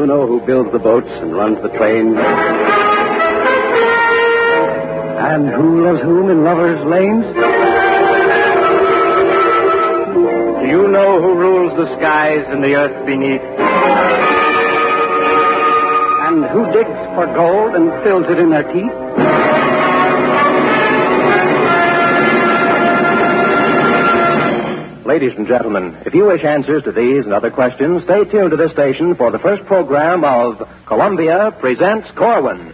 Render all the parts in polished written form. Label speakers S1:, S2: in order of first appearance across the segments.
S1: you know who builds the boats and runs the trains? And who loves whom in lovers' lanes? Do you know who rules the skies and the earth beneath? And who digs for gold and fills it in their teeth?
S2: Ladies and gentlemen, if you wish answers to these and other questions, stay tuned to this station for the first program of Columbia Presents Corwin.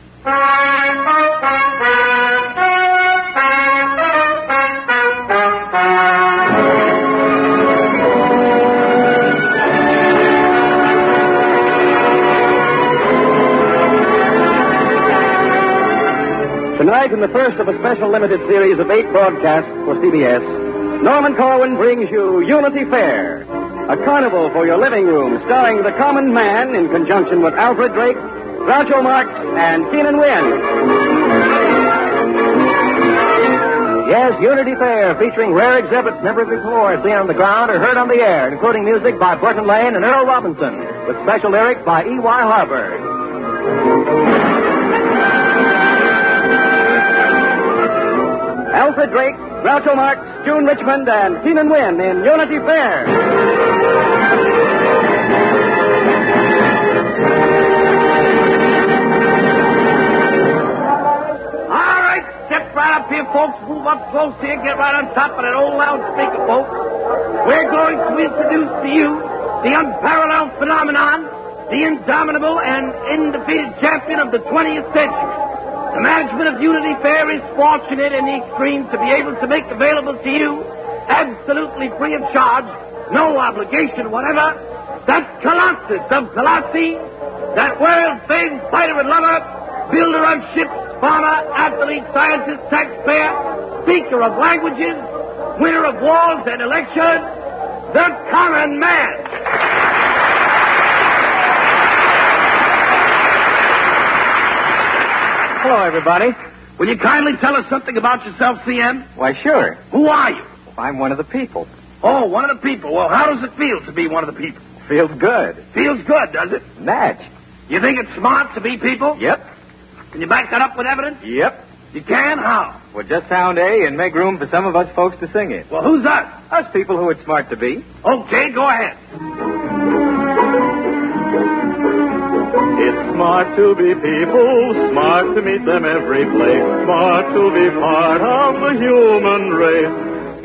S2: Tonight, in the first of a special limited series of 8 broadcasts for CBS, Norman Corwin brings you Unity Fair, a carnival for your living room starring the common man in conjunction with Alfred Drake, Groucho Marx, and Keenan Wynn. Yes, Unity Fair, featuring rare exhibits never before seen on the ground or heard on the air, including music by Burton Lane and Earl Robinson, with special lyrics by E.Y. Harburg. Alfred Drake, Groucho Marx, June Richmond, and Keenan Wynn in Unity Fair.
S3: All right, step right up here, folks. Move up close here. Get right on top of that old loudspeaker, folks. We're going to introduce to you the unparalleled phenomenon, the indomitable and undefeated champion of the 20th century. The management of Unity Fair is fortunate in the extreme to be able to make available to you, absolutely free of charge, no obligation whatever, that Colossus of Colossi, that world-famed fighter and lover, builder of ships, farmer, athlete, scientist, taxpayer, speaker of languages, winner of wars and elections, the common man.
S2: Hello, everybody.
S3: Will you kindly tell us something about yourself, CM?
S2: Why, sure.
S3: Who are you?
S2: I'm one of the people.
S3: Oh, one of the people. Well, how does it feel to be one of the people?
S2: Feels good.
S3: Feels good, does it?
S2: Match.
S3: You think it's smart to be people?
S2: Yep.
S3: Can you back that up with evidence?
S2: Yep.
S3: You can? How?
S2: Well, just sound A and make room for some of us folks to sing it.
S3: Well, who's us?
S2: Us people who it's smart to be.
S3: Okay, go ahead.
S4: It's smart to be people, smart to meet them every place, smart to be part of the human race.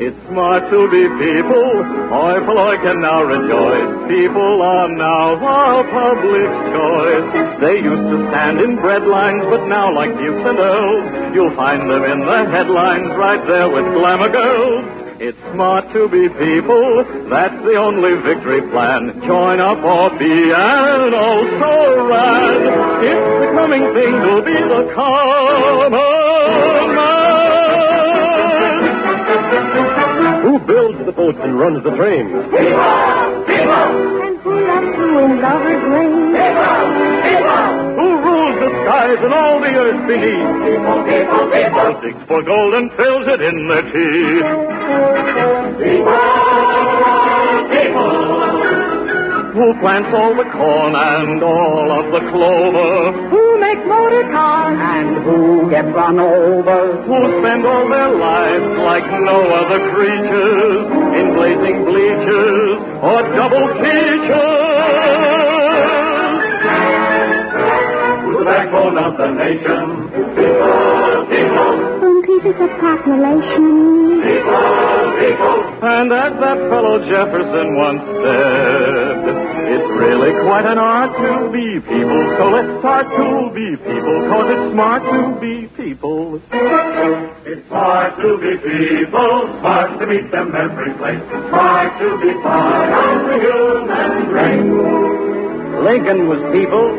S4: It's smart to be people, joyful I can now rejoice. People are now our public choice. They used to stand in breadlines, but now like dukes and earls, you'll find them in the headlines right there with glamour girls. It's smart to be people, that's the only victory plan. Join up or be an also rad. It's the coming thing to be the common man. Who builds the boats and runs the trains?
S5: People! People! And who loves who in lovers' lanes?
S4: People! People! Who rules the skies and all the earth beneath?
S5: People, people, people!
S4: Who digs for gold and fills it in their teeth?
S5: People! People!
S4: Who plants all the corn and all of the clover?
S5: Who make motor cars?
S1: And who get run over?
S4: Who spend all their lives like no other creatures in blazing bleachers or double features? Who's the backbone of the nation? People, people.
S5: Whom pieces of population?
S4: People, people. And as that fellow Jefferson once said, it's really quite an art to be people, so let's start to be people, 'cause it's smart to be people. It's smart to be people, smart to meet them every place, smart to be part of the human race.
S1: Lincoln was people.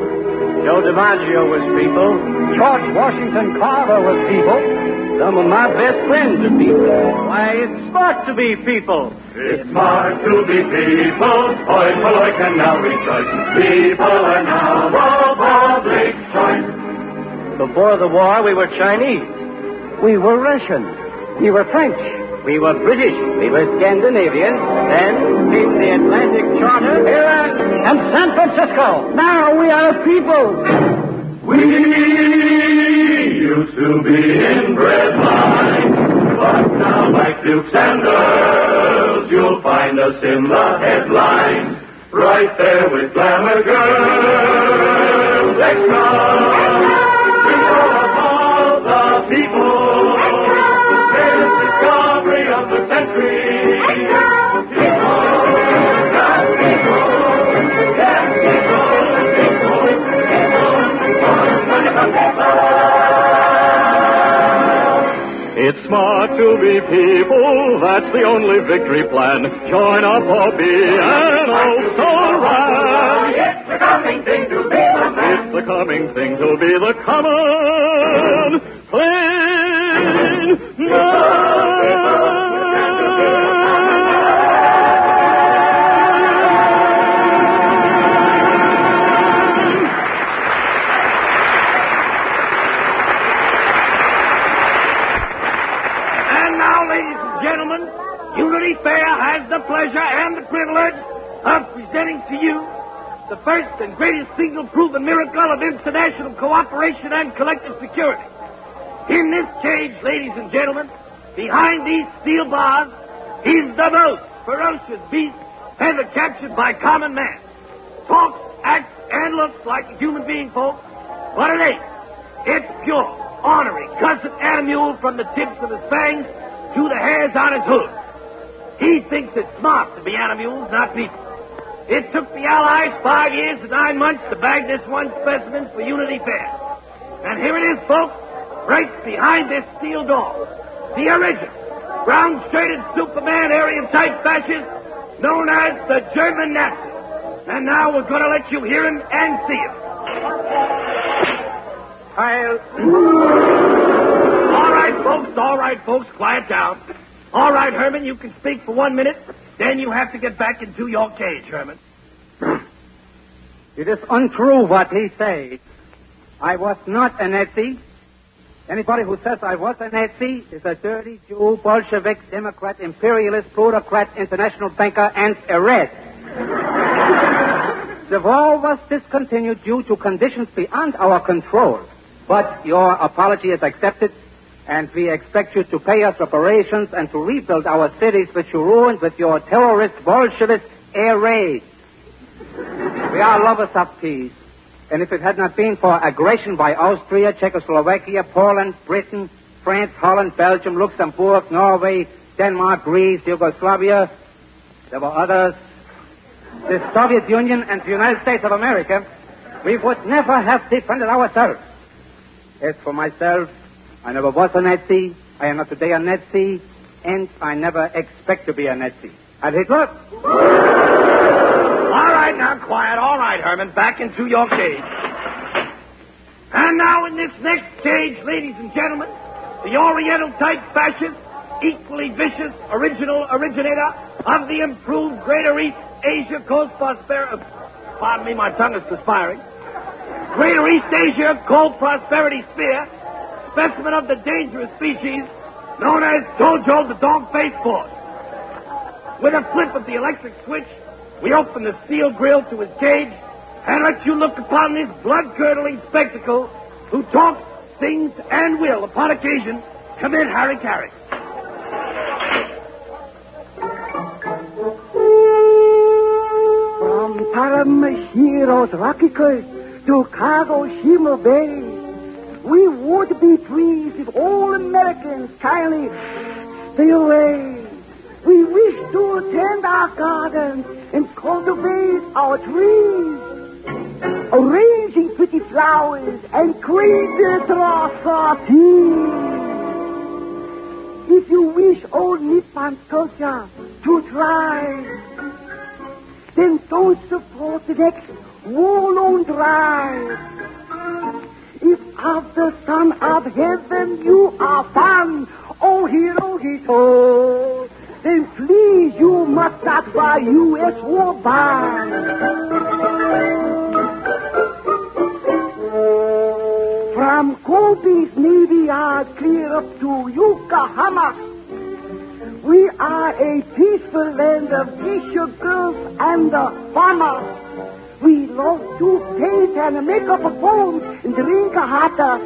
S1: Joe DiMaggio was people. George Washington Carver was people. Some of my best friends are people. Why, it's smart to be people.
S4: It's smart to be people, joyful I can now rejoice. People are now our public choice.
S1: Before the war, we were Chinese. We were Russian. We were French. we were British, we were Scandinavian, then came the Atlantic Charter, and San Francisco. Now we are a people.
S4: We used to be inbred minds, but now like Dukes and Earls, you'll find us in the headlines, right there with glamour girls. Extra! People of all the people, greatest discovery of the century. It's smart to be people, that's the only victory plan. Join up or be an old soul ran. It's the coming thing to be the man. It's the coming thing to be the common plain man.
S3: Unity Fair has the pleasure and the privilege of presenting to you the first and greatest single proven miracle of international cooperation and collective security. In this cage, ladies and gentlemen, behind these steel bars, is the most ferocious beast ever captured by common man. Talks, acts, and looks like a human being, folks, but it ain't. It's pure, ornery, cussed animal from the tips of his fangs to the hairs on his hood. He thinks it's smart to be animals, not people. It took the Allies 5 years and 9 months to bag this one specimen for Unity Fair. And here it is, folks, right behind this steel door. The original, brown-shirted Superman Aryan-type fascist known as the German Nazi. And now we're going to let you hear him and see him. All right, folks, quiet down. All right, Herman, you can speak for 1 minute. Then you have to get back into your cage, Herman.
S1: It is untrue what he says. I was not a Nazi. Anybody who says I was a Nazi is a dirty Jew, Bolshevik, Democrat, imperialist, plutocrat, international banker, and a rat. The war was discontinued due to conditions beyond our control. But your apology is accepted. And we expect you to pay us reparations and to rebuild our cities which you ruined with your terrorist Bolshevist air raids. We are lovers of peace. And if it had not been for aggression by Austria, Czechoslovakia, Poland, Britain, France, Holland, Belgium, Luxembourg, Norway, Denmark, Greece, Yugoslavia, there were others, the Soviet Union and the United States of America, we would never have defended ourselves. As for myself, I never was a Nazi, I am not today a Nazi, and I never expect to be a Nazi. And Hitler?
S3: All right, now, quiet. All right, Herman, back into your cage. And now in this next cage, ladies and gentlemen, the Oriental-type fascist, equally vicious, originator of the improved Greater East Asia Coast Prosperity... Pardon me, my tongue is perspiring. Greater East Asia Cold Prosperity Sphere, specimen of the dangerous species known as Jojo the Dog-Faced Force. With a flip of the electric switch, we open the steel grill to his cage and let you look upon this blood-curdling spectacle who talks, sings, and will, upon occasion, commit harry-carry.
S6: From Taramashiro's Rocky Coast to Kagoshima Bay, we would be pleased if all Americans kindly stay away. We wish to tend our gardens and cultivate our trees, arranging pretty flowers and create atrocities. If you wish old Nippon culture to thrive, then don't support the next war-long drive. If of the Son of Heaven you are fond, oh Hirohito, then please you must not buy U.S. war bonds. From Kobe's Navy Yard clear up to Yokohama, We are a peaceful land of tissue girls and farmers. We love to paint and make up a phone and drink a hot sake.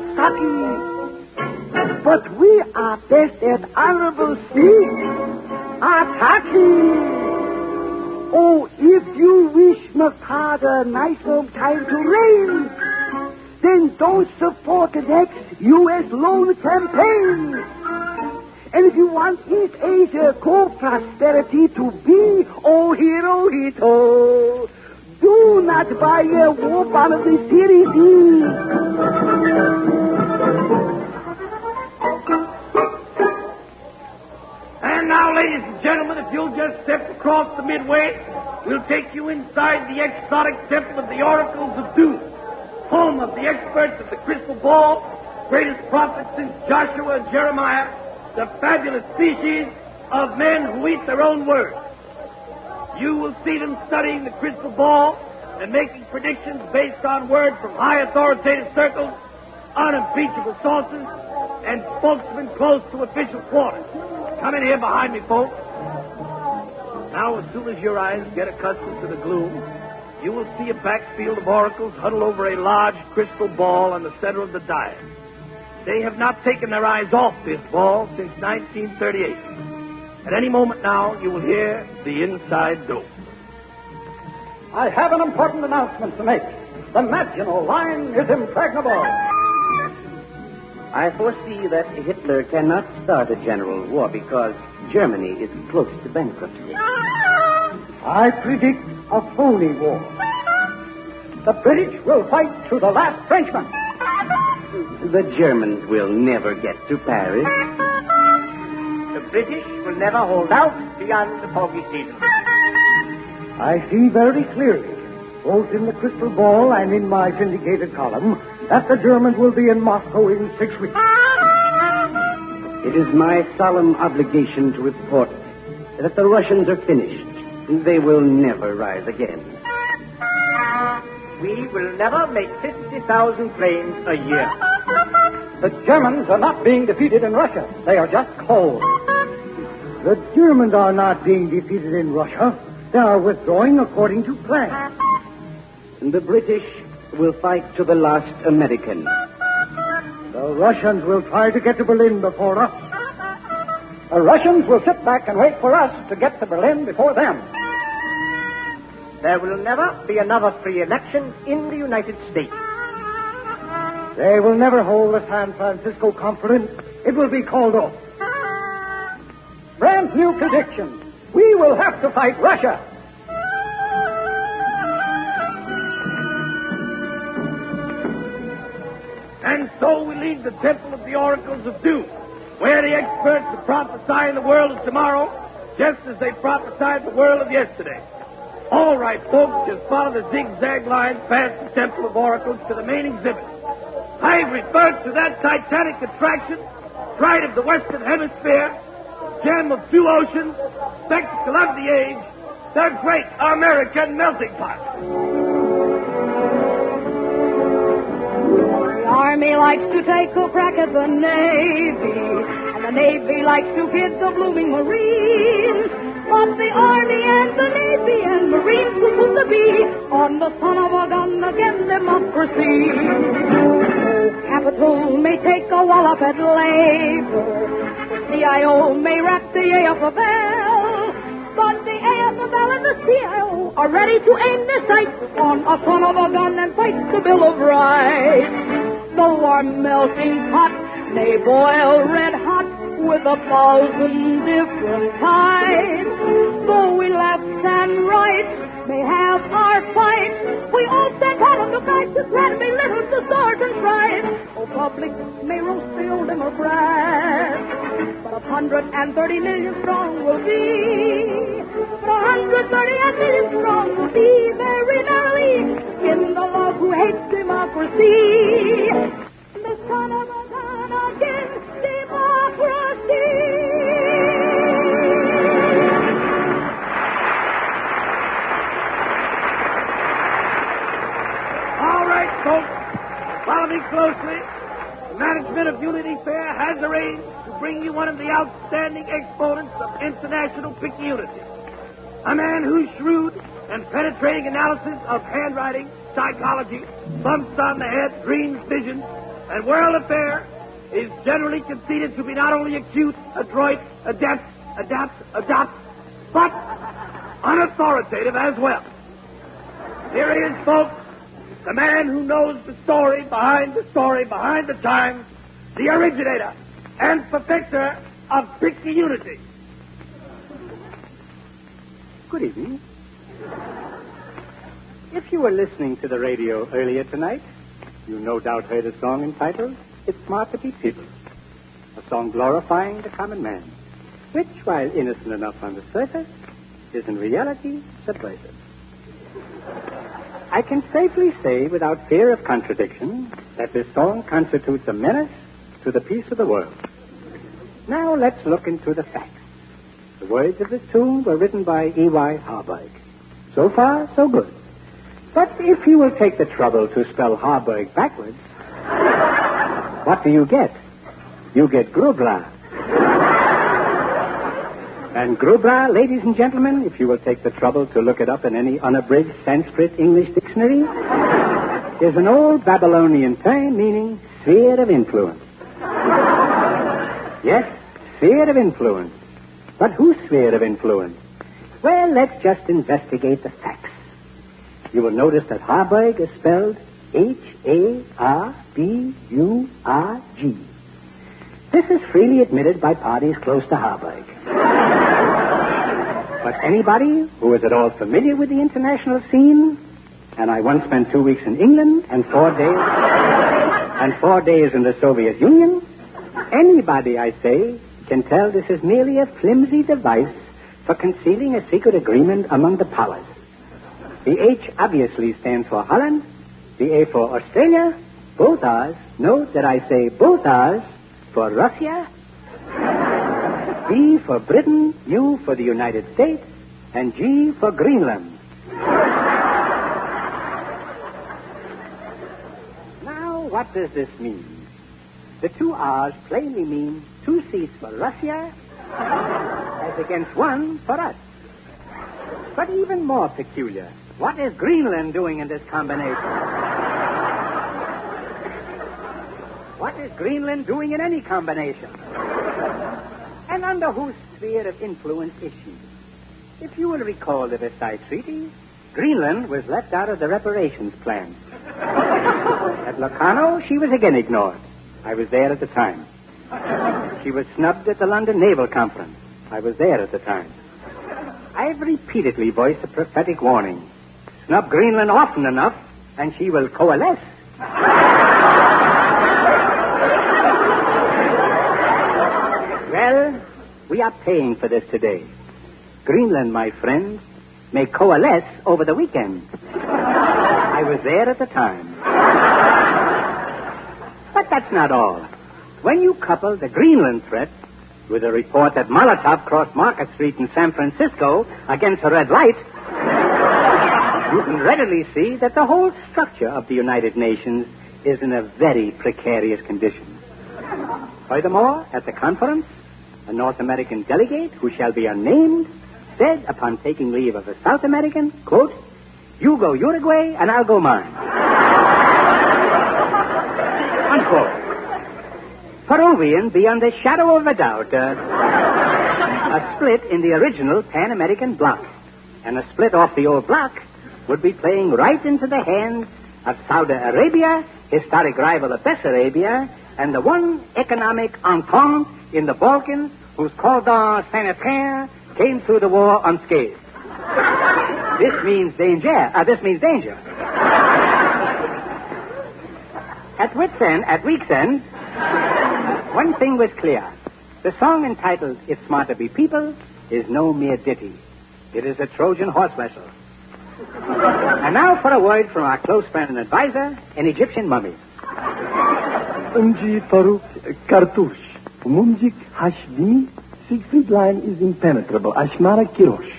S6: But we are best at honorable speech. Attacking. Oh, if you wish McCard a nice long time to reign, then don't support the next U.S. loan campaign. And if you want East Asia co-prosperity to be, oh, hito, do not buy a war bond of the Series E.
S3: And now, ladies and gentlemen, if you'll just step across the midway, we'll take you inside the exotic temple of the oracles of doom, home of the experts of the crystal ball, greatest prophets since Joshua and Jeremiah, the fabulous species of men who eat their own words. You will see them studying the crystal ball and making predictions based on words from high authoritative circles, unimpeachable sources, and spokesmen close to official quarters. Come in here behind me, folks. Now, as soon as your eyes get accustomed to the gloom, you will see a backfield of oracles huddled over a large crystal ball in the center of the diet. They have not taken their eyes off this ball since 1938. At any moment now, you will hear the inside dope.
S7: I have an important announcement to make. The Maginot Line is impregnable.
S2: I foresee that Hitler cannot start a general war because Germany is close to bankruptcy.
S7: I predict a phony war. The British will fight to the last Frenchman.
S2: The Germans will never get to Paris.
S1: The British will never hold out beyond the foggy season.
S7: I see very clearly, both in the crystal ball and in my syndicated column, that the Germans will be in Moscow in 6 weeks.
S2: It is my solemn obligation to report that the Russians are finished. They will never rise again.
S1: We will never make 50,000 planes a year.
S7: The Germans are not being defeated in Russia. They are just cold. The Germans are not being defeated in Russia. They are withdrawing according to plan.
S2: The British will fight to the last American.
S7: The Russians will try to get to Berlin before us. The Russians will sit back and wait for us to get to Berlin before them.
S1: There will never be another free election in the United States.
S7: They will never hold the San Francisco Conference. It will be called off. Brand new prediction. We will have to fight Russia.
S3: And so we leave the temple of the oracles of doom, where the experts are prophesying the world of tomorrow, just as they prophesied the world of yesterday. All right, folks, just follow the zigzag lines past the temple of oracles to the main exhibit. I've referred to that titanic attraction, pride of the Western Hemisphere, gem of two oceans, spectacle of the age, the great American melting pot.
S5: The Army likes to take a crack at the Navy, and the Navy likes to hit the blooming Marines. But the Army and the Navy and Marines will put the B on the son of a gun against democracy. Oh, capital may take a wallop at labor. The CIO may rap the AFL. But the AFL and the CIO are ready to aim their sights on a son of a gun and fight the Bill of Rights. Though our melting pot may boil red hot with 1,000 different tides, though we left and right may have our fight, we all stand hard on the fight to try to be little to sword and pride. Oh, public may roast the old Democrats, but 130 million strong will be. 130 million strong will be very merrily in the love who hates democracy. The son of a gun against democracy.
S3: All right, folks, follow me closely. management of Unity Fair has arranged to bring you one of the outstanding exponents of international Picayunity. A man whose shrewd and penetrating analysis of handwriting, psychology, bumps on the head, dreams, visions, and world affairs is generally conceded to be not only acute, adroit, adept, but unauthoritative as well. Here he is, folks, the man who knows the story behind the times, the originator and perfecter of Picayunity.
S1: Good evening. If you were listening to the radio earlier tonight, you no doubt heard a song entitled It's Smart to Be People, a song glorifying the common man, which, while innocent enough on the surface, is in reality subversive. I can safely say, without fear of contradiction, that this song constitutes a menace to the peace of the world. Now let's look into the facts. The words of this tune were written by E.Y. Harburg. So far, so good. But if you will take the trouble to spell Harburg backwards, what do you get? You get Grubla. And Grubla, ladies and gentlemen, if you will take the trouble to look it up in any unabridged Sanskrit English dictionary, is an old Babylonian term meaning sphere of influence. Yes, sphere of influence. But whose sphere of influence? Well, let's just investigate the facts. You will notice that Harburg is spelled Harburg. This is freely admitted by parties close to Harburg. But anybody who is at all familiar with the international scene, and I once spent 2 weeks in England and 4 days in the Soviet Union, anybody, I say, can tell this is merely a flimsy device for concealing a secret agreement among the powers. The H obviously stands for Holland, the A for Australia, both R's, note that I say both R's, for Russia, B for Britain, U for the United States, and G for Greenland. Now, what does this mean? The two R's plainly mean 2 seats for Russia as against 1 for us. But even more peculiar, what is Greenland doing in this combination? What is Greenland doing in any combination? And under whose sphere of influence is she? If you will recall the Versailles Treaty, Greenland was left out of the reparations plan. At Locarno, she was again ignored. I was there at the time. She was snubbed at the London Naval Conference. I was there at the time. I've repeatedly voiced a prophetic warning. Snub Greenland often enough, and she will coalesce. Well, we are paying for this today. Greenland, my friends, may coalesce over the weekend. I was there at the time. But that's not all. When you couple the Greenland threat with a report that Molotov crossed Market Street in San Francisco against a red light, you can readily see that the whole structure of the United Nations is in a very precarious condition. Furthermore, at the conference, a North American delegate, who shall be unnamed, said upon taking leave of a South American, quote, "You go Uruguay and I'll go mine." Unquote. Peruvian, beyond the shadow of a doubt, a split in the original Pan-American bloc. And a split off the old bloc would be playing right into the hands of Saudi Arabia, historic rival of Bessarabia, and the one economic entente in the Balkans whose cordon sanitaire came through the war unscathed. This means danger. At week's end, one thing was clear. The song entitled It's Smart to Be People is no mere ditty. It is a Trojan horse wrestle. And now for a word from our close friend and advisor, an Egyptian mummy.
S8: Unji Faruk Kartush. Mumjik Hashmi. Siegfried line is impenetrable. Ashmara Kirosh.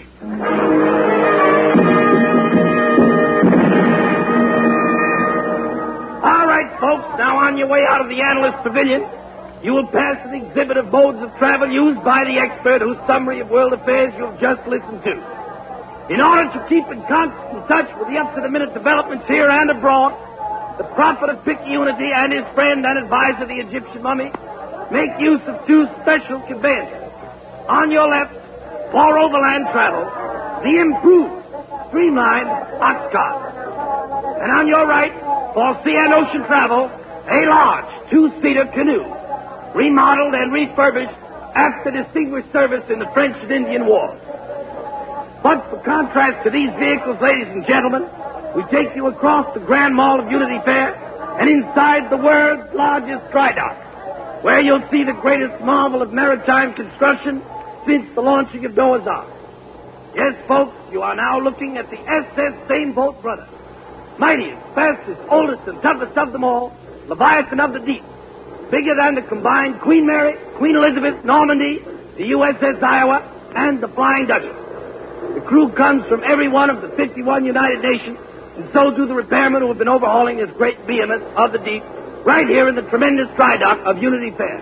S3: All right, folks, now on your way out of the Analyst Pavilion, you will pass an exhibit of modes of travel used by the expert whose summary of world affairs you've just listened to. In order to keep in constant touch with the up-to-the-minute developments here and abroad, the prophet of Picayunity and his friend and advisor, the Egyptian mummy, make use of two special conveyances. On your left, for overland travel, the improved, streamlined ox cart. And on your right, for sea and ocean travel, a large two-seater canoe, remodeled and refurbished after distinguished service in the French and Indian Wars. But for contrast to these vehicles, ladies and gentlemen, we take you across the Grand Mall of Unity Fair and inside the world's largest dry dock, where you'll see the greatest marvel of maritime construction since the launching of Noah's Ark. Yes, folks, you are now looking at the SS Steamboat Brothers. Mightiest, fastest, oldest, and toughest of them all, Leviathan of the Deep. Bigger than the combined Queen Mary, Queen Elizabeth, Normandy, the USS Iowa, and the Flying Dutchess. The crew comes from every one of the 51 United Nations, and so do the repairmen who have been overhauling this great behemoth of the deep right here in the tremendous dry dock of Unity Fair.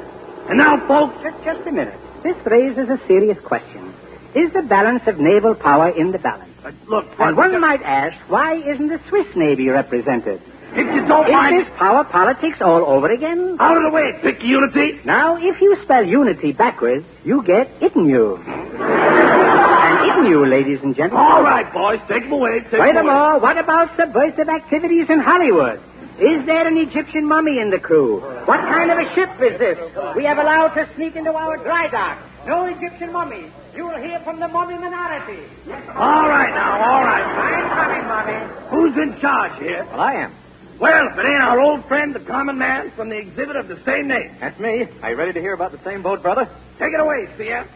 S3: And now, folks...
S1: Just a minute. This raises a serious question. Is the balance of naval power in the balance?
S3: Look,
S1: and one might ask, why isn't the Swiss Navy represented?
S3: If you don't mind...
S1: Is this power politics all over again?
S3: Out of the way, Picayunity.
S1: Now, if you spell unity backwards, you get Itanu. And Itanu, ladies and gentlemen.
S3: All right, boys, take them away.
S1: Furthermore, what about subversive activities in Hollywood? Is there an Egyptian mummy in the crew? What kind of a ship is this? We have allowed to sneak into our dry dock. No Egyptian mummy. You will hear from the mummy minority.
S3: All right, now, all right.
S1: I'm coming, mummy.
S3: Who's in charge here?
S8: Well, I am.
S3: Well, if it ain't our old friend, the common man, from the exhibit of the same name.
S8: That's me. Are you ready to hear about the same boat, brother?
S3: Take it away, CF.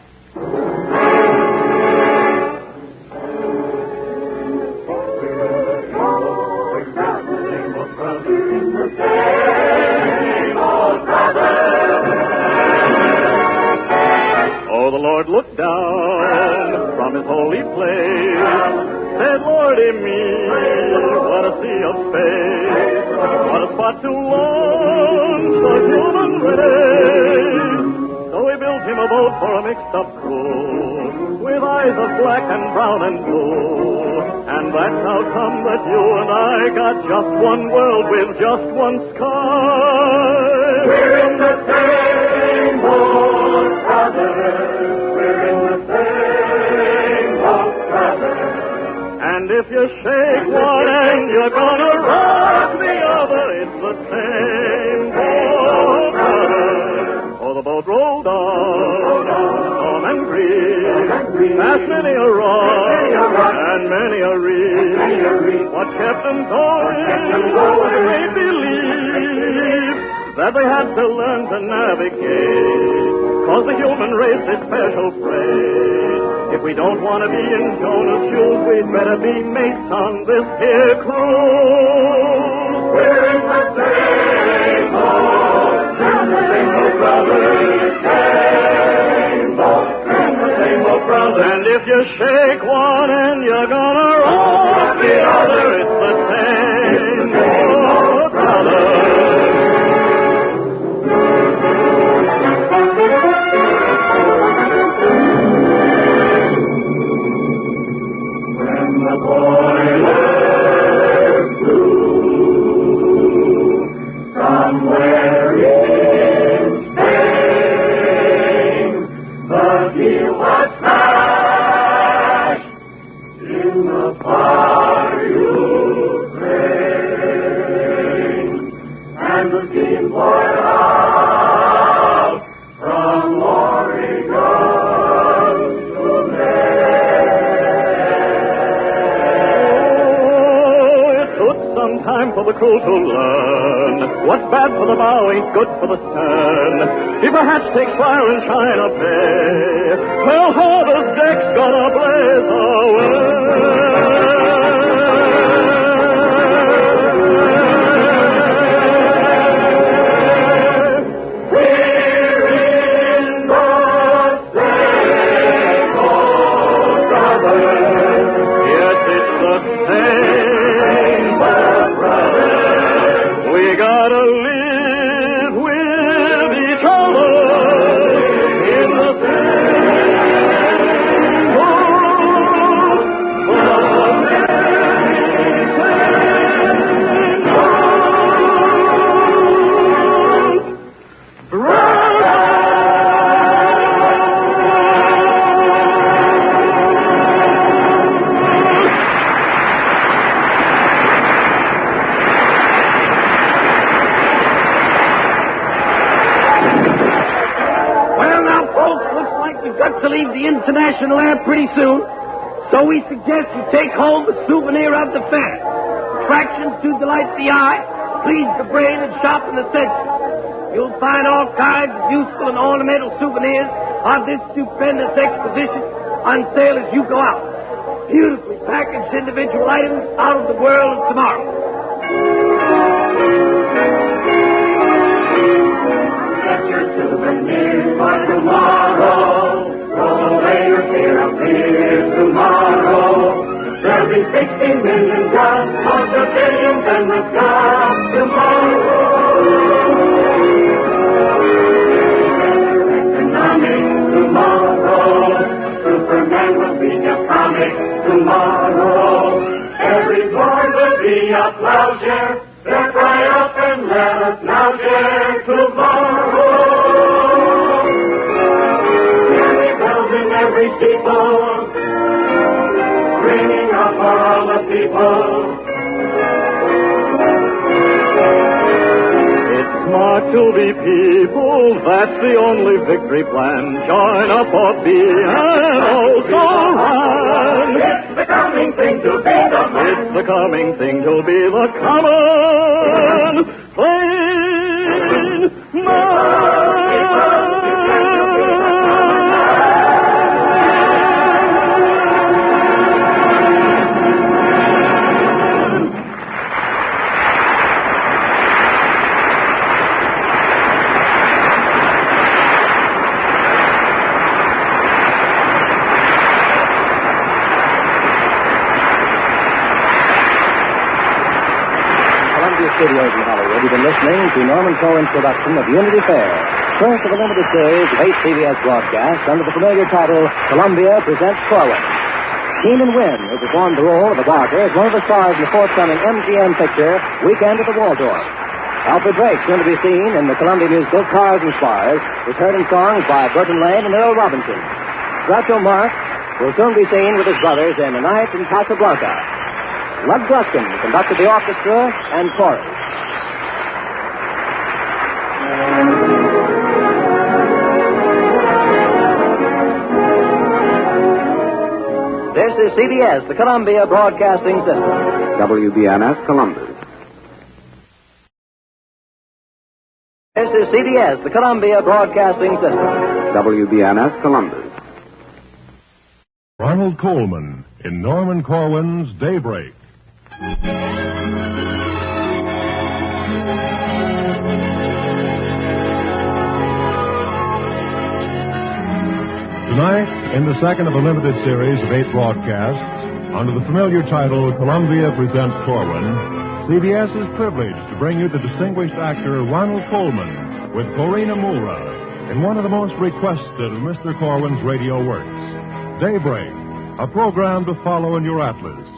S4: Oh, the Lord looked down from his holy place, said, Lordy me, what a sea of space, what a spot to launch the human race. So he built him a boat for a mixed-up crew, with eyes of black and brown and blue. And that's how come that you and I got just one world with just one sky. We're in the same boat, brothers. We're in the same boat, brothers. And if you shake one end, you're gonna rock the other. It's the same boat, brothers. Oh, the boat rolled on, storm and breeze, past many a rock and many a reef. What kept them going, they believe that they had to learn to navigate, 'cause the human race is special freight. If we don't want to be in Jonah's shoes, we'd better be mates on this here cruise. We're in the same boat, brothers, same boat, brothers. And if you shake one end, you're gonna rock the other. It's the same boat, brothers. The boilers blew somewhere in Spain. The keel was smashed in the far Ukraine, and the steam poured out from Oregon to Maine. Some time for the crew to learn what's bad for the bow ain't good for the stern. If a hatch takes fire in China Bay, Pearl Harbor's deck's gonna blaze away. We're in the same boat, brothers. Yes, it's the same. We gotta live with each other in the same boat.
S3: To leave the International Air pretty soon, so we suggest you take home a souvenir of the fair. Attractions to delight the eye, please the brain, and sharpen the senses. You'll find all kinds of useful and ornamental souvenirs of this stupendous exposition on sale as you go out. Beautifully packaged individual items out of the world of tomorrow.
S9: Get your souvenirs for tomorrow. Roll away your fear of fear tomorrow. There'll be 60 million jobs, plus the billions and the stars tomorrow. Economics tomorrow. Superman will be a comic tomorrow. Every boy will be a plowshare. They'll cry up and let us now share tomorrow. Every people, bringing up for all the people.
S4: It's smart to be people, that's the only victory plan. Join up or be and also run.
S9: It's the coming thing to be the man.
S4: It's the coming thing to be the common plain man.
S2: Studios in Hollywood, you've been listening to Norman Corwin's production of Unity Fair, first of a limited series of 8 CBS broadcasts under the familiar title Columbia Presents Corwin. Keenan Wynn, who performed the role of the barker, is one of the stars in the forthcoming MGM picture Weekend at the Waldorf. Alfred Drake, soon to be seen in the Columbia musical Cars and Spars, was heard in songs by Burton Lane and Earl Robinson. Groucho Marx will soon be seen with his brothers in A Night in Casablanca. Lud Gluskin conducted the orchestra and chorus. This is CBS, the Columbia Broadcasting System.
S10: WBNS Columbus.
S2: This is CBS, the Columbia Broadcasting System.
S10: WBNS Columbus.
S11: Ronald Coleman in Norman Corwin's Daybreak. Tonight, in the second of a limited series of 8 broadcasts, under the familiar title Columbia Presents Corwin, CBS is privileged to bring you the distinguished actor Ronald Coleman with Corina Moura in one of the most requested of Mr. Corwin's radio works, Daybreak, a program to follow in your atlas.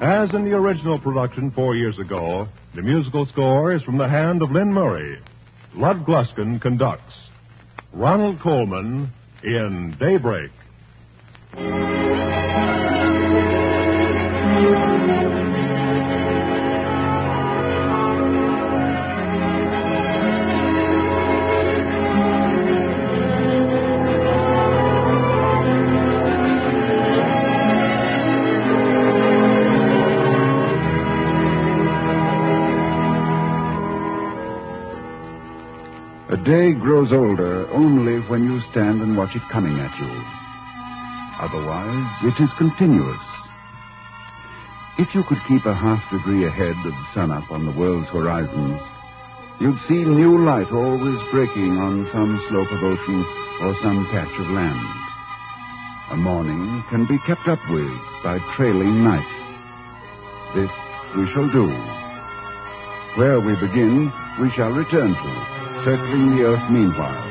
S11: As in the original production 4 years ago, the musical score is from the hand of Lynn Murray. Lud Gluskin conducts. Ronald Coleman in Daybreak.
S12: A day grows older only when you stand and watch it coming at you. Otherwise, it is continuous. If you could keep a half degree ahead of the sunup on the world's horizons, you'd see new light always breaking on some slope of ocean or some patch of land. A morning can be kept up with by trailing night. This we shall do. Where we begin, we shall return to, circling the earth meanwhile.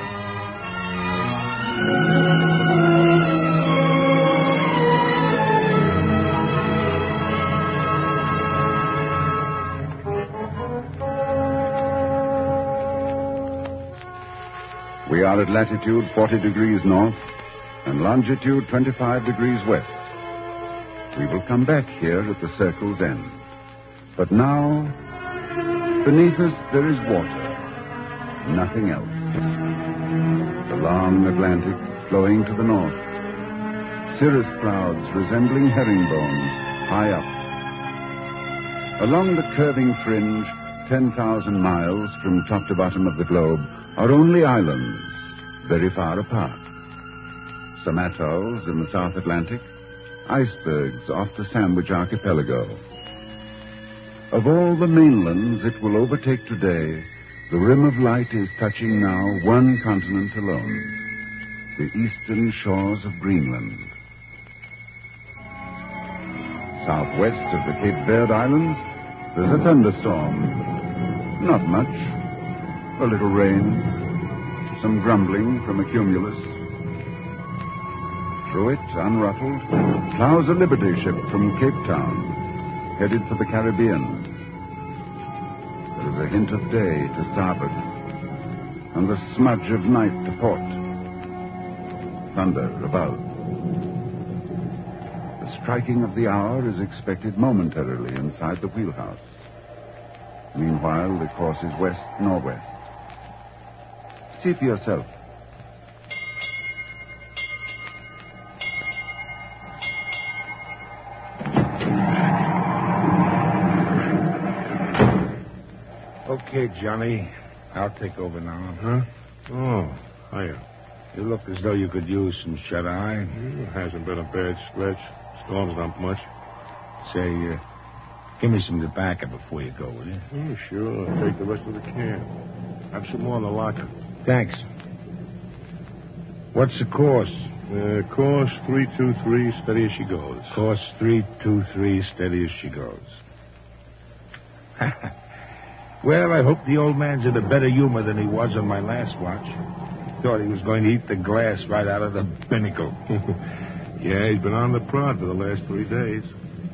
S12: We are at latitude 40 degrees north and longitude 25 degrees west. We will come back here at the circle's end. But now, beneath us there is water, nothing else. The long Atlantic flowing to the north. Cirrus clouds resembling herringbones high up. Along the curving fringe, 10,000 miles from top to bottom of the globe, are only islands, very far apart. Some atolls in the South Atlantic, icebergs off the Sandwich Archipelago. Of all the mainlands it will overtake today, the rim of light is touching now one continent alone, the eastern shores of Greenland. Southwest of the Cape Verde Islands, there's a thunderstorm. Not much. A little rain, some grumbling from a cumulus. Through it, unruffled, plows a Liberty ship from Cape Town, headed for the Caribbean. There is a hint of day to starboard, and the smudge of night to port. Thunder above. The striking of the hour is expected momentarily inside the wheelhouse. Meanwhile, the course is west-northwest. See for yourself.
S13: Okay, Johnny. I'll take over now. Huh?
S11: Oh, hiya.
S13: You look as though you could use some shut-eye.
S11: It hasn't been a bad stretch. Storm's not much.
S13: Say, give me some tobacco before you go, will you?
S11: Oh, sure. I'll take the rest of the can. Have some more in the locker.
S13: Thanks. What's the course?
S11: Course 323, steady as she goes.
S13: Course 323, steady as she goes. Well, I hope the old man's in a better humor than he was on my last watch. Thought he was going to eat the glass right out of the binnacle.
S11: Yeah, he's been on the prod for the last 3 days.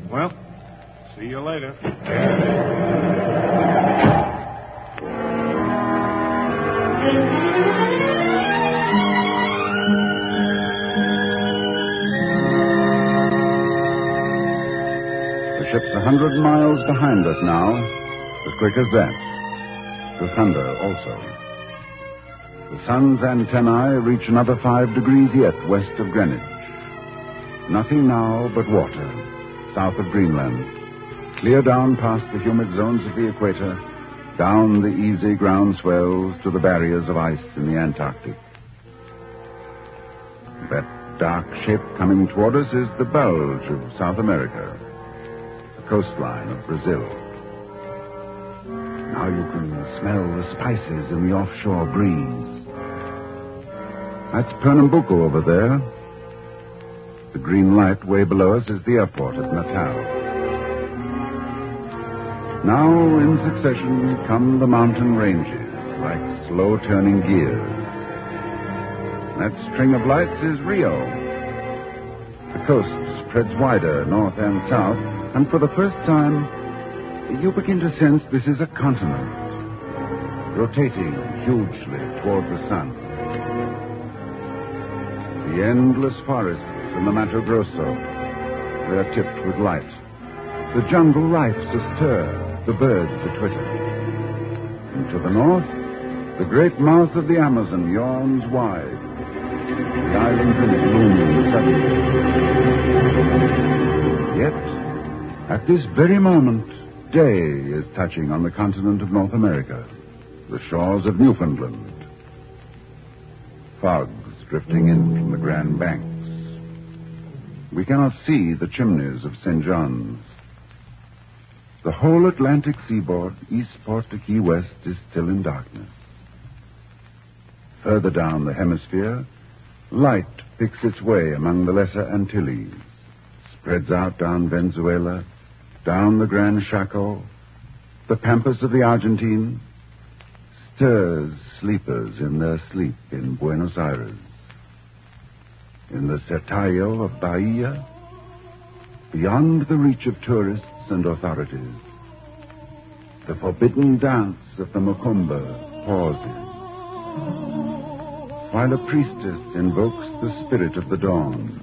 S11: Well, see you later.
S12: The ship's 100 miles behind us now. As quick as that. The thunder also. The sun's antennae reach another 5 degrees yet west of Greenwich. Nothing now but water, south of Greenland. Clear down past the humid zones of the equator, down the easy ground swells to the barriers of ice in the Antarctic. That dark shape coming toward us is the bulge of South America, the coastline of Brazil. Now you can smell the spices in the offshore breeze. That's Pernambuco over there. The green light way below us is the airport at Natal. Now, in succession, come the mountain ranges, like slow-turning gears. That string of lights is Rio. The coast spreads wider, north and south, and for the first time, you begin to sense this is a continent, rotating hugely toward the sun. The endless forests in the Mato Grosso, they're tipped with light. The jungle life's astir, the birds a-twitter. And to the north, the great mouth of the Amazon yawns wide. The islands in it looming suddenly. Yet, at this very moment, day is touching on the continent of North America, the shores of Newfoundland. Fogs drifting in from the Grand Banks. We cannot see the chimneys of St. John's. The whole Atlantic seaboard, Eastport to Key West, is still in darkness. Further down the hemisphere, light picks its way among the Lesser the pampas of the Argentine, stirs sleepers in their sleep in Buenos Aires. In the Sertallo of Bahia, beyond the reach of tourists and authorities, the forbidden dance of the Macumba pauses, while a priestess invokes the spirit of the dawn.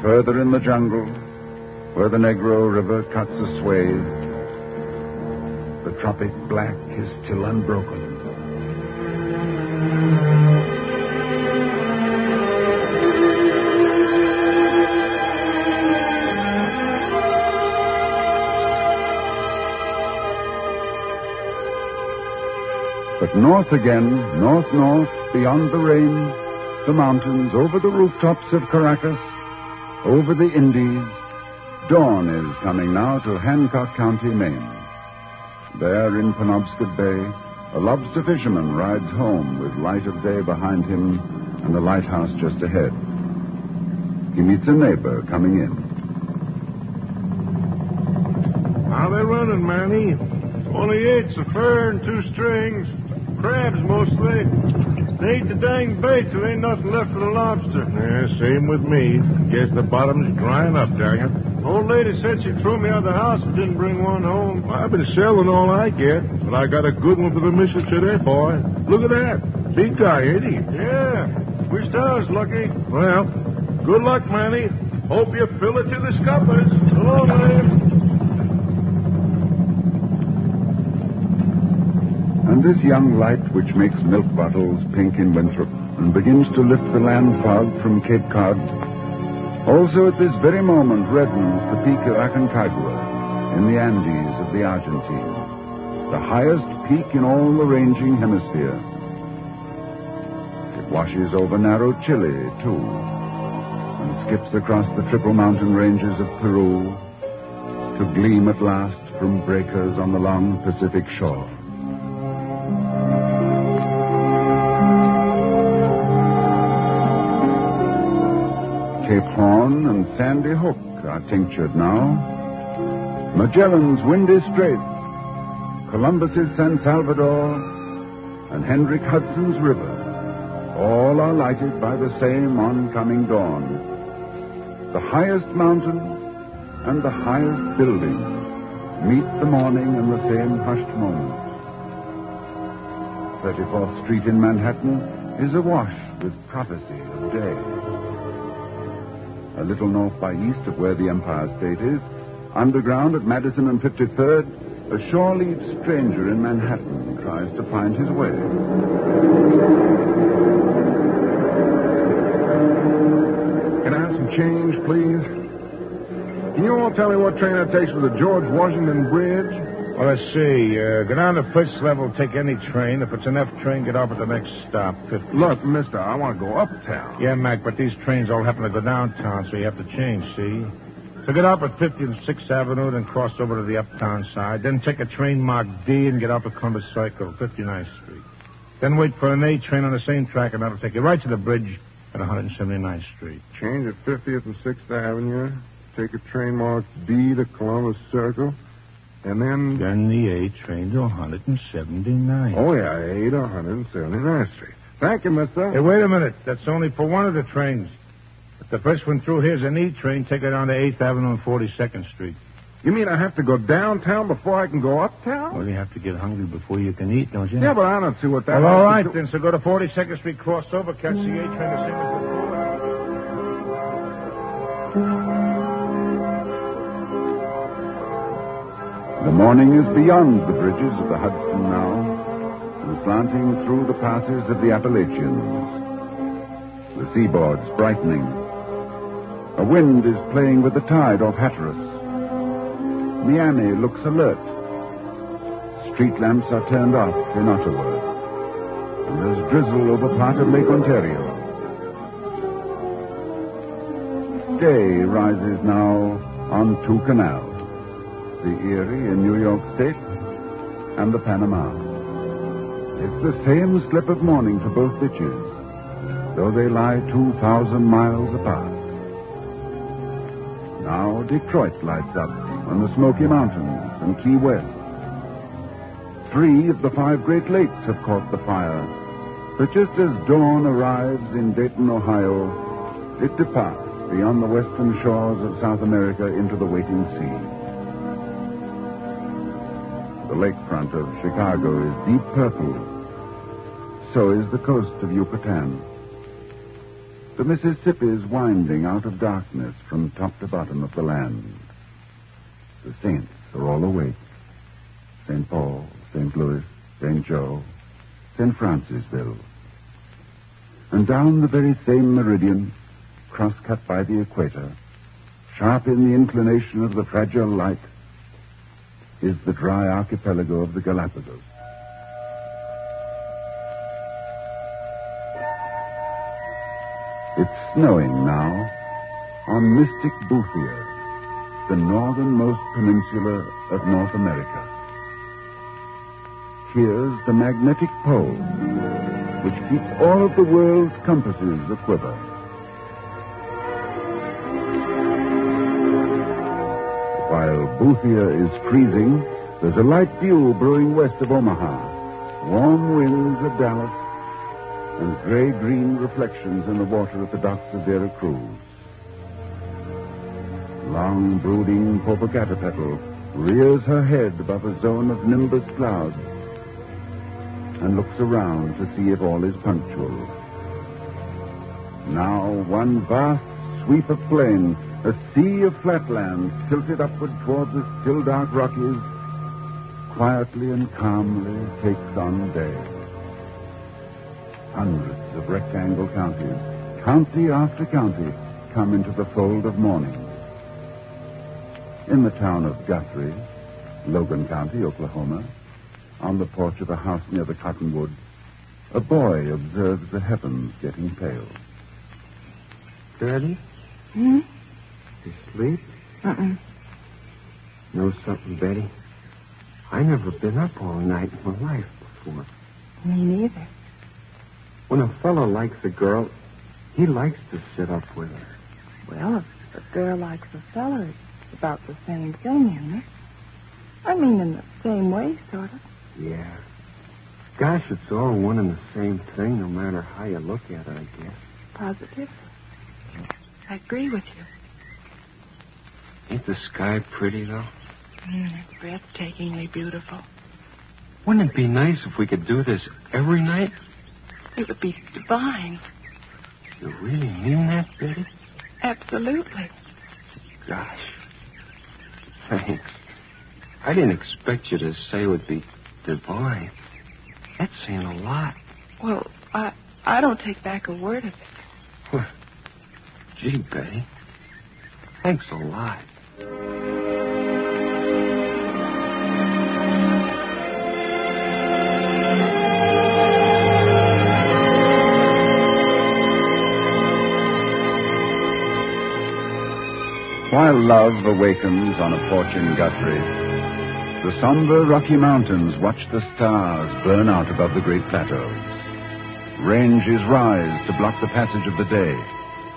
S12: Further in the jungle, where the Negro River cuts a swathe, the tropic black is still unbroken. But north again, north, beyond the range, the mountains, over the rooftops of Caracas, over the Indies, dawn is coming now to Hancock County, Maine. There in Penobscot Bay, a lobster fisherman rides home with light of day behind him and the lighthouse just ahead. He meets a neighbor coming in.
S13: How they running, Manny? 28's a fur and 2 strings. Crabs mostly. They ate the dang bait till ain't nothing left for the lobster.
S14: Yeah, same with me. Guess the bottom's drying up, dang it.
S13: Old lady said she threw me out of the house and didn't bring one home.
S14: Well, I've been selling all I get, but I got a good one for the missus today, boy. Look at that. Big guy, ain't he?
S13: Yeah. Wished I was lucky.
S14: Well, good luck, Manny. Hope you fill it to the scuppers.
S13: So long, William.
S12: And this young light which makes milk bottles pink in Winthrop and begins to lift the land fog from Cape Cod, also at this very moment reddens the peak of Aconcagua in the Andes of the Argentine, the highest peak in all the ranging hemisphere. It washes over narrow Chile, too, and skips across the triple mountain ranges of Peru to gleam at last from breakers on the long Pacific shore. Cape Horn and Sandy Hook are tinctured now. Magellan's windy straits, Columbus's San Salvador, and Hendrik Hudson's river, all are lighted by the same oncoming dawn. The highest mountain and the highest building meet the morning in the same hushed moment. 34th Street in Manhattan is awash with prophecy of day. A little north by east of where the Empire State is, underground at Madison and 53rd, A shore-leave stranger in Manhattan tries to find his way.
S14: Can I have some change, please? Can you all tell me what train that takes for the George Washington Bridge?
S13: Well, let's see. Go down to first level, take any train. If it's an F train, get off at the next stop. 50.
S14: Look, mister, I want to go uptown.
S13: Yeah, Mac, but these trains all happen to go downtown, so you have to change, see? So get off at 50th and 6th Avenue, then cross over to the uptown side. Then take a train marked D and get off at Columbus Circle, 59th Street. Then wait for an A train on the same track, and that'll take you right to the bridge at 179th Street.
S14: Change at 50th and 6th Avenue. Take a train marked D to Columbus Circle. And then...
S13: Then the A train to 179th.
S14: Oh, yeah, A to 179th Street. Thank you, mister.
S13: Hey, wait a minute. That's only for one of the trains. If the first one through here's an E train, take it down to 8th Avenue and 42nd Street.
S14: You mean I have to go downtown before I can go uptown?
S13: Well, you have to get hungry before you can eat, don't you?
S14: Yeah, but I don't see what that...
S13: Well, all right, then. So go to 42nd Street, cross over, catch the A train the same as before.
S12: The morning is beyond the bridges of the Hudson now, and slanting through the passes of the Appalachians. The seaboard's brightening. A wind is playing with the tide off Hatteras. Miami looks alert. Street lamps are turned off in Ottawa. And there's drizzle over part of Lake Ontario. Day rises now on two canals. The Erie in New York State and the Panama. It's the same slip of morning for both ditches, though they lie 2,000 miles apart. Now Detroit lights up on the Smoky Mountains and Key West. 3 of the 5 Great Lakes have caught the fire, but just as dawn arrives in Dayton, Ohio, it departs beyond the western shores of South America into the waiting sea. The lakefront of Chicago is deep purple. So is the coast of Yucatan. The Mississippi is winding out of darkness from top to bottom of the land. The saints are all awake. St. Paul, St. Louis, St. Joe, St. Francisville. And down the very same meridian, cross-cut by the equator, sharp in the inclination of the fragile light, is the dry archipelago of the Galapagos. It's snowing now on mystic Boothia, the northernmost peninsula of North America. Here's the magnetic pole, which keeps all of the world's compasses aquiver. While Boothia is freezing, there's a light dew brewing west of Omaha, warm winds of Dallas, and gray-green reflections in the water at the docks of Vera Cruz. Long, brooding Popocatépetl rears her head above a zone of nimbus clouds and looks around to see if all is punctual. Now one vast sweep of plain, a sea of flatlands tilted upward toward the still dark Rockies, quietly and calmly takes on day. Hundreds of rectangle counties, county after county, come into the fold of morning. In the town of Guthrie, Logan County, Oklahoma, on the porch of a house near the cottonwoods, a boy observes the heavens getting pale.
S15: Daddy?
S5: Hmm?
S15: You sleep? Know something, Betty? I never been up all night in my life before.
S5: Me neither.
S15: When a fellow likes a girl, he likes to sit up with her.
S5: Well, if a girl likes a fella, it's about the same thing, isn't it? I mean, in the same way, sort of.
S15: Yeah. Gosh, it's all one and the same thing, no matter how you look at it, I guess.
S5: Positively. I agree with you.
S15: Ain't the sky pretty, though?
S5: It's breathtakingly beautiful.
S15: Wouldn't it be nice if we could do this every night?
S5: It would be divine.
S15: You really mean that, Betty?
S5: Absolutely.
S15: Gosh. Thanks. I didn't expect you to say it would be divine. That's saying a lot.
S16: Well, I don't take back a word of it.
S15: Well, gee, Betty. Thanks a lot.
S12: While love awakens on a porch in Guthrie, the somber Rocky Mountains watch the stars burn out above the great plateaus. Ranges rise to block the passage of the day,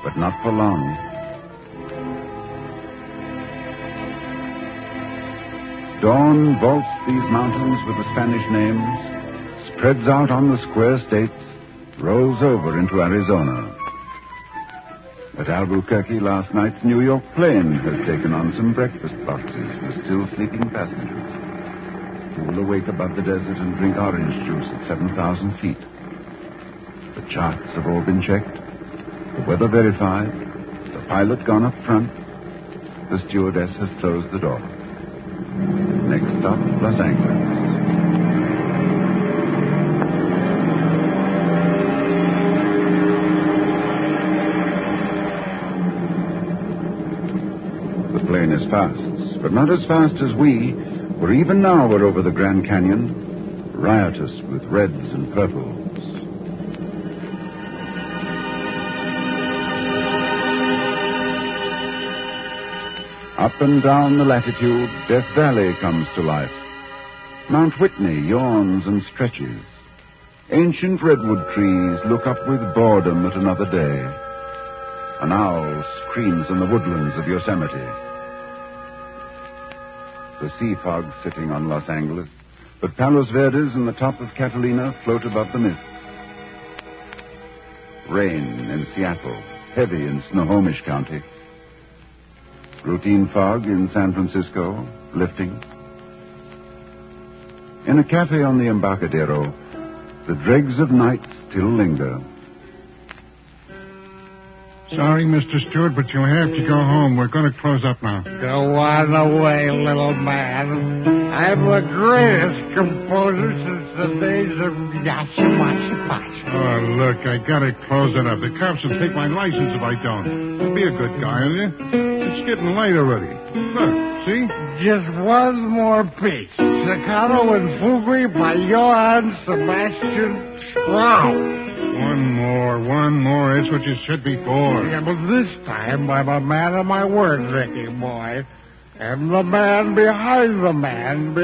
S12: but not for long. Dawn vaults these mountains with the Spanish names, spreads out on the square states, rolls over into Arizona. At Albuquerque, last night's New York plane has taken on some breakfast boxes for still sleeping passengers who will awake above the desert and drink orange juice at 7,000 feet. The charts have all been checked, the weather verified, the pilot gone up front, the stewardess has closed the door. Next stop, Los Angeles. The plane is fast, but not as fast as we, for even now we're over the Grand Canyon, riotous with reds and purples. Up and down the latitude, Death Valley comes to life. Mount Whitney yawns and stretches. Ancient redwood trees look up with boredom at another day. An owl screams in the woodlands of Yosemite. The sea fog sitting on Los Angeles, but Palos Verdes and the top of Catalina float above the mist. Rain in Seattle, heavy in Snohomish County. Routine fog in San Francisco, lifting. In a cafe on the Embarcadero, the dregs of night still linger.
S13: Sorry, Mr. Stewart, but you'll have to go home. We're going to close up now.
S17: Go on away, little man. I'm the greatest composer since the days of Yashimashi.
S13: Oh, look, I got to close it up. The cops will take my license if I don't. Be a good guy, will you? It's getting late already. Look, see?
S17: Just one more piece. Staccato and Fugue by Johann Sebastian Strauss.
S13: One more. It's what you said before.
S17: Yeah, but this time I'm a man of my word, Ricky boy. I'm the man behind the man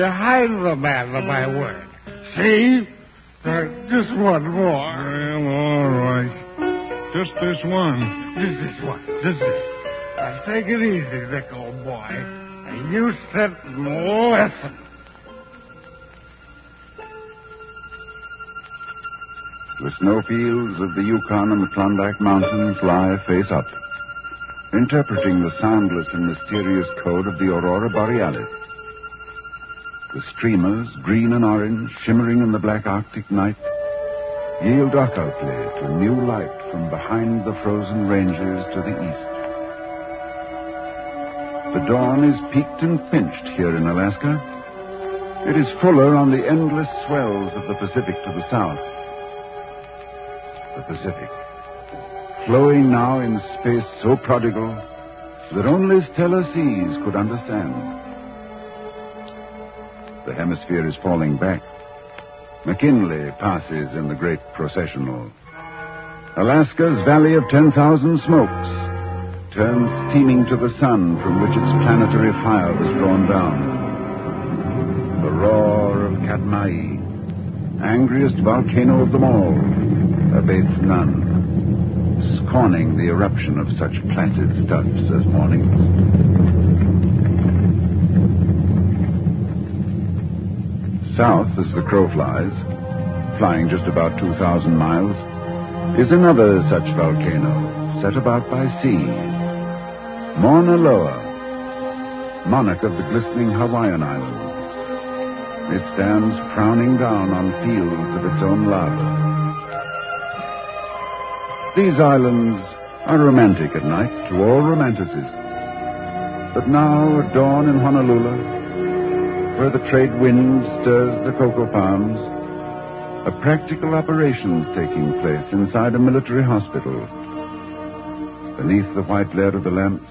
S17: of my word. See? Just one more.
S13: Well, all right. Just this one.
S17: Just this. Now take it easy, Rick, old boy. And you sit and listen.
S12: The snowfields of the Yukon and the Klondike Mountains lie face up, interpreting the soundless and mysterious code of the Aurora Borealis. The streamers, green and orange, shimmering in the black Arctic night, yield occultly to new light from behind the frozen ranges to the east. The dawn is peaked and pinched here in Alaska. It is fuller on the endless swells of the Pacific to the south. The Pacific, flowing now in space so prodigal that only stellar seas could understand. The hemisphere is falling back. McKinley passes in the great processional. Alaska's Valley of 10,000 Smokes turns steaming to the sun from which its planetary fire was drawn down. The roar of Katmai, angriest volcano of them all, abates none, scorning the eruption of such placid stuffs as mornings. South, as the crow flies, flying just about 2,000 miles, is another such volcano, set about by sea. Mauna Loa, monarch of the glistening Hawaiian Islands. It stands frowning down on fields of its own lava. These islands are romantic at night to all romanticists. But now, at dawn in Honolulu, where the trade wind stirs the cocoa palms, a practical operation's taking place inside a military hospital. Beneath the white glare of the lamps,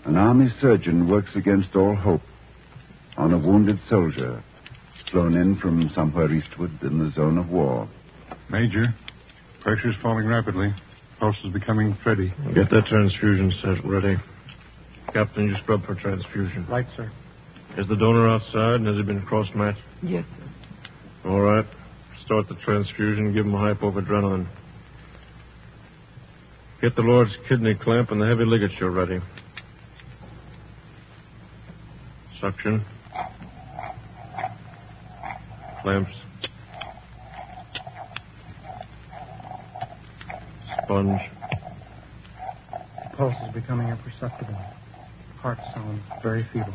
S12: an army surgeon works against all hope on a wounded soldier flown in from somewhere eastward in the zone of war.
S18: Major, pressure's falling rapidly. Pulse is becoming thready.
S19: Get that transfusion set ready. Captain, you scrub for transfusion.
S7: Right, sir.
S19: Is the donor outside and has he been cross-matched?
S16: Yes, sir.
S19: All right. Start the transfusion. Give him a hypoadrenaline. Get the Lord's kidney clamp and the heavy ligature ready. Suction. Clamps. Sponge.
S7: The pulse is becoming imperceptible. Heart sounds very feeble.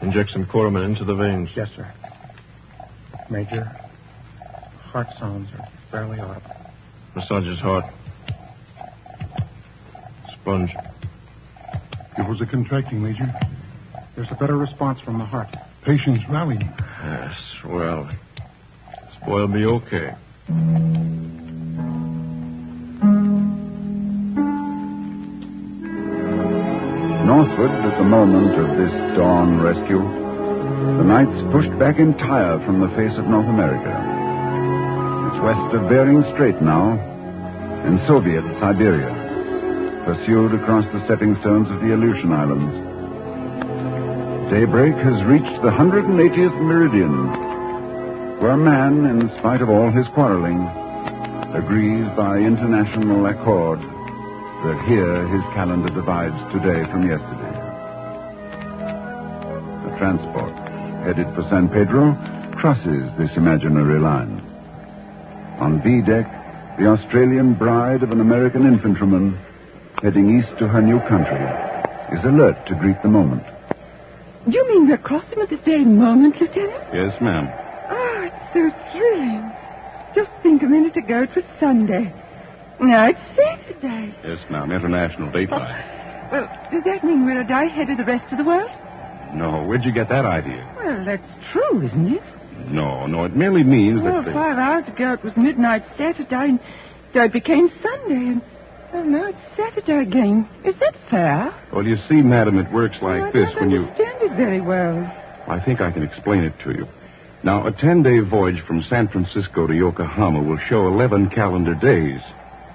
S19: Inject some Corwin into the veins.
S7: Yes, sir. Major, heart sounds are barely audible.
S19: Massage his heart. Sponge.
S18: It was a contracting, Major.
S7: There's a better response from the heart.
S18: Patient's rallying.
S19: Yes, well, this boy will be okay.
S12: Northward, at the moment of this dawn rescue, the Knights pushed back entire from the face of North America. It's west of Bering Strait now, in Soviet Siberia, pursued across the stepping stones of the Aleutian Islands. Daybreak has reached the 180th meridian, where man, in spite of all his quarreling, agrees by international accord that here his calendar divides today from yesterday. A transport headed for San Pedro crosses this imaginary line. On B deck, the Australian bride of an American infantryman heading east to her new country is alert to greet the moment.
S16: Do you mean we're crossing at this very moment, Lieutenant?
S18: Yes, ma'am.
S16: Oh, it's so thrilling. Just think, a minute ago it was Sunday. Now it's Saturday.
S18: Yes, ma'am. International Dateline.
S16: Well, does that mean we're a day ahead of the rest of the world?
S18: No, where'd you get that idea?
S16: Well, that's true, isn't it?
S18: No, it merely means
S16: Well,
S18: that...
S16: 5 hours ago it was midnight Saturday, and so it became Sunday, and now it's Saturday again. Is that fair?
S18: Well, you see, madam, it works like this when you...
S16: I don't understand it very well.
S18: I think I can explain it to you. Now, a 10-day voyage from San Francisco to Yokohama will show 11 calendar days.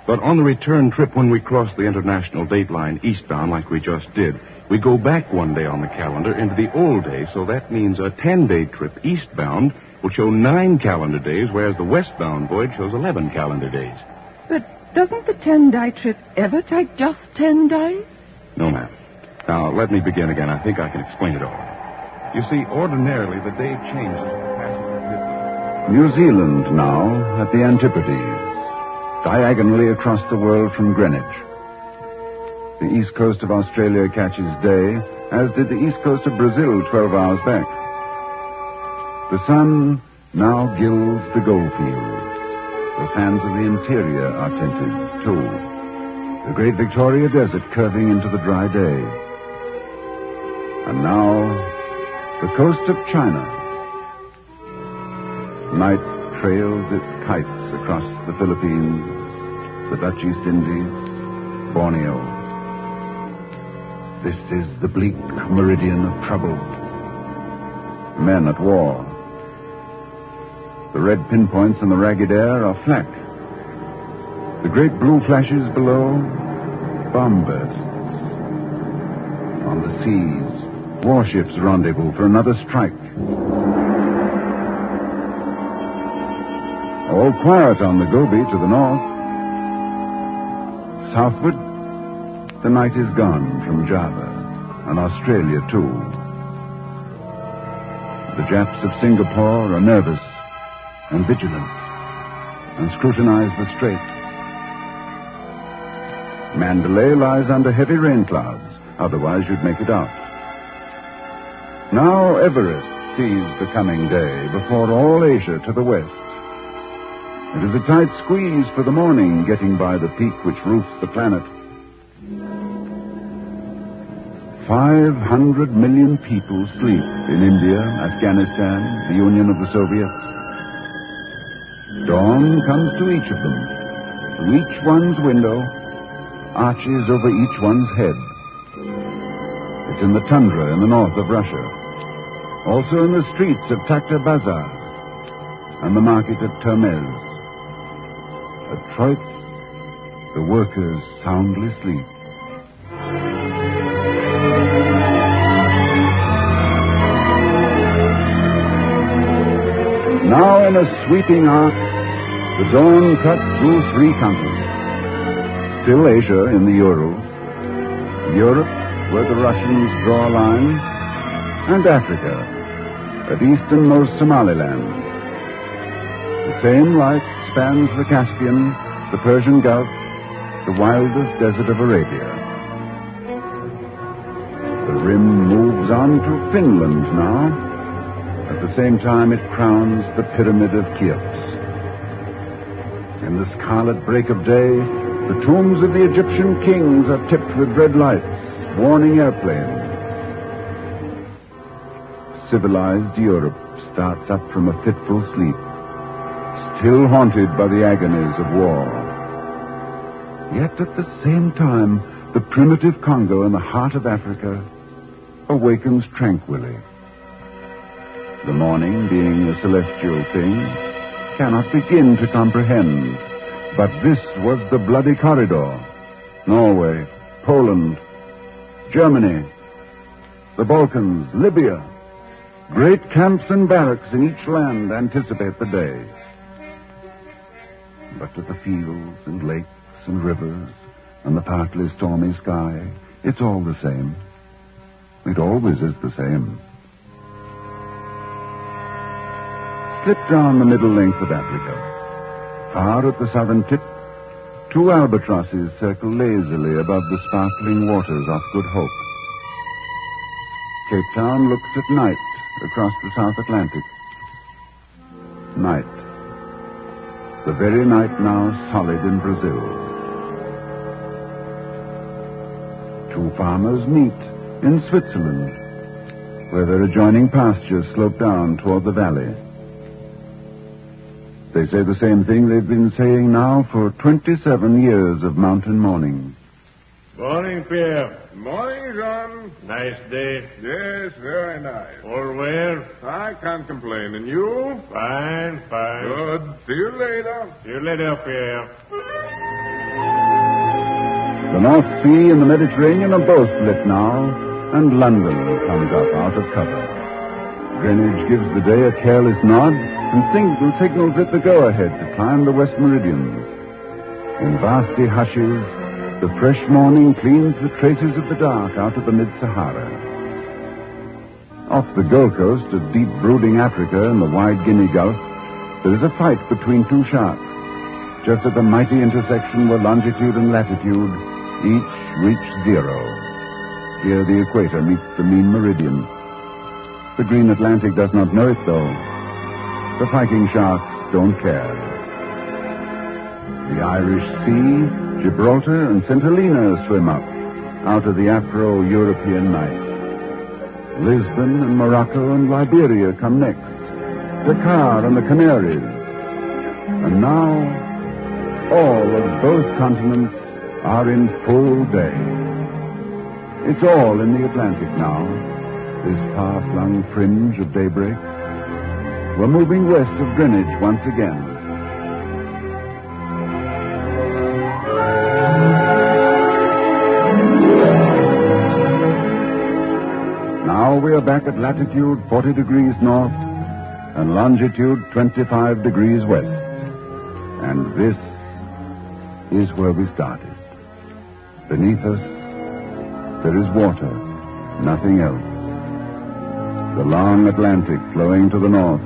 S18: But on the return trip, when we cross the international dateline eastbound like we just did, we go back 1 day on the calendar into the old days, so that means a 10-day trip eastbound will show 9 calendar days, whereas the westbound voyage shows 11 calendar days.
S16: But doesn't the 10-day trip ever take just 10 days?
S18: No, ma'am. Now, let me begin again. I think I can explain it all. You see, ordinarily, the day changes.
S12: New Zealand now at the Antipodes, diagonally across the world from Greenwich. The east coast of Australia catches day, as did the east coast of Brazil 12 hours back. The sun now gilds the gold fields. The sands of the interior are tinted, too. The great Victoria Desert curving into the dry day. And now, the coast of China. Night trails its kites across the Philippines, the Dutch East Indies, Borneo. This is the bleak meridian of trouble. Men at war. The red pinpoints in the ragged air are flak. The great blue flashes below, bomb bursts. On the seas, warships rendezvous for another strike. All quiet on the Gobi to the north. Southward, the night is gone from Java, and Australia, too. The Japs of Singapore are nervous and vigilant, and scrutinize the strait. Mandalay lies under heavy rain clouds, otherwise you'd make it out. Now Everest sees the coming day before all Asia to the west. It is a tight squeeze for the morning getting by the peak which roofs the planet. 500 million people sleep in India, Afghanistan, the Union of the Soviets. Dawn comes to each of them. To each one's window, arches over each one's head. It's in the tundra in the north of Russia. Also in the streets of Takhta Bazar and the market at Termez. At Troitz, the workers soundly sleep. Now in a sweeping arc, the dawn cut through 3 continents. Still Asia in the Urals, Europe where the Russians draw a line, and Africa at easternmost Somaliland. The same light spans the Caspian, the Persian Gulf, the wildest desert of Arabia. The rim moves on to Finland now. At the same time, it crowns the Pyramid of Cheops. In the scarlet break of day, the tombs of the Egyptian kings are tipped with red lights, warning airplanes. Civilized Europe starts up from a fitful sleep, still haunted by the agonies of war. Yet at the same time, the primitive Congo in the heart of Africa awakens tranquilly. The morning, being a celestial thing, cannot begin to comprehend. But this was the bloody corridor. Norway, Poland, Germany, the Balkans, Libya. Great camps and barracks in each land anticipate the day. But to the fields and lakes and rivers and the partly stormy sky, it's all the same. It always is the same. Slip down the middle length of Africa. Far at the southern tip, 2 albatrosses circle lazily above the sparkling waters off Good Hope. Cape Town looks at night across the South Atlantic. Night. The very night now solid in Brazil. 2 farmers meet in Switzerland, where their adjoining pastures slope down toward the valley. They say the same thing they've been saying now for 27 years of mountain morning.
S13: Morning, Pierre.
S14: Morning, John.
S13: Nice day.
S14: Yes, very nice.
S13: Or where?
S14: I can't complain. And you?
S13: Fine, fine.
S14: Good. See you later.
S13: See you later, Pierre.
S12: The North Sea and the Mediterranean are both lit now, and London comes up out of cover. Greenwich gives the day a careless nod and signals it the go-ahead to climb the West Meridians. In vasty hushes, the fresh morning cleans the traces of the dark out of the mid-Sahara. Off the Gold Coast of deep brooding Africa in the wide Guinea Gulf, there is a fight between 2 sharks, just at the mighty intersection where longitude and latitude each reach 0. Here the equator meets the mean meridian. The green Atlantic does not know it, though. The fighting sharks don't care. The Irish Sea, Gibraltar, and St. Helena swim up, out of the Afro-European night. Lisbon and Morocco and Liberia come next. Dakar and the Canaries. And now, all of both continents are in full day. It's all in the Atlantic now, this far-flung fringe of daybreak. We're moving west of Greenwich once again. Now we are back at latitude 40 degrees north and longitude 25 degrees west. And this is where we started. Beneath us, there is water, nothing else. The long Atlantic flowing to the north.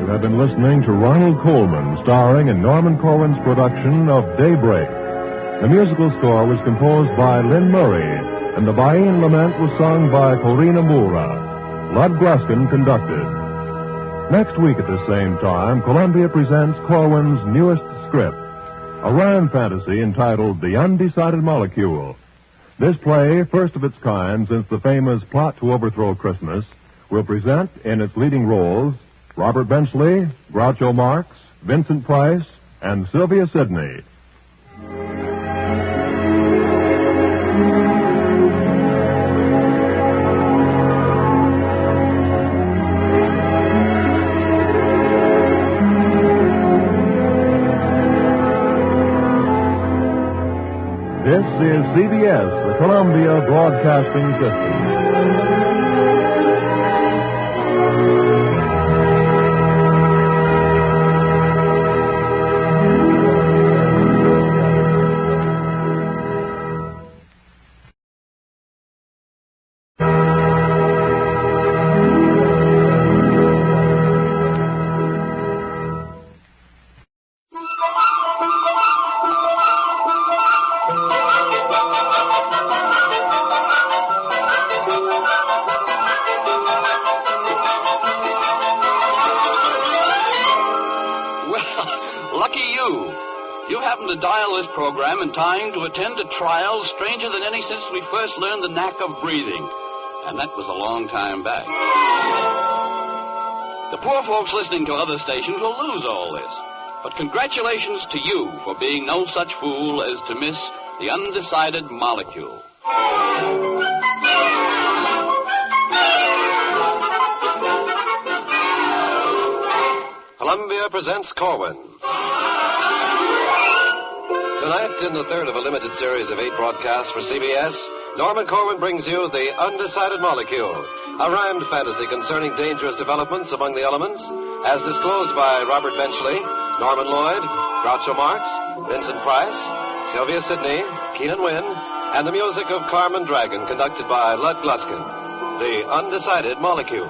S11: You have been listening to Ronald Colman, starring in Norman Corwin's production of Daybreak. The musical score was composed by Lynn Murray, and the Bain Lament was sung by Corina Moura. Lud Gluskin conducted. Next week at the same time, Columbia presents Corwin's newest script, a rhyme fantasy entitled The Undecided Molecule. This play, first of its kind since the famous Plot to Overthrow Christmas, will present in its leading roles Robert Benchley, Groucho Marx, Vincent Price, and Sylvia Sidney. This is CBS, the Columbia Broadcasting System.
S20: Program in time to attend a trial stranger than any since we first learned the knack of breathing. And that was a long time back. The poor folks listening to other stations will lose all this. But congratulations to you for being no such fool as to miss the undecided molecule.
S21: Columbia presents Corwin. Tonight, in the third of a limited series of 8 broadcasts for CBS, Norman Corwin brings you The Undecided Molecule, a rhymed fantasy concerning dangerous developments among the elements, as disclosed by Robert Benchley, Norman Lloyd, Groucho Marx, Vincent Price, Sylvia Sidney, Keenan Wynn, and the music of Carmen Dragon, conducted by Lud Gluskin. The Undecided Molecule.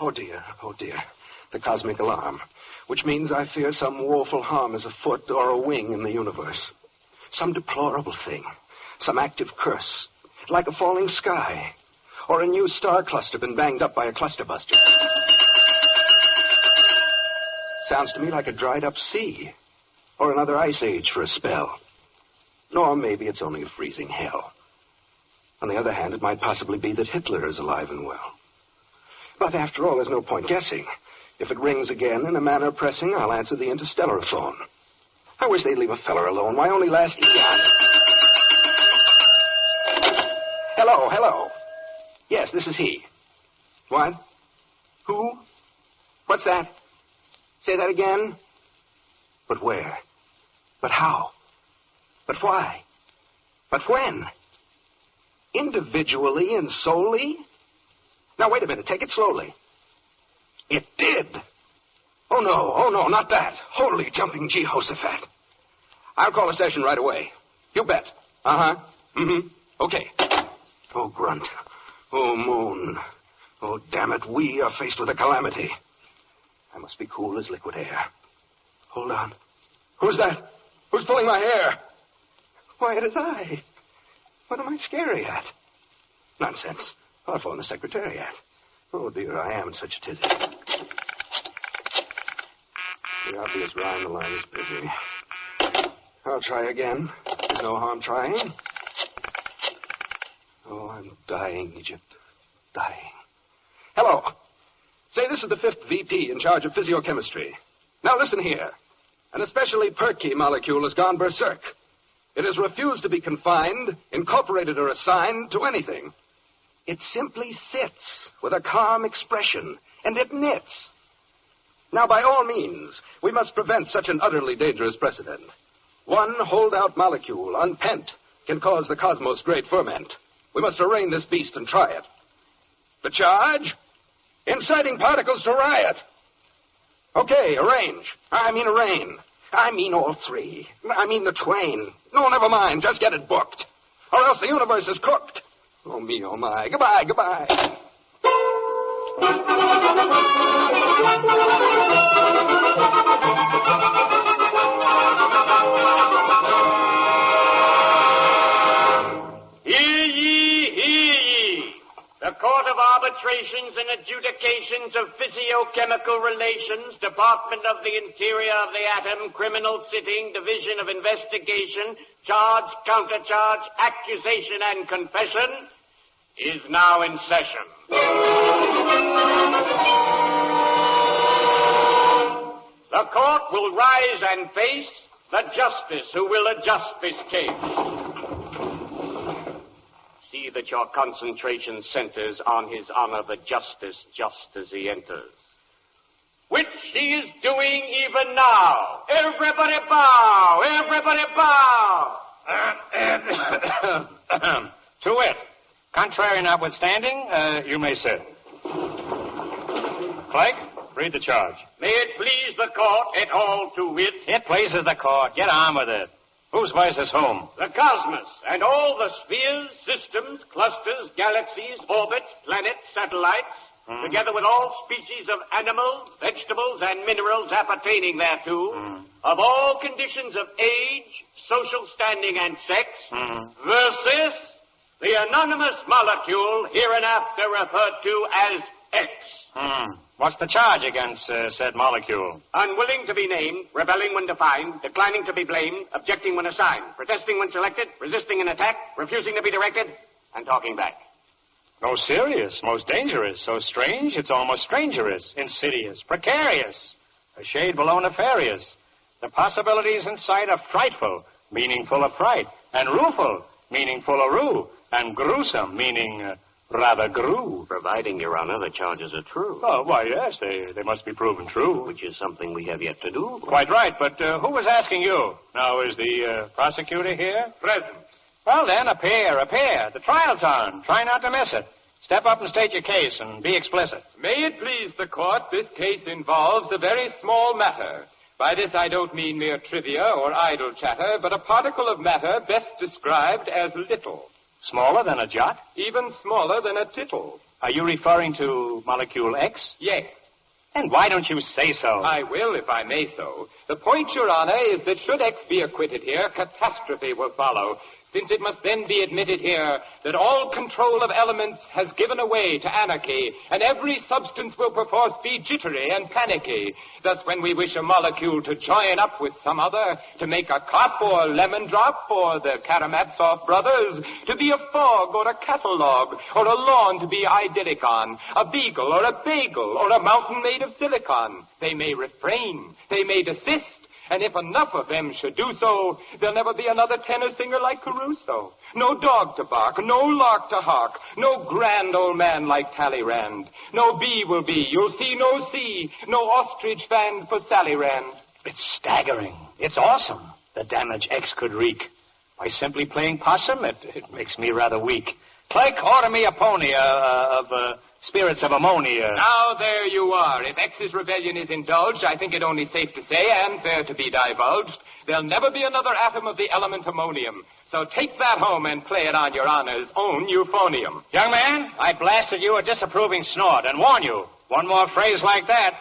S22: Oh, dear. The cosmic alarm, which means I fear some woeful harm is afoot or a wing in the universe. Some deplorable thing, some active curse, like a falling sky, or a new star cluster been banged up by a clusterbuster. Sounds to me like a dried-up sea, or another ice age for a spell. Nor maybe it's only a freezing hell. On the other hand, it might possibly be that Hitler is alive and well. But after all, there's no point guessing. If it rings again in a manner pressing, I'll answer the interstellar phone. I wish they'd leave a feller alone. Why, only last eon... Hello. Yes, this is he. What? Who? What's that? Say that again? But where? But how? But why? But when? Individually and solely? Now, wait a minute. Take it slowly. It did. Oh, no, not that. Holy jumping Jehoshaphat. I'll call a session right away. You bet. Uh-huh. Mm-hmm. Okay. Oh, grunt. Oh, moon. Oh, damn it. We are faced with a calamity. I must be cool as liquid air. Hold on. Who's that? Who's pulling my hair? Why, it is I. What am I scary at? Nonsense. I'll phone the Secretariat. Oh, dear, I am in such a tizzy. The obvious rhyme, the line is busy. I'll try again. There's no harm trying. Oh, I'm dying, Egypt. Dying. Hello. Say, this is the 5th VP in charge of physiochemistry. Now, listen here. An especially perky molecule has gone berserk. It has refused to be confined, incorporated, or assigned to anything. It simply sits with a calm expression, and it knits. Now, by all means, we must prevent such an utterly dangerous precedent. One holdout molecule, unpent, can cause the cosmos' great ferment. We must arraign this beast and try it. The charge? Inciting particles to riot. Okay, arrange. I mean arraign. I mean all three. I mean the twain. No, never mind. Just get it booked. Or else the universe is cooked. Oh, me, oh, my. Goodbye.
S1: The Court of Arbitrations and Adjudications of Physiochemical Relations, Department of the Interior of the Atom, Criminal Sitting, Division of Investigation, Charge, Countercharge, Accusation, and Confession is now in session. The court will rise and face the justice who will adjust this case. See that your concentration centers on His Honor the Justice just as he enters. Which he is doing even now. Everybody bow! Everybody bow!
S6: To wit, contrary notwithstanding, you may sit. Clerk, read the charge.
S1: May it please the court, et al. To wit.
S6: It pleases the court. Get on with it. Whose voice is whom?
S1: The cosmos and all the spheres, systems, clusters, galaxies, orbits, planets, satellites, together with all species of animals, vegetables, and minerals appertaining thereto, of all conditions of age, social standing, and sex, versus the anonymous molecule hereinafter referred to as X.
S6: What's the charge against said molecule?
S1: Unwilling to be named, rebelling when defined, declining to be blamed, objecting when assigned, protesting when selected, resisting an attack, refusing to be directed, and talking back.
S6: Most serious, most dangerous, so strange it's almost strangerous, insidious, precarious, a shade below nefarious. The possibilities in sight are frightful, meaning full of fright, and rueful, meaning full of rue, and gruesome, meaning rather grew.
S1: Providing, Your Honor, the charges are true.
S6: Oh, why, yes, they must be proven true.
S1: Which is something we have yet to do.
S6: Quite right, but who was asking you? Now, is the prosecutor here?
S1: Present.
S6: Well, then, appear. The trial's on. Try not to miss it. Step up and state your case and be explicit.
S23: May it please the court, this case involves a very small matter. By this I don't mean mere trivia or idle chatter, but a particle of matter best described as little.
S6: Smaller than a jot?
S23: Even smaller than a tittle.
S6: Are you referring to molecule X?
S23: Yes.
S6: And why don't you say so?
S23: I will, if I may so. The point, Your Honor, is that should X be acquitted here, catastrophe will follow, since it must then be admitted here that all control of elements has given away to anarchy, and every substance will perforce be jittery and panicky. Thus, when we wish a molecule to join up with some other, to make a cop or lemon drop, or the Karamazov brothers, to be a fog or a catalogue, or a lawn to be idyllic on, a beagle or a bagel, or a mountain made of silicon, they may refrain, they may desist. And if enough of them should do so, there'll never be another tenor singer like Caruso. No dog to bark, no lark to hark, no grand old man like Talleyrand. No bee will be, you'll see no sea, no ostrich fan for Sally Rand.
S6: It's staggering. It's awesome, the damage X could wreak. By simply playing possum, it makes me rather weak. Clerk, order me a pony of spirits of ammonia.
S23: Now, there you are. If X's rebellion is indulged, I think it only safe to say, and fair to be divulged, there'll never be another atom of the element ammonium. So take that home and play it on Your Honor's own euphonium.
S6: Young man, I blasted you a disapproving snort and warn you, one more phrase like that.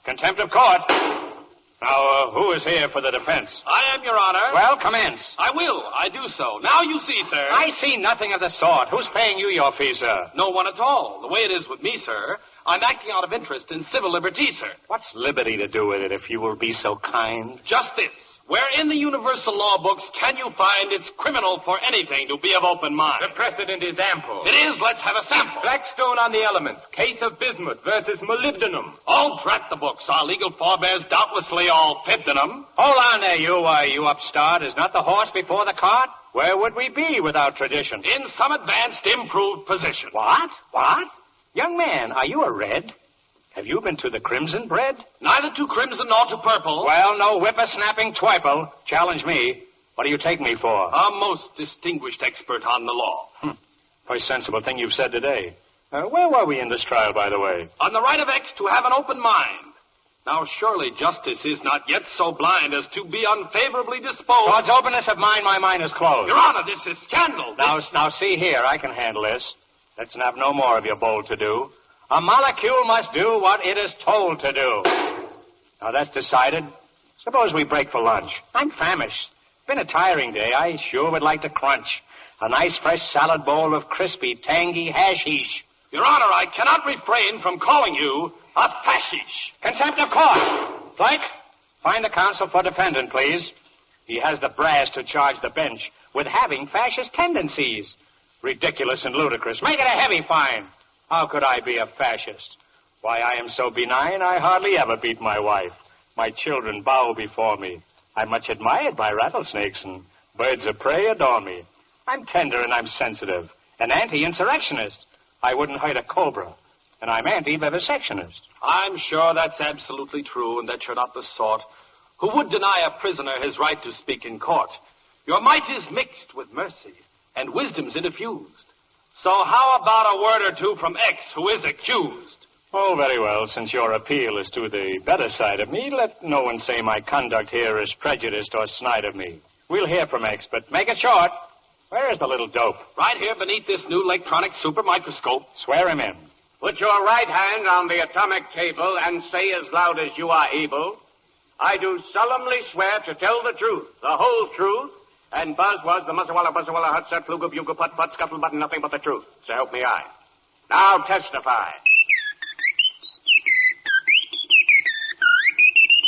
S6: Contempt of court. Now, who is here for the defense?
S23: I am, Your Honor.
S6: Well, commence.
S23: I will. I do so. Now you see, sir.
S6: I see nothing of the sort. Who's paying you your fee, sir?
S23: No one at all. The way it is with me, sir, I'm acting out of interest in civil liberty, sir.
S6: What's liberty to do with it, if you will be so kind?
S23: Just this. Where in the universal law books can you find it's criminal for anything to be of open mind?
S6: The precedent is ample.
S23: It is. Let's have a sample. Blackstone on the elements. Case of bismuth versus molybdenum. All drat the books. Our legal forebears doubtlessly all fibbed in them.
S6: Hold on there, you upstart. Is not the horse before the cart? Where would we be without tradition?
S23: In some advanced, improved position.
S6: What? Young man, are you a red? Have you been to the crimson bread?
S23: Neither to crimson nor to purple.
S6: Well, no whipper-snapping twiple. Challenge me. What do you take me for?
S23: A most distinguished expert on the law.
S6: Very sensible thing you've said today. Where were we in this trial, by the way?
S23: On the right of X to have an open mind. Now, surely justice is not yet so blind as to be unfavorably disposed.
S6: Towards openness of mind, my mind is closed.
S23: Your Honor, this is scandal.
S6: Now, see here. I can handle this. Let's have no more of your bold to do. A molecule must do what it is told to do. Now, that's decided. Suppose we break for lunch. I'm famished. Been a tiring day. I sure would like to crunch. A nice fresh salad bowl of crispy, tangy hashish.
S22: Your Honor, I cannot refrain from calling you a fascist.
S6: Contempt of court. Blake, find the counsel for defendant, please. He has the brass to charge the bench with having fascist tendencies. Ridiculous and ludicrous. Make it a heavy fine. How could I be a fascist? Why, I am so benign, I hardly ever beat my wife. My children bow before me. I'm much admired by rattlesnakes, and birds of prey adore me. I'm tender and I'm sensitive. An anti-insurrectionist. I wouldn't hurt a cobra. And I'm anti-vivisectionist.
S22: I'm sure that's absolutely true, and that you're not the sort who would deny a prisoner his right to speak in court. Your might is mixed with mercy, and wisdom's interfused. So how about a word or two from X, who is accused?
S6: Oh, very well. Since your appeal is to the better side of me, let no one say my conduct here is prejudiced or snide of me. We'll hear from X, but make it short. Where is the little dope?
S22: Right here beneath this new electronic super microscope.
S6: Swear him in.
S1: Put your right hand on the atomic table and say as loud as you are able, I do solemnly swear to tell the truth, the whole truth, and Buzz was the Muzzawalla, Buzzawalla, Hutset, Fluga, Buga, Putt, Putt, Scuttlebutt, and nothing but the truth. So help me I. Now testify.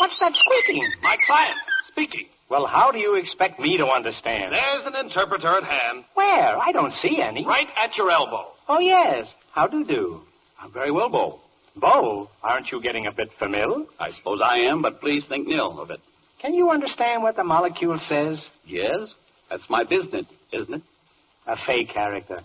S6: What's that squeaking?
S22: My client, speaking.
S6: Well, how do you expect me to understand?
S22: There's an interpreter at hand.
S6: Where? I don't see any.
S22: Right at your elbow.
S6: Oh, yes. How do?
S22: I'm very well, Bo.
S6: Bo, aren't you getting a bit familiar?
S22: I suppose I am, but please think nil of it.
S6: Can you understand what the molecule says?
S22: Yes, that's my business, isn't it?
S6: A fake character.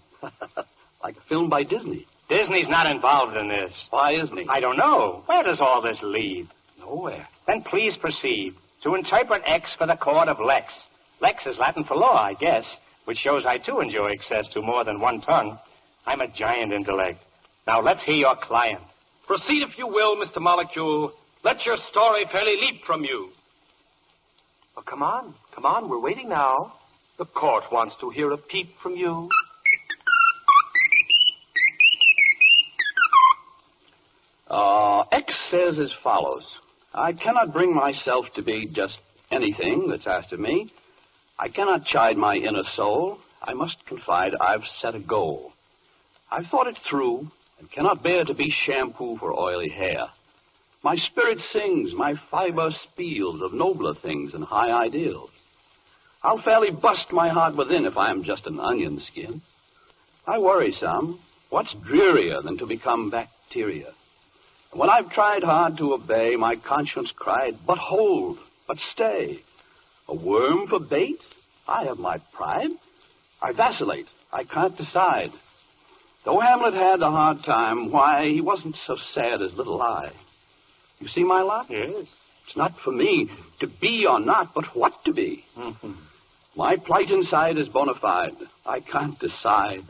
S22: Like a film by Disney.
S6: Disney's not involved in this.
S22: Why isn't he?
S6: I don't know. Where does all this lead?
S22: Nowhere.
S6: Then please proceed to interpret X for the court of Lex. Lex is Latin for law, I guess, which shows I, too, enjoy access to more than one tongue. I'm a giant intellect. Now, let's hear your client.
S22: Proceed, if you will, Mr. Molecule. Let your story fairly leap from you. Oh, come on, we're waiting now. The court wants to hear a peep from you. X says as follows. I cannot bring myself to be just anything that's asked of me. I cannot chide my inner soul. I must confide I've set a goal. I've thought it through and cannot bear to be shampoo for oily hair. My spirit sings, my fiber spiels of nobler things and high ideals. I'll fairly bust my heart within if I am just an onion skin. I worry some. What's drearier than to become bacteria? And when I've tried hard to obey, my conscience cried, but hold, but stay. A worm for bait? I have my pride. I vacillate. I can't decide. Though Hamlet had a hard time, why, he wasn't so sad as little I. You see my lot?
S6: Yes.
S22: It's not for me to be or not, but what to be.
S6: Mm-hmm.
S22: My plight inside is bona fide. I can't decide.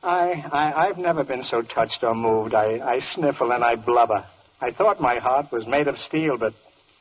S6: I've never been so touched or moved. I sniffle and I blubber. I thought my heart was made of steel, but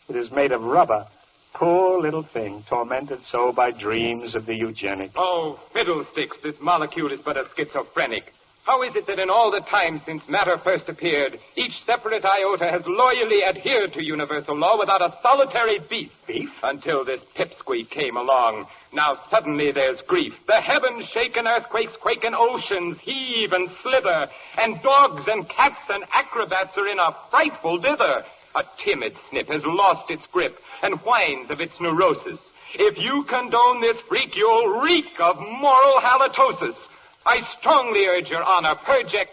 S6: it is made of rubber. Poor little thing, tormented so by dreams of the eugenic.
S23: Oh, fiddlesticks, this molecule is but a schizophrenic. How is it that in all the time since matter first appeared, each separate iota has loyally adhered to universal law without a solitary beef?
S6: Beef?
S23: Until this pipsqueak came along. Now suddenly there's grief. The heavens shake and earthquakes quake and oceans heave and slither. And dogs and cats and acrobats are in a frightful dither. A timid snip has lost its grip and whines of its neurosis. If you condone this freak, you'll reek of moral halitosis. I strongly urge your honor, purge X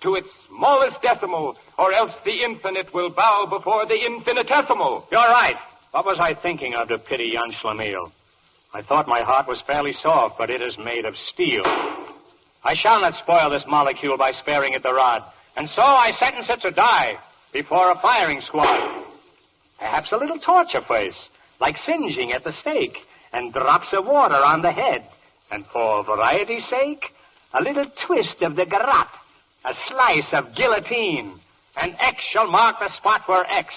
S23: to its smallest decimal, or else the infinite will bow before the infinitesimal.
S6: You're right. What was I thinking of to pity young Schlemiel? I thought my heart was fairly soft, but it is made of steel. I shall not spoil this molecule by sparing it the rod, and so I sentence it to die before a firing squad. Perhaps a little torture first, like singeing at the stake, and drops of water on the head. And for variety's sake, a little twist of the garrote, a slice of guillotine, and X shall mark the spot where X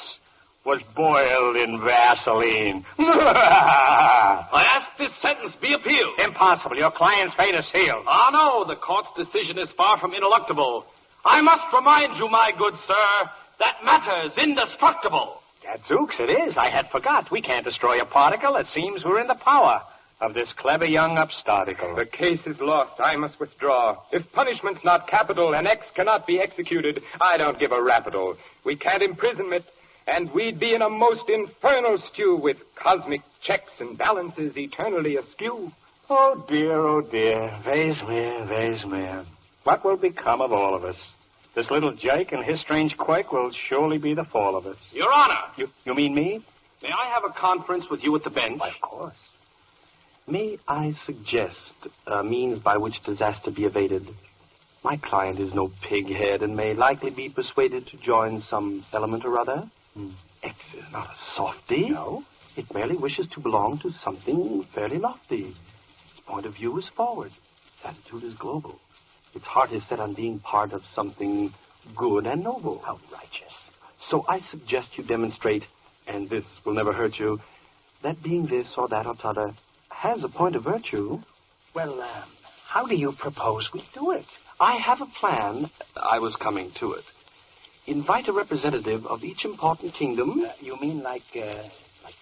S6: was boiled in Vaseline.
S22: I ask this sentence be appealed.
S6: Impossible. Your client's fate is sealed.
S22: Ah, no, the court's decision is far from ineluctable. I must remind you, my good sir, that matter's indestructible.
S6: Gadzooks, it is. I had forgot. We can't destroy a particle. It seems we're in the power of this clever young upstarticle.
S23: The case is lost. I must withdraw. If punishment's not capital and X cannot be executed, I don't give a rapital. We can't imprison it, and we'd be in a most infernal stew with cosmic checks and balances eternally askew.
S6: Oh, dear. Vase mere. What will become of all of us? This little Jake and his strange quake will surely be the fall of us.
S22: Your Honor.
S6: You mean me?
S22: May I have a conference with you at the bench?
S6: Why, of course.
S3: May I suggest a means by which disaster be evaded? My client is no pighead and may likely be persuaded to join some element or other. X is not a softy.
S6: No?
S3: It merely wishes to belong to something fairly lofty. Its point of view is forward. Its attitude is global. Its heart is set on being part of something good and noble.
S6: How righteous.
S3: So I suggest you demonstrate, and this will never hurt you, that being this or that or t'other has a point of virtue.
S6: Well, how do you propose we do it?
S3: I have a plan. I was coming to it. Invite a representative of each important kingdom.
S6: You mean like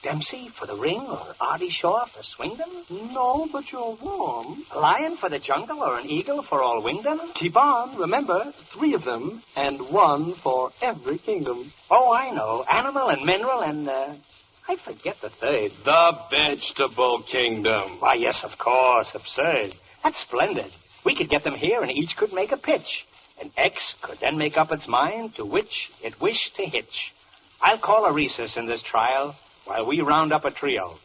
S6: Dempsey for the ring, or Artie Shaw for swingdom?
S3: No, but you're warm.
S6: A lion for the jungle, or an eagle for all wingdom?
S3: Keep on. Remember, 3 of them, and 1 for every kingdom.
S6: Oh, I know. Animal and mineral and, I forget the third.
S22: The vegetable kingdom.
S6: Why, yes, of course. Absurd. That's splendid. We could get them here, and each could make a pitch. And X could then make up its mind to which it wished to hitch. I'll call a recess in this trial while we round up a trio.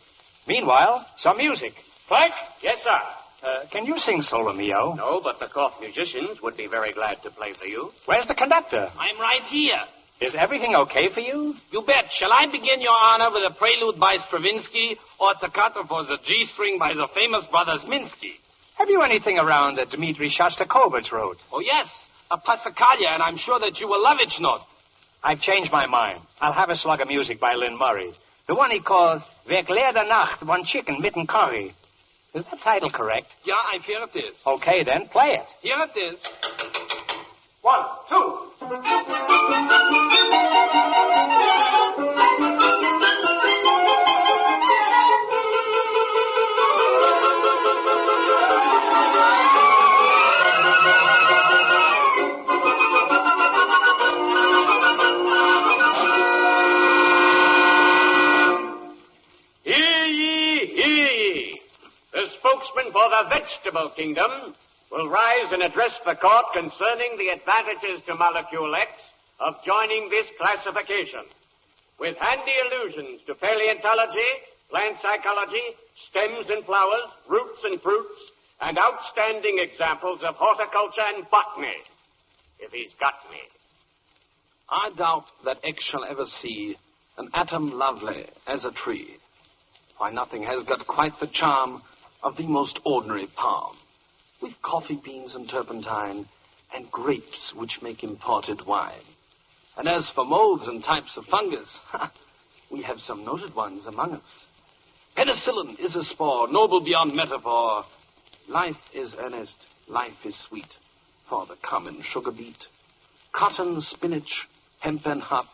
S6: Meanwhile, some music.
S1: Clerk? Yes, sir.
S6: Can you sing Solo Mio?
S1: No, but the court musicians would be very glad to play for you.
S6: Where's the conductor?
S22: I'm right here.
S6: Is everything okay for you?
S22: You bet. Shall I begin, Your Honor, with a prelude by Stravinsky or toccata for the G-string by the famous brothers Minsky?
S6: Have you anything around that Dmitri Shostakovich wrote?
S22: Oh, yes. A Passacaglia, and I'm sure that you will love it, not.
S6: I've changed my mind. I'll have a slug of music by Lynn Murray. The one he calls Wer leerde Nacht, One Chicken Mitten Curry. Is that title correct?
S22: Yeah, I fear it is.
S6: Okay, then, play it.
S22: Here it is.
S1: 1, 2. Spokesman for the vegetable kingdom will rise and address the court concerning the advantages to Molecule X of joining this classification. With handy allusions to paleontology, plant psychology, stems and flowers, roots and fruits, and outstanding examples of horticulture and botany, if he's got me.
S22: I doubt that X shall ever see an atom lovely as a tree. Why, nothing has got quite the charm of the most ordinary palm, with coffee beans and turpentine, and grapes which make imported wine. And as for molds and types of fungus, we have some noted ones among us. Penicillin is a spore, noble beyond metaphor. Life is earnest, life is sweet, for the common sugar beet. Cotton, spinach, hemp and hop,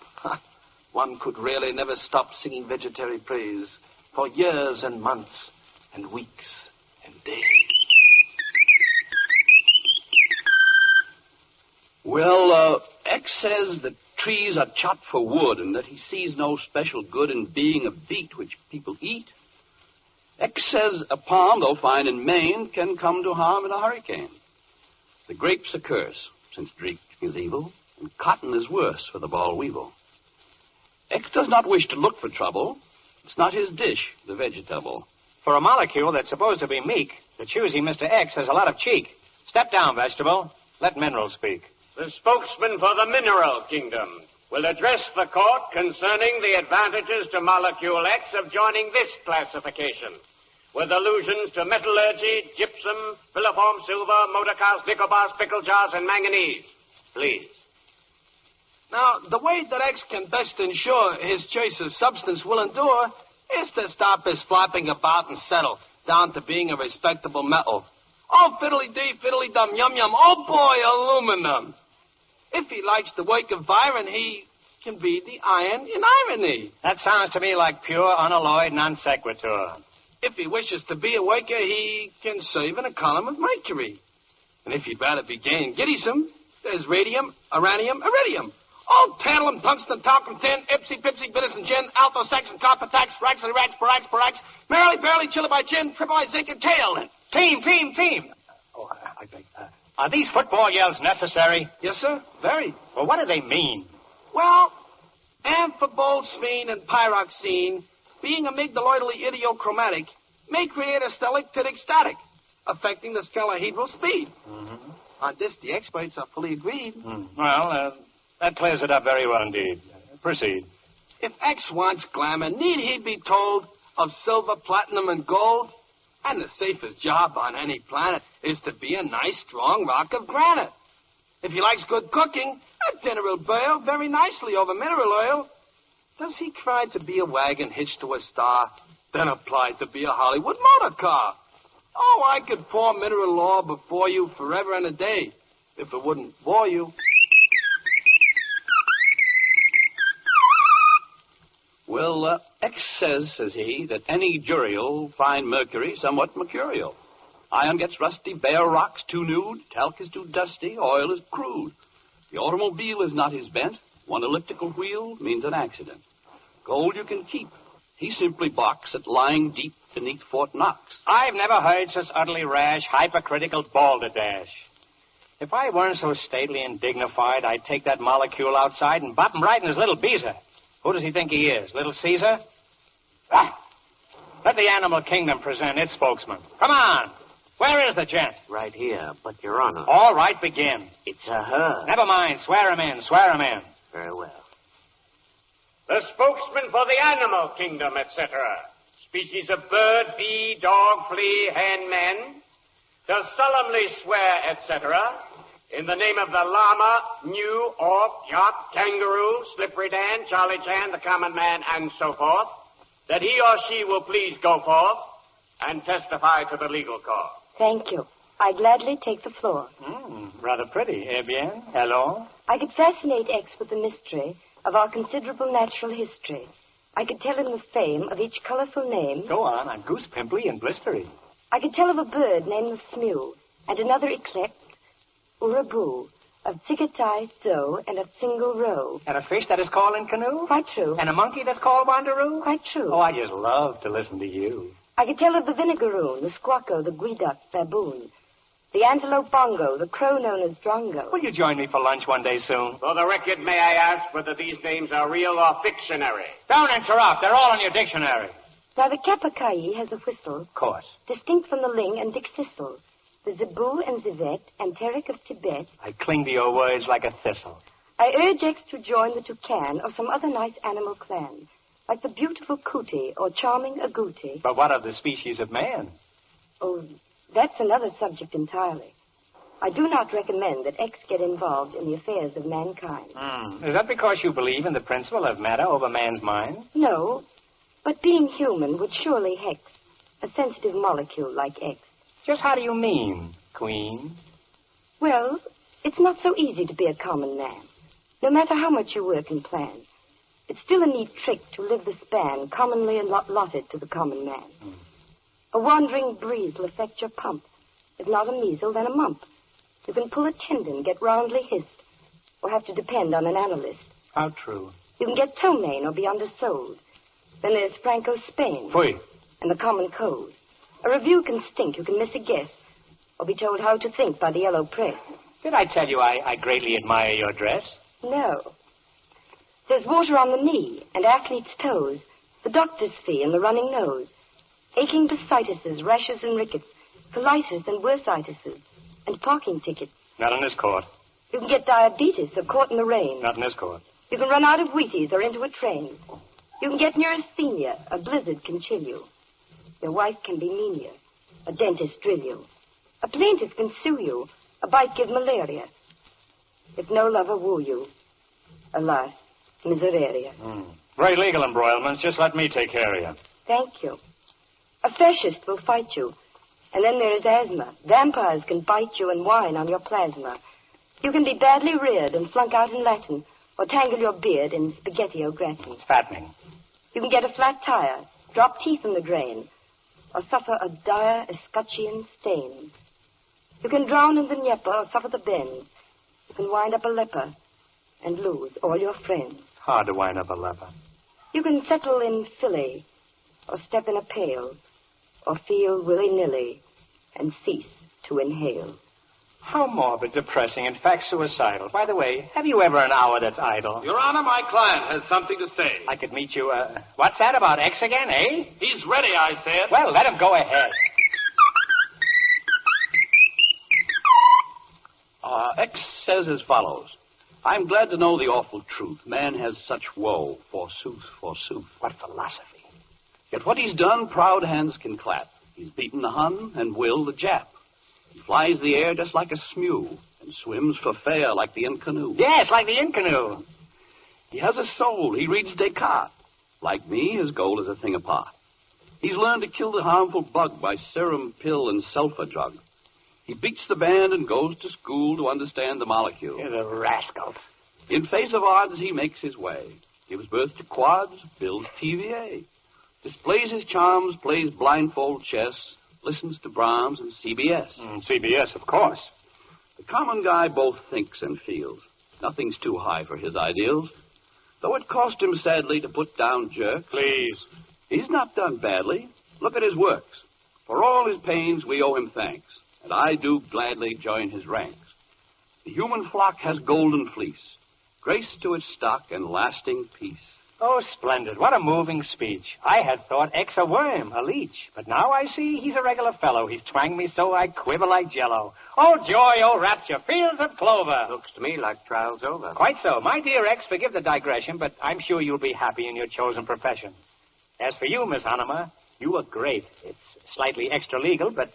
S22: one could really never stop singing vegetary praise for years and months and weeks and days. Well, X says that trees are chopped for wood and that he sees no special good in being a beet which people eat. X says a palm, though fine in Maine, can come to harm in a hurricane. The grape's a curse, since drink is evil, and cotton is worse for the boll weevil. X does not wish to look for trouble. It's not his dish, the vegetable.
S6: For a molecule that's supposed to be meek, the choosy Mr. X has a lot of cheek. Step down, vegetable. Let mineral speak.
S1: The spokesman for the mineral kingdom will address the court concerning the advantages to Molecule X of joining this classification, with allusions to metallurgy, gypsum, filiform silver, motor cars, nickel bars, pickle jars, and manganese. Please.
S4: Now, the way that X can best ensure his choice of substance will endure is to stop his flopping about and settle down to being a respectable metal. Oh, fiddly-dee, fiddly-dum, yum-yum. Oh, boy, aluminum. If he likes the work of iron, he can be the iron in irony.
S6: That sounds to me like pure, unalloyed non sequitur.
S4: If he wishes to be a worker, he can serve in a column of mercury. And if he'd rather be gay and giddysome, there's radium, uranium, iridium. Oh, tantalum, tungsten, talcum, tin, ipsy, pipsy, bitters, and gin, alto, saxon, copper, tax, raxily, rax, parax, parax, merrily, barely, chili by gin, triple I, zinc, and kaolin.
S6: Team. Oh, I beg. Are these football yells necessary?
S4: Yes, sir. Very.
S6: Well, what do they mean?
S4: Well, amphibolsphine and pyroxene, being amygdaloidally idiochromatic, may create a stalactitic static, affecting the scalahedral speed.
S6: Mm-hmm.
S4: On this, the experts are fully agreed.
S6: Well, that clears it up very well indeed. Proceed.
S4: If X wants glamour, need he be told of silver, platinum, and gold? And the safest job on any planet is to be a nice, strong rock of granite. If he likes good cooking, a dinner will boil very nicely over mineral oil. Does he cry to be a wagon hitched to a star, then apply to be a Hollywood motor car? Oh, I could pour mineral law before you forever and a day, if it wouldn't bore you.
S20: Well, X says he, that any jury'll find mercury somewhat mercurial. Iron gets rusty, bare rocks too nude, talc is too dusty, oil is crude. The automobile is not his bent. One elliptical wheel means an accident. Gold you can keep. He simply balks at lying deep beneath Fort Knox.
S6: I've never heard such utterly rash, hypercritical balderdash. If I weren't so stately and dignified, I'd take that molecule outside and bop him right in his little beezer. Who does he think he is, Little Caesar? Let the animal kingdom present its spokesman. Come on. Where is the gent?
S8: Right here, but, Your Honor.
S6: All right, begin.
S8: It's a her.
S6: Never mind. Swear him in.
S8: Very well.
S1: The spokesman for the animal kingdom, etc. Species of bird, bee, dog, flea, hen, man, does solemnly swear, etc., in the name of the llama, gnu, orc, yak, kangaroo, slippery Dan, Charlie Chan, the common man, and so forth, that he or she will please go forth and testify to the legal court.
S9: Thank you. I gladly take the floor.
S6: Rather pretty. Eh bien? Hello?
S9: I could fascinate X with the mystery of our considerable natural history. I could tell him the fame of each colorful name.
S6: Go on. I'm goose pimply and blistery.
S9: I could tell of a bird named the Smew, and another eclect, Uraboo, of Tsigatai, Zo, and of Single Row.
S6: And a fish that is called in canoe?
S9: Quite true.
S6: And a monkey that's called Wanderoo?
S9: Quite true.
S6: Oh, I just love to listen to you.
S9: I could tell of the vinegaroon, the squacko, the guiduck, baboon, the antelope bongo, the crow known as drongo.
S6: Will you join me for lunch one day soon?
S1: For the record, may I ask whether these names are real or fictionary?
S6: Don't interrupt. They're all in your dictionary.
S9: Now, the Kapakai has a whistle.
S6: Of course.
S9: Distinct from the ling and dixistle. The Zebu and Zivet, Anteric of Tibet.
S6: I cling to your words like a thistle.
S9: I urge X to join the toucan or some other nice animal clan, like the beautiful cootie or charming agouti.
S6: But what of the species of man?
S9: Oh, that's another subject entirely. I do not recommend that X get involved in the affairs of mankind.
S6: Is that because you believe in the principle of matter over man's mind?
S9: No, but being human would surely hex a sensitive molecule like X.
S6: Just how do you mean, Queen?
S9: Well, it's not so easy to be a common man. No matter how much you work and plan, it's still a neat trick to live the span commonly allotted to the common man. A wandering breeze will affect your pump. If not a measle, then a mump. You can pull a tendon, get roundly hissed, or have to depend on an analyst.
S6: How true.
S9: You can get ptomaine or be undersold. Then there's Franco Spain.
S6: Fui.
S9: And the common code. A review can stink. You can miss a guess, or be told how to think by the yellow press.
S6: Did I tell you I greatly admire your dress?
S9: No. There's water on the knee and athlete's toes, the doctor's fee and the running nose, aching bursitis, rashes and rickets, colitis and worsitis, and parking tickets.
S6: Not in this court.
S9: You can get diabetes or caught in the rain.
S6: Not in this court.
S9: You can run out of Wheaties or into a train. You can get neurasthenia. A blizzard can chill you. Your wife can be mean. A dentist drill you. A plaintiff can sue you. A bite give malaria. If no lover woo you, Alas, miseraria.
S6: Very legal embroilments. Just let me take care of you.
S9: Thank you. A fascist will fight you. And then there is asthma. Vampires can bite you and whine on your plasma. You can be badly reared and flunk out in Latin, or tangle your beard in spaghetti au gratin.
S6: It's fattening.
S9: You can get a flat tire, drop teeth in the drain, or suffer a dire escutcheon stain. You can drown in the Dnieper or suffer the bend. You can wind up a leper and lose all your friends.
S6: Hard to wind up a leper.
S9: You can settle in Philly, or step in a pail, or feel willy-nilly and cease to inhale.
S6: How morbid, depressing, in fact suicidal. By the way, have you ever an hour that's idle?
S4: Your Honor, my client has something to say.
S6: I could meet you, what's that about X again, eh?
S4: He's ready, I said.
S6: Well, let him go ahead.
S20: X says as follows. I'm glad to know the awful truth. Man has such woe, forsooth, forsooth.
S6: What philosophy.
S20: Yet what he's done, proud hands can clap. He's beaten the Hun and Will the Jap. He flies the air just like a smew and swims for fair like the Incanoo.
S6: Yes, like the Incanoo.
S20: He has a soul. He reads Descartes. Like me, his goal is a thing apart. He's learned to kill the harmful bug by serum pill and sulfur drug. He beats the band and goes to school to understand the molecule.
S6: You're the rascal.
S20: In face of odds, he makes his way. Gives birth to quads, builds TVA. Displays his charms, plays blindfold chess, listens to Brahms and CBS.
S6: CBS, of course.
S20: The common guy both thinks and feels. Nothing's too high for his ideals. Though it cost him sadly to put down jerk.
S6: Please.
S20: He's not done badly. Look at his works. For all his pains, we owe him thanks. And I do gladly join his ranks. The human flock has golden fleece, grace to its stock and lasting peace.
S6: Oh, splendid. What a moving speech. I had thought X a worm, a leech. But now I see he's a regular fellow. He's twanged me so I quiver like jello. Oh, joy, oh, rapture, fields of clover.
S8: Looks to me like trial's over.
S6: Quite so. My dear X, forgive the digression, but I'm sure you'll be happy in your chosen profession. As for you, Miss Hanema, you were great. It's slightly extra legal, but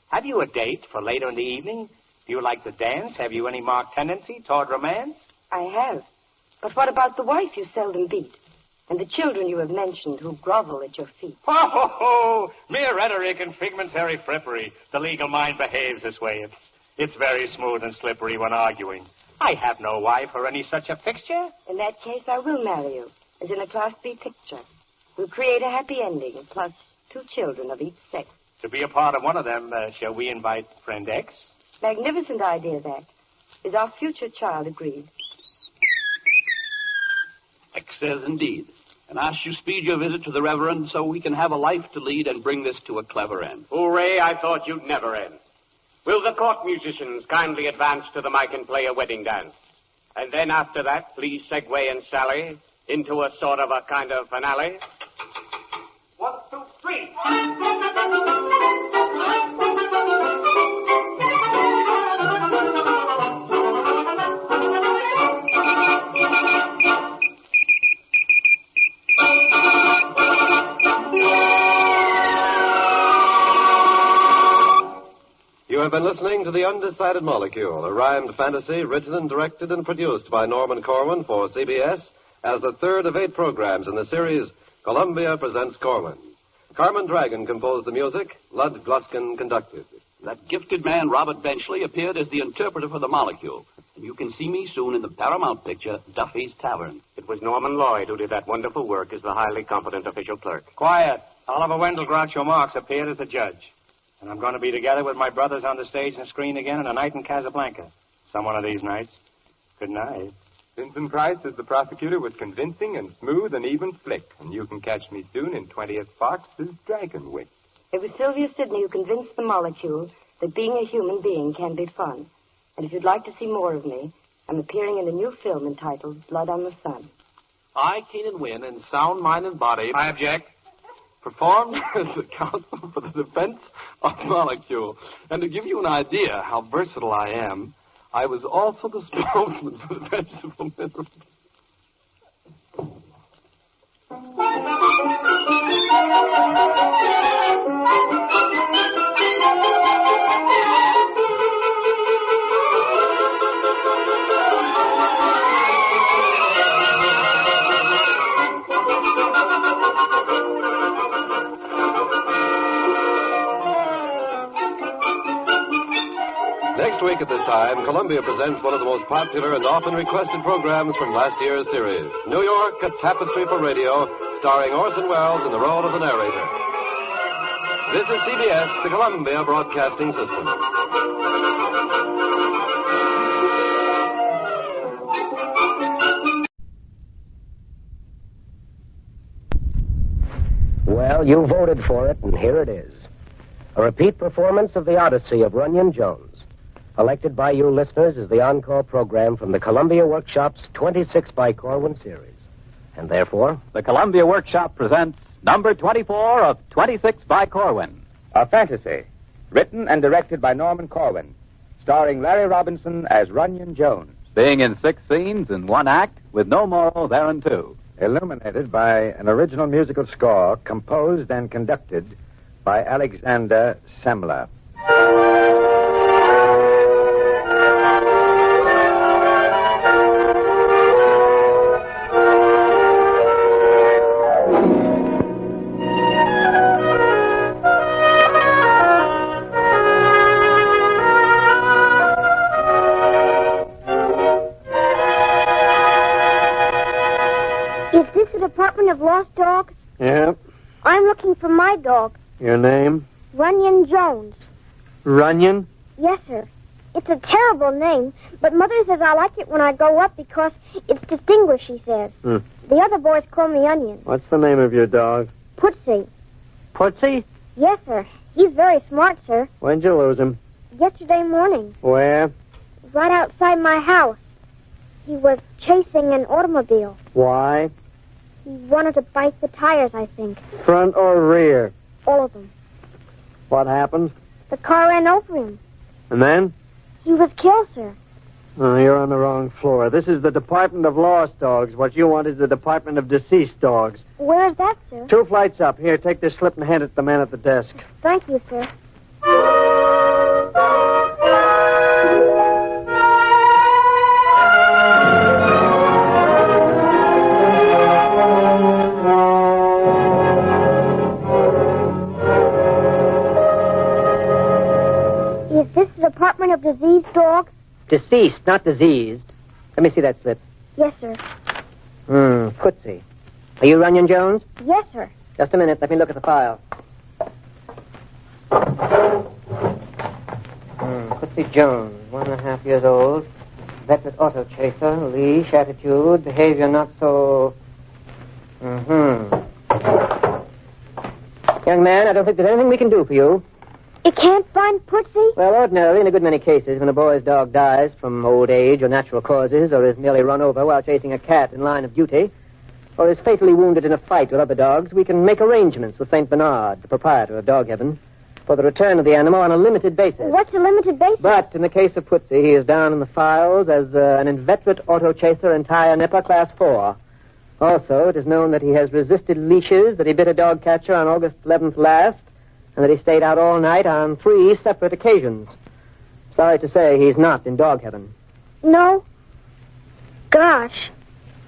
S6: have you a date for later in the evening? Do you like to dance? Have you any marked tendency toward romance?
S9: I have. But what about the wife you seldom beat? And the children you have mentioned who grovel at your feet?
S6: Ho, ho, ho! Mere rhetoric and fragmentary frippery. The legal mind behaves this way. It's very smooth and slippery when arguing. I have no wife or any such a fixture.
S9: In that case, I will marry you, as in a Class B picture. We'll create a happy ending, plus 2 children of each sex.
S6: To be a part of one of them, shall we invite friend X?
S9: Magnificent idea, that. Is our future child agreed?
S20: X says indeed. And ask you speed your visit to the Reverend so we can have a life to lead and bring this to a clever end.
S1: Hooray, I thought you'd never end. Will the court musicians kindly advance to the mic and play a wedding dance? And then after that, please segue and sally into a sort of a kind of finale. 1, 2, 3.
S21: You have been listening to The Undecided Molecule, a rhymed fantasy written and directed and produced by Norman Corwin for CBS as the third of 8 programs in the series Columbia Presents Corwin. Carmen Dragon composed the music. Lud Gluskin conducted.
S20: That gifted man, Robert Benchley, appeared as the interpreter for the molecule. And you can see me soon in the Paramount picture, Duffy's Tavern.
S1: It was Norman Lloyd who did that wonderful work as the highly competent official clerk.
S6: Quiet. Oliver Wendell Groucho Marx appeared as the judge. And I'm going to be together with my brothers on the stage and screen again in A Night in Casablanca. Some one of these nights. Good night.
S2: Vincent Price as the prosecutor was convincing and smooth and even slick. And you can catch me soon in 20th Fox's Dragon Wick.
S9: It was Sylvia Sidney who convinced the molecule that being a human being can be fun. And if you'd like to see more of me, I'm appearing in a new film entitled Blood on the Sun.
S3: I, Keenan Wynn, in sound mind and body...
S6: I object.
S3: Performed as the counsel for the defense of Molecule. And to give you an idea how versatile I am, I was also the spokesman for the vegetable mineral.
S21: Next week at this time, Columbia presents one of the most popular and often requested programs from last year's series, New York, a Tapestry for Radio, starring Orson Welles in the role of the narrator. This is CBS, the Columbia Broadcasting System.
S5: Well, you voted for it, and here it is. A repeat performance of the Odyssey of Runyon Jones. Elected by you listeners is the encore program from the Columbia Workshop's 26 by Corwin series. And therefore,
S10: the Columbia Workshop presents number 24 of 26 by Corwin.
S15: A fantasy, written and directed by Norman Corwin, starring Larry Robinson as Runyon Jones.
S10: Being in 6 scenes in 1 act, with no moral thereunto.
S15: Illuminated by an original musical score composed and conducted by Alexander Semler.
S24: Of lost dogs?
S25: Yeah.
S24: I'm looking for my dog.
S25: Your name?
S24: Runyon Jones.
S25: Runyon?
S24: Yes, sir. It's a terrible name, but Mother says I like it when I grow up because it's distinguished, she says. The other boys call me Onion.
S25: What's the name of your dog?
S24: Pootsy.
S25: Pootsy?
S24: Yes, sir. He's very smart, sir.
S25: When'd you lose him?
S24: Yesterday morning.
S25: Where?
S24: Right outside my house. He was chasing an automobile.
S25: Why?
S24: He wanted to bite the tires, I think.
S25: Front or rear?
S24: All of them.
S25: What happened?
S24: The car ran over him.
S25: And then?
S24: He was killed, sir.
S25: Oh, you're on the wrong floor. This is the Department of Lost Dogs. What you want is the Department of Deceased Dogs.
S24: Where's that, sir?
S25: 2 flights up. Here, take this slip and hand it to the man at the desk.
S24: Thank you, sir. Is this the Department of Diseased Dogs?
S5: Deceased, not diseased. Let me see that slip.
S24: Yes, sir.
S5: Pootsy. Are you Runyon Jones?
S24: Yes, sir.
S5: Just a minute. Let me look at the file. Pootsy Jones, 1.5 years old. Veteran auto chaser, leash, attitude, behavior not so... Young man, I don't think there's anything we can do for you.
S24: You can't find Pootsy?
S5: Well, ordinarily, in a good many cases, when a boy's dog dies from old age or natural causes, or is merely run over while chasing a cat in line of duty, or is fatally wounded in a fight with other dogs, we can make arrangements with St. Bernard, the proprietor of Dog Heaven, for the return of the animal on a limited basis.
S24: What's a limited basis?
S5: But in the case of Pootsy, he is down in the files as an inveterate auto chaser and tire nipper, class 4. Also, it is known that he has resisted leashes, that he bit a dog catcher on August 11th last, and that he stayed out all night on 3 separate occasions. Sorry to say, he's not in Dog Heaven.
S24: No? Gosh.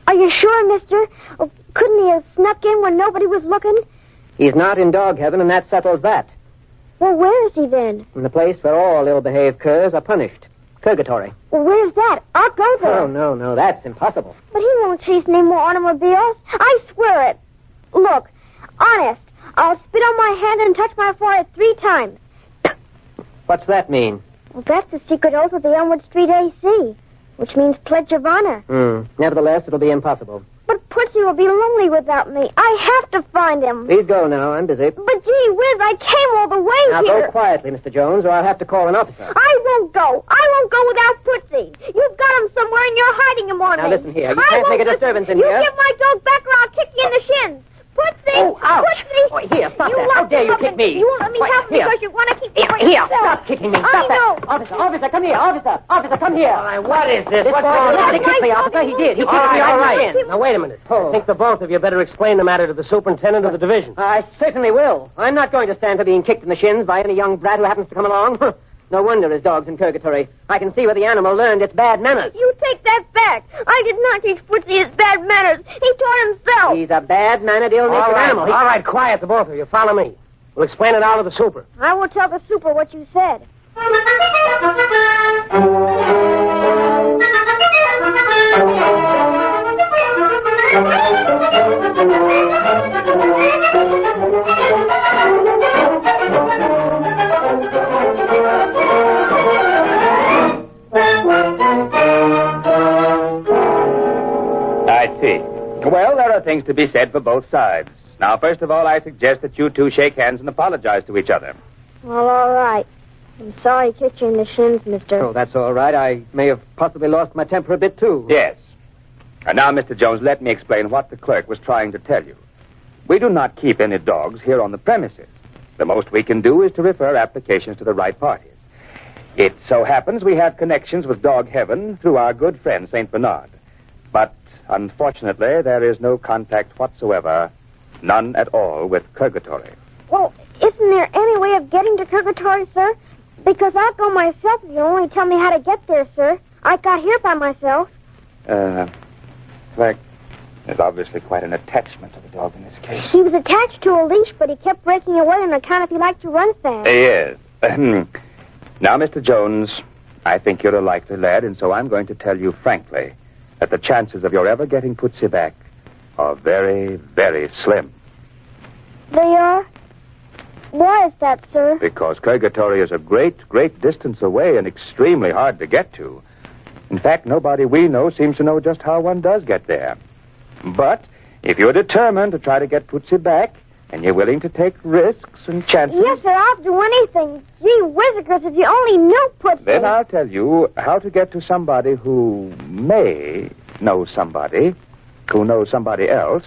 S24: Are you sure, mister? Oh, couldn't he have snuck in when nobody was looking?
S5: He's not in Dog Heaven, and that settles that.
S24: Well, where is he then?
S5: In the place where all ill-behaved curs are punished. Purgatory.
S24: Well, where's that? I'll go there.
S5: Oh, no, that's impossible.
S24: But he won't chase any more automobiles. I swear it. Look, honest, I'll spit on my hand and touch my forehead 3 times.
S5: What's that mean?
S24: Well, that's the secret oath of the Elmwood Street AC, which means pledge of honor.
S5: Nevertheless, it'll be impossible.
S24: But Pootsy will be lonely without me. I have to find him.
S5: Please go now. I'm busy.
S24: But gee whiz, I came all the way
S5: now
S24: here.
S5: Go quietly, Mr. Jones, or I'll have to call an officer.
S24: I won't go. I won't go without Pootsy. You've got him somewhere and you're hiding him on me.
S5: Now listen here. You can't make a disturbance in
S24: here.
S5: here.
S24: You give my dog back or I'll kick you in the shins. Pootsy!
S5: Oh, ouch.
S24: Pootsy!
S5: Oh, here, stop that. How dare you kick me?
S24: You won't let me help
S5: here.
S24: Because you want to keep me for
S5: Here,
S24: yourself.
S5: stop kicking me. Stop that. Officer, come here. Officer, come here.
S15: All right, what is this? What's
S5: going
S15: on?
S5: He kicked me, officer. He did. He kicked me
S15: all
S5: right
S15: right.
S5: in.
S15: Now, wait a minute. I think the both of you better explain the matter to the superintendent of the division.
S5: I certainly will. I'm not going to stand for being kicked in the shins by any young brat who happens to come along. No wonder his dog's in purgatory. I can see where the animal learned its bad manners.
S24: You take that back. I did not teach Pootsy his bad manners. He taught himself.
S5: He's a bad-mannered, ill-natured animal.
S15: All right, quiet, the both of you. Follow me. We'll explain it out to the super.
S24: I will tell the super what you said.
S7: I see. Well, there are things to be said for both sides. Now, first of all, I suggest that you two shake hands and apologize to each other.
S24: Well, all right. I'm sorry I kicked you in the shins, mister.
S5: Oh, that's all right. I may have possibly lost my temper a bit, too.
S7: Yes. And now, Mr. Jones, let me explain what the clerk was trying to tell you. We do not keep any dogs here on the premises. The most we can do is to refer applications to the right parties. It so happens we have connections with Dog Heaven through our good friend, St. Bernard. But, unfortunately, there is no contact whatsoever, none at all, with Purgatory.
S24: Well, isn't there any way of getting to Purgatory, sir? Because I'll go myself if you only tell me how to get there, sir. I got here by myself.
S7: Clerk, there's obviously quite an attachment to the dog in this case.
S24: He was attached to a leash, but he kept breaking away on account of he liked to run fast.
S7: Yes. Now, Mr. Jones, I think you're a likely lad, and so I'm going to tell you frankly that the chances of your ever getting Pootsie back are very, very slim.
S24: They are? Why is that, sir?
S7: Because Purgatory is a great, great distance away and extremely hard to get to. In fact, nobody we know seems to know just how one does get there. But if you're determined to try to get Pootsie back, and you're willing to take risks and chances...
S24: Yes, sir, I'll do anything. Gee whizzikers, if you only knew Pootsie.
S7: Then I'll tell you how to get to somebody who may know somebody, who knows somebody else,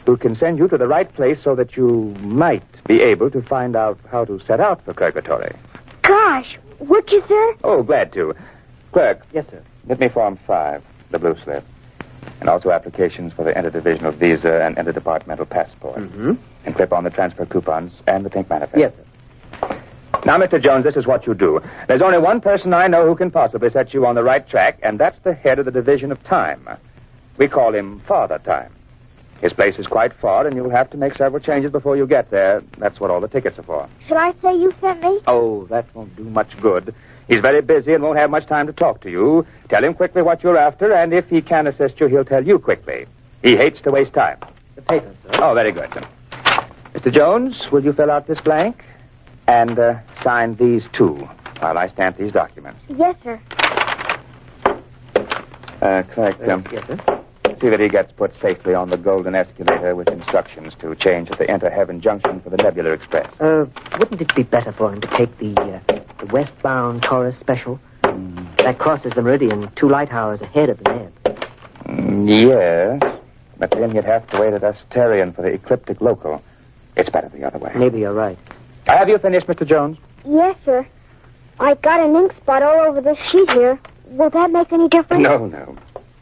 S7: who can send you to the right place so that you might be able to find out how to set out for Purgatory.
S24: Gosh, would you, sir?
S7: Oh, glad to. Clerk.
S5: Yes, sir.
S7: Get me Form 5, the blue slip. And also applications for the interdivisional visa and interdepartmental passport.
S5: Mm-hmm.
S7: And clip on the transfer coupons and the pink manifest.
S5: Yes, sir.
S7: Now, Mr. Jones, this is what you do. There's only one person I know who can possibly set you on the right track, and that's the head of the Division of Time. We call him Father Time. His place is quite far, and you'll have to make several changes before you get there. That's what all the tickets are for.
S24: Should I say you sent me?
S7: Oh, that won't do much good. He's very busy and won't have much time to talk to you. Tell him quickly what you're after, and if he can assist you, he'll tell you quickly. He hates to waste time.
S5: The paper, sir.
S7: Oh, very good. Mr. Jones, will you fill out this blank? And sign these two while I stamp these documents.
S24: Yes, sir.
S7: Clerk,
S5: yes, sir.
S7: see that he gets put safely on the golden escalator with instructions to change at the Enter Heaven Junction for the Nebular Express.
S5: Wouldn't it be better for him to take the westbound Taurus special? That crosses the meridian 2 light hours ahead of the Neb.
S7: Yes, but then he'd have to wait at Asterion for the ecliptic local. It's better the other way.
S5: Maybe you're right.
S7: Have you finished, Mr. Jones?
S24: Yes, sir. I got an ink spot all over this sheet here. Will that make any difference?
S7: No.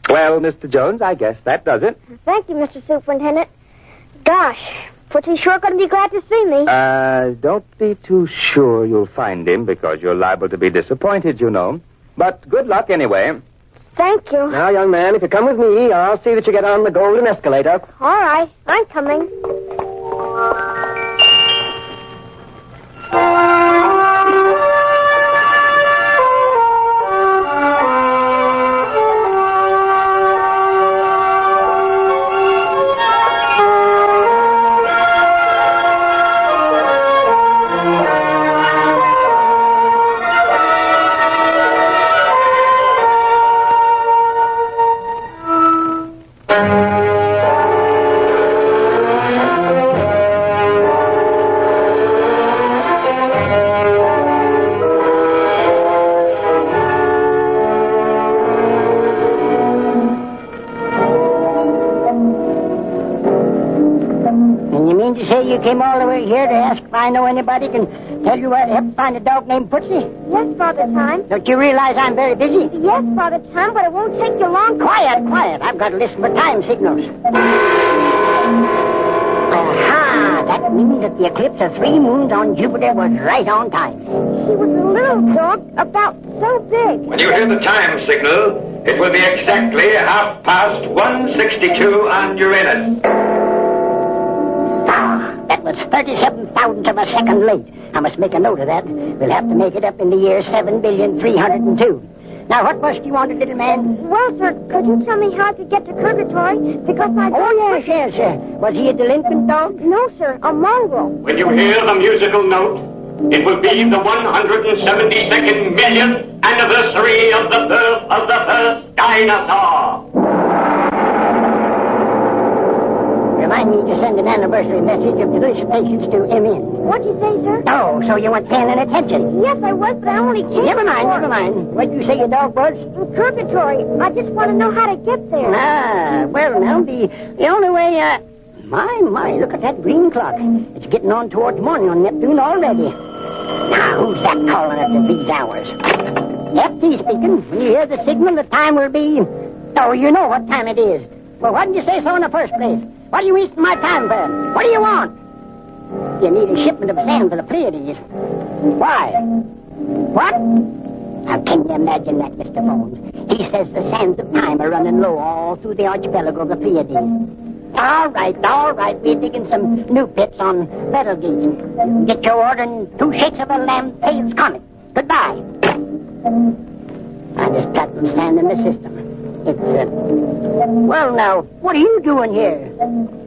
S7: Well, Mr. Jones, I guess that does it.
S24: Thank you, Mr. Superintendent. Gosh, Pootie's sure going to be glad to see me.
S7: Don't be too sure you'll find him, because you're liable to be disappointed, you know. But good luck anyway.
S24: Thank you.
S5: Now, young man, if you come with me, I'll see that you get on the golden escalator.
S24: All right, I'm coming.
S16: You came all the way here to ask if I know anybody can tell you where to help find a dog named Pootsie?
S24: Yes, Father Time.
S16: Don't you realize I'm very busy?
S24: Yes, Father Time, but it won't take you long.
S16: Quiet. I've got to listen for time signals. Aha! That means that the eclipse of 3 moons on Jupiter was right on time.
S24: He was a little dog, about so big.
S1: When you hear the time signal, it will be exactly 1:30 on Uranus.
S16: That was 37 thousandths of a second late. I must make a note of that. We'll have to make it up in the year 7,302,000,000. Now, what was you wanted, little man?
S24: Well, sir, could you tell me how to get to Purgatory? Because my dog...
S16: Oh, yes, sir. Was he a delinquent dog?
S24: No, sir, a mongrel.
S1: When you hear the musical note, it will be the 172nd millionth anniversary of the birth of the first dinosaur.
S16: Remind me to send an anniversary message of felicitations to M.N.
S24: What'd you say, sir?
S16: Oh, so you weren't paying any attention?
S24: Yes, I was, but I only came...
S16: Never mind. What'd you say your dog was?
S24: In Purgatory. I just want to know how to get there.
S16: Ah, well, now, the only way, My, look at that green clock. It's getting on towards morning on Neptune already. Now, who's that calling at these hours? FT speaking. When you hear the signal, the time will be... Oh, you know what time it is. Well, why didn't you say so in the first place? What are you wasting my time for? What do you want? You need a shipment of sand for the Pleiades. Why? What? How can you imagine that, Mr. Bones? He says the sands of time are running low all through the archipelago of the Pleiades. All right. We're digging some new pits on Betelgeuse. Get your order in 2 shakes of a lamb tail's comet. Goodbye. I just got some sand in the system. It's, Well, now, what are you doing here?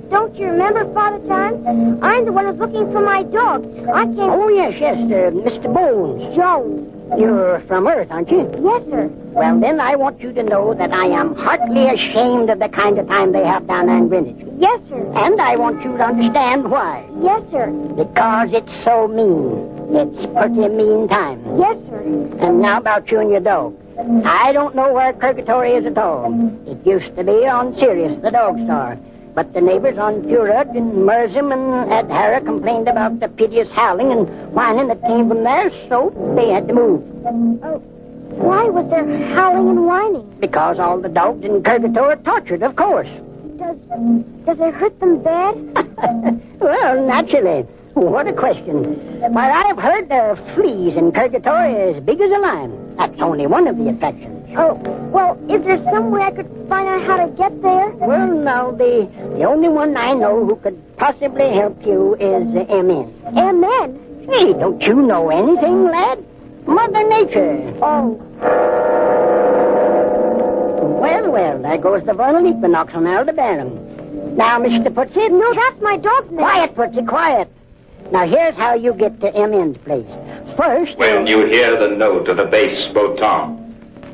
S24: Don't you remember, Father Time? I'm the one who's looking for my dog. I came...
S16: Oh, yes, Mr. Bones.
S24: Jones.
S16: You're from Earth, aren't you?
S24: Yes, sir.
S16: Well, then I want you to know that I am heartily ashamed of the kind of time they have down there in Greenwich.
S24: Yes, sir.
S16: And I want you to understand why.
S24: Yes, sir.
S16: Because it's so mean. It's pretty mean time.
S24: Yes, sir.
S16: And now about you and your dog. I don't know where Purgatory is at all. It used to be on Sirius, the dog star. But the neighbors on Purud and Merzim and Adhara complained about the piteous howling and whining that came from there, so they had to move.
S24: Oh, why was there howling and whining?
S16: Because all the dogs in Purgatory are tortured, of course.
S24: Does it hurt them bad?
S16: Well, naturally. What a question. Why, I've heard the fleas in Purgatory as big as a lion. That's only one of the attractions.
S24: Oh, well, is there some way I could find out how to get there?
S16: Well, now, the only one I know who could possibly help you is M.N.
S24: M.N.?
S16: Hey, don't you know anything, lad? Mother Nature.
S24: Oh.
S16: Well, there goes the vernal equinox on Aldebaran. Now, Mr. Putsy...
S24: No, that's my dog's name.
S16: Quiet, Putsy, quiet. Now, here's how you get to M.N.'s place. First...
S13: When you hear the note of the bass boton,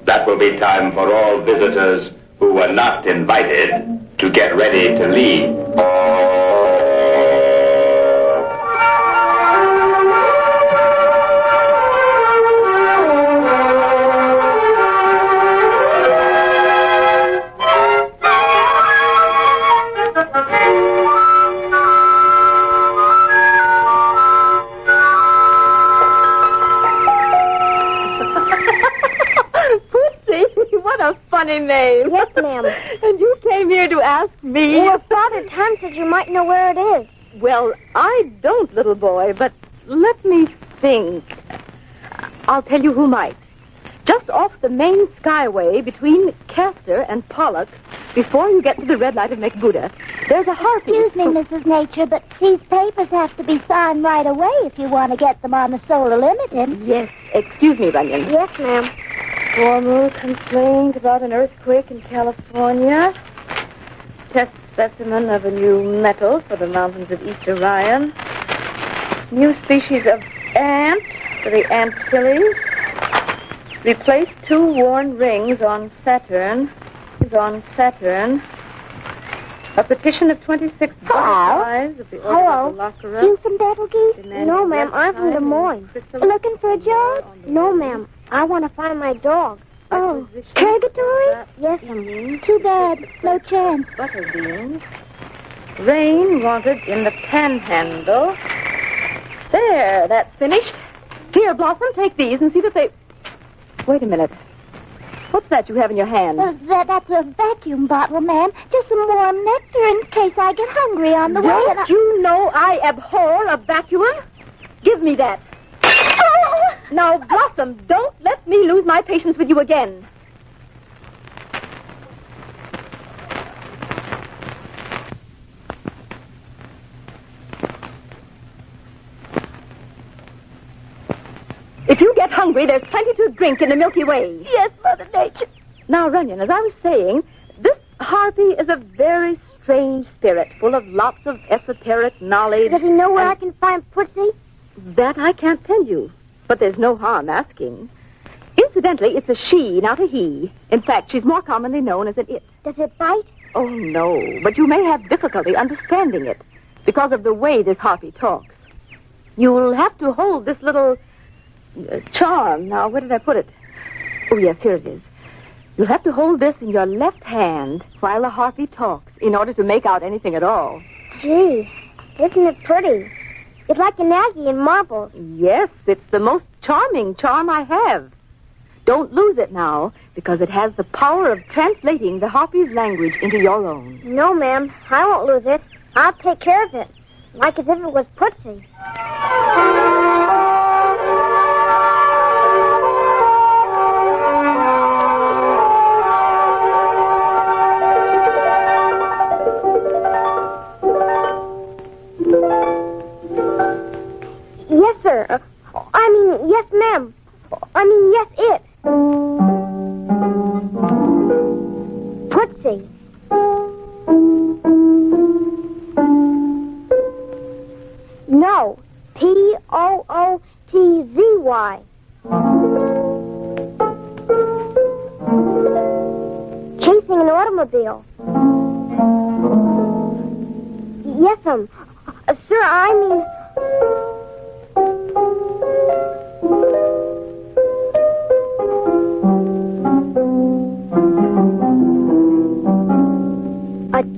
S13: that will be time for all visitors who were not invited to get ready to leave.
S24: Name. Yes, ma'am.
S14: And you came here to ask me?
S24: Well, Father Time says you might know where it is.
S14: Well, I don't, little boy, but let me think. I'll tell you who might. Just off the main skyway between Castor and Pollux, before you get to the red light of McBuddha, there's a harpy.
S24: Excuse me, Mrs. Nature, but these papers have to be signed right away if you want to get them on the Solar Limited.
S14: Yes. Excuse me, Runyon.
S24: Yes, ma'am.
S14: Formal complaint about an earthquake in California. Test specimen of a new metal for the mountains of East Orion. New species of ant for the Antilles. Replace 2 worn rings on Saturn. A petition of 26 butterflies of the order of the Lacquera.
S24: You from Betelgeuse? No, ma'am. I'm from Des Moines. Looking for a job? No, ma'am. I want to find my dog. Oh, Purgatory? Yes, ma'am. Too bad. No chance.
S14: Butterbeans. Rain wanted in the Panhandle. There, that's finished. Here, Blossom, take these and see that they... Wait a minute. What's that you have in your hand?
S24: That's a vacuum bottle, ma'am. Just some warm nectar in case I get hungry on the way.
S14: Don't you know I abhor a vacuum? Give me that. Now, Blossom, don't let me lose my patience with you again.
S11: hungry, there's plenty to drink in the Milky Way.
S14: Yes, Mother Nature.
S11: Now, Runyon, as I was saying, this harpy is a very strange spirit, full of lots of esoteric knowledge.
S24: Does he know where I can find Pussy?
S11: That I can't tell you, but there's no harm asking. Incidentally, it's a she, not a he. In fact, she's more commonly known as an it.
S24: Does it bite?
S11: Oh, no, but you may have difficulty understanding it because of the way this harpy talks. You'll have to hold this little charm. Now, where did I put it? Oh, yes, here it is. You'll have to hold this in your left hand while the harpy talks in order to make out anything at all.
S24: Gee, isn't it pretty? It's like an Aggie in marbles.
S11: Yes, it's the most charming charm I have. Don't lose it now, because it has the power of translating the harpy's language into your own.
S24: No, ma'am, I won't lose it. I'll take care of it, like as if it was Pussy. Yes, sir. Yes, ma'am. Yes, it. Pussy. No. P-O-O-T-Z-Y. Chasing an automobile. Yes, sir, a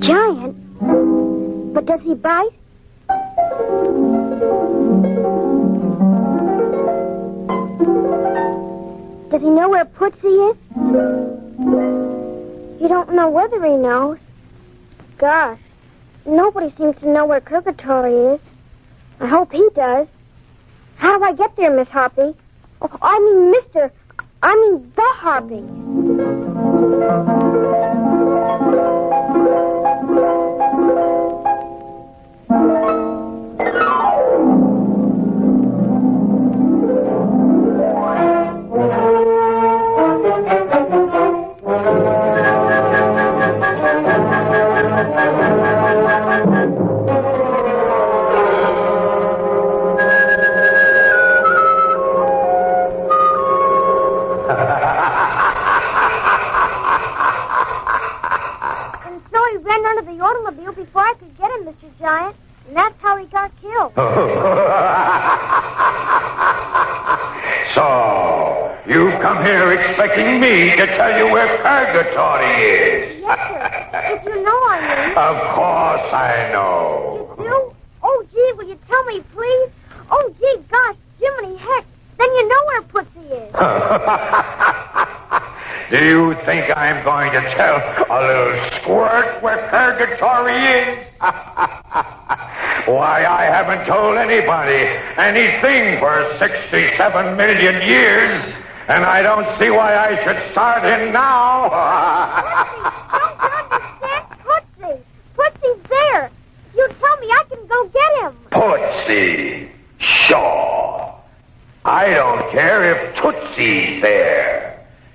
S24: giant? But does he bite? Does he know where Pussy is? You don't know whether he knows. Gosh, nobody seems to know where Purgatory is. I hope he does. How do I get there, Miss Harpy? The Harpy. Before I could get him, Mr. Giant, and that's how he got killed.
S13: So, you've come here expecting me to tell you where Purgatory is?
S24: Yes, sir. Did you know I knew?
S13: Of course I know.
S24: You do? Oh, gee, will you tell me, please? Oh, gee, gosh, Jiminy heck. Then you know where Pussy is.
S13: Do you think I'm going to tell a little squirt where Purgatory is? Why, I haven't told anybody anything for 67 million years, and I don't see why I should start in now.
S24: Don't you understand? Pussy. Pussy's there. You tell me I can go get him.
S13: Tootsie. Sure. I don't care if Tootsie's there.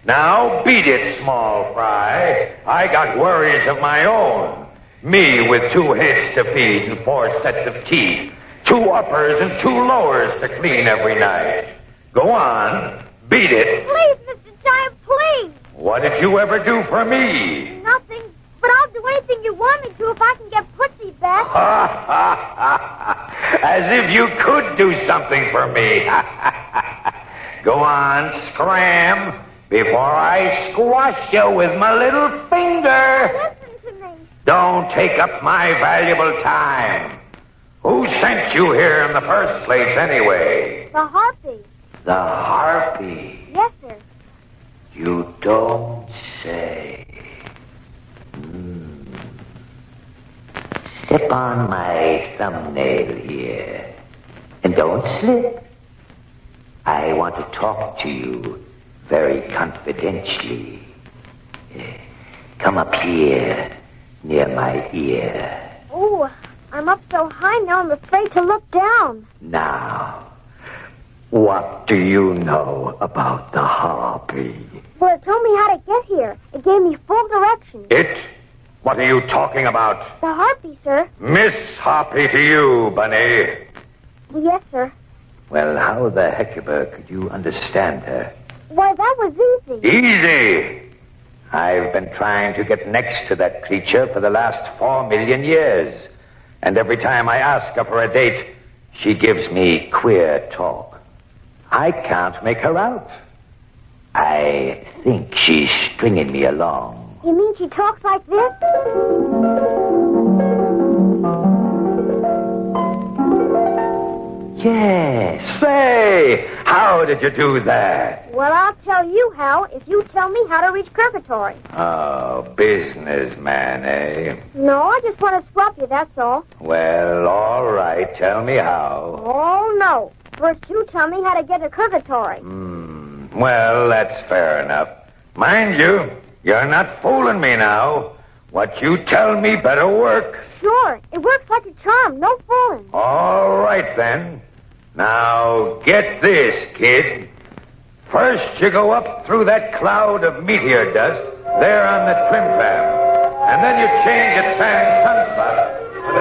S13: Now, beat it, small fry. I got worries of my own. Me with 2 heads to feed and 4 sets of teeth. 2 uppers and 2 lowers to clean every night. Go on, beat it.
S24: Please, Mr. Giant, please.
S13: What did you ever do for me?
S24: Nothing, but I'll do anything you want me to if I can get Pussy back.
S13: As if you could do something for me. Go on, scram. Before I squash you with my little finger.
S24: Listen to me.
S13: Don't take up my valuable time. Who sent you here in the first place, anyway?
S24: The Harpy.
S13: The Harpy?
S24: Yes, sir.
S13: You don't say.
S12: Step on my thumbnail here. And don't slip. I want to talk to you very confidentially. Come up here, near my ear.
S24: Oh, I'm up so high now I'm afraid to look down.
S12: Now, What do you know about the harpy?
S24: Well, it told me how to get here. It gave me full directions.
S13: It? What are you talking about?
S24: The harpy, sir.
S13: Miss Harpy to you, Bunny.
S24: Yes, sir.
S12: Well, how the heckuber could you understand her?
S24: Why, that was easy.
S13: Easy.
S12: I've been trying to get next to that creature for the last 4 million years. And every time I ask her for a date, she gives me queer talk. I can't make her out. I think she's stringing me along.
S24: You mean she talks like this?
S12: Yes.
S13: Say, how did you do that?
S24: Well, I'll tell you how if you tell me how to reach Purgatory.
S13: Oh, businessman, eh?
S24: No, I just want to swap you, that's all.
S13: Well, all right. Tell me how.
S24: Oh, no. First, you tell me how to get to Purgatory.
S13: Well, that's fair enough. Mind you, you're not fooling me now. What you tell me better work.
S24: Sure. It works like a charm. No fooling.
S13: All right, then. Now, get this, kid. First, you go up through that cloud of meteor dust there on the trim fab. And then you change at San Sunspot to the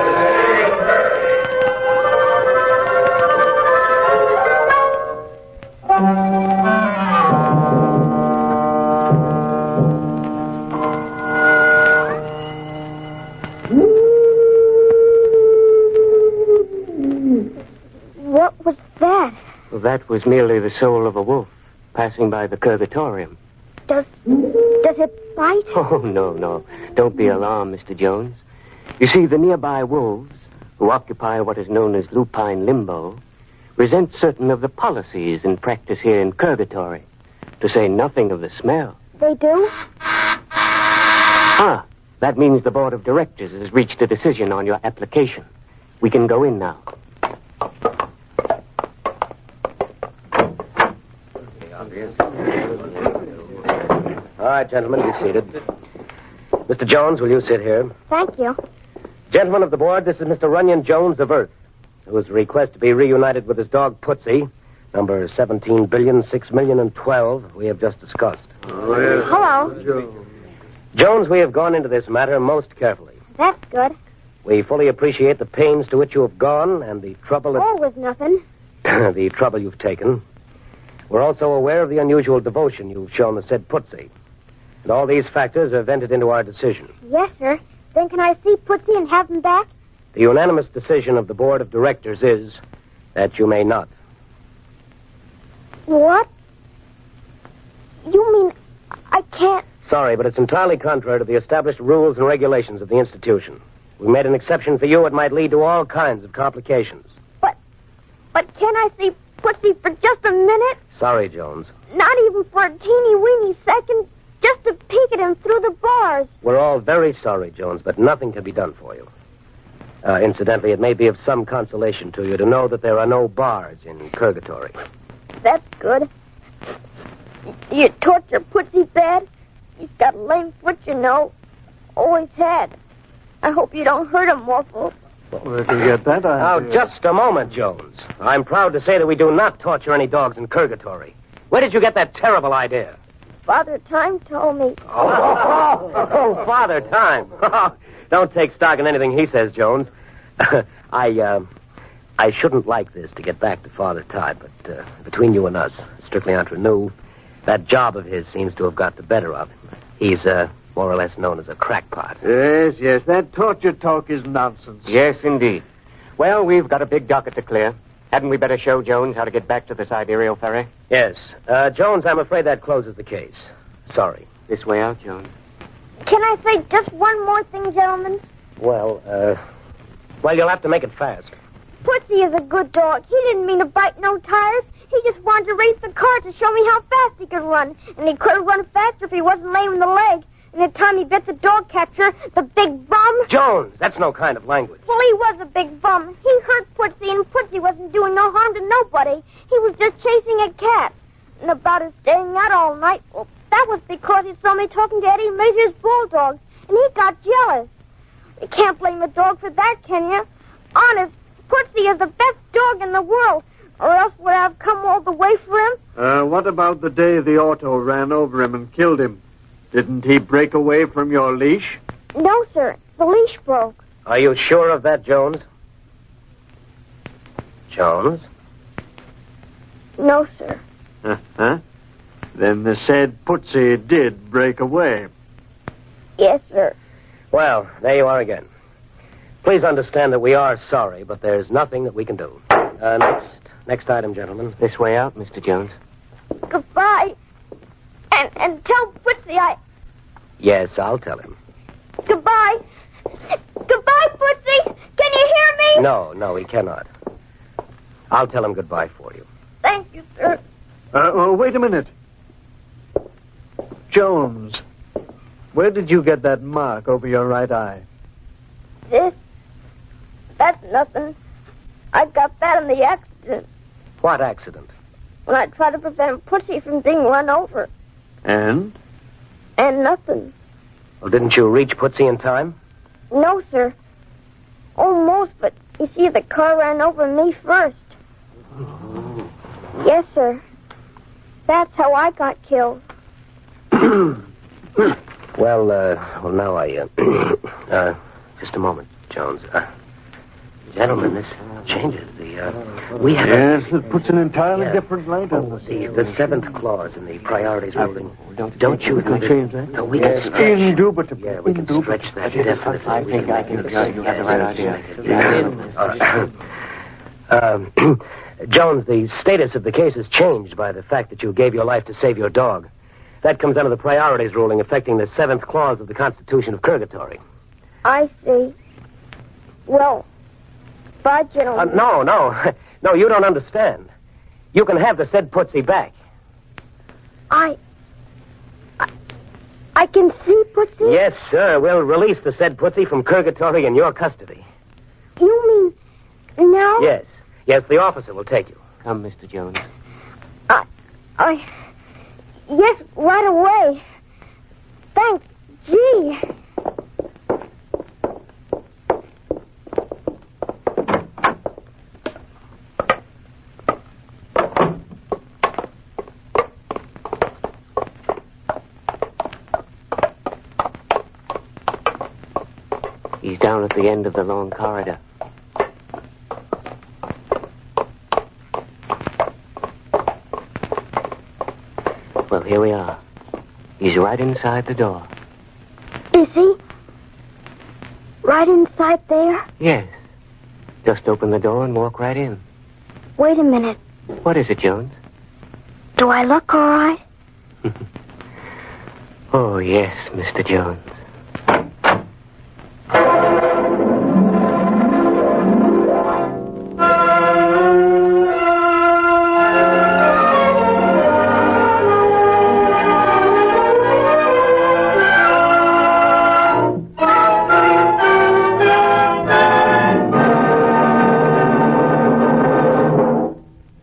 S24: What was that?
S17: Well, that was merely the soul of a wolf passing by the Purgatorium.
S24: Does it bite?
S17: Oh, no. Don't be alarmed, Mr. Jones. You see, the nearby wolves, who occupy what is known as lupine limbo, resent certain of the policies in practice here in Purgatory, to say nothing of the smell.
S24: They do?
S17: That means the board of directors has reached a decision on your application. We can go in now.
S18: All right, gentlemen, be seated. Mr. Jones, will you sit here?
S24: Thank you.
S18: Gentlemen of the board, this is Mr. Runyon Jones of Earth, who has requested to be reunited with his dog Putsy, number 17,006,012, we have just discussed.
S24: Hello.
S18: Jones, we have gone into this matter most carefully.
S24: That's good.
S18: We fully appreciate the pains to which you have gone and the trouble
S24: Oh, it was nothing.
S18: the trouble you've taken. We're also aware of the unusual devotion you've shown the said Putsy. And all these factors have entered into our decision.
S24: Yes, sir. Then can I see Putsy and have him back?
S18: The unanimous decision of the board of directors is that you may not.
S24: What? You mean I can't...
S18: Sorry, but it's entirely contrary to the established rules and regulations of the institution. We made an exception for you. It might lead to all kinds of complications.
S24: But can I see Putsy for just a minute?
S18: Sorry, Jones.
S24: Not even for a teeny-weeny second, just to peek at him through the bars.
S18: We're all very sorry, Jones, but nothing can be done for you. Incidentally, it may be of some consolation to you to know that there are no bars in Purgatory.
S24: That's good. You torture Putsy bad? He's got a lame foot, you know. Always had. I hope you don't hurt him awful.
S25: Where did you get that idea?
S18: Now, just a moment, Jones. I'm proud to say that we do not torture any dogs in Purgatory. Where did you get that terrible idea?
S24: Father Time told me.
S18: Oh, Father Time. Don't take stock in anything he says, Jones. I shouldn't like this to get back to Father Time, but between you and us, strictly entre nous, that job of his seems to have got the better of him. He's more or less known as a crackpot.
S25: Yes. That torture talk is nonsense.
S17: Yes, indeed. Well, we've got a big docket to clear. Hadn't we better show Jones how to get back to the Sidereal ferry?
S18: Yes. Jones, I'm afraid that closes the case. Sorry.
S17: This way out, Jones.
S24: Can I say just one more thing, gentlemen?
S18: Well, you'll have to make it fast.
S24: Putsy is a good dog. He didn't mean to bite no tires. He just wanted to race the car to show me how fast he could run. And he could have run faster if he wasn't lame in the leg. And the time he bit the dog catcher, the big bum...
S18: Jones, that's no kind of language.
S24: Well, he was a big bum. He hurt Putsy, and Putsy wasn't doing no harm to nobody. He was just chasing a cat. And about his staying out all night, well, that was because he saw me talking to Eddie Mazur's bulldog, and he got jealous. You can't blame the dog for that, can you? Honest, Putsy is the best dog in the world. Or else would I have come all the way for him?
S25: What about the day the auto ran over him and killed him? Didn't he break away from your leash?
S24: No, sir. The leash broke.
S18: Are you sure of that, Jones? Jones?
S24: No, sir.
S25: Uh-huh. Then the said Putsy did break away.
S24: Yes, sir.
S18: Well, there you are again. Please understand that we are sorry, but there's nothing that we can do. Next item, gentlemen.
S17: This way out, Mr. Jones.
S24: Goodbye. And tell Putsy
S18: Yes, I'll tell him.
S24: Goodbye. Goodbye, Putsy. Can you hear me?
S18: No, he cannot. I'll tell him goodbye for you.
S24: Thank you, sir.
S25: Wait a minute. Jones, where did you get that mark over your right eye?
S24: That's nothing. I got that in the accident.
S18: What accident?
S24: When I tried to prevent Putsy from being run over.
S25: And?
S24: And nothing.
S18: Well, didn't you reach Putsy in time?
S24: No, sir. Almost, but you see, the car ran over me first. Yes, sir. That's how I got killed.
S18: Well, now I, just a moment, Jones. Gentlemen, this changes we have
S25: Yes, it puts an entirely different light on this.
S18: The seventh clause in the priorities ruling. Don't you
S25: change that?
S18: No, we can stretch.
S25: Indubitably.
S18: Yeah, we can stretch that definitely.
S17: I think you have the right idea.
S18: Jones, the status of the case has changed by the fact that you gave your life to save your dog. That comes under the priorities ruling affecting the seventh clause of the Constitution of Purgatory.
S24: I see. Well, bye, gentlemen.
S18: No, you don't understand. You can have the said Putsy back.
S24: I can see Putsy?
S18: Yes, sir. We'll release the said Putsy from Purgatory in your custody.
S24: You mean now?
S18: Yes, the officer will take you.
S17: Come, Mr. Jones.
S24: Yes, right away. Thanks, gee.
S17: He's down at the end of the long corridor. Well, here we are. He's right inside the door.
S24: Is he? Right inside there?
S17: Yes. Just open the door and walk right in.
S24: Wait a minute.
S17: What is it, Jones?
S24: Do I look all right?
S17: Oh, yes, Mr. Jones.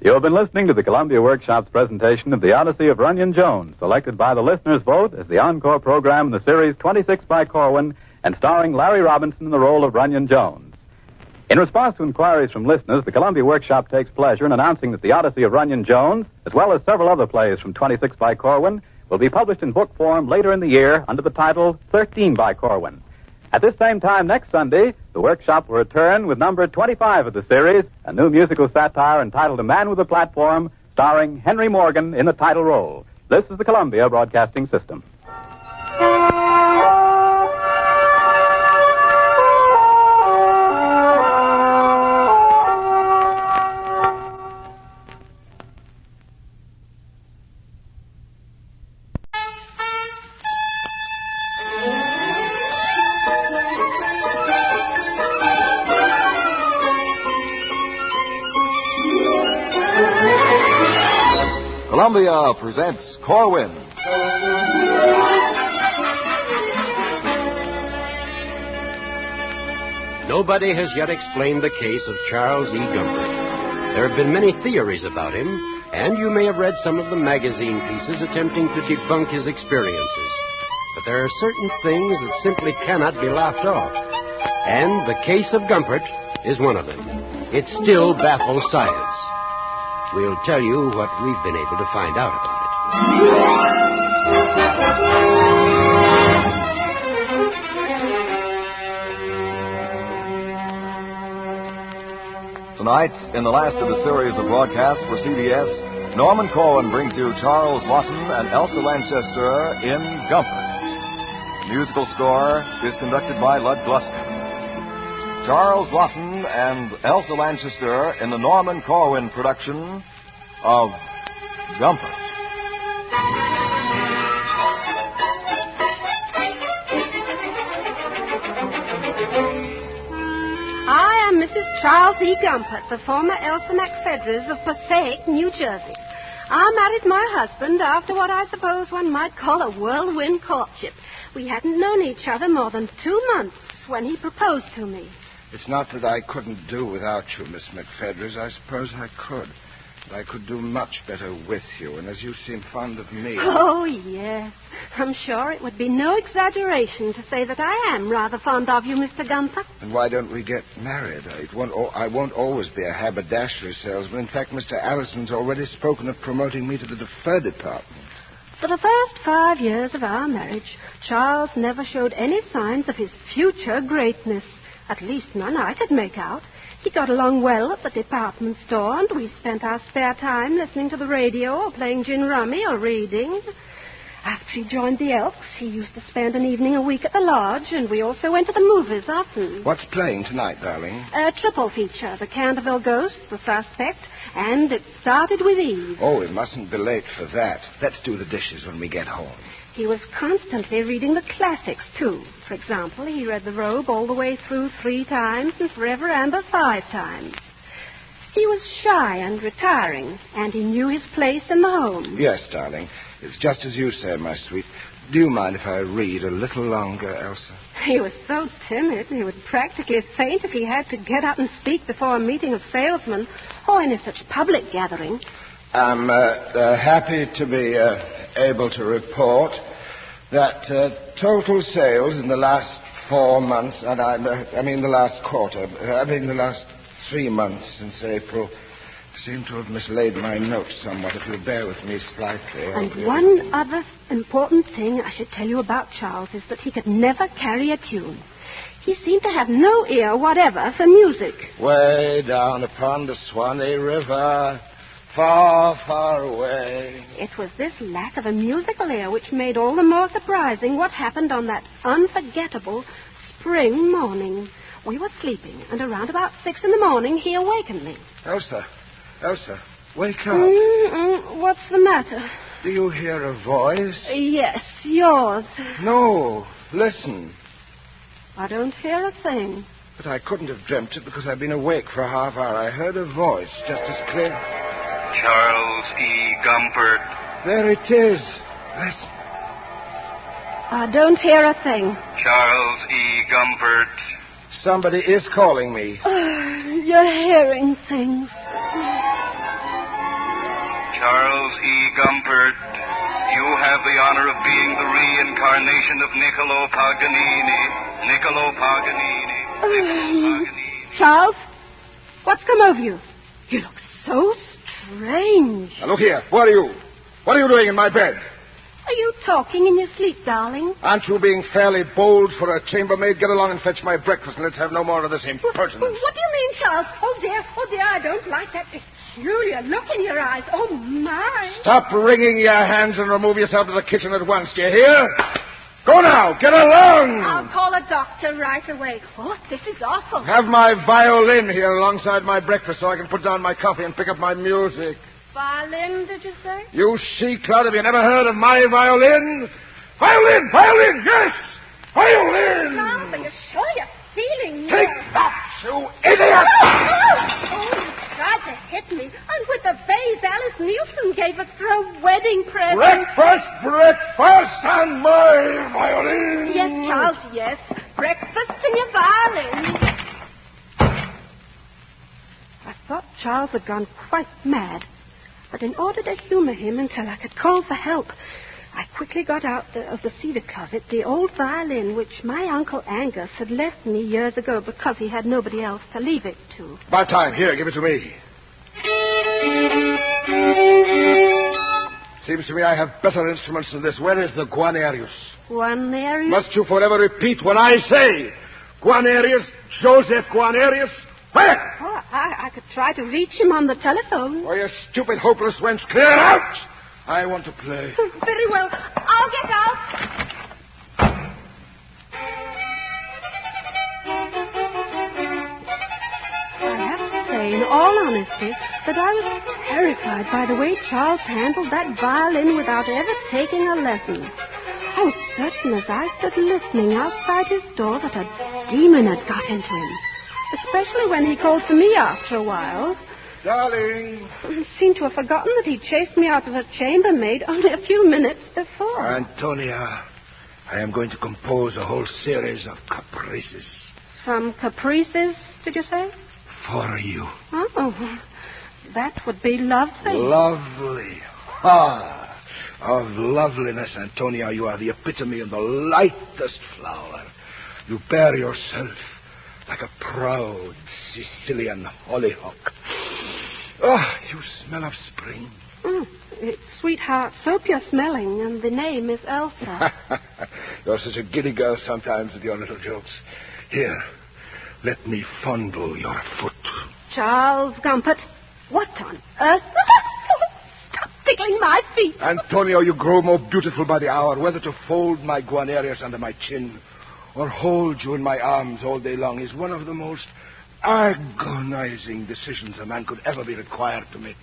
S10: You've been listening to the Columbia Workshop's presentation of the Odyssey of Runyon Jones, selected by the listeners' vote as the encore program in the series 26 by Corwin and starring Larry Robinson in the role of Runyon Jones. In response to inquiries from listeners, the Columbia Workshop takes pleasure in announcing that the Odyssey of Runyon Jones, as well as several other plays from 26 by Corwin, will be published in book form later in the year under the title 13 by Corwin. At this same time next Sunday, the Workshop will return with number 25 of the series, a new musical satire entitled A Man with a Platform, starring Henry Morgan in the title role. This is the Columbia Broadcasting System.
S4: Columbia presents Corwin.
S8: Nobody has yet explained the case of Charles E. Gumpert. There have been many theories about him, and you may have read some of the magazine pieces attempting to debunk his experiences. But there are certain things that simply cannot be laughed off. And the case of Gumpert is one of them. It still baffles science. We'll tell you what we've been able to find out about it.
S4: Tonight, in the last of the series of broadcasts for CBS, Norman Corwin brings you Charles Laughton and Elsa Lanchester in Gumpert. The musical score is conducted by Lud Gluskin. Charles Laughton and Elsa Lanchester in the Norman Corwin production of Gumpert.
S2: I am Mrs. Charles E. Gumpert, the former Elsa McFedras of Passaic, New Jersey. I married my husband after what I suppose one might call a whirlwind courtship. We hadn't known each other more than 2 months when he proposed to me.
S19: It's not that I couldn't do without you, Miss McFedras. I suppose I could. But I could do much better with you, and as you seem fond of me...
S2: Oh, yes. I'm sure it would be no exaggeration to say that I am rather fond of you, Mr. Gumpert.
S19: And why don't we get married? I won't always be a haberdashery salesman. In fact, Mr. Allison's already spoken of promoting me to the defer department.
S2: For the first 5 years of our marriage, Charles never showed any signs of his future greatness. At least none I could make out. He got along well at the department store, and we spent our spare time listening to the radio or playing gin rummy or reading. After he joined the Elks, he used to spend an evening a week at the lodge, and we also went to the movies often.
S19: What's playing tonight, darling?
S2: A triple feature, The Canterville Ghost, The Suspect, and It Started with Eve.
S19: Oh, we mustn't be late for that. Let's do the dishes when we get home.
S2: He was constantly reading the classics, too. For example, he read The Robe all the way through 3 times and Forever Amber 5 times. He was shy and retiring, and he knew his place in the home.
S19: Yes, darling. It's just as you say, my sweet. Do you mind if I read a little longer, Elsa?
S2: He was so timid, he would practically faint if he had to get up and speak before a meeting of salesmen or in such public gathering.
S19: I'm happy to be able to report that total sales in the last 4 months, and the last quarter, the last 3 months since April, seem to have mislaid my notes somewhat. If you'll bear with me slightly.
S2: And one other important thing I should tell you about Charles is that he could never carry a tune. He seemed to have no ear whatever for music.
S19: Way down upon the Swanee River, far, far away.
S2: It was this lack of a musical ear which made all the more surprising what happened on that unforgettable spring morning. We were sleeping, and around about 6 in the morning, he awakened me.
S19: Elsa, wake up.
S2: What's the matter?
S19: Do you hear a voice?
S2: Yes, yours.
S19: No, listen.
S2: I don't hear a thing.
S19: But I couldn't have dreamt it because I've been awake for a half hour. I heard a voice just as clear.
S20: Charles E. Gumpert.
S19: There it is. Listen.
S2: I don't hear a thing.
S20: Charles E. Gumpert.
S19: Somebody is calling me.
S2: You're hearing things.
S20: Charles E. Gumpert, you have the honor of being the reincarnation of Niccolo Paganini.
S2: Charles, what's come over you? You look so strange.
S19: Now, look here. What are you? What are you doing in my bed?
S2: Are you talking in your sleep, darling?
S19: Aren't you being fairly bold for a chambermaid? Get along and fetch my breakfast, and let's have no more of this impertinence.
S2: What do you mean, Charles? Oh, dear, I don't like that peculiar look in your eyes. Oh, my.
S19: Stop wringing your hands and remove yourself to the kitchen at once, do you hear? Go now, get along.
S2: I'll call a doctor right away. Oh, this is awful.
S19: Have my violin here alongside my breakfast so I can put down my coffee and pick up my music.
S2: Violin, did you say?
S19: You she-cloud, have you never heard of my violin? Violin, yes! Violin!
S2: Charles, are you sure you're feeling
S19: Take that, you idiot!
S2: Oh, you tried to hit me. And with the vase Alice Nielsen gave us for a wedding present.
S19: Breakfast and my violin!
S2: Yes, Charles, yes. Breakfast and your violin. I thought Charles had gone quite mad. But in order to humor him until I could call for help, I quickly got out of the cedar closet the old violin which my Uncle Angus had left me years ago because he had nobody else to leave it to.
S19: About time. Here, give it to me. Seems to me I have better instruments than this. Where is the Guarnerius?
S2: Guarnerius?
S19: Must you forever repeat what I say? Guarnerius, Joseph Guarnerius, where?
S2: Oh, I could try to reach him on the telephone.
S19: Oh, you stupid, hopeless wench, clear out! I want to play.
S2: Very well. I'll get out. I have to say, in all honesty, that I was terrified by the way Charles handled that violin without ever taking a lesson. I was certain as I stood listening outside his door that a demon had got into him, especially when he called for me after a while.
S19: Darling.
S2: He seemed to have forgotten that he'd chased me out as a chambermaid only a few minutes before.
S19: Antonia, I am going to compose a whole series of caprices.
S2: Some caprices, did you say?
S19: For you.
S2: Oh, that would be lovely.
S19: Lovely. Ah, of loveliness, Antonia, you are the epitome and the lightest flower. You bear yourself like a proud Sicilian hollyhock. Oh, you smell of spring.
S2: It's sweetheart soap you're smelling, and the name is Elsa.
S19: You're such a giddy girl sometimes with your little jokes. Here, let me fondle your foot.
S2: Charles Gumpert, what on earth? Stop tickling my feet.
S19: Antonio, you grow more beautiful by the hour. Whether to fold my Guarnerius under my chin or hold you in my arms all day long is one of the most agonizing decisions a man could ever be required to make.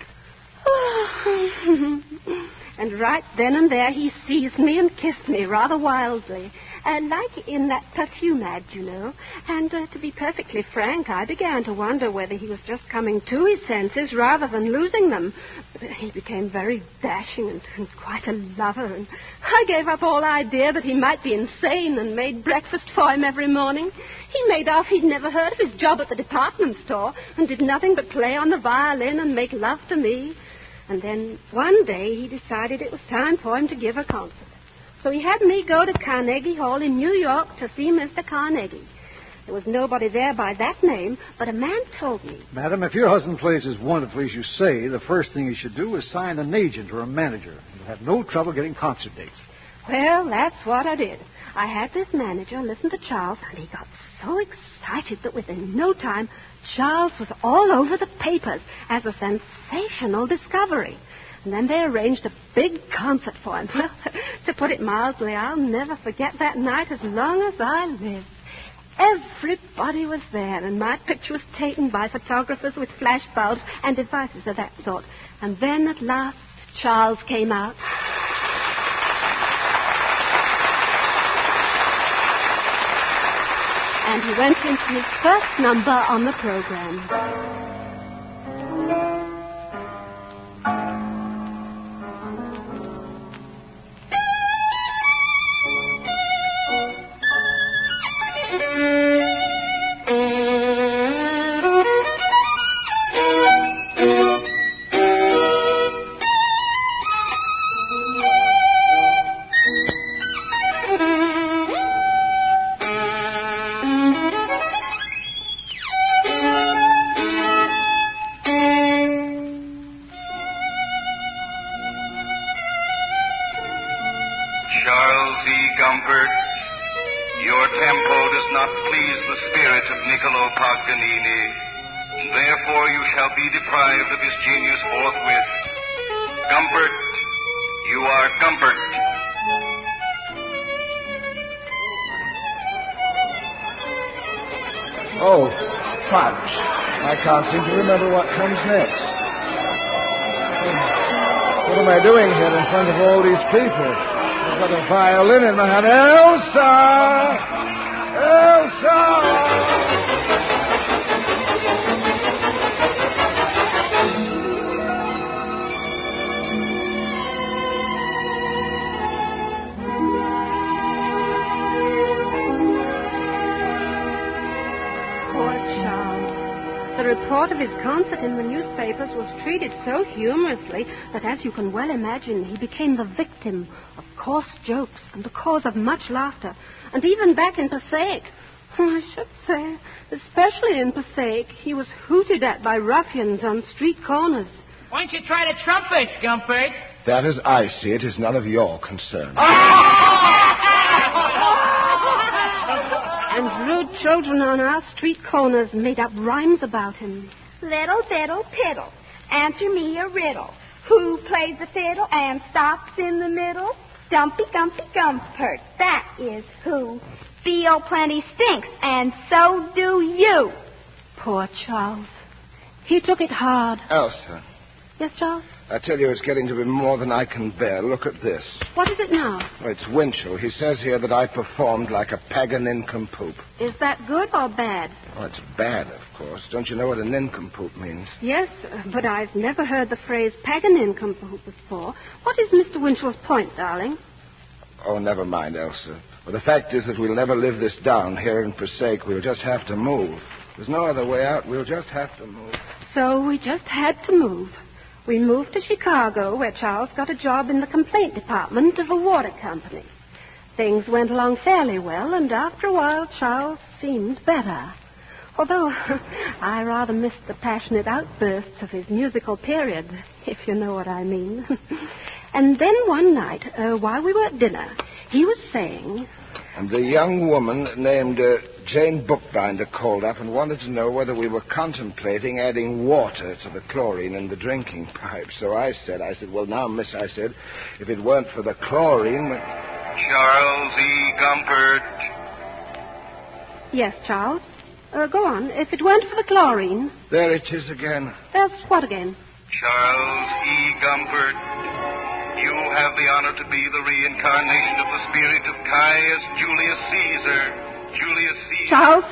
S2: And right then and there he seized me and kissed me rather wildly, like in that perfume ad, you know. And to be perfectly frank, I began to wonder whether he was just coming to his senses rather than losing them. He became very dashing and quite a lover, and I gave up all idea that he might be insane and made breakfast for him every morning. He made off he'd never heard of his job at the department store and did nothing but play on the violin and make love to me. And then one day he decided it was time for him to give a concert. So he had me go to Carnegie Hall in New York to see Mr. Carnegie. There was nobody there by that name, but a man told me.
S3: Madam, if your husband plays as wonderfully as you say, the first thing he should do is sign an agent or a manager. You'll have no trouble getting concert dates.
S2: Well, that's what I did. I had this manager listen to Charles, and he got so excited that within no time, Charles was all over the papers as a sensational discovery. And then they arranged a big concert for him. Well, to put it mildly, I'll never forget that night as long as I live. Everybody was there, and my picture was taken by photographers with flash bulbs and devices of that sort. And then at last, Charles came out. And he went into his first number on the program.
S20: Your tempo does not please the spirit of Niccolo Paganini. Therefore you shall be deprived of his genius forthwith. Gumpert, you are Gumpert.
S19: Oh, fudge. I can't seem to remember what comes next. What am I doing here in front of all these people? I've got a violin in my hand. Elsa! Elsa!
S2: The report of his concert in the newspapers was treated so humorously that, as you can well imagine, he became the victim of coarse jokes and the cause of much laughter. And even back in Passaic, I should say, especially in Passaic, he was hooted at by ruffians on street corners.
S6: Why don't you try the trumpet, Gumpert?
S19: That, as I see it, is none of your concern.
S2: And rude children on our street corners made up rhymes about him.
S24: Little diddle piddle, answer me a riddle. Who plays the fiddle and stops in the middle? Dumpy Gumpy Gumpert, that is who. Feel plenty stinks, and so do you.
S2: Poor Charles. He took it hard.
S19: Elsa.
S2: Yes, Charles?
S19: I tell you, it's getting to be more than I can bear. Look at this.
S2: What is it now?
S19: Oh, it's Winchell. He says here that I performed like a pagan nincompoop.
S2: Is that good or bad?
S19: Oh, it's bad, of course. Don't you know what a nincompoop means?
S2: Yes, but I've never heard the phrase pagan nincompoop before. What is Mr. Winchell's point, darling?
S19: Oh, never mind, Elsa. Well, the fact is that we'll never live this down here in Passaic. We'll just have to move. There's no other way out. We'll just have to move.
S2: So we just had to move. We moved to Chicago, where Charles got a job in the complaint department of a water company. Things went along fairly well, and after a while, Charles seemed better. Although I rather missed the passionate outbursts of his musical period, if you know what I mean. And then one night, while we were at dinner, he was saying...
S19: And the young woman named Jane Bookbinder called up and wanted to know whether we were contemplating adding water to the chlorine in the drinking pipe. So I said, well, now, miss, I said, if it weren't for the chlorine...
S20: Charles E. Gumpert.
S2: Yes, Charles? Go on. If it weren't for the chlorine...
S19: There it is again.
S2: There's what again?
S20: Charles E. Gumpert. You have the honor to be the reincarnation of the spirit of Caius Julius Caesar. Julius Caesar.
S2: Charles?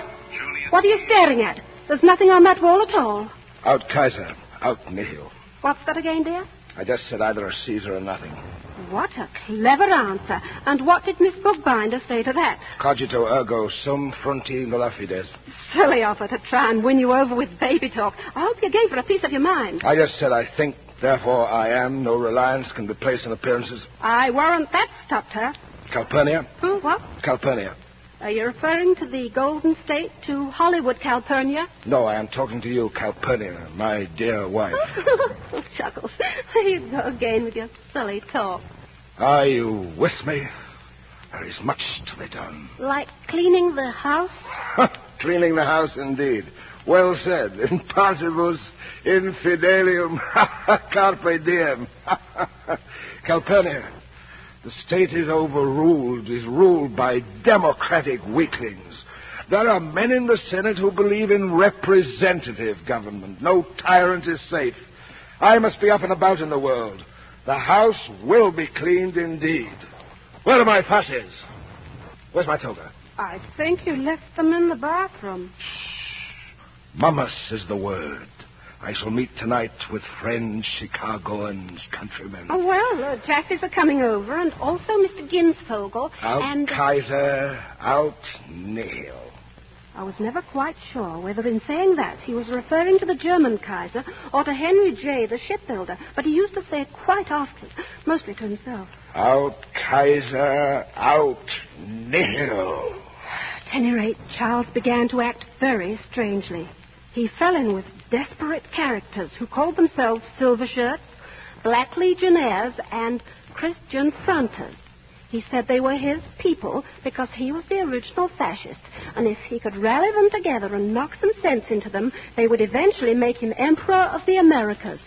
S2: What are you staring at? There's nothing on that wall at all.
S19: Out Kaiser, out nihil.
S2: What's that again, dear?
S19: I just said either a Caesar or nothing.
S2: What a clever answer. And what did Miss Bookbinder say to that?
S19: Cogito ergo sum fronti nulla fides.
S2: Silly of her to try and win you over with baby talk. I hope you gave her a piece of your mind.
S19: I just said I think, therefore I am. No reliance can be placed on appearances.
S2: I warrant that stopped her.
S19: Calpurnia?
S2: What?
S19: Calpurnia.
S2: Are you referring to the Golden State, to Hollywood, Calpurnia?
S19: No, I am talking to you, Calpurnia, my dear wife.
S2: Oh, Chuckles. There you go again with your silly talk.
S19: Are you with me? There is much to be done.
S2: Like cleaning the house?
S19: Cleaning the house, indeed. Well said. In partibus infidelium carpe diem. Calpurnia, the state is overruled, is ruled by democratic weaklings. There are men in the Senate who believe in representative government. No tyrant is safe. I must be up and about in the world. The house will be cleaned indeed. Where are my fasces? Where's my toga?
S2: I think you left them in the bathroom.
S19: Mummus is the word. I shall meet tonight with friends, Chicagoans, countrymen.
S2: Oh, well, Jaffies are coming over, and also Mr. Ginsvogel.
S19: Out
S2: and...
S19: Kaiser, out nihil.
S2: I was never quite sure whether in saying that he was referring to the German Kaiser or to Henry J., the shipbuilder, but he used to say it quite often, mostly to himself.
S19: Out Kaiser, out nihil.
S2: At any rate, Charles began to act very strangely. He fell in with desperate characters who called themselves Silver Shirts, Black Legionnaires, and Christian Fronters. He said they were his people because he was the original fascist, and if he could rally them together and knock some sense into them, they would eventually make him Emperor of the Americas.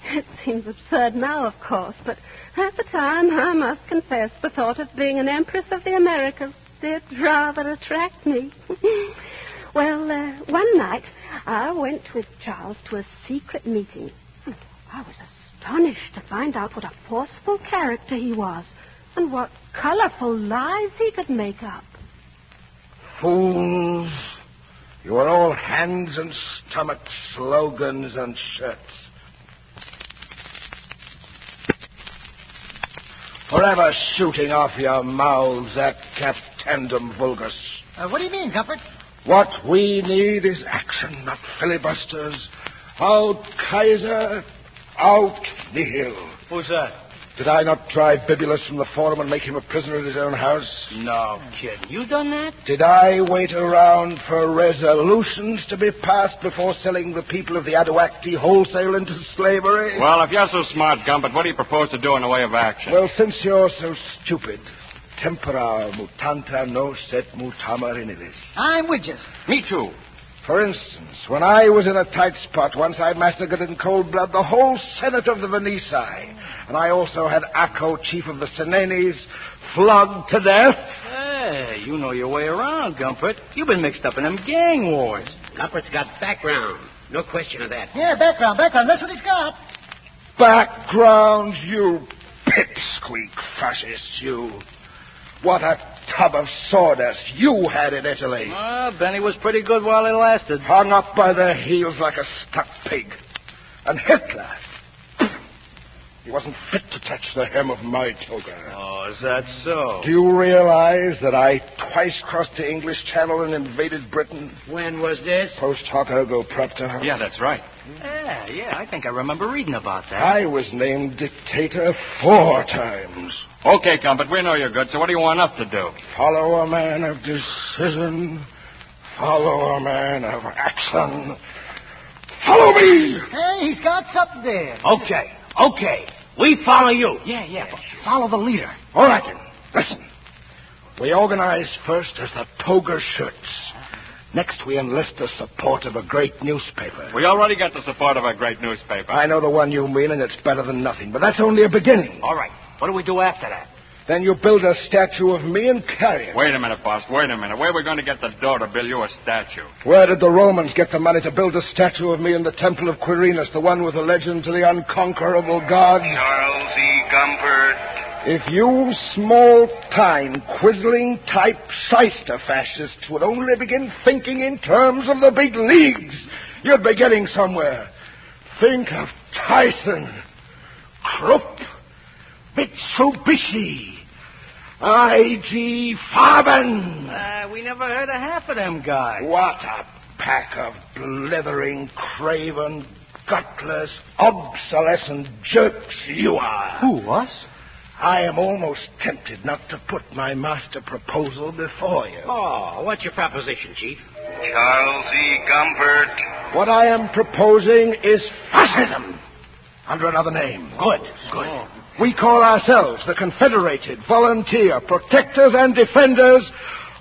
S2: It seems absurd now, of course, but at the time, I must confess, the thought of being an Empress of the Americas did rather attract me. Well, one night, I went with Charles to a secret meeting. I was astonished to find out what a forceful character he was, and what colorful lies he could make up.
S19: Fools! You are all hands and stomach slogans and shirts. Forever shooting off your mouths at captandum vulgus.
S6: What do you mean, Gumpert?
S19: What we need is action, not filibusters. Out Kaiser, out nihil.
S9: Who's that?
S19: Did I not drive Bibulus from the forum and make him a prisoner in his own house?
S6: No kidding. You done that?
S19: Did I wait around for resolutions to be passed before selling the people of the Aduacti wholesale into slavery?
S9: Well, if you're so smart, Gumpert, what do you propose to do in the way of action?
S19: Well, since you're so stupid, tempora mutanta no set mutamur inilis.
S6: I'm with you.
S9: Me too.
S19: For instance, when I was in a tight spot once, I massacred in cold blood the whole Senate of the Veneti. And I also had Acco, chief of the Senanes, flogged to death.
S6: Hey, you know your way around, Gumpert. You've been mixed up in them gang wars.
S17: Gumpert's got background. No question of that.
S6: Yeah, background. That's what he's got.
S19: Background, you pipsqueak fascist, you. What a tub of sawdust you had in Italy.
S6: Benny was pretty good while it lasted.
S19: Hung up by the heels like a stuck pig. And Hitler, he wasn't fit to touch the hem of my toga.
S6: Oh, is that so?
S19: Do you realize that I twice crossed the English Channel and invaded Britain?
S17: When was this?
S19: Post hoc ergo propter.
S9: Yeah, that's right.
S6: Yeah, I think I remember reading about that.
S19: I was named dictator 4 times.
S9: Okay, Gumpert, we know you're good, so what do you want us to do?
S19: Follow a man of decision. Follow a man of action. Follow me!
S6: Hey, he's got something there.
S17: Okay. We follow you.
S6: Yeah. Follow the leader.
S19: All right, then. Listen. We organize first as the Toga Shirts. Next, we enlist the support of a great newspaper.
S9: We already got the support of a great newspaper.
S19: I know the one you mean, and it's better than nothing, but that's only a beginning.
S6: All right. What do we do after that?
S19: Then you build a statue of me and carry it.
S9: Wait a minute, boss. Wait a minute. Where are we going to get the dough to build you a statue?
S19: Where did the Romans get the money to build a statue of me in the Temple of Quirinus, the one with the legend to the unconquerable god?
S20: Charles E. Gumpert.
S19: If you small-time, quizzling-type shyster fascists would only begin thinking in terms of the big leagues, you'd be getting somewhere. Think of Tyson, Krupp, Mitsubishi, I.G. Farben.
S6: We never heard of half of them guys.
S19: What a pack of blithering, craven, gutless, obsolescent jerks you are.
S6: Who, us?
S19: I am almost tempted not to put my master proposal before you.
S17: Oh, what's your proposition, Chief?
S20: Charles E. Gumpert.
S19: What I am proposing is fascism, under another name.
S17: Good.
S19: Oh. We call ourselves the Confederated Volunteer Protectors and Defenders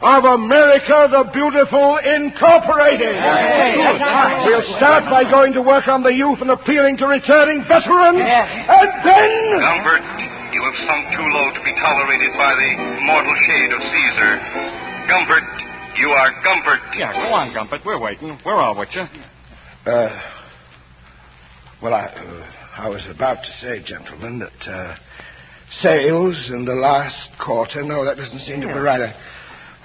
S19: of America the Beautiful Incorporated. We'll start by going to work on the youth and appealing to returning veterans. And then...
S20: Gumpert, you have sunk too low to be tolerated by the mortal shade of Caesar. Gumpert, you are Gumpert.
S9: Yeah, go on, Gumpert. We're waiting. We're all with you.
S19: Well, I was about to say, gentlemen, that sales in the last quarter... No, that doesn't seem to be right.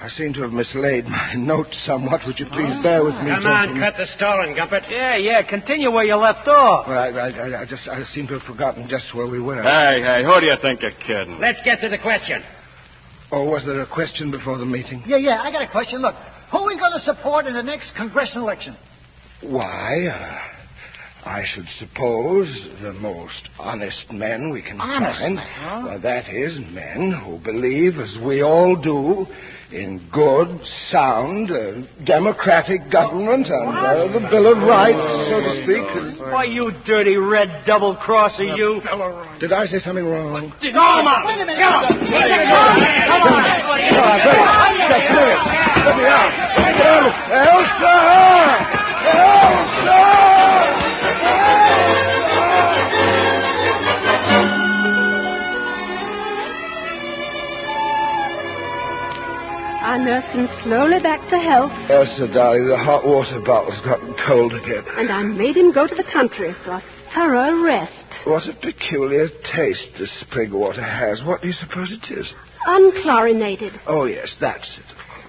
S19: I seem to have mislaid my notes somewhat. Would you please bear with me,
S17: Come
S19: gentlemen?
S17: on, cut the stalling, Gumpert.
S6: Yeah, continue where you left off.
S19: Well, I seem to have forgotten just where we were.
S9: Hey, who do you think you're kidding?
S17: Let's get to the question.
S19: Oh, was there a question before the meeting?
S6: Yeah, I got a question. Look, who are we going to support in the next congressional election?
S19: Why, I should suppose the most honest men we can find.
S6: Huh?
S19: Well, that is, men who believe, as we all do, in good, sound, democratic government and the Bill of Rights, so to speak.
S6: Why, you dirty red double-crosser, you.
S19: Did I say something wrong?
S6: Come on.
S19: Wait a minute. Come on. Just a minute. Let me out. Elsa!
S2: I nursed him slowly back to health.
S19: Elsa, darling, the hot water bottle's gotten cold again.
S2: And I made him go to the country for a thorough rest.
S19: What a peculiar taste this spring water has. What do you suppose it is?
S2: Unchlorinated.
S19: Oh, yes, that's it.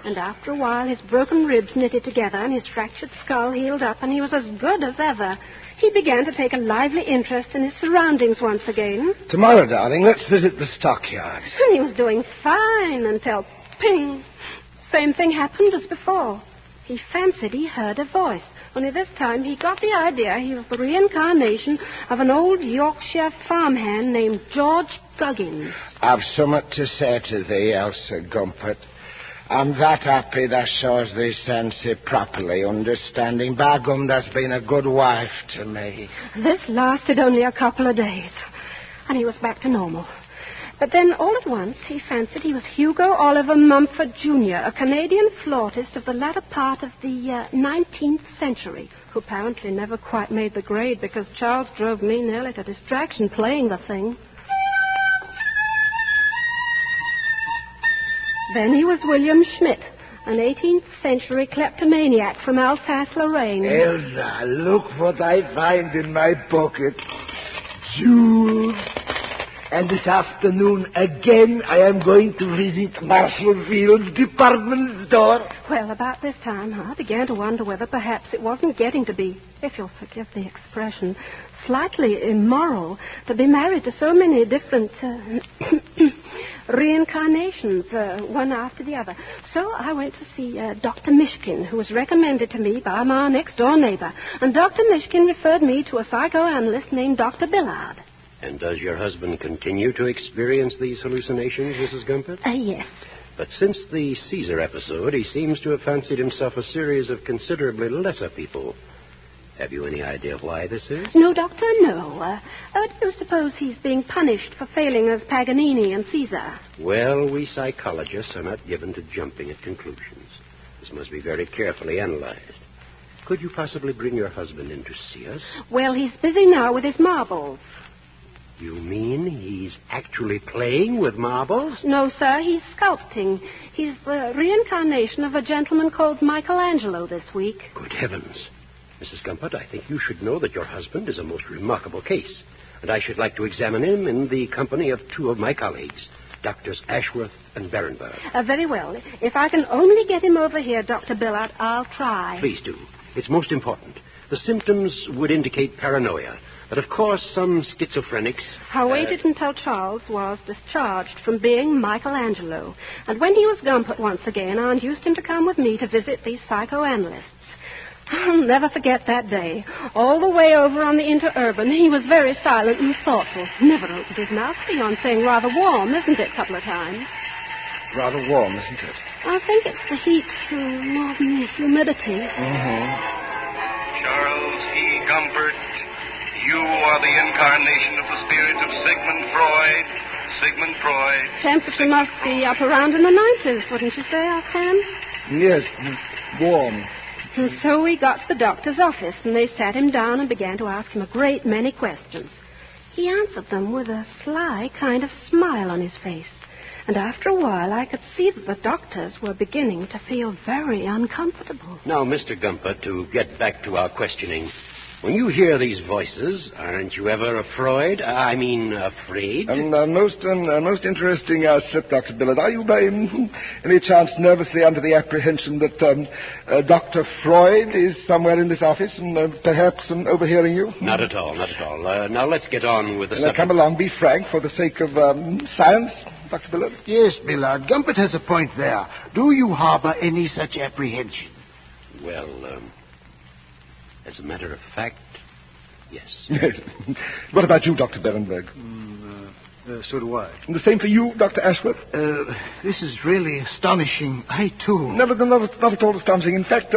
S2: And after a while, his broken ribs knitted together and his fractured skull healed up, and he was as good as ever. He began to take a lively interest in his surroundings once again.
S19: Tomorrow, darling, let's visit the stockyards.
S2: And he was doing fine until, ping, same thing happened as before. He fancied he heard a voice, only this time he got the idea he was the reincarnation of an old Yorkshire farmhand named George Duggins.
S19: I've somewhat to say to thee, Elsa Gumpert. I'm that happy that shows thee sense properly, understanding. By gum, that's been a good wife to me.
S2: This lasted only a couple of days, and he was back to normal. But then, all at once, he fancied he was Hugo Oliver Mumford, Jr., a Canadian flautist of the latter part of the 19th century, who apparently never quite made the grade because Charles drove me nearly to distraction playing the thing. Then he was William Schmidt, an 18th century kleptomaniac from Alsace-Lorraine.
S19: Elsa, look what I find in my pocket. Jewels. And this afternoon, again, I am going to visit Marshall Field's department store.
S2: Well, about this time, I began to wonder whether perhaps it wasn't getting to be, if you'll forgive the expression, slightly immoral to be married to so many different reincarnations, one after the other. So I went to see Dr. Mishkin, who was recommended to me by my next-door neighbor. And Dr. Mishkin referred me to a psychoanalyst named Dr. Billard.
S8: And does your husband continue to experience these hallucinations, Mrs. Gumpert?
S2: Yes.
S8: But since the Caesar episode, he seems to have fancied himself a series of considerably lesser people. Have you any idea why this is?
S2: No, Doctor, no. Do you suppose he's being punished for failing as Paganini and Caesar?
S8: Well, we psychologists are not given to jumping at conclusions. This must be very carefully analyzed. Could you possibly bring your husband in to see us?
S2: Well, he's busy now with his marbles.
S8: You mean he's actually playing with marbles?
S2: No, sir, he's sculpting. He's the reincarnation of a gentleman called Michelangelo this week.
S8: Good heavens. Mrs. Gumpert, I think you should know that your husband is a most remarkable case, and I should like to examine him in the company of two of my colleagues, Doctors Ashworth and Berenberg.
S2: Very well. If I can only get him over here, Dr. Billard, I'll try.
S8: Please do. It's most important. The symptoms would indicate paranoia. But, of course, some schizophrenics...
S2: I waited until Charles was discharged from being Michelangelo. And when he was Gumpert once again, I induced him to come with me to visit these psychoanalysts. I'll never forget that day. All the way over on the interurban, he was very silent and thoughtful. Never opened his mouth beyond saying rather warm, isn't it, a couple of times?
S19: Rather warm, isn't it?
S2: I think it's the heat more than the humidity.
S20: Charles E. Gumpert, you are the incarnation of the spirit of Sigmund Freud. Sigmund Freud.
S2: Temperature must be up around in the 90s, wouldn't you say, offhand?
S19: Yes, warm.
S2: And so we got to the doctor's office, and they sat him down and began to ask him a great many questions. He answered them with a sly kind of smile on his face. And after a while, I could see that the doctors were beginning to feel very uncomfortable.
S8: Now, Mr. Gumpert, to get back to our questioning, when you hear these voices, aren't you ever afraid? Afraid?
S19: Most interesting slip, Dr. Billard. Are you by any chance nervously under the apprehension that Dr. Freud is somewhere in this office and perhaps overhearing you?
S8: Not at all, not at all. Now, let's get on with the subject.
S19: Come along, be frank, for the sake of science, Dr. Billard.
S7: Yes, Billard. Gumpert has a point there. Do you harbor any such apprehension?
S8: Well, as a matter of fact, yes.
S19: What about you, Dr. Berenberg?
S3: So do I.
S19: And the same for you, Dr. Ashworth?
S7: This is really astonishing. I, too.
S19: Not at all astonishing. In fact,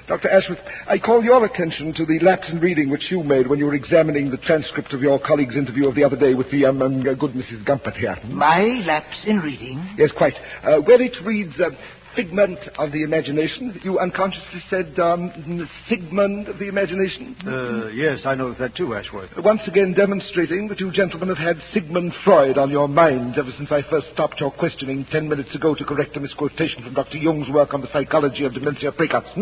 S19: Dr. Ashworth, I call your attention to the lapse in reading which you made when you were examining the transcript of your colleague's interview of the other day with the good Mrs. Gumpert here.
S7: My lapse in reading?
S19: Yes, quite. Where it reads... figment of the imagination. You unconsciously said Sigmund of the imagination.
S3: Yes, I noticed that too, Ashworth.
S19: Once again demonstrating that you gentlemen have had Sigmund Freud on your minds ever since I first stopped your questioning 10 minutes ago to correct a misquotation from Dr. Jung's work on the psychology of dementia precox.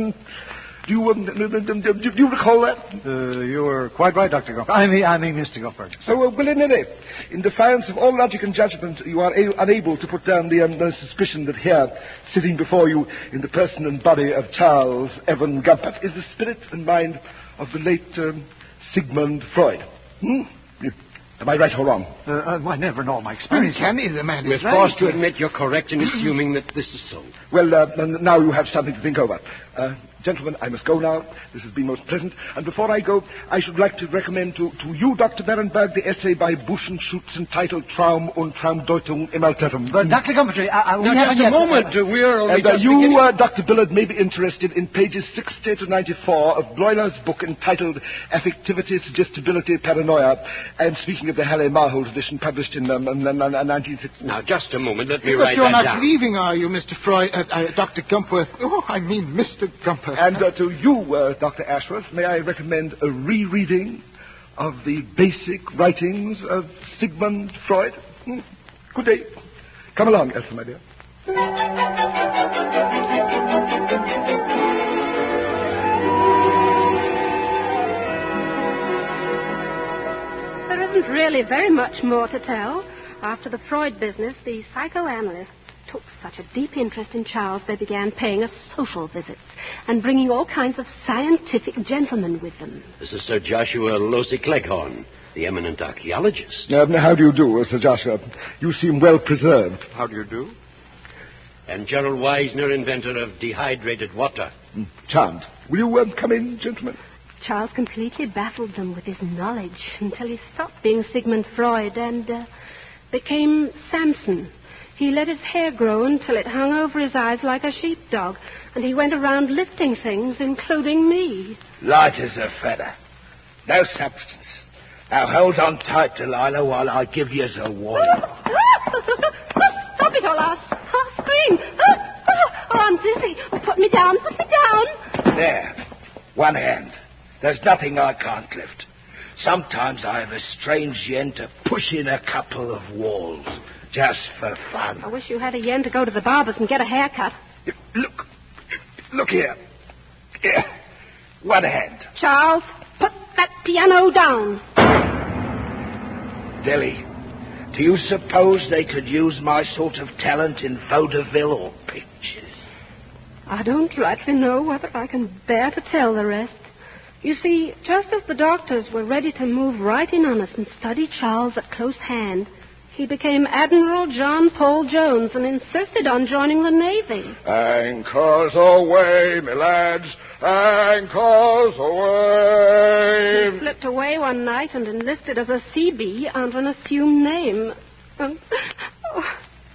S19: Do you recall that?
S3: You were quite right, Dr. Gumpert. I mean, Mr. Gumpert.
S19: So, willy-nilly, in defiance of all logic and judgment, you are unable to put down the suspicion that here, sitting before you in the person and body of Charles Evan Gumpert, is the spirit and mind of the late Sigmund Freud. Am I right or wrong?
S3: I never in all my experience.
S7: The man is
S8: We're forced to admit you're correct in assuming that this is so.
S19: Well, now you have something to think over. Gentlemen, I must go now. This has been most pleasant. And before I go, I should like to recommend to you, Dr. Berenberg, the essay by Bush and Schutz entitled Traum und Traumdeutung im Altertum.
S3: But, Dr. Gumpert, we haven't
S5: just a
S3: yet...
S5: moment. We're only
S19: And
S5: just
S19: you,
S5: beginning.
S19: Dr. Billard, may be interested in pages 60 to 94 of Bloiler's book entitled Affectivity, Suggestibility, Paranoia. I am speaking of the Halle Marhold edition published in 1960.
S8: Now, just a moment. Let me
S7: But
S8: write
S7: you're
S8: that
S7: not
S8: down.
S7: leaving, are you, Mr. Dr. Gumpert? Oh, I mean Mr. Gumpert.
S19: And to you, Dr. Ashworth, may I recommend a rereading of the basic writings of Sigmund Freud? Good day. Come along, Elsa, my dear.
S2: There isn't really very much more to tell. After the Freud business, the psychoanalysts took such a deep interest in Charles, they began paying us social visits and bringing all kinds of scientific gentlemen with them.
S8: This is Sir Joshua Losey-Cleghorn, the eminent archaeologist.
S19: How do you do, Sir Joshua? You seem well preserved.
S8: How do you do? And Gerald Weisner, inventor of dehydrated water.
S19: Charmed. Will you come in, gentlemen?
S2: Charles completely baffled them with his knowledge until he stopped being Sigmund Freud and became Samson. He let his hair grow until it hung over his eyes like a sheepdog, and he went around lifting things, including me.
S7: Light as a feather. No substance. Now hold on tight, Delilah, while I give you a warning.
S2: Stop it, I'll scream. Oh, I'm dizzy. Put me down.
S7: There. One hand. There's nothing I can't lift. Sometimes I have a strange yen to push in a couple of walls. Just for fun.
S2: I wish you had a yen to go to the barber's and get a haircut.
S7: Look here. Here. One hand.
S2: Charles, put that piano down.
S7: Dilly, do you suppose they could use my sort of talent in vaudeville or pictures?
S2: I don't rightly know whether I can bear to tell the rest. You see, just as the doctors were ready to move right in on us and study Charles at close hand, he became Admiral John Paul Jones and insisted on joining the Navy.
S19: Anchors away, me lads. Anchors away.
S2: He slipped away one night and enlisted as a CB under an assumed name.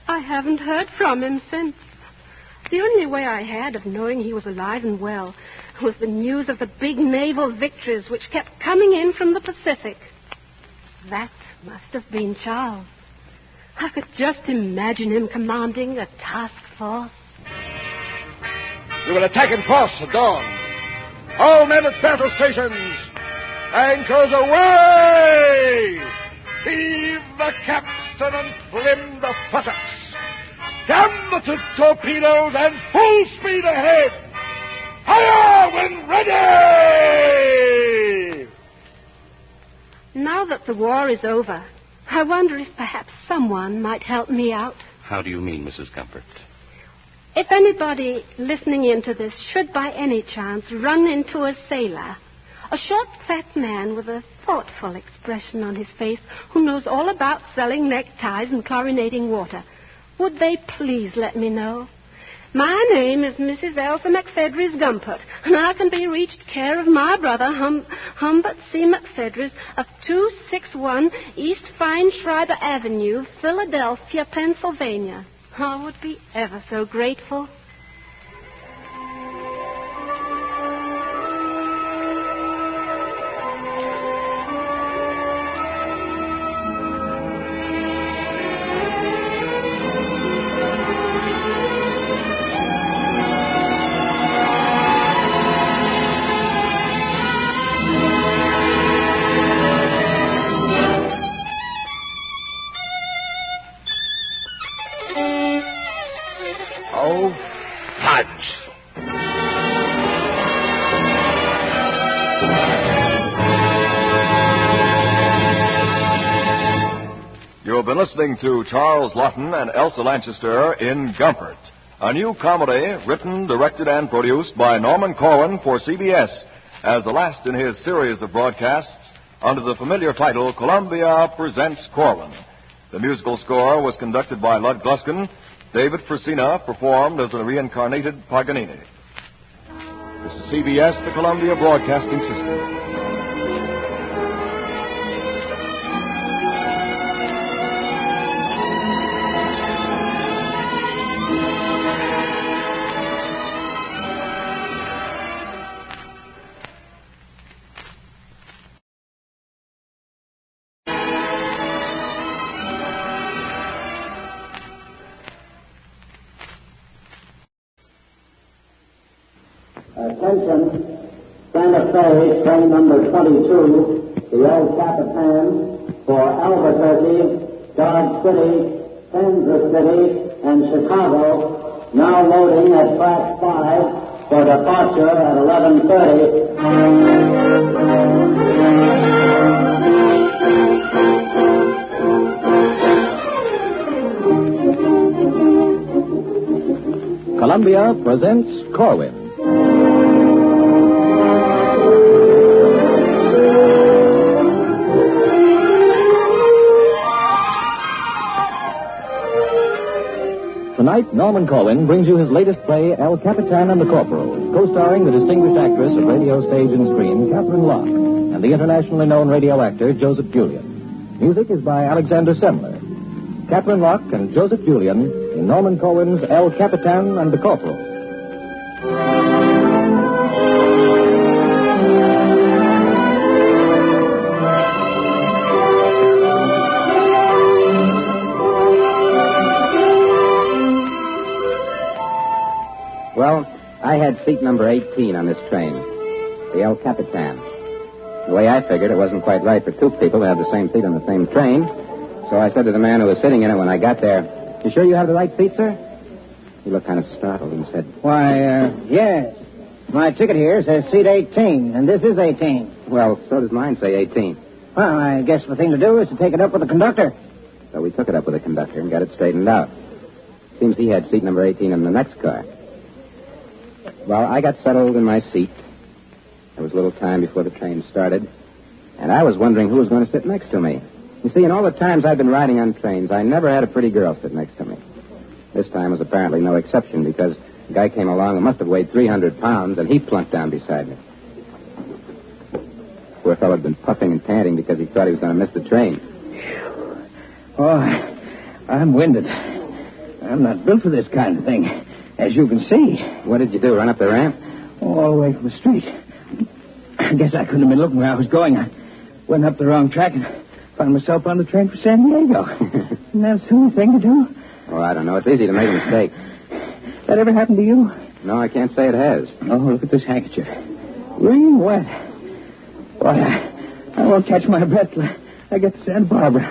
S2: I haven't heard from him since. The only way I had of knowing he was alive and well was the news of the big naval victories which kept coming in from the Pacific. That must have been Charles. I could just imagine him commanding a task force.
S19: We will attack in force at dawn. All men at battle stations. Anchors away! Heave the capstan and trim the futtocks. Damn the torpedoes and full speed ahead. Fire when ready!
S2: Now that the war is over, I wonder if perhaps someone might help me out.
S9: How do you mean, Mrs. Gumpert?
S2: If anybody listening into this should by any chance run into a sailor, a short, fat man with a thoughtful expression on his face who knows all about selling neckties and chlorinating water, would they please let me know? My name is Mrs. Elsa McFedries Gumpert, and I can be reached care of my brother, Humbert C. McFedries, of 261 East Feinschreiber Avenue, Philadelphia, Pennsylvania. I would be ever so grateful.
S7: Oh, fudge.
S4: You have been listening to Charles Lawton and Elsa Lanchester in Gumpert, a new comedy written, directed, and produced by Norman Corwin for CBS as the last in his series of broadcasts under the familiar title Columbia Presents Corwin. The musical score was conducted by Lud Gluskin. David Frisina performed as a reincarnated Paganini. This is CBS, the Columbia Broadcasting System.
S5: Attention, Santa Fe, train number 22, the old Capitan, for Albuquerque, Dodge City, Kansas City, and Chicago, now loading at track 5 for departure at 11:30.
S15: Columbia presents Corwin. Tonight, Norman Corwin brings you his latest play, El Capitan and the Corporal, co-starring the distinguished actress of radio, stage, and screen, Catherine Locke, and the internationally known radio actor, Joseph Julian. Music is by Alexander Semler. Catherine Locke and Joseph Julian in Norman Corwin's El Capitan and the Corporal.
S21: Well, I had seat number 18 on this train, the El Capitan. The way I figured, it wasn't quite right for two people to have the same seat on the same train. So I said to the man who was sitting in it when I got there, "You sure you have the right seat, sir?" He looked kind of startled and said,
S16: Why, yes. My ticket here says seat 18, and this is 18.
S21: "Well, so does mine say 18.
S16: Well, I guess the thing to do is to take it up with the conductor.
S21: So we took it up with the conductor and got it straightened out. Seems he had seat number 18 in the next car. Well, I got settled in my seat. There was a little time before the train started, and I was wondering who was going to sit next to me. You see, in all the times I've been riding on trains, I never had a pretty girl sit next to me. This time was apparently no exception, because a guy came along who must have weighed 300 pounds, and he plunked down beside me. Poor fellow had been puffing and panting because he thought he was going to miss the train.
S16: Oh, I'm winded. I'm not built for this kind of thing, as you can see.
S21: What did you do, run up the ramp?
S16: All the way from the street. I guess I couldn't have been looking where I was going. I went up the wrong track and found myself on the train for San Diego. Isn't that a silly thing to do?
S21: Oh, I don't know. It's easy to make a mistake.
S16: That ever happened to you?
S21: No, I can't say it has.
S16: Oh, look at this handkerchief. Wring wet. Boy, I won't catch my breath till I get to Santa Barbara.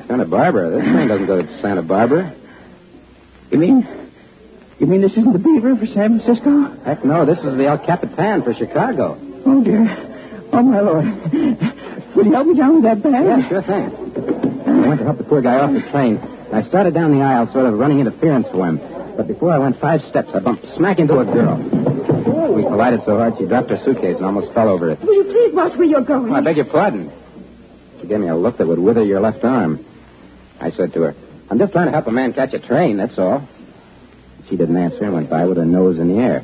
S21: Santa Barbara? This train doesn't go to Santa Barbara.
S16: You mean this isn't the Beaver for San Francisco?
S21: Heck no, this is the El Capitan for Chicago.
S16: Oh, dear. Oh, my Lord. Will you help me down with that bag?
S21: Yeah, sure thing. I went to help the poor guy off the train. I started down the aisle, sort of running interference for him. But before I went 5 steps, I bumped smack into a girl. We collided so hard, she dropped her suitcase and almost fell over it.
S2: Will you please watch where you're going?
S21: Oh, I beg your pardon. She gave me a look that would wither your left arm. I said to her, "I'm just trying to help a man catch a train, that's all." She didn't answer and went by with her nose in the air.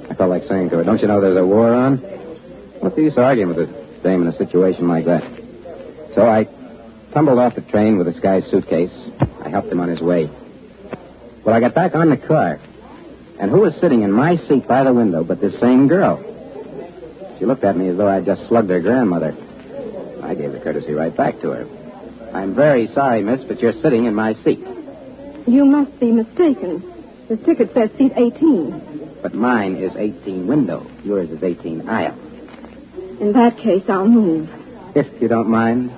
S21: I felt like saying to her, "Don't you know there's a war on?" What's the use of arguing with a dame in a situation like that? So I tumbled off the train with this guy's suitcase. I helped him on his way. Well, I got back on the car. And who was sitting in my seat by the window but this same girl? She looked at me as though I'd just slugged her grandmother. I gave the courtesy right back to her. "I'm very sorry, miss, but you're sitting in my seat."
S2: You must be mistaken. The ticket says seat 18.
S21: But mine is 18 window. Yours is 18 aisle.
S2: In that case, I'll move.
S21: If you don't mind.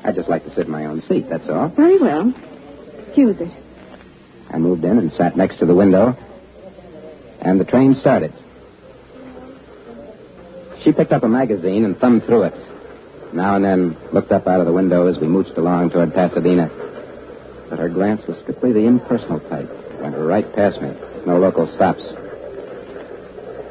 S21: I'd just like to sit in my own seat, that's all.
S2: Very well. Excuse it.
S21: I moved in and sat next to the window, and the train started. She picked up a magazine and thumbed through it. Now and then looked up out of the window as we mooched along toward Pasadena. But her glance was strictly the impersonal type. It went right past me. No local stops.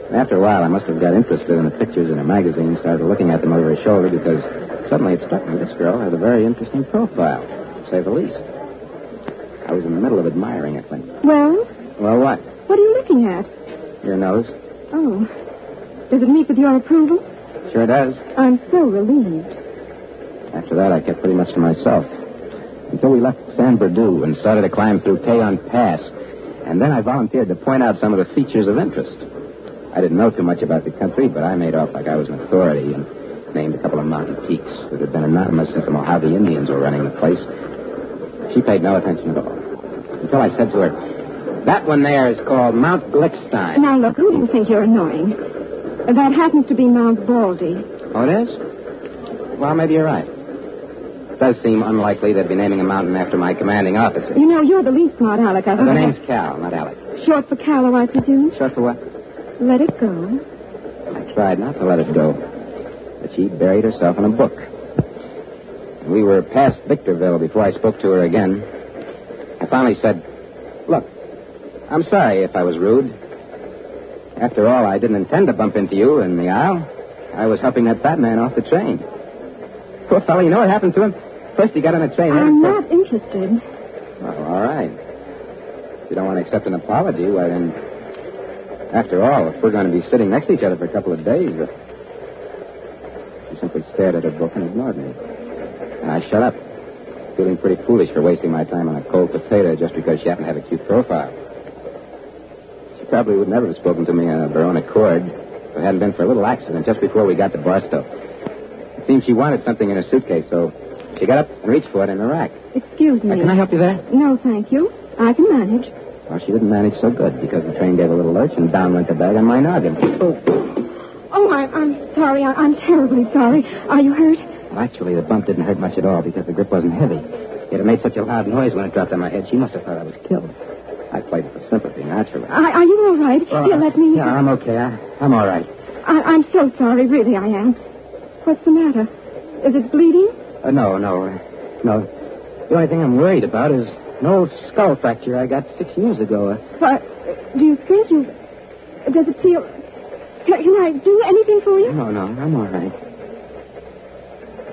S21: And after a while, I must have got interested in the pictures in her magazine and started looking at them over her shoulder because suddenly it struck me this girl had a very interesting profile, to say the least. I was in the middle of admiring it when...
S2: Well?
S21: Well, what?
S2: What are you looking at?
S21: Your nose.
S2: Oh. Does it meet with your approval?
S21: Sure does.
S2: I'm so relieved.
S21: After that, I kept pretty much to myself. Until we left San Bernardino and started to climb through Cayon Pass. And then I volunteered to point out some of the features of interest. I didn't know too much about the country, but I made off like I was an authority and named a couple of mountain peaks that had been anonymous since the Mojave Indians were running the place. She paid no attention at all. Until I said to her, "That one there is called Mount Glickstein."
S2: Now, look, who do you think you're annoying? That happens to be Mount Baldy.
S21: Oh, it is? Well, maybe you're right. It does seem unlikely they'd be naming a mountain after my commanding officer.
S2: You know, you're the least smart Alec I've
S21: The
S2: ever
S21: name's
S2: had.
S21: Cal, not Alec.
S2: Short for Callow, I presume?
S21: Short for what?
S2: Let it go.
S21: I tried not to let it go. But she buried herself in a book. We were past Victorville before I spoke to her again. I finally said, "Look, I'm sorry if I was rude. After all, I didn't intend to bump into you in the aisle. I was helping that fat man off the train." Poor fellow, you know what happened to him? First he got on a train.
S2: I'm not interested.
S21: Well, all right. If you don't want to accept an apology, why then... After all, if we're going to be sitting next to each other for a couple of days... She simply stared at her book and ignored me. And I shut up, feeling pretty foolish for wasting my time on a cold potato just because she happened to have a cute profile. She probably would never have spoken to me of her own accord if it hadn't been for a little accident just before we got to Barstow. It seemed she wanted something in her suitcase, so she got up and reached for it in the rack.
S2: Excuse me.
S21: Can I help you there?
S2: No, thank you. I can manage.
S21: Well, she didn't manage so good because the train gave a little lurch and down went the bag on my noggin.
S2: Oh, I'm sorry. I'm terribly sorry. Are you hurt?
S21: Well, actually, the bump didn't hurt much at all because the grip wasn't heavy. Yet it made such a loud noise when it dropped on my head, she must have thought I was killed. I played for sympathy, naturally.
S2: Are you all right? Here, let me...
S21: Yeah, I'm okay. I'm all right.
S2: I'm so sorry. Really, I am. What's the matter? Is it bleeding?
S21: No. The only thing I'm worried about is an old skull fracture I got 6 years ago.
S2: What? Do you think you... Does it feel... Can I do anything for you?
S21: No, I'm all right.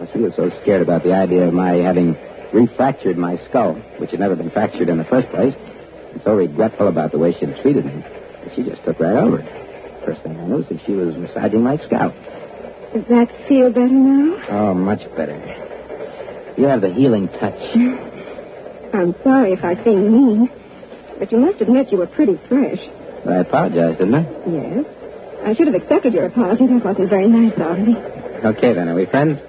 S21: Well, she was so scared about the idea of my having refractured my skull, which had never been fractured in the first place, and so regretful about the way she had treated me, that she just took right over it. First thing I noticed is she was massaging my scalp.
S2: Does that feel better now?
S21: Oh, much better. You have the healing touch.
S2: I'm sorry if I seem mean, but you must admit you were pretty fresh.
S21: But I apologized, didn't I?
S2: Yes. I should have accepted your apology. That wasn't very nice of me.
S21: Okay, then. Are we friends?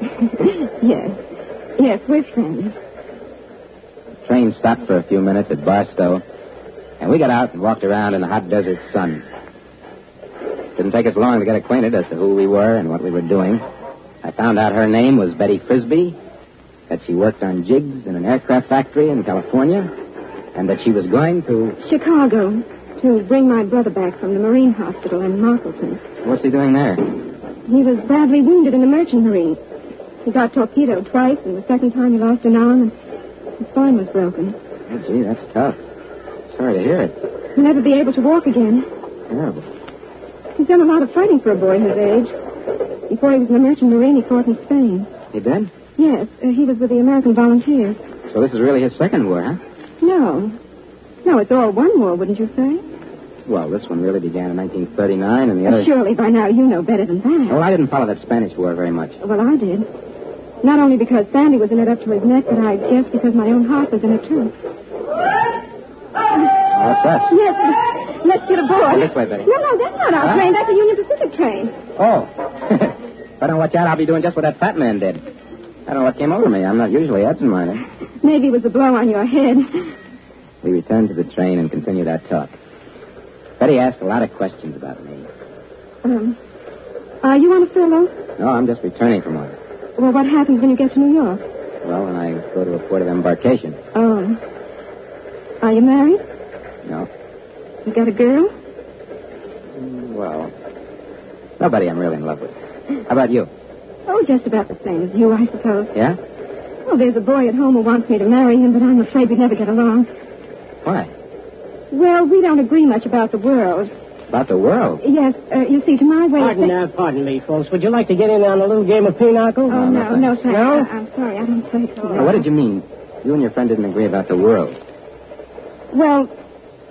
S2: Yes, we're friends.
S21: The train stopped for a few minutes at Barstow, and we got out and walked around in the hot desert sun. Didn't take us long to get acquainted as to who we were and what we were doing. I found out her name was Betty Frisbee, that she worked on jigs in an aircraft factory in California, and that she was going to...
S2: Chicago, to bring my brother back from the Marine Hospital in Markleton.
S21: What's he doing there?
S2: He was badly wounded in the Merchant Marine. He got torpedoed twice, and the second time he lost an arm, and his spine was broken.
S21: Oh, gee, that's tough. Sorry to hear it.
S2: He'll never be able to walk again.
S21: Terrible.
S2: He's done a lot of fighting for a boy his age. Before he was in the Merchant Marine, he fought in Spain.
S21: He did?
S2: Yes, he was with the American Volunteers.
S21: So this is really his second war, huh?
S2: No, it's all one war, wouldn't you say?
S21: Well, this one really began in 1939, and the other...
S2: Surely by now you know better than that.
S21: Well, I didn't follow that Spanish war very much.
S2: Well, I did. Not only because Sandy was in it up to his neck, but I guess because my own heart was in it, too.
S21: What's that?
S2: Yes, let's get aboard.
S21: This way, Betty.
S2: No, that's not our train. That's a Union Pacific train.
S21: Oh. If I don't watch out, I'll be doing just what that fat man did. I don't know what came over me. I'm not usually absent-minded.
S2: Maybe it was a blow on your head.
S21: We returned to the train and continued our talk. Betty asked a lot of questions about me.
S2: Are you on a furlough?
S21: No, I'm just returning from one.
S2: Well, what happens when you get to New York?
S21: Well, when I go to a port of embarkation.
S2: Oh. Are you married?
S21: No.
S2: You got a girl?
S21: Well, nobody I'm really in love with. How about you?
S2: Oh, just about the same as you, I suppose.
S21: Yeah?
S2: Well, there's a boy at home who wants me to marry him, but I'm afraid we'd never get along.
S21: Why?
S2: Well, we don't agree much about the world.
S21: About the world?
S2: Yes, you see, to my way
S25: Pardon me, folks. Would you like to get in on a little game of pinochle?
S2: Oh, no, thanks.
S25: No?
S2: I'm sorry, I don't play so.
S21: Now, what did you mean? You and your friend didn't agree about the world.
S2: Well,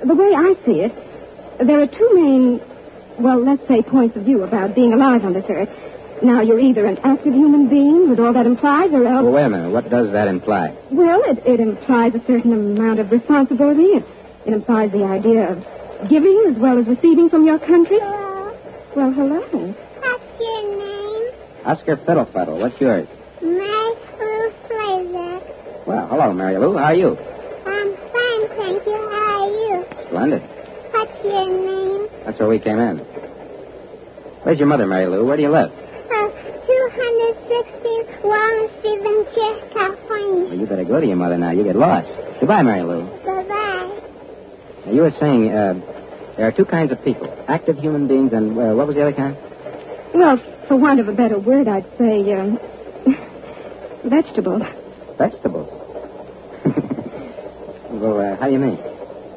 S2: the way I see it, there are two main well, let's say points of view about being alive on this earth. Now, you're either an active human being, with all that implies, or else...
S21: Well, wait a minute. What does that imply?
S2: Well, it implies a certain amount of responsibility. It implies the idea of giving as well as receiving from your country.
S24: Hello.
S2: Well, hello.
S24: What's your name?
S21: Oscar Fiddlefuddle. What's yours?
S24: Mary Lou Flavor.
S21: Well, hello, Mary Lou. How are you?
S24: I'm fine, thank you. How are you?
S21: Splendid.
S24: What's your name?
S21: That's where we came in. Where's your mother, Mary Lou? Where do you live?
S24: 216 Walnut Street, Ventura, California.
S21: Well, you better go to your mother now. You get lost. Goodbye, Mary Lou.
S24: Bye-bye.
S21: Now, you were saying there are two kinds of people. Active human beings and, what was the other kind?
S2: Well, for want of a better word, I'd say, vegetables.
S21: Vegetables? Well, how do you mean?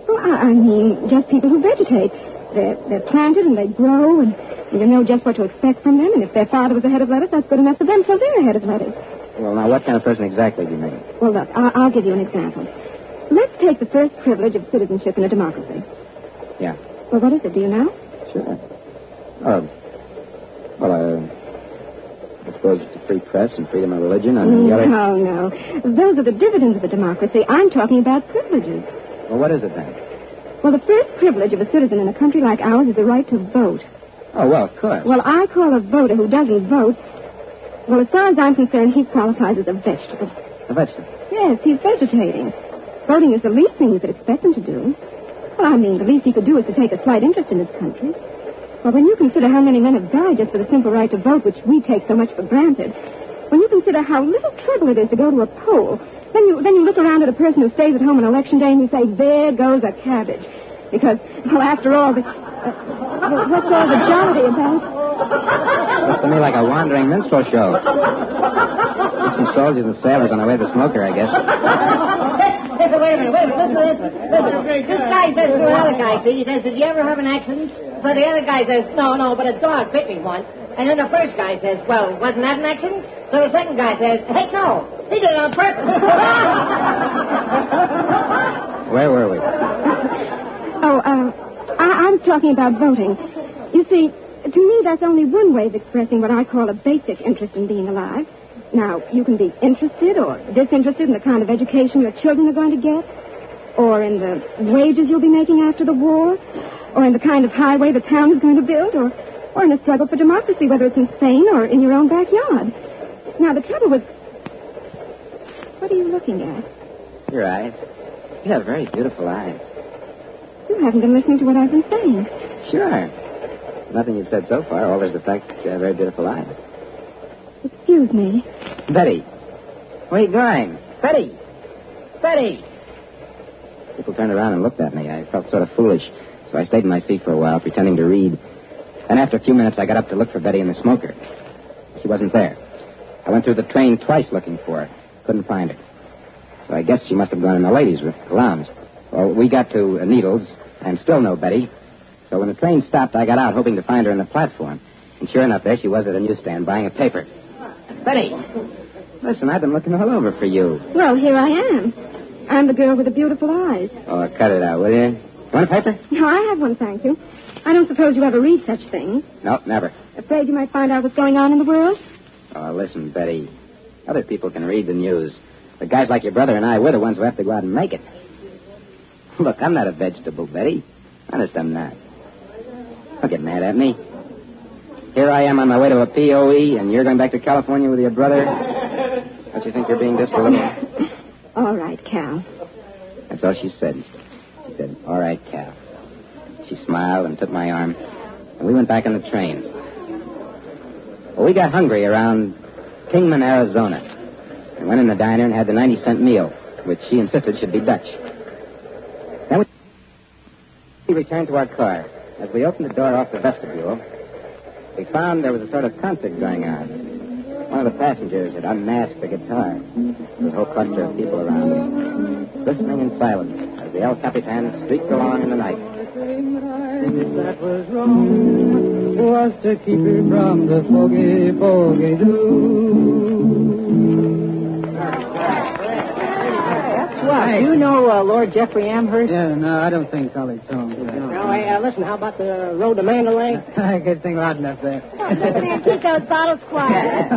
S2: Well, I mean, just people who vegetate. They're planted and they grow, and you know just what to expect from them. And if their father was a head of lettuce, that's good enough for them, so they're a head of lettuce.
S21: Well, now, what kind of person exactly do you mean?
S2: Well, look, I'll give you an example. Let's take the first privilege of citizenship in a democracy.
S21: Yeah.
S2: Well, what is it? Do you know?
S21: Sure. I suppose it's a free press and freedom of religion and the other...
S2: No. Those are the dividends of a democracy. I'm talking about privileges.
S21: Well, what is it then?
S2: Well, the first privilege of a citizen in a country like ours is the right to vote.
S21: Oh, well, of course.
S2: Well, I call a voter who doesn't vote, well, as far as I'm concerned, he qualifies as a vegetable.
S21: A vegetable?
S2: Yes, he's vegetating. Voting is the least thing you could expect him to do. Well, I mean, the least he could do is to take a slight interest in his country. Well, when you consider how many men have died just for the simple right to vote, which we take so much for granted, when you consider how little trouble it is to go to a poll, then you look around at a person who stays at home on Election Day and you say, there goes a cabbage. Because, well, after all, what's all the jollity about?
S21: Looks to me like a wandering minstrel show. Just some soldiers and sailors on their way to the smoker, I guess.
S16: Wait a minute. Listen to this one. This guy says to another guy, see, he says, did you ever have an accident? So the other guy says, no, but a dog bit me once. And then the first guy says, well, wasn't that an accident? So the second guy says, heck no, he did it on purpose.
S21: Where were we?
S2: I'm talking about voting. You see, to me, that's only one way of expressing what I call a basic interest in being alive. Now, you can be interested or disinterested in the kind of education your children are going to get, or in the wages you'll be making after the war, or in the kind of highway the town is going to build, or in a struggle for democracy, whether it's in Spain or in your own backyard. Now, the trouble with... What are you looking at?
S21: Your eyes. You have very beautiful eyes.
S2: You haven't been listening to what I've been saying.
S21: Sure. Nothing you've said so far, alters the fact that you have very beautiful eyes.
S2: Excuse me.
S21: Betty. Where are you going? Betty! Betty! People turned around and looked at me. I felt sort of foolish, so I stayed in my seat for a while, pretending to read. Then after a few minutes, I got up to look for Betty in the smoker. She wasn't there. I went through the train twice looking for her. Couldn't find her. So I guess she must have gone in the ladies' lounge. Well, we got to Needles, and still no Betty. So when the train stopped, I got out, hoping to find her on the platform. And sure enough, there she was at a newsstand buying a paper. Betty! Listen, I've been looking all over for you.
S2: Well, here I am. I'm the girl with the beautiful eyes.
S21: Oh, cut it out, will you? You want a paper?
S2: No, I have one, thank you. I don't suppose you ever read such things.
S21: No, never.
S2: Afraid you might find out what's going on in the world?
S21: Oh, listen, Betty. Other people can read the news. But guys like your brother and I, we're the ones who have to go out and make it. Look, I'm not a vegetable, Betty. Honest, I'm not. Don't get mad at me. Here I am on my way to a POE, and you're going back to California with your brother. Don't you think you're being just a little...
S2: All right, Cal.
S21: That's all she said. She said, all right, Cal. She smiled and took my arm, and we went back on the train. Well, we got hungry around Kingman, Arizona, and went in the diner and had the 90-cent meal, which she insisted should be Dutch. Then we returned to our car. As we opened the door off the vestibule, we found there was a sort of concert going on. One of the passengers had unmasked the guitar. There was a whole cluster of people around him, listening in silence as the El Capitan streaked along in the night.
S1: That was wrong was to keep you from the foggy do. Hey.
S16: Do you know Lord Jeffrey Amherst?
S1: Yeah, no, I don't think College Holmes.
S16: No, hey, listen, how about the road to Mandalay?
S1: I could think loud enough there.
S16: Keep those bottles quiet.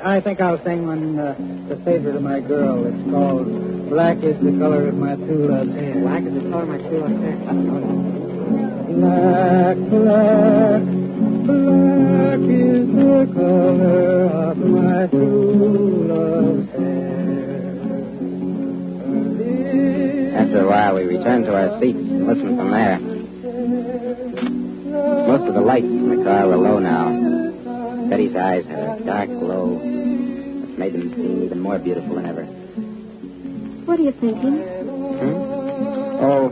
S1: I think I'll sing one, the favorite of my girl. It's called Black is the Color of My True Love's Hair.
S16: Black is the color of my true love's hair.
S1: Black, black, black is the color of my true love's hair.
S21: After a while, we returned to our seats and listened from there. Most of the lights in the car were low now. Betty's eyes had a dark glow, which made them seem even more beautiful than ever.
S24: What are you thinking?
S21: Oh,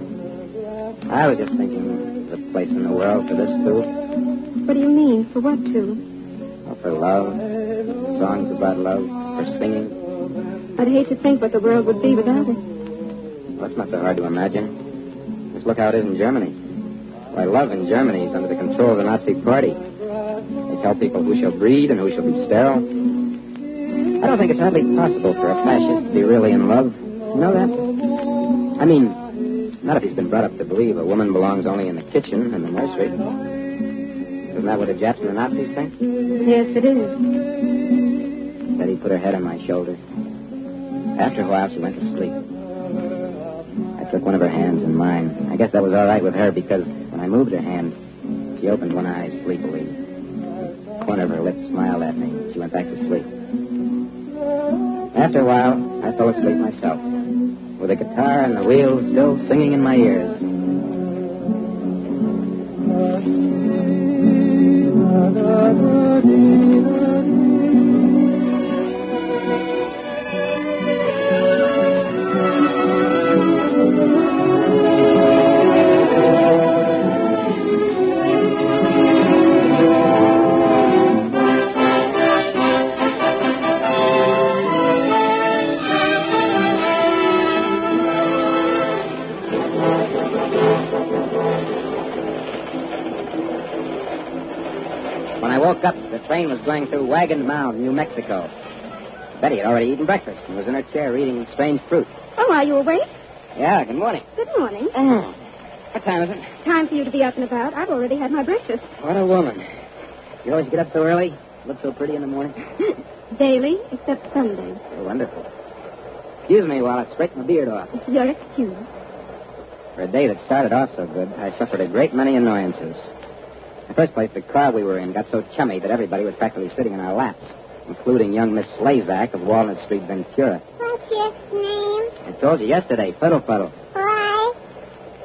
S21: I was just thinking of a place in the world for this, too.
S24: What do you mean? For what, too?
S21: Oh, for love, songs about love, for singing.
S24: I'd hate to think what the world would be without it.
S21: Well, it's not so hard to imagine. Just look how it is in Germany. Why, love in Germany is under the control of the Nazi Party. They tell people who shall breed and who shall be sterile. I don't think it's hardly possible for a fascist to be really in love. You know that? I mean, not if he's been brought up to believe a woman belongs only in the kitchen and the nursery. Isn't that what the Japs and the Nazis think?
S24: Yes, it is.
S21: Betty put her head on my shoulder. After a while, she went to sleep. I took one of her hands in mine. I guess that was all right with her because when I moved her hand, she opened one eye sleepily. The corner of her lips smiled at me. She went back to sleep. After a while, I fell asleep myself, with the guitar and the wheels still singing in my ears. Up, the train was going through Wagon Mound, New Mexico. Betty had already eaten breakfast and was in her chair reading Strange Fruit.
S24: Oh, are you awake?
S21: Yeah, good morning.
S24: Good morning.
S21: What time is it?
S24: Time for you to be up and about. I've already had my breakfast.
S21: What a woman. You always get up so early? Look so pretty in the morning?
S24: Daily, except Sundays.
S21: Oh, wonderful. Excuse me while I straighten my beard off.
S24: You're excused.
S21: For a day that started off so good, I suffered a great many annoyances. In the first place, the car we were in got so chummy that everybody was practically sitting in our laps, including young Miss Slazak of Walnut Street, Ventura.
S24: What's your name?
S21: I told you yesterday, Fuddle Fuddle.
S24: Why?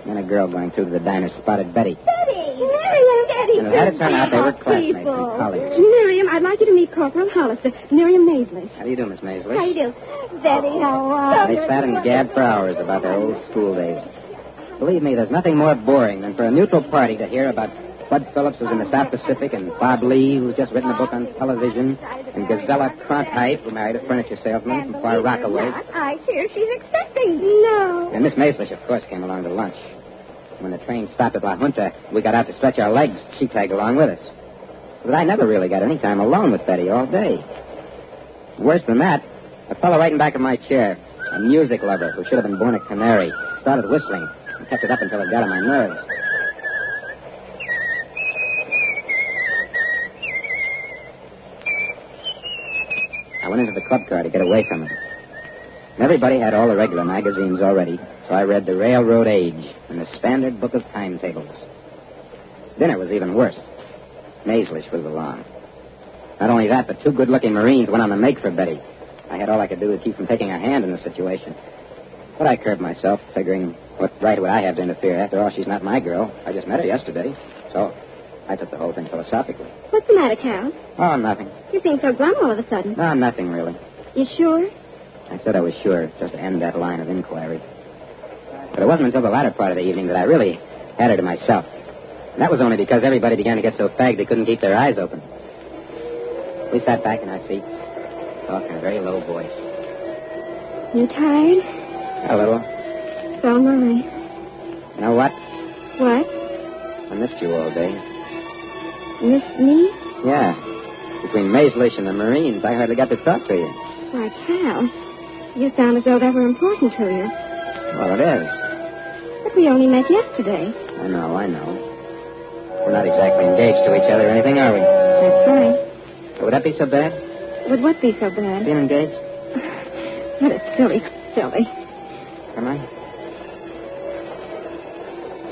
S21: Then a girl going through to the diner spotted Betty.
S24: Betty! Miriam, Betty!
S21: And it had to turn out they were classmates from college.
S24: Miriam, I'd like you to meet Corporal Hollister, Miriam Maisley.
S21: How do you do, Miss Maisley?
S24: How you do? Betty, how are you?
S21: They sat and gabbed for hours about their old school days. Believe me, there's nothing more boring than for a neutral party to hear about Bud Phillips, who's in the South Pacific, and Bob Lee, who's just written a book on television, and Gazella Cronkite, who married a furniture salesman from Far Rockaway.
S24: I hear she's expecting. No.
S21: And Miss Maislish, of course, came along to lunch. When the train stopped at La Junta, we got out to stretch our legs. She tagged along with us. But I never really got any time alone with Betty all day. Worse than that, a fellow right in back of my chair, a music lover who should have been born a canary, started whistling and kept it up until it got on my nerves. I went into the club car to get away from him. And everybody had all the regular magazines already, so I read the Railroad Age and the Standard Book of Timetables. Dinner was even worse. Maislish was along. Not only that, but two good-looking Marines went on the make for Betty. I had all I could do to keep from taking a hand in the situation. But I curbed myself, figuring what right would I have to interfere? After all, she's not my girl. I just met her yesterday. So I took the whole thing philosophically.
S24: What's the matter, Cal?
S21: Oh, nothing.
S24: You seem so glum all of a sudden.
S21: No, nothing really.
S24: You sure?
S21: I said I was sure, just to end that line of inquiry. But it wasn't until the latter part of the evening that I really had her to myself. And that was only because everybody began to get so fagged they couldn't keep their eyes open. We sat back in our seats, talking in a very low voice.
S24: You tired?
S21: A little.
S24: So am I.
S21: You know what?
S24: What?
S21: I missed you all day.
S24: Missed me?
S21: Yeah. Between Maislish and the Marines, I hardly got to talk to you.
S24: Why, Cal, You sound as though that were important to you.
S21: Well, it is.
S24: But we only met yesterday.
S21: I know. We're not exactly engaged to each other or anything, are we?
S24: That's right.
S21: Would that be so bad?
S24: Would what be so bad?
S21: Being engaged?
S24: What a silly.
S21: Am I?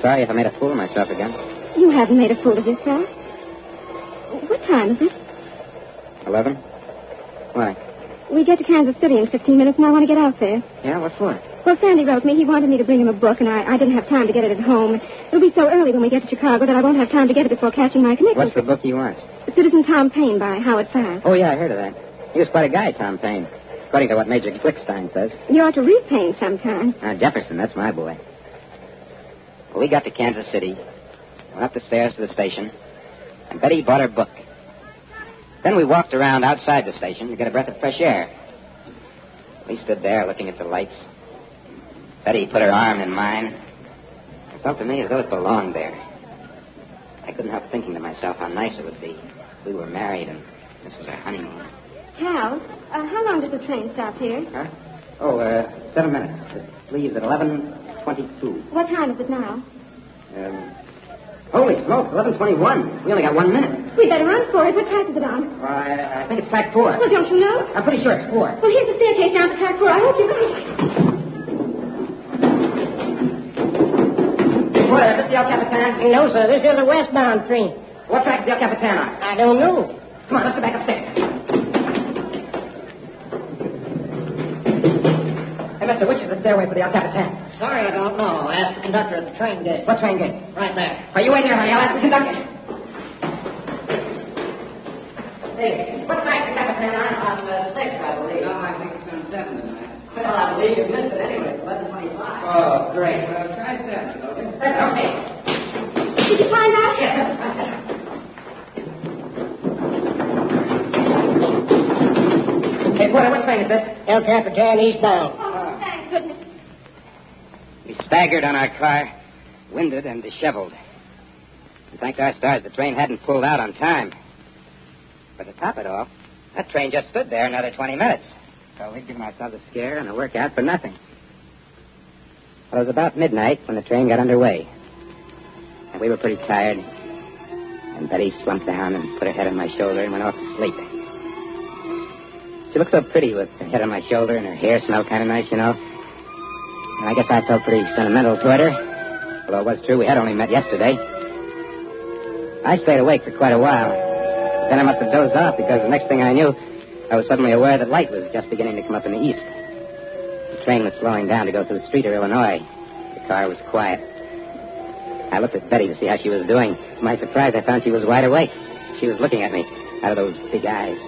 S21: Sorry if I made a fool of myself again.
S24: You haven't made a fool of yourself. What time is it?
S21: 11? Why?
S24: We get to Kansas City in 15 minutes, and I want to get out there.
S21: Yeah, what for?
S24: Well, Sandy wrote me. He wanted me to bring him a book, and I didn't have time to get it at home. It'll be so early when we get to Chicago that I won't have time to get it before catching my connection.
S21: What's the book you want?
S24: Citizen Tom Paine by Howard Fast.
S21: Oh, yeah, I heard of that. He was quite a guy, Tom Paine, according to what Major Glickstein says.
S24: You ought to read Paine sometime.
S21: Jefferson, that's my boy. Well, we got to Kansas City, went up the stairs to the station, and Betty bought her book. Then we walked around outside the station to get a breath of fresh air. We stood there looking at the lights. Betty put her arm in mine. It felt to me as though it belonged there. I couldn't help thinking to myself how nice it would be if we were married and this was our honeymoon.
S24: Cal, how long does the train stop here?
S21: Huh? 7 minutes. It leaves at 11:22.
S24: What time is it now?
S21: Holy smokes, 11:21. We only got 1 minute.
S24: We better run for it. What track is it on?
S21: I think it's track 4.
S24: Well, don't you know?
S21: I'm pretty sure it's 4.
S24: Well, here's the staircase down to track 4. I hope you can...
S21: What, is this the El Capitan?
S16: No, sir. This is a westbound train.
S21: What track is the El Capitan on?
S16: I don't know.
S21: Come on, let's go back upstairs. Hey, mister, which is the stairway for the El Capitan?
S16: Sorry, I don't know. Ask the conductor at the train gate.
S21: What train gate?
S16: Right there.
S21: Are you wait here, honey? I'll ask the conductor. Hey, what track is the Capitan on?
S16: On 6, I believe.
S21: No, I think it's on 7 tonight.
S16: Well, I believe you missed it anyway. It's 11:25.
S21: Oh, great. Well, try 7, okay? Okay.
S24: Did you find out?
S21: Yes. Hey, Porter, what train is this?
S16: El Capitan eastbound.
S24: Oh, thank goodness.
S21: We staggered on our car, winded and disheveled. And thank our stars the train hadn't pulled out on time. But to top it all, that train just stood there another 20 minutes. So we'd given ourselves a scare and a workout for nothing. Well, it was about midnight when the train got underway. And we were pretty tired. And Betty slumped down and put her head on my shoulder and went off to sleep. She looked so pretty with her head on my shoulder and her hair smelled kind of nice, you know. And I guess I felt pretty sentimental toward her. Although it was true, we had only met yesterday. I stayed awake for quite a while. Then I must have dozed off because the next thing I knew, I was suddenly aware that light was just beginning to come up in the east. The train was slowing down to go through Streeter, Illinois. The car was quiet. I looked at Betty to see how she was doing. To my surprise, I found she was wide awake. She was looking at me out of those big eyes.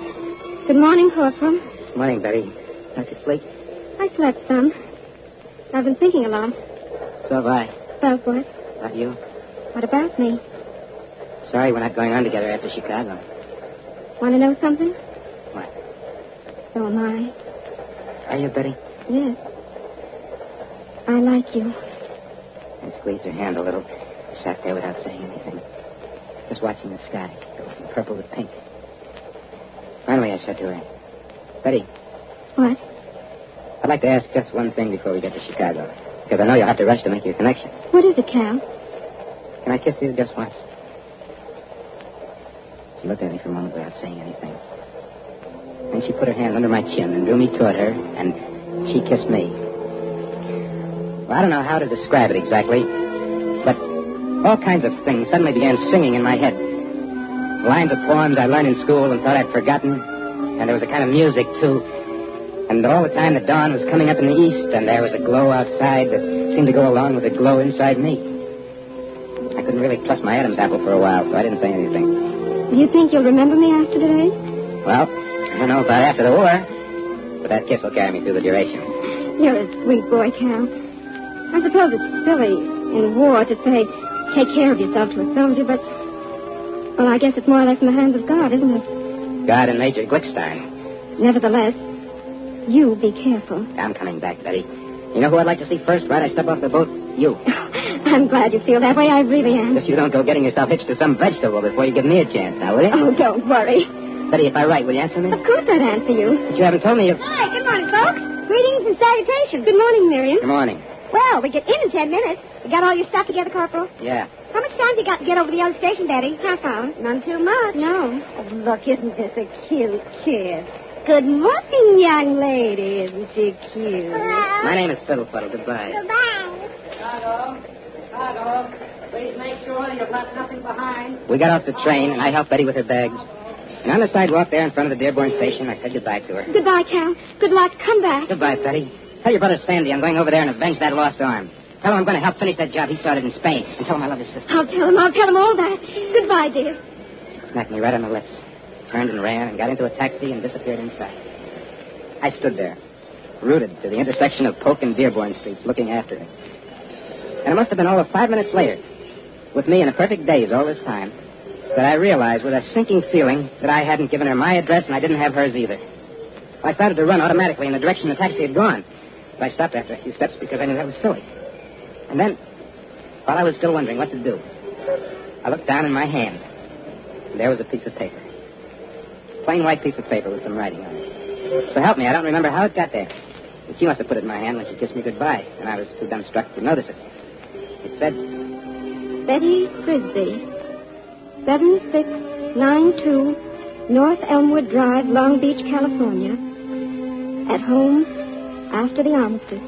S24: Good morning, Corporal.
S21: Morning, Betty. Don't you sleep?
S24: I slept some. I've been thinking a lot.
S21: So have I.
S24: About what?
S21: About you.
S24: What about me?
S21: Sorry we're not going on together after Chicago.
S24: Want to know something?
S21: What?
S24: So am I.
S21: Are you, Betty?
S24: Yes. I like you.
S21: I squeezed her hand a little. Sat there without saying anything. Just watching the sky go from purple to pink. Finally, I said to her, Betty.
S24: What?
S21: I'd like to ask just one thing before we get to Chicago. Because I know you'll have to rush to make your connection.
S24: What is it, Cal?
S21: Can I kiss you just once? She looked at me for a moment without saying anything. Then she put her hand under my chin and drew me toward her, and she kissed me. Well, I don't know how to describe it exactly, but all kinds of things suddenly began singing in my head. Lines of poems I learned in school and thought I'd forgotten, and there was a kind of music, too. And all the time the dawn was coming up in the east, and there was a glow outside that seemed to go along with the glow inside me. I couldn't really trust my Adam's apple for a while, so I didn't say anything.
S24: Do you think you'll remember me after today?
S21: Well, I don't know about after the war, but that kiss will carry me through the duration.
S24: You're a sweet boy, Cal. I suppose it's silly in war to say, take care of yourself to a soldier, but, well, I guess it's more or less in the hands of God, isn't it?
S21: God and Major Glickstein.
S24: Nevertheless, you be careful.
S21: I'm coming back, Betty. You know who I'd like to see first, right? I step off the boat? You.
S24: I'm glad you feel that way. I really am.
S21: Just you don't go getting yourself hitched to some vegetable before you give me a chance, now, will you?
S24: Oh, don't worry.
S21: Betty, if I write, will you answer me?
S24: Of course I'd answer you.
S21: But you haven't told me if...
S24: Hi, good morning, folks. We
S11: Greetings and salutations. Good morning, Miriam.
S21: Good morning.
S11: Well, we get in 10 minutes. You got all your stuff together, Corporal?
S21: Yeah.
S11: How much time you got to get over to the other station, Daddy? Half hour. None too much. No. Oh, look, isn't this a cute kid? Good morning, young lady. Isn't she cute?
S21: Hello. My name is Fiddlefuddle. Goodbye.
S11: Goodbye.
S1: Chicago, please make sure you've left nothing behind.
S21: We got off the train, and I helped Betty with her bags. And on the sidewalk there in front of the Dearborn station, I said goodbye to her.
S11: Goodbye, Cal. Good luck. Come back.
S21: Goodbye, Betty. Tell your brother Sandy I'm going over there and avenge that lost arm. Tell him I'm going to help finish that job he started in Spain. And tell him I love his sister.
S11: I'll tell him all that. Goodbye, dear.
S21: She smacked me right on the lips. Turned and ran and got into a taxi and disappeared inside. I stood there, rooted to the intersection of Polk and Dearborn Streets, looking after her. And it must have been all of 5 minutes later, with me in a perfect daze all this time, that I realized with a sinking feeling that I hadn't given her my address and I didn't have hers either. I started to run automatically in the direction the taxi had gone. But I stopped after a few steps because I knew that was silly. And then, while I was still wondering what to do, I looked down in my hand, and there was a piece of paper. Plain white piece of paper with some writing on it. So help me, I don't remember how it got there. But she must have put it in my hand when she kissed me goodbye, and I was too dumbstruck to notice it. It said,
S11: Betty Frisbee, 7692 North Elmwood Drive, Long Beach, California. At home after the armistice.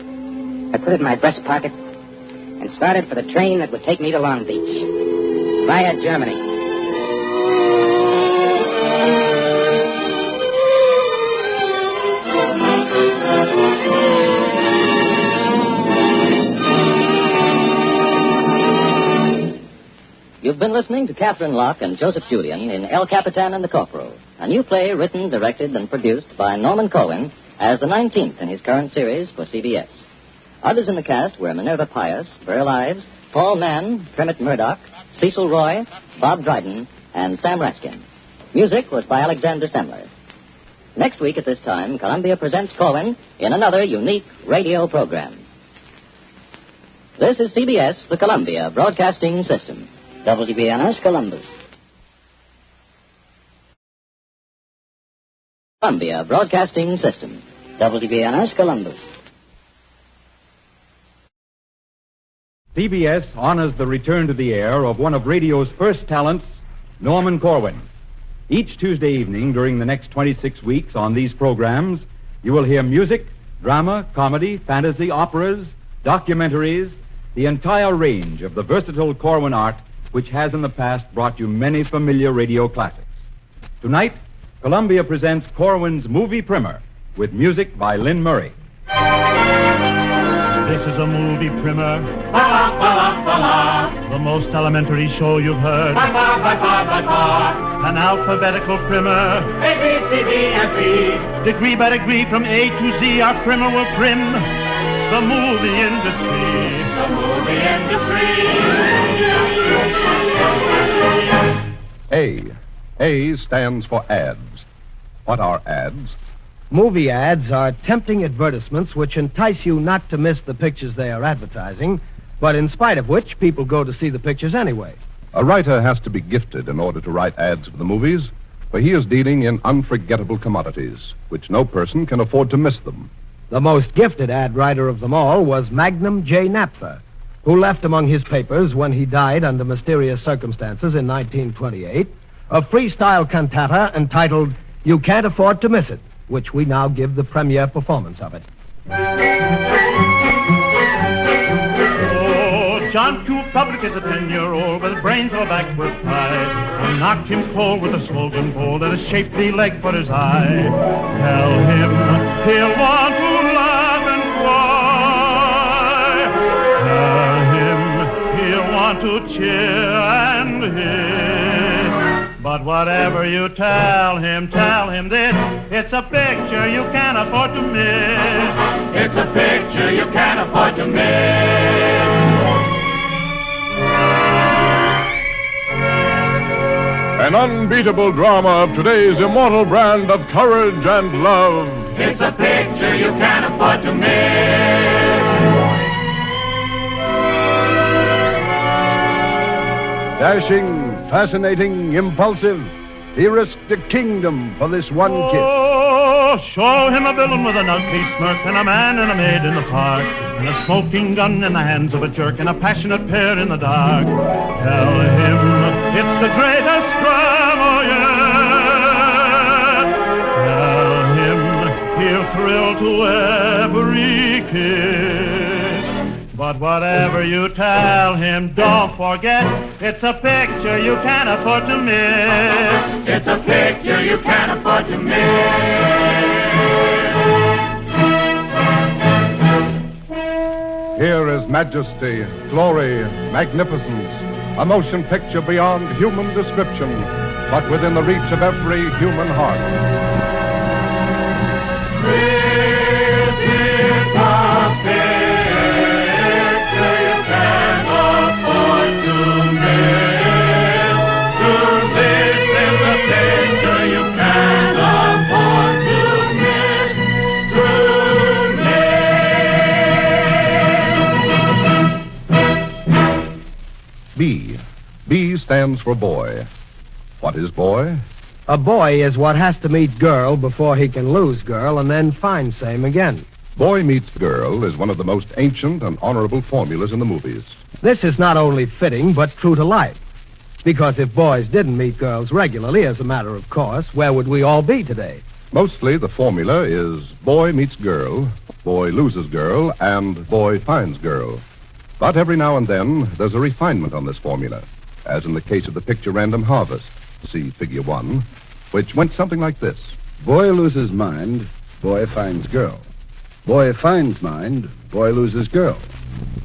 S21: I put it in my breast pocket and started for the train that would take me to Long Beach, via Germany.
S15: You've been listening to Catherine Locke and Joseph Julian in El Capitan and the Corporal, a new play written, directed, and produced by Norman Corwin as the 19th in his current series for CBS. Others in the cast were Minerva Pius, Burl Ives, Paul Mann, Kermit Murdoch, Cecil Roy, Bob Dryden, and Sam Raskin. Music was by Alexander Semler. Next week at this time, Columbia presents Corwin in another unique radio program. This is CBS, the Columbia Broadcasting System. WBNS Columbus. Columbia Broadcasting System. WBNS Columbus.
S12: CBS honors the return to the air of one of radio's first talents, Norman Corwin. Each Tuesday evening during the next 26 weeks on these programs, you will hear music, drama, comedy, fantasy, operas, documentaries, the entire range of the versatile Corwin art which has in the past brought you many familiar radio classics. Tonight, Columbia presents Corwin's movie primer with music by Lynn Murray.
S14: This is a movie primer. The most elementary show you've heard. By far. An alphabetical primer. A, B, C, D, and B. Degree by degree from A to Z, our primer will prim the movie industry. The movie industry.
S22: A stands for ads. What are ads?
S23: Movie ads are tempting advertisements which entice you not to miss the pictures they are advertising, but in spite of which people go to see the pictures anyway.
S22: A writer has to be gifted in order to write ads for the movies, for he is dealing in unforgettable commodities, which no person can afford to miss them.
S23: The most gifted ad writer of them all was Magnum J. Naptha, who left among his papers when he died under mysterious circumstances in 1928 a freestyle cantata entitled You Can't Afford to Miss It, which we now give the premiere performance of it.
S14: Oh, John Q. Public is a 10-year-old with brains all backward fried, and knocked him cold with a slogan bold and a shapely leg for his eye. Tell him he'll want to laugh and cry. Tell him he'll want to cheer and hiss. But whatever you tell him this. It's a picture you can't afford to miss. It's a picture you can't afford to miss.
S22: An unbeatable drama of today's immortal brand of courage and love.
S14: It's a picture you can't afford to miss.
S22: Dashing, fascinating, impulsive, he risked a kingdom for this one kiss.
S14: show him a villain with an ugly smirk, and a man and a maid in the park, and a smoking gun in the hands of a jerk, and a passionate pair in the dark. Tell him it's the greatest drama yet. Tell him he'll thrill to every kiss. But whatever you tell him, don't forget, it's a picture you can't afford to miss. It's a picture you can't afford to miss.
S22: Here is majesty, glory, magnificence, a motion picture beyond human description, but within the reach of every human heart.
S14: This is a picture you can't afford to miss. This is a picture you can't afford to miss.
S22: B. B stands for boy. What is boy?
S23: A boy is what has to meet girl before he can lose girl and then find same again.
S22: Boy meets girl is one of the most ancient and honorable formulas in the movies.
S23: This is not only fitting, but true to life. Because if boys didn't meet girls regularly, as a matter of course, where would we all be today?
S22: Mostly the formula is boy meets girl, boy loses girl, and boy finds girl. But every now and then, there's a refinement on this formula, as in the case of the picture Random Harvest, see Figure 1, which went something like this.
S6: Boy loses mind, boy finds girl. Boy finds mind, boy loses girl.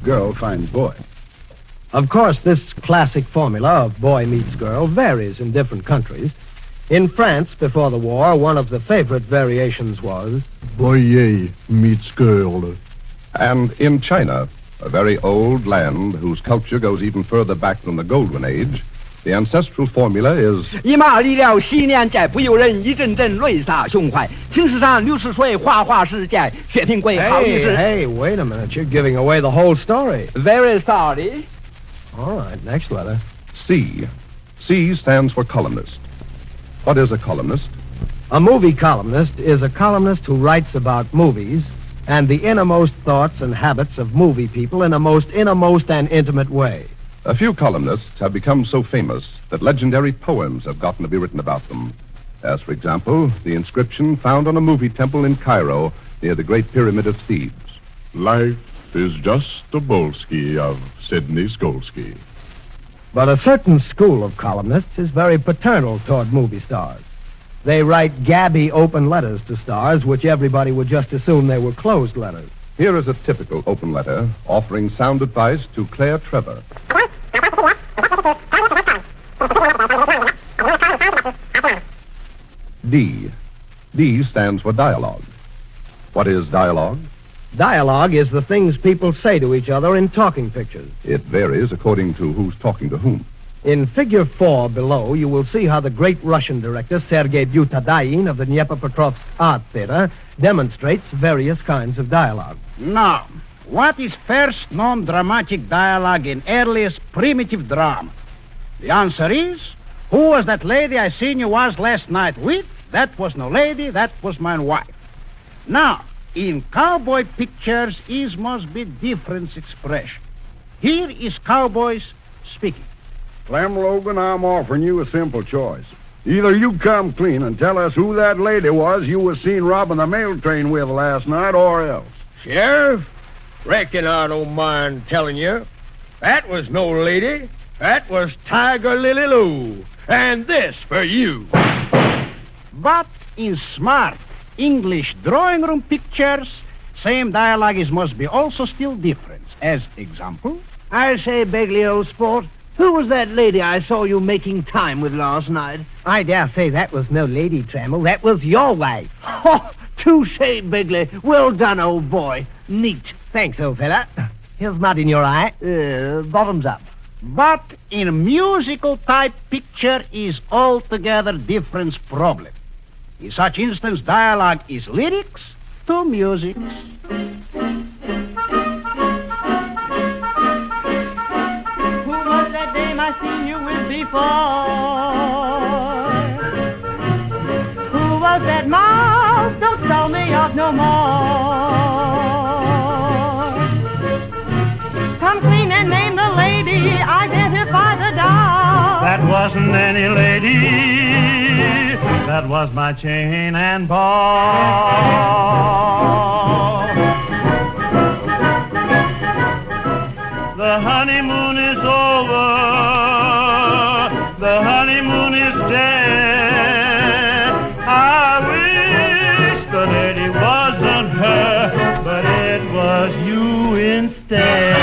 S6: Girl finds boy.
S23: Of course, this classic formula of boy meets girl varies in different countries. In France, before the war, one of the favorite variations was
S22: boy meets girl. And in China, a very old land whose culture goes even further back than the Golden Age, the ancestral formula is...
S10: 一马力了西年在不由人一阵阵泪洒胸怀青史上60岁花花世界血拼贵好意思
S23: Hey, wait a minute. You're giving away the whole story.
S10: Very sorry.
S23: All right, next letter.
S22: C. C stands for columnist. What is a columnist?
S23: A movie columnist is a columnist who writes about movies and the innermost thoughts and habits of movie people in a most innermost and intimate way.
S22: A few columnists have become so famous that legendary poems have gotten to be written about them. As, for example, the inscription found on a movie temple in Cairo near the Great Pyramid of Thebes.
S13: Life is just a Bolsky of Sidney Skolsky.
S23: But a certain school of columnists is very paternal toward movie stars. They write gabby open letters to stars, which everybody would just assume they were closed letters.
S22: Here is a typical open letter offering sound advice to Claire Trevor. D. D stands for dialogue. What is dialogue?
S23: Dialogue is the things people say to each other in talking pictures.
S22: It varies according to who's talking to whom.
S23: In Figure 4 below, you will see how the great Russian director Sergei Butadayin of the Dnepropetrovsk Art Theater demonstrates various kinds of dialogue.
S1: Now, what is first non-dramatic dialogue in earliest primitive drama? The answer is, who was that lady I seen you was last night with? That was no lady, that was my wife. Now, in cowboy pictures, is must be different expression. Here is cowboys speaking.
S17: Clem Logan, I'm offering you a simple choice. Either you come clean and tell us who that lady was you was seen robbing the mail train with last night, or else.
S18: Sheriff, reckon I don't mind telling you. That was no lady. That was Tiger Lily Lou. And this for you.
S1: But in smart English drawing room pictures, same dialogue is must be also still different. As example,
S18: I say, Begley, old sport, who was that lady I saw you making time with last night?
S1: I dare say that was no lady, Trammell. That was your wife.
S18: Oh, touche, Begley. Well done, old boy. Neat.
S1: Thanks, old fella. Here's mud in your eye. Bottoms up. But in a musical type picture is altogether different problem. In such instance, dialogue is lyrics to music.
S10: I seen you with before. Who was that mouse? Don't
S3: no more. Come clean and name the lady, identify the doll.
S14: That wasn't any lady, that was my chain and ball. The honeymoon is over, the honeymoon is dead. I wish the lady wasn't her, but it was you instead.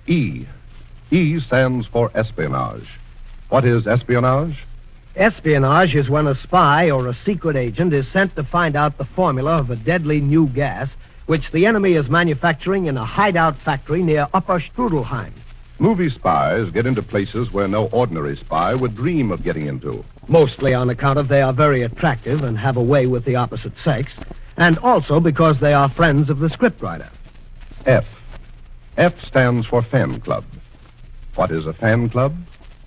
S22: E. E stands for espionage. What is espionage?
S23: Espionage is when a spy or a secret agent is sent to find out the formula of a deadly new gas which the enemy is manufacturing in a hideout factory near Upper Strudelheim.
S22: Movie spies get into places where no ordinary spy would dream of getting into.
S23: Mostly on account of they are very attractive and have a way with the opposite sex, and also because they are friends of the scriptwriter.
S22: F. F stands for fan club. What is a fan club?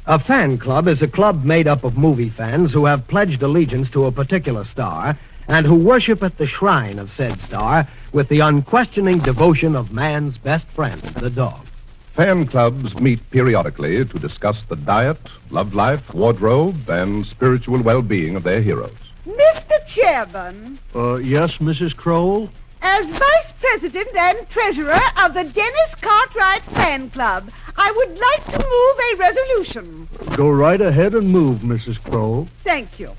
S23: A fan club is a club made up of movie fans who have pledged allegiance to a particular star and who worship at the shrine of said star with the unquestioning devotion of man's best friend, the dog.
S22: Fan clubs meet periodically to discuss the diet, love life, wardrobe, and spiritual well-being of their heroes.
S8: Mr. Chairman,
S18: Yes, Mrs. Kroll?
S8: as Vice President and Treasurer of the Dennis Cartwright Fan Club, I would like to move a resolution.
S18: Go right ahead and move, Mrs. Kroll.
S8: Thank you.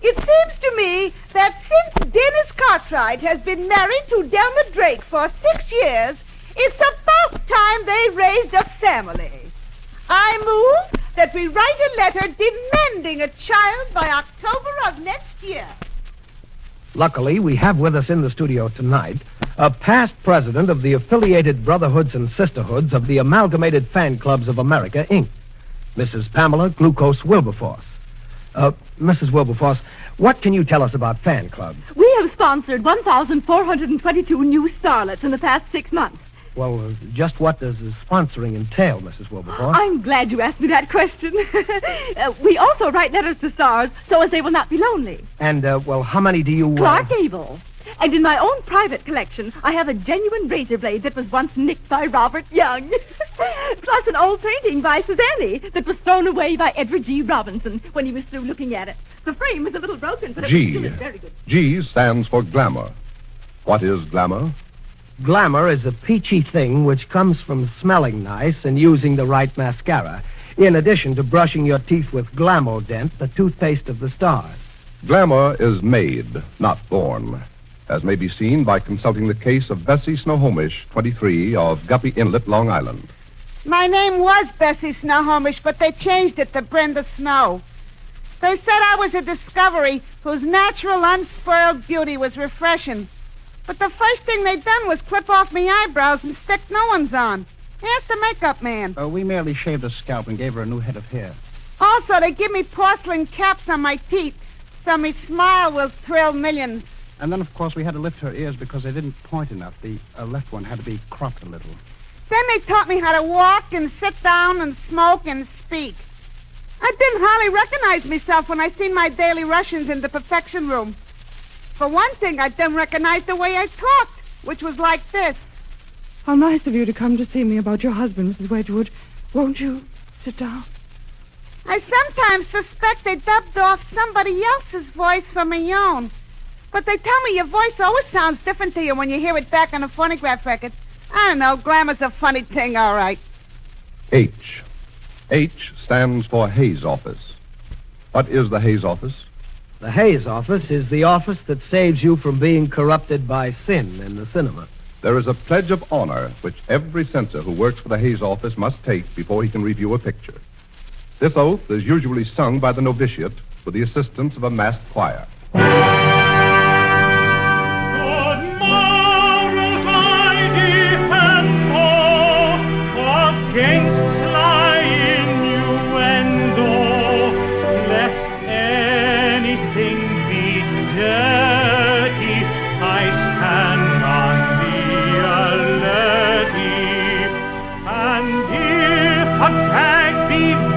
S8: It seems to me that since Dennis Cartwright has been married to Delma Drake for 6 years, it's about time they raised a family. I move that we write a letter demanding a child by October of next year.
S23: Luckily, we have with us in the studio tonight a past president of the affiliated brotherhoods and sisterhoods of the Amalgamated Fan Clubs of America, Inc., Mrs. Pamela Glucose Wilberforce. Mrs. Wilberforce, what can you tell us about fan clubs?
S9: We have sponsored 1,422 new starlets in the past 6 months.
S23: Well, just what does sponsoring entail, Mrs. Wilberforce?
S9: I'm glad you asked me that question. We also write letters to stars so as they will not be lonely.
S23: And, well, how many do you...
S9: Clark Gable. And in my own private collection, I have a genuine razor blade that was once nicked by Robert Young. Plus an old painting by Suzanne that was thrown away by Edward G. Robinson when he was through looking at it. The frame was a little broken, but it was still very good.
S22: G stands for glamour. What is glamour?
S23: Glamour is a peachy thing which comes from smelling nice and using the right mascara, in addition to brushing your teeth with Glamodent, the toothpaste of the stars.
S22: Glamour is made, not born, as may be seen by consulting the case of Bessie Snohomish, 23, of Guppy Inlet, Long Island.
S8: My name was Bessie Snohomish, but they changed it to Brenda Snow. They said I was a discovery whose natural, unspoiled beauty was refreshing. But the first thing they done was clip off me eyebrows and stick no ones on. Ask the makeup man.
S1: We merely shaved her scalp and gave her a new head of hair.
S8: Also, they give me porcelain caps on my teeth, so me smile will thrill millions.
S1: And then, of course, we had to lift her ears because they didn't point enough. The left one had to be cropped a little.
S8: Then they taught me how to walk and sit down and smoke and speak. I didn't hardly recognize myself when I seen my daily Russians in the perfection room. For one thing, I didn't recognize the way I talked, which was like this.
S9: How nice of you to come to see me about your husband, Mrs. Wedgwood. Won't you sit down?
S8: I sometimes suspect they dubbed off somebody else's voice for my own. But they tell me your voice always sounds different to you when you hear it back on a phonograph record. I don't know, glamour's a funny thing, all right.
S22: H. H stands for Hayes Office. What is the Hayes Office?
S23: The Hayes Office is the office that saves you from being corrupted by sin in the cinema.
S22: There is a pledge of honor which every censor who works for the Hayes Office must take before he can review a picture. This oath is usually sung by the novitiate with the assistance of a masked choir.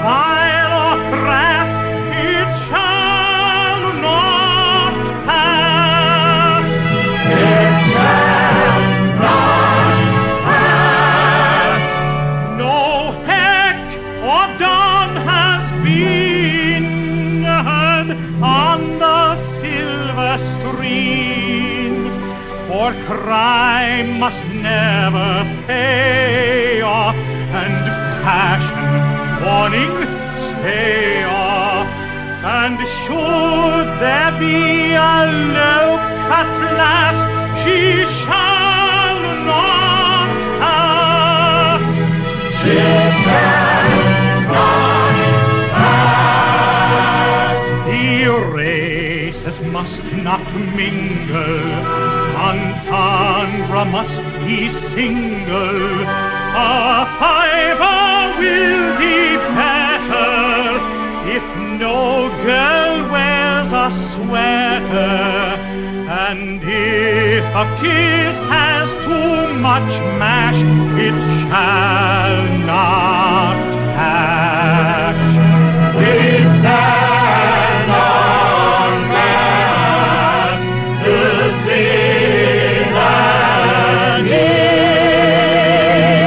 S14: Vile or crass, it shall never pay off, and passion, warning, stay off. And should there be a low at last, she shall not pass. She shall not pass. The races must not mingle, entendre must be single. A fiver will be better if no girl wears a sweater. And if a kiss has too much mash, it shall not catch. It cannot match the thing that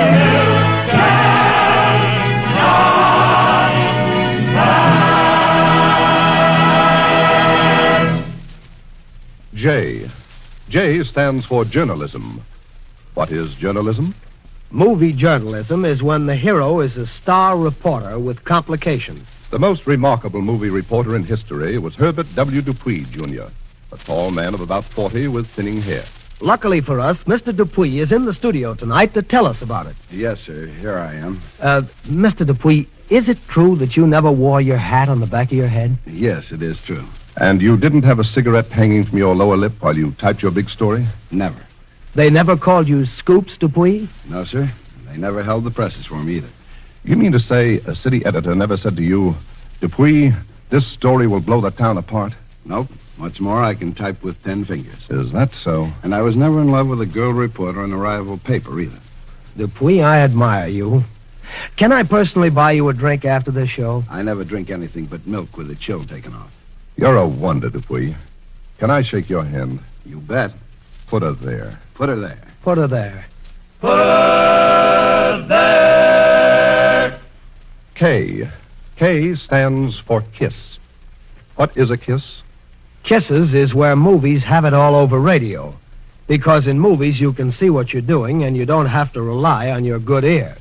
S14: it cannot match.
S22: J. J stands for journalism. What is journalism?
S23: Movie journalism is when the hero is a star reporter with complications.
S22: The most remarkable movie reporter in history was Herbert W. Dupuy, Jr., a tall man of about 40 with thinning hair.
S23: Luckily for us, Mr. Dupuy is in the studio tonight to tell us about it.
S6: Yes, sir. Here I am.
S23: Mr. Dupuy, is it true that you never wore your hat on the back of your head?
S6: Yes, it is true.
S22: And you didn't have a cigarette hanging from your lower lip while you typed your big story?
S6: Never.
S23: They never called you Scoops, Dupuy?
S6: No, sir. They never held the presses for me either.
S22: You mean to say a city editor never said to you, Dupuy, this story will blow the town apart?
S6: Nope. What's more, I can type with 10 fingers.
S22: Is that so?
S6: And I was never in love with a girl reporter in a rival paper either.
S23: Dupuy, I admire you. Can I personally buy you a drink after this show?
S6: I never drink anything but milk with the chill taken off.
S22: You're a wonder, Dupuy. Can I shake your hand?
S6: You bet.
S22: Put her there.
S6: Put her there.
S23: Put her there.
S14: Put her there.
S22: K. K stands for kiss. What is a kiss?
S23: Kisses is where movies have it all over radio. Because in movies you can see what you're doing and you don't have to rely on your good ear.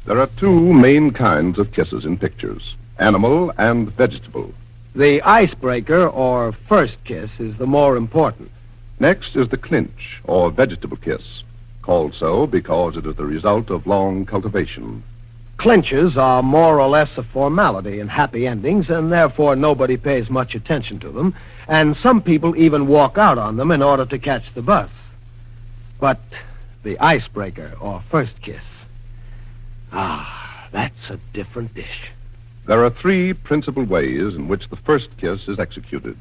S22: There are two main kinds of kisses in pictures, animal and vegetable.
S23: The icebreaker, or first kiss, is the more important.
S22: Next is the clinch, or vegetable kiss, called so because it is the result of long cultivation.
S23: Clinches are more or less a formality in happy endings, and therefore nobody pays much attention to them, and some people even walk out on them in order to catch the bus. But the icebreaker, or first kiss, that's a different dish.
S22: There are three principal ways in which the first kiss is executed.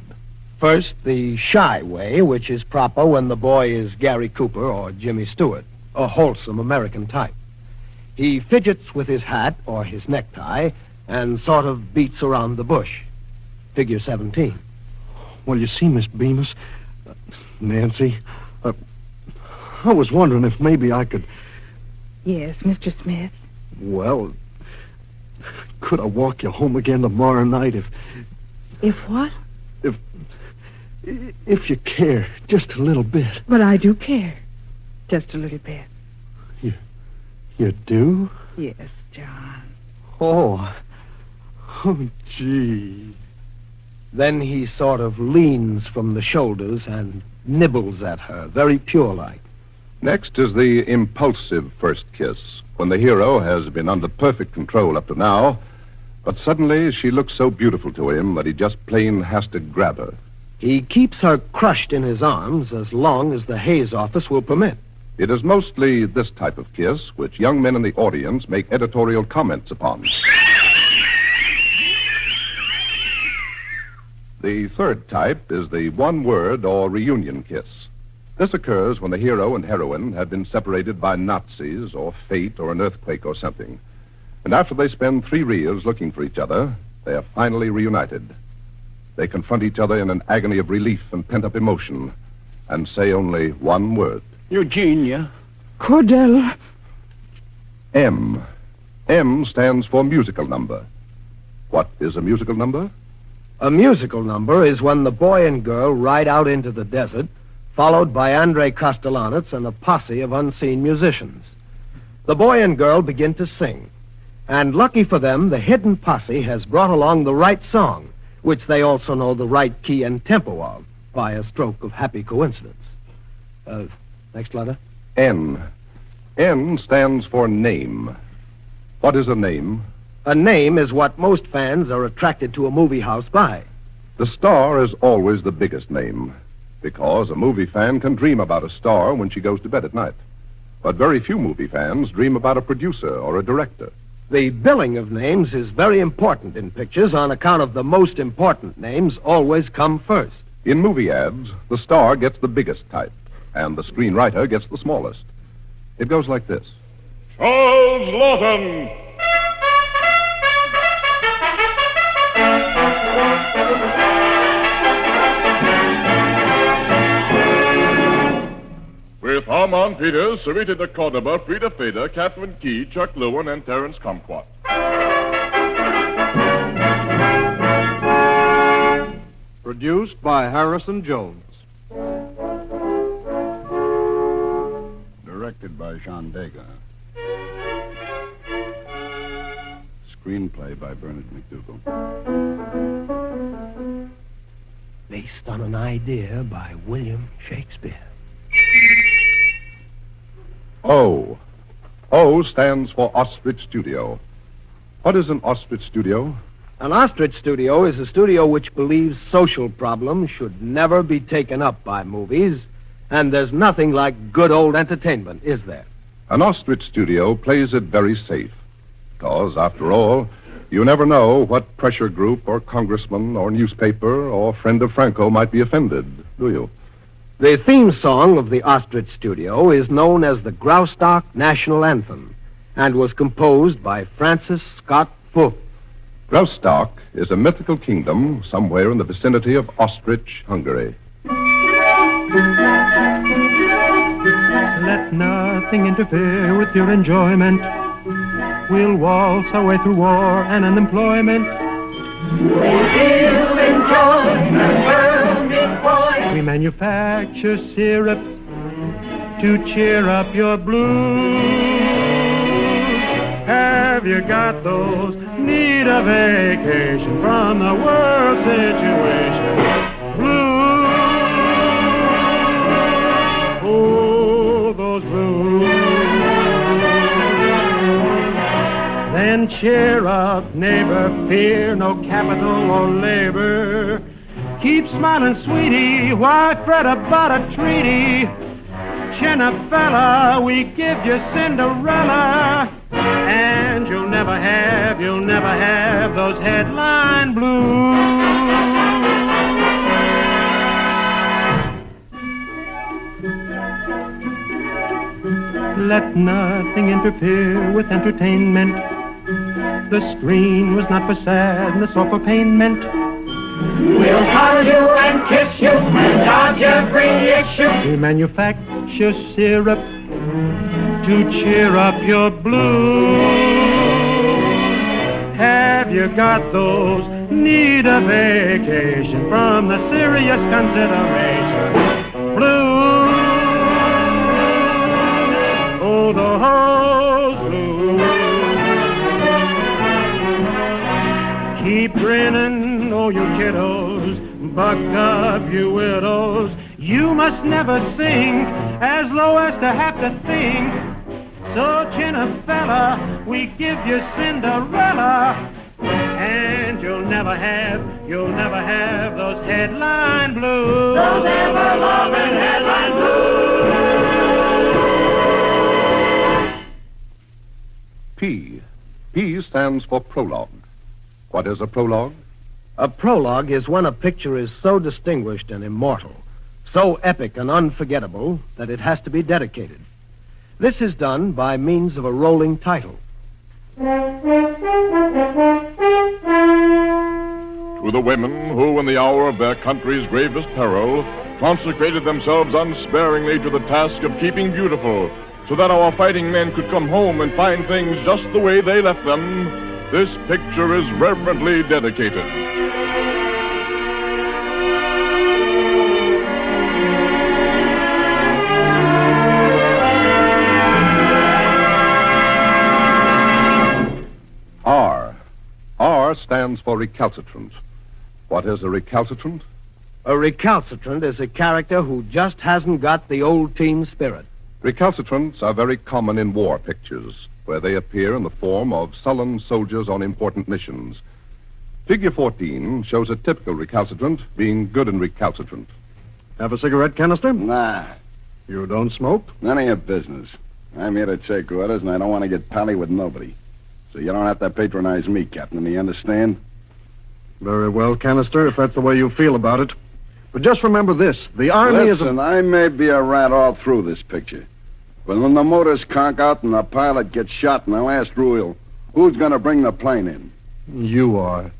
S23: First, the shy way, which is proper when the boy is Gary Cooper or Jimmy Stewart, a wholesome American type. He fidgets with his hat or his necktie and sort of beats around the bush. Figure 17.
S4: Well, you see, Miss Bemis, Nancy, I was wondering if maybe I could...
S9: Yes, Mr. Smith?
S4: Well, could I walk you home again tomorrow night if...
S9: If what?
S4: If you care, just a little bit.
S9: But I do care. Just a little bit.
S4: You do?
S9: Yes, John.
S4: Oh, gee.
S23: Then he sort of leans from the shoulders and nibbles at her, very pure-like.
S22: Next is the impulsive first kiss, when the hero has been under perfect control up to now, but suddenly she looks so beautiful to him that he just plain has to grab her.
S23: He keeps her crushed in his arms as long as the Hayes office will permit.
S22: It is mostly this type of kiss which young men in the audience make editorial comments upon. The third type is the one-word or reunion kiss. This occurs when the hero and heroine have been separated by Nazis or fate or an earthquake or something. And after they spend 3 reels looking for each other, they are finally reunited. They confront each other in an agony of relief and pent-up emotion and say only one word.
S4: Eugenia.
S9: Cordell.
S22: M. M stands for musical number. What is a musical number?
S23: A musical number is when the boy and girl ride out into the desert, followed by Andre Castellanets and a posse of unseen musicians. The boy and girl begin to sing, and lucky for them, the hidden posse has brought along the right song, which they also know the right key and tempo of, by a stroke of happy coincidence. Next letter.
S22: N. N stands for name. What is a name?
S23: A name is what most fans are attracted to a movie house by.
S22: The star is always the biggest name, because a movie fan can dream about a star when she goes to bed at night. But very few movie fans dream about a producer or a director.
S23: The billing of names is very important in pictures on account of the most important names always come first.
S22: In movie ads, the star gets the biggest type, and the screenwriter gets the smallest. It goes like this.
S13: Charles Lawton! With Armand Peters, Sarita de Cordoba, Frida Feder, Catherine Key, Chuck Lewin, and Terence Kumquat.
S4: Produced by Harrison Jones.
S6: Directed by Sean Dega. Screenplay by Bernard McDougall.
S23: Based on an idea by William Shakespeare.
S22: O. O stands for Ostrich Studio. What is an ostrich studio?
S23: An ostrich studio is a studio which believes social problems should never be taken up by movies, and there's nothing like good old entertainment, is there?
S22: An ostrich studio plays it very safe, because, after all, you never know what pressure group or congressman or newspaper or friend of Franco might be offended, do you?
S23: The theme song of the Ostrich Studio is known as the Graustock National Anthem and was composed by Francis Scott Foote.
S22: Graustock is a mythical kingdom somewhere in the vicinity of Ostrich, Hungary.
S14: Let nothing interfere with your enjoyment. We'll waltz our way through war and unemployment.
S3: We'll feel enjoyment, world big boy.
S14: We manufacture syrup to cheer up your blues. Have you got those? Need a vacation from the world situation. Blues. Oh, those blues. Then cheer up, neighbor, fear no capital or labor. Keep smiling, sweetie, why fret about a treaty? Chin a fella, we give you Cinderella. And you'll never have those headline blues. Let nothing interfere with entertainment. The screen was not for sadness or for painment.
S3: We'll cuddle you and kiss you and dodge every issue.
S14: We manufacture syrup to cheer up your blues. Have you got those? Need a vacation from the serious consideration. Blues. Oh, those blues. Keep grinning, oh, you kiddos. Buck up, you widows. You must never sink as low as to have to think. So, chin a fella, we give you Cinderella. And you'll never have those headline blues.
S3: Those ever-loving headline blues.
S22: P. P stands for prologue. What is a prologue?
S23: A prologue is when a picture is so distinguished and immortal, so epic and unforgettable that it has to be dedicated. This is done by means of a rolling title.
S13: To the women who, in the hour of their country's gravest peril, consecrated themselves unsparingly to the task of keeping beautiful, so that our fighting men could come home and find things just the way they left them, this picture is reverently dedicated.
S22: stands for recalcitrant. What is a recalcitrant?
S23: A recalcitrant is a character who just hasn't got the old team spirit.
S22: Recalcitrants are very common in war pictures, where they appear in the form of sullen soldiers on important missions. Figure 14 shows a typical recalcitrant being good and recalcitrant.
S4: Have a cigarette canister?
S17: Nah.
S4: You don't smoke?
S17: None of your business. I'm here to take orders, and I don't want to get pally with nobody. So you don't have to patronize me, Captain. Do you understand?
S4: Very well, Canister, if that's the way you feel about it. But just remember this. The Army is
S17: Listen, I may be a rat all through this picture. But when the motors conk out and the pilot gets shot in the last reel, who's going to bring the plane in?
S4: You are.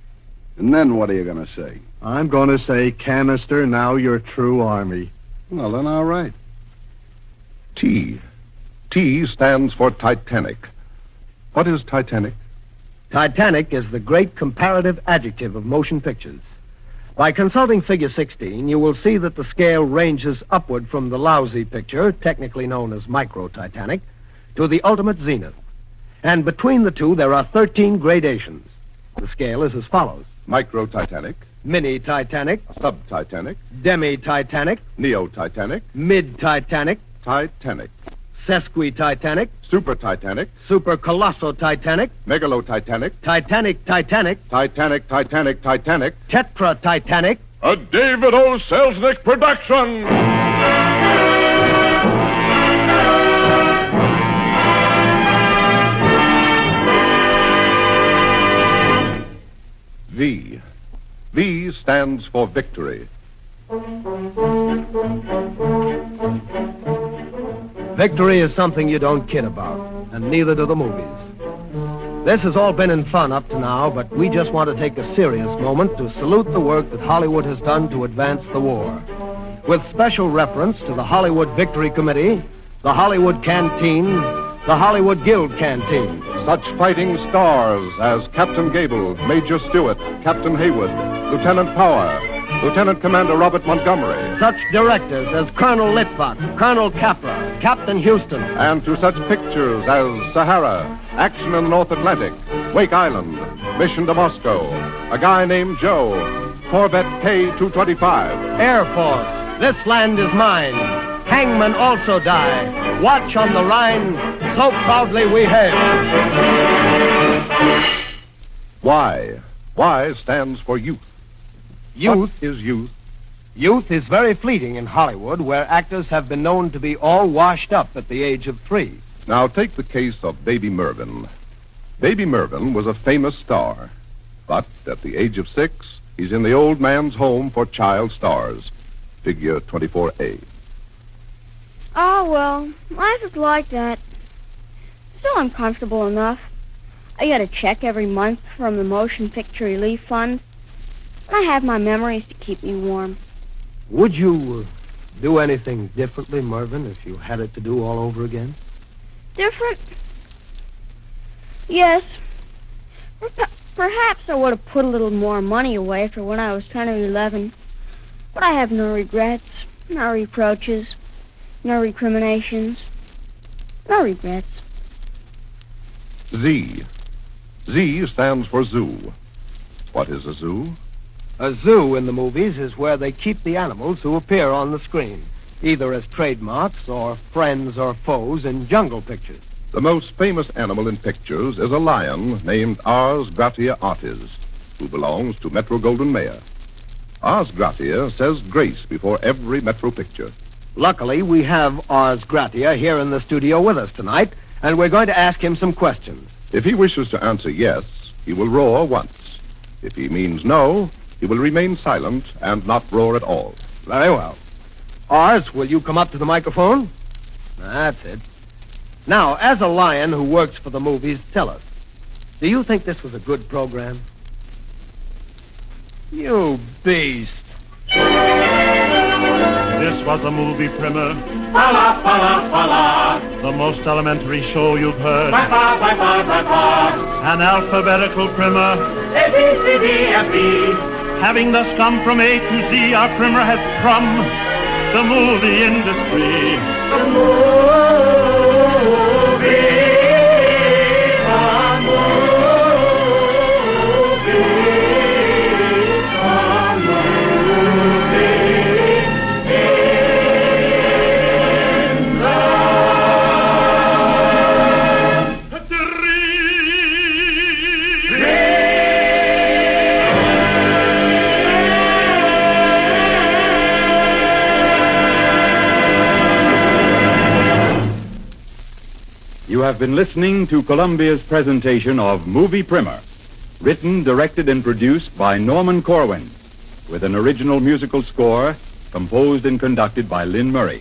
S17: And then what are you going to say?
S4: I'm going to say, Canister, now you're true Army.
S17: Well, then all right.
S22: T. T stands for Titanic. What is Titanic?
S23: Titanic is the great comparative adjective of motion pictures. By consulting Figure 16, you will see that the scale ranges upward from the lousy picture, technically known as micro-Titanic, to the ultimate zenith. And between the two, there are 13 gradations. The scale is as follows.
S22: Micro-Titanic.
S23: Mini-Titanic.
S22: Sub-Titanic.
S23: Demi-Titanic.
S22: Neo-Titanic.
S23: Mid-Titanic.
S22: Titanic.
S23: Sesqui-Titanic.
S22: Super-Titanic.
S23: Super-Colosso-Titanic.
S22: Megalo-Titanic.
S23: Titanic-Titanic.
S22: Titanic.
S23: Tetra-Titanic.
S13: A David O. Selznick production.
S22: V. V stands for victory.
S23: Victory is something you don't kid about, and neither do the movies. This has all been in fun up to now, but we just want to take a serious moment to salute the work that Hollywood has done to advance the war. With special reference to the Hollywood Victory Committee, the Hollywood Canteen, the Hollywood Guild Canteen.
S22: Such fighting stars as Captain Gable, Major Stewart, Captain Haywood, Lieutenant Power, Lieutenant Commander Robert Montgomery.
S23: Such directors as Colonel Litvak, Colonel Capra, Captain Houston.
S22: And to such pictures as Sahara, Action in the North Atlantic, Wake Island, Mission to Moscow, A Guy Named Joe, Corvette K-225.
S23: Air Force, This Land Is Mine. Hangmen Also Die. Watch on the Rhine, So Proudly We Hail.
S22: Y. Y stands for youth.
S23: Youth
S22: is youth.
S23: Youth is very fleeting in Hollywood, where actors have been known to be all washed up at the age of 3.
S22: Now take the case of Baby Mervyn. Baby Mervyn was a famous star, but at the age of 6, he's in the old man's home for child stars. Figure 24A.
S24: Oh, well, life is like that. Still, I'm comfortable enough. I get a check every month from the Motion Picture Relief Fund. And I have my memories to keep me warm.
S23: Would you do anything differently, Mervyn, if you had it to do all over again?
S24: Different? Yes. Perhaps I would have put a little more money away for when I was 10 or 11. But I have no regrets, no reproaches, no recriminations, no regrets.
S22: Z. Z stands for zoo. What is a zoo?
S23: A zoo in the movies is where they keep the animals who appear on the screen, either as trademarks or friends or foes in jungle pictures.
S22: The most famous animal in pictures is a lion named Ars Gratia Artis, who belongs to Metro-Goldwyn-Mayer. Ars Gratia says grace before every Metro picture.
S23: Luckily, we have Ars Gratia here in the studio with us tonight, and we're going to ask him some questions.
S22: If he wishes to answer yes, he will roar once. If he means no, he will remain silent and not roar at all.
S23: Very well. Ars, will you come up to the microphone? That's it. Now, as a lion who works for the movies, tell us, do you think this was a good program? You beast.
S14: This was a movie primer.
S3: Fa-la, fa-la, fa-la.
S14: The most elementary show you've heard.
S3: By far, by far, by far.
S14: An alphabetical primer.
S3: A, B, C, D, F, E.
S14: Having thus come from A to Z, our primer has from the movie industry.
S3: The movie.
S12: have been listening to Columbia's presentation of Movie Primer, written, directed, and produced by Norman Corwin, with an original musical score composed and conducted by Lynn Murray.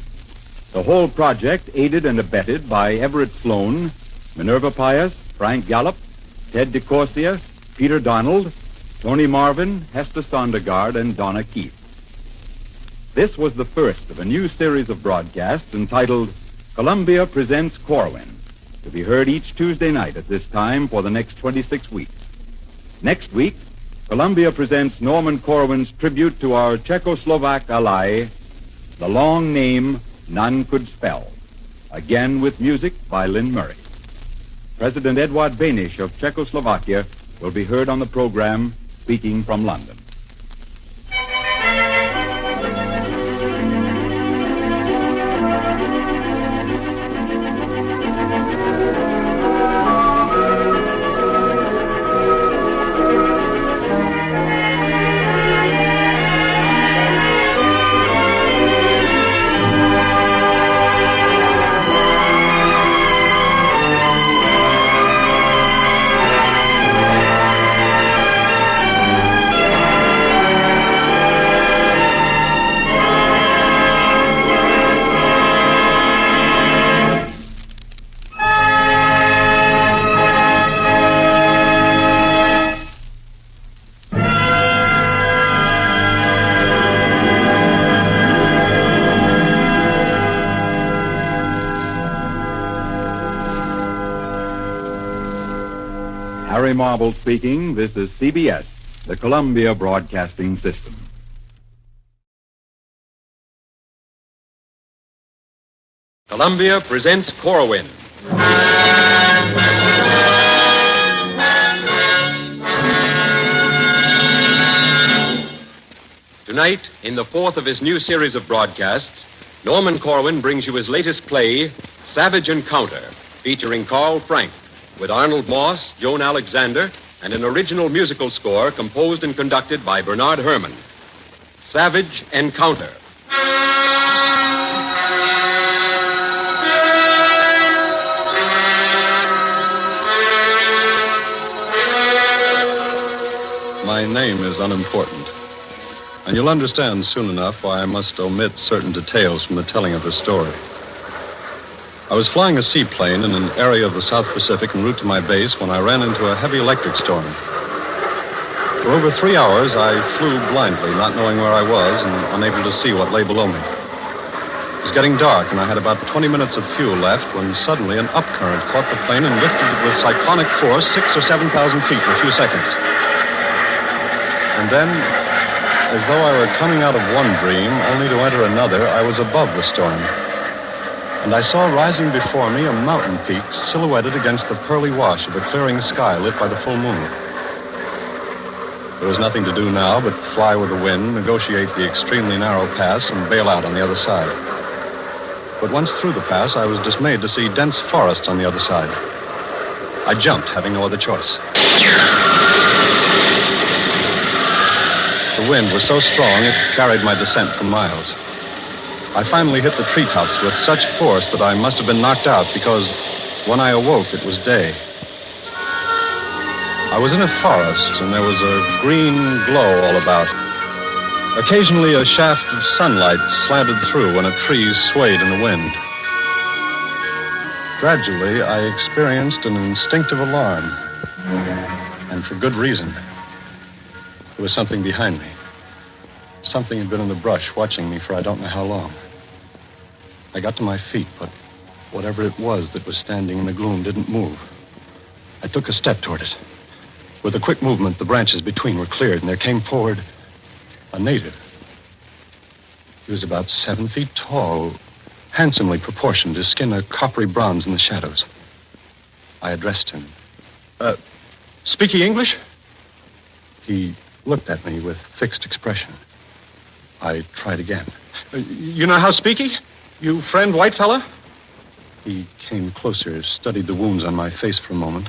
S12: The whole project aided and abetted by Everett Sloan, Minerva Pius, Frank Gallup, Ted DeCorsia, Peter Donald, Tony Marvin, Hester Sondergaard, and Donna Keith. This was the first of a new series of broadcasts entitled Columbia Presents Corwin, to be heard each Tuesday night at this time for the next 26 weeks. Next week, Columbia presents Norman Corwin's tribute to our Czechoslovak ally, The Long Name None Could Spell, again with music by Lynn Murray. President Edward Benish of Czechoslovakia will be heard on the program, speaking from London. Harry Marble speaking. This is CBS, the Columbia Broadcasting System.
S5: Columbia presents Corwin. Tonight, in the fourth of his new series of broadcasts, Norman Corwin brings you his latest play, Savage Encounter, featuring Carl Frank, with Arnold Moss, Joan Alexander, and an original musical score composed and conducted by Bernard Herrmann. Savage Encounter.
S7: My name is unimportant, and you'll understand soon enough why I must omit certain details from the telling of the story. I was flying a seaplane in an area of the South Pacific en route to my base when I ran into a heavy electric storm. For over 3 hours, I flew blindly, not knowing where I was and unable to see what lay below me. It was getting dark, and I had about 20 minutes of fuel left when suddenly an upcurrent caught the plane and lifted it with cyclonic force 6,000 or 7,000 feet for a few seconds. And then, as though I were coming out of one dream, only to enter another, I was above the storm. And I saw rising before me a mountain peak silhouetted against the pearly wash of a clearing sky lit by the full moon. There was nothing to do now but fly with the wind, negotiate the extremely narrow pass, and bail out on the other side. But once through the pass, I was dismayed to see dense forests on the other side. I jumped, having no other choice. The wind was so strong it carried my descent for miles. I finally hit the treetops with such force that I must have been knocked out because when I awoke, it was day. I was in a forest, and there was a green glow all about. Occasionally, a shaft of sunlight slanted through when a tree swayed in the wind. Gradually, I experienced an instinctive alarm, and for good reason. There was something behind me. Something had been in the brush watching me for I don't know how long. I got to my feet, but whatever it was that was standing in the gloom didn't move. I took a step toward it. With a quick movement, the branches between were cleared, and there came forward a native. He was about 7 feet tall, handsomely proportioned, his skin a coppery bronze in the shadows. I addressed him. Speak ye English? He looked at me with fixed expression. I tried again. You know how speaky? You friend, white fella? He came closer, studied the wounds on my face for a moment,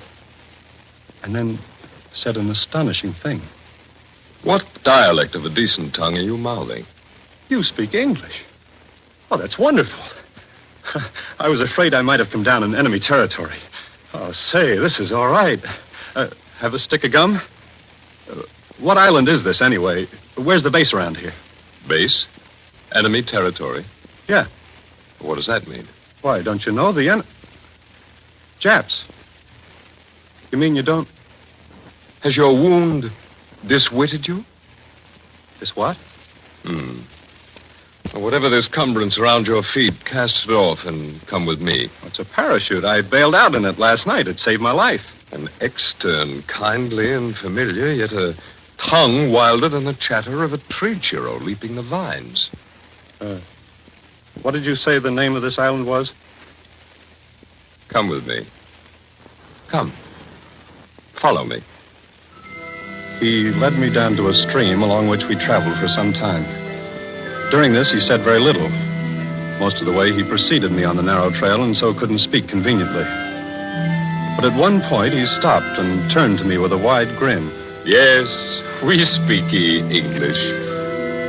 S7: and then said an astonishing thing.
S19: What dialect of a decent tongue are you mouthing?
S7: You speak English. Oh, that's wonderful. I was afraid I might have come down in enemy territory. Oh, say, this is all right. Have a stick of gum? What island is this, anyway? Where's the base around here?
S19: Base? Enemy territory?
S7: Yeah.
S19: What does that mean?
S7: Why, don't you know the Japs. You mean you don't?
S19: Has your wound diswitted you?
S7: This what?
S19: Well, whatever this cumbrance around your feet, cast it off and come with me.
S7: It's a parachute. I bailed out in it last night. It saved my life.
S19: An extern, kindly and familiar, yet a tongue wilder than the chatter of a tree churro leaping the vines.
S7: What did you say the name of this island was?
S19: Come with me. Come. Follow me.
S7: He led me down to a stream along which we traveled for some time. During this, he said very little. Most of the way, he preceded me on the narrow trail and so couldn't speak conveniently. But at one point, he stopped and turned to me with a wide grin.
S19: Yes, we speaky English.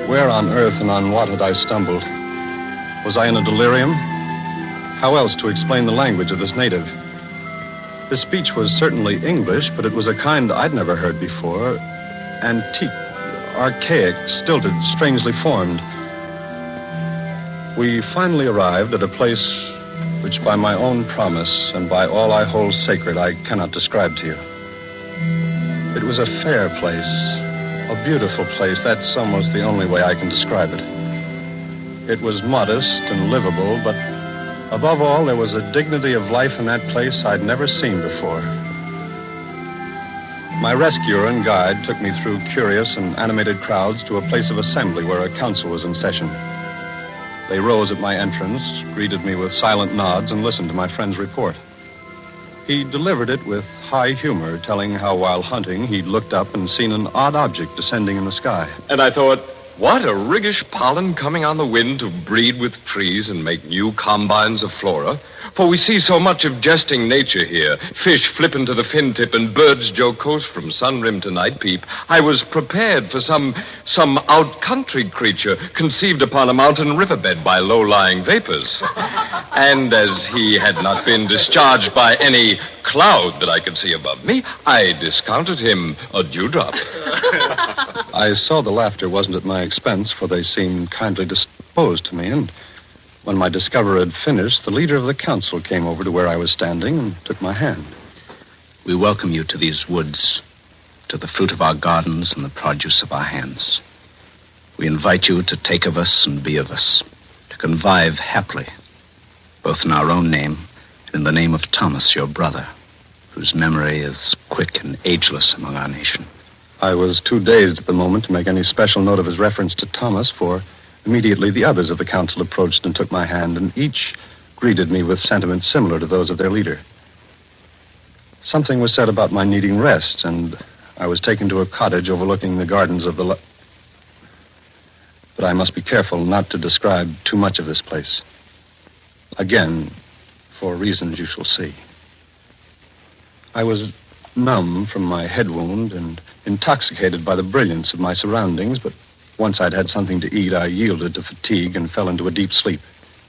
S7: Where on earth and on what had I stumbled? Was I in a delirium? How else to explain the language of this native? His speech was certainly English, but it was a kind I'd never heard before. Antique, archaic, stilted, strangely formed. We finally arrived at a place which by my own promise and by all I hold sacred I cannot describe to you. It was a fair place, a beautiful place. That's almost the only way I can describe it. It was modest and livable, but above all, there was a dignity of life in that place I'd never seen before. My rescuer and guide took me through curious and animated crowds to a place of assembly where a council was in session. They rose at my entrance, greeted me with silent nods, and listened to my friend's report. He delivered it with high humor, telling how while hunting he'd looked up and seen an odd object descending in the sky.
S19: And I thought, what a riggish pollen coming on the wind to breed with trees and make new combines of flora. For we see so much of jesting nature here, fish flipping to the fin tip and birds jocose from sunrim to night peep. I was prepared for some out-country creature conceived upon a mountain riverbed by low-lying vapors. And as he had not been discharged by any cloud that I could see above me, I discounted him a dewdrop.
S7: I saw the laughter wasn't at my expense, for they seemed kindly disposed to me, and when my discoverer had finished, the leader of the council came over to where I was standing and took my hand.
S2: We welcome you to these woods, to the fruit of our gardens and the produce of our hands. We invite you to take of us and be of us, to convive happily, both in our own name and in the name of Thomas, your brother, whose memory is quick and ageless among our nation.
S7: I was too dazed at the moment to make any special note of his reference to Thomas, for immediately the others of the council approached and took my hand, and each greeted me with sentiments similar to those of their leader. Something was said about my needing rest, and I was taken to a cottage overlooking the gardens of the... But I must be careful not to describe too much of this place. Again, for reasons you shall see. I was numb from my head wound and intoxicated by the brilliance of my surroundings, but once I'd had something to eat, I yielded to fatigue and fell into a deep sleep.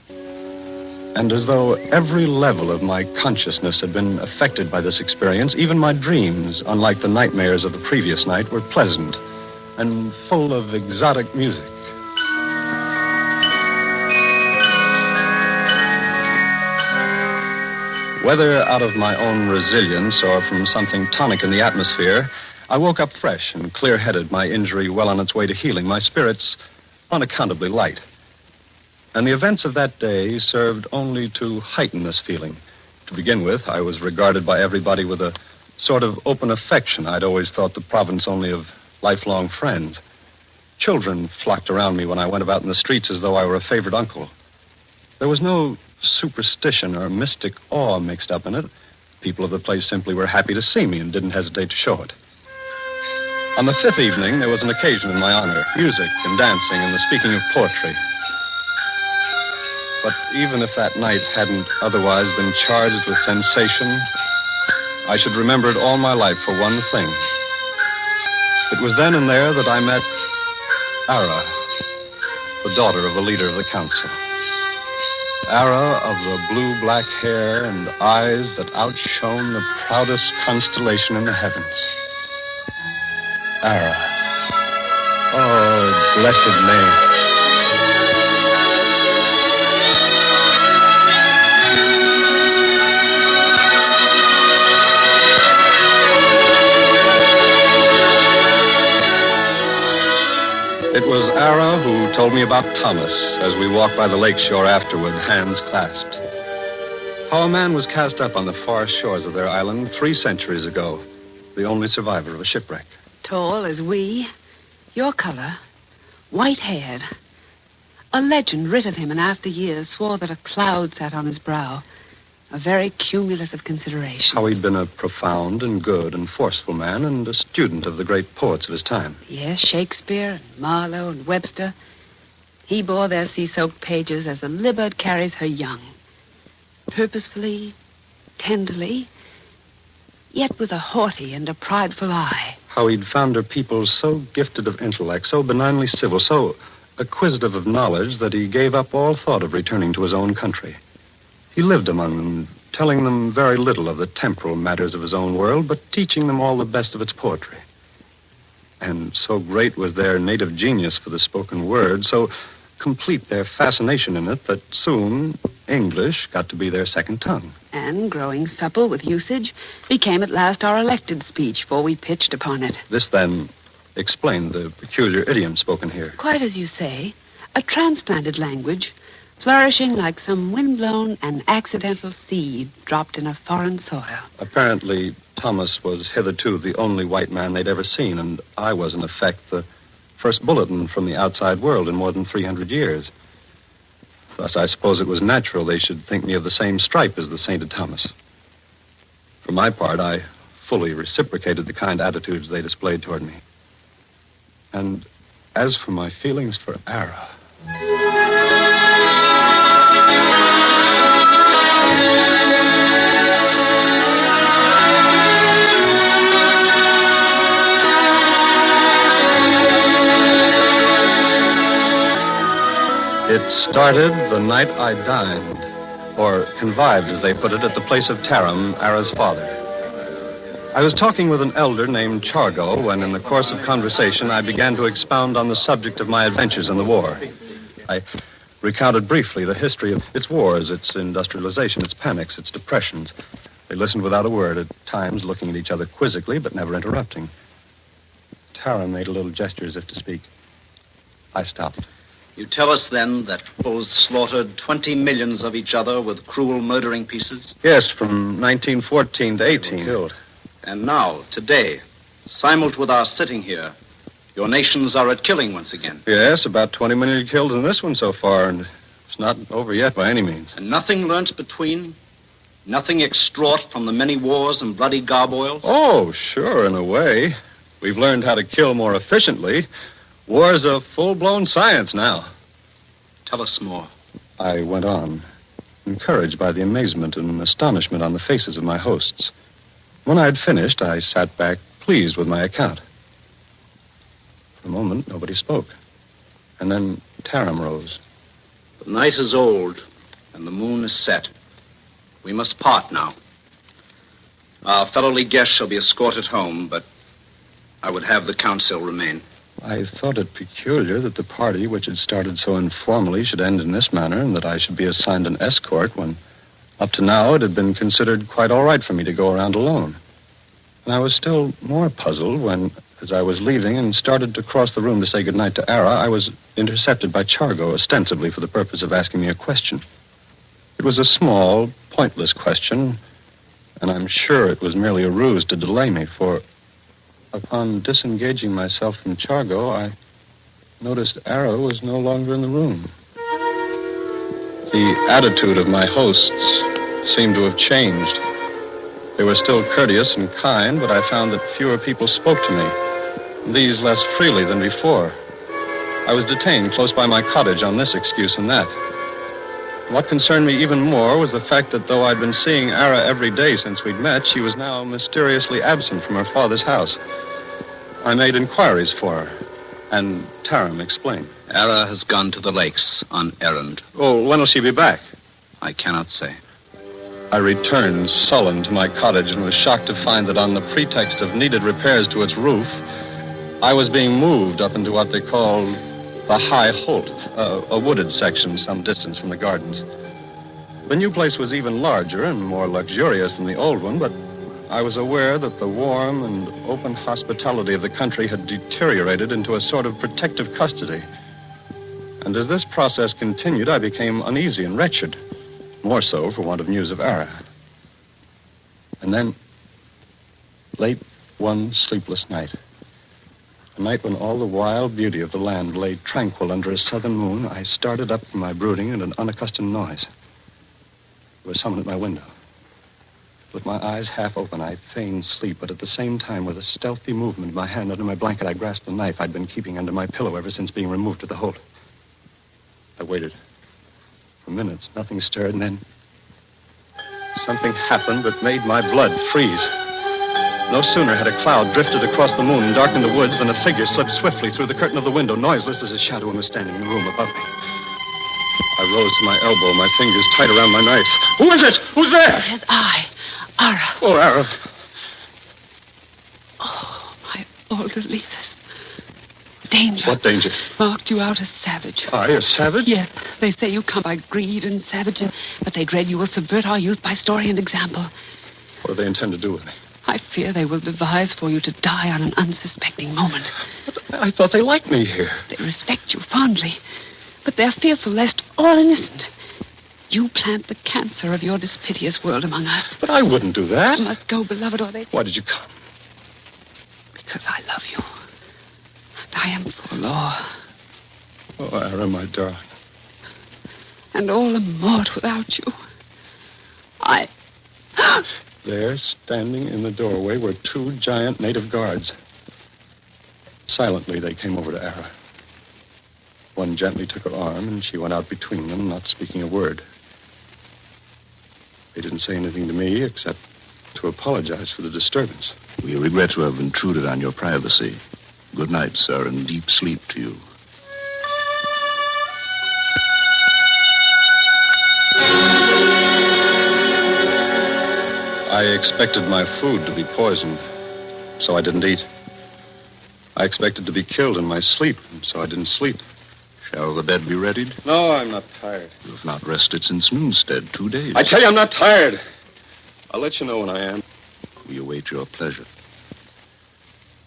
S7: And as though every level of my consciousness had been affected by this experience, even my dreams, unlike the nightmares of the previous night, were pleasant and full of exotic music. Whether out of my own resilience or from something tonic in the atmosphere, I woke up fresh and clear-headed, my injury well on its way to healing, my spirits unaccountably light. And the events of that day served only to heighten this feeling. To begin with, I was regarded by everybody with a sort of open affection. I'd always thought the province only of lifelong friends. Children flocked around me when I went about in the streets as though I were a favorite uncle. There was no superstition or mystic awe mixed up in it. People of the place simply were happy to see me and didn't hesitate to show it. On the fifth evening, there was an occasion in my honor, music and dancing and the speaking of poetry. But even if that night hadn't otherwise been charged with sensation, I should remember it all my life for one thing. It was then and there that I met Ara, the daughter of the leader of the council. Ara of the blue-black hair and eyes that outshone the proudest constellation in the heavens. Ara. Oh, blessed name. It was Ara who told me about Thomas as we walked by the lake shore afterward, hands clasped. How a man was cast up on the far shores of their island 3 centuries ago, the only survivor of a shipwreck.
S11: Tall as we, your color, white-haired. A legend writ of him in after years swore that a cloud sat on his brow. A very cumulative consideration.
S7: How he'd been a profound and good and forceful man and a student of the great poets of his time.
S11: Yes, Shakespeare and Marlowe and Webster. He bore their sea-soaked pages as a libbird carries her young. Purposefully, tenderly, yet with a haughty and a prideful eye.
S7: How he'd found her people so gifted of intellect, so benignly civil, so acquisitive of knowledge that he gave up all thought of returning to his own country. He lived among them, telling them very little of the temporal matters of his own world, but teaching them all the best of its poetry. And so great was their native genius for the spoken word, so complete their fascination in it, that soon English got to be their second tongue.
S11: And, growing supple with usage, became at last our elected speech, for we pitched upon it.
S7: This, then, explained the peculiar idiom spoken here.
S11: Quite as you say, a transplanted language, flourishing like some windblown and accidental seed dropped in a foreign soil.
S7: Apparently, Thomas was hitherto the only white man they'd ever seen, and I was, in effect, the first bulletin from the outside world in more than 300 years. Thus, I suppose it was natural they should think me of the same stripe as the sainted Thomas. For my part, I fully reciprocated the kind attitudes they displayed toward me. And as for my feelings for Ara... It started the night I dined, or convived, as they put it, at the place of Taram, Ara's father. I was talking with an elder named Chargo when, in the course of conversation, I began to expound on the subject of my adventures in the war. I recounted briefly the history of its wars, its industrialization, its panics, its depressions. They listened without a word, at times looking at each other quizzically, but never interrupting. Taram made a little gesture as if to speak. I stopped.
S2: You tell us, then, that foes slaughtered 20 millions of each other with cruel murdering pieces?
S7: Yes, from 1914 to 18.
S2: Killed. And now, today, simultaneous with our sitting here, your nations are at killing once again.
S7: Yes, about 20 million killed in this one so far, and it's not over yet by any means.
S2: And nothing learnt between? Nothing extraught from the many wars and bloody garboils?
S7: Oh, sure, in a way. We've learned how to kill more efficiently. War's a full-blown science now.
S2: Tell us more.
S7: I went on, encouraged by the amazement and astonishment on the faces of my hosts. When I had finished, I sat back, pleased with my account. For a moment, nobody spoke. And then Taram rose.
S2: The night is old, and the moon is set. We must part now. Our fellowly guests shall be escorted home, but I would have the council remain.
S7: I thought it peculiar that the party, which had started so informally, should end in this manner, and that I should be assigned an escort when, up to now, it had been considered quite all right for me to go around alone. And I was still more puzzled when, as I was leaving and started to cross the room to say goodnight to Ara, I was intercepted by Chargo, ostensibly for the purpose of asking me a question. It was a small, pointless question, and I'm sure it was merely a ruse to delay me, for upon disengaging myself from Chargo, I noticed Ara was no longer in the room. The attitude of my hosts seemed to have changed. They were still courteous and kind, but I found that fewer people spoke to me, these less freely than before. I was detained close by my cottage on this excuse and that. What concerned me even more was the fact that though I'd been seeing Ara every day since we'd met, she was now mysteriously absent from her father's house. I made inquiries for her, and Taram explained.
S2: Ara has gone to the lakes on errand.
S7: Oh, when will she be back?
S2: I cannot say.
S7: I returned sullen to my cottage and was shocked to find that on the pretext of needed repairs to its roof, I was being moved up into what they called the High Holt, a wooded section some distance from the gardens. The new place was even larger and more luxurious than the old one, but I was aware that the warm and open hospitality of the country had deteriorated into a sort of protective custody. And as this process continued, I became uneasy and wretched, more so for want of news of Ara. And then, late one sleepless night, a night when all the wild beauty of the land lay tranquil under a southern moon, I started up from my brooding at an unaccustomed noise. There was someone at my window. With my eyes half open, I feigned sleep, but at the same time, with a stealthy movement of my hand under my blanket, I grasped the knife I'd been keeping under my pillow ever since being removed to the Holt. I waited. For minutes, nothing stirred, and then something happened that made my blood freeze. No sooner had a cloud drifted across the moon and darkened the woods than a figure slipped swiftly through the curtain of the window, noiseless as a shadow, and was standing in the room above me. I rose to my elbow, my fingers tight around my knife. Who is it? Who's there?
S11: It is I, Ara.
S7: Oh, Ara.
S11: Oh, my older leavers. Danger.
S7: What danger?
S11: Marked you out as savage.
S7: I, a savage?
S11: Yes. They say you come by greed and savagery, but they dread you will subvert our youth by story and example.
S7: What do they intend to do with me?
S11: I fear they will devise for you to die on an unsuspecting moment.
S7: But I thought they liked me here.
S11: They respect you fondly, but they're fearful lest all innocent you plant the cancer of your dispiteous world among us.
S7: But I wouldn't do that.
S11: You must go, beloved, or they...
S7: Why did you come?
S11: Because I love you. And I am for law.
S7: Oh, Ara, my darling.
S11: And all a mort without you.
S7: There, standing in the doorway, were two giant native guards. Silently, they came over to Ara. One gently took her arm, and she went out between them, not speaking a word. They didn't say anything to me except to apologize for the disturbance.
S2: We regret to have intruded on your privacy. Good night, sir, and deep sleep to you.
S7: I expected my food to be poisoned, so I didn't eat. I expected to be killed in my sleep, so I didn't sleep.
S2: Shall the bed be readied?
S7: No, I'm not tired.
S2: You have not rested since noonstead, 2 days.
S7: I tell you, I'm not tired. I'll let you know when I am.
S2: We await your pleasure.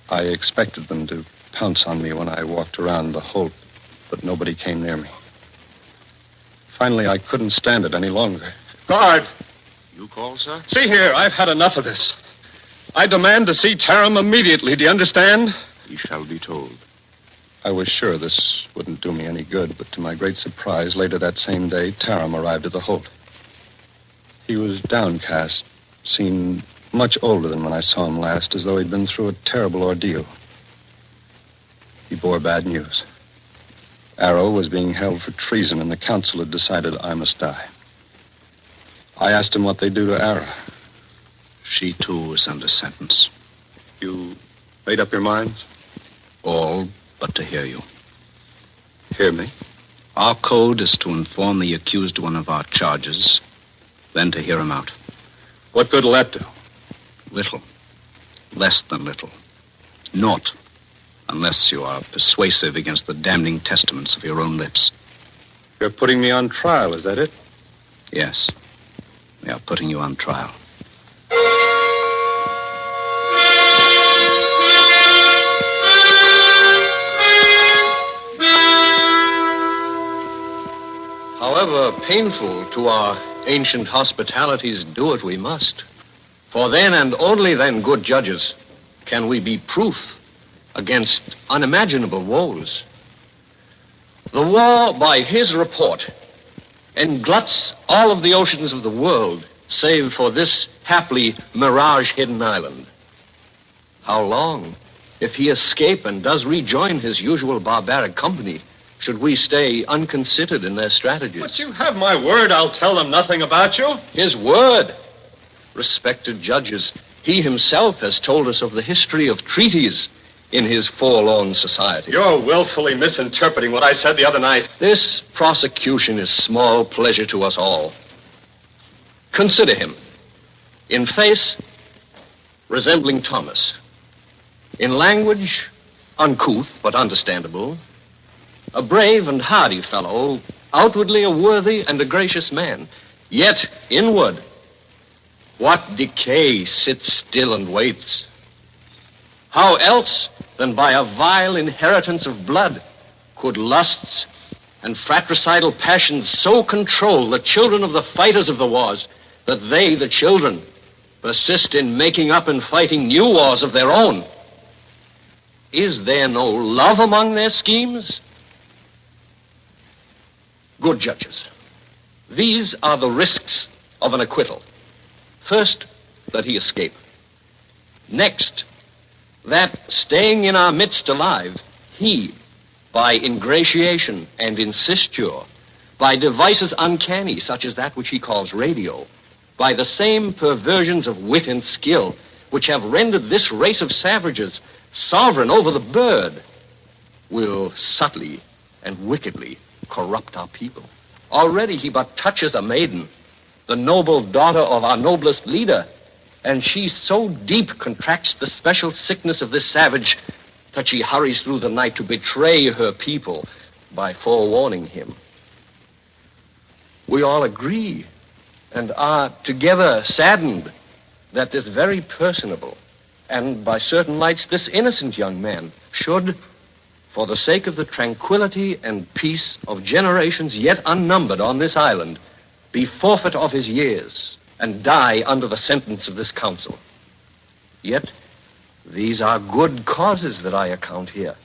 S7: I expected them to pounce on me when I walked around the Holt, but nobody came near me. Finally, I couldn't stand it any longer. Guard!
S2: You call, sir?
S7: See here, I've had enough of this. I demand to see Taram immediately, do you understand?
S2: He shall be told.
S7: I was sure this wouldn't do me any good, but to my great surprise, later that same day, Taram arrived at the Holt. He was downcast, seemed much older than when I saw him last, as though he'd been through a terrible ordeal. He bore bad news. Arrow was being held for treason, and the council had decided I must die. I asked him what they'd do to Ara.
S2: She, too, is under sentence.
S7: You made up your minds?
S2: All but to hear you.
S7: Hear me?
S2: Our code is to inform the accused one of our charges, then to hear him out.
S7: What good will that do?
S2: Little. Less than little. Naught. Unless you are persuasive against the damning testaments of your own lips.
S7: You're putting me on trial, is that it?
S2: Yes. We are putting you on trial.
S15: However painful to our ancient hospitalities, do it we must. For then and only then, good judges, can we be proof against unimaginable woes. The war, by his report, engluts all of the oceans of the world, save for this haply mirage-hidden island. How long, if he escape and does rejoin his usual barbaric company, should we stay unconsidered in their strategies?
S7: But you have my word I'll tell them nothing about you.
S15: His word? Respected judges, he himself has told us of the history of treaties in his forlorn society.
S7: You're willfully misinterpreting what I said the other night.
S15: This prosecution is small pleasure to us all. Consider him. In face, resembling Thomas. In language, uncouth but understandable. A brave and hardy fellow, outwardly a worthy and a gracious man. Yet, inward, what decay sits still and waits? How else than by a vile inheritance of blood could lusts and fratricidal passions so control the children of the fighters of the wars that they, the children, persist in making up and fighting new wars of their own? Is there no love among their schemes? Good judges, these are the risks of an acquittal. First, that he escape. Next, that, staying in our midst alive, he, by ingratiation and insisture, by devices uncanny, such as that which he calls radio, by the same perversions of wit and skill which have rendered this race of savages sovereign over the bird, will subtly and wickedly corrupt our people. Already he but touches a maiden, the noble daughter of our noblest leader, and she so deep contracts the special sickness of this savage that she hurries through the night to betray her people by forewarning him. We all agree and are together saddened that this very personable and by certain lights this innocent young man should, for the sake of the tranquility and peace of generations yet unnumbered on this island, be forfeit of his years and die under the sentence of this council. Yet these are good causes that I account here,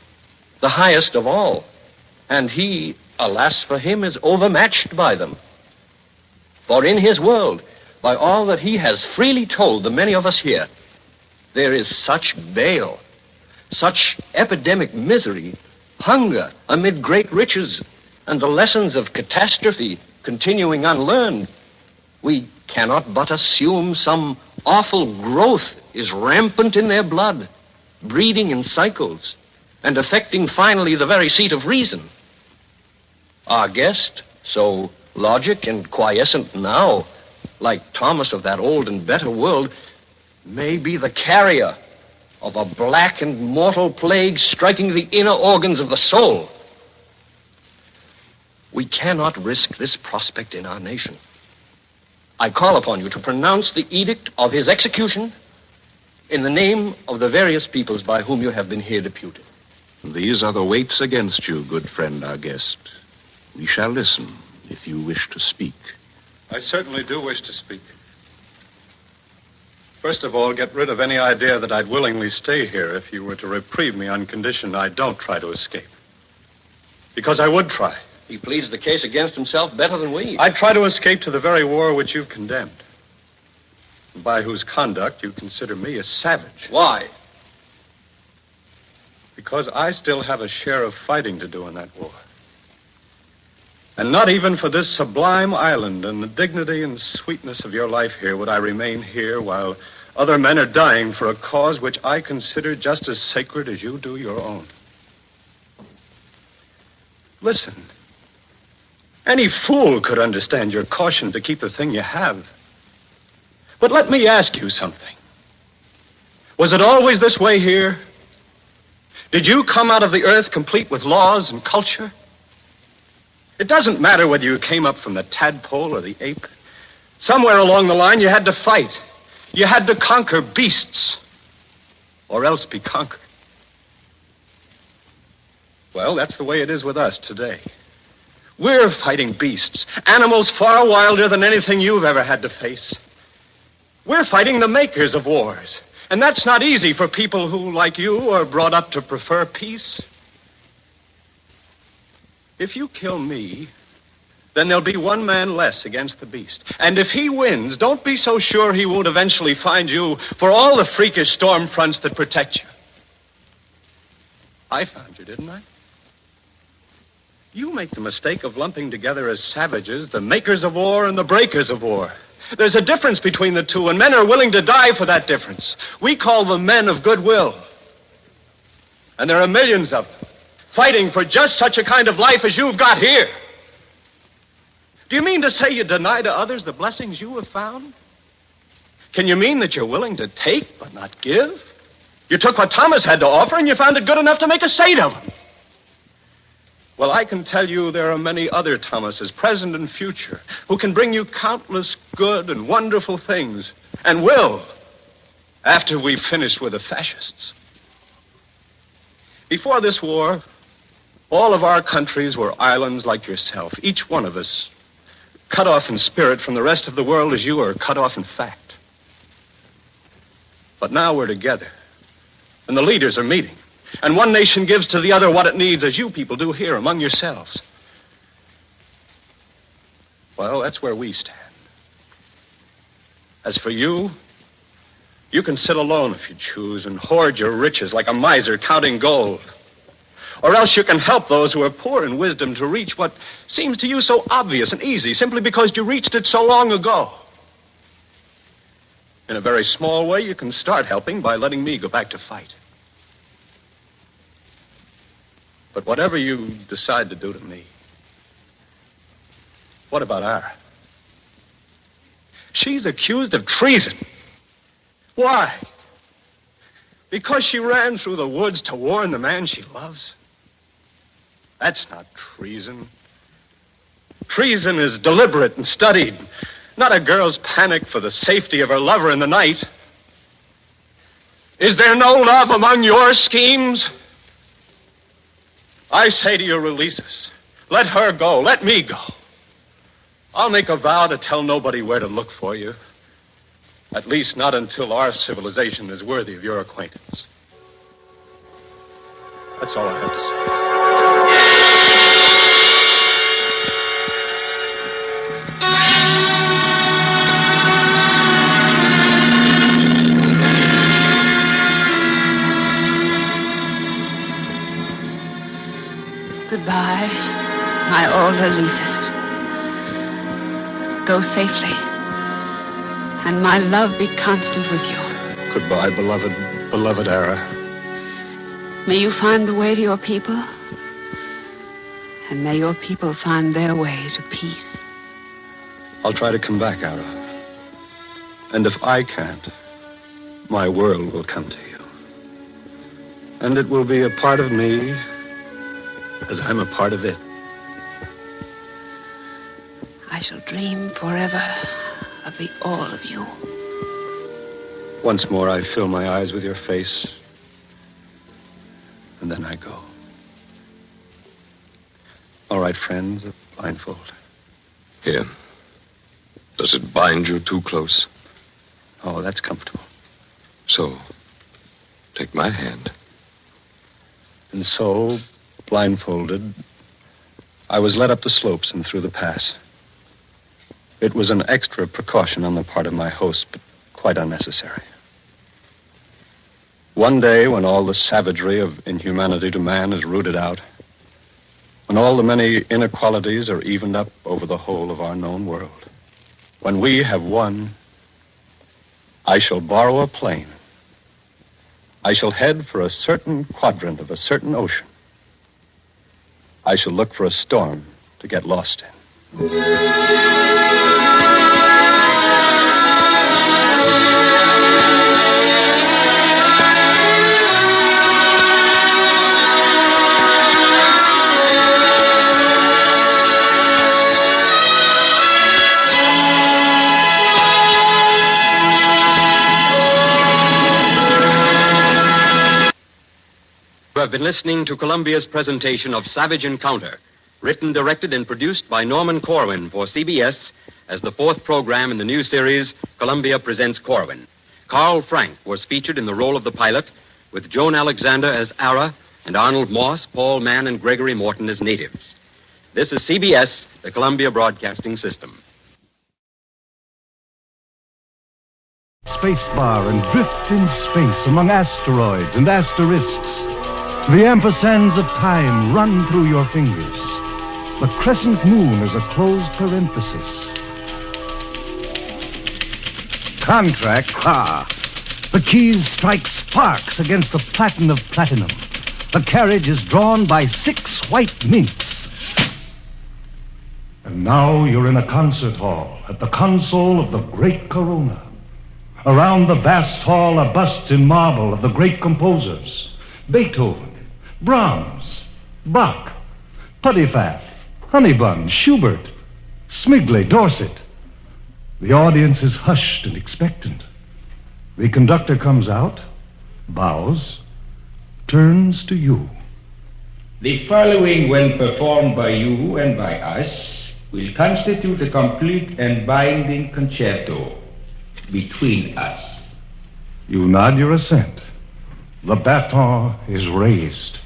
S15: the highest of all, and he, alas for him, is overmatched by them. For in his world, by all that he has freely told the many of us here, there is such bale, such epidemic misery, hunger amid great riches, and the lessons of catastrophe continuing unlearned, we cannot but assume some awful growth is rampant in their blood, breeding in cycles, and affecting finally the very seat of reason. Our guest, so logic and quiescent now, like Thomas of that old and better world, may be the carrier of a black and mortal plague striking the inner organs of the soul. We cannot risk this prospect in our nation. I call upon you to pronounce the edict of his execution in the name of the various peoples by whom you have been here deputed.
S2: These are the weights against you, good friend, our guest. We shall listen if you wish to speak.
S7: I certainly do wish to speak. First of all, get rid of any idea that I'd willingly stay here if you were to reprieve me on condition I don't try to escape. Because I would try.
S15: He pleads the case against himself better than we.
S7: I'd try to escape to the very war which you've condemned, by whose conduct you consider me a savage.
S15: Why?
S7: Because I still have a share of fighting to do in that war. And not even for this sublime island and the dignity and sweetness of your life here would I remain here while other men are dying for a cause which I consider just as sacred as you do your own. Listen. Any fool could understand your caution to keep the thing you have. But let me ask you something. Was it always this way here? Did you come out of the earth complete with laws and culture? It doesn't matter whether you came up from the tadpole or the ape. Somewhere along the line you had to fight. You had to conquer beasts, or else be conquered. Well, that's the way it is with us today. We're fighting beasts, animals far wilder than anything you've ever had to face. We're fighting the makers of wars, and that's not easy for people who, like you, are brought up to prefer peace. If you kill me, then there'll be one man less against the beast. And if he wins, don't be so sure he won't eventually find you for all the freakish storm fronts that protect you. I found you, didn't I? You make the mistake of lumping together as savages the makers of war and the breakers of war. There's a difference between the two, and men are willing to die for that difference. We call them men of goodwill. And there are millions of them, fighting for just such a kind of life as you've got here.
S2: Do you mean to say you deny to others the blessings you have found? Can you mean that you're willing to take but not give? You took what Thomas had to offer and you found it good enough to make a saint of him. Well, I can tell you there are many other Thomases, present and future, who can bring you countless good and wonderful things, and will, after we've finished with the fascists. Before this war, all of our countries were islands like yourself, each one of us cut off in spirit from the rest of the world as you are cut off in fact. But now we're together, and the leaders are meeting. And one nation gives to the other what it needs, as you people do here among yourselves. Well, that's where we stand. As for you, you can sit alone if you choose and hoard your riches like a miser counting gold. Or else you can help those who are poor in wisdom to reach what seems to you so obvious and easy simply because you reached it so long ago. In a very small way, you can start helping by letting me go back to fight. But whatever you decide to do to me, what about Ara? She's accused of treason. Why? Because she ran through the woods to warn the man she loves? That's not treason. Treason is deliberate and studied, not a girl's panic for the safety of her lover in the night. Is there no love among your schemes? I say to you, release us. Let her go. Let me go. I'll make a vow to tell nobody where to look for you. At least not until our civilization is worthy of your acquaintance. That's all I have to say.
S11: Goodbye, my older leafist. Go safely, and my love be constant with you.
S7: Goodbye, beloved Ara.
S11: May you find the way to your people, and may your people find their way to peace.
S7: I'll try to come back, Ara. And if I can't, my world will come to you. And it will be a part of me as I'm a part of it.
S11: I shall dream forever of the all of you.
S7: Once more I fill my eyes with your face, and then I go. All right, friends, a blindfold.
S19: Here. Does it bind you too close?
S7: Oh, that's comfortable.
S19: So, take my hand.
S7: And so, blindfolded, I was led up the slopes and through the pass. It was an extra precaution on the part of my host, but quite unnecessary. One day, when all the savagery of inhumanity to man is rooted out, when all the many inequalities are evened up over the whole of our known world, when we have won, I shall borrow a plane. I shall head for a certain quadrant of a certain ocean. I shall look for a storm to get lost in.
S5: You have been listening to Columbia's presentation of Savage Encounter, written, directed, and produced by Norman Corwin for CBS as the fourth program in the new series, Columbia Presents Corwin. Carl Frank was featured in the role of the pilot, with Joan Alexander as Ara and Arnold Moss, Paul Mann, and Gregory Morton as natives. This is CBS, the Columbia Broadcasting System.
S10: Spacebar and drift in space among asteroids and asterisks. The ampersands of time run through your fingers. The crescent moon is a closed parenthesis. Contract, ha! The keys strike sparks against the platen of platinum. The carriage is drawn by 6 white minks. And And now you're in a concert hall at the console of the great Corona. Around the vast hall are busts in marble of the great composers. Beethoven, Brahms, Bach, Puddifaff, Honeybun, Schubert, Smigley, Dorset. The audience is hushed and expectant. The conductor comes out, bows, turns to you.
S16: The following, when performed by you and by us, will constitute a complete and binding concerto between us.
S10: You nod your assent. The baton is raised.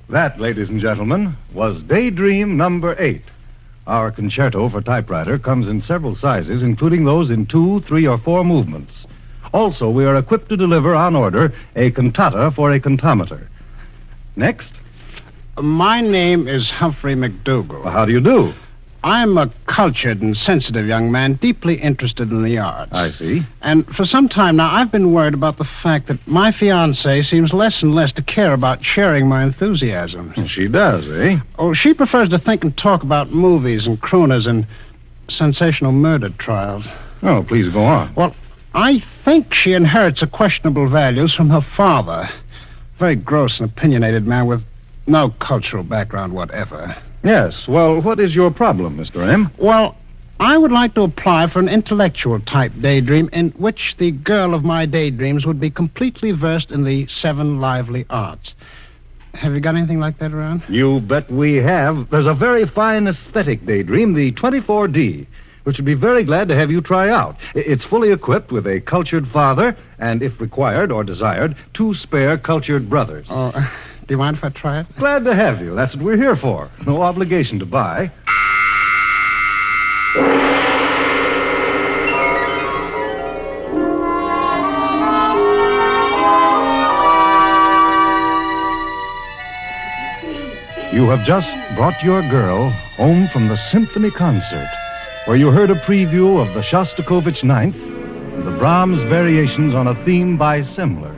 S10: That, ladies and gentlemen, was Daydream number 8. Our concerto for typewriter comes in several sizes, including those in 2, 3, or 4 movements. Also, we are equipped to deliver on order a cantata for a cantometer. Next.
S1: My name is Humphrey McDougal.
S10: Well, how do you do?
S1: I'm a cultured and sensitive young man, deeply interested in the arts.
S10: I see.
S1: And for some time now, I've been worried about the fact that my fiancée seems less and less to care about sharing my enthusiasms.
S10: She does, eh?
S1: Oh, she prefers to think and talk about movies and crooners and sensational murder trials.
S10: Oh, please go on.
S1: Well, I think she inherits a questionable values from her father. Very gross and opinionated man with no cultural background whatever.
S10: Yes, well, what is your problem, Mr. M?
S1: Well, I would like to apply for an intellectual-type daydream in which the girl of my daydreams would be completely versed in the 7 lively arts. Have you got anything like that around?
S10: You bet we have. There's a very fine aesthetic daydream, the 24D, which would be very glad to have you try out. It's fully equipped with a cultured father and, if required or desired, 2 spare cultured brothers.
S1: Oh, do you mind if I try it?
S10: Glad to have you. That's what we're here for. No obligation to buy. You have just brought your girl home from the symphony concert, where you heard a preview of the Shostakovich Ninth and the Brahms variations on a theme by Semler.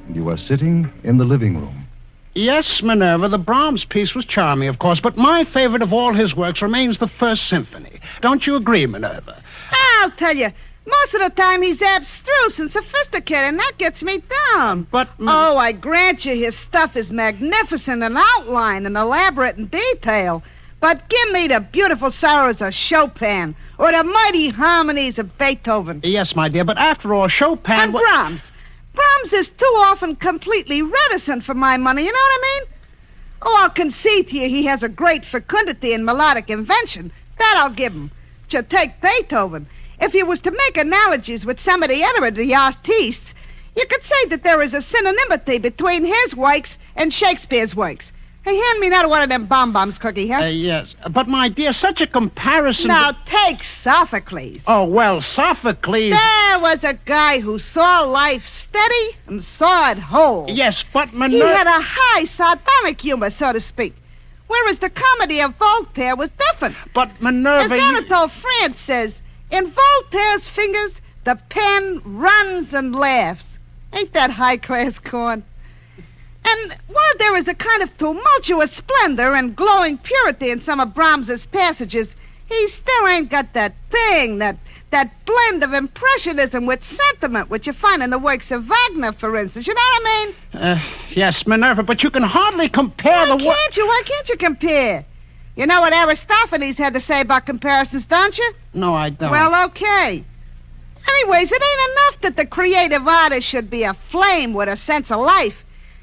S10: And you are sitting in the living room.
S1: Yes, Minerva, the Brahms piece was charming, of course, but my favorite of all his works remains the First Symphony. Don't you agree, Minerva?
S8: I'll tell you, Most of the time he's abstruse and sophisticated, and that gets me down.
S1: But...
S8: Oh, I grant you his stuff is magnificent in outline and elaborate in detail. But give me the beautiful sorrows of Chopin or the mighty harmonies of Beethoven.
S1: Yes, my dear, but after all, Chopin...
S8: And Brahms. Brahms is too often completely reticent for my money, you know what I mean? Oh, I'll concede to you he has a great fecundity and melodic invention. That I'll give him. To take Beethoven. If you was to make analogies with some of the other artists, you could say that there is a synonymity between his works and Shakespeare's works. Hey, hand me another one of them bomb-bombs, Cookie, huh?
S1: Yes. But, my dear, such a comparison...
S8: Now, take Sophocles.
S1: Oh, well, Sophocles...
S8: There was a guy who saw life steady and saw it whole.
S1: Yes, but Minerva...
S8: He had a high sardonic humor, so to speak. Whereas the comedy of Voltaire was different.
S1: But, Minerva...
S8: As Anatole France says, in Voltaire's fingers, the pen runs and laughs. Ain't that high-class corn? And while there is a kind of tumultuous splendor and glowing purity in some of Brahms's passages, he still ain't got that thing, that blend of impressionism with sentiment which you find in the works of Wagner, for instance. You know what I mean?
S1: Yes, Minerva, but you can hardly compare
S8: Why can't you compare? You know what Aristophanes had to say about comparisons, don't you?
S1: No, I don't.
S8: Well, okay. Anyways, it ain't enough that the creative artist should be a flame with a sense of life.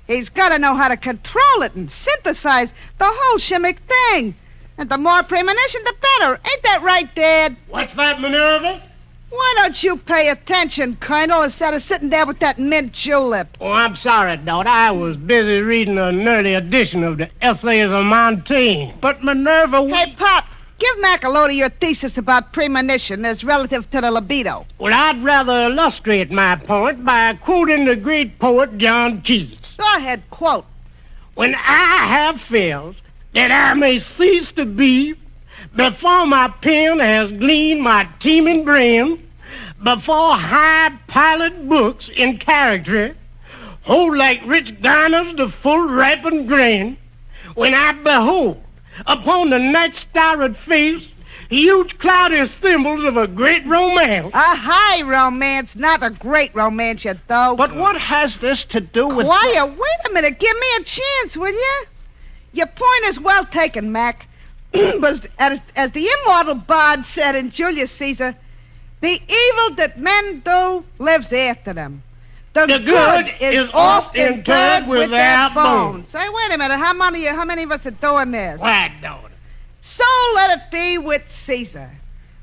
S8: He's got to know how to control it and synthesize the whole shimmick thing. And the more premonition, the better. Ain't that right, Dad?
S9: What's that, Minerva?
S8: Why don't you pay attention, Colonel, instead of sitting there with that mint julep?
S9: Oh, I'm sorry, Dot. I was busy reading an early edition of the Essays of Montaigne.
S1: But, Minerva...
S8: Hey, Pop, give Mac a load of your thesis about premonition as relative to the libido.
S9: Well, I'd rather illustrate my point by quoting the great poet John Keats.
S8: Go ahead, quote.
S9: When I have failed, that I may cease to be, before my pen has gleaned my teeming brain, before high pilot books in character hold like rich garners the full ripened grain, when I behold upon the night starred face huge cloudy symbols of a great romance.
S8: A high romance, not a great romance, you though.
S1: But what has this to do with...
S8: Quiet, wait a minute. Give me a chance, will you? Your point is well taken, Mac. But as the immortal bard said in Julius Caesar, the evil that men do lives after them. The good is oft interred with their bones. Say, wait a minute. How many of us are doing this?
S9: Why, Dot?
S8: So let it be with Caesar.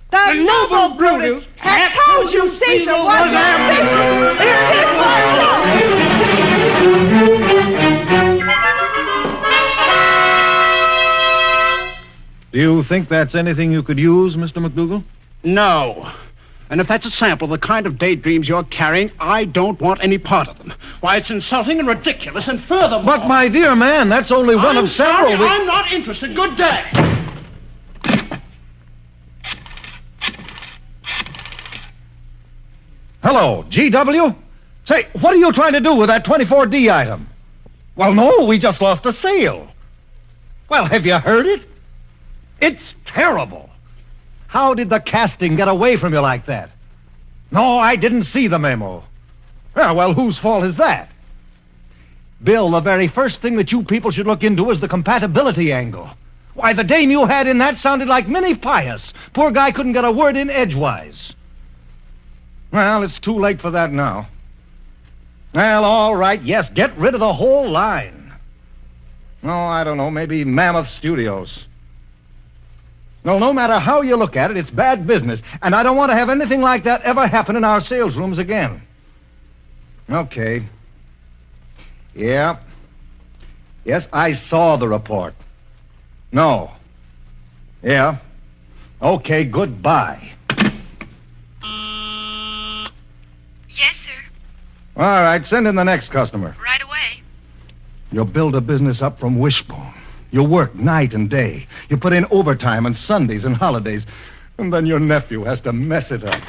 S8: The noble Brutus had told you Caesar was ambitious.
S10: Do you think that's anything you could use, Mr. McDougal?
S1: No. And if that's a sample of the kind of daydreams you're carrying, I don't want any part of them. Why, it's insulting and ridiculous, and furthermore...
S10: But, my dear man, that's only one of several...
S1: I'm not interested. Good day.
S10: Hello, GW? Say, what are you trying to do with that 24D item? Well, no, we just lost a sale. Well, have you heard it? It's terrible. How did the casting get away from you like that? No, I didn't see the memo. Yeah, well, whose fault is that? Bill, the very first thing that you people should look into is the compatibility angle. Why, the dame you had in that sounded like Minnie Pius. Poor guy couldn't get a word in edgewise. Well, it's too late for that now. Well, all right, yes, get rid of the whole line. No, I don't know, maybe Mammoth Studios. Well, no matter how you look at it, it's bad business, and I don't want to have anything like that ever happen in our sales rooms again. Okay. Yeah. Yes, I saw the report. No. Yeah. Okay, goodbye.
S11: Yes, sir.
S10: All right, send in the next customer.
S11: Right away.
S10: You'll build a business up from wishbone. You work night and day. You put in overtime on Sundays and holidays. And then your nephew has to mess it up.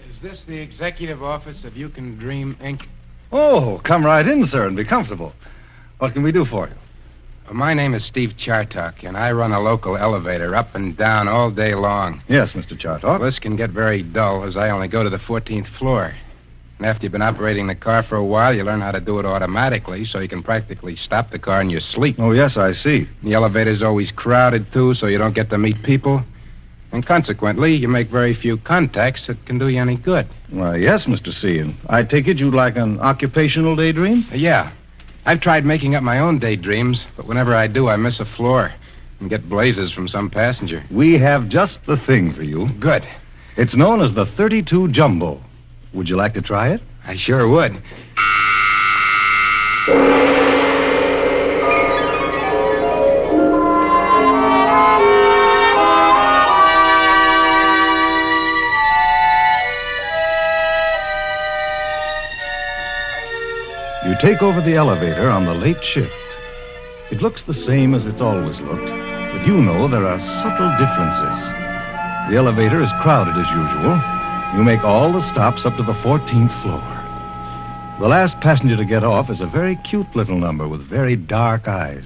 S18: Is this the executive office of You Can Dream, Inc.?
S10: Oh, come right in, sir, and be comfortable. What can we do for you?
S18: My name is Steve Chartok, and I run a local elevator up and down all day long.
S10: Yes, Mr. Chartok.
S18: This can get very dull, as I only go to the 14th floor. And after you've been operating the car for a while, you learn how to do it automatically, so you can practically stop the car in your sleep.
S10: Oh, yes, I see.
S18: The elevator's always crowded, too, so you don't get to meet people. And consequently, you make very few contacts that can do you any good.
S10: Why, yes, Mr. C. And I take it you'd like an occupational daydream?
S18: Yeah. I've tried making up my own daydreams, but whenever I do, I miss a floor and get blazes from some passenger.
S10: We have just the thing for you.
S18: Good.
S10: It's known as the 32 Jumbo. Would you like to try it?
S18: I sure would.
S10: You take over the elevator on the late shift. It looks the same as it's always looked, but you know there are subtle differences. The elevator is crowded as usual. You make all the stops up to the 14th floor. The last passenger to get off is a very cute little number with very dark eyes.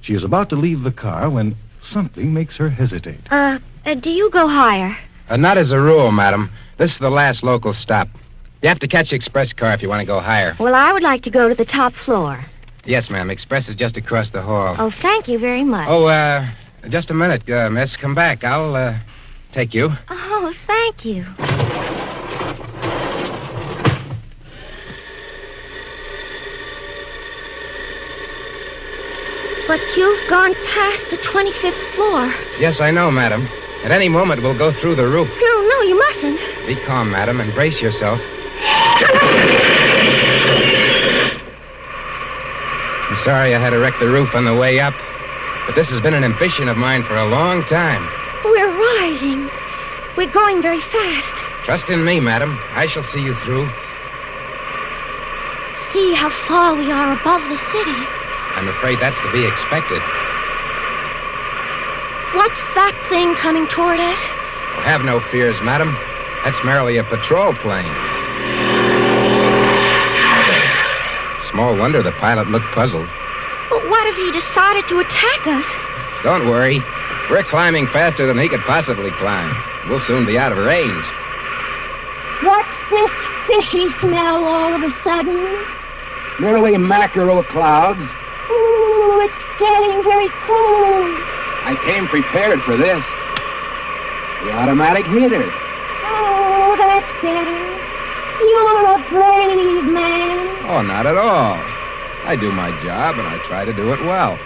S10: She is about to leave the car when something makes her hesitate.
S24: Do you go higher?
S18: Not as a rule, madam. This is the last local stop. You have to catch the express car if you want to go higher.
S24: Well, I would like to go to the top floor.
S18: Yes, ma'am. Express is just across the hall.
S24: Oh, thank you very much.
S18: Oh, just a minute, miss. Come back. I'll, take you.
S24: Oh, thank you. But you've gone past the 25th floor.
S18: Yes, I know, madam. At any moment, we'll go through the roof.
S24: No, you mustn't.
S18: Be calm, madam, and brace yourself. I'm sorry I had to wreck the roof on the way up, but this has been an ambition of mine for a long time.
S24: We're rising. We're going very fast.
S18: Trust in me, madam. I shall see you through.
S24: See how far we are above the city.
S18: I'm afraid that's to be expected.
S24: What's that thing coming toward us?
S18: Well, have no fears, madam. That's merely a patrol plane. Small wonder the pilot looked puzzled.
S24: But what if he decided to attack us?
S18: Don't worry. We're climbing faster than he could possibly climb. We'll soon be out of range.
S24: What's this fishy smell all of a sudden?
S18: Merely mackerel clouds.
S24: Ooh, it's getting very cold.
S18: I came prepared for this. The automatic heater.
S24: Oh, that's better. You're a brave man.
S18: Oh, not at all. I do my job, and I try to do it well.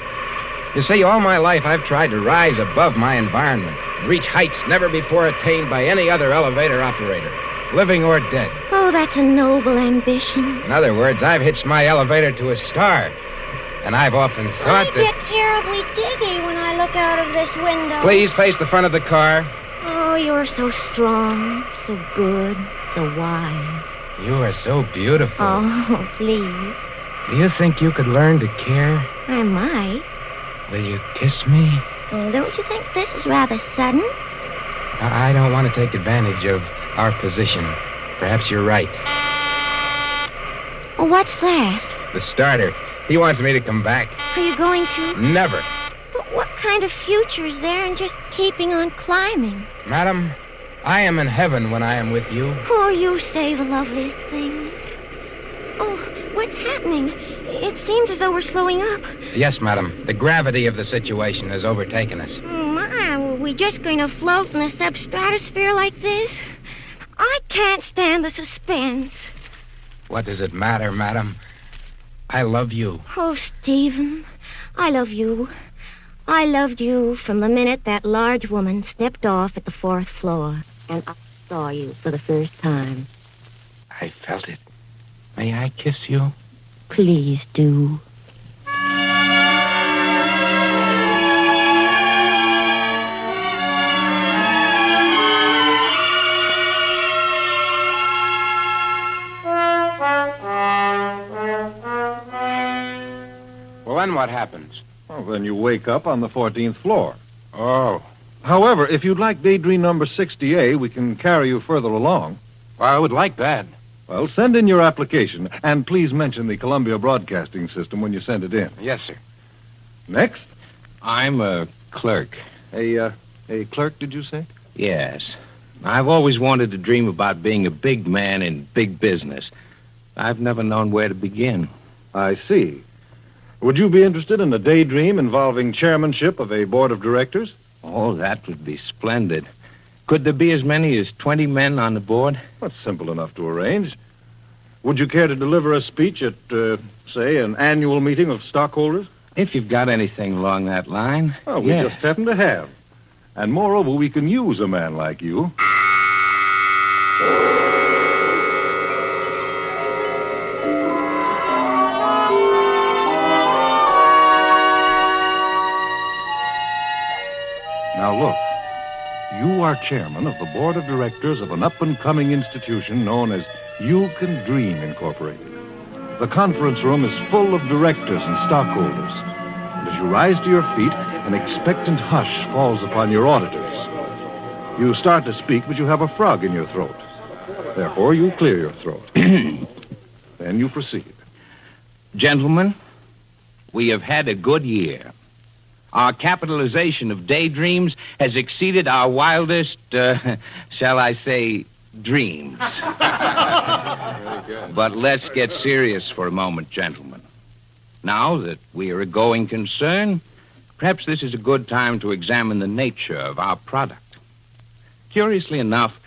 S18: You see, all my life I've tried to rise above my environment, reach heights never before attained by any other elevator operator, living or dead.
S24: Oh, that's a noble ambition.
S18: In other words, I've hitched my elevator to a star. And I've often thought
S24: I get terribly dizzy when I look out of this window.
S18: Please face the front of the car.
S24: Oh, you're so strong, so good, so wise.
S18: You are so beautiful.
S24: Oh, please.
S18: Do you think you could learn to care?
S24: I might.
S18: Will you kiss me?
S24: Oh, don't you think this is rather sudden?
S18: I don't want to take advantage of our position. Perhaps you're right.
S24: Oh, what's that?
S18: The starter. He wants me to come back.
S24: Are you going to?
S18: Never.
S24: But what kind of future is there in just keeping on climbing?
S18: Madam, I am in heaven when I am with you.
S24: Oh, you say the loveliest things. Oh, what's happening? It seems as though we're slowing up.
S18: Yes, madam. The gravity of the situation has overtaken us.
S24: Oh, my, were we just going to float in the substratosphere like this? I can't stand the suspense.
S18: What does it matter, madam? I love you.
S24: Oh, Stephen, I love you. I loved you from the minute that large woman stepped off at the 4th floor, and I saw you for the first time.
S18: I felt it. May I kiss you?
S24: Please do.
S18: Well, then what happens?
S10: Well, then you wake up on the 14th floor.
S18: Oh.
S10: However, if you'd like daydream number 60A, we can carry you further along.
S18: Well, I would like that.
S10: Well, send in your application, and please mention the Columbia Broadcasting System when you send it in.
S18: Yes, sir.
S7: Next?
S4: I'm a clerk.
S7: A clerk, did you say?
S4: Yes. I've always wanted to dream about being a big man in big business. I've never known where to begin.
S7: I see. Would you be interested in a daydream involving chairmanship of a board of directors?
S4: Oh, that would be splendid. Could there be as many as 20 men on the board?
S7: That's simple enough to arrange. Would you care to deliver a speech at, say, an annual meeting of stockholders?
S4: If you've got anything along that line.
S7: Oh, we just happen to have. And moreover, we can use a man like you. Now look, you are chairman of the board of directors of an up-and-coming institution known as You Can Dream Incorporated. The conference room is full of directors and stockholders. And as you rise to your feet, an expectant hush falls upon your auditors. You start to speak, but you have a frog in your throat. Therefore, you clear your throat. Then you proceed.
S4: Gentlemen, we have had a good year. Our capitalization of daydreams has exceeded our wildest, shall I say, dreams.
S7: Very good.
S4: But let's get serious for a moment, gentlemen. Now that we are a going concern, perhaps this is a good time to examine the nature of our product. Curiously enough,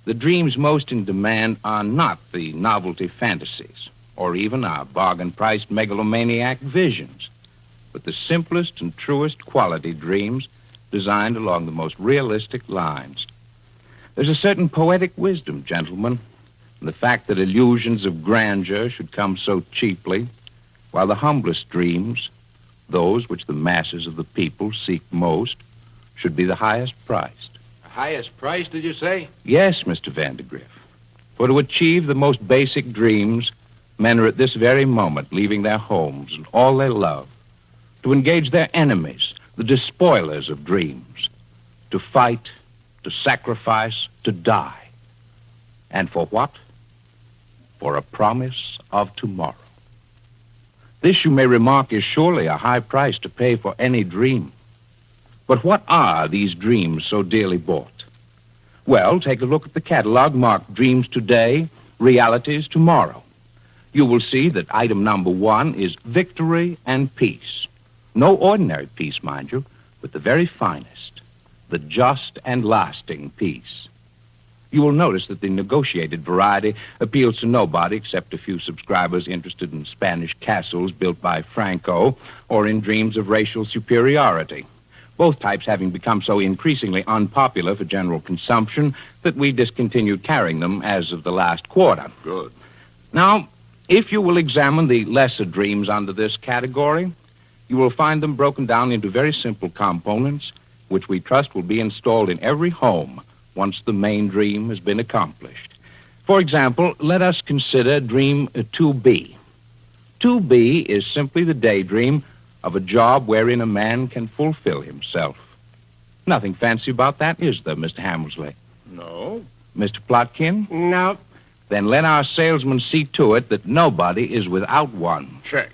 S4: the dreams most in demand are not the novelty fantasies, or even our bargain-priced megalomaniac visions, but the simplest and truest quality dreams designed along the most realistic lines. There's a certain poetic wisdom, gentlemen, in the fact that illusions of grandeur should come so cheaply, while the humblest dreams, those which the masses of the people seek most, should be the highest priced.
S18: Highest price, did you say?
S4: Yes, Mr. Vandergriff. For to achieve the most basic dreams, men are at this very moment leaving their homes and all they love, to engage their enemies, the despoilers of dreams, to fight, to sacrifice, to die. And for what? For a promise of tomorrow. This, you may remark, is surely a high price to pay for any dream. But what are these dreams so dearly bought? Well, take a look at the catalog marked Dreams Today, Realities Tomorrow. You will see that item number 1 is Victory and Peace. No ordinary peace, mind you, but the very finest, the just and lasting peace. You will notice that the negotiated variety appeals to nobody except a few subscribers interested in Spanish castles built by Franco or in dreams of racial superiority. Both types having become so increasingly unpopular for general consumption that we discontinued carrying them as of the last quarter.
S13: Good.
S4: Now, if you will examine the lesser dreams under this category, you will find them broken down into very simple components, which we trust will be installed in every home once the main dream has been accomplished. For example, let us consider Dream 2B. 2B is simply the daydream of a job wherein a man can fulfill himself. Nothing fancy about that, is there, Mr. Hammersley?
S7: No.
S4: Mr. Plotkin?
S9: No.
S4: Then let our salesman see to it that nobody is without one.
S7: Check.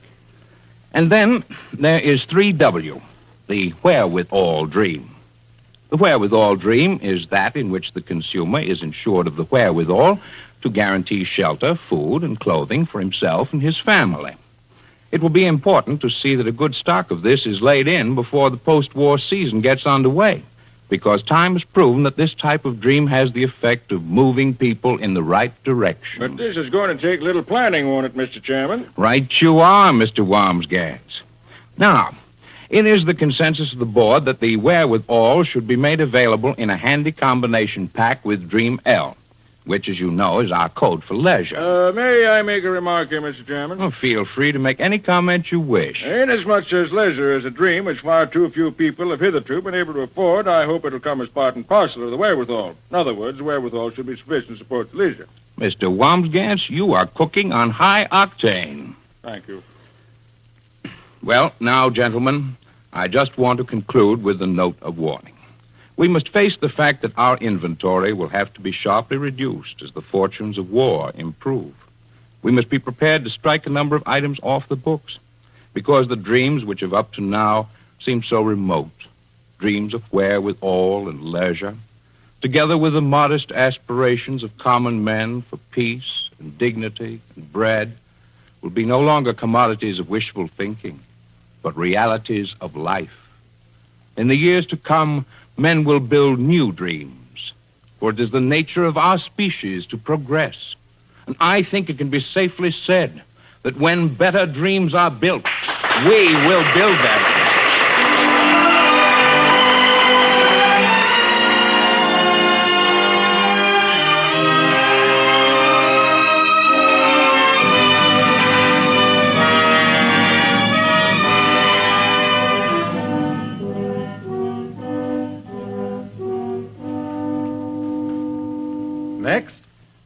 S4: And then there is 3W, the wherewithal dream. The wherewithal dream is that in which the consumer is ensured of the wherewithal to guarantee shelter, food, and clothing for himself and his family. It will be important to see that a good stock of this is laid in before the post-war season gets underway, because time has proven that this type of dream has the effect of moving people in the right direction.
S7: But this is going to take little planning, won't it, Mr. Chairman?
S4: Right you are, Mr. Wamsgans. Now, it is the consensus of the board that the wherewithal should be made available in a handy combination pack with Dream L, which, as you know, is our code for leisure.
S7: May I make a remark here, Mr. Chairman?
S4: Oh, feel free to make any comment you wish.
S7: Inasmuch as leisure is a dream which far too few people have hitherto been able to afford, I hope it'll come as part and parcel of the wherewithal. In other words, the wherewithal should be sufficient to support the leisure.
S4: Mr. Wamsgans, you are cooking on high octane.
S7: Thank you.
S4: Well, now, gentlemen, I just want to conclude with a note of warning. We must face the fact that our inventory will have to be sharply reduced as the fortunes of war improve. We must be prepared to strike a number of items off the books, because the dreams which have up to now seem so remote. Dreams of wherewithal and leisure, together with the modest aspirations of common men for peace and dignity and bread, will be no longer commodities of wishful thinking, but realities of life. In the years to come, men will build new dreams, for it is the nature of our species to progress. And I think it can be safely said that when better dreams are built, we will build them.
S6: Next?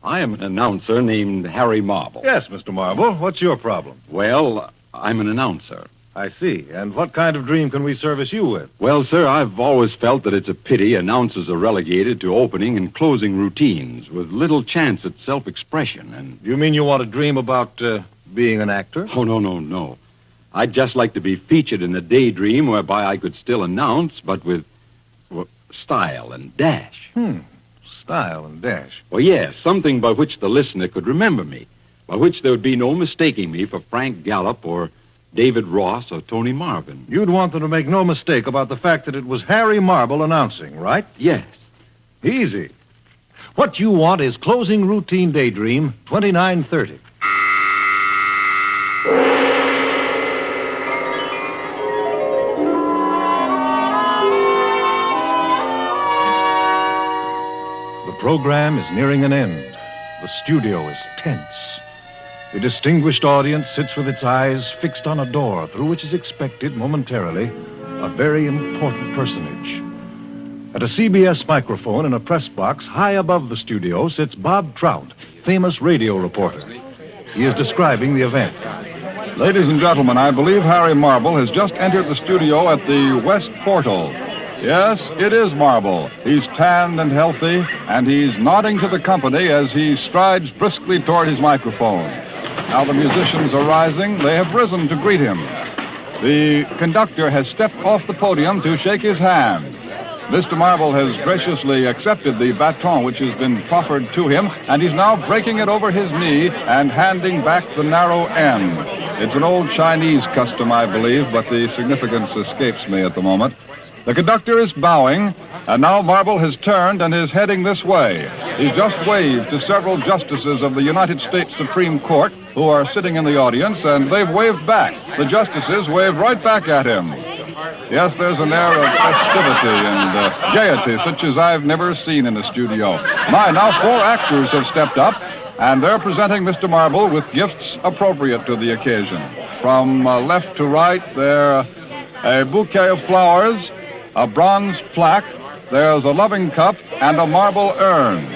S6: I am an announcer named Harry Marble.
S17: Yes, Mr. Marble. What's your problem?
S6: Well, I'm an announcer.
S17: I see. And what kind of dream can we service you with?
S6: Well, sir, I've always felt that it's a pity announcers are relegated to opening and closing routines with little chance at self-expression. And
S17: You mean you want to dream about being an actor?
S6: Oh, no. I'd just like to be featured in a daydream whereby I could still announce, but with style and dash.
S17: Style and dash.
S6: Well, yes, something by which the listener could remember me, by which there would be no mistaking me for Frank Gallup or David Ross or Tony Marvin.
S17: You'd want them to make no mistake about the fact that it was Harry Marble announcing, right?
S6: Yes.
S17: Easy. What you want is Closing Routine Daydream 2930. The program is nearing an end. The studio is tense. The distinguished audience sits with its eyes fixed on a door through which is expected momentarily a very important personage. At a CBS microphone in a press box high above the studio sits Bob Trout, famous radio reporter. He is describing the event.
S20: Ladies and gentlemen, I believe Harry Marble has just entered the studio at the West Portal. Yes, it is Marble. He's tanned and healthy, and he's nodding to the company as he strides briskly toward his microphone. Now the musicians are rising. They have risen to greet him. The conductor has stepped off the podium to shake his hand. Mr. Marble has graciously accepted the baton which has been proffered to him, and he's now breaking it over his knee and handing back the narrow end. It's an old Chinese custom, I believe, but the significance escapes me at the moment. The conductor is bowing, and now Marble has turned and is heading this way. He's just waved to several justices of the United States Supreme Court who are sitting in the audience, and they've waved back. The justices waved right back at him. Yes, there's an air of festivity and gaiety such as I've never seen in a studio. Now 4 actors have stepped up, and they're presenting Mr. Marble with gifts appropriate to the occasion. From left to right, they're a bouquet of flowers, a bronze plaque, there's a loving cup, and a marble urn.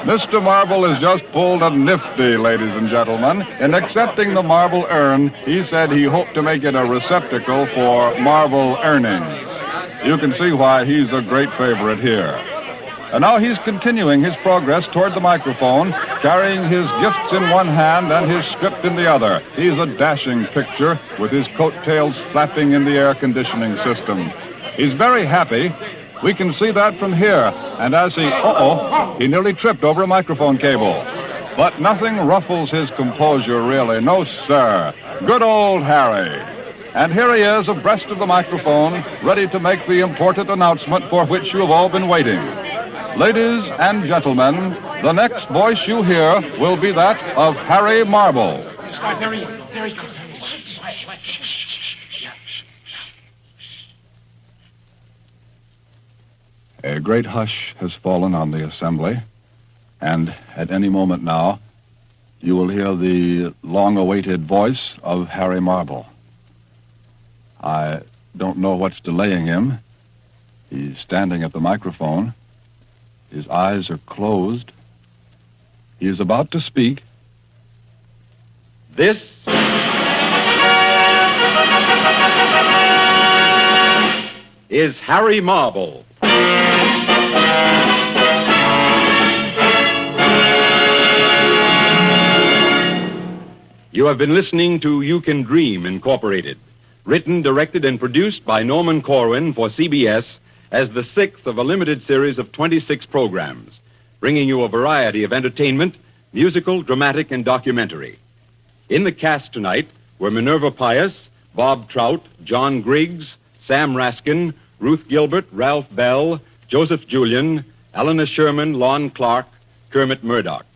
S20: Mr. Marble has just pulled a nifty, ladies and gentlemen. In accepting the marble urn, he said he hoped to make it a receptacle for marble earnings. You can see why he's a great favorite here. And now he's continuing his progress toward the microphone, carrying his gifts in one hand and his script in the other. He's a dashing picture with his coattails flapping in the air conditioning system. He's very happy. We can see that from here. And as he nearly tripped over a microphone cable. But nothing ruffles his composure, really. No, sir. Good old Harry. And here he is abreast of the microphone, ready to make the important announcement for which you have all been waiting. Ladies and gentlemen, the next voice you hear will be that of Harry Marble.
S21: Very good.
S20: A great hush has fallen on the assembly, and at any moment now, you will hear the long-awaited voice of Harry Marble. I don't know what's delaying him. He's standing at the microphone. His eyes are closed. He is about to speak.
S6: This is Harry Marble. You have been listening to You Can Dream, Incorporated, written, directed, and produced by Norman Corwin for CBS as the sixth of a limited series of 26 programs, bringing you a variety of entertainment, musical, dramatic, and documentary. In the cast tonight were Minerva Pius, Bob Trout, John Griggs, Sam Raskin, Ruth Gilbert, Ralph Bell, Joseph Julian, Eleanor Sherman, Lon Clark, Kermit Murdoch.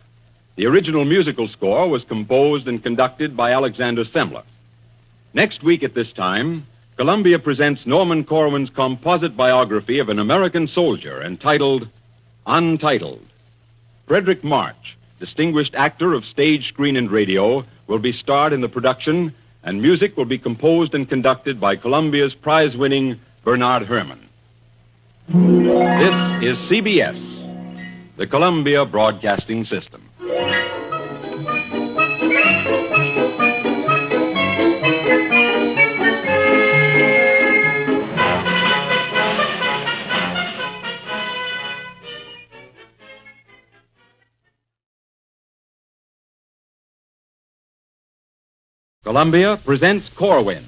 S6: The original musical score was composed and conducted by Alexander Semler. Next week at this time, Columbia presents Norman Corwin's composite biography of an American soldier entitled Untitled. Frederick March, distinguished actor of stage, screen, and radio, will be starred in the production, and music will be composed and conducted by Columbia's prize-winning Bernard Herrmann. This is CBS, the Columbia Broadcasting System. Columbia presents Corwin.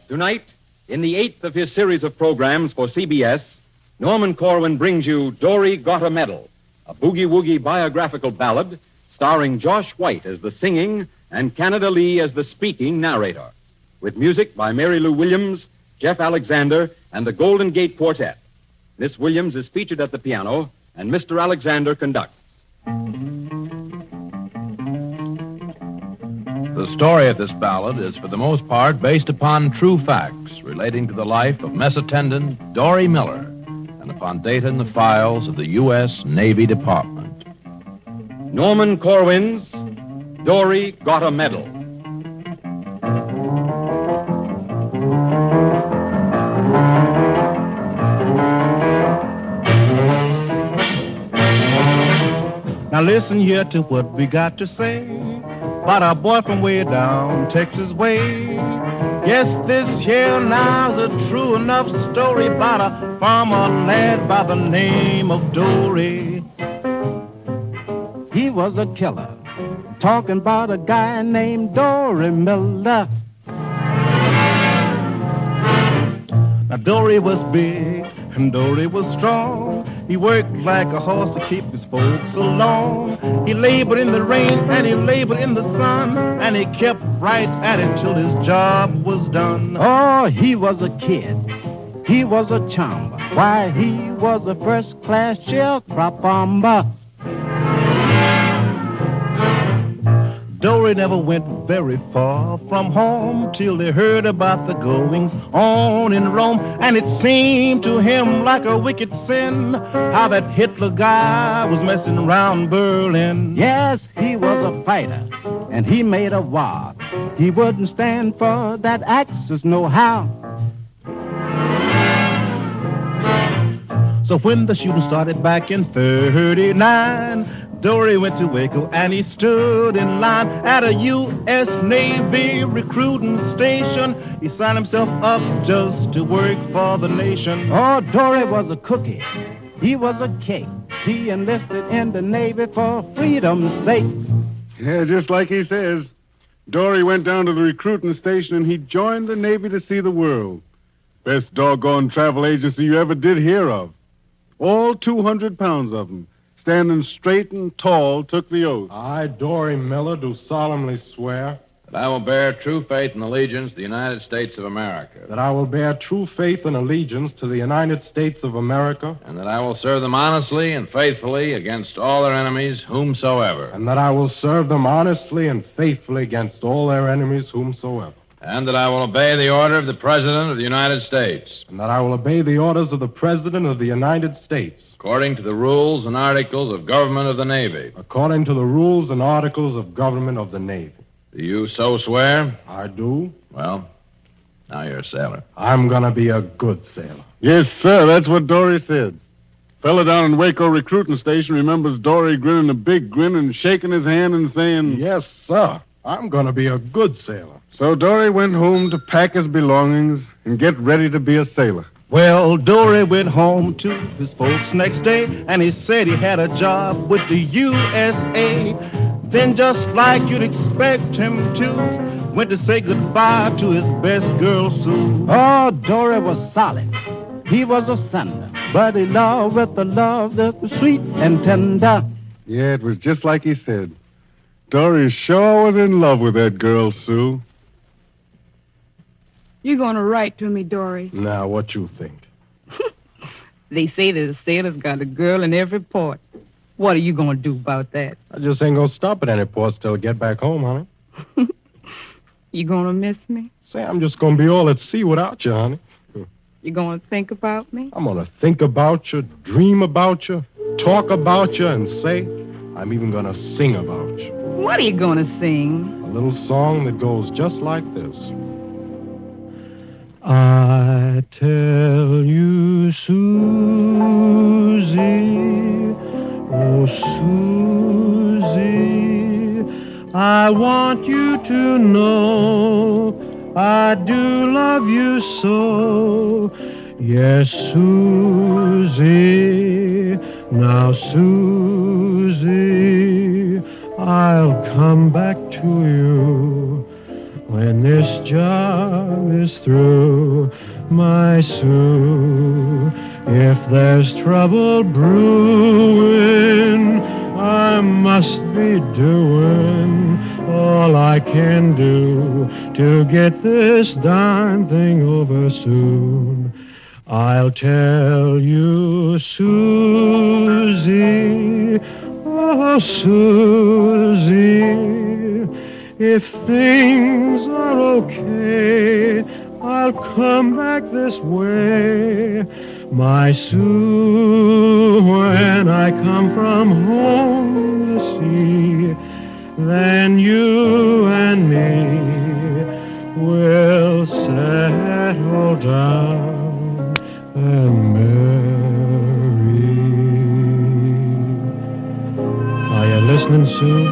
S6: Tonight, in the eighth of his series of programs for CBS, Norman Corwin brings you Dory Got a Medal, a boogie-woogie biographical ballad starring Josh White as the singing and Canada Lee as the speaking narrator, with music by Mary Lou Williams, Jeff Alexander, and the Golden Gate Quartet. Miss Williams is featured at the piano, and Mr. Alexander conducts.
S14: The story of this ballad is for the most part based upon true facts relating to the life of Mess Attendant Dory Miller, and upon data in the files of the U.S. Navy Department.
S6: Norman Corwin's Dory Got a Medal.
S10: Now listen here to what we got to say about our boy from way down Texas way. Yes, this here now's a true enough story about a farmer lad by the name of Dory. He was a killer, talking about a guy named Dory Miller. Now Dory was big and Dory was strong. He worked like a horse to keep his folks along. He labored in the rain and he labored in the sun, and he kept right at it till his job was done. Oh, he was a kid. He was a chamba. Why, he was a first-class sharecropper. Dory never went very far from home till they heard about the goings on in Rome, and it seemed to him like a wicked sin how that Hitler guy was messing around Berlin. Yes, he was a fighter, and he made a vow. He wouldn't stand for that Axis no-how. So when the shooting started back in 39, Dory went to Waco and he stood in line at a U.S. Navy recruiting station. He signed himself up just to work for the nation. Oh, Dory was a cookie. He was a cake. He enlisted in the Navy for freedom's sake.
S21: Yeah, just like he says. Dory went down to the recruiting station and he joined the Navy to see the world. Best doggone travel agency you ever did hear of. All 200 pounds of them, standing straight and tall, took the oath.
S22: I, Dory Miller, do solemnly swear
S14: that I will bear true faith and allegiance to the United States of America.
S22: that I will bear true faith and allegiance to the United States of America,
S14: And that I will serve them honestly and faithfully against all their enemies, whomsoever.
S22: and that I will serve them honestly and faithfully against all their enemies whomsoever,
S14: And that I will obey the order of the President of the United States,
S22: and that I will obey the orders of the President of the United States,
S14: according to the rules and articles of government of the Navy.
S22: according to the rules and articles of government of the Navy.
S14: Do you so swear?
S22: I do.
S14: Well, now you're a sailor.
S22: I'm going to be a good sailor.
S21: Yes, sir, that's what Dory said. Fella down in Waco recruiting station remembers Dory grinning a big grin and shaking his hand and saying,
S22: Yes, sir. I'm going to be a good sailor.
S21: So Dory went home to pack his belongings and get ready to be a sailor.
S10: Well, Dory went home to his folks next day, and he said he had a job with the USA. Then just like you'd expect him to, went to say goodbye to his best girl, Sue.
S1: Oh, Dory was solid. He was a sender, but he loved with the love that was sweet and tender.
S21: Yeah, it was just like he said. Dory sure was in love with that girl, Sue.
S11: You gonna write to me, Dory?
S22: Now, what you think?
S11: They say that a sailor's got a girl in every port. What are you gonna do about that?
S22: I just ain't gonna stop at any ports till I get back home, honey.
S11: You gonna miss me?
S22: Say, I'm just gonna be all at sea without you, honey.
S11: You gonna think about me?
S22: I'm gonna think about you, dream about you, talk about you, and say, I'm even gonna sing about you.
S11: What are you gonna sing?
S22: A little song that goes just like this. I tell you, Susie, oh, Susie, I want you to know I do love you so. Yes, Susie, now, Susie, I'll come back to you when this job is through, my Sue. If there's trouble brewing, I must be doing all I can do to get this darn thing over soon. I'll tell you, Susie, oh, Susie, if things are okay, I'll come back this way. My Sue, when I come from home to see, then you and me will settle down and marry. Are you listening, Sue?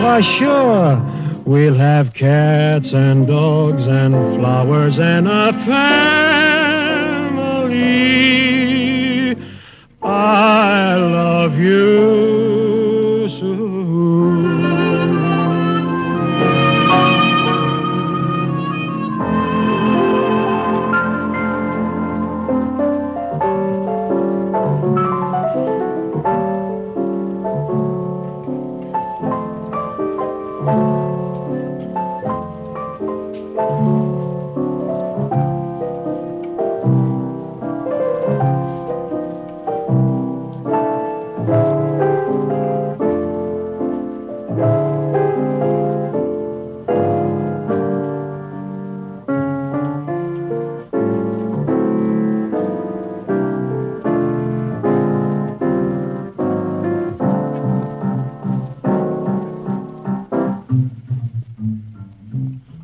S22: Why, sure. We'll have cats and dogs and flowers and a family. I love you, Sue.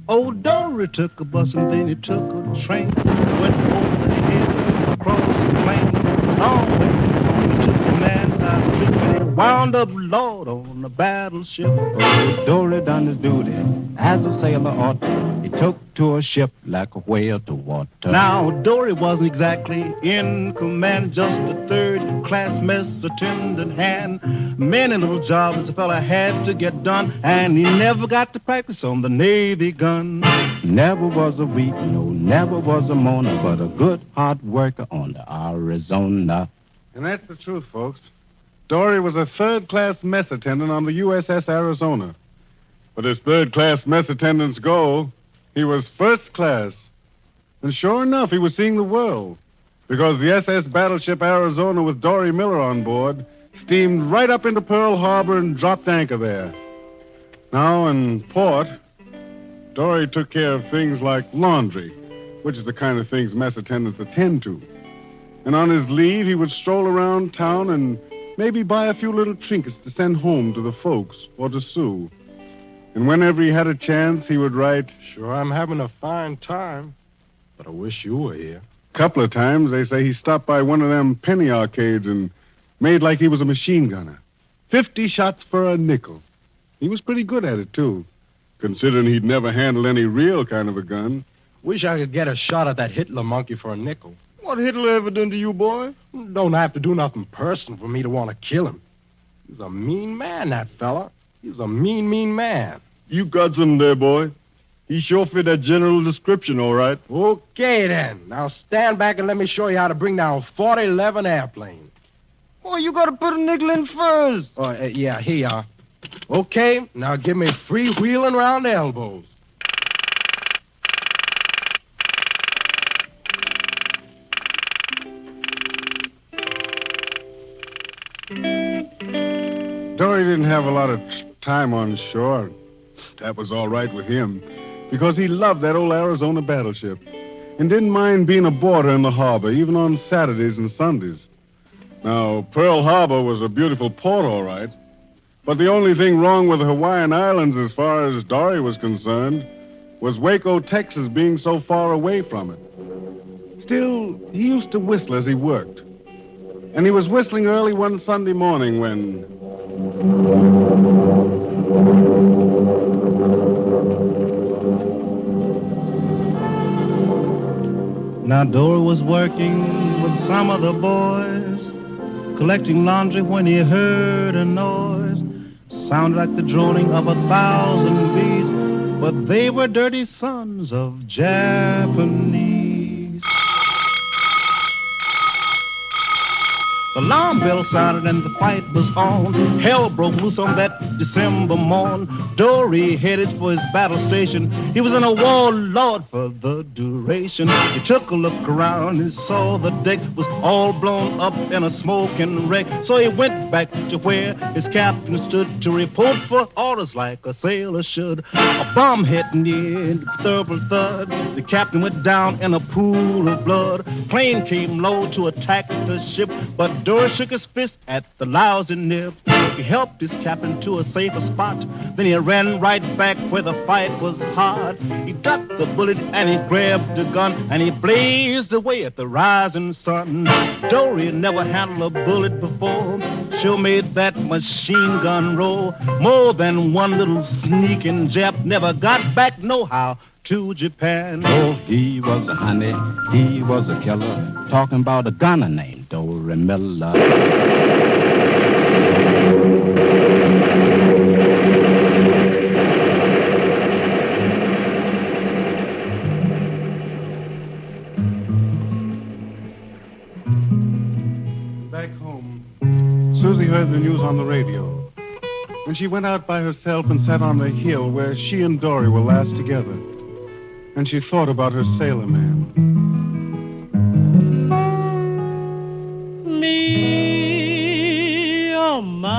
S10: Old Dory took a bus and then he took a train. Went over the hill, across the plain. Long way to the man's house. And he wound up, Lord, on the battleship.
S1: Old Dory done his duty as a sailor ought. He took to a ship like a whale to water.
S10: Now, Dory wasn't exactly in command, just a third-class mess attendant hand. Many little jobs the fella had to get done, and he never got to practice on the Navy gun.
S1: Never was a weak, no, never was a moaner, but a good hard worker on the Arizona.
S21: And that's the truth, folks. Dory was a third-class mess attendant on the USS Arizona. But as third-class mess attendants go, he was first class. And sure enough, he was seeing the world. Because the SS battleship Arizona with Dory Miller on board steamed right up into Pearl Harbor and dropped anchor there. Now, in port, Dory took care of things like laundry, which is the kind of things mess attendants attend to. And on his leave, he would stroll around town and maybe buy a few little trinkets to send home to the folks or to Sue. And whenever he had a chance, he would write,
S22: Sure, I'm having a fine time.
S3: but I wish you were here.
S21: Couple of times they say he stopped by one of them penny arcades and made like he was a machine gunner. 50 shots for a nickel. He was pretty good at it, too, considering he'd never handled any real kind of a gun.
S3: Wish I could get a shot at that Hitler monkey for a nickel.
S21: What Hitler ever done to you, boy?
S3: Don't have to do nothing personal for me to want to kill him. He's a mean man, that fella. He's a mean, mean man.
S21: You got something there, boy. He sure fit that general description, all right.
S3: Okay, then. Now stand back and let me show you how to bring down 4011 airplane.
S21: Oh, you got to put a nickel in first.
S3: Oh, yeah, here you are. Okay, now give me freewheeling round the elbows.
S21: Dory didn't have a lot of time on shore. That was all right with him, because he loved that old Arizona battleship and didn't mind being a boarder in the harbor, even on Saturdays and Sundays. Now, Pearl Harbor was a beautiful port, all right, but the only thing wrong with the Hawaiian Islands as far as Dory was concerned was Waco, Texas being so far away from it. Still, he used to whistle as he worked. And he was whistling early one Sunday morning when...
S12: Now Dory was working with some of the boys, collecting laundry when he heard a noise. Sounded like the droning of 1,000 bees, but they were dirty sons of Japanese. The alarm bell sounded and the fight was on. Hell broke loose on that December morn. Dory headed for his battle station. He was in a warlord for the duration. He took a look around and saw the deck was all blown up in a smoking wreck. So he went back to where his captain stood to report for orders like a sailor should. A bomb hit near the third. The captain went down in a pool of blood. Plane came low to attack the ship, but Dory shook his fist at the lousy nip. He helped his captain to a safer spot. Then he ran right back where the fight was hard. He ducked the bullet and he grabbed the gun and he blazed away at the rising sun. Dory never handled a bullet before. Sure made that machine gun roll. More than one little sneaking Jap never got back no-how to Japan.
S15: Oh, he was a honey, he was a killer, talking about a gunner named Dory Miller.
S21: Back home, Susie heard the news on the radio, and she went out by herself and sat on the hill where she and Dory were last together. And she thought about her sailor man.
S12: Me, oh my,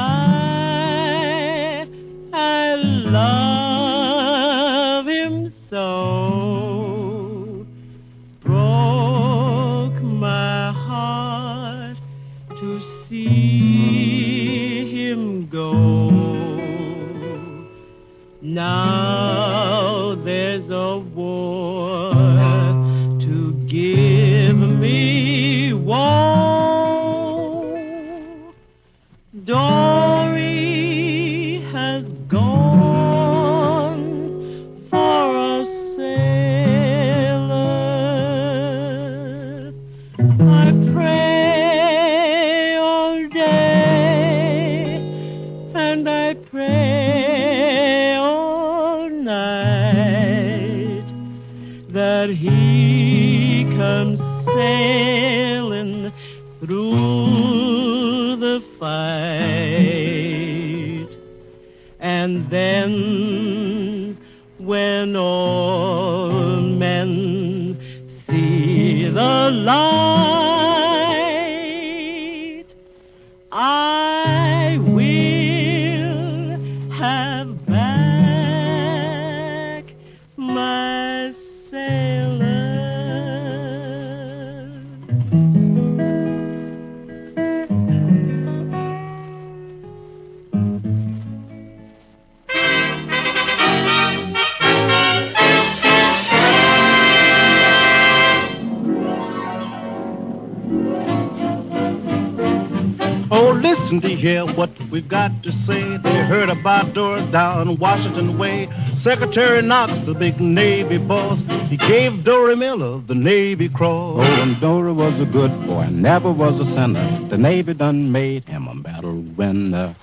S12: I love him so. Broke my heart to see him go. Now there's a war to give me woe. Dory has gone for a sailor. I pray all day and I pray all night that he comes sailing through the fight. And then when all men see the light, I will have back my sailor. listen to hear what we've got to say. They heard about Dory down Washington Way. Secretary Knox, the big Navy boss, he gave Dory Miller the Navy Cross.
S15: Oh, and Dory was a good boy, never was a sinner. The Navy done made him a medal winner.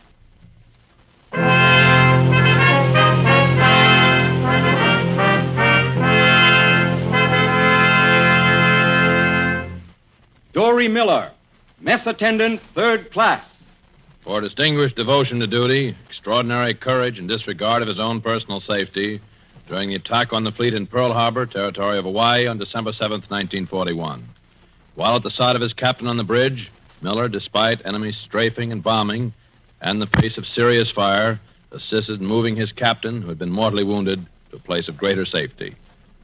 S6: Dory Miller, Mess Attendant, 3rd Class.
S14: For distinguished devotion to duty, extraordinary courage, and disregard of his own personal safety during the attack on the fleet in Pearl Harbor, territory of Hawaii, on December 7th, 1941. While at the side of his captain on the bridge, Miller, despite enemy strafing and bombing and the face of serious fire, assisted in moving his captain, who had been mortally wounded, to a place of greater safety,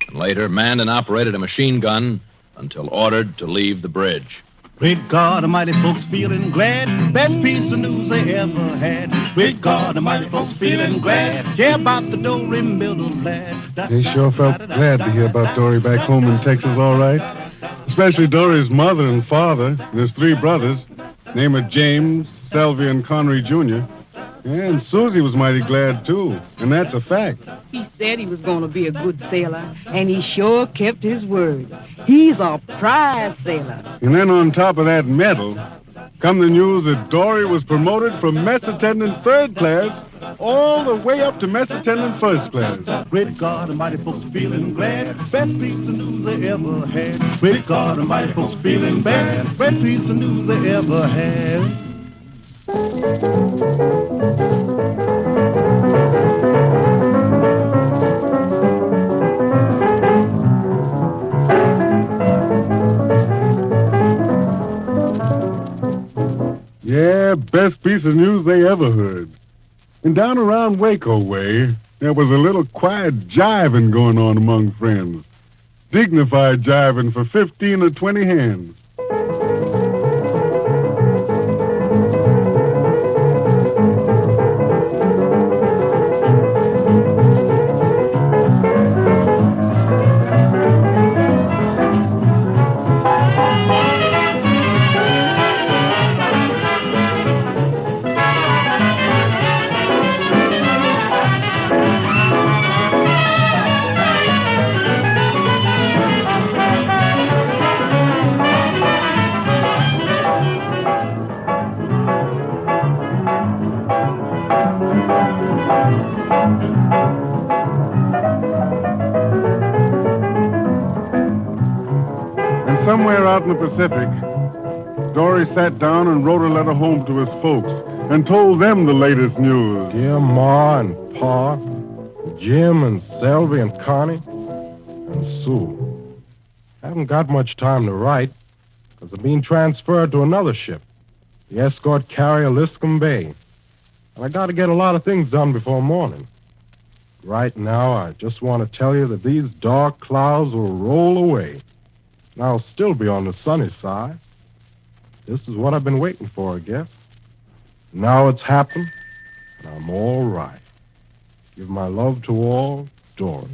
S14: and later manned and operated a machine gun until ordered to leave the bridge.
S12: Great God Almighty, folks feeling glad. Best piece of news they ever had. Great God Almighty, folks feeling glad. Yeah, about the Dory Miller lad.
S21: They sure felt glad to hear about Dory back home in Texas, all right. Especially Dory's mother and father and his 3 brothers, named it James, Selvey, and Connery Jr. And Susie was mighty glad, too, and that's a fact.
S2: He said he was going to be a good sailor, and he sure kept his word. He's a prize sailor.
S21: And then on top of that medal, come the news that Dory was promoted from Mess Attendant 3rd Class all the way up to Mess Attendant 1st Class.
S12: Great God Almighty, folks feeling glad. Best piece of news they ever had. Great God Almighty, folks feeling bad. Best piece of news they ever had.
S21: Yeah, best piece of news they ever heard. And down around Waco way, there was a little quiet jiving going on among friends. Dignified jiving for 15 or 20 hands. Somewhere out in the Pacific, Dory sat down and wrote a letter home to his folks and told them the latest news.
S3: Dear Ma and Pa, Jim and Selvey and Connie, and Sue. I haven't got much time to write because I'm being transferred to another ship, the escort carrier Liscombe Bay. And I got to get a lot of things done before morning. Right now, I just want to tell you that these dark clouds will roll away. And I'll still be on the sunny side. This is what I've been waiting for, I guess. Now it's happened, and I'm all right. Give my love to all, Dory.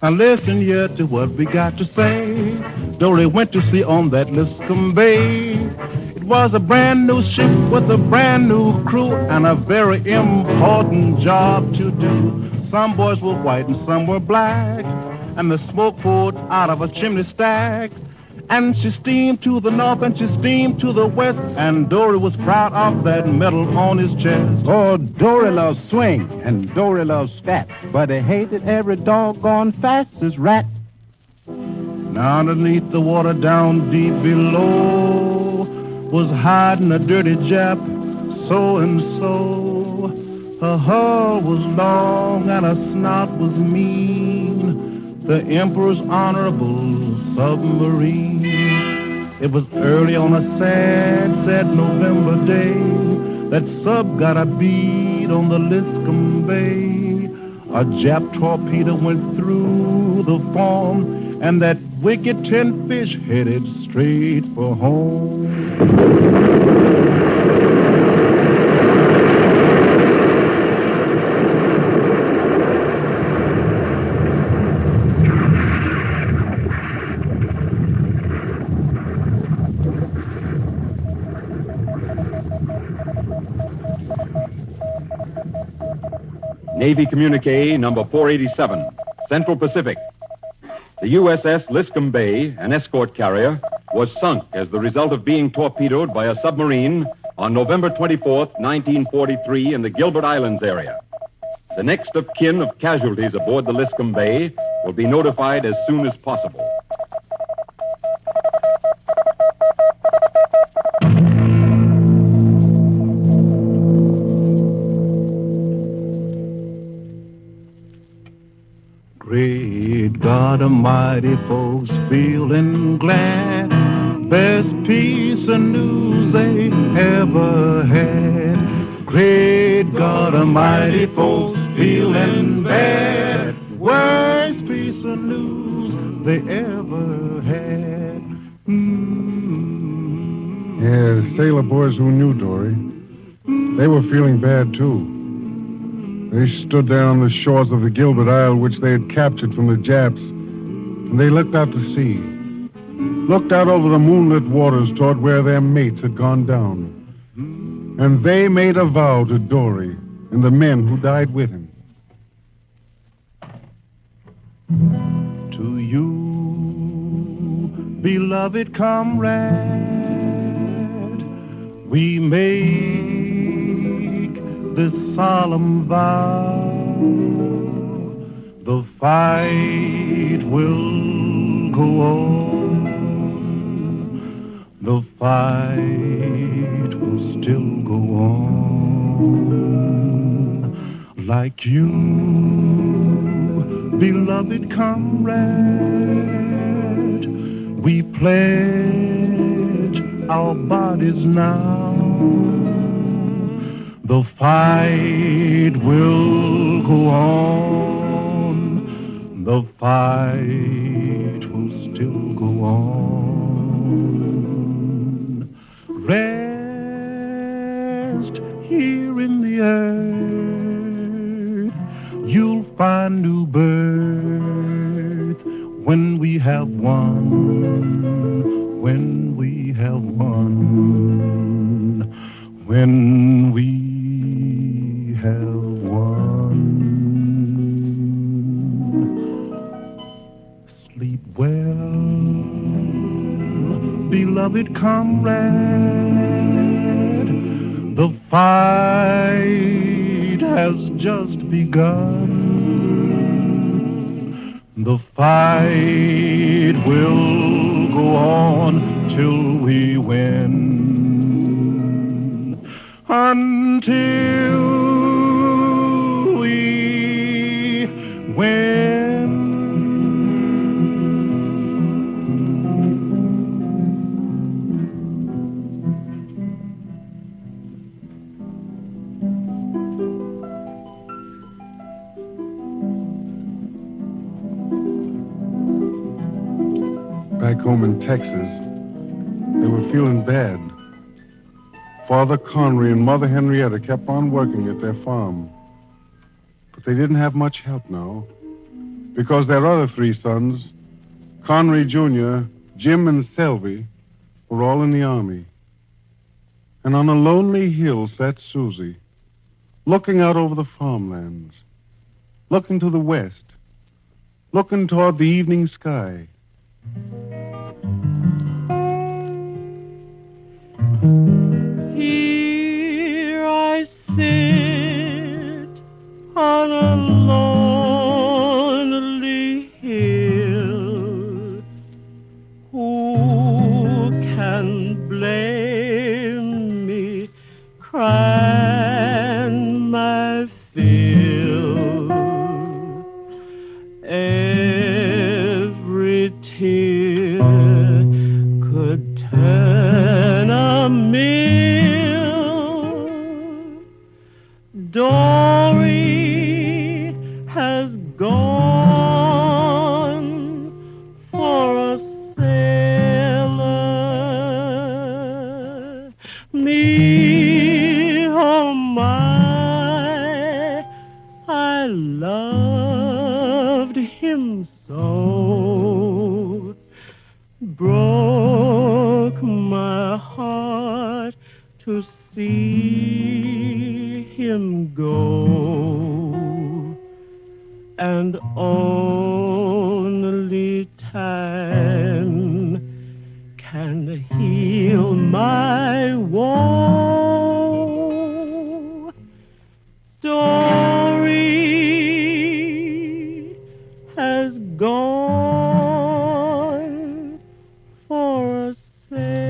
S12: Now listen here to what we got to say. Dory went to sea on that Liscombe Bay. It was a brand new ship with a brand new crew and a very important job to do. Some boys were white and some were black, and the smoke poured out of a chimney stack. And she steamed to the north and she steamed to the west, and Dory was proud of that medal on his chest.
S15: Oh, Dory loves swing and Dory loves scat, but he hated every doggone fastest rat.
S12: Now underneath the water down deep below was hiding a dirty Jap, so-and-so. Her hull was long and her snout was mean, the Emperor's honorable submarine. It was early on a sad, sad November day that sub got a bead on the Liscombe Bay. A Jap torpedo went through the foam, and that wicked tin fish headed straight for home.
S6: Navy Communique number 487, Central Pacific. The USS Liscombe Bay, an escort carrier, was sunk as the result of being torpedoed by a submarine on November 24th, 1943 in the Gilbert Islands area. The next of kin of casualties aboard the Liscombe Bay will be notified as soon as possible.
S22: Great God Almighty, folks feeling glad. Best piece of news they ever had. Great God Almighty, folks feeling bad. Worst piece of news they ever had.
S21: Yeah, sailor boys who knew Dory, they were feeling bad, too. They stood there on the shores of the Gilbert Isle, which they had captured from the Japs, and they looked out to sea, looked out over the moonlit waters toward where their mates had gone down. And they made a vow to Dory and the men who died with him.
S22: To you, beloved comrade, we make this solemn vow. The fight will go on. The fight will still go on. Like you, beloved comrade, we pledge our bodies now. The fight will go on. The fight will still go on. Rest here in the earth. You'll find new birth when we have won. When we have won. When we have won. Sleep well, beloved comrade. The fight has just begun. The fight will go on till we win. Until we win.
S21: Back home in Texas, they were feeling bad. Father Connery and Mother Henrietta kept on working at their farm. But they didn't have much help now, because their other three sons, Connery Jr., Jim, and Selby, were all in the Army. And on a lonely hill sat Susie, looking out over the farmlands, looking to the west, looking toward the evening sky.
S22: Here I sit on a lonely hill. Who can blame me crying my fill? Every tear could turn a mill. Dory has gone for a sailor. Me, oh my, I loved him so. Broke my heart to see him go. and only time can heal my woe. Dory has gone for a sailor.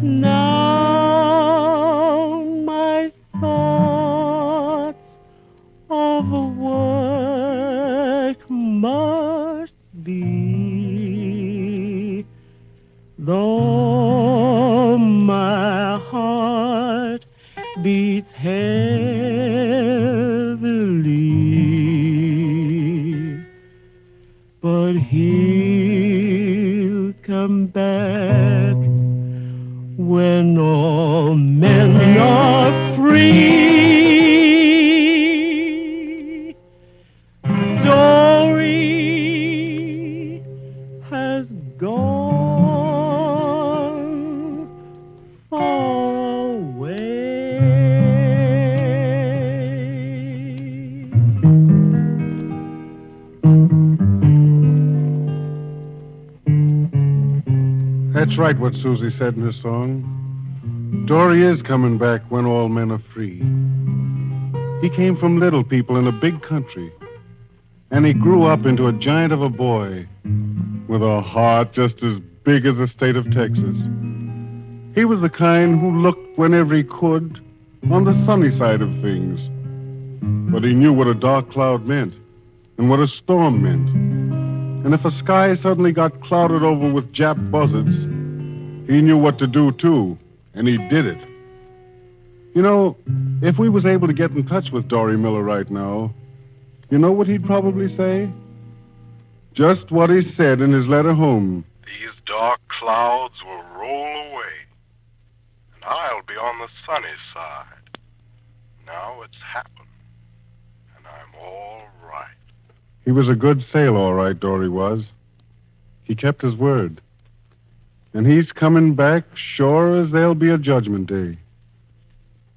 S22: Now my thoughts of work must be, though my heart beats heavily, but he'll come back when all men are free. Dory has gone far away.
S21: That's right, what Susie said in her song. Dory is coming back when all men are free. He came from little people in a big country, and he grew up into a giant of a boy with a heart just as big as the state of Texas. He was the kind who looked whenever he could on the sunny side of things, but he knew what a dark cloud meant and what a storm meant. And if a sky suddenly got clouded over with Jap buzzards, he knew what to do, too, and he did it. You know, if we was able to get in touch with Dory Miller right now, you know what he'd probably say? Just what he said in his letter home.
S3: These dark clouds will roll away, and I'll be on the sunny side. Now it's happened, and I'm all right.
S21: He was a good sailor, all right, Dory was. He kept his word. And he's coming back sure as there'll be a judgment day.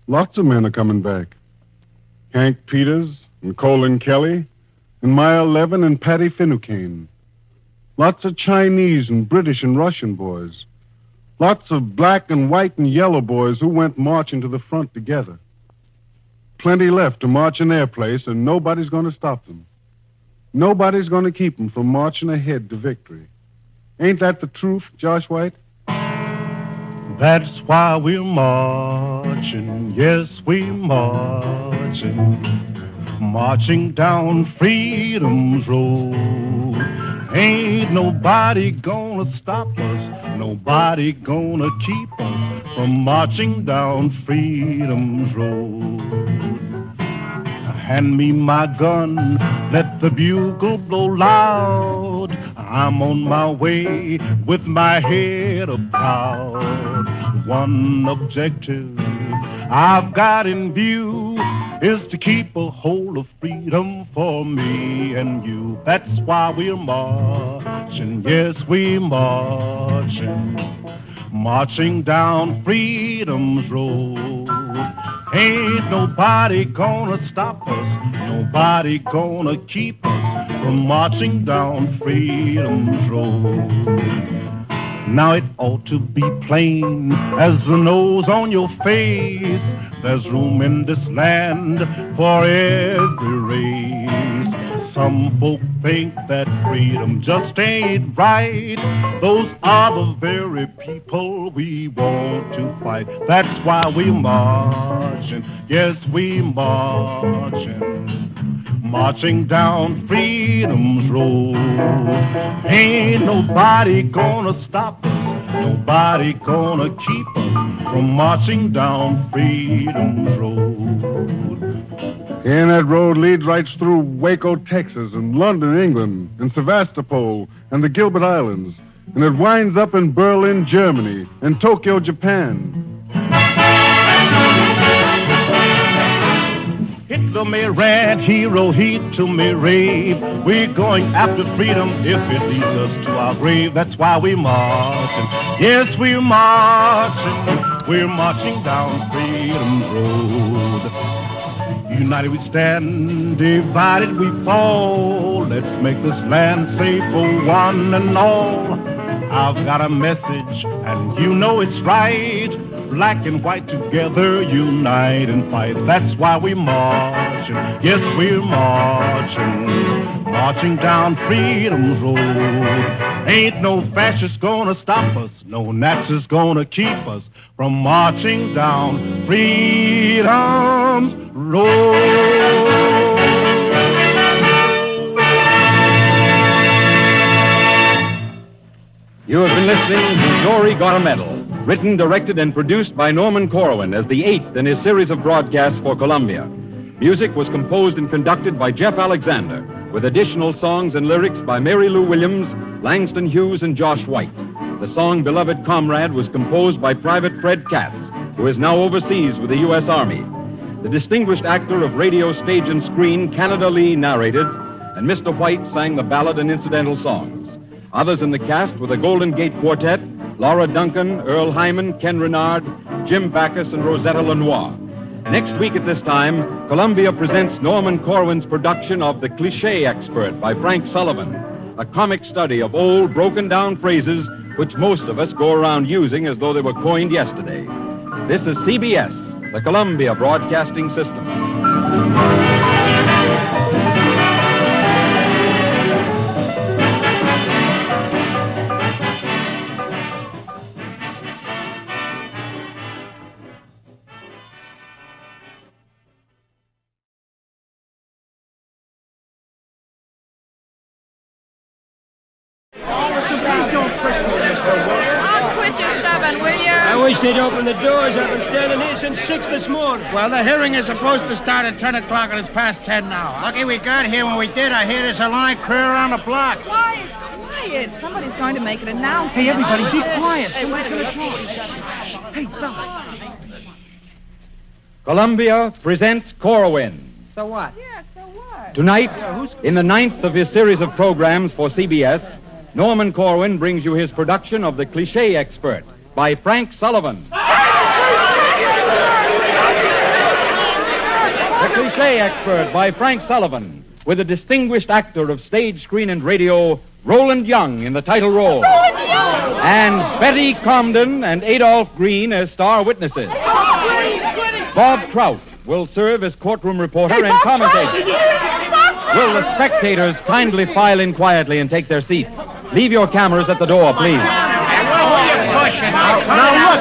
S21: Lots of men are coming back. Hank Peters and Colin Kelly and Maya Levin and Patty Finucane. Lots of Chinese and British and Russian boys. Lots of black and white and yellow boys who went marching to the front together. Plenty left to march in their place, and nobody's going to stop them. Nobody's going to keep them from marching ahead to victory. Ain't that the truth, Josh White?
S22: That's why we're marching, yes, we're marching, marching down Freedom's Road. Ain't nobody gonna stop us, nobody gonna keep us from marching down Freedom's Road. Hand me my gun, let the bugle blow loud. I'm on my way with my head up proud. One objective I've got in view is to keep a hold of freedom for me and you. That's why we're marching, yes, we're marching, marching down Freedom's Road. Ain't nobody gonna stop us, nobody gonna keep us from marching down Freedom's Road. Now it ought to be plain as the nose on your face. There's room in this land for every race. Some folk think that freedom just ain't right. Those are the very people we want to fight. That's why we're marching, yes, we're marching, marching down Freedom's Road. Ain't nobody gonna stop us, nobody gonna keep us from marching down Freedom's Road.
S21: And that road leads right through Waco, Texas, and London, England, and Sevastopol, and the Gilbert Islands. And it winds up in Berlin, Germany, and Tokyo, Japan.
S22: Hitler may rant, hero heat to me rave. We're going after freedom if it leads us to our grave. That's why we're marching. Yes, we're marching. We're marching down Freedom's Road.
S12: United we stand, divided we fall. Let's make this land safe for one and all. I've got a message, and you know it's right. Black and white together, unite and fight. That's why we're marching. Yes, we're marching. Marching down freedom's road. Ain't no fascist gonna stop us. No Nazis gonna keep us from marching down freedom's road.
S6: You have been listening to Dory Got a Medal, written, directed, and produced by Norman Corwin as the 8th in his series of broadcasts for Columbia. Music was composed and conducted by Jeff Alexander, with additional songs and lyrics by Mary Lou Williams, Langston Hughes, and Josh White. The song Beloved Comrade was composed by Private Fred Katz, who is now overseas with the U.S. Army. The distinguished actor of radio, stage, and screen, Canada Lee, narrated, and Mr. White sang the ballad and incidental songs. Others in the cast were the Golden Gate Quartet, Laura Duncan, Earl Hyman, Ken Renard, Jim Backus, and Rosetta Lenoir. Next week at this time, Columbia presents Norman Corwin's production of The Cliche Expert by Frank Sullivan, a comic study of old, broken-down phrases which most of us go around using as though they were coined yesterday. This is CBS, the Columbia Broadcasting System.
S5: I wish they'd open the doors. I've been standing here since 6 this morning.
S1: Well, the hearing is supposed to start at 10 o'clock, and it's past 10 now. Lucky we got here. When we did, I hear there's a line clear around the block.
S8: Quiet, quiet. Somebody's going to make an announcement.
S1: Hey, everybody, be quiet.
S8: Hey,
S1: Somebody's
S8: wait a
S1: gonna
S8: minute.
S1: talk. Hey, fellas.
S6: Columbia presents Corwin.
S2: So what?
S8: Yeah, so what?
S6: Tonight, in the 9th of his series of programs for CBS, Norman Corwin brings you his production of The Cliche Expert by Frank Sullivan. The Cliche Expert by Frank Sullivan, with a distinguished actor of stage, screen, and radio, Roland Young, in the title role. And Betty Comden and Adolph Green as star witnesses. Bob Trout will serve as courtroom reporter and commentator. Will the spectators kindly file in quietly and take their seats? Leave your cameras at the door, please.
S1: Now look,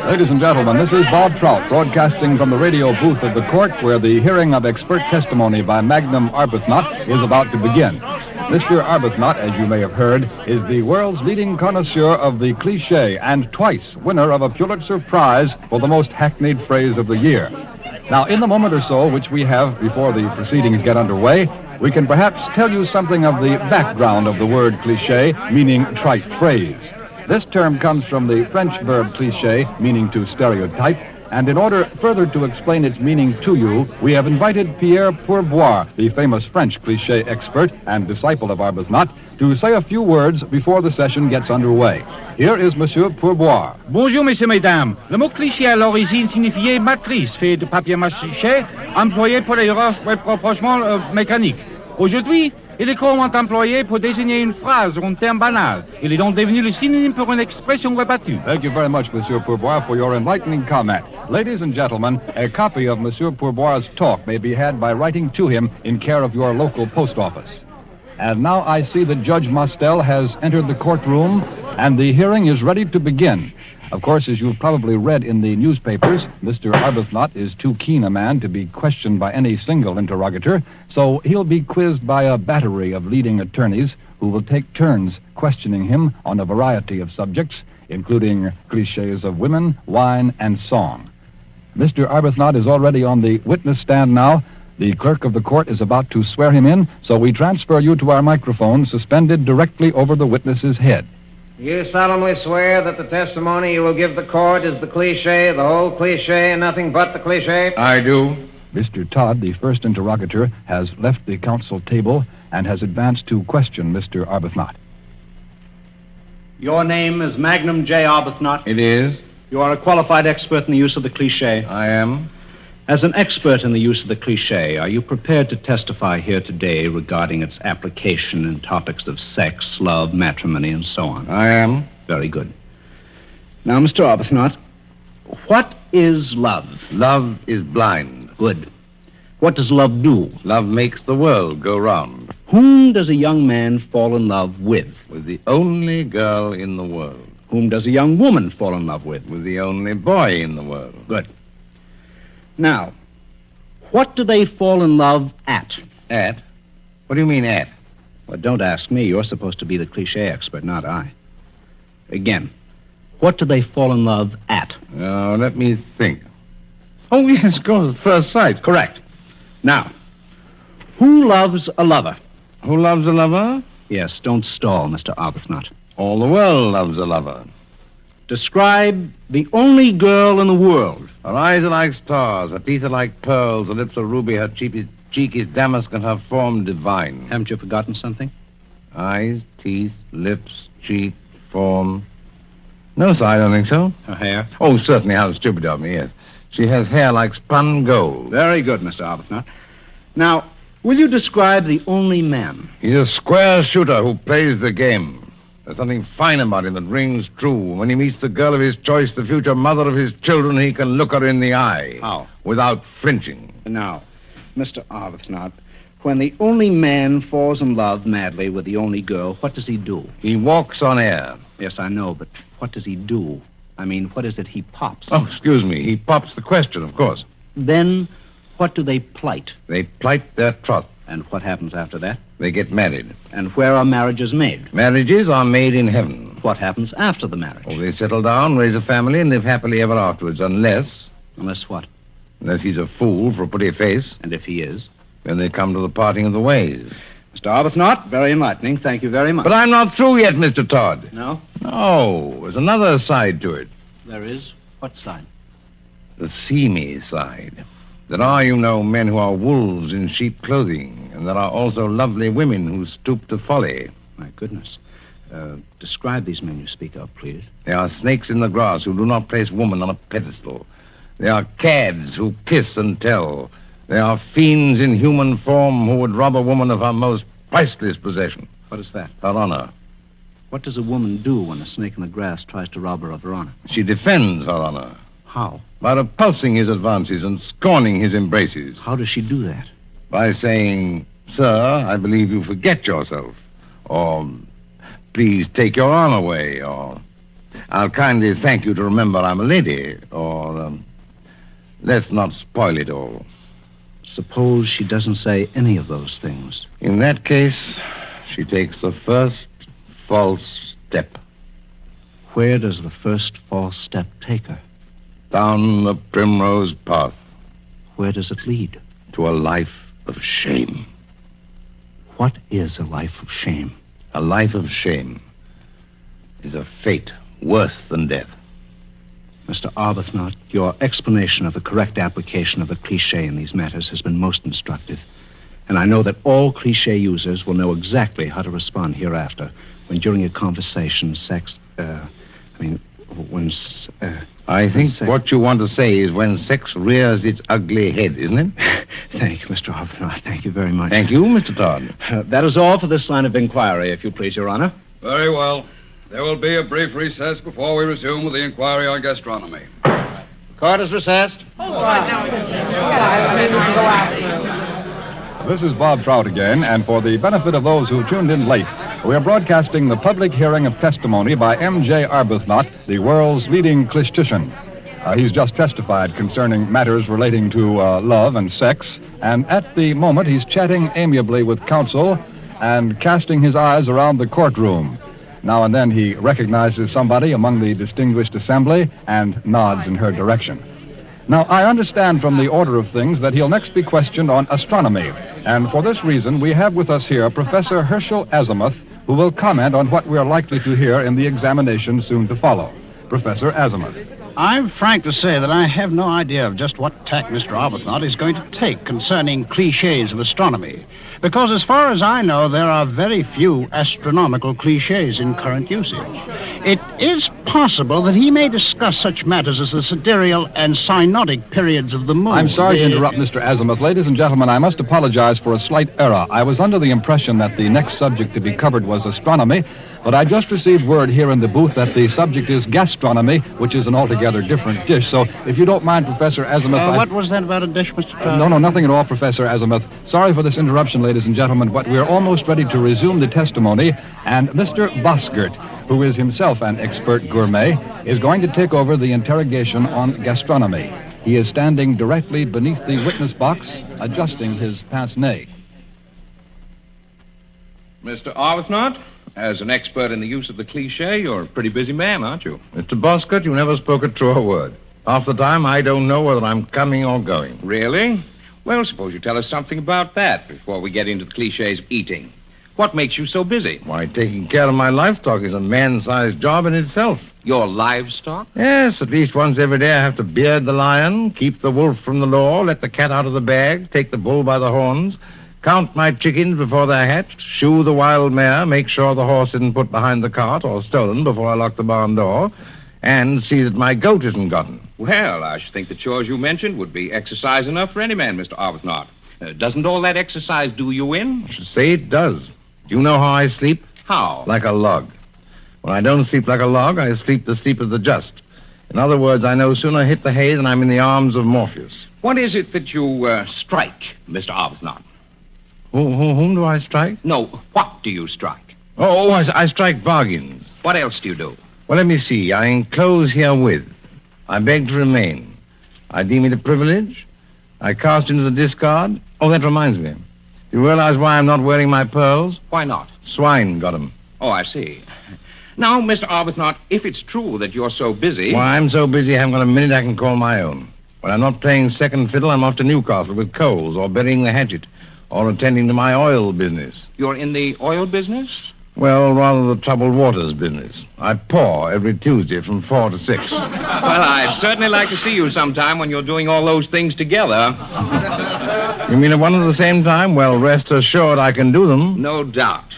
S20: Ladies and gentlemen, this is Bob Trout broadcasting from the radio booth of the court where the hearing of expert testimony by Magnum Arbuthnot is about to begin. Mr. Arbuthnot, as you may have heard, is the world's leading connoisseur of the cliché and twice winner of a Pulitzer Prize for the most hackneyed phrase of the year. Now, in the moment or so which we have before the proceedings get underway, we can perhaps tell you something of the background of the word cliché, meaning trite phrase. This term comes from the French verb cliché, meaning to stereotype, and in order further to explain its meaning to you, we have invited Pierre Pourboire, the famous French cliché expert and disciple of Arbuthnot, to say a few words before the session gets underway. Here is Monsieur Pourboire.
S16: Bonjour, messieurs, mesdames. Le mot cliché à l'origine signifiait matrice, fait de papier mâché, employé pour les rapprochements mécaniques. Aujourd'hui, il est couramment employé pour désigner une phrase ou un terme banal. Il est donc devenu le synonyme pour une expression rebattue.
S20: Thank you very much, Monsieur Pourboire, for your enlightening comment. Ladies and gentlemen, a copy of Monsieur Pourboire's talk may be had by writing to him in care of your local post office. And now I see that Judge Mostel has entered the courtroom, and the hearing is ready to begin. Of course, as you've probably read in the newspapers, Mr. Arbuthnot is too keen a man to be questioned by any single interrogator, so he'll be quizzed by a battery of leading attorneys who will take turns questioning him on a variety of subjects, including cliches of women, wine, and song. Mr. Arbuthnot is already on the witness stand now. The clerk of the court is about to swear him in, so we transfer you to our microphone suspended directly over the witness's head.
S19: You solemnly swear that the testimony you will give the court is the cliché, the whole cliché, and nothing but the cliché?
S20: I do. Mr. Todd, the first interrogator, has left the counsel table and has advanced to question Mr. Arbuthnot.
S23: Your name is Magnum J. Arbuthnot?
S25: It is.
S1: You are a qualified expert in the use of the cliché.
S4: I am.
S1: As an expert in the use of the cliché, are you prepared to testify here today regarding its application in topics of sex, love, matrimony, and so on?
S4: I am.
S1: Very good. Now, Mr. Arbuthnot, what is love?
S4: Love is blind.
S1: Good. What does love do?
S4: Love makes the world go round.
S1: Whom does a young man fall in love with?
S4: With the only girl in the world.
S1: Whom does a young woman fall in love with?
S4: With the only boy in the world.
S1: Good. Now, what do they fall in love at?
S4: At? What do you mean at?
S1: Well, don't ask me. You're supposed to be the cliché expert, not I. Again, what do they fall in love at?
S4: Now, let me think. Oh, yes, go at first sight.
S1: Correct. Now, who loves a lover?
S4: Who loves a lover?
S1: Yes, don't stall, Mr. Arbuthnot.
S4: All the world loves a lover.
S1: Describe the only girl in the world.
S4: Her eyes are like stars, her teeth are like pearls, her lips are ruby, her cheek is damask, and her form divine.
S1: Haven't you forgotten something?
S4: Eyes, teeth, lips, cheek, form. No, sir, I don't think so.
S1: Her hair?
S4: Oh, certainly, how stupid of me, yes. She has hair like spun gold.
S1: Very good, Mr. Arbuthnot. Now, will you describe the only man?
S4: He's a square shooter who plays the game. There's something fine about him that rings true. When he meets the girl of his choice, the future mother of his children, he can look her in the eye.
S1: How?
S4: Without flinching.
S1: Now, Mr. Arbuthnot, when the only man falls in love madly with the only girl, what does he do?
S4: He walks on air.
S1: Yes, I know, but what does he do? I mean, what is it he pops?
S4: Oh, excuse me. He pops the question, of course.
S1: Then, what do they plight?
S4: They plight their trust.
S1: And what happens after that?
S4: They get married.
S1: And where are marriages made?
S4: Marriages are made in heaven.
S1: What happens after the marriage?
S4: Oh, they settle down, raise a family, and live happily ever afterwards, unless...
S1: Unless what?
S4: Unless he's a fool for a pretty face.
S1: And if he is?
S4: Then they come to the parting of the ways.
S1: Mr. Arbuthnot, very enlightening. Thank you very much.
S4: But I'm not through yet, Mr. Todd.
S1: No?
S4: No, there's another side to it.
S1: There is? What side?
S4: The seamy side. There are, you know, men who are wolves in sheep clothing, and there are also lovely women who stoop to folly.
S1: My goodness. Describe these men you speak of, please.
S4: They are snakes in the grass who do not place woman on a pedestal. They are cads who kiss and tell. They are fiends in human form who would rob a woman of her most priceless possession.
S1: What is that?
S4: Her honor.
S1: What does a woman do when a snake in the grass tries to rob her of her honor?
S4: She defends her honor.
S1: How?
S4: By repulsing his advances and scorning his embraces.
S1: How does she do that?
S4: By saying, "Sir, I believe you forget yourself." Or, "Please take your arm away." Or, "I'll kindly thank you to remember I'm a lady." Or, "Let's not spoil it all."
S1: Suppose she doesn't say any of those things.
S4: In that case, she takes the first false step.
S1: Where does the first false step take her?
S4: Down the primrose path.
S1: Where does it lead?
S4: To a life of shame.
S1: What is a life of shame?
S4: A life of shame is a fate worse than death.
S1: Mr. Arbuthnot, your explanation of the correct application of the cliché in these matters has been most instructive. And I know that all cliché users will know exactly how to respond hereafter when during a conversation,
S4: I think what you want to say is when sex rears its ugly head, isn't it?
S1: Thank you, Mr. Arbuthnot. Thank you very much.
S4: Thank you, Mr. Todd.
S1: That is all for this line of inquiry, if you please, Your Honor.
S13: Very well. There will be a brief recess before we resume with the inquiry on gastronomy.
S1: Court is recessed.
S20: This is Bob Trout again, and for the benefit of those who tuned in late, we are broadcasting the public hearing of testimony by M.J. Arbuthnot, the world's leading cliche. He's just testified concerning matters relating to love and sex, and at the moment he's chatting amiably with counsel and casting his eyes around the courtroom. Now and then he recognizes somebody among the distinguished assembly and nods in her direction. Now, I understand from the order of things that he'll next be questioned on astronomy, and for this reason we have with us here Professor Herschel Azimuth, who will comment on what we are likely to hear in the examination soon to follow. Professor Azimuth.
S1: I'm frank to say that I have no idea of just what tack Mr. Arbuthnot is going to take concerning cliches of astronomy. Because as far as I know, there are very few astronomical cliches in current usage. It is possible that he may discuss such matters as the sidereal and synodic periods of the moon.
S9: I'm sorry to interrupt, Mr. Azimuth. Ladies and gentlemen, I must apologize for a slight error. I was under the impression that the next subject to be covered was astronomy, but I just received word here in the booth that the subject is gastronomy, which is an altogether different dish. So if you don't mind, Professor Azimuth...
S1: What was that about a dish, Mr. Trout?
S9: No, nothing at all, Professor Azimuth. Sorry for this interruption, ladies and gentlemen, but we're almost ready to resume the testimony, and Mr. Boskert, who is himself an expert gourmet, is going to take over the interrogation on gastronomy. He is standing directly beneath the witness box, adjusting his pince-nez.
S4: Mr. Arbuthnot, as an expert in the use of the cliche, you're a pretty busy man, aren't you?
S18: Mr. Boskert, you never spoke a truer word. Half the time, I don't know whether I'm coming or going.
S4: Really? Well, suppose you tell us something about that before we get into the cliches of eating. What makes you so busy?
S18: Why, taking care of my livestock is a man-sized job in itself.
S4: Your livestock?
S18: Yes, at least once every day I have to beard the lion, keep the wolf from the law, let the cat out of the bag, take the bull by the horns, count my chickens before they're hatched, shoe the wild mare, make sure the horse isn't put behind the cart or stolen before I lock the barn door, and see that my goat isn't gotten.
S4: Well, I should think the chores you mentioned would be exercise enough for any man, Mr. Arbuthnot. Doesn't all that exercise do you in?
S18: I should say it does. Do you know how I sleep?
S4: How?
S18: Like a log. When I don't sleep like a log, I sleep the sleep of the just. In other words, I no sooner hit the hay than I'm in the arms of Morpheus.
S4: What is it that you strike, Mr. Arbuthnot?
S18: Whom do I strike?
S4: No, what do you strike?
S18: Oh, I strike bargains.
S4: What else do you do?
S18: Well, let me see. I enclose herewith. I beg to remain. I deem it a privilege. I cast into the discard. Oh, that reminds me. Do you realize why I'm not wearing my pearls?
S4: Why not?
S18: Swine got 'em.
S4: Oh, I see. Now, Mr. Arbuthnot, if it's true that you're so busy...
S18: Why, I'm so busy I haven't got a minute I can call my own. When I'm not playing second fiddle, I'm off to Newcastle with coals or burying the hatchet or attending to my oil business.
S4: You're in the oil business?
S18: Well, rather the troubled waters business. I pour every Tuesday from 4 to 6.
S4: Well, I'd certainly like to see you sometime when you're doing all those things together.
S18: You mean at one and the same time? Well, rest assured I can do them.
S4: No doubt.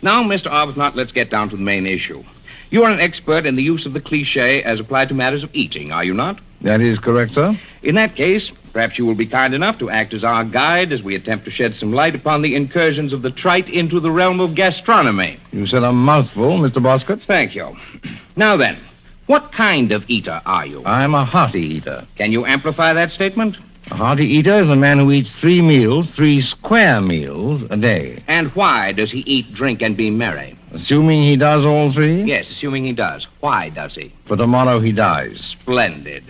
S4: Now, Mr. Arbuthnot, let's get down to the main issue. You are an expert in the use of the cliche as applied to matters of eating, are you not?
S18: That is correct, sir.
S4: In that case, perhaps you will be kind enough to act as our guide as we attempt to shed some light upon the incursions of the trite into the realm of gastronomy.
S18: You said a mouthful, Mr. Boskert.
S4: Thank you. Now then, what kind of eater are you?
S18: I'm a hearty eater.
S4: Can you amplify that statement?
S18: A hearty eater is a man who eats 3 meals, 3 square meals a day.
S4: And why does he eat, drink, and be merry?
S18: Assuming he does all 3?
S4: Yes, assuming he does. Why does he?
S18: For tomorrow he dies.
S4: Splendid.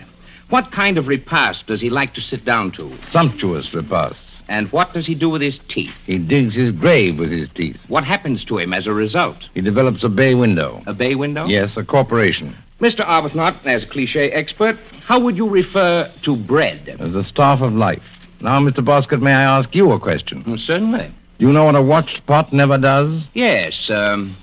S4: What kind of repast does he like to sit down to?
S18: Sumptuous repasts.
S4: And what does he do with his teeth?
S18: He digs his grave with his teeth.
S4: What happens to him as a result?
S18: He develops a bay window.
S4: A bay window?
S18: Yes, a corporation.
S4: Mr. Arbuthnot, as a cliche expert, how would you refer to bread?
S18: As the staff of life. Now, Mr. Boskert, may I ask you a question?
S4: Certainly.
S18: You know what a watched pot never does?
S4: Yes,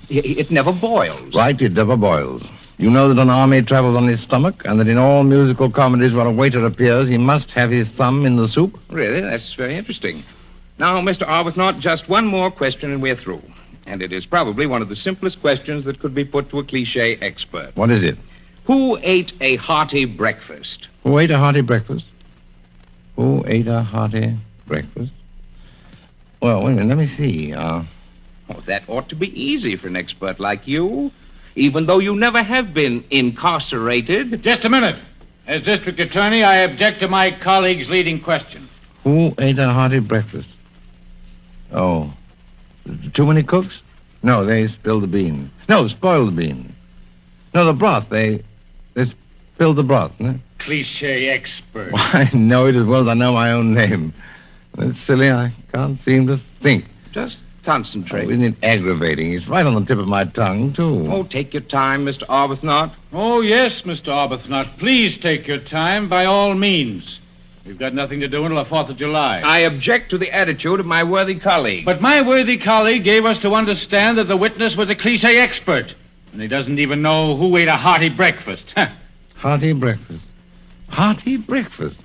S4: it never boils.
S18: Right, it never boils. You know that an army travels on his stomach, and that in all musical comedies where a waiter appears, he must have his thumb in the soup?
S4: Really? That's very interesting. Now, Mr. Arbuthnot, just one more question and we're through. And it is probably one of the simplest questions that could be put to a cliche expert.
S18: What is it?
S4: Who ate a hearty breakfast?
S18: Who ate a hearty breakfast? Who ate a hearty breakfast? Well, wait a minute, let me see.
S4: Oh, that ought to be easy for an expert like you, even though you never have been incarcerated.
S16: Just a minute. As district attorney, I object to my colleague's leading question.
S18: Who ate a hearty breakfast? Oh. Too many cooks? No, they spilled the beans. No, spoiled the beans. No, the broth. They spilled the broth. No?
S16: Cliche expert.
S18: Why, I know it as well as I know my own name. That's silly. I can't seem to think.
S4: Just concentrate.
S18: Oh, isn't it aggravating? It's right on the tip of my tongue, too.
S4: Oh, take your time, Mr. Arbuthnot.
S16: Oh, yes, Mr. Arbuthnot. Please take your time, by all means. We've got nothing to do until the 4th of July.
S4: I object to the attitude of my worthy colleague.
S16: But my worthy colleague gave us to understand that the witness was a cliche expert. And he doesn't even know who ate a hearty breakfast.
S18: Hearty breakfast. Hearty breakfast?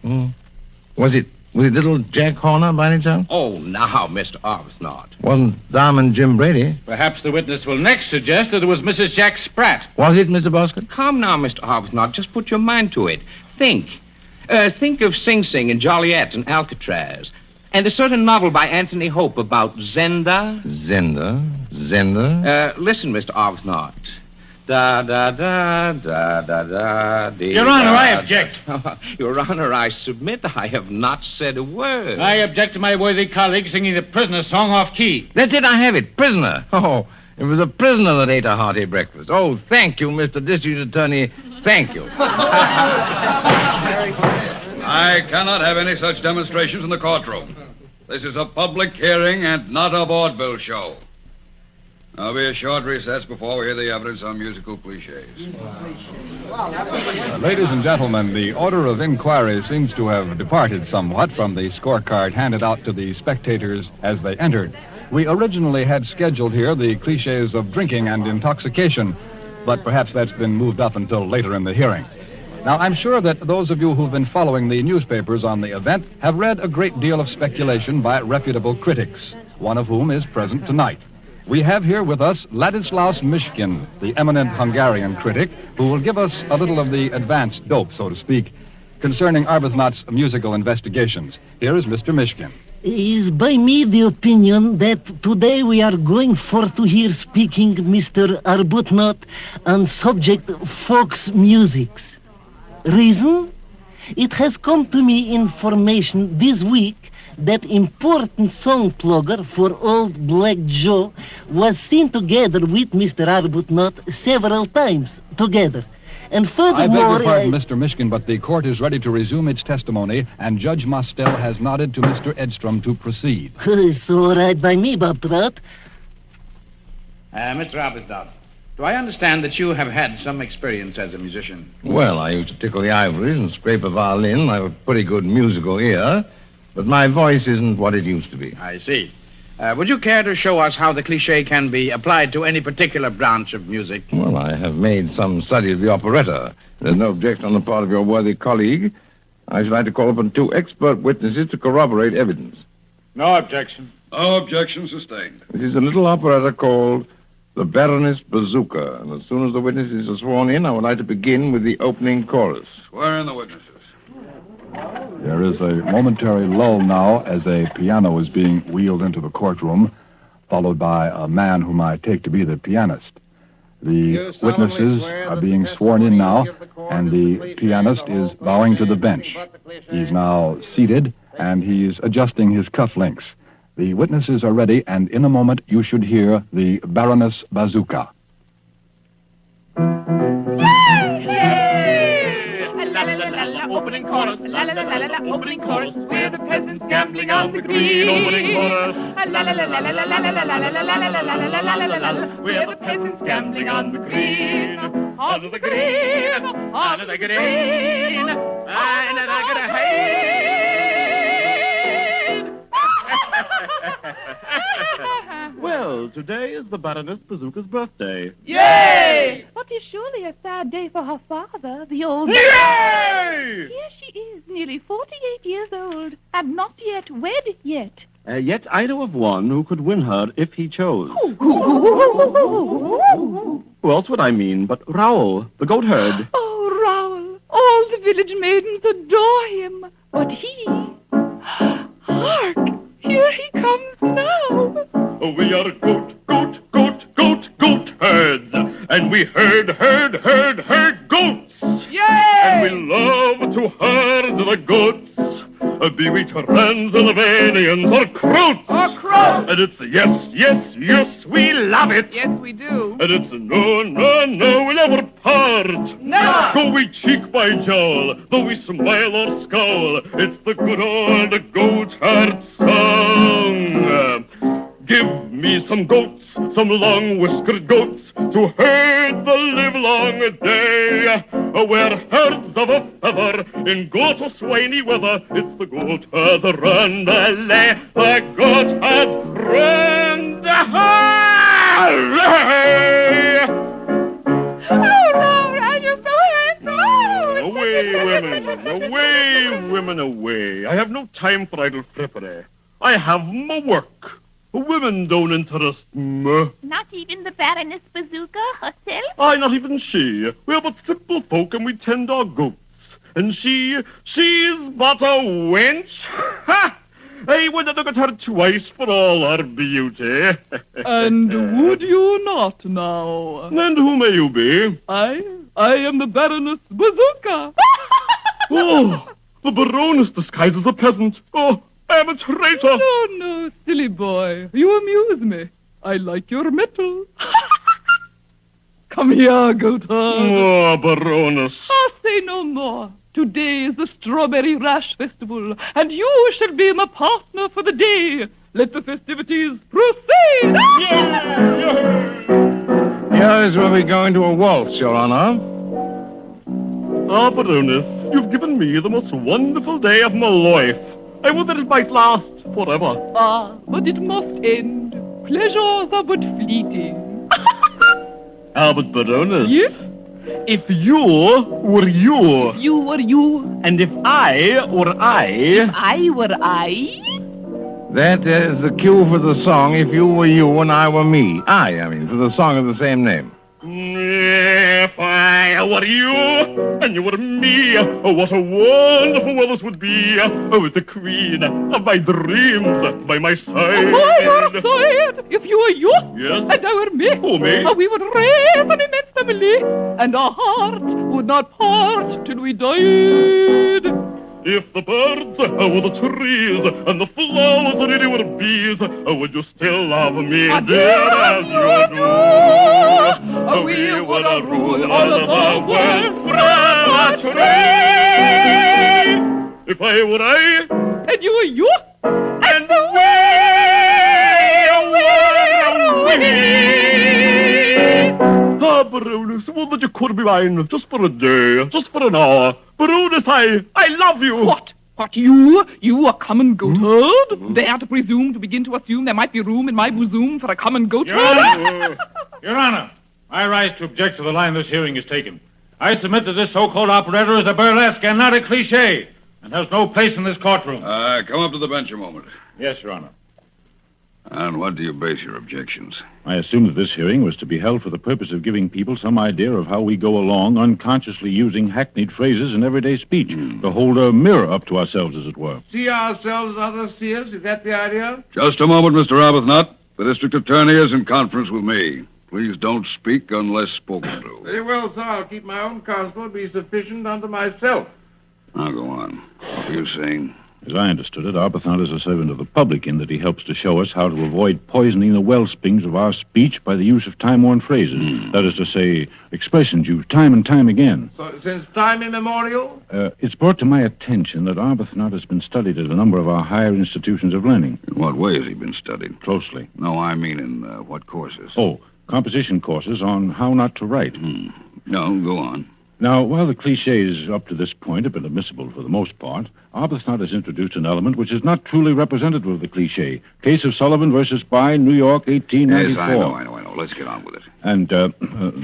S18: Was it Was it little Jack Horner by any chance?
S4: Oh, now, Mr. Arbuthnot.
S18: Wasn't Diamond Jim Brady?
S7: Perhaps the witness will next suggest that it was Mrs. Jack Spratt.
S18: Was it, Mr. Boscott?
S4: Come now, Mr. Arbuthnot. Just put your mind to it. Think. Think of Sing Sing and Joliet and Alcatraz. And a certain novel by Anthony Hope about Zenda.
S18: Zenda?
S4: Listen, Mr. Arbuthnot. Da da da da da da.
S7: Your Honor, I object.
S4: Your Honor, I submit I have not said a word.
S7: I object to my worthy colleague singing the prisoner song off key.
S18: That's it, I have it. Prisoner. Oh, it was a prisoner that ate a hearty breakfast. Oh, thank you, Mr. District Attorney. Thank you.
S13: I cannot have any such demonstrations in the courtroom. This is a public hearing and not a vaudeville show. There'll be a short recess before we hear the evidence on musical cliches.
S9: Ladies and gentlemen, the order of inquiry seems to have departed somewhat from the scorecard handed out to the spectators as they entered. We originally had scheduled here the cliches of drinking and intoxication, but perhaps that's been moved up until later in the hearing. Now, I'm sure that those of you who've been following the newspapers on the event have read a great deal of speculation by reputable critics, one of whom is present tonight. We have here with us Ladislaus Mishkin, the eminent Hungarian critic, who will give us a little of the advanced dope, so to speak, concerning Arbuthnot's musical investigations. Here is Mr. Mishkin.
S17: Is by me the opinion that today we are going for to hear speaking Mr. Arbuthnot on subject folks musics. Reason? It has come to me information this week that important song plugger for Old Black Joe was seen together with Mr. Arbuthnot several times together. And furthermore...
S9: I beg your pardon, Mr. Mishkin, but the court is ready to resume its testimony, and Judge Mostel has nodded to Mr. Edstrom to proceed.
S17: It's all right by me, Bobtrot.
S7: Mr. Arbuthnot, do I understand that you have had some experience as a musician?
S18: Well, I used to tickle the ivories and scrape a violin. I have a pretty good musical ear. But my voice isn't what it used to be.
S7: I see. Would you care to show us how the cliche can be applied to any particular branch of music?
S18: Well, I have made some study of the operetta. There's no objection on the part of your worthy colleague. I should like to call upon two expert witnesses to corroborate evidence.
S7: No objection.
S13: No objection sustained.
S18: This is a little operetta called The Baroness Bazooka. And as soon as the witnesses are sworn in, I would like to begin with the opening chorus.
S13: Swear in the witnesses.
S9: There is a momentary lull now as a piano is being wheeled into the courtroom, followed by a man whom I take to be the pianist. The witnesses are being sworn in now, and the pianist is bowing to the bench. He's now seated, and he's adjusting his cufflinks. The witnesses are ready, and in a moment you should hear the Baroness Bazooka.
S23: Opening chorus, la la la la la, opening chorus, we're the peasants gambling on the green. Opening chorus, la la la la la la la la la la la la la la la la la, we're the peasants gambling on the green. On the green, on the green, and I got a
S12: Well, today is the Baroness Bazooka's birthday.
S23: Yay! But it's surely a sad day for her father, the old...
S12: Yay!
S23: Here she is, nearly 48 years old, and not yet wed yet.
S12: Yet I know of one who could win her if he chose. Who else would I mean but Raoul, the goat herd?
S23: Oh, Raoul, all the village maidens adore him, but he... Hark! Here he comes now.
S12: We are goat herds, and we herd goats.
S23: Yay!
S12: And we love to herd the goats, be we Transylvanians or Croats. And it's yes, we love it.
S23: Yes, we do.
S12: And it's no, we'll never part.
S23: Never.
S12: Go we cheek by jowl, though we smile or scowl, it's the good old goat herd song. Give me some goats, some long-whiskered goats, to herd the livelong day. We're herds of a feather, in goat or swiney weather, it's the goat herd roundelay, the goat herd roundelay.
S23: Oh, Laura, you're so handsome.
S12: Away, women, away. I have no
S10: time for idle frippery. I have my work. Women don't interest me.
S23: Not even the Baroness Bazooka herself?
S10: Aye, not even she. We are but simple folk and we tend our goats. And she's but a wench. Ha! I would look at her twice for all her beauty.
S11: And would you not now?
S10: And who may you be?
S11: I am the Baroness Bazooka.
S10: Oh, the Baroness disguised as a peasant. Oh, I am a traitor.
S11: No, silly boy. You amuse me. I like your metal. Come here, Goatherd.
S10: Oh, Baroness.
S11: I'll say no more. Today is the Strawberry Rash Festival, and you shall be my partner for the day. Let the festivities proceed.
S18: Here's where we go into a waltz, Your Honor.
S10: Ah, Baroness, you've given me the most wonderful day of my life. I would that it might last forever.
S11: Ah, but it must end. Pleasures are but fleeting.
S10: But Baroness.
S11: Yes?
S10: If you were you.
S11: If you were you.
S10: And if I were I.
S11: If I were I.
S18: That is the cue for the song, If You Were You and I Were Me. I mean, for the song of the same name.
S10: If I were you, and you were me, oh, what a wonderful world this would be. Oh, with the queen of my dreams by my side.
S11: Oh, your side? If you were you,
S10: yes,
S11: and I were me,
S10: oh, me?
S11: We would raise an immense family, and our hearts would not part till we died.
S10: If the birds were the trees, and the flowers really were bees, would you still love me, dear, as you do? We would rule all of the world forever. If I were I,
S11: and you were you,
S10: and we. Ah, Baroness, would that you could be mine, just for a day, just for an hour. Baroness, I love you.
S11: What? You, a common goatherd? Dare to presume to begin to assume there might be room in my bosom for a common goatherd?
S14: Your Honor, I rise to object to the line this hearing is taken. I submit that this so-called operetta is a burlesque and not a cliche, and has no place in this courtroom.
S13: Come up to the bench a moment.
S14: Yes, Your Honor.
S13: On what do you base your objections?
S9: I assume that this hearing was to be held for the purpose of giving people some idea of how we go along unconsciously using hackneyed phrases in everyday speech, to hold a mirror up to ourselves, as it were.
S18: See ourselves as others see us? Is that the idea?
S13: Just a moment, Mr. Arbuthnot. The district attorney is in conference with me. Please don't speak unless spoken to.
S18: Very well, sir. I'll keep my own counsel and be sufficient unto myself.
S13: Now go on. What were you saying?
S9: As I understood it, Arbuthnot is a servant of the public in that he helps to show us how to avoid poisoning the well springs of our speech by the use of time-worn phrases. That is to say, expressions used time and time again.
S18: So, since time immemorial?
S9: It's brought to my attention that Arbuthnot has been studied at a number of our higher institutions of learning.
S13: In what way has he been studied?
S9: Closely.
S13: No, I mean in what courses?
S9: Oh, composition courses on how not to write.
S13: No, go on.
S9: Now, while the cliches up to this point have been admissible for the most part, Arbuthnot has introduced an element which is not truly representative of the cliche. Case of Sullivan versus By, New York, 1894.
S13: Yes, I know. Let's get on with it.
S9: And,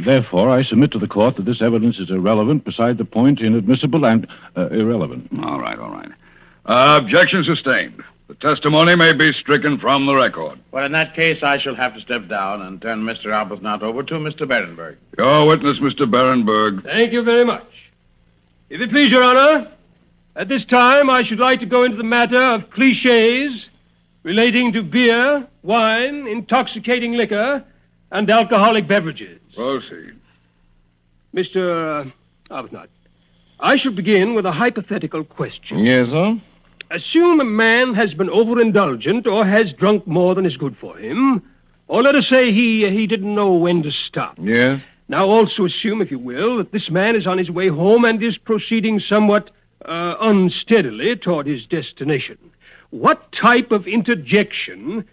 S9: therefore, I submit to the court that this evidence is irrelevant, beside the point, inadmissible, and irrelevant.
S13: All right. Objection sustained. The testimony may be stricken from the record.
S7: Well, in that case, I shall have to step down and turn Mr. Arbuthnot over to Mr. Berenberg.
S13: Your witness, Mr. Berenberg.
S5: Thank you very much. If it please your honor, at this time I should like to go into the matter of cliches relating to beer, wine, intoxicating liquor, and alcoholic beverages.
S13: Proceed.
S5: Mr. Arbuthnot, I shall begin with a hypothetical question.
S18: Yes, sir?
S5: Assume a man has been overindulgent or has drunk more than is good for him, or let us say he didn't know when to stop.
S18: Yes?
S5: Now also assume, if you will, that this man is on his way home and is proceeding somewhat unsteadily toward his destination. What type of interjection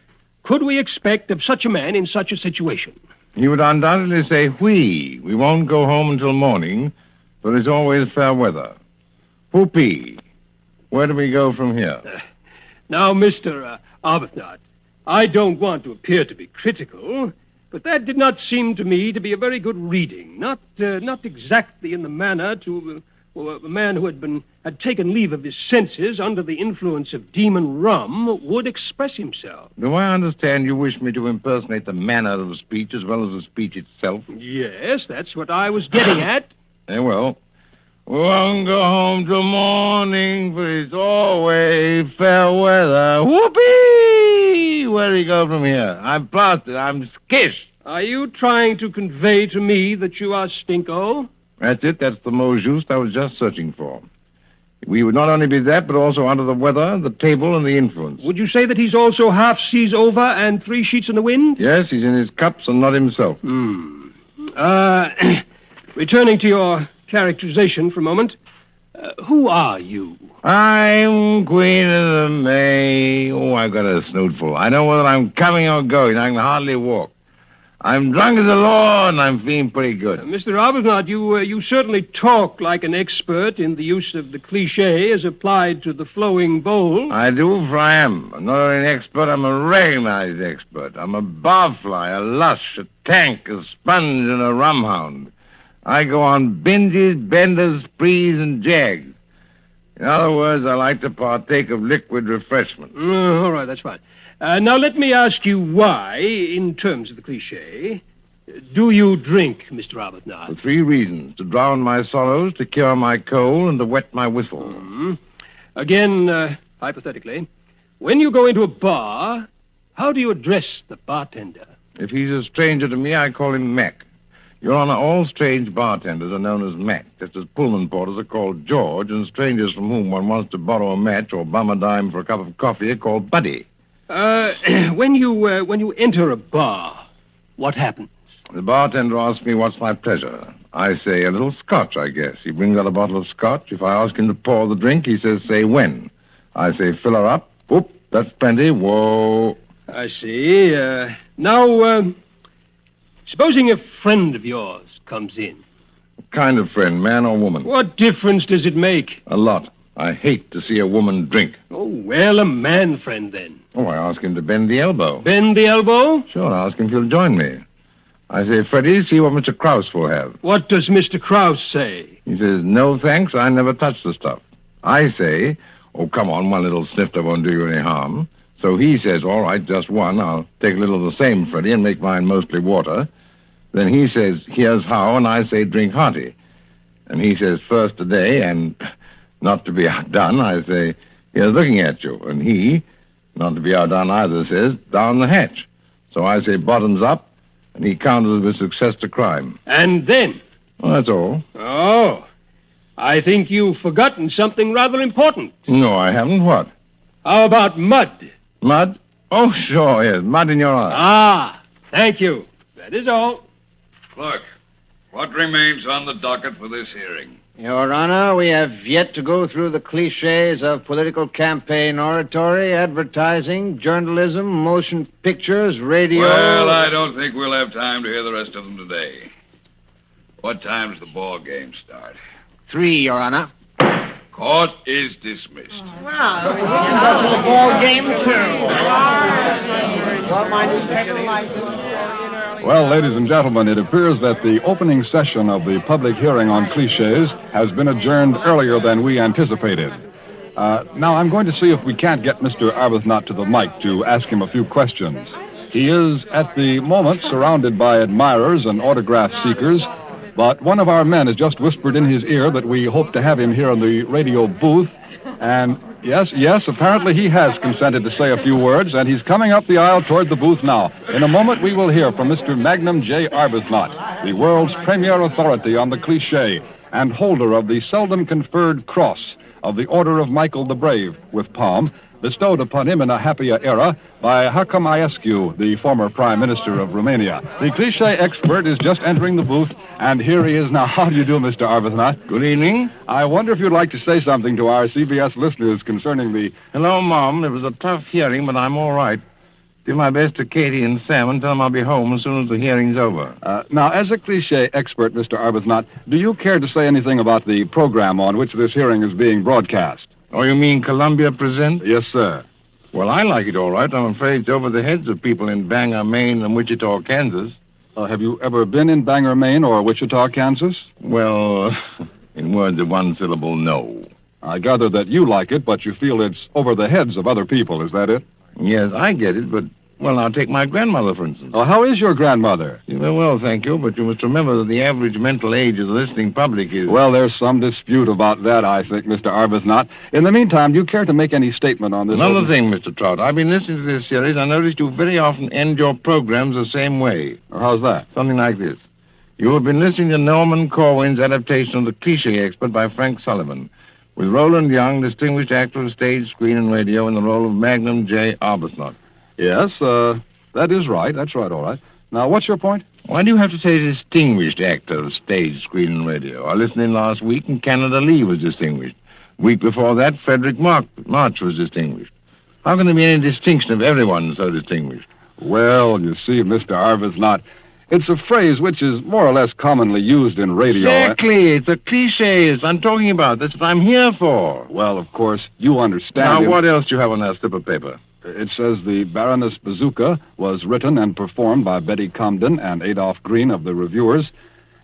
S5: could we expect of such a man in such a situation?
S18: He would undoubtedly say, we won't go home until morning, but it's always fair weather. Whoopee. Where do we go from here?
S5: Now, Mr. Arbuthnot, I don't want to appear to be critical, but that did not seem to me to be a very good reading. Not exactly in the manner to Well, a man who had taken leave of his senses under the influence of demon rum would express himself.
S18: Do I understand you wish me to impersonate the manner of the speech as well as the speech itself?
S5: Yes, that's what I was getting at.
S18: Very well. We won't go home till morning, for it's always fair weather. Whoopee! Where do you go from here? I'm plastered. I'm skished.
S5: Are you trying to convey to me that you are stinko?
S18: That's it. That's the mot juste I was just searching for. We would not only be that, but also under the weather, the table, and the influence.
S5: Would you say that he's also half seas over and 3 sheets in the wind?
S18: Yes, he's in his cups and not himself.
S5: Returning to your characterization for a moment, who are you?
S18: I'm Queen of the May. Oh, I've got a snootful. I know whether I'm coming or going. I can hardly walk. I'm drunk as a lord, and I'm feeling pretty good.
S5: Mr. Arbuthnot, you certainly talk like an expert in the use of the cliche as applied to the flowing bowl.
S18: I do, for I am. I'm not only an expert, I'm a recognized expert. I'm a barfly, a lush, a tank, a sponge, and a rumhound. I go on binges, benders, sprees, and jags. In other words, I like to partake of liquid refreshment.
S5: All right, that's fine. Now, let me ask you why, in terms of the cliche, do you drink, Mr. Arbuthnot?
S18: For 3 reasons. To drown my sorrows, to cure my cold, and to wet my whistle.
S5: Mm-hmm. Again, hypothetically, when you go into a bar, how do you address the bartender?
S18: If he's a stranger to me, I call him Mac. Your Honor, all strange bartenders are known as Mac, just as Pullman porters are called George, and strangers from whom one wants to borrow a match or bum a dime for a cup of coffee are called Buddy.
S5: When you enter a bar, what happens?
S18: The bartender asks me what's my pleasure. I say a little scotch, I guess. He brings out a bottle of scotch. If I ask him to pour the drink, he says, say when. I say, fill her up. Whoop, that's plenty. Whoa.
S5: I see. Now, supposing a friend of yours comes in.
S18: What kind of friend, man or woman?
S5: What difference does it make?
S18: A lot. I hate to see a woman drink.
S5: Oh, well, a man friend, then.
S18: Oh, I ask him to bend the elbow.
S5: Bend the elbow?
S18: Sure, I ask him if he'll join me. I say, Freddie, see what Mr. Krause will have.
S5: What does Mr. Krause say?
S18: He says, no, thanks, I never touch the stuff. I say, oh, come on, one little snifter won't do you any harm. So he says, all right, just one. I'll take a little of the same, Freddie, and make mine mostly water. Then he says, here's how, and I say, drink hearty. And he says, first today, and not to be outdone, I say, here's looking at you. And he, not to be outdone either, says, down the hatch. So I say, bottoms up, and he counters with success to crime.
S5: And then?
S18: Well, that's all.
S5: Oh, I think you've forgotten something rather important.
S18: No, I haven't. What?
S5: How about mud?
S18: Mud? Oh, sure, yes. Mud in your eye.
S5: Ah, thank you. That is all.
S13: Clerk, what remains on the docket for this hearing?
S19: Your Honor, we have yet to go through the cliches of political campaign oratory, advertising, journalism, motion pictures, radio...
S13: Well, I don't think we'll have time to hear the rest of them today. What time does the ball game start?
S19: 3, Your Honor.
S13: Court is dismissed.
S19: Wow. The ball game,
S20: Well, ladies and gentlemen, it appears that the opening session of the public hearing on cliches has been adjourned earlier than we anticipated. Now, I'm going to see if we can't get Mr. Arbuthnot to the mic to ask him a few questions. He is, at the moment, surrounded by admirers and autograph seekers, but one of our men has just whispered in his ear that we hope to have him here in the radio booth, and yes, apparently he has consented to say a few words, and he's coming up the aisle toward the booth now. In a moment, we will hear from Mr. Magnum J. Arbuthnot, the world's premier authority on the cliche and holder of the seldom conferred cross of the Order of Michael the Brave, with palm, bestowed upon him in a happier era by Hakem Iescu, the former Prime Minister of Romania. The cliche expert is just entering the booth, and here he is now. How do you do, Mr. Arbuthnot?
S18: Good evening.
S20: I wonder if you'd like to say something to our CBS listeners concerning the...
S18: Hello, Mom. It was a tough hearing, but I'm all right. Do my best to Katie and Sam and tell them I'll be home as soon as the hearing's over.
S20: Now, as a cliche expert, Mr. Arbuthnot, do you care to say anything about the program on which this hearing is being broadcast?
S18: Oh, you mean Columbia Presents?
S20: Yes, sir.
S18: Well, I like it all right. I'm afraid it's over the heads of people in Bangor, Maine, and Wichita, Kansas.
S20: Have you ever been in Bangor, Maine, or Wichita, Kansas?
S18: Well, In words of one syllable, no.
S20: I gather that you like it, but you feel it's over the heads of other people. Is that it?
S18: Yes, I get it, but, well, now take my grandmother, for instance.
S20: Oh, how is your grandmother?
S18: Very well, thank you, but you must remember that the average mental age of the listening public is...
S20: Well, there's some dispute about that, I think, Mr. Arbuthnot. In the meantime, do you care to make any statement on this?
S18: Another thing, Mr. Trout. I've been listening to this series. I noticed you very often end your programs the same way.
S20: How's that?
S18: Something like this. You have been listening to Norman Corwin's adaptation of The Cliche Expert by Frank Sullivan, with Roland Young, distinguished actor of stage, screen, and radio, in the role of Magnum J. Arbuthnot.
S20: Yes, that is right. That's right, all right. Now, what's your point?
S18: Why do you have to say distinguished actor of stage, screen, and radio? I listened in last week, and Canada Lee was distinguished. Week before that, Frederick March was distinguished. How can there be any distinction if everyone's so distinguished?
S20: Well, you see, Mr. Arbuthnot, it's a phrase which is more or less commonly used in radio.
S18: Exactly. It's the cliches I'm talking about. That's what I'm here for.
S20: Well, of course, you understand.
S18: Now, what else do you have on that slip of paper?
S20: It says the Baroness Bazooka was written and performed by Betty Comden and Adolph Green of the Reviewers,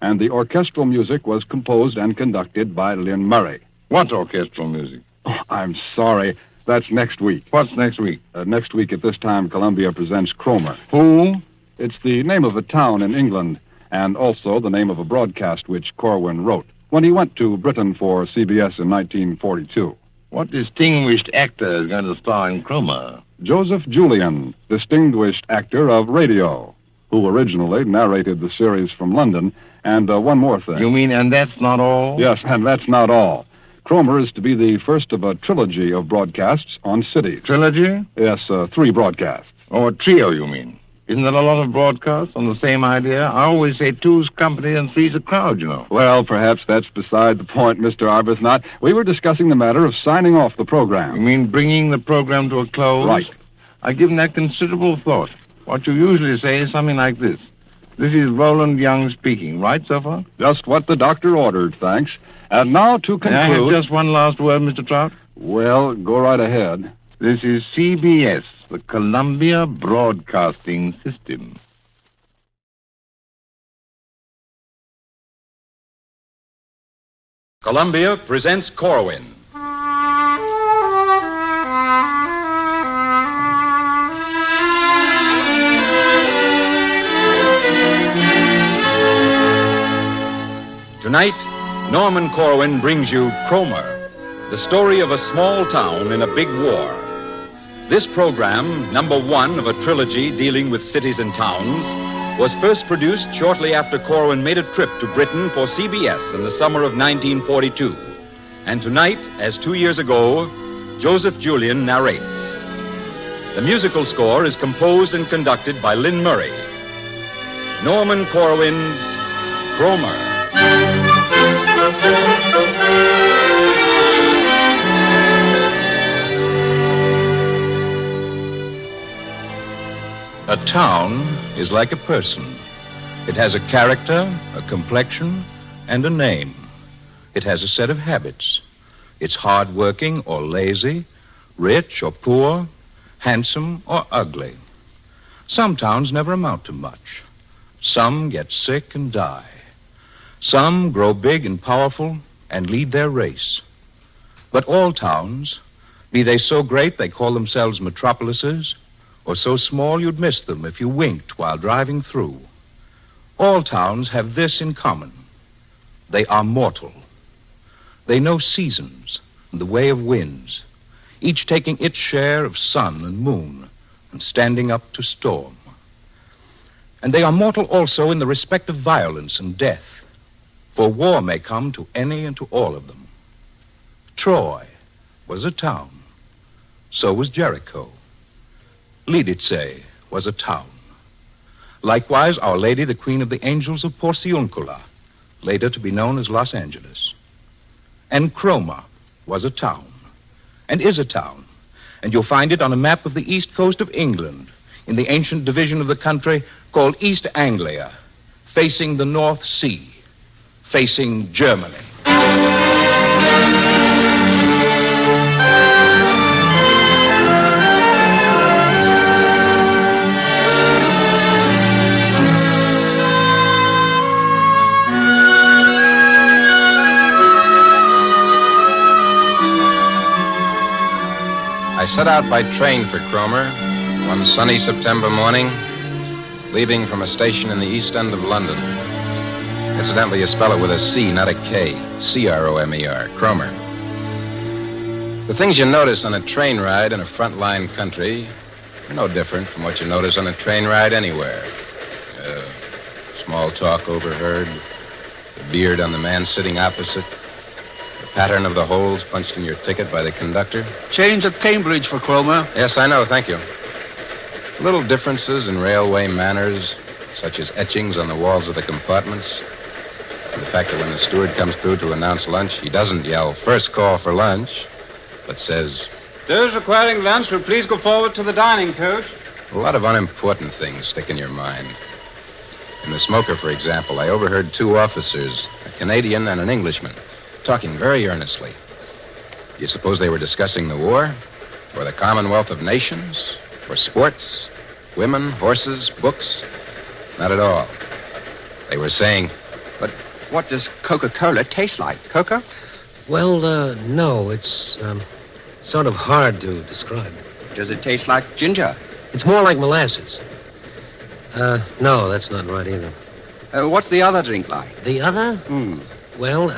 S20: and the orchestral music was composed and conducted by Lynn Murray.
S18: What orchestral music?
S20: Oh, I'm sorry. That's next week.
S18: What's next week?
S20: Next week at this time, Columbia presents Cromer.
S18: Who?
S20: It's the name of a town in England, and also the name of a broadcast which Corwin wrote when he went to Britain for CBS in 1942.
S18: What distinguished actor is going to star in Cromer?
S20: Joseph Julian, distinguished actor of radio, who originally narrated the series from London. And one more thing.
S18: You mean, and that's not all?
S20: Yes, and that's not all. Cromer is to be the first of a trilogy of broadcasts on cities.
S18: Trilogy?
S20: Yes, 3 broadcasts.
S18: Oh, a trio, you mean? Isn't that a lot of broadcasts on the same idea? I always say 2's company and 3's a crowd, you know.
S20: Well, perhaps that's beside the point, Mr. Arbuthnot. We were discussing the matter of signing off the program.
S18: You mean bringing the program to a close?
S20: Right.
S18: I've given that considerable thought. What you usually say is something like this. This is Roland Young speaking, right so far?
S20: Just what the doctor ordered, thanks. And now to conclude...
S18: May I have just one last word, Mr. Trout?
S20: Well, go right ahead.
S18: This is CBS, the Columbia Broadcasting System.
S6: Columbia presents Corwin. Tonight, Norman Corwin brings you Cromer, the story of a small town in a big war. This program, number 1 of a trilogy dealing with cities and towns, was first produced shortly after Corwin made a trip to Britain for CBS in the summer of 1942. And tonight, as 2 years ago, Joseph Julian narrates. The musical score is composed and conducted by Lynn Murray. Norman Corwin's Cromer. A town is like a person. It has a character, a complexion, and a name. It has a set of habits. It's hard-working or lazy, rich or poor, handsome or ugly. Some towns never amount to much. Some get sick and die. Some grow big and powerful and lead their race. But all towns, be they so great they call themselves metropolises, or so small you'd miss them if you winked while driving through, all towns have this in common. They are mortal. They know seasons and the way of winds, each taking its share of sun and moon and standing up to storm. And they are mortal also in the respect of violence and death, for war may come to any and to all of them. Troy was a town. So was Jericho. Lidice was a town. Likewise, Our Lady, the Queen of the Angels of Porciuncula, later to be known as Los Angeles. And Cromer was a town, and is a town, and you'll find it on a map of the east coast of England, in the ancient division of the country called East Anglia, facing the North Sea, facing Germany.
S3: set out by train for Cromer one sunny September morning, leaving from a station in the east end of London. Incidentally, you spell it with a C, not a K. Cromer, Cromer. The things you notice on a train ride in a frontline country are no different from what you notice on a train ride anywhere. Small talk overheard, the beard on the man sitting opposite, the pattern of the holes punched in your ticket by the conductor.
S7: Change at Cambridge for Cromer.
S3: Yes, I know, thank you. Little differences in railway manners, such as etchings on the walls of the compartments, and the fact that when the steward comes through to announce lunch, he doesn't yell, "First call for lunch," but says,
S15: "Those requiring lunch will please go forward to the dining coach."
S3: a lot of unimportant things stick in your mind. In the smoker, for example, I overheard two officers, a Canadian and an Englishman, talking very earnestly. Do you suppose they were discussing the war, or the Commonwealth of Nations, or sports, women, horses, books? Not at all. They were saying,
S15: "But what does Coca-Cola taste like? Coca?"
S21: Well, no, it's sort of hard to describe.
S15: Does it taste like ginger?
S21: It's more like molasses. No, that's not right either.
S15: What's the other drink like?
S21: The other? Well,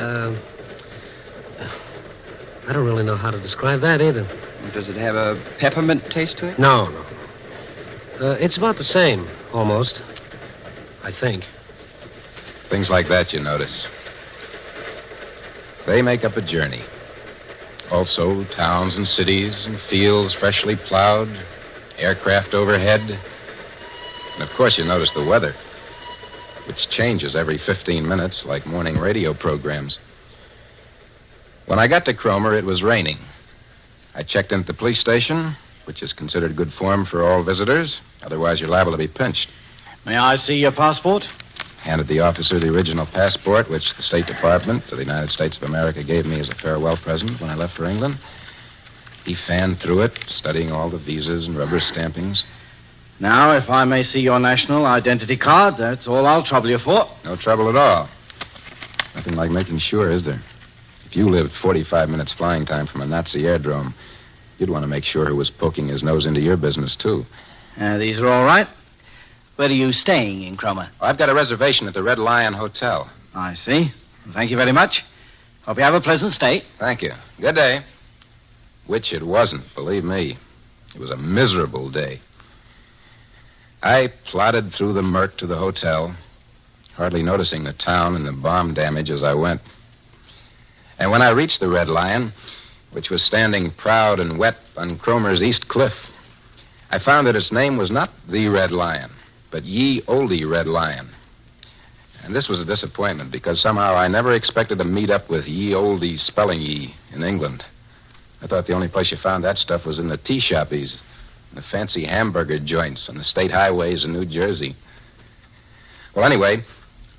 S21: I don't really know how to describe that either.
S15: Does it have a peppermint taste to it?
S21: No. It's about the same, almost. I think.
S3: things like that you notice. They make up a journey. Also, towns and cities and fields freshly plowed, aircraft overhead. And, of course, you notice the weather, which changes every 15 minutes like morning radio programs. When I got to Cromer, it was raining. I checked into the police station, which is considered good form for all visitors. Otherwise, you're liable to be pinched.
S7: May I see your passport?
S3: Handed the officer the original passport, which the State Department of the United States of America gave me as a farewell present when I left for England. He fanned through it, studying all the visas and rubber stampings.
S7: Now, if I may see your national identity card, that's all I'll trouble you for.
S3: No trouble at all. Nothing like making sure, is there? If you lived 45 minutes flying time from a Nazi airdrome, you'd want to make sure who was poking his nose into your business, too.
S7: These are all right. Where are you staying in Cromer?
S3: I've got a reservation at the Red Lion Hotel.
S7: I see. Thank you very much. Hope you have a pleasant stay.
S3: Thank you. Good day. Which it wasn't, believe me. It was a miserable day. I plodded through the murk to the hotel, hardly noticing the town and the bomb damage as I went. And when I reached the Red Lion, which was standing proud and wet on Cromer's East Cliff, I found that its name was not the Red Lion, but Ye Olde Red Lion. And this was a disappointment because somehow I never expected to meet up with Ye Olde spelling ye in England. I thought the only place you found that stuff was in the tea shoppies, the fancy hamburger joints on the state highways in New Jersey. Well, anyway,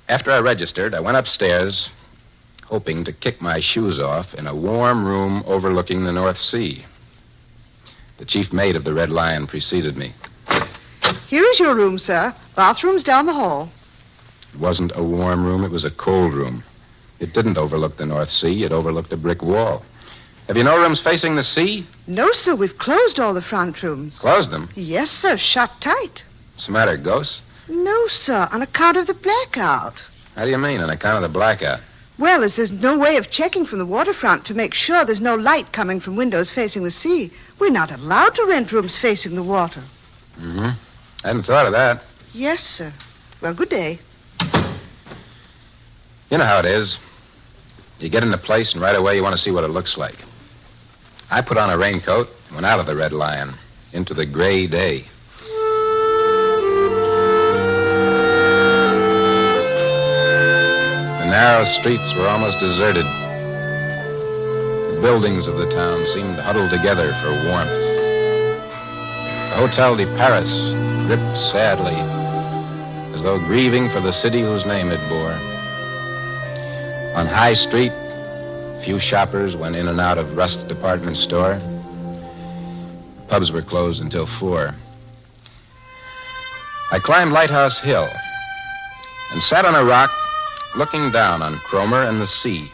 S3: after I registered, I went upstairs, hoping to kick my shoes off in a warm room overlooking the North Sea. The chief mate of the Red Lion preceded me.
S8: Here is your room, sir. Bathroom's down the hall.
S3: It wasn't a warm room, it was a cold room. It didn't overlook the North Sea, it overlooked a brick wall. Have you no rooms facing the sea?
S8: No, sir, we've closed all the front rooms.
S3: Closed them?
S8: Yes, sir, shut tight.
S3: What's the matter, ghosts?
S8: No, sir, on account of the blackout.
S3: How do you mean, on account of the blackout?
S8: Well, as there's no way of checking from the waterfront to make sure there's no light coming from windows facing the sea, we're not allowed to rent rooms facing the water.
S3: Mm-hmm. I hadn't thought of that.
S8: Yes, sir. Well, good day.
S3: You know how it is. You get in a place and right away you want to see what it looks like. I put on a raincoat and went out of the Red Lion into the gray day. The narrow streets were almost deserted. The buildings of the town seemed huddled together for warmth. The Hotel de Paris dripped sadly, as though grieving for the city whose name it bore. On High Street, few shoppers went in and out of Rust's department store. The pubs were closed until 4. I climbed Lighthouse Hill and sat on a rock looking down on Cromer and the sea.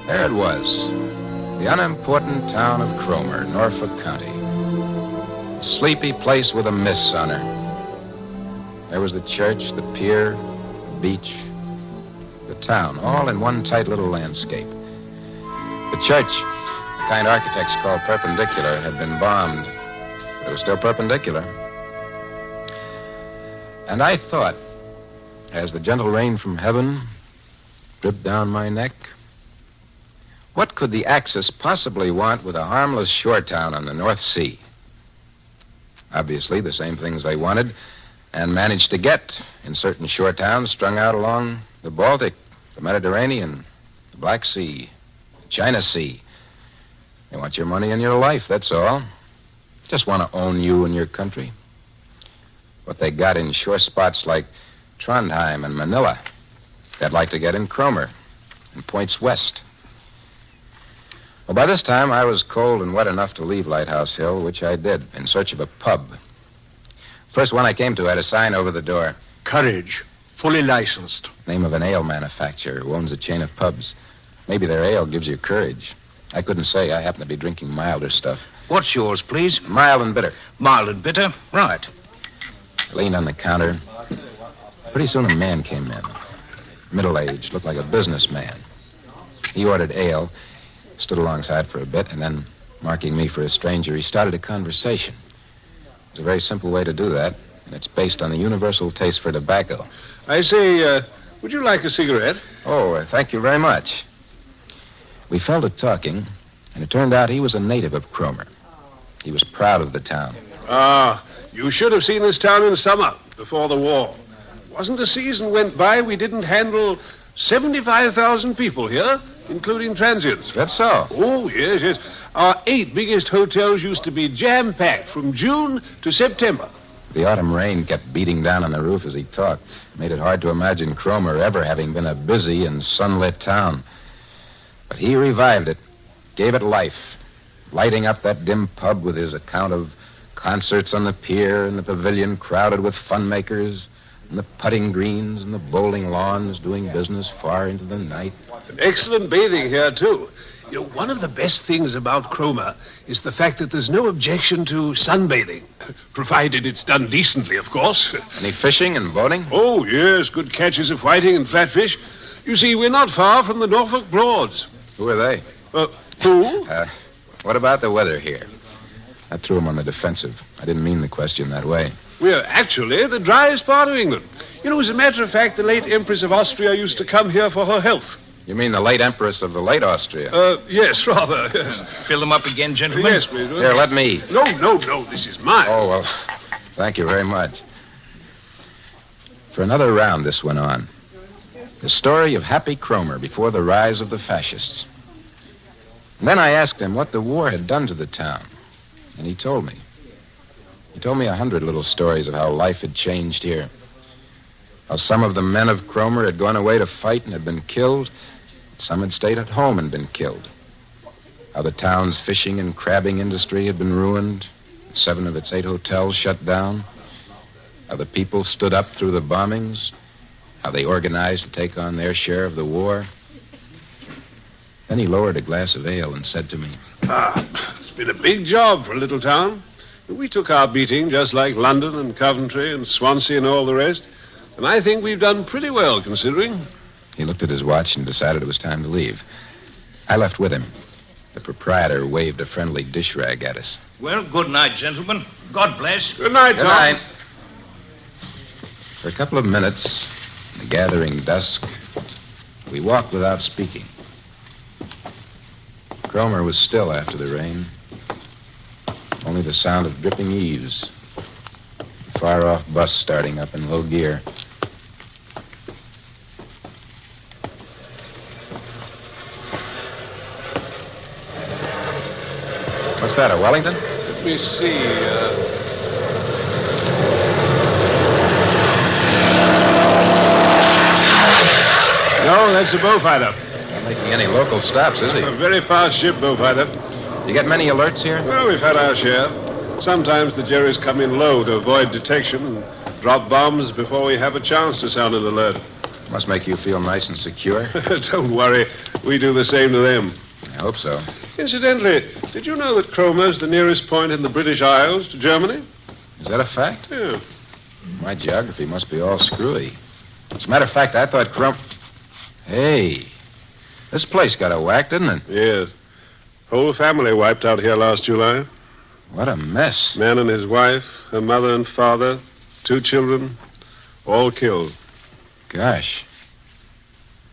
S3: There it was, The unimportant town of Cromer, Norfolk County. A sleepy place with a mist on her. There was the church, the pier, the beach, the town, all in one tight little landscape. The church, the kind architects call perpendicular, had been bombed, but it was still perpendicular. And I thought, as the gentle rain from heaven dripped down my neck, what could the Axis possibly want with a harmless shore town on the North Sea? Obviously, the same things they wanted and managed to get in certain shore towns strung out along the Baltic, the Mediterranean, the Black Sea, the China Sea. They want your money and your life, that's all. Just want to own you and your country. What they got in shore spots like Trondheim and Manila, they'd like to get in Cromer and points west. Well, by this time, I was cold and wet enough to leave Lighthouse Hill, which I did, in search of a pub. First one I came to had a sign over the door.
S5: Courage, fully licensed.
S3: Name of an ale manufacturer who owns a chain of pubs. Maybe their ale gives you courage. I couldn't say. I happen to be drinking milder stuff.
S7: What's yours, please?
S3: Mild and bitter.
S7: Mild and bitter? Right.
S3: I leaned on the counter. Pretty soon a man came in. Middle-aged, looked like a businessman. He ordered ale, stood alongside for a bit, and then, marking me for a stranger, he started a conversation. It's a very simple way to do that, and it's based on the universal taste for tobacco.
S5: I say, would you like a cigarette?
S3: Oh, thank you very much. We fell to talking, and it turned out he was a native of Cromer. He was proud of the town.
S5: Ah, you should have seen this town in summer, before the war. Wasn't a season went by we didn't handle 75,000 people here, including transients.
S3: That's so?
S5: Oh, yes, yes. Our 8 biggest hotels used to be jam-packed from June to September.
S3: The autumn rain kept beating down on the roof as he talked. Made it hard to imagine Cromer ever having been a busy and sunlit town. But he revived it, gave it life, lighting up that dim pub with his account of concerts on the pier and the pavilion crowded with fun makers, and the putting greens and the bowling lawns doing business far into the night.
S5: Excellent bathing here, too. You know, one of the best things about Cromer is the fact that there's no objection to sunbathing, provided it's done decently, of course.
S3: Any fishing and boating?
S5: Oh, yes, good catches of whiting and flatfish. You see, we're not far from the Norfolk Broads.
S3: Who are they?
S5: Who?
S3: What about the weather here? I threw him on the defensive. I didn't mean the question that way.
S5: We're actually the driest part of England. You know, as a matter of fact, the late Empress of Austria used to come here for her health.
S3: You mean the late Empress of the late Austria?
S5: Yes, rather, yes.
S7: Fill them up again, gentlemen.
S5: Yes, please.
S3: Here, let me.
S5: No, this is mine.
S3: Oh, well, thank you very much. For another round, this went on. The story of happy Cromer before the rise of the fascists. And then I asked him what the war had done to the town. And he told me. He told me 100 little stories of how life had changed here. How some of the men of Cromer had gone away to fight and had been killed. Some had stayed at home and been killed. How the town's fishing and crabbing industry had been ruined. 7 of its 8 hotels shut down. How the people stood up through the bombings. How they organized to take on their share of the war. Then he lowered a glass of ale and said to me,
S5: It's been a big job for a little town. We took our beating just like London and Coventry and Swansea and all the rest. And I think we've done pretty well, considering.
S3: He looked at his watch and decided it was time to leave. I left with him. The proprietor waved a friendly dish rag at us.
S7: Well, good night, gentlemen. God bless.
S5: Good night, Tom.
S3: Good night. For a couple of minutes, in the gathering dusk, we walked without speaking. Cromer was still after the rain. Only the sound of dripping eaves. A far-off bus starting up in low gear. What's that, a Wellington?
S5: Let me see. No, that's a Beaufighter.
S3: Not making any local stops, is he?
S5: A very fast ship, Beaufighter.
S3: You get many alerts here?
S5: Well, we've had our share. Sometimes the Jerrys come in low to avoid detection and drop bombs before we have a chance to sound an alert.
S3: Must make you feel nice and secure.
S5: Don't worry. We do the same to them.
S3: I hope so.
S10: Incidentally, did you know that Cromer's the nearest point in the British Isles to Germany?
S3: Is that a fact?
S10: Yeah.
S3: My geography must be all screwy. As a matter of fact, I thought Hey, this place got a whack, didn't it?
S10: Yes. Whole family wiped out here last July.
S3: What a mess.
S10: Man and his wife, her mother and father, 2 children, all killed.
S3: Gosh.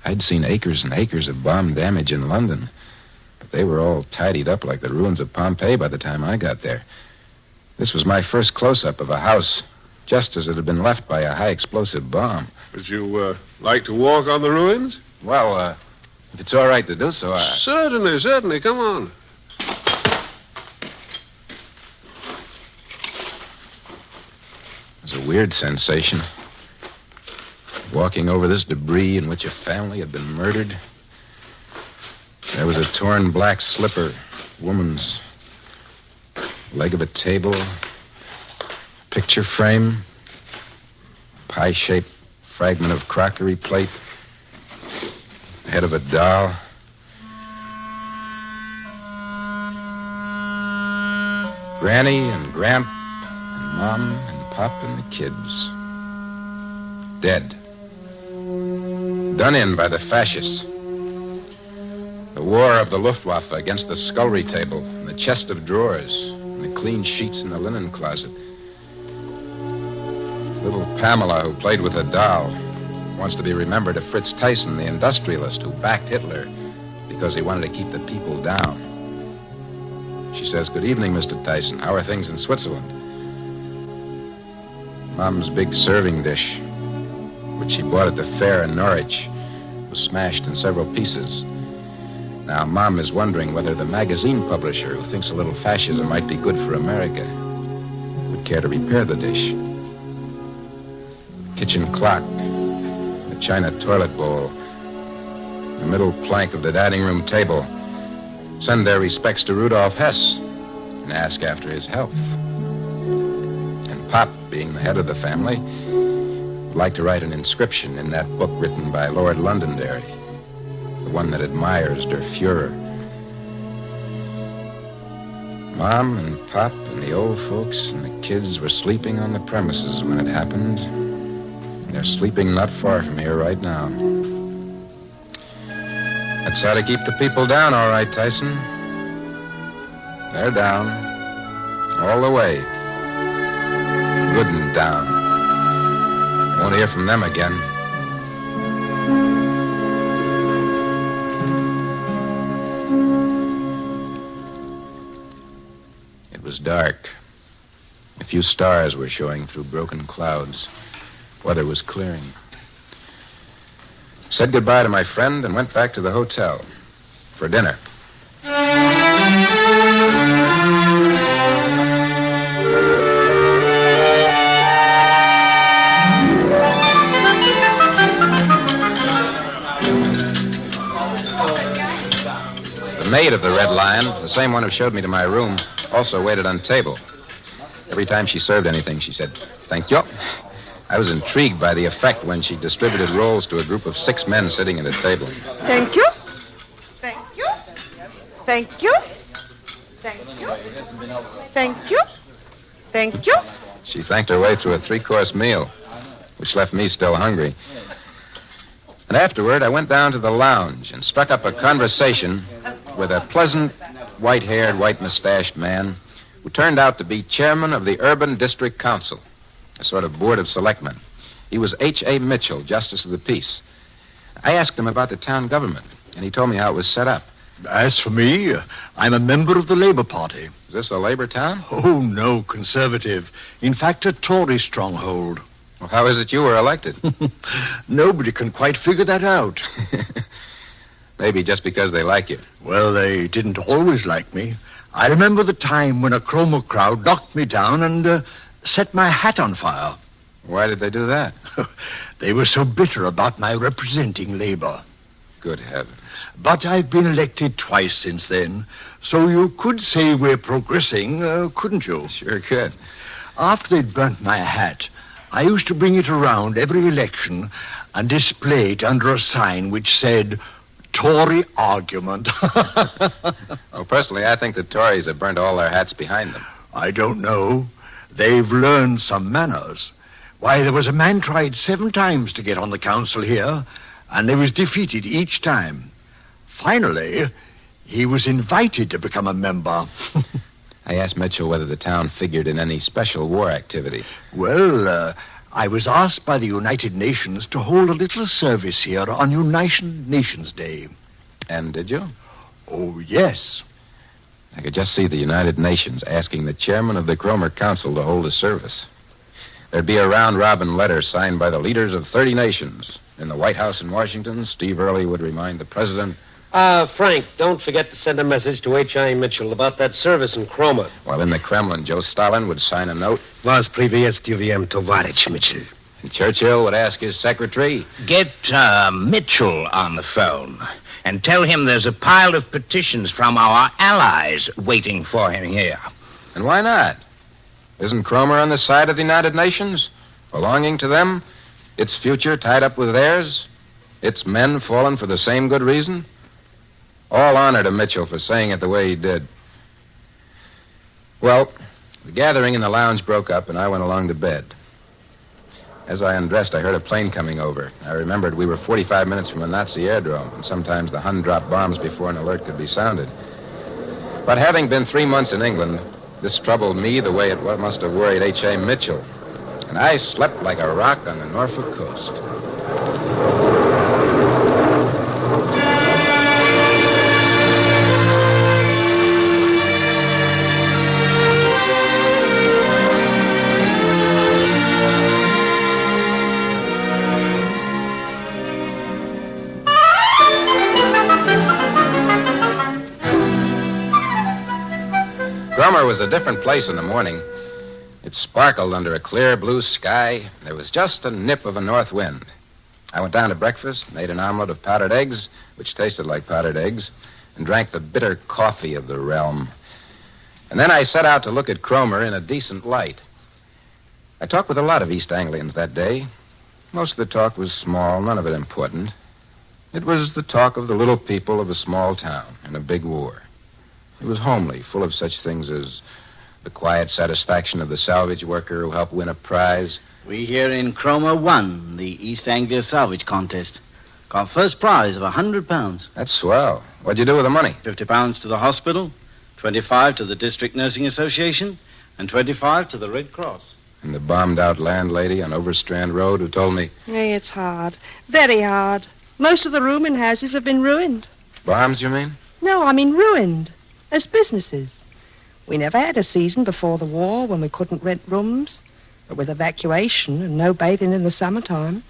S3: I'd seen acres and acres of bomb damage in London, but they were all tidied up like the ruins of Pompeii by the time I got there. This was my first close-up of a house, just as it had been left by a high-explosive bomb.
S10: Would you like to walk on the ruins?
S3: Well, if it's all right to do so,
S10: Certainly. Come on.
S3: It was a weird sensation. Walking over this debris in which a family had been murdered. There was a torn black slipper, woman's leg of a table, picture frame, pie-shaped fragment of crockery plate, head of a doll. Granny and Gramp and Mom and Pop and the kids. Dead. Done in by the fascists. The war of the Luftwaffe against the scullery table and the chest of drawers and the clean sheets in the linen closet. Little Pamela, who played with a doll, wants to be remembered as Fritz Tyson, the industrialist who backed Hitler because he wanted to keep the people down. She says, "Good evening, Mr. Tyson. How are things in Switzerland?" Mom's big serving dish, which she bought at the fair in Norwich, was smashed in several pieces. Now, Mom is wondering whether the magazine publisher, who thinks a little fascism might be good for America, would care to repair the dish. Kitchen clock, the china toilet bowl, the middle plank of the dining room table. Send their respects to Rudolf Hess and ask after his health. And Pop, being the head of the family, would like to write an inscription in that book written by Lord Londonderry, the one that admires Der Fuhrer. Mom and Pop and the old folks and the kids were sleeping on the premises when it happened. And they're sleeping not far from here right now. That's how to keep the people down, all right, Tyson. They're down. All the way. Good and down. Won't hear from them again. It was dark. A few stars were showing through broken clouds. Weather was clearing. Said goodbye to my friend and went back to the hotel for dinner. The maid of the Red Lion, the same one who showed me to my room, also waited on table. Every time she served anything, she said, "Thank you." I was intrigued by the effect when she distributed rolls to a group of 6 men sitting at a table.
S8: Thank you. Thank you. Thank you. Thank you. Thank you. Thank you.
S3: She thanked her way through a 3-course meal, which left me still hungry. And afterward, I went down to the lounge and struck up a conversation with a pleasant, white-haired, white-mustached man who turned out to be chairman of the Urban District Council, a sort of board of selectmen. He was H.A. Mitchell, Justice of the Peace. I asked him about the town government, and he told me how it was set up.
S1: As for me, I'm a member of the Labour Party.
S3: Is this a Labour town?
S1: Oh, no, Conservative. In fact, a Tory stronghold.
S3: Well, how is it you were elected?
S1: Nobody can quite figure that out.
S3: Maybe just because they like you.
S1: Well, they didn't always like me. I remember the time when a Cromer crowd knocked me down and set my hat on fire.
S3: Why did they do that?
S1: They were so bitter about my representing Labour.
S3: Good heavens.
S1: But I've been elected twice since then, so you could say we're progressing, couldn't you?
S3: Sure could.
S1: After they'd burnt my hat, I used to bring it around every election and display it under a sign which said, Tory argument.
S3: Well, personally, I think the Tories have burnt all their hats behind them.
S1: I don't know. They've learned some manners. Why, there was a man tried 7 times to get on the council here, and he was defeated each time. Finally, he was invited to become a member.
S3: I asked Mitchell whether the town figured in any special war activity.
S1: Well, I was asked by the United Nations to hold a little service here on United Nations Day.
S3: And did you?
S1: Oh, yes.
S3: I could just see the United Nations asking the chairman of the Cromer Council to hold a service. There'd be a round-robin letter signed by the leaders of 30 nations. In the White House in Washington, Steve Early would remind the president.
S21: Frank, don't forget to send a message to H.I. Mitchell about that service in Cromer.
S3: While in the Kremlin, Joe Stalin would sign a note.
S21: Вас приветствую, товарищ Mitchell.
S3: And Churchill would ask his secretary.
S7: Get Mitchell on the phone and tell him there's a pile of petitions from our allies waiting for him here.
S3: And why not? Isn't Cromer on the side of the United Nations? Belonging to them? Its future tied up with theirs? Its men fallen for the same good reason? All honor to Mitchell for saying it the way he did. Well, the gathering in the lounge broke up, and I went along to bed. As I undressed, I heard a plane coming over. I remembered we were 45 minutes from a Nazi airdrome, and sometimes the Hun dropped bombs before an alert could be sounded. But having been 3 months in England, this troubled me the way it must have worried H.A. Mitchell. And I slept like a rock on the Norfolk coast. Cromer was a different place in the morning. It sparkled under a clear blue sky. There was just a nip of a north wind. I went down to breakfast, made an omelet of powdered eggs, which tasted like powdered eggs, and drank the bitter coffee of the realm. And then I set out to look at Cromer in a decent light. I talked with a lot of East Anglians that day. Most of the talk was small, none of it important. It was the talk of the little people of a small town in a big war. It was homely, full of such things as the quiet satisfaction of the salvage worker who helped win a prize.
S2: We here in Cromer won the East Anglia Salvage Contest. Got first prize of £100.
S3: That's swell. What'd you do with the money?
S2: £50 to the hospital, 25 to the District Nursing Association, and 25 to the Red Cross.
S3: And the bombed-out landlady on Overstrand Road who told me...
S16: Hey, it's hard. Very hard. Most of the rooming houses have been ruined.
S3: Bombs, you mean?
S16: No, I mean ruined. As businesses. We never had a season before the war when we couldn't rent rooms. But with evacuation and no bathing in the summertime,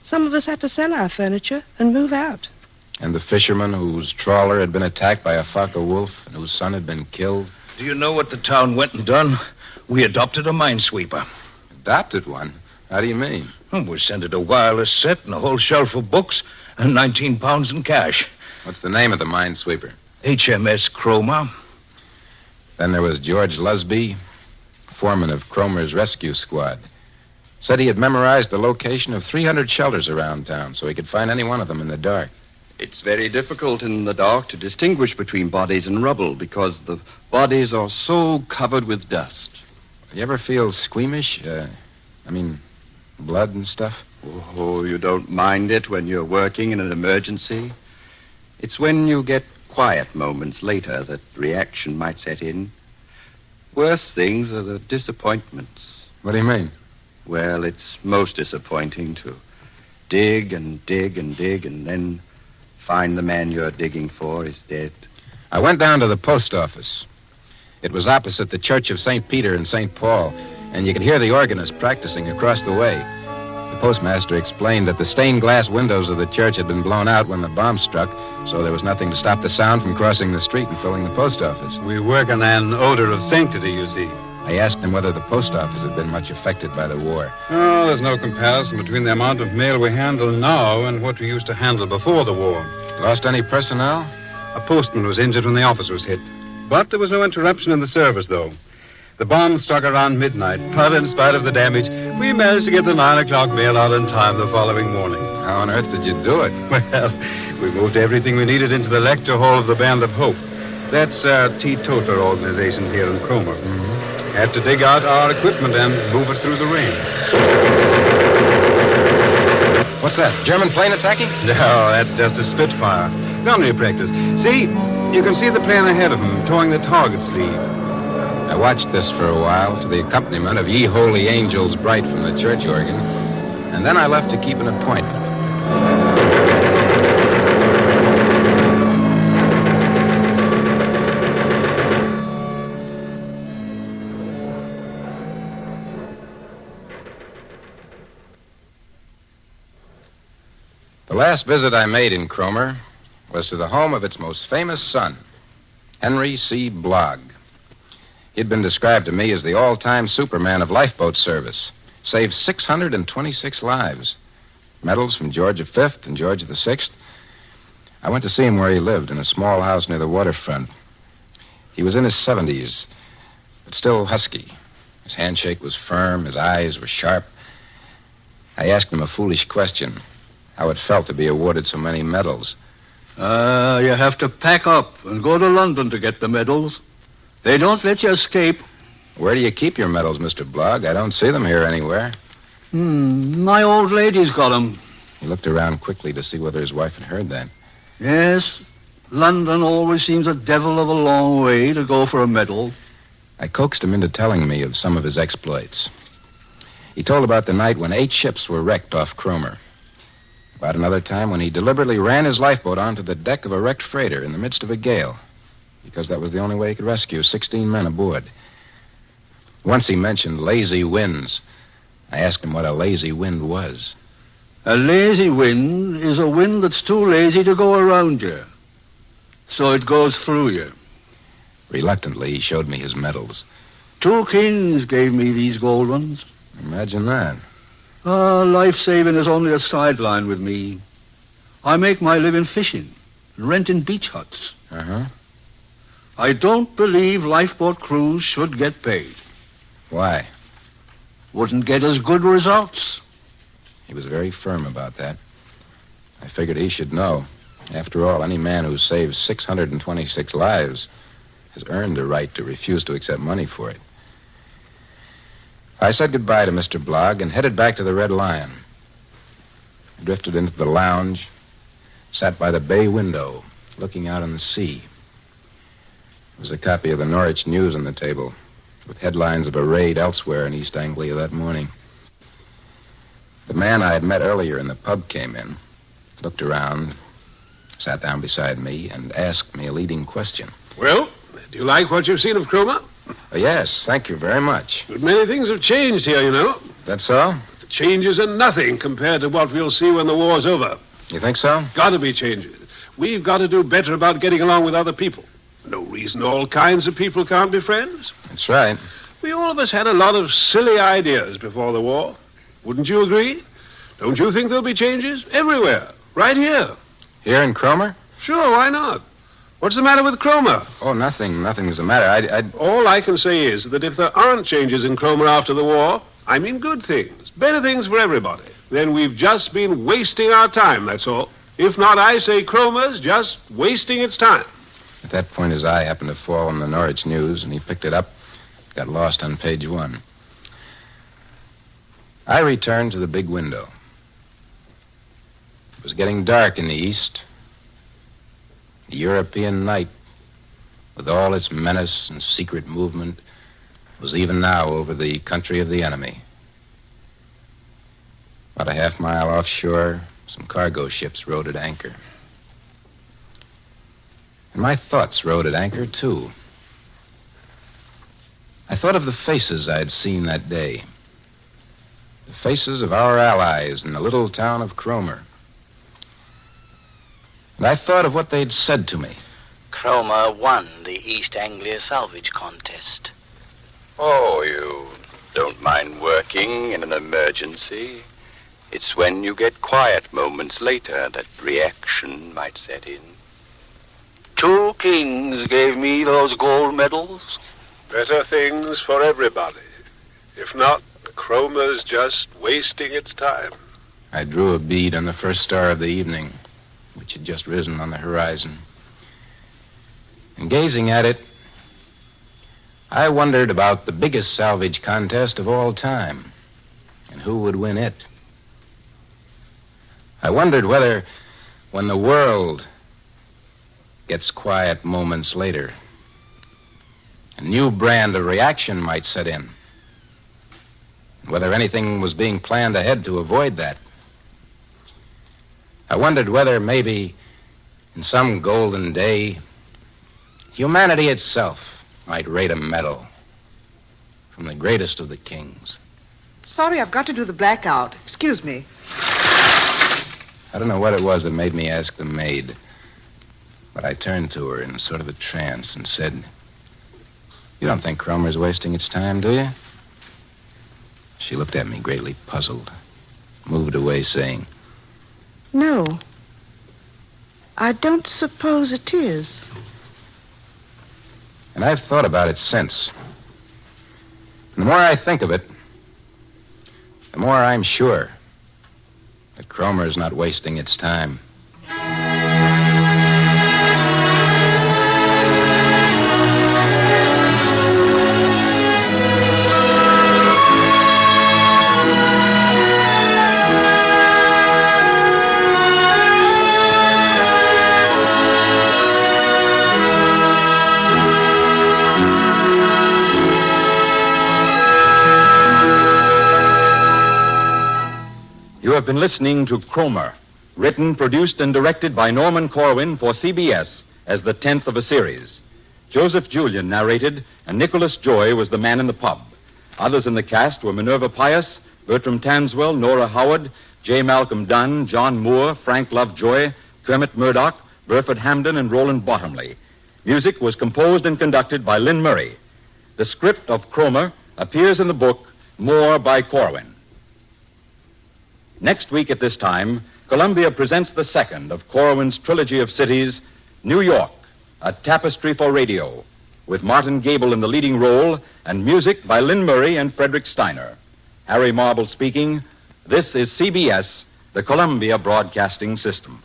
S16: some of us had to sell our furniture and move out.
S3: And the fisherman whose trawler had been attacked by a Faka wolf and whose son had been killed.
S7: Do you know what the town went and done? We adopted a minesweeper.
S3: Adopted one? How do you mean?
S7: Well, we sent it a wireless set and a whole shelf of books and £19 in cash.
S3: What's the name of the minesweeper?
S7: HMS Cromer.
S3: Then there was George Lusby, foreman of Cromer's rescue squad. Said he had memorized the location of 300 shelters around town so he could find any one of them in the dark.
S22: It's very difficult in the dark to distinguish between bodies and rubble because the bodies are so covered with dust.
S3: You ever feel squeamish? Blood and stuff?
S22: Oh, you don't mind it when you're working in an emergency? It's when you get quiet moments later that reaction might set in. Worst things are the disappointments.
S3: What do you mean?
S22: Well, it's most disappointing to dig and dig and dig and then find the man you're digging for is dead.
S3: I went down to the post office. It was opposite the Church of St. Peter and St. Paul, and you could hear the organist practicing across the way. The postmaster explained that the stained glass windows of the church had been blown out when the bomb struck, so there was nothing to stop the sound from crossing the street and filling the post office.
S22: We work on an odor of sanctity, you see.
S3: I asked him whether the post office had been much affected by the war.
S22: Oh, there's no comparison between the amount of mail we handle now and what we used to handle before the war.
S3: Lost any personnel?
S22: A postman was injured when the office was hit. But there was no interruption in the service, though. The bomb struck around midnight, but in spite of the damage, we managed to get the 9 o'clock mail out in time the following morning.
S3: How on earth did you do it?
S22: Well,
S4: We moved everything we needed into the lecture hall of the Band of Hope. That's our teetotal organization here in Cromer. Had to dig out our equipment and move it through the rain.
S3: What's that? German plane attacking?
S4: No, that's just a Spitfire. Gunnery practice. See, you can see the plane ahead of him, towing the target's lead.
S3: I watched this for a while to the accompaniment of Ye Holy Angels Bright from the church organ, and then I left to keep an appointment. The last visit I made in Cromer was to the home of its most famous son, Henry C. Blogg. He'd been described to me as the all-time Superman of lifeboat service. Saved 626 lives. Medals from George V and George VI. I went to see him where he lived, in a small house near the waterfront. He was in his 70s, but still husky. His handshake was firm, his eyes were sharp. I asked him a foolish question, how it felt to be awarded so many medals.
S1: You have to pack up and go to London to get the medals. They don't let you escape.
S3: Where do you keep your medals, Mr. Blogg? I don't see them here anywhere.
S1: My old lady's got them.
S3: He looked around quickly to see whether his wife had heard that.
S1: Yes, London always seems a devil of a long way to go for a medal.
S3: I coaxed him into telling me of some of his exploits. He told about the night when 8 ships were wrecked off Cromer. About another time when he deliberately ran his lifeboat onto the deck of a wrecked freighter in the midst of a gale, because that was the only way he could rescue 16 men aboard. Once he mentioned lazy winds. I asked him what a lazy wind was.
S1: A lazy wind is a wind that's too lazy to go around you, so it goes through you.
S3: Reluctantly, he showed me his medals.
S1: 2 kings gave me these gold ones.
S3: Imagine that.
S1: Life-saving is only a sideline with me. I make my living fishing, renting beach huts. I don't believe lifeboat crews should get paid.
S3: Why?
S1: Wouldn't get as good results.
S3: He was very firm about that. I figured he should know. After all, any man who saves 626 lives has earned the right to refuse to accept money for it. I said goodbye to Mr. Blogg and headed back to the Red Lion. I drifted into the lounge, sat by the bay window, looking out on the sea. There was a copy of the Norwich News on the table, with headlines of a raid elsewhere in East Anglia that morning. The man I had met earlier in the pub came in, looked around, sat down beside me, and asked me a leading question.
S12: Well, do you like what you've seen of Cromer?
S3: Yes, thank you very much.
S12: But many things have changed here, you know.
S3: That's so?
S12: The changes are nothing compared to what we'll see when the war's over.
S3: You think so?
S12: Got to be changes. We've got to do better about getting along with other people. No reason all kinds of people can't be friends.
S3: That's right.
S12: We all of us had a lot of silly ideas before the war. Wouldn't you agree? Don't you think there'll be changes? Everywhere. Right here.
S3: Here in Cromer?
S12: Sure, why not? What's the matter with Cromer?
S3: Oh, nothing. Nothing's the matter.
S12: All I can say is that if there aren't changes in Cromer after the war, I mean good things, better things for everybody, then we've just been wasting our time, that's all. If not, I say Cromer's just wasting its time.
S3: At that point, his eye happened to fall on the Norwich News, and he picked it up, got lost on page 1. I returned to the big window. It was getting dark in the east. The European night, with all its menace and secret movement, was even now over the country of the enemy. About a half-mile offshore, some cargo ships rode at anchor. And my thoughts rode at anchor, too. I thought of the faces I'd seen that day. The faces of our allies in the little town of Cromer. And I thought of what they'd said to me.
S2: Cromer won the East Anglia salvage contest.
S22: Oh, you don't mind working in an emergency. It's when you get quiet moments later that reaction might set in.
S1: 2 kings gave me those gold medals.
S12: Better things for everybody. If not, Cromer's just wasting its time.
S3: I drew a bead on the first star of the evening. which had just risen on the horizon. And gazing at it, I wondered about the biggest salvage contest of all time, and who would win it. I wondered whether, when the world gets quiet moments later, a new brand of reaction might set in, and whether anything was being planned ahead to avoid that. I wondered whether maybe, in some golden day, humanity itself might rate a medal from the greatest of the kings.
S11: Sorry, I've got to do the blackout. Excuse me.
S3: I don't know what it was that made me ask the maid, but I turned to her in sort of a trance and said, "You don't think Cromer's wasting its time, do you?" She looked at me greatly puzzled, moved away saying,
S16: No. I don't suppose it is.
S3: And I've thought about it since. And the more I think of it, the more I'm sure that Cromer's not wasting its time.
S6: You have been listening to Cromer, written, produced, and directed by Norman Corwin for CBS as the 10th of a series. Joseph Julian narrated, and Nicholas Joy was the man in the pub. Others in the cast were Minerva Pius, Bertram Tanswell, Nora Howard, J. Malcolm Dunn, John Moore, Frank Lovejoy, Kermit Murdoch, Burford Hamden, and Roland Bottomley. Music was composed and conducted by Lynn Murray. The script of Cromer appears in the book More by Corwin. Next week at this time, Columbia presents the second of Corwin's trilogy of cities, New York, a tapestry for radio, with Martin Gable in the leading role and music by Lynn Murray and Frederick Steiner. Harry Marble speaking. This is CBS, the Columbia Broadcasting System.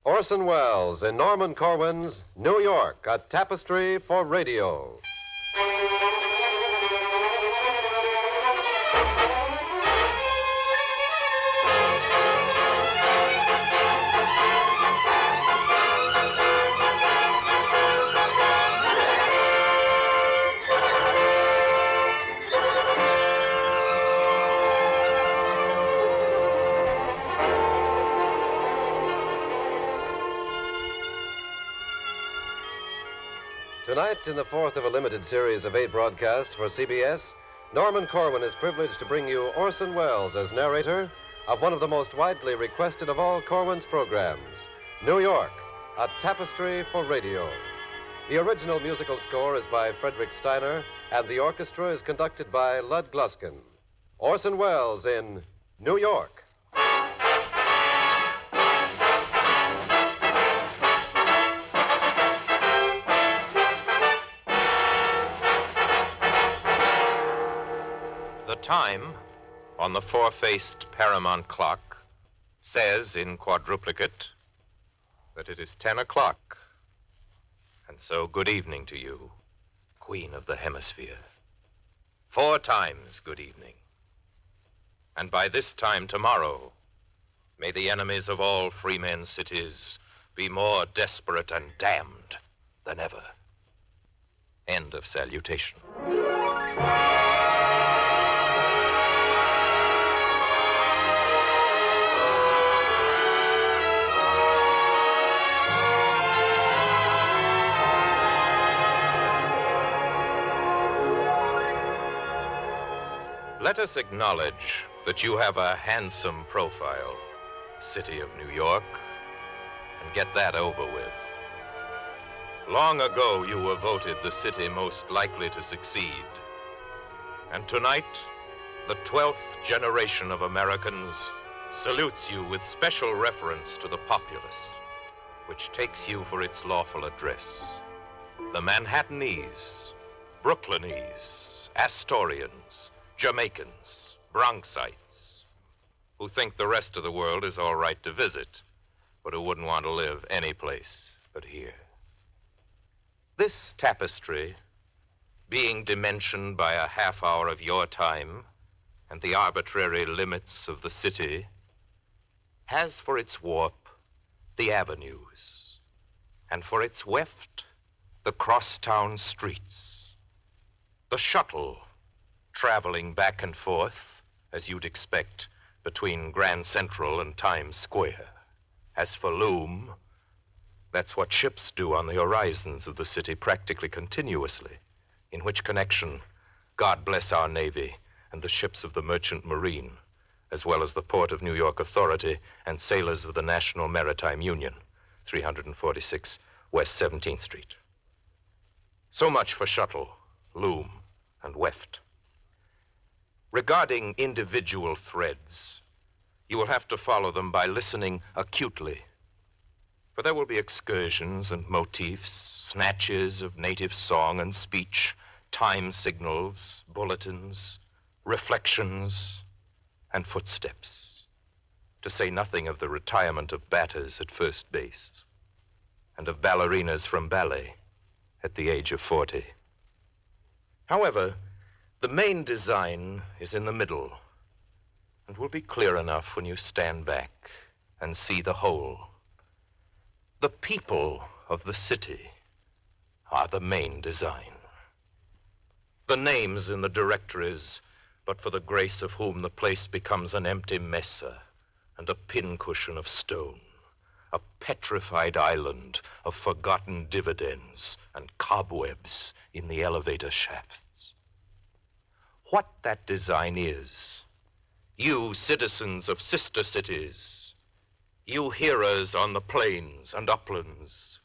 S17: Orson Welles in Norman Corwin's New York, a tapestry for radio. Tonight, in the fourth of a limited series of 8 broadcasts for CBS, Norman Corwin is privileged to bring you Orson Welles as narrator of one of the most widely requested of all Corwin's programs, New York, a tapestry for radio. The original musical score is by Frederick Steiner, and the orchestra is conducted by Lud Gluskin. Orson Welles in New York.
S23: The time on the four-faced Paramount clock says in quadruplicate that it is 10 o'clock. And so good evening to you, Queen of the Hemisphere. 4 times good evening. And by this time tomorrow, may the enemies of all free men's cities be more desperate and damned than ever. End of salutation. Let us acknowledge that you have a handsome profile, City of New York, and get that over with. Long ago, you were voted the city most likely to succeed. And tonight, the 12th generation of Americans salutes you with special reference to the populace, which takes you for its lawful address. The Manhattanese, Brooklynese, Astorians, Jamaicans, Bronxites, who think the rest of the world is all right to visit, but who wouldn't want to live any place but here. This tapestry, being dimensioned by a half hour of your time and the arbitrary limits of the city, has for its warp the avenues, and for its weft the crosstown streets. The shuttle, traveling back and forth, as you'd expect, between Grand Central and Times Square. As for loom, that's what ships do on the horizons of the city practically continuously, in which connection, God bless our Navy and the ships of the Merchant Marine, as well as the Port of New York Authority and sailors of the National Maritime Union, 346 West 17th Street. So much for shuttle, loom, and weft. Regarding individual threads, you will have to follow them by listening acutely. For there will be excursions and motifs, snatches of native song and speech, time signals, bulletins, reflections, and footsteps, to say nothing of the retirement of batters at first base and of ballerinas from ballet at the age of 40. However, the main design is in the middle and will be clear enough when you stand back and see the whole. The people of the city are the main design. The names in the directories, but for the grace of whom the place becomes an empty mesa and a pincushion of stone, a petrified island of forgotten dividends and cobwebs in the elevator shafts. What that design is, you citizens of sister cities, you hearers on the plains and uplands,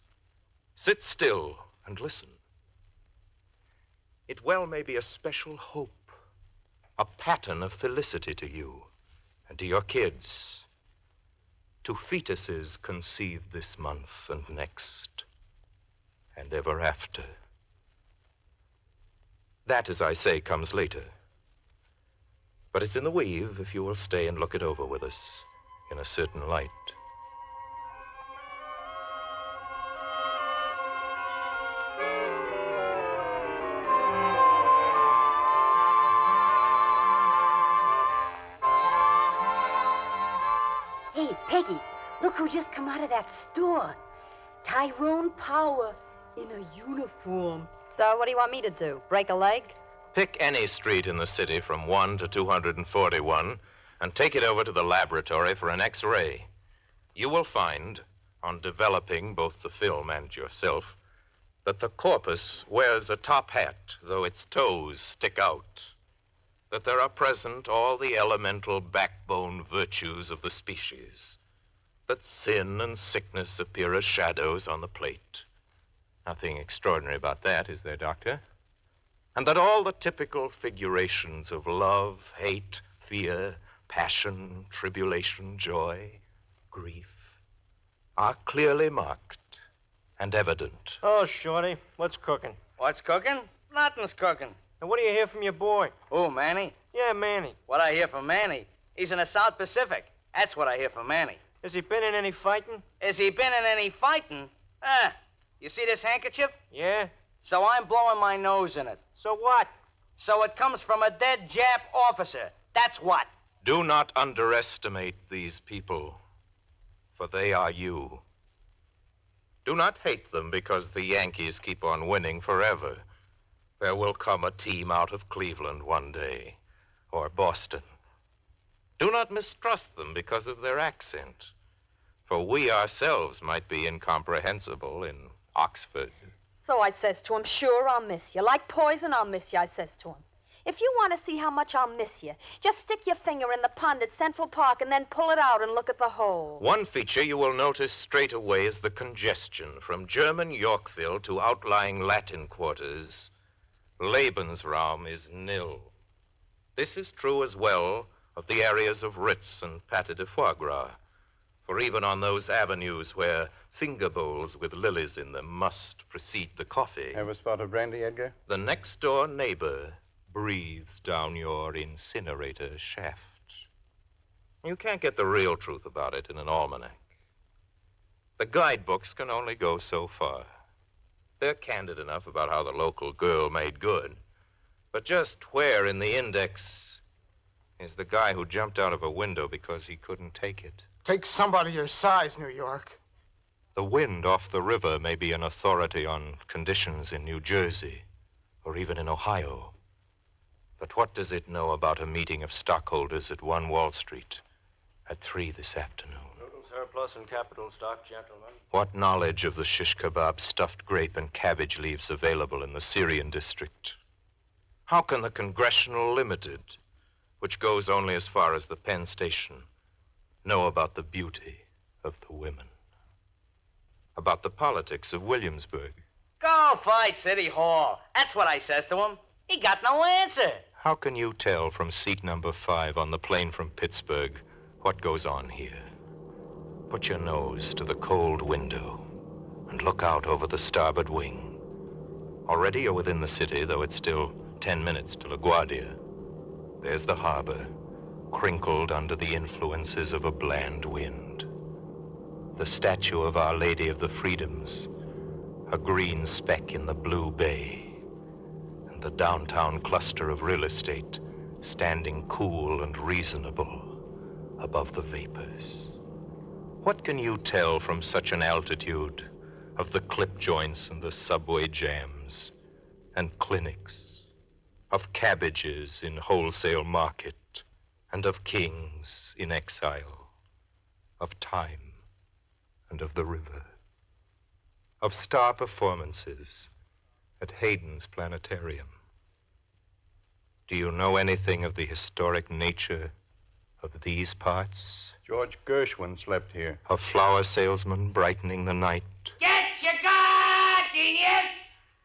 S23: sit still and listen. It well may be a special hope, a pattern of felicity to you and to your kids, to fetuses conceived this month and next, and ever after. That, as I say, comes later. But it's in the weave if you will stay and look it over with us in a certain light.
S9: Hey, Peggy, look who just come out of that store. Tyrone Power in a uniform.
S13: So what do you want me to do? Break a leg?
S23: Pick any street in the city from 1 to 241 and take it over to the laboratory for an X-ray. You will find, on developing both the film and yourself, that the corpus wears a top hat, though its toes stick out. That there are present all the elemental backbone virtues of the species. That sin and sickness appear as shadows on the plate. Nothing extraordinary about that, is there, Doctor? And that all the typical figurations of love, hate, fear, passion, tribulation, joy, grief, are clearly marked and evident.
S14: Oh, Shorty, what's cooking?
S2: What's cooking? Nothing's cooking.
S14: And what do you hear from your boy?
S2: Oh, Manny?
S14: Yeah, Manny.
S2: What I hear from Manny? He's in the South Pacific. That's what I hear from Manny.
S14: Has he been in any fighting?
S2: Has he been in any fighting? You see this handkerchief?
S14: Yeah.
S2: So I'm blowing my nose in it.
S14: So what?
S2: So it comes from a dead Jap officer. That's what.
S23: Do not underestimate these people, for they are you. Do not hate them because the Yankees keep on winning forever. There will come a team out of Cleveland one day, or Boston. Do not mistrust them because of their accent, for we ourselves might be incomprehensible in Oxford.
S13: So I says to him, sure, I'll miss you. Like poison, I'll miss you, I says to him. If you want to see how much I'll miss you, just stick your finger in the pond at Central Park and then pull it out and look at the hole.
S23: One feature you will notice straight away is the congestion from German Yorkville to outlying Latin quarters. Lebensraum is nil. This is true as well of the areas of Ritz and Pâté de Foie Gras. For even on those avenues where finger bowls with lilies in them must precede the coffee,
S4: Have a spot of brandy, Edgar?
S23: the next-door neighbor breathes down your incinerator shaft. You can't get the real truth about it in an almanac. The guidebooks can only go so far. They're candid enough about how the local girl made good. But just where in the index is the guy who jumped out of a window because he couldn't take it?
S18: Take somebody your size, New York.
S23: The wind off the river may be an authority on conditions in New Jersey or even in Ohio. But what does it know about a meeting of stockholders at 1 Wall Street at 3 this afternoon?
S14: Total surplus and capital stock, gentlemen.
S23: What knowledge of the shish kebab, stuffed grape, and cabbage leaves available in the Syrian district? How can the Congressional Limited, which goes only as far as the Penn Station, know about the beauty of the women? About the politics of Williamsburg?
S19: Go fight City Hall. That's what I says to him. He got no answer.
S23: How can you tell from seat number 5 on the plane from Pittsburgh what goes on here? Put your nose to the cold window and look out over the starboard wing. Already you're within the city, though it's still 10 minutes to LaGuardia. There's the harbor, crinkled under the influences of a bland wind. The statue of Our Lady of the Freedoms, a green speck in the blue bay, and the downtown cluster of real estate standing cool and reasonable above the vapors. What can you tell from such an altitude of the clip joints and the subway jams and clinics, of cabbages in wholesale market and of kings in exile, of time and of the river, of star performances at Hayden's Planetarium? Do you know anything of the historic nature of these parts?
S4: George Gershwin slept here.
S23: Of flower salesmen brightening the night?
S19: Get your gardenias!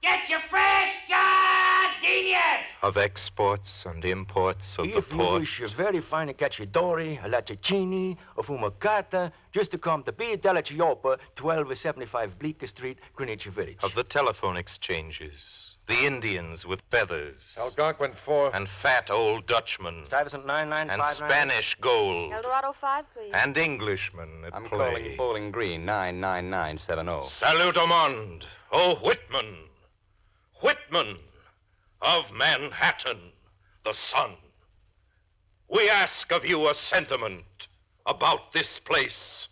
S19: Get your fresh gardenias!
S23: Of exports and imports of the
S14: If you
S23: port?
S14: wish very fine to catch a Dory, a Laccini, a Fumacata, just to come to Via della Chioppa, 1275 Bleecker Street, Greenwich Village.
S23: Of the telephone exchanges, the Indians with feathers,
S17: Algonquin 4.
S23: and fat old Dutchmen,
S14: Stuyvesant 9959.
S23: and Spanish gold,
S13: Eldorado 5, please.
S23: and Englishmen at
S3: I'm
S23: play.
S3: calling Bowling Green, 99970.
S23: Salute Amond, oh Whitman, Whitman of Manhattan, the sun. We ask of you a sentiment about this place,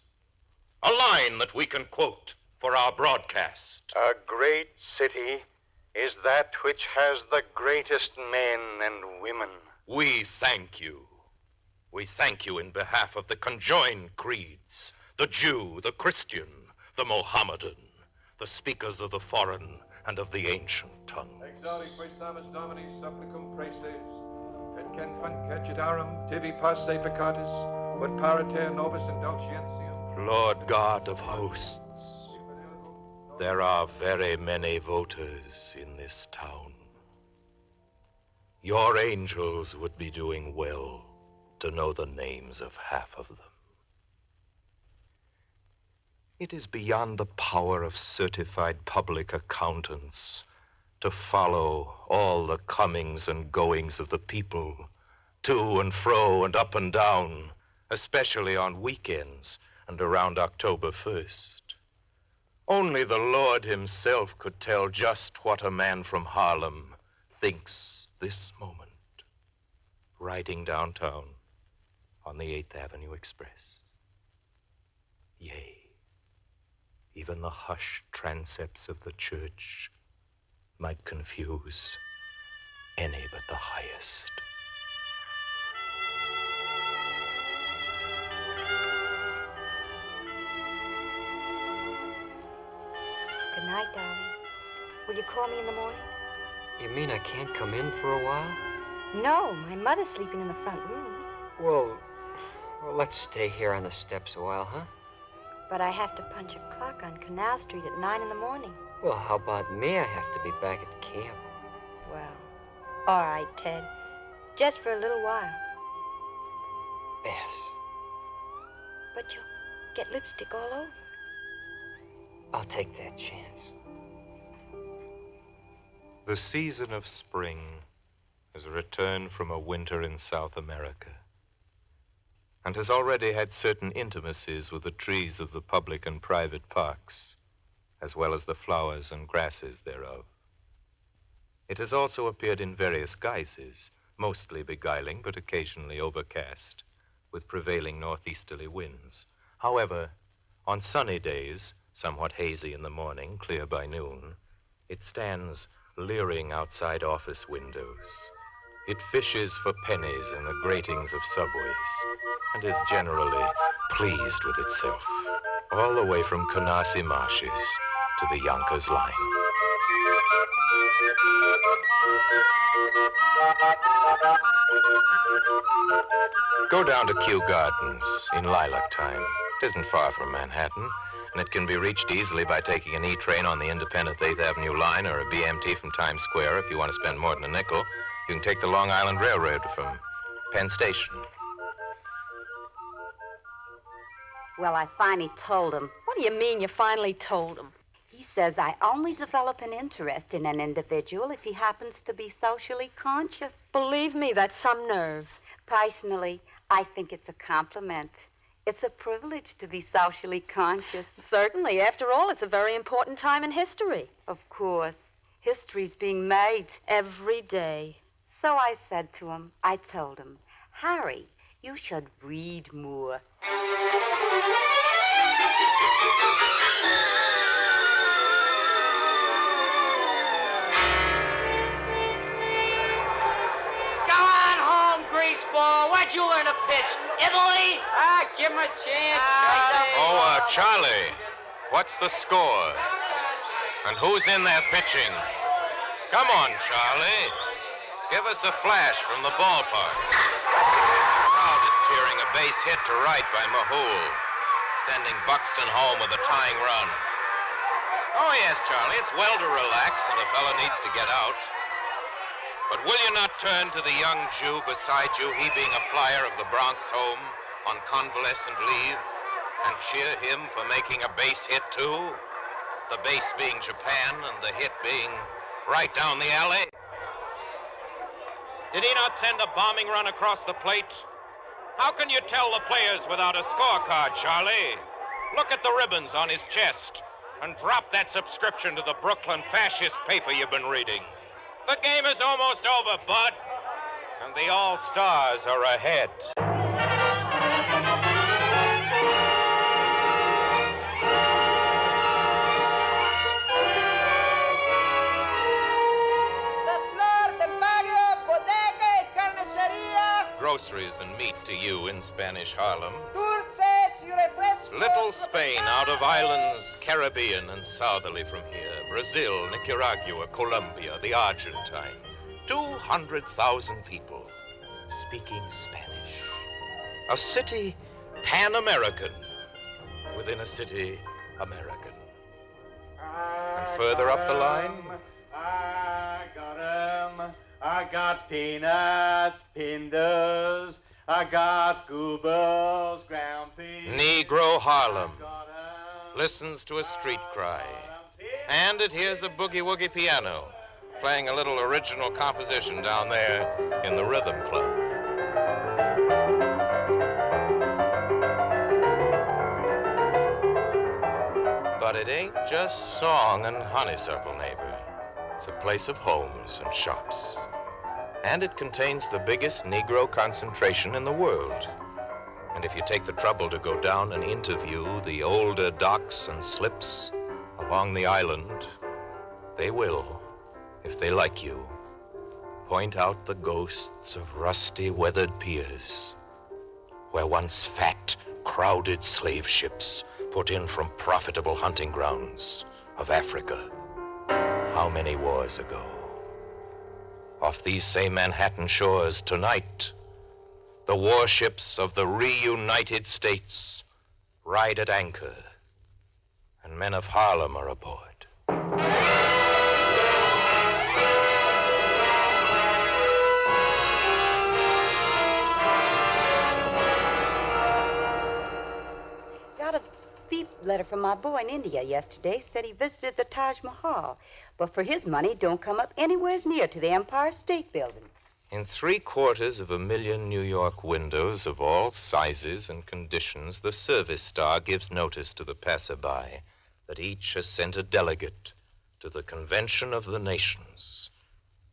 S23: a line that we can quote for our broadcast.
S20: A great city is that which has the greatest men and women.
S23: We thank you. We thank you in behalf of the conjoined creeds, the Jew, the Christian, the Mohammedan, the speakers of the foreign and of the ancient tongue.
S24: Exaudi quaesamus Domini supplicum praeses, et confecitarum tibi passe peccatis, ut pariter nobis indulgentium.
S23: Lord God of hosts, there are very many voters in this town. Your angels would be doing well to know the names of half of them. It is beyond the power of certified public accountants to follow all the comings and goings of the people, to and fro and up and down, especially on weekends and around October 1st. Only the Lord himself could tell just what a man from Harlem thinks this moment, riding downtown on the 8th Avenue Express. Yea, even the hushed transepts of the church might confuse any but the highest.
S13: Good night, darling. Will you call me in the morning?
S25: You mean I can't come in for a while?
S13: No, my mother's sleeping in the front room.
S25: Well, let's stay here on the steps a while, huh?
S13: But I have to punch a clock on Canal Street at 9 in the morning.
S25: Well, how about me? I have to be back at camp.
S13: Well, all right, Ted. Just for a little while.
S25: Yes.
S13: But you'll get lipstick all over.
S25: I'll take that chance.
S23: The season of spring has returned from a winter in South America. and has already had certain intimacies with the trees of the public and private parks, as well as the flowers and grasses thereof. It has also appeared in various guises, mostly beguiling but occasionally overcast, with prevailing northeasterly winds. However, on sunny days, somewhat hazy in the morning, clear by noon, it stands leering outside office windows. It fishes for pennies in the gratings of subways and is generally pleased with itself, all the way from Canarsie Marshes to the Yonkers Line. Go down to Kew Gardens in lilac time. It isn't far from Manhattan, and it can be reached easily by taking an E-train on the independent 8th Avenue line or a BMT from Times Square. If you want to spend more than a nickel, you can take the Long Island Railroad from Penn Station.
S9: Well, I finally told him.
S13: What do you mean you finally told him?
S9: He says I only develop an interest in an individual if he happens to be socially conscious.
S13: Believe me, that's some nerve.
S9: Personally, I think it's a compliment. It's a privilege to be socially conscious.
S13: Certainly. After all, it's a very important time in history.
S9: Of course. History's being made.
S13: Every day.
S9: So I said to him, I told him, Harry, you should read more.
S19: Greaseball, where'd you learn to pitch? Italy? Give him a chance,
S23: Charlie, what's the score? And who's in there pitching? Come on, Charlie. Give us a flash from the ballpark. Crowd is cheering a base hit to right by Mahool, sending Buxton home with a tying run. Oh, yes, Charlie, it's well to relax, and the fella needs to get out. But will you not turn to the young Jew beside you, he being a flyer of the Bronx home on convalescent leave, and cheer him for making a base hit, too? The base being Japan and the hit being right down the alley? Did he not send a bombing run across the plate? How can you tell the players without a scorecard, Charlie? Look at the ribbons on his chest and drop that subscription to the Brooklyn fascist paper you've been reading. The game is almost over, Bud, and the All-Stars are ahead. Groceries and meat to you in Spanish Harlem. Little Spain out of islands, Caribbean and southerly from here. Brazil, Nicaragua, Colombia, the Argentine. 200,000 people speaking Spanish. A city Pan-American within a city American. And further up the line...
S5: I got peanuts, pindas, I got goobers, ground peas.
S23: Negro Harlem listens to a street cry, and it hears a boogie-woogie piano playing a little original composition down there in the Rhythm Club. But it ain't just song and honeysuckle, neighbor. It's a place of homes and shops. And it contains the biggest Negro concentration in the world. And if you take the trouble to go down and interview the older docks and slips along the island, they will, if they like you, point out the ghosts of rusty, weathered piers, where once fat, crowded slave ships put in from profitable hunting grounds of Africa. How many wars ago? Off these same Manhattan shores tonight, the warships of the reunited states ride at anchor, and men of Harlem are aboard.
S9: Got a beep letter from my boy in India yesterday. Said he visited the Taj Mahal, but for his money don't come up anywhere near to the Empire State Building.
S23: In 750,000 New York windows of all sizes and conditions, the service star gives notice to the passerby that each has sent a delegate to the Convention of the Nations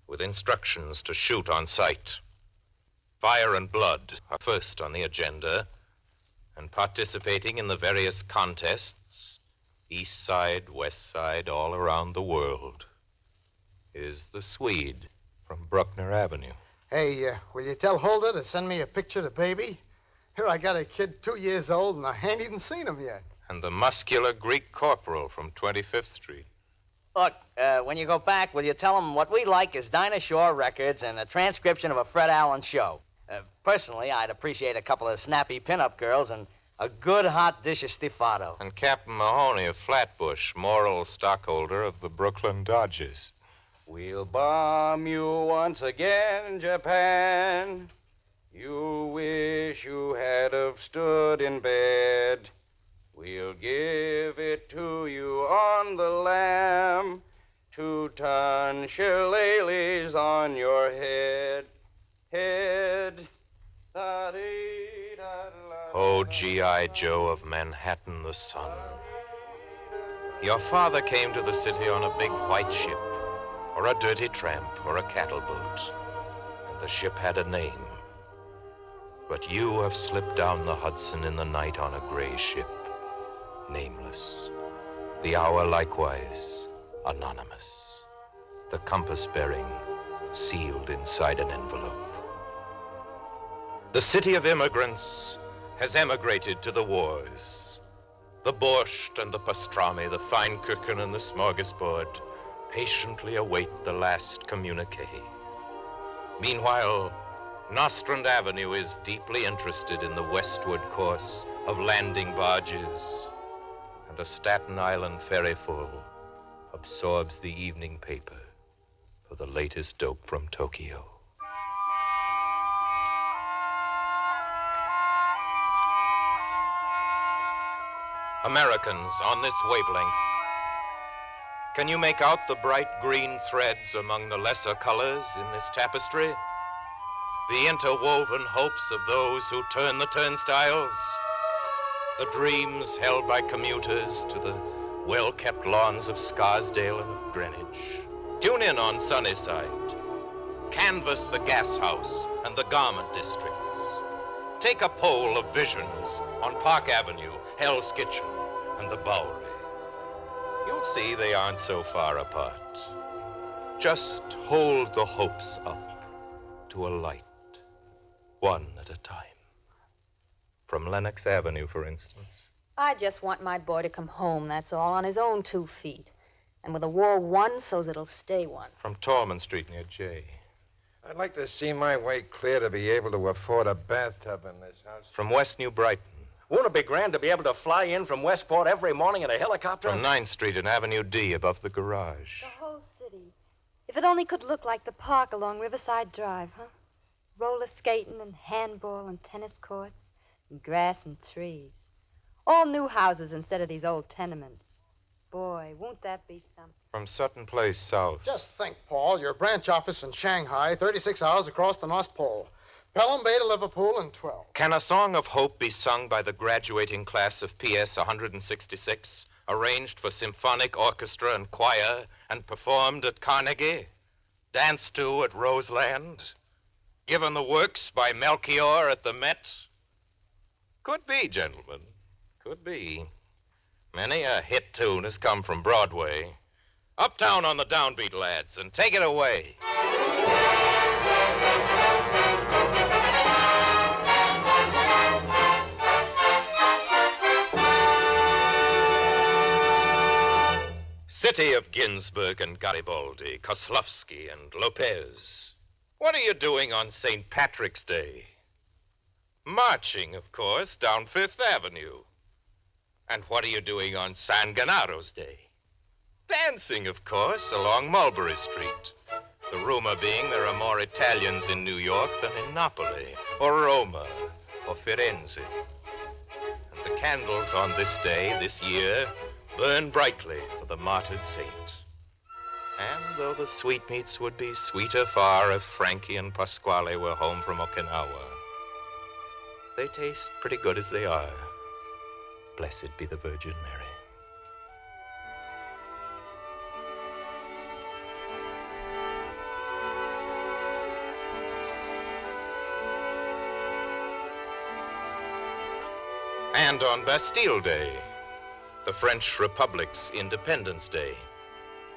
S23: with instructions to shoot on sight. Fire and blood are first on the agenda, and participating in the various contests, east side, west side, all around the world, is the Swede from Bruckner Avenue.
S18: Hey, will you tell Hulda to send me a picture of the baby? Here I got a kid 2 years old, and I ain't even seen him yet.
S23: And the muscular Greek corporal from 25th Street.
S19: Look, when you go back, will you tell them what we like is Dinah Shore records and a transcription of a Fred Allen show? Personally, I'd appreciate a couple of snappy pinup girls and a good hot dish of stifado.
S23: And Captain Mahoney of Flatbush, moral stockholder of the Brooklyn Dodgers.
S7: We'll bomb you once again, Japan. You wish you had have stood in bed. We'll give it to you on the lam. 2-ton shillelaghs on your head.
S23: Oh, G.I. Joe of Manhattan, the sun. Your father came to the city on a big white ship, or a dirty tramp, or a cattle boat, and the ship had a name. But you have slipped down the Hudson in the night on a gray ship, nameless. The hour likewise, anonymous. The compass bearing, sealed inside an envelope. The city of immigrants has emigrated to the wars. The borscht and the pastrami, the fine cooking and the smorgasbord patiently await the last communique. Meanwhile, Nostrand Avenue is deeply interested in the westward course of landing barges, and a Staten Island ferryful absorbs the evening paper for the latest dope from Tokyo. Americans on this wavelength, can you make out the bright green threads among the lesser colors in this tapestry? The interwoven hopes of those who turn the turnstiles? The dreams held by commuters to the well-kept lawns of Scarsdale and of Greenwich? Tune in on Sunnyside. Canvass the gas house and the garment districts. Take a poll of visions on Park Avenue, Hell's Kitchen, and the Bowery. You'll see they aren't so far apart. Just hold the hopes up to a light, one at a time. From Lenox Avenue, for instance.
S13: I just want my boy to come home, that's all, on his own 2 feet. And with the war won, so's it'll stay one.
S23: From Tallman Street near Jay.
S24: I'd like to see my way clear to be able to afford a bathtub in this house.
S23: From West New Brighton.
S14: Won't it be grand to be able to fly in from Westport every morning in a helicopter?
S23: From 9th Street and Avenue D above the garage.
S13: The whole city. If it only could look like the park along Riverside Drive, huh? Roller skating and handball and tennis courts and grass and trees. All new houses instead of these old tenements. Boy, won't that be something?
S23: From Sutton Place south.
S18: Just think, Paul, your branch office in Shanghai, 36 hours across the North Pole. Pelham Bay to Liverpool in 12.
S23: Can a song of hope be sung by the graduating class of PS 166, arranged for symphonic orchestra and choir, and performed at Carnegie, danced to at Roseland, given the works by Melchior at the Met? Could be, gentlemen, could be. Many a hit tune has come from Broadway. Uptown on the downbeat, lads, and take it away. City of Ginsberg and Garibaldi, Kozlovsky and Lopez. What are you doing on St. Patrick's Day? Marching, of course, down Fifth Avenue. And what are you doing on San Gennaro's Day? Dancing, of course, along Mulberry Street. The rumor being there are more Italians in New York than in Napoli, or Roma, or Firenze. And the candles on this day, this year, burn brightly for the martyred saint. And though the sweetmeats would be sweeter far if Frankie and Pasquale were home from Okinawa, they taste pretty good as they are. Blessed be the Virgin Mary. And on Bastille Day, the French Republic's Independence Day,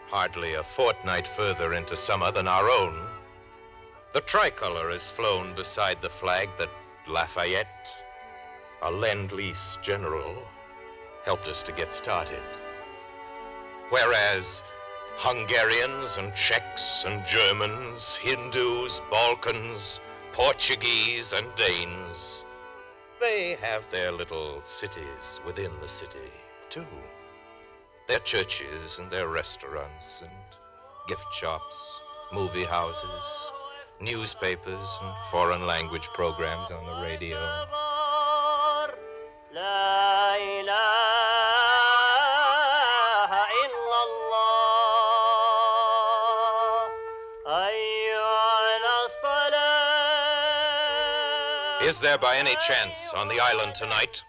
S23: hardly a fortnight further into summer than our own, the tricolor is flown beside the flag that Lafayette, a Lend-Lease general, helped us to get started. Whereas Hungarians and Czechs and Germans, Hindus, Balkans, Portuguese and Danes, they have their little cities within the city, too. Their churches and their restaurants and gift shops, movie houses, newspapers and foreign language programs on the radio. Is there by any chance on the island tonight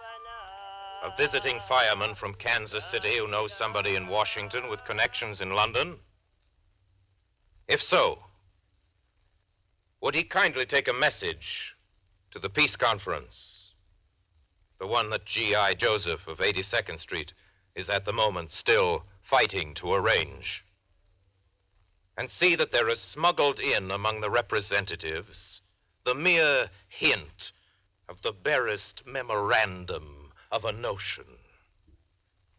S23: a visiting fireman from Kansas City who knows somebody in Washington with connections in London? If so, would he kindly take a message to the peace conference, the one that G.I. Joseph of 82nd Street is at the moment still fighting to arrange, and see that there is smuggled in among the representatives the mere hint of the barest memorandum of a notion.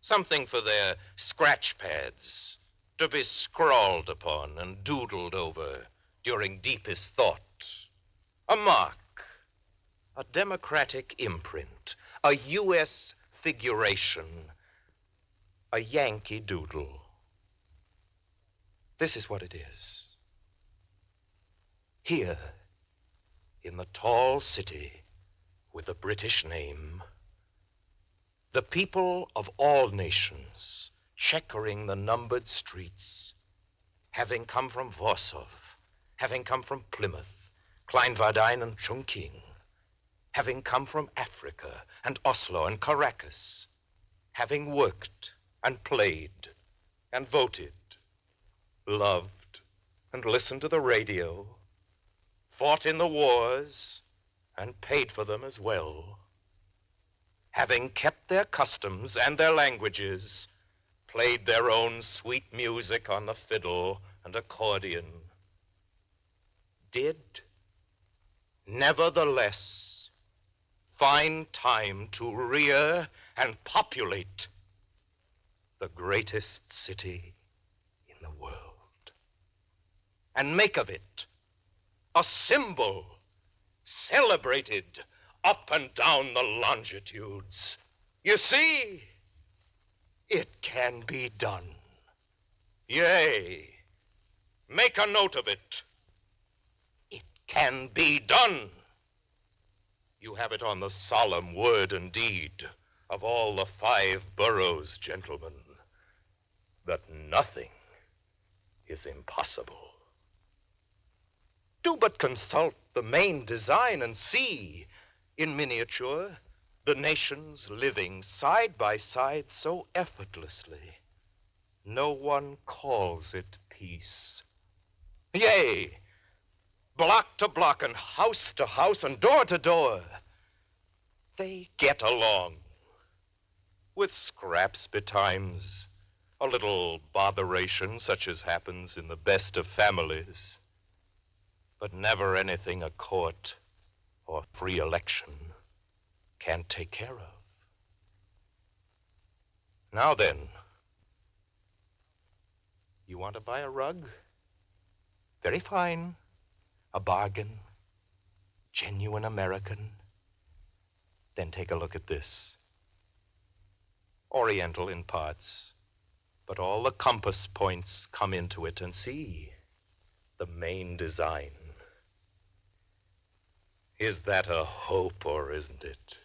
S23: Something for their scratch pads to be scrawled upon and doodled over during deepest thought. A mark, a democratic imprint, a U.S. figuration, a Yankee doodle. This is what it is. Here, in the tall city with a British name, the people of all nations, checkering the numbered streets, having come from Warsaw, having come from Plymouth, Kleinwardein and Chongqing, having come from Africa and Oslo and Caracas, having worked and played and voted, loved and listened to the radio, fought in the wars, and paid for them as well, having kept their customs and their languages, played their own sweet music on the fiddle and accordion, did, nevertheless, find time to rear and populate the greatest city in the world, and make of it a symbol celebrated up and down the longitudes. You see, it can be done. Yea, make a note of it. It can be done. You have it on the solemn word and deed of all the 5 boroughs, gentlemen, that nothing is impossible. Do but consult the main design and see, in miniature, the nations living side by side so effortlessly. No one calls it peace. Yea, block to block and house to house and door to door, they get along, with scraps betimes, a little botheration such as happens in the best of families, but never anything a court or free election can't take care of. Now then, you want to buy a rug? Very fine. A bargain. Genuine American. Then take a look at this. Oriental in parts, but all the compass points come into it, and see the main design. Is that a hope, or isn't it?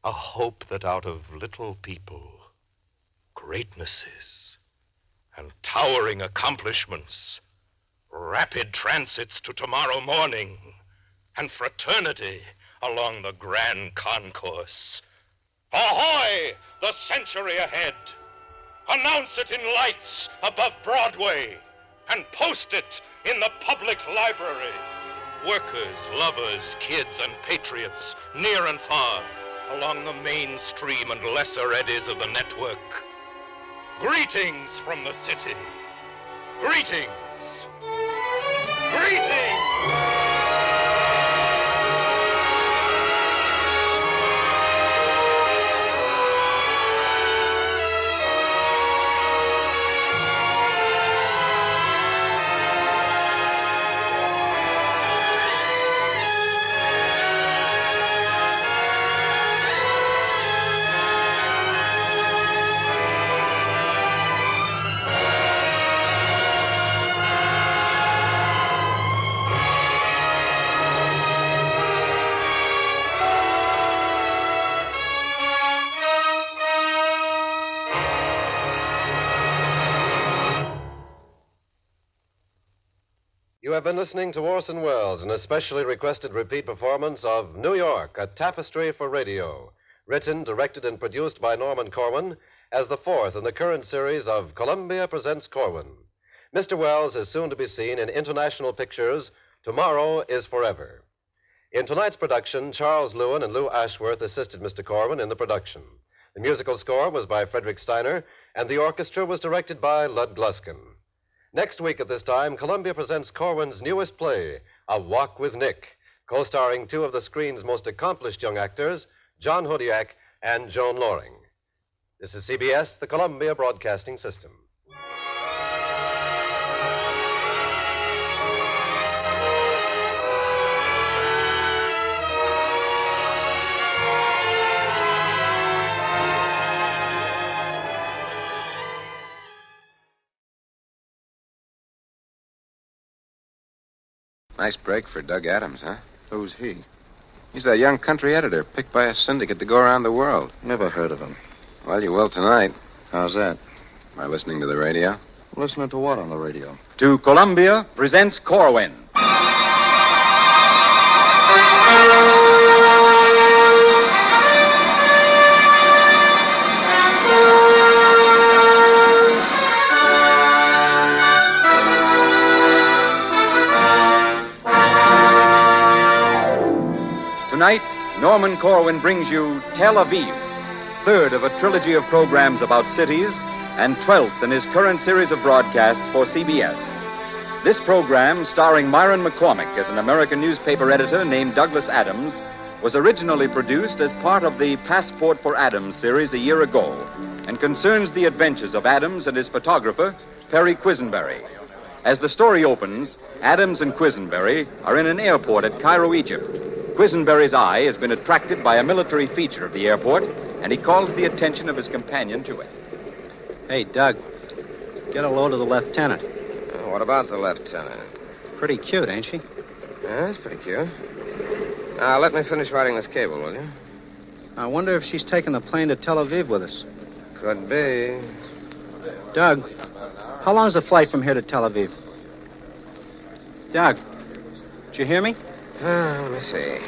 S23: A hope that out of little people, greatnesses and towering accomplishments, rapid transits to tomorrow morning, and fraternity along the grand concourse. Ahoy, the century ahead! Announce it in lights above Broadway and post it in the public library. Workers, lovers, kids, and patriots, near and far, along the mainstream and lesser eddies of the network. Greetings from the city. Greetings. Greetings!
S17: You have been listening to Orson Welles, an especially requested repeat performance of New York, a Tapestry for Radio, written, directed, and produced by Norman Corwin as the fourth in the current series of Columbia Presents Corwin. Mr. Welles is soon to be seen in international pictures, Tomorrow is Forever. In tonight's production, Charles Lewin and Lou Ashworth assisted Mr. Corwin in the production. The musical score was by Frederick Steiner, and the orchestra was directed by Lud Gluskin. Next week at this time, Columbia presents Corwin's newest play, A Walk with Nick, co-starring two of the screen's most accomplished young actors, John Hudiak and Joan Loring. This is CBS, the Columbia Broadcasting System.
S3: Nice break for Doug Adams, huh?
S8: Who's he?
S3: He's that young country editor picked by a syndicate to go around the world.
S8: Never heard of him.
S3: Well, you will tonight.
S8: How's that?
S3: By listening to the radio.
S8: Listening to what on the radio?
S6: To Columbia presents Corwin. Tonight, Norman Corwin brings you Tel Aviv, third of a trilogy of programs about cities, and 12th in his current series of broadcasts for CBS. This program, starring Myron McCormick as an American newspaper editor named Douglas Adams, was originally produced as part of the Passport for Adams series a year ago, and concerns the adventures of Adams and his photographer, Perry Quisenberry. As the story opens, Adams and Quisenberry are in an airport at Cairo, Egypt. Quisenberry's eye has been attracted by a military feature of the airport, and he calls the attention of his companion to it.
S10: Hey, Doug, get a load of the lieutenant.
S8: What about the lieutenant?
S10: Pretty cute, ain't she?
S8: Yeah, that's pretty cute. Now, let me finish writing this cable, will you?
S10: I wonder if she's taking the plane to Tel Aviv with us.
S8: Could be.
S10: Doug, how long's the flight from here to Tel Aviv? Doug, did you hear me?
S8: Let me see.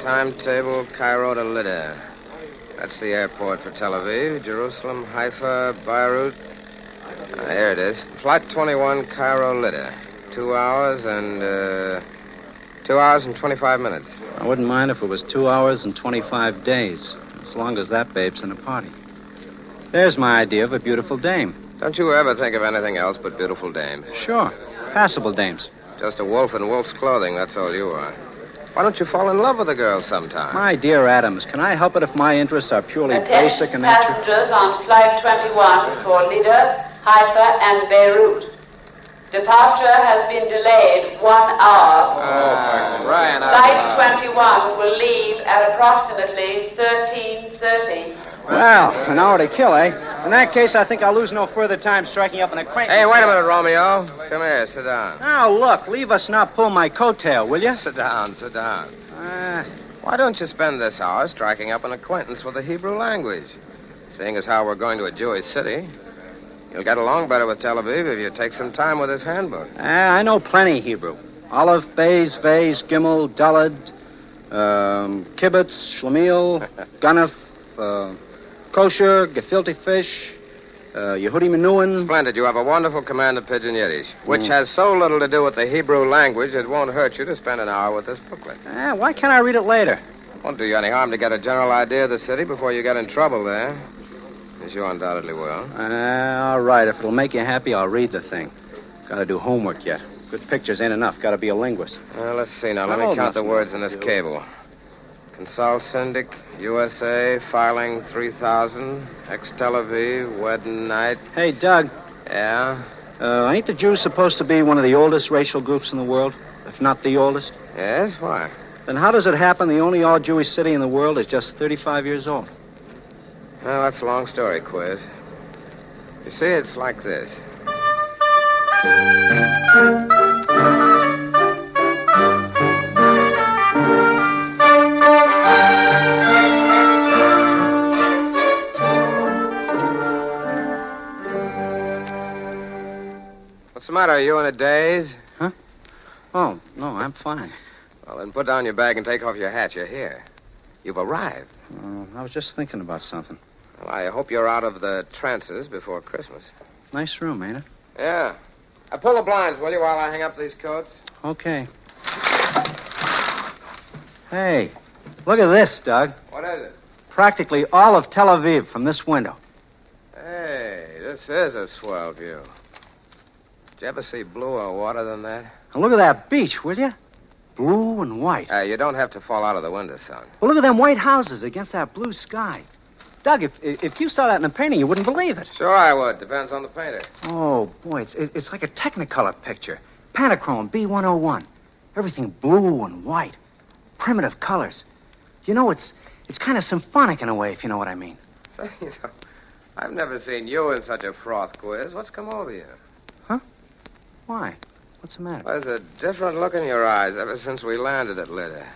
S8: Timetable, Cairo to Lydda. That's the airport for Tel Aviv, Jerusalem, Haifa, Beirut. Here it is. Flight 21, Cairo, Lydda. 2 hours and 25 minutes.
S10: I wouldn't mind if it was 2 hours and 25 days, as long as that babe's in a party. There's my idea of a beautiful dame.
S8: Don't you ever think of anything else but beautiful dames?
S10: Sure. Passable dames.
S8: Just a wolf in wolf's clothing, that's all you are. Why don't you fall in love with a girl sometime?
S10: My dear Adams, can I help it if my interests are purely basic in nature?
S15: Passengers on Flight 21 for Lydda, Haifa, and Beirut. Departure has been delayed 1 hour. Flight 21 will leave at approximately 13:30.
S10: Well, an hour to kill, eh? In that case, I think I'll lose no further time striking up an acquaintance.
S8: Hey, wait a minute, Romeo. Come here, sit down.
S10: Now, look, leave us not pull my coattail, will you?
S8: Sit down. Why don't you spend this hour striking up an acquaintance with the Hebrew language? Seeing as how we're going to a Jewish city. You'll get along better with Tel Aviv if you take some time with his handbook.
S10: I know plenty Hebrew. Aleph, Beis, Vez, Gimel, Daled, Kibbutz, Shlemiel, Ganef, Kosher, Gefilte Fish, Yehudi Menuhin.
S8: Splendid. You have a wonderful command of Pidgin Yiddish, which has so little to do with the Hebrew language, it won't hurt you to spend an hour with this booklet.
S10: Why can't I read it later?
S8: Won't do you any harm to get a general idea of the city before you get in trouble there. As you undoubtedly will.
S10: All right. If it'll make you happy, I'll read the thing. Got to do homework yet. Good pictures ain't enough. Got to be a linguist.
S8: Let's see now. Let me count the words in this cable. Consult Syndic, USA, filing 3000, ex-Tel Aviv, wedding night.
S10: Hey, Doug.
S8: Yeah?
S10: Ain't the Jews supposed to be one of the oldest racial groups in the world? If not the oldest?
S8: Yes, why?
S10: Then how does it happen the only all-Jewish city in the world is just 35 years old?
S8: Well, that's a long story, Quiz. You see, it's like this. What's the matter? Are you in a daze?
S10: Huh? Oh, no, I'm fine.
S8: Well, then put down your bag and take off your hat. You're here. You've arrived.
S10: I was just thinking about something.
S8: Well, I hope you're out of the trances before Christmas.
S10: Nice room, ain't it?
S8: Yeah. Pull the blinds, will you, while I hang up these coats?
S10: Okay. Hey, look at this, Doug.
S8: What is it?
S10: Practically all of Tel Aviv from this window.
S8: Hey, this is a swell view. Did you ever see bluer water than that?
S10: And look at that beach, will you? Blue and white.
S8: You don't have to fall out of the window, son.
S10: Well, look at them white houses against that blue sky. Doug, if you saw that in a painting, you wouldn't believe it.
S8: Sure I would. Depends on the painter.
S10: Oh, boy, it's like a Technicolor picture. Pantachrome B101. Everything blue and white. Primitive colors. You know, it's kind of symphonic in a way, if you know what I mean.
S8: Say, I've never seen you in such a froth, Quiz. What's come over you?
S10: Huh? Why? What's the matter?
S8: Well, there's a different look in your eyes ever since we landed at Lydda.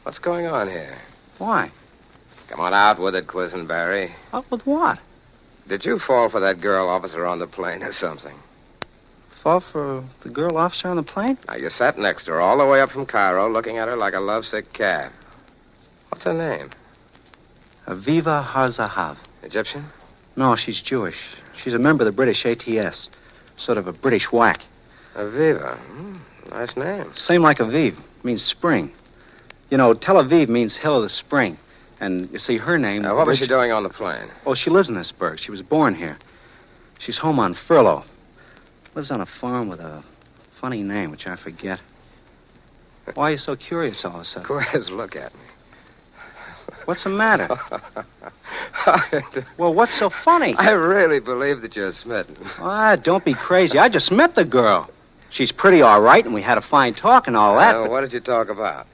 S8: What's going on here?
S10: Why?
S8: Come on out with it, Quisenberry.
S10: Out with what?
S8: Did you fall for that girl officer on the plane or something?
S10: Fall for the girl officer on the plane?
S8: Now, you sat next to her all the way up from Cairo, looking at her like a lovesick calf. What's her name?
S10: Aviva Har-Zahav.
S8: Egyptian?
S10: No, she's Jewish. She's a member of the British ATS. Sort of a British whack.
S8: Aviva. Nice name.
S10: Same like Aviv. Means spring. You know, Tel Aviv means hill of the spring. And, you see, her name...
S8: What was she doing on the plane?
S10: Oh, she lives in this burg. She was born here. She's home on furlough. Lives on a farm with a funny name, which I forget. Why are you so curious all of a sudden?
S8: Quiz, look at me.
S10: What's the matter? Well, what's so funny?
S8: I really believe that you're smitten.
S10: Don't be crazy. I just met the girl. She's pretty all right, and we had a fine talk and all that. But...
S8: What did you talk about?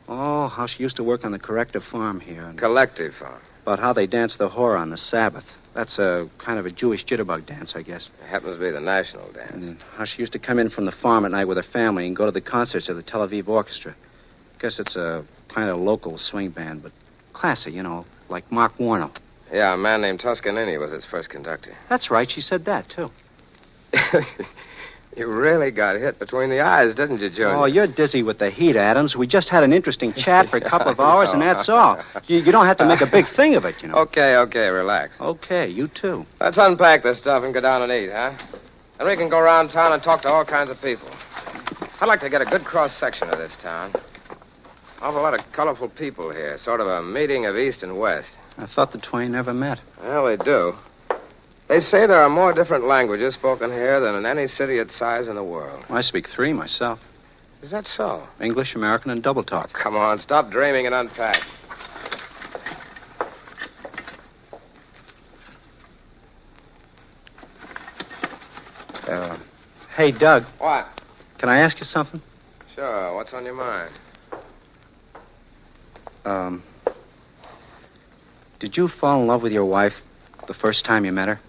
S10: Oh, how she used to work on the corrective farm here. And
S8: collective farm?
S10: About how they dance the whore on the Sabbath. That's a kind of a Jewish jitterbug dance, I guess.
S8: It happens to be the national dance.
S10: And how she used to come in from the farm at night with her family and go to the concerts of the Tel Aviv Orchestra. Guess it's a kind of local swing band, but classy, you know, like Mark Warnell.
S8: Yeah, a man named Toscanini was its first conductor.
S10: That's right, she said that, too.
S8: You really got hit between the eyes, didn't you, Junior?
S10: Oh, you're dizzy with the heat, Adams. We just had an interesting chat for a couple of hours, and that's all. You don't have to make a big thing of it, you know.
S8: Okay, relax.
S10: Okay, you too.
S8: Let's unpack this stuff and go down and eat, huh? Then we can go around town and talk to all kinds of people. I'd like to get a good cross-section of this town. Awful lot of colorful people here, sort of a meeting of East and West.
S10: I thought the twain never met.
S8: Well, they do. They say there are more different languages spoken here than in any city its size in the world.
S10: I speak 3 myself.
S8: Is that so?
S10: English, American, and double talk.
S8: Oh, come on, stop dreaming and unpack.
S10: Hey, Doug.
S8: What?
S10: Can I ask you something?
S8: Sure. What's on your mind?
S10: Did you fall in love with your wife the first time you met her?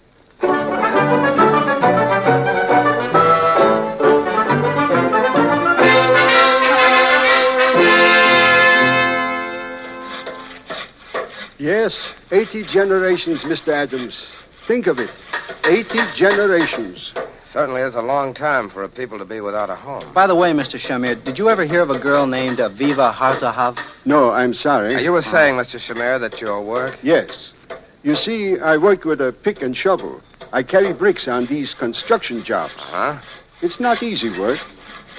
S1: Yes, 80 generations, Mr. Adams. Think of it. 80 generations.
S8: Certainly is a long time for a people to be without a home.
S10: By the way, Mr. Shamir, did you ever hear of a girl named Aviva Harzahav?
S1: No, I'm sorry.
S8: You were saying, Mr. Shamir, that your work...
S1: Yes. You see, I work with a pick and shovel. I carry bricks on these construction jobs.
S8: Huh?
S1: It's not easy work.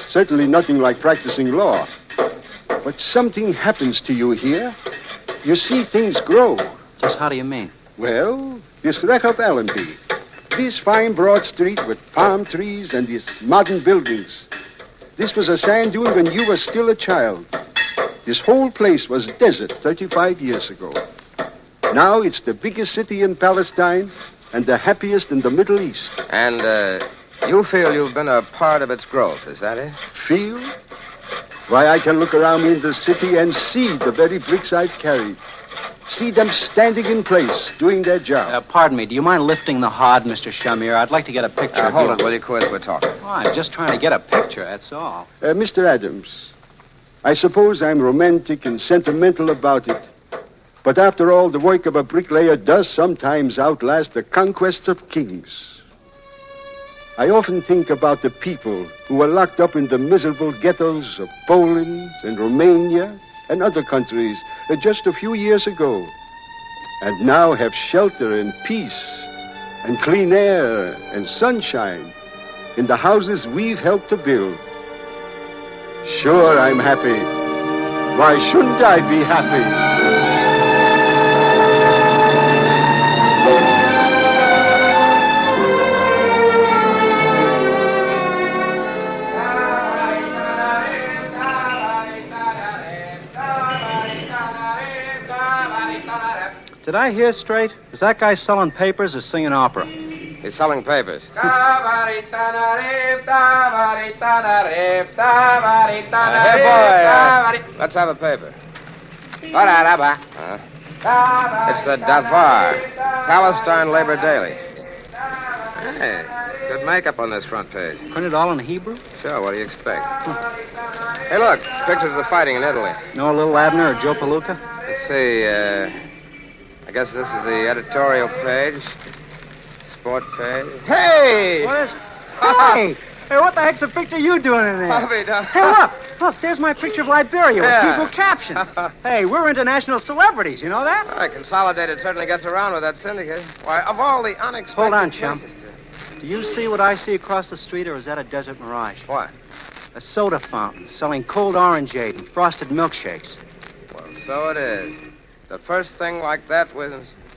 S1: Certainly nothing like practicing law. But something happens to you here. You see things grow.
S10: Just how do you mean?
S1: Well, this wreck of Allenby. This fine broad street with palm trees and these modern buildings. This was a sand dune when you were still a child. This whole place was desert 35 years ago. Now it's the biggest city in Palestine and the happiest in the Middle East.
S8: And, you feel you've been a part of its growth, is that it?
S1: Feel? Why, I can look around me in the city and see the very bricks I've carried. See them standing in place, doing their job.
S10: Pardon me, do you mind lifting the hod, Mr. Shamir? I'd like to get a picture.
S8: Hold it, will you, Quiz? We're talking.
S10: Oh, I'm just trying to get a picture, that's all.
S1: Mr. Adams, I suppose I'm romantic and sentimental about it. But after all, the work of a bricklayer does sometimes outlast the conquests of kings. I often think about the people who were locked up in the miserable ghettos of Poland and Romania and other countries just a few years ago, and now have shelter and peace and clean air and sunshine in the houses we've helped to build. Sure, I'm happy. Why shouldn't I be happy?
S10: Did I hear straight? Is that guy selling papers or singing opera?
S8: He's selling papers.
S10: Hey,
S8: boy, let's have a paper. It's the Davar, Palestine Labor Daily. Hey, good makeup on this front page.
S10: Printed all in Hebrew?
S8: Sure, what do you expect? Hey, look, pictures of the fighting in Italy.
S10: No little Abner or Joe Palooka?
S8: Let's see, I guess this is the editorial page. Sport page. Hey!
S10: What is... Hey! Hey, what the heck's the picture you doing in there? Hey, look! Look, there's my picture of Liberia with Hebrew captions. Hey, we're international celebrities, you know that?
S8: Well, Consolidated certainly gets around with that syndicate. Why, of all the unexpected...
S10: Hold on, chum. Do you see what I see across the street, or is that a desert mirage?
S8: What?
S10: A soda fountain selling cold orangeade and frosted milkshakes.
S8: Well, so it is. The first thing like that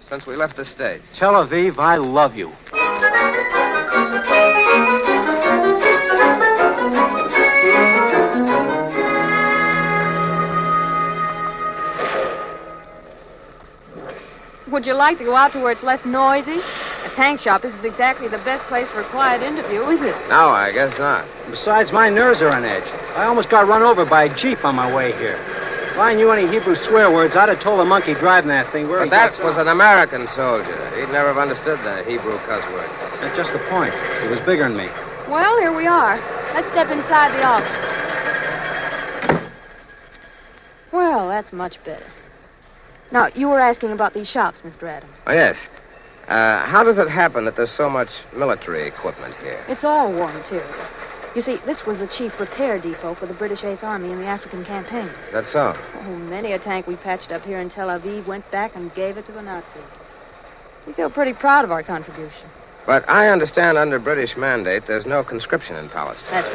S8: since we left the States.
S10: Tel Aviv, I love you.
S13: Would you like to go out to where it's less noisy? A tank shop isn't exactly the best place for a quiet interview, is it?
S8: No, I guess not.
S10: Besides, my nerves are on edge. I almost got run over by a Jeep on my way here. If I knew any Hebrew swear words, I'd have told the monkey driving that thing where
S8: But that was an American soldier. He'd never have understood the Hebrew cuss word.
S10: That's just the point. He was bigger than me.
S13: Well, here we are. Let's step inside the office. Well, that's much better. Now, you were asking about these shops, Mr. Adams.
S8: Oh, yes. How does it happen that there's so much military equipment here?
S13: It's all war material. You see, this was the chief repair depot for the British Eighth Army in the African campaign.
S8: That's so?
S13: Oh, many a tank we patched up here in Tel Aviv went back and gave it to the Nazis. We feel pretty proud of our contribution.
S8: But I understand under British mandate there's no conscription in Palestine.
S13: That's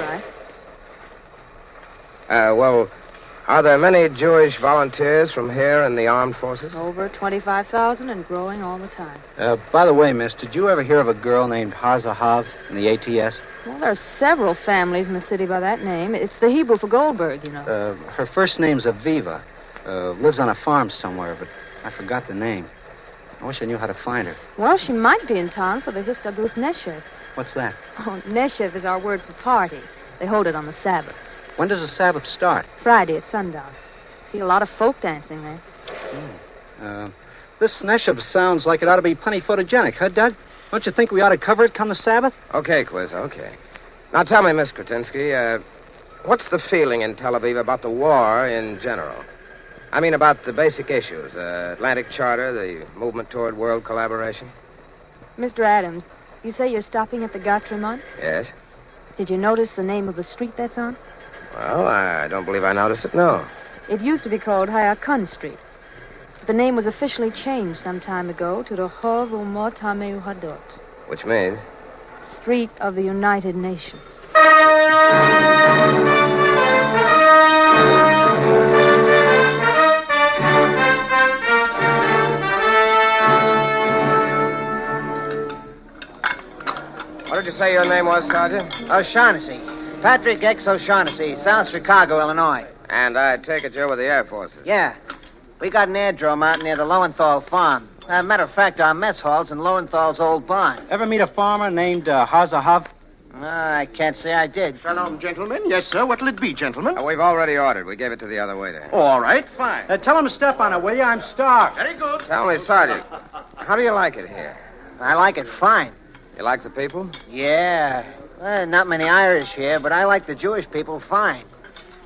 S13: right.
S8: Well, are there many Jewish volunteers from here in the armed forces?
S13: Over 25,000 and growing all the time.
S10: By the way, miss, did you ever hear of a girl named Harzahav in the ATS?
S13: Well, there are several families in the city by that name. It's the Hebrew for Goldberg, you know.
S10: Her first name's Aviva. Lives on a farm somewhere, but I forgot the name. I wish I knew how to find her.
S13: Well, she might be in town for the Histadrut Neshev.
S10: What's that?
S13: Oh, Neshev is our word for party. They hold it on the Sabbath.
S10: When does the Sabbath start?
S13: Friday at sundown. See a lot of folk dancing there.
S10: This Neshev sounds like it ought to be plenty photogenic, huh, Doug? Don't you think we ought to cover it come the Sabbath?
S8: Okay, Quiz, okay. Now tell me, Miss Kretinsky, what's the feeling in Tel Aviv about the war in general? I mean about the basic issues, Atlantic Charter, the movement toward world collaboration.
S13: Mr. Adams, You say you're stopping at the Gare Tremont?
S8: Yes.
S13: Did you notice the name of the street that's on?
S8: Well, I don't believe I noticed it, no.
S13: It used to be called Hayakun Street. But the name was officially changed some time ago to Rehov Umot HaMeuhadot.
S8: Which means?
S13: Street of the United Nations.
S8: What did you say your name was, Sergeant?
S10: O'Shaughnessy. Patrick X. O'Shaughnessy, South Chicago, Illinois.
S8: And I take it you're with the Air Forces.
S10: Yeah. We got an airdrome out near the Lowenthal farm. Matter of fact, our mess hall's in Lowenthal's old barn.
S11: Ever meet a farmer named Hazahav?
S10: I can't say I did.
S11: Shalom, gentlemen. Yes, sir. What'll it be, gentlemen?
S8: We've already ordered. We gave it to the other waiter.
S11: All right, fine. Tell him to step on it, will you? I'm starved.
S8: Very good. Tell me, Sergeant, how do you like it here?
S10: I like it fine.
S8: You like the people?
S10: Yeah. Not many Irish here, but I like the Jewish people fine.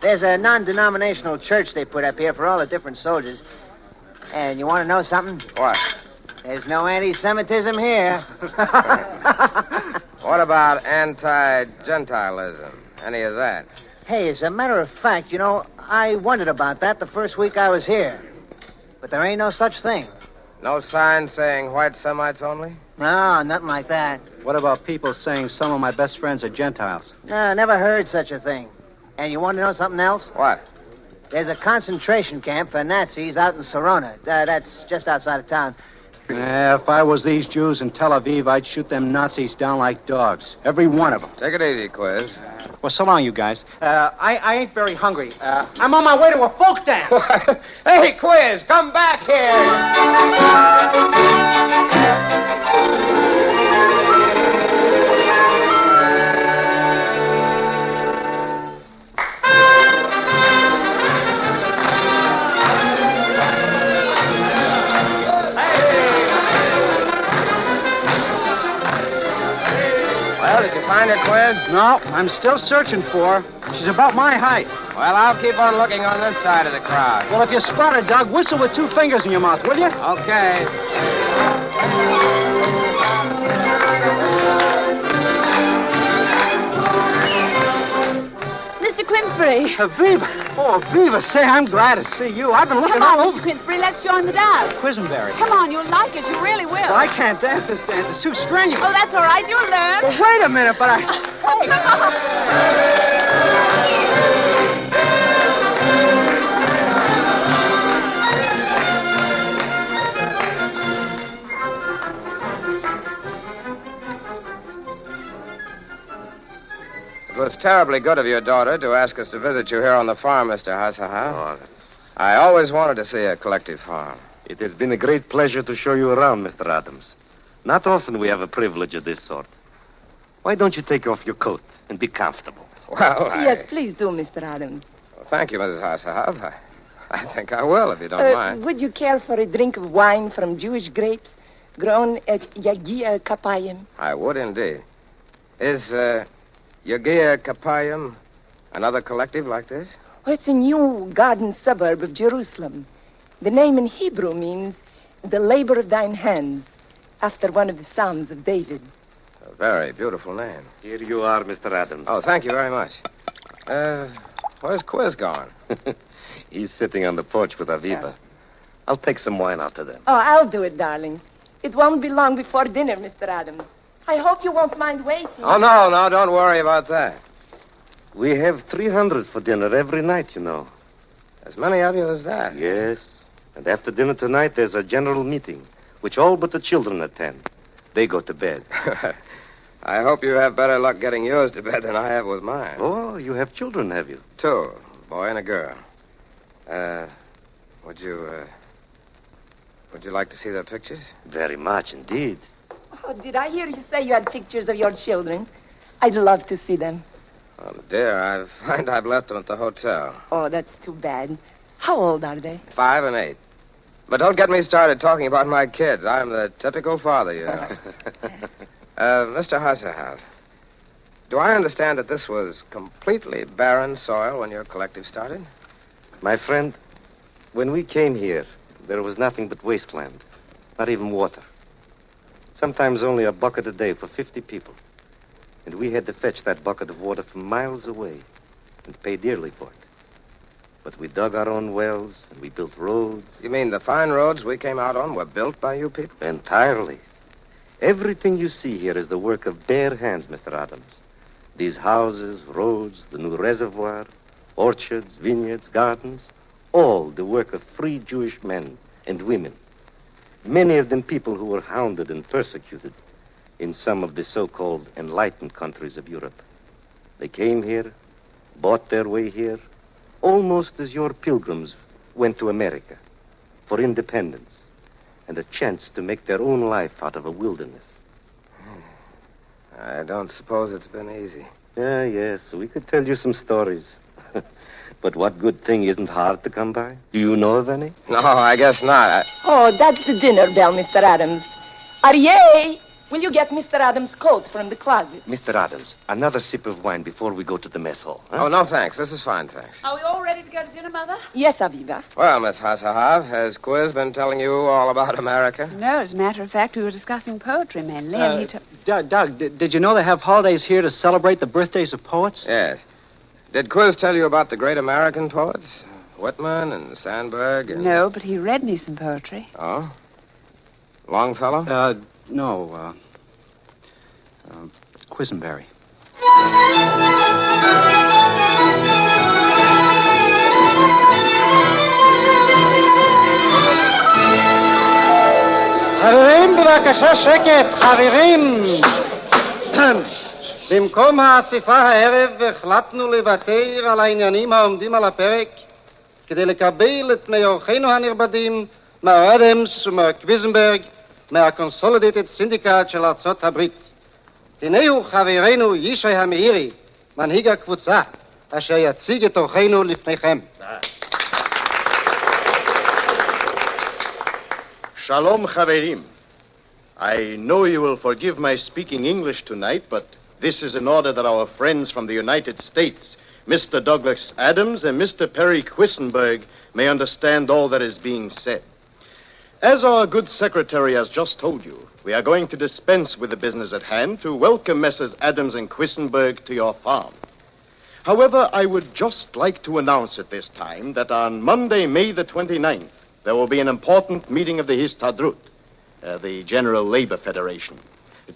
S10: There's a non-denominational church they put up here for all the different soldiers. And you want to know something?
S8: What?
S10: There's no anti-Semitism here.
S8: What about anti-Gentilism? Any of that?
S10: Hey, as a matter of fact, you know, I wondered about that the first week I was here. But there ain't no such thing.
S8: No sign saying white Semites only?
S10: No, nothing like that.
S11: What about people saying some of my best friends are Gentiles?
S10: No, never heard such a thing. And you want to know something else?
S8: What?
S10: There's a concentration camp for Nazis out in Sorona. That's just outside of town.
S11: If I was these Jews in Tel Aviv, I'd shoot them Nazis down like dogs. Every one of them.
S8: Take it easy, Quiz.
S11: Well, so long, you guys. I ain't very hungry. I'm on my way to a folk dance.
S8: Hey, Quiz, come back Well, did you find her, Quiz?
S11: No, I'm still searching for her. She's about my height.
S8: Well, I'll keep on looking on this side of the crowd.
S11: Well, if you spot her, Doug, whistle with 2 fingers in your mouth, will you?
S8: Okay.
S12: Mr. Quinnsbury.
S11: Aviva. Oh, Aviva, say, I'm glad to see you. I've been looking
S12: Come
S11: all
S12: on,
S11: over.
S12: Mr. Quinnsbury, let's join the dance.
S11: Quisenberry.
S12: Come on, you'll like it. You really will.
S11: Well, I can't dance this dance. It's too strenuous.
S12: Oh, that's all right. You'll learn.
S11: Well, wait a minute, but I...
S12: Hey. Come on.
S8: It was terribly good of your daughter to ask us to visit you here on the farm, Mr. Hasaha. I always wanted to see a collective farm.
S16: It has been a great pleasure to show you around, Mr. Adams. Not often we have a privilege of this sort. Why don't you take off your coat and be comfortable?
S8: Well,
S12: Yes, please do, Mr. Adams.
S8: Well, thank you, Mrs. Hasaha. I think I will, if you don't mind.
S21: Would you care for a drink of wine from Jewish grapes grown at Yagia Kapayim?
S8: I would indeed. Is Yagia Kapayim another collective like this?
S21: Oh, it's a new garden suburb of Jerusalem. The name in Hebrew means the labor of thine hands, after one of the Psalms of David.
S8: A very beautiful name.
S16: Here you are, Mr. Adams.
S8: Oh, thank you very much. Where's Quiz gone?
S16: He's sitting on the porch with Aviva. I'll take some wine out to them.
S21: Oh, I'll do it, darling. It won't be long before dinner, Mr. Adams. I hope you won't mind waiting.
S8: Oh, no, don't worry about that.
S16: We have 300 for dinner every night, you know.
S8: As many of you as that?
S16: Yes. And after dinner tonight, there's a general meeting, which all but the children attend. They go to bed.
S8: I hope you have better luck getting yours to bed than I have with mine.
S16: Oh, you have children, have you?
S8: 2, a boy and a girl. Would you like to see their pictures?
S16: Very much indeed.
S21: Oh, did I hear you say you had pictures of your children? I'd love to see them.
S8: Oh, dear, I find I've left them at the hotel.
S21: Oh, that's too bad. How old are they?
S8: 5 and 8. But don't get me started talking about my kids. I'm the typical father, you know. Mr. Hasselhoff, do I understand that this was completely barren soil when your collective started?
S16: My friend, when we came here, there was nothing but wasteland. Not even water. Sometimes only a bucket a day for 50 people. And we had to fetch that bucket of water from miles away and pay dearly for it. But we dug our own wells and we built roads.
S8: You mean the fine roads we came out on were built by you people?
S16: Entirely. Everything you see here is the work of bare hands, Mr. Adams. These houses, roads, the new reservoir, orchards, vineyards, gardens, all the work of free Jewish men and women. Many of them people who were hounded and persecuted in some of the so-called enlightened countries of Europe. They came here, bought their way here, almost as your pilgrims went to America for independence and a chance to make their own life out of a wilderness.
S8: I don't suppose it's been easy.
S16: Yes, we could tell you some stories. But what good thing isn't hard to come by? Do you know of any?
S8: No, I guess not.
S21: Oh, that's the dinner bell, Mr. Adams. Aryeh! Will you get Mr. Adams' coat from the closet?
S16: Mr. Adams, another sip of wine before we go to the mess hall. Huh?
S8: Oh, no, thanks. This is fine, thanks.
S12: Are we all ready to go to dinner, Mother?
S21: Yes, Aviva.
S8: Well, Miss Hassahav, has Quiz been telling you all about America?
S12: No, as a matter of fact, we were discussing poetry mainly, and he
S11: Doug, did you know they have holidays here to celebrate the birthdays of poets?
S8: Yes. Did Quiz tell you about the great American poets? Whitman and Sandburg and...
S12: No, but he read me some poetry.
S8: Oh? Longfellow?
S11: No, Quisenberry.
S2: חברים, בבקשה שקט, חברים. במקום האספה הערב החלטנו לוותר על העניינים העומדים על הפרק כדי לקבל את מאורחינו הנכבדים, מר אדמס ומר קוויזנברג, מהקונסולידטד סינדיקט של ארצות הברית. הנה הוא חברנו ישי המאירי, מנהיג הקבוצה, אשר יציג את אורחינו לפניכם.
S4: Shalom, Chaverim. I know you will forgive my speaking English tonight, but this is in order that our friends from the United States, Mr. Douglas Adams and Mr. Perry Quisenberg, may understand all that is being said. As our good secretary has just told you, we are going to dispense with the business at hand to welcome Messrs. Adams and Quisenberg to your farm. However, I would just like to announce at this time that on Monday, May the 29th, there will be an important meeting of the Histadrut, the General Labor Federation,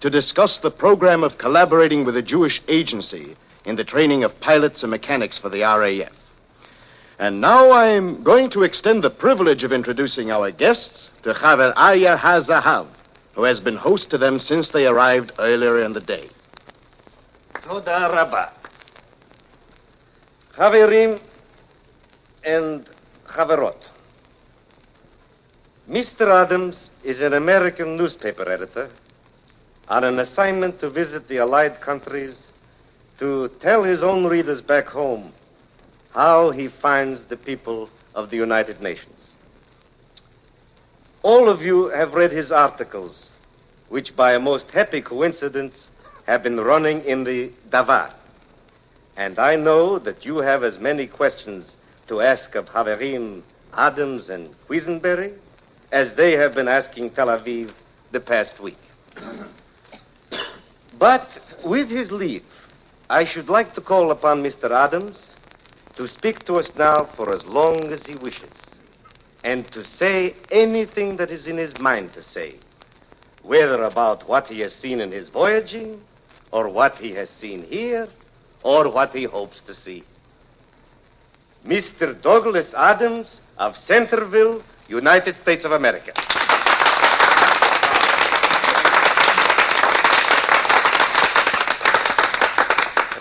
S4: to discuss the program of collaborating with a Jewish agency in the training of pilots and mechanics for the RAF. And now I'm going to extend the privilege of introducing our guests to Chaver Aya HaZahav, who has been host to them since they arrived earlier in the day.
S16: Toda Rabba. Chaverim and Chaverot. Mr. Adams is an American newspaper editor on an assignment to visit the Allied countries to tell his own readers back home how he finds the people of the United Nations. All of you have read his articles, which by a most happy coincidence have been running in the Davar. And I know that you have as many questions to ask of Haverim, Adams, and Quisenberry as they have been asking Tel Aviv the past week. But with his leave, I should like to call upon Mr. Adams to speak to us now for as long as he wishes, and to say anything that is in his mind to say, whether about what he has seen in his voyaging, or what he has seen here, or what he hopes to see. Mr. Douglas Adams of Centerville, United States of America.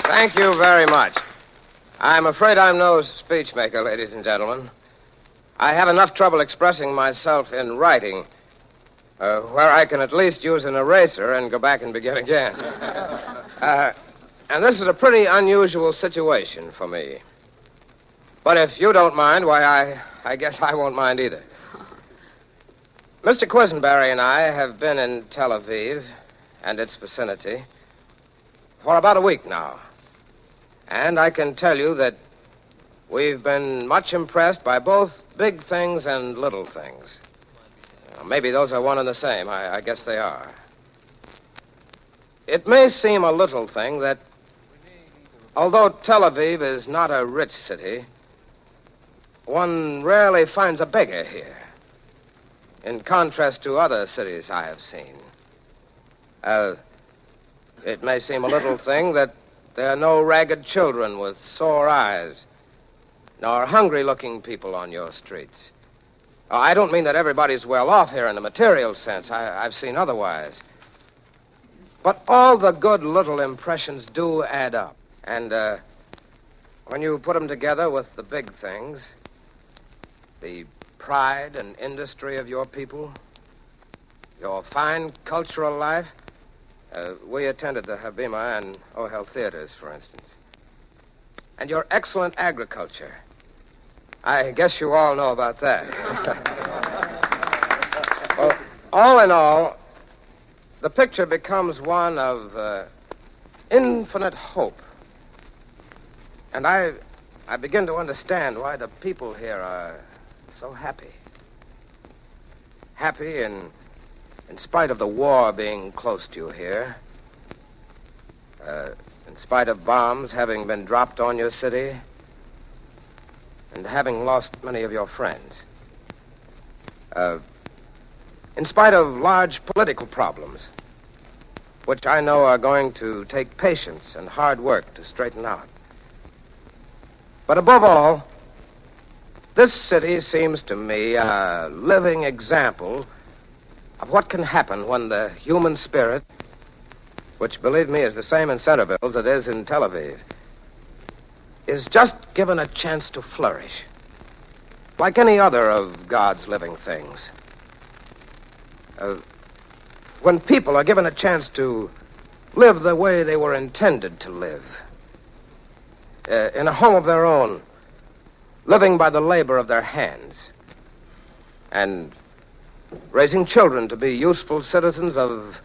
S8: Thank you very much. I'm afraid I'm no speech maker, ladies and gentlemen. I have enough trouble expressing myself in writing, where I can at least use an eraser and go back and begin again. And this is a pretty unusual situation for me. But if you don't mind, why, I guess I won't mind either. Mr. Quisenberry and I have been in Tel Aviv and its vicinity for about a week now. And I can tell you that we've been much impressed by both big things and little things. Maybe those are one and the same. I guess they are. It may seem a little thing that, although Tel Aviv is not a rich city, one rarely finds a beggar here, in contrast to other cities I have seen. It may seem a little thing that there are no ragged children with sore eyes, nor hungry-looking people on your streets. I don't mean that everybody's well off here in the material sense. I've seen otherwise. But all the good little impressions do add up. And when you put them together with the big things, the pride and industry of your people, your fine cultural life, we attended the Habima and Ohel theaters, for instance, and your excellent agriculture. I guess you all know about that. Well, all in all, the picture becomes one of infinite hope. And I begin to understand why the people here are so happy. Happy in spite of the war being close to you here. In spite of bombs having been dropped on your city. And having lost many of your friends. In spite of large political problems, which I know are going to take patience and hard work to straighten out. But above all, this city seems to me a living example of what can happen when the human spirit, which, believe me, is the same in Centerville as it is in Tel Aviv, is just given a chance to flourish, like any other of God's living things. When people are given a chance to live the way they were intended to live, in a home of their own, living by the labor of their hands, and raising children to be useful citizens of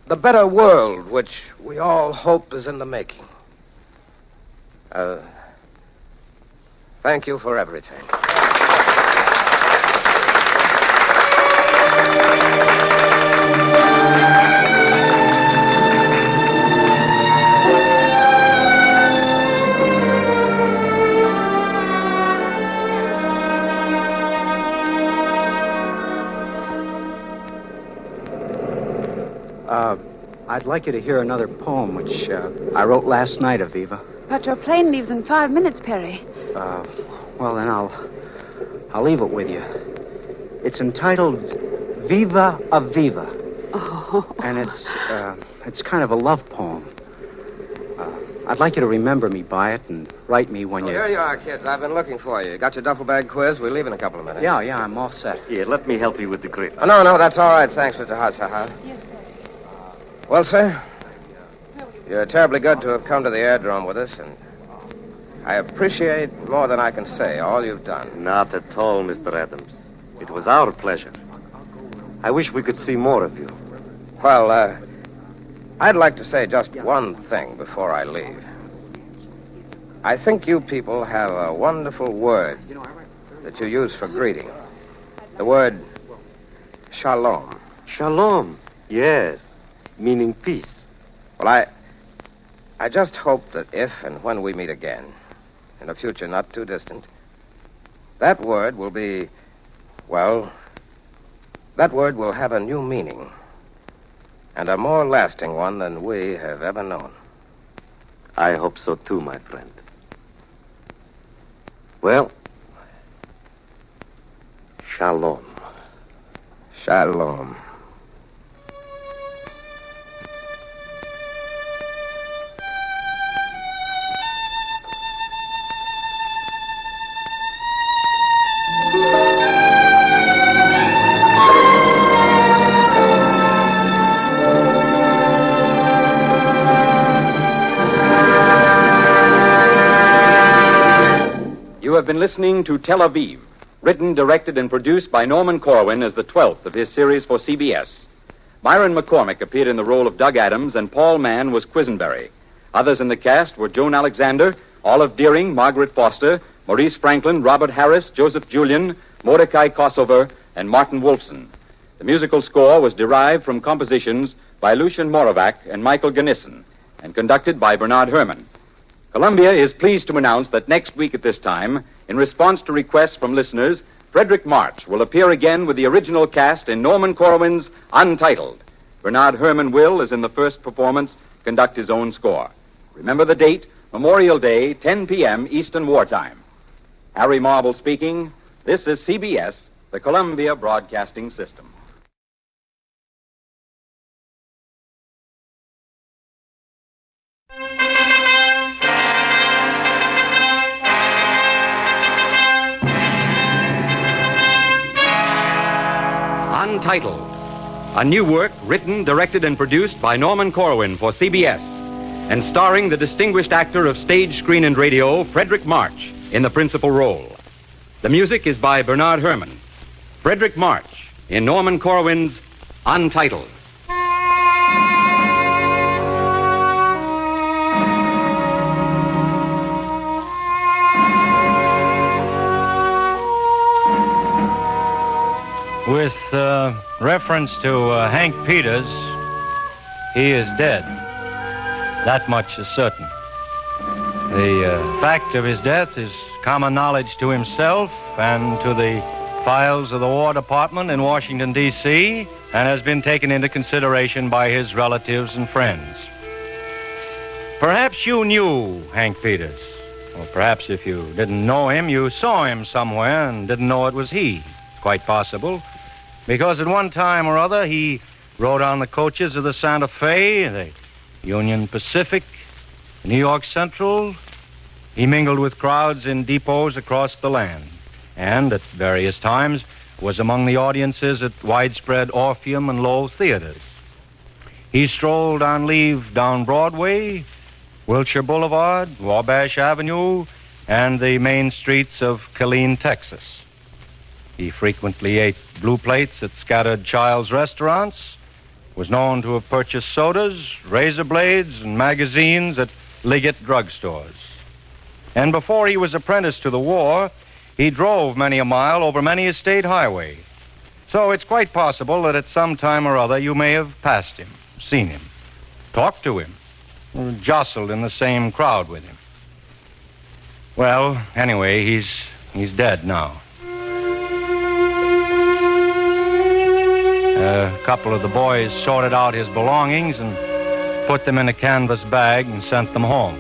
S8: the better world which we all hope is in the making. Thank you for everything.
S11: I'd like you to hear another poem, which I wrote last night, Aviva.
S12: But your plane leaves in 5 minutes, Perry.
S11: Well, then I'll leave it with you. It's entitled Viva Aviva.
S12: Oh.
S11: And it's kind of a love poem. I'd like you to remember me by it and write me when you...
S8: Here you are, kids. I've been looking for you. Got your duffel bag quiz? We leave in a couple of minutes.
S11: Yeah, I'm all set.
S16: Here, let me help you with the grip.
S8: Oh, no, that's all right. Thanks, Mr. Hassahar.
S12: Yes, sir.
S8: Well, sir, you're terribly good to have come to the airdrome with us, and I appreciate more than I can say all you've done.
S16: Not at all, Mr. Adams. It was our pleasure. I wish we could see more of you.
S8: Well, I'd like to say just one thing before I leave. I think you people have a wonderful word that you use for greeting. The word shalom.
S16: Shalom, yes, meaning peace.
S8: Well, I just hope that if and when we meet again, in a future not too distant, that word will be, well, that word will have a new meaning, and a more lasting one than we have ever known.
S16: I hope so too, my friend. Well, shalom.
S8: Shalom.
S6: You have been listening to Tel Aviv, written, directed, and produced by Norman Corwin as the 12th of his series for CBS. Myron McCormick appeared in the role of Doug Adams, and Paul Mann was Quisenberry. Others in the cast were Joan Alexander, Olive Deering, Margaret Foster, Maurice Franklin, Robert Harris, Joseph Julian, Mordecai Kosover, and Martin Wolfson. The musical score was derived from compositions by Lucien Moravec and Michael Ganissen, and conducted by Bernard Herrmann. Columbia is pleased to announce that next week at this time, in response to requests from listeners, Frederick March will appear again with the original cast in Norman Corwin's Untitled. Bernard Herrmann will, as in the first performance, conduct his own score. Remember the date, Memorial Day, 10 p.m. Eastern Wartime. Harry Marble speaking. This is CBS, the Columbia Broadcasting System. Untitled, a new work written, directed, and produced by Norman Corwin for CBS, and starring the distinguished actor of stage, screen, and radio, Frederick March, in the principal role. The music is by Bernard Herrmann. Frederick March in Norman Corwin's Untitled.
S5: With reference to Hank Peters, he is dead. That much is certain. The fact of his death is common knowledge to himself and to the files of the War Department in Washington, D.C., and has been taken into consideration by his relatives and friends. Perhaps you knew Hank Peters. Or perhaps if you didn't know him, you saw him somewhere and didn't know it was he. It's quite possible. Because at one time or other, he rode on the coaches of the Santa Fe, the Union Pacific, New York Central. He mingled with crowds in depots across the land, and at various times was among the audiences at widespread Orpheum and Low theaters. He strolled on leave down Broadway, Wilshire Boulevard, Wabash Avenue, and the main streets of Killeen, Texas. He frequently ate blue plates at scattered Child's restaurants, was known to have purchased sodas, razor blades, and magazines at Liggett drugstores. And before he was apprenticed to the war, he drove many a mile over many a state highway. So it's quite possible that at some time or other you may have passed him, seen him, talked to him, or jostled in the same crowd with him. Well, anyway, he's dead now. A couple of the boys sorted out his belongings and put them in a canvas bag and sent them home.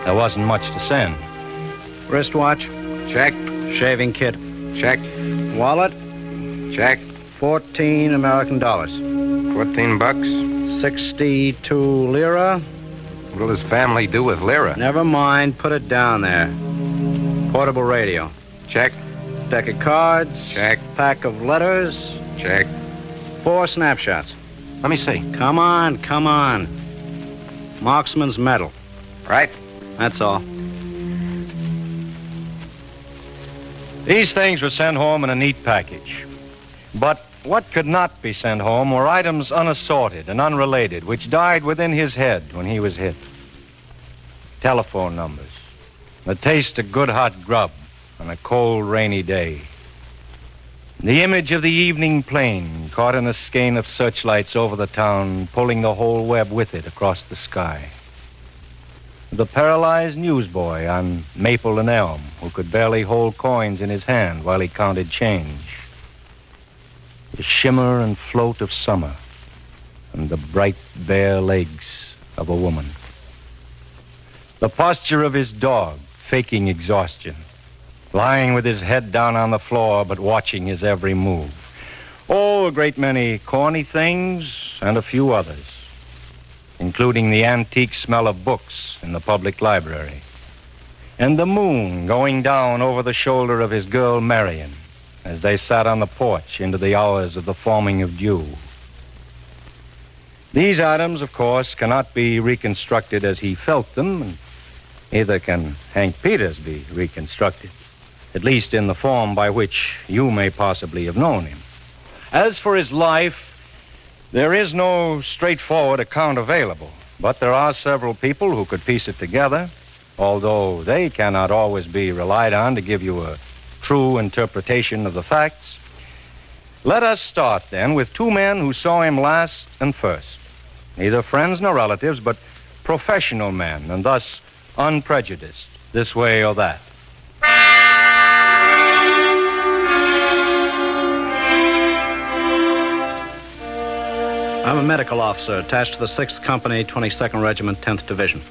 S5: There wasn't much to send.
S11: Wristwatch? Check. Shaving kit? Check. Wallet?
S5: Check.
S11: 14 American dollars.
S3: 14 bucks?
S11: 62 lira.
S3: What'll his family do with lira?
S11: Never mind. Put it down there. Portable radio.
S3: Check.
S11: Deck of cards.
S3: Check.
S11: Pack of letters.
S3: Check.
S11: 4 snapshots.
S3: Let me see.
S11: Come on. Marksman's medal.
S3: Right.
S11: That's all.
S5: These things were sent home in a neat package. But what could not be sent home were items unassorted and unrelated, which died within his head when he was hit. Telephone numbers, the taste of good hot grub on a cold, rainy day. The image of the evening plane caught in a skein of searchlights over the town, pulling the whole web with it across the sky. The paralyzed newsboy on Maple and Elm, who could barely hold coins in his hand while he counted change. The shimmer and float of summer, and the bright, bare legs of a woman. The posture of his dog, faking exhaustion, lying with his head down on the floor, but watching his every move. Oh, a great many corny things and a few others, including the antique smell of books in the public library, and the moon going down over the shoulder of his girl Marion as they sat on the porch into the hours of the forming of dew. These items, of course, cannot be reconstructed as he felt them, and neither can Hank Peters be reconstructed, at least in the form by which you may possibly have known him. As for his life, there is no straightforward account available, but there are several people who could piece it together, although they cannot always be relied on to give you a true interpretation of the facts. Let us start, then, with two men who saw him last and first. Neither friends nor relatives, but professional men, and thus unprejudiced, this way or that.
S9: I'm a medical officer attached to the 6th Company, 22nd Regiment, 10th Division.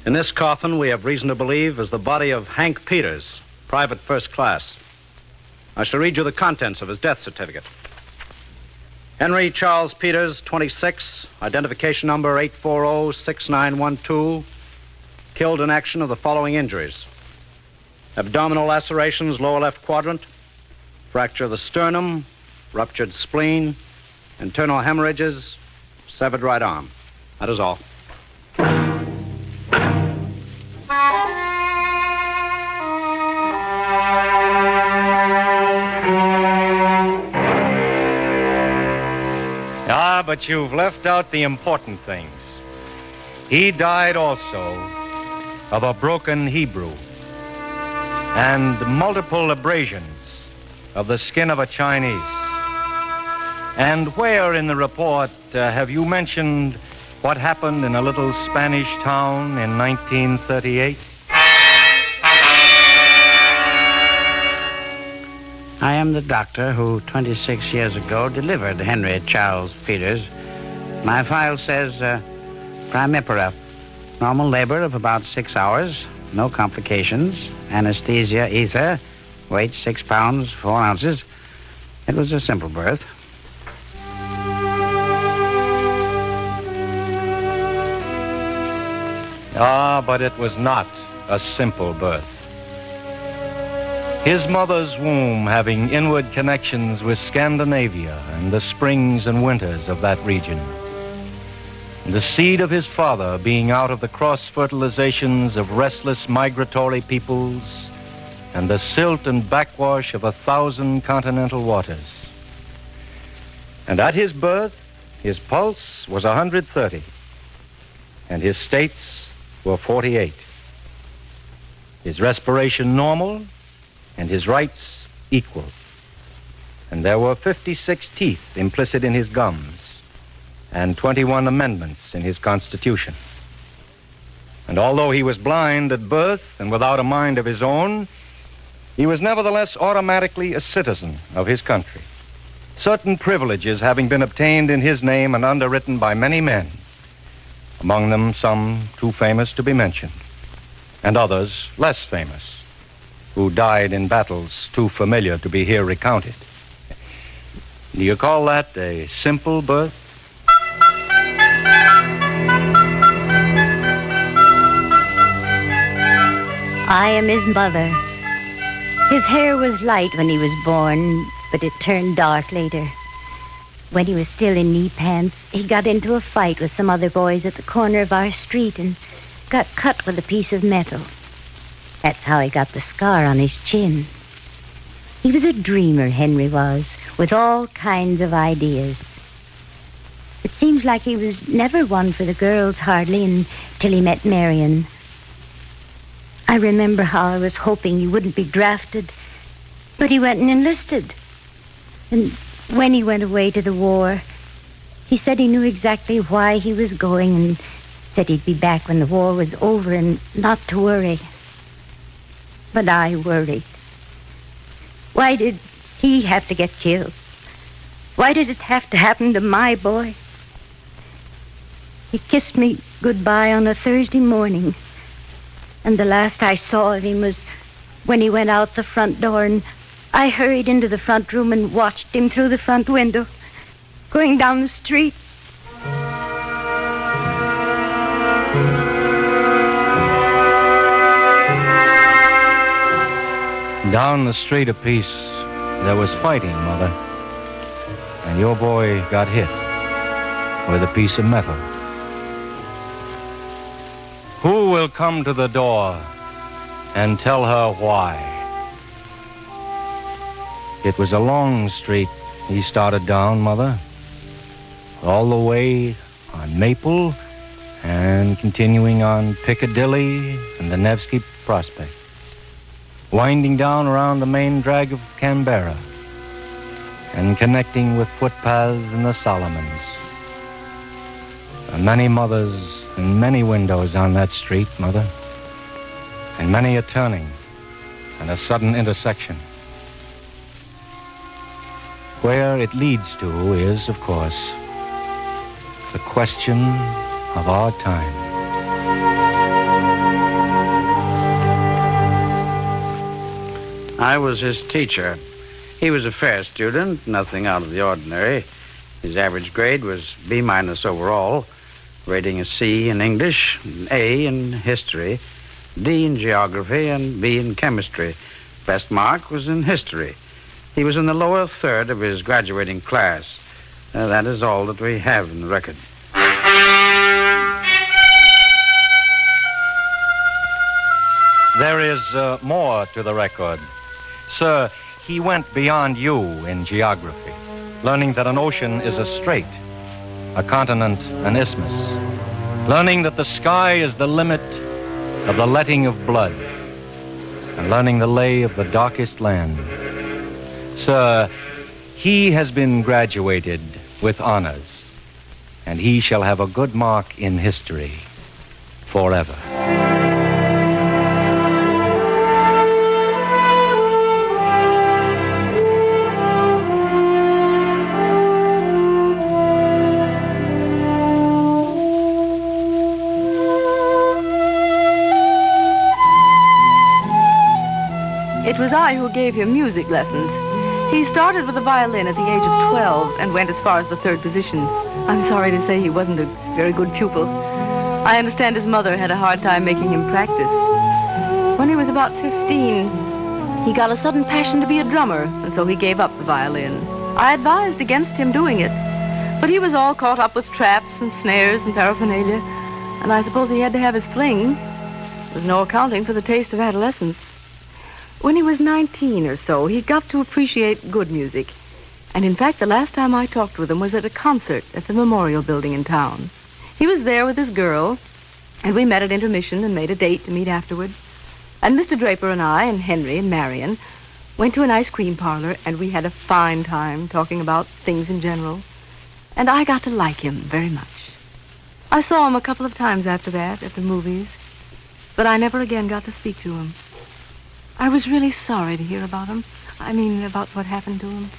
S9: In this coffin, we have reason to believe, is the body of Hank Peters, private first class. I shall read you the contents of his death certificate. Henry Charles Peters, 26, identification number 840-6912, killed in action of the following injuries: abdominal lacerations, lower left quadrant, fracture of the sternum, ruptured spleen, internal hemorrhages, severed right arm. That is all.
S5: Ah, but you've left out the important things. He died also of a broken Hebrew and multiple abrasions of the skin of a Chinese. And where in the report have you mentioned what happened in a little Spanish town in 1938?
S19: I am the doctor who 26 years ago delivered Henry Charles Peters. My file says primipara, normal labor of about 6 hours, no complications, anesthesia, ether, weight 6 pounds, 4 ounces. It was a simple birth.
S5: Ah, but it was not a simple birth. His mother's womb having inward connections with Scandinavia and the springs and winters of that region. The seed of his father being out of the cross-fertilizations of restless migratory peoples and the silt and backwash of 1,000 continental waters. And at his birth, his pulse was 130, and his states were 48. His respiration normal, and his rights equal. And there were 56 teeth implicit in his gums, and 21 amendments in his constitution. And although he was blind at birth and without a mind of his own, he was nevertheless automatically a citizen of his country, certain privileges having been obtained in his name and underwritten by many men, among them some too famous to be mentioned, and others less famous, who died in battles too familiar to be here recounted. Do you call that a simple birth?
S20: I am his mother. His hair was light when he was born, but it turned dark later. When he was still in knee pants, he got into a fight with some other boys at the corner of our street and got cut with a piece of metal. That's how he got the scar on his chin. He was a dreamer, Henry was, with all kinds of ideas. It seems like he was never one for the girls, hardly, until he met Marion. I remember how I was hoping he wouldn't be drafted, but he went and enlisted. And when he went away to the war, he said he knew exactly why he was going and said he'd be back when the war was over and not to worry. But I worried. Why did he have to get killed? Why did it have to happen to my boy? He kissed me goodbye on a Thursday morning, and the last I saw of him was when he went out the front door, and I hurried into the front room and watched him through the front window, going down the street.
S5: Down the street a piece, there was fighting, Mother. And your boy got hit with a piece of metal. Who will come to the door and tell her why? It was a long street he started down, Mother, all the way on Maple and continuing on Piccadilly and the Nevsky Prospect, winding down around the main drag of Canberra. and connecting with footpaths in the Solomons. There are many mothers and many windows on that street, Mother, and many a turning and a sudden intersection. Where it leads to is, of course, the question of our time.
S19: I was his teacher. He was a fair student, nothing out of the ordinary. His average grade was B- overall, rating a C in English, an A in history, D in geography, and B in chemistry. Best mark was in history. He was in the lower third of his graduating class. That is all that we have in the record.
S5: There is more to the record. Sir, he went beyond you in geography, learning that an ocean is a strait, a continent an isthmus, learning that the sky is the limit of the letting of blood, and learning the lay of the darkest land. Sir, he has been graduated with honors, and he shall have a good mark in history forever.
S7: It was I who gave him music lessons. He started with the violin at the age of 12 and went as far as the third position. I'm sorry to say he wasn't a very good pupil. I understand his mother had a hard time making him practice. When he was about 15, he got a sudden passion to be a drummer, and so he gave up the violin. I advised against him doing it, but he was all caught up with traps and snares and paraphernalia, and I suppose he had to have his fling. There's no accounting for the taste of adolescence. When he was 19 or so, he got to appreciate good music. And in fact, the last time I talked with him was at a concert at the Memorial Building in town. He was there with his girl, and we met at intermission and made a date to meet afterward. And Mr. Draper and I and Henry and Marion went to an ice cream parlor, and we had a fine time talking about things in general. And I got to like him very much. I saw him a couple of times after that at the movies, but I never again got to speak to him. I was really sorry to hear about him. I mean, about what happened to him.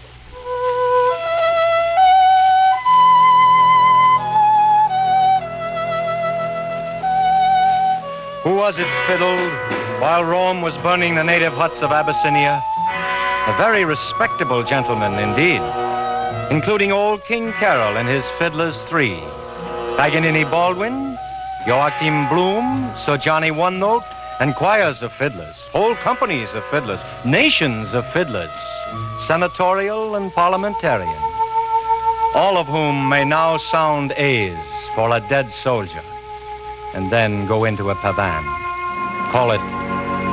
S5: Who was it fiddled while Rome was burning the native huts of Abyssinia? A very respectable gentleman indeed, including old King Carol and his fiddlers three. Paganini Baldwin, Joachim Bloom, Sir Johnny One Note, and choirs of fiddlers, whole companies of fiddlers, nations of fiddlers, senatorial and parliamentarian, all of whom may now sound A's for a dead soldier, and then go into a pavan. Call it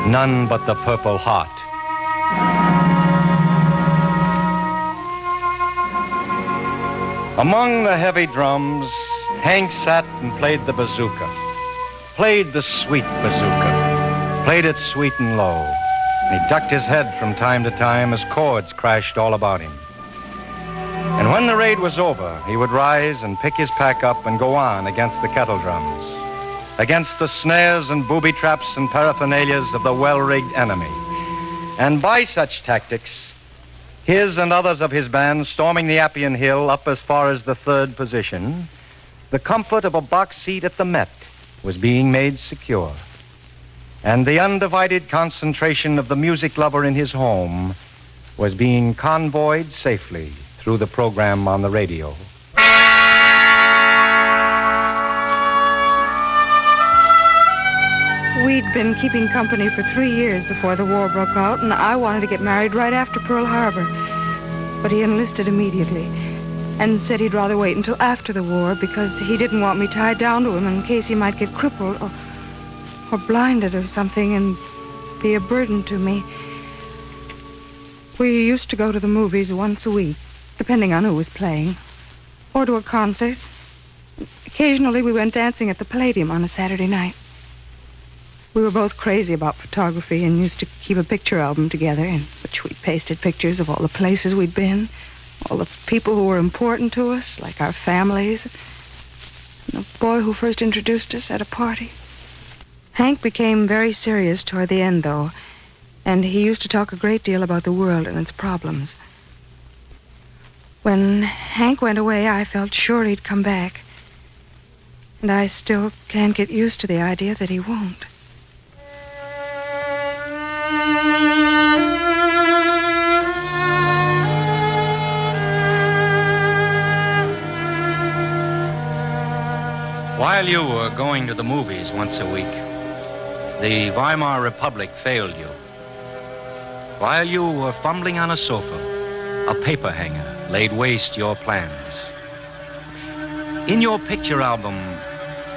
S5: None But the Purple Heart. Among the heavy drums, Hank sat and played the bazooka, played the sweet bazooka, played it sweet and low. He ducked his head from time to time as chords crashed all about him. And when the raid was over, he would rise and pick his pack up and go on against the kettle drums, against the snares and booby traps and paraphernalias of the well-rigged enemy. And by such tactics, his and others of his band storming the Appian Hill up as far as the third position, the comfort of a box seat at the Met was being made secure. And the undivided concentration of the music lover in his home was being convoyed safely through the program on the radio.
S7: We'd been keeping company for 3 years before the war broke out, and I wanted to get married right after Pearl Harbor. But he enlisted immediately and said he'd rather wait until after the war because he didn't want me tied down to him in case he might get crippled or blinded or something and be a burden to me. We used to go to the movies once a week, depending on who was playing, or to a concert. Occasionally we went dancing at the Palladium on a Saturday night. We were both crazy about photography and used to keep a picture album together in which we pasted pictures of all the places we'd been,
S14: All the people who were important to us, like our families. And the boy who first introduced us at a party. Hank became very serious toward the end, though. And he used to talk a great deal about the world and its problems. When Hank went away, I felt sure he'd come back. And I still can't get used to the idea that he won't.
S5: While you were going to the movies once a week, the Weimar Republic failed you. While you were fumbling on a sofa, a paper hanger laid waste your plans. In your picture album,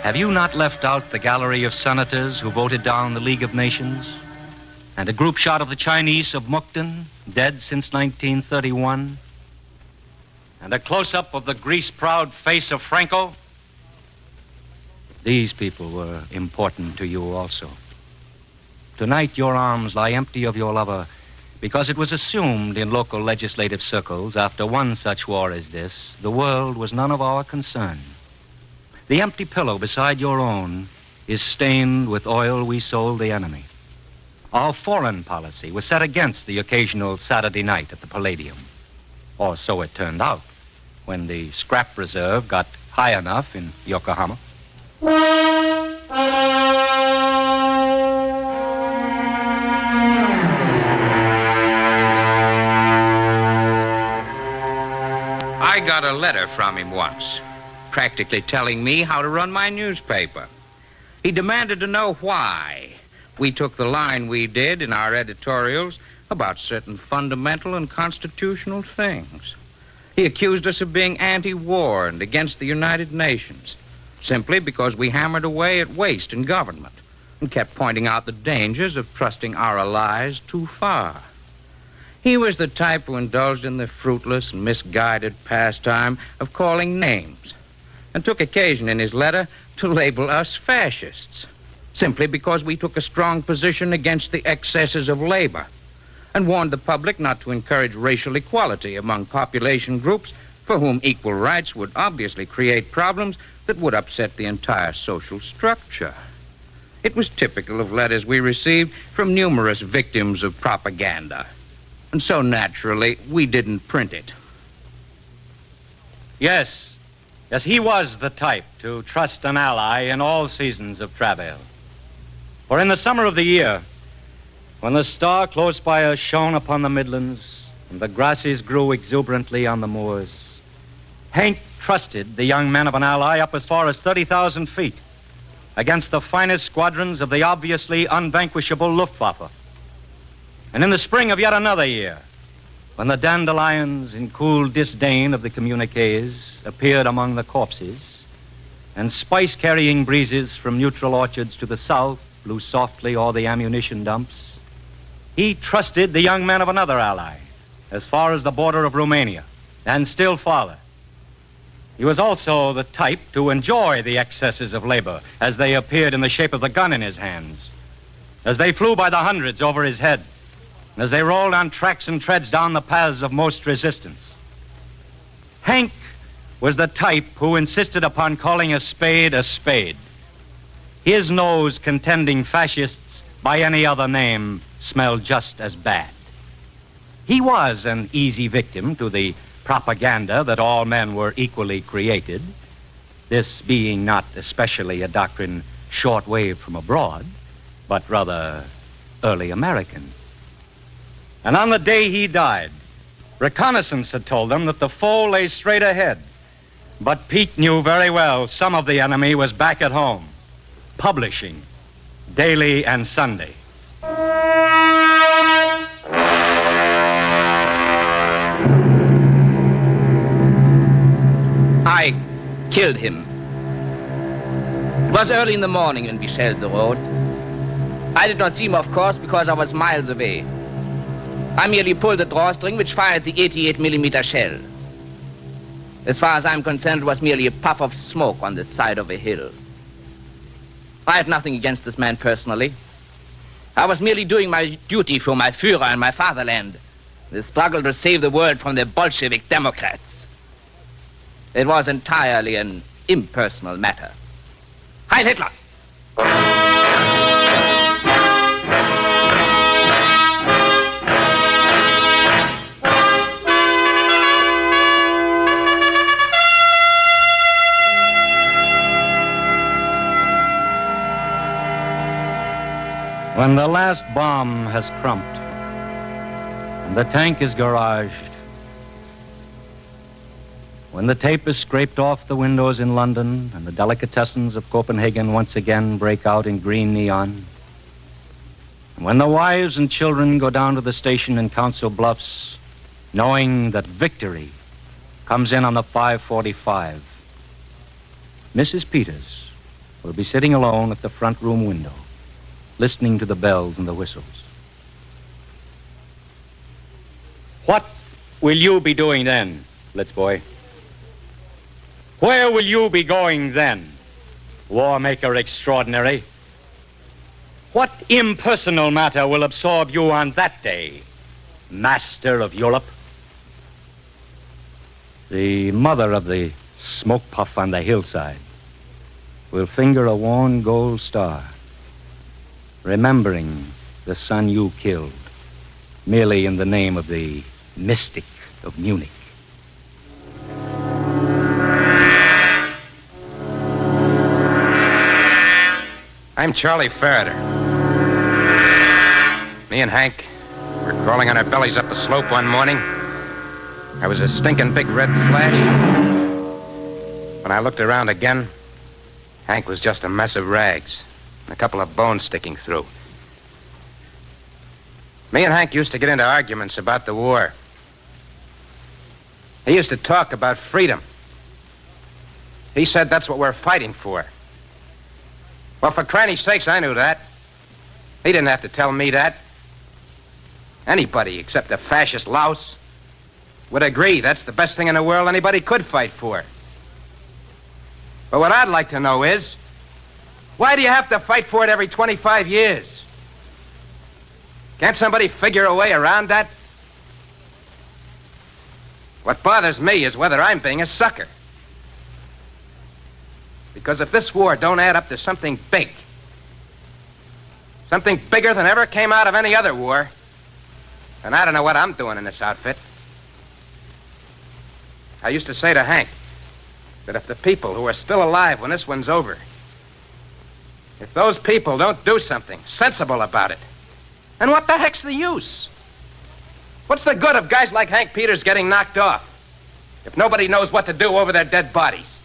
S5: have you not left out the gallery of senators who voted down the League of Nations? And a group shot of the Chinese of Mukden, dead since 1931? And a close-up of the grease-proud face of Franco? These people were important to you also. Tonight, your arms lie empty of your lover because it was assumed in local legislative circles after one such war as this, the world was none of our concern. The empty pillow beside your own is stained with oil we sold the enemy. Our foreign policy was set against the occasional Saturday night at the Palladium. Or so it turned out when the scrap reserve got high enough in Yokohama.
S19: I got a letter from him once, practically telling me how to run my newspaper. He demanded to know why we took the line we did in our editorials about certain fundamental and constitutional things. He accused us of being anti-war and against the United Nations, simply because we hammered away at waste in government and kept pointing out the dangers of trusting our allies too far. He was the type who indulged in the fruitless and misguided pastime of calling names and took occasion in his letter to label us fascists, simply because we took a strong position against the excesses of labor and warned the public not to encourage racial equality among population groups for whom equal rights would obviously create problems that would upset the entire social structure. It was typical of letters we received from numerous victims of propaganda. And so naturally, we didn't print it.
S5: Yes, he was the type to trust an ally in all seasons of travail. For in the summer of the year, when the star close by us shone upon the Midlands and the grasses grew exuberantly on the moors, Hank trusted the young men of an ally up as far as 30,000 feet against the finest squadrons of the obviously unvanquishable Luftwaffe. And in the spring of yet another year, when the dandelions in cool disdain of the communiques appeared among the corpses, and spice-carrying breezes from neutral orchards to the south blew softly o'er the ammunition dumps, he trusted the young men of another ally as far as the border of Romania, and still farther. He was also the type to enjoy the excesses of labor as they appeared in the shape of the gun in his hands, as they flew by the hundreds over his head, and as they rolled on tracks and treads down the paths of most resistance. Hank was the type who insisted upon calling a spade a spade. His nose contending fascists by any other name smelled just as bad. He was an easy victim to the propaganda that all men were equally created, this being not especially a doctrine short-wave from abroad, but rather early American. And on the day he died, reconnaissance had told them that the foe lay straight ahead. But Pete knew very well some of the enemy was back at home, publishing daily and Sunday.
S18: I killed him. It was early in the morning when we shelled the road. I did not see him, of course, because I was miles away. I merely pulled the drawstring which fired the 88mm shell. As far as I'm concerned, it was merely a puff of smoke on the side of a hill. I have nothing against this man personally. I was merely doing my duty for my Führer and my fatherland. the struggle to save the world from the Bolshevik Democrats. It was entirely an impersonal matter. Heil Hitler!
S5: When the last bomb has crumped and the tank is garaged, when the tape is scraped off the windows in London and the delicatessens of Copenhagen once again break out in green neon, and when the wives and children go down to the station in Council Bluffs, knowing that victory comes in on the 5:45, Mrs. Peters will be sitting alone at the front room window, listening to the bells and the whistles. What will you be doing then, Blitz boy? Where will you be going then, war maker extraordinary? What impersonal matter will absorb you on that day, master of Europe? The mother of the smoke puff on the hillside will finger a worn gold star, remembering the son you killed, merely in the name of the mystic of Munich.
S3: I'm Charlie Faraday. Me and Hank were crawling on our bellies up a slope one morning. There was a stinking big red flash. When I looked around again, Hank was just a mess of rags, a couple of bones sticking through. Me and Hank used to get into arguments about the war. He used to talk about freedom. He said that's what we're fighting for. Well, for cranny's sakes, I knew that. He didn't have to tell me that. Anybody except a fascist louse would agree that's the best thing in the world anybody could fight for. But what I'd like to know is, why do you have to fight for it every 25 years? Can't somebody figure a way around that? What bothers me is whether I'm being a sucker. Because if this war don't add up to something big, something bigger than ever came out of any other war, then I don't know what I'm doing in this outfit. I used to say to Hank that if the people who are still alive when this one's over, if those people don't do something sensible about it, then what the heck's the use? What's the good of guys like Hank Peters getting knocked off if nobody knows what to do over their dead bodies?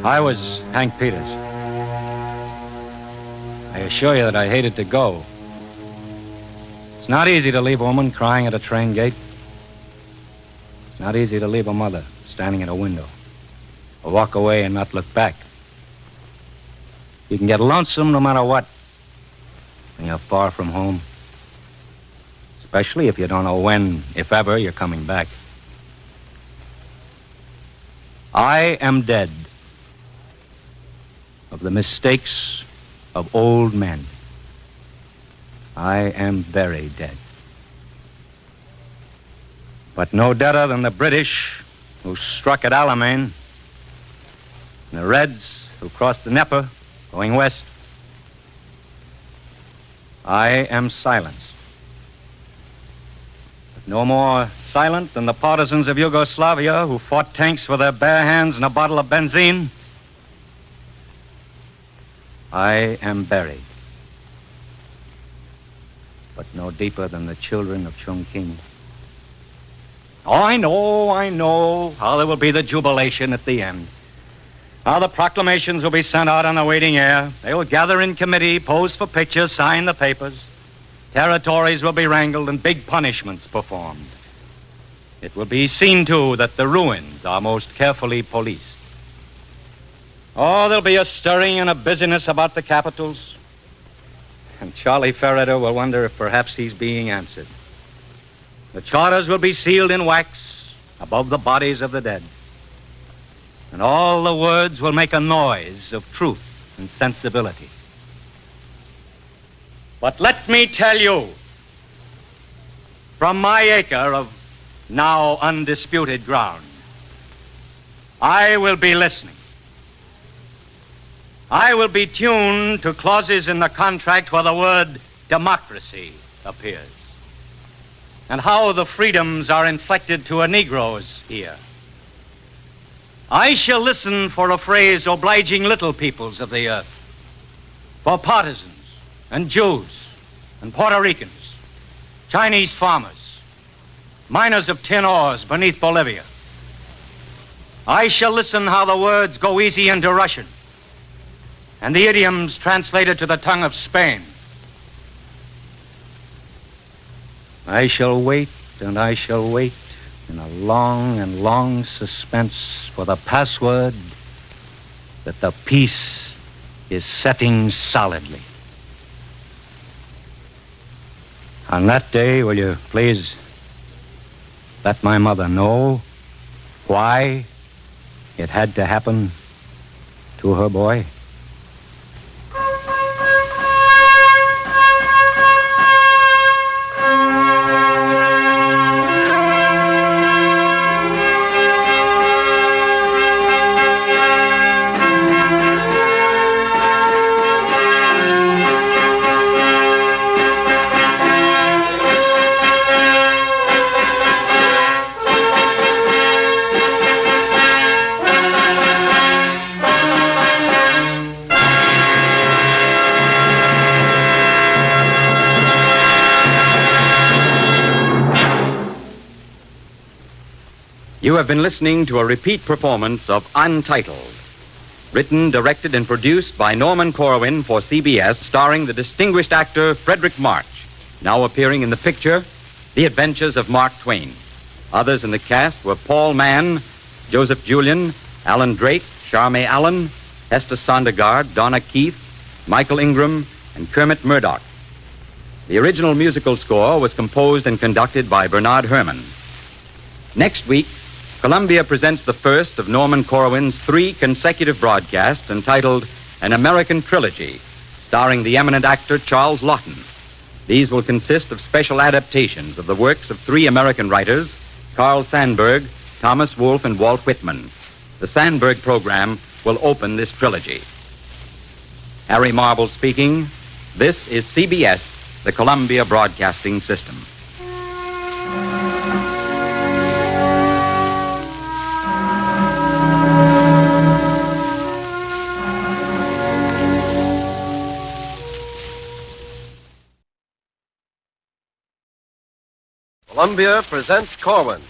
S5: I was Hank Peters. I assure you that I hated to go. It's not easy to leave a woman crying at a train gate. It's not easy to leave a mother standing at a window, or walk away and not look back. You can get lonesome no matter what when you're far from home, especially if you don't know when, if ever, you're coming back. I am dead of the mistakes of old men. I am very dead. But no deader than the British who struck at Alamein, and the Reds who crossed the Dnieper going west. I am silenced. But no more silent than the partisans of Yugoslavia who fought tanks with their bare hands and a bottle of benzene. I am buried. But no deeper than the children of Chongqing. Oh, I know how there will be the jubilation at the end. How the proclamations will be sent out on the waiting air. They will gather in committee, pose for pictures, sign the papers. Territories will be wrangled and big punishments performed. It will be seen, too, that the ruins are most carefully policed. Oh, there'll be a stirring and a busyness about the capitals. And Charlie Ferreter will wonder if perhaps he's being answered. The charters will be sealed in wax above the bodies of the dead. And all the words will make a noise of truth and sensibility. But let me tell you, from my acre of now undisputed ground, I will be listening. I will be tuned to clauses in the contract where the word democracy appears, and how the freedoms are inflected to a Negro's ear. I shall listen for a phrase obliging little peoples of the earth, for partisans and Jews and Puerto Ricans, Chinese farmers, miners of tin ores beneath Bolivia. I shall listen how the words go easy into Russian and the idioms translated to the tongue of Spain. I shall wait and I shall wait in a long and long suspense for the password that the peace is setting solidly. On that day, will you please let my mother know why it had to happen to her boy?
S6: You have been listening to a repeat performance of Untitled, written, directed, and produced by Norman Corwin for CBS, starring the distinguished actor Frederick March, now appearing in the picture The Adventures of Mark Twain. Others in the cast were Paul Mann, Joseph Julian, Alan Drake, Charmaine Allen, Hester Sondergaard, Donna Keith, Michael Ingram, and Kermit Murdoch. The original musical score was composed and conducted by Bernard Herrmann. Next week, Columbia presents the first of Norman Corwin's 3 consecutive broadcasts entitled An American Trilogy, starring the eminent actor Charles Laughton. These will consist of special adaptations of the works of 3 American writers, Carl Sandburg, Thomas Wolfe, and Walt Whitman. The Sandburg program will open this trilogy. Harry Marble speaking. This is CBS, the Columbia Broadcasting System.
S17: Columbia presents Corwin.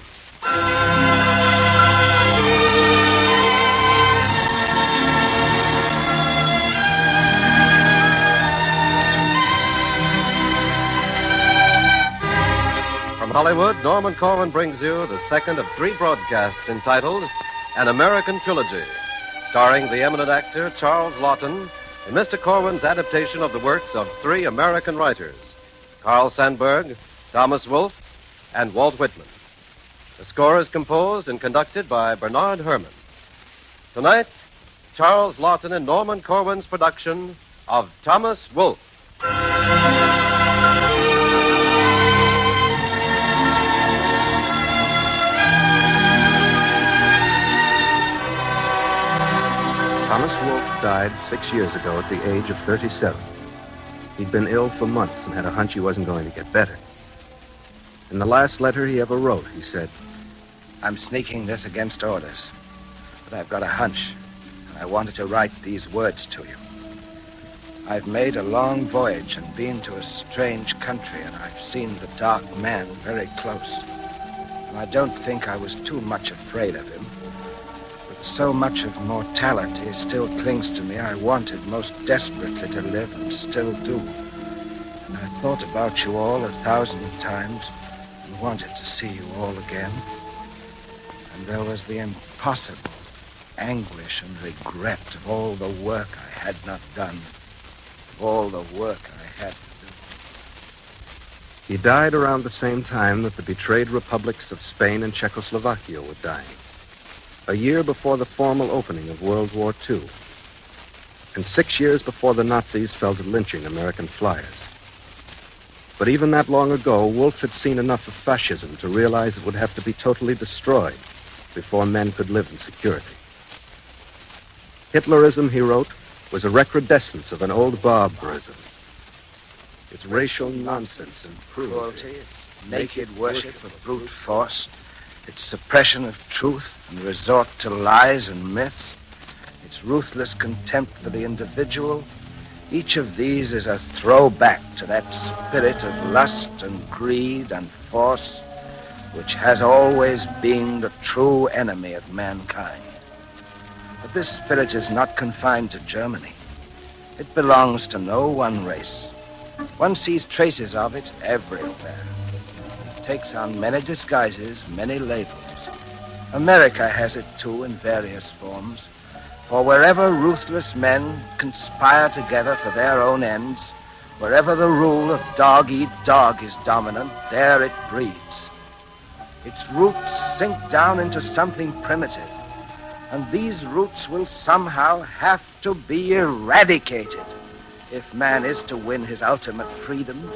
S17: From Hollywood, Norman Corwin brings you the second of 3 broadcasts entitled An American Trilogy, starring the eminent actor Charles Laughton in Mr. Corwin's adaptation of the works of 3 American writers, Carl Sandburg, Thomas Wolfe, and Walt Whitman. The score is composed and conducted by Bernard Herrmann. Tonight, Charles Laughton and Norman Corwin's production of Thomas Wolfe.
S22: Thomas Wolfe died 6 years ago at the age of 37. He'd been ill for months and had a hunch he wasn't going to get better. In the last letter he ever wrote, he said,
S23: I'm sneaking this against orders, but I've got a hunch, and I wanted to write these words to you. I've made a long voyage and been to a strange country, and I've seen the dark man very close. And I don't think I was too much afraid of him, but so much of mortality still clings to me, I wanted most desperately to live and still do. And I thought about you all 1,000 times, and wanted to see you all again. And there was the impossible anguish and regret of all the work I had not done, of all the work I had to do.
S22: He died around the same time that the betrayed republics of Spain and Czechoslovakia were dying, a year before the formal opening of World War II, and 6 years before the Nazis fell to lynching American flyers. But even that long ago, Wolf had seen enough of fascism to realize it would have to be totally destroyed before men could live in security. Hitlerism, he wrote, was a recrudescence of an old barbarism. Its racial nonsense and
S23: Cruelty, its naked worship of brute force, its suppression of truth and resort to lies and myths, its ruthless contempt for the individual, each of these is a throwback to that spirit of lust and greed and force which has always been the true enemy of mankind. But this spirit is not confined to Germany. It belongs to no one race. One sees traces of it everywhere. It takes on many disguises, many labels. America has it too in various forms. For wherever ruthless men conspire together for their own ends, wherever the rule of dog-eat-dog is dominant, there it breeds. Its roots sink down into something primitive, and these roots will somehow have to be eradicated if man is to win his ultimate freedom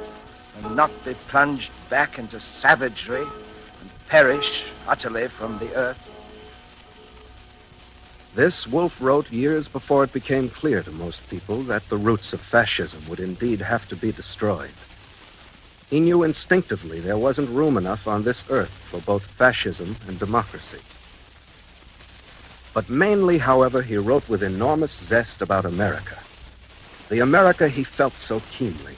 S23: and not be plunged back into savagery and perish utterly from the earth.
S22: This Wolf wrote years before it became clear to most people that the roots of fascism would indeed have to be destroyed. He knew instinctively there wasn't room enough on this earth for both fascism and democracy. But mainly, however, he wrote with enormous zest about America, the America he felt so keenly.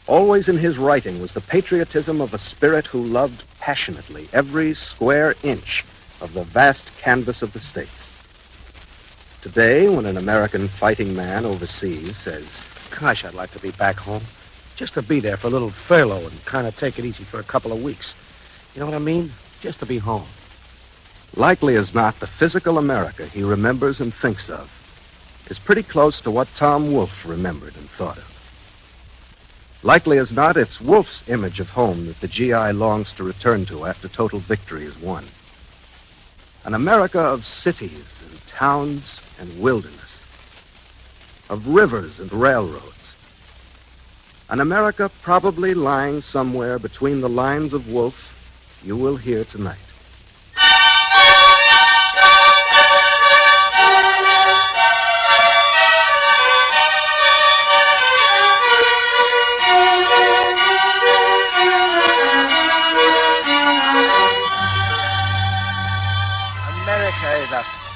S22: Always in his writing was the patriotism of a spirit who loved passionately every square inch of the vast canvas of the states. Today, when an American fighting man overseas says,
S11: Gosh, I'd like to be back home. Just to be there for a little furlough and kind of take it easy for a couple of weeks. You know what I mean? Just to be home.
S22: likely as not, the physical America he remembers and thinks of is pretty close to what Tom Wolfe remembered and thought of. Likely as not, it's Wolfe's image of home that the GI longs to return to after total victory is won. An America of cities and towns and wilderness, of rivers and railroads. An America probably lying somewhere between the lines of Wolfe you will hear tonight.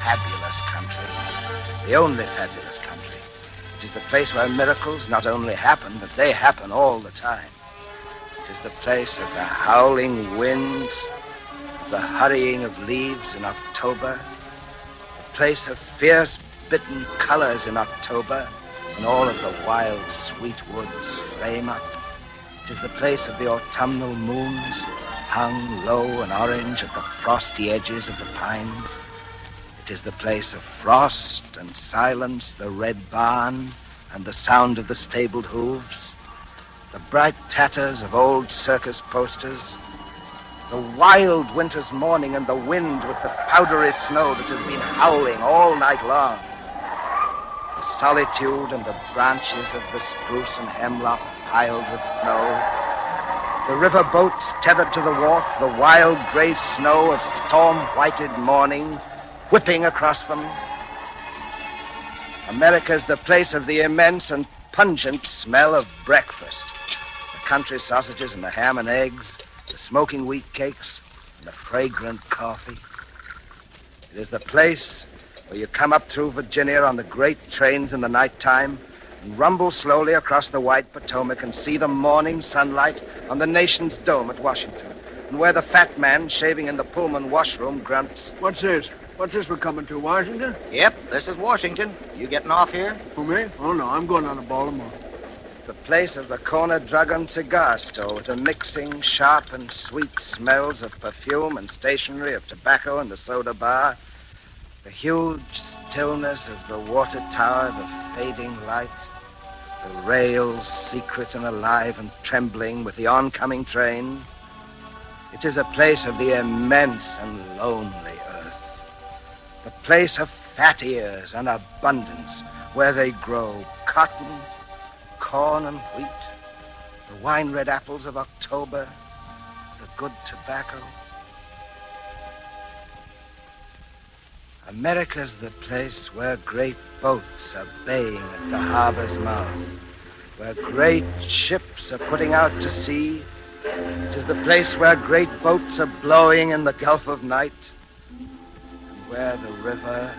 S23: Fabulous country. The only fabulous country. It is the place where miracles not only happen, but they happen all the time. It is the place of the howling winds, of the hurrying of leaves in October, the place of fierce, bitten colors in October, when all of the wild, sweet woods flame up. It is the place of the autumnal moons, hung low and orange at the frosty edges of the pines. It is the place of frost and silence, the red barn, and the sound of the stabled hooves, the bright tatters of old circus posters, the wild winter's morning and the wind with the powdery snow that has been howling all night long, the solitude and the branches of the spruce and hemlock piled with snow, the river boats tethered to the wharf, the wild gray snow of storm-whited morning whipping across them. America's the place of the immense and pungent smell of breakfast. The country sausages and the ham and eggs, the smoking wheat cakes and the fragrant coffee. It is the place where you come up through Virginia on the great trains in the nighttime and rumble slowly across the white Potomac and see the morning sunlight on the nation's dome at Washington, and where the fat man shaving in the Pullman washroom grunts,
S1: "What's this? What's this we're coming to, Washington?"
S13: Yep, this is Washington. You getting off here?
S1: Who, me? Oh, no, I'm going on to Baltimore.
S23: the place of the corner drug and cigar store with the mixing sharp and sweet smells of perfume and stationery, of tobacco and the soda bar, the huge stillness of the water tower, the fading light, The rails secret and alive and trembling with the oncoming train. It is a place of the immense and lonely earth. The place of fat ears and abundance, where they grow cotton, corn and wheat, the wine-red apples of October, the good tobacco. America's the place where great boats are baying at the harbor's mouth, where great ships are putting out to sea. It is the place where great boats are blowing in the Gulf of Night, and where the river,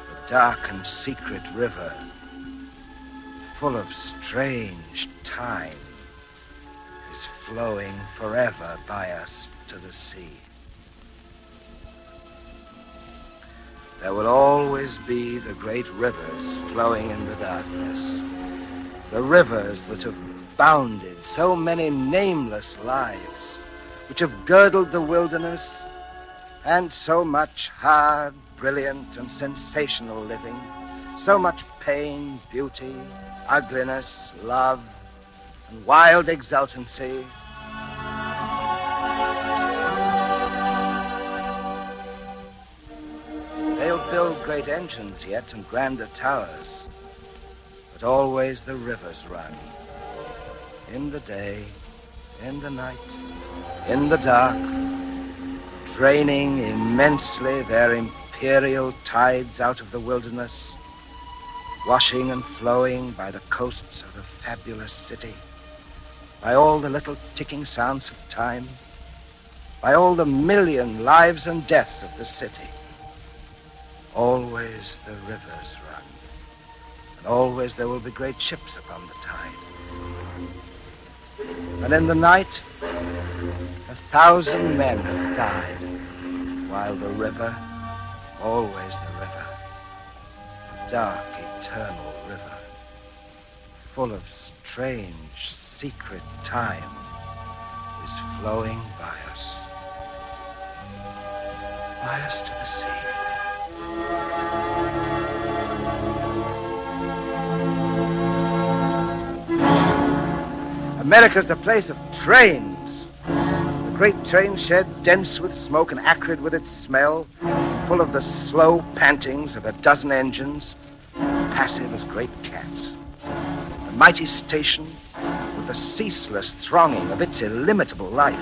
S23: the dark and secret river, full of strange time, is flowing forever by us to the sea. There will always be the great rivers flowing in the darkness, the rivers that have bounded so many nameless lives, which have girdled the wilderness, and so much hard, brilliant, and sensational living, so much pain, beauty, ugliness, love, and wild exultancy. They'll build great engines yet and grander towers, but always the rivers run. In the day, in the night, in the dark, draining immensely their imperial tides out of the wilderness, washing and flowing by the coasts of the fabulous city, by all the little ticking sounds of time, by all the million lives and deaths of the city. Always the rivers run, and always there will be great ships upon the tide. And in the night, 1,000 men have died, while the river, always the river, the dark, eternal river, full of strange, secret time, is flowing by us to the sea. America's the place of trains. The great train shed, dense with smoke and acrid with its smell, full of the slow pantings of a dozen engines, passive as great cats. The mighty station with the ceaseless thronging of its illimitable life,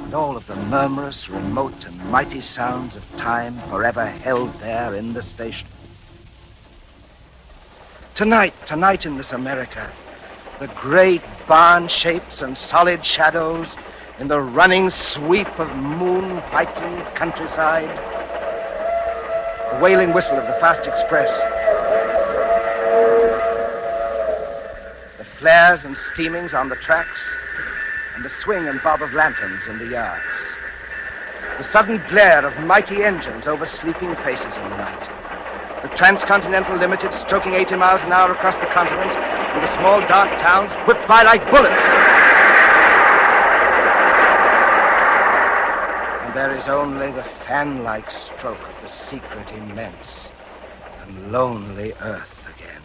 S23: and all of the murmurous, remote, and mighty sounds of time forever held there in the station. Tonight in this America, the great barn shapes and solid shadows in the running sweep of moon-whitened countryside, the wailing whistle of the fast express, the flares and steamings on the tracks, and the swing and bob of lanterns in the yards, the sudden glare of mighty engines over sleeping faces in the night, the Transcontinental Limited stroking 80 miles an hour across the continent, and the small dark towns whipped by like bullets. And there is only the fan-like stroke of the secret immense and lonely earth again.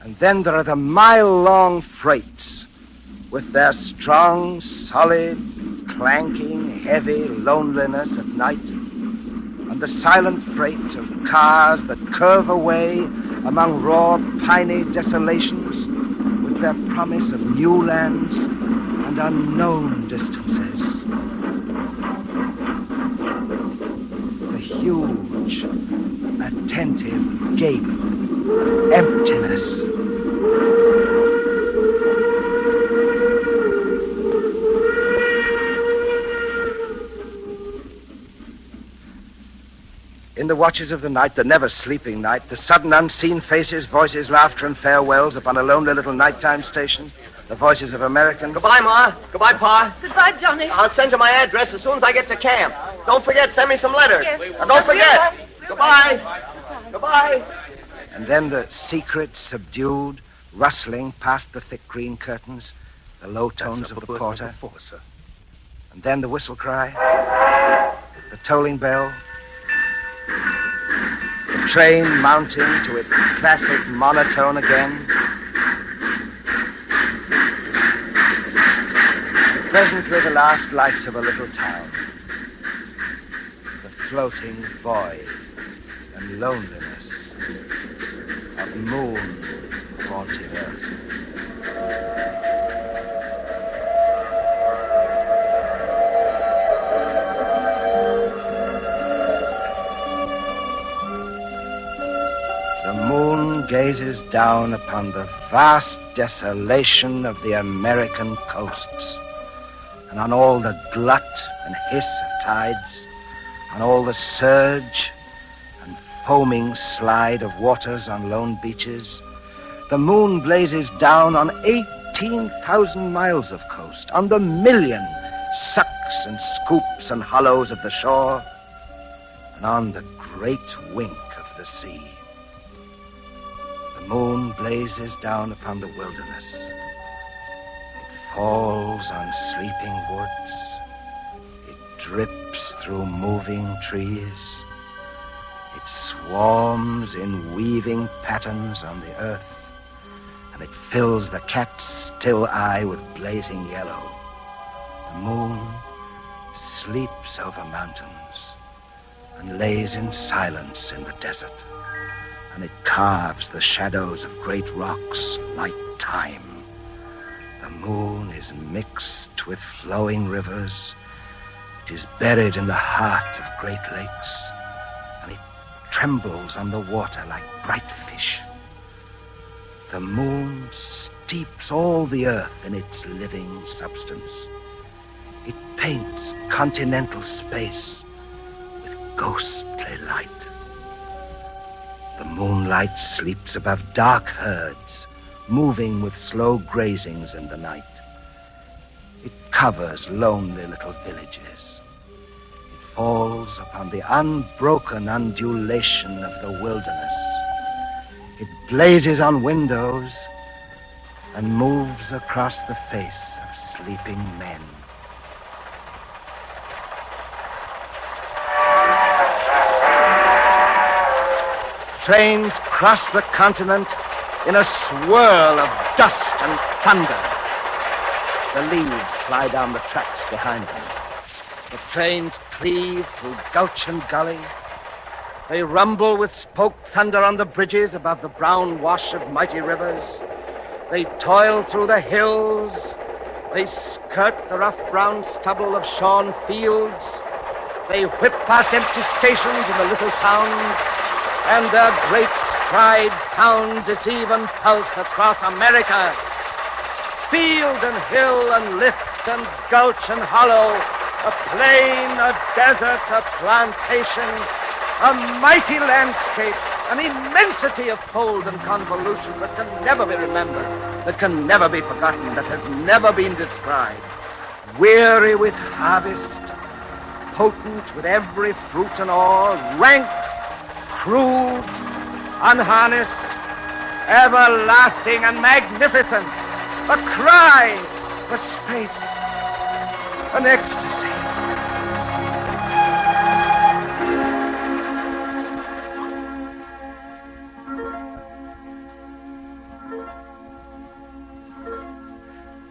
S23: And then there are the mile-long freights with their strong, solid, clanking, heavy loneliness at night, and the silent freight of cars that curve away among raw, piney desolations with their promise of new lands and unknown distances. The huge, attentive gape of emptiness. In the watches of the night, the never-sleeping night, the sudden unseen faces, voices, laughter, and farewells upon a lonely little nighttime station, the voices of Americans.
S10: Goodbye, Ma. Goodbye, Pa.
S12: Goodbye, Johnny.
S10: I'll send you my address as soon as I get to camp. Don't forget, send me some letters.
S12: Yes.
S10: Now, don't forget. Goodbye. Goodbye.
S23: And then the secret, subdued, rustling past the thick green curtains, the low tones of the porter. And then the whistle cry, the tolling bell, the train mounting to its classic monotone again. Presently, the last lights of a little town. The floating void and loneliness of moon-haunted earth. The moon gazes down upon the vast desolation of the American coasts, and on all the glut and hiss of tides, on all the surge and foaming slide of waters on lone beaches. The moon blazes down on 18,000 miles of coast, on the million sucks and scoops and hollows of the shore, and on the great wink of the sea. The moon blazes down upon the wilderness. It falls on sleeping woods. It drips through moving trees. It swarms in weaving patterns on the earth, and it fills the cat's still eye with blazing yellow. The moon sleeps over mountains and lays in silence in the desert, and it carves the shadows of great rocks like time. The moon is mixed with flowing rivers. It is buried in the heart of great lakes, and it trembles on the water like bright fish. The moon steeps all the earth in its living substance. It paints continental space with ghostly light. The moonlight sleeps above dark herds, moving with slow grazings in the night. It covers lonely little villages. It falls upon the unbroken undulation of the wilderness. It blazes on windows and moves across the face of sleeping men. Trains cross the continent in a swirl of dust and thunder. The leaves fly down the tracks behind them. The trains cleave through gulch and gully. They rumble with spoke thunder on the bridges above the brown wash of mighty rivers. They toil through the hills. They skirt the rough brown stubble of shorn fields. They whip past empty stations in the little towns, and their great stride pounds its even pulse across America. Field and hill and lift and gulch and hollow, a plain, a desert, a plantation, a mighty landscape, an immensity of fold and convolution that can never be remembered, that can never be forgotten, that has never been described. Weary with harvest, potent with every fruit and ore, rank, crude, unharnessed, everlasting and magnificent, a cry, a space, an ecstasy.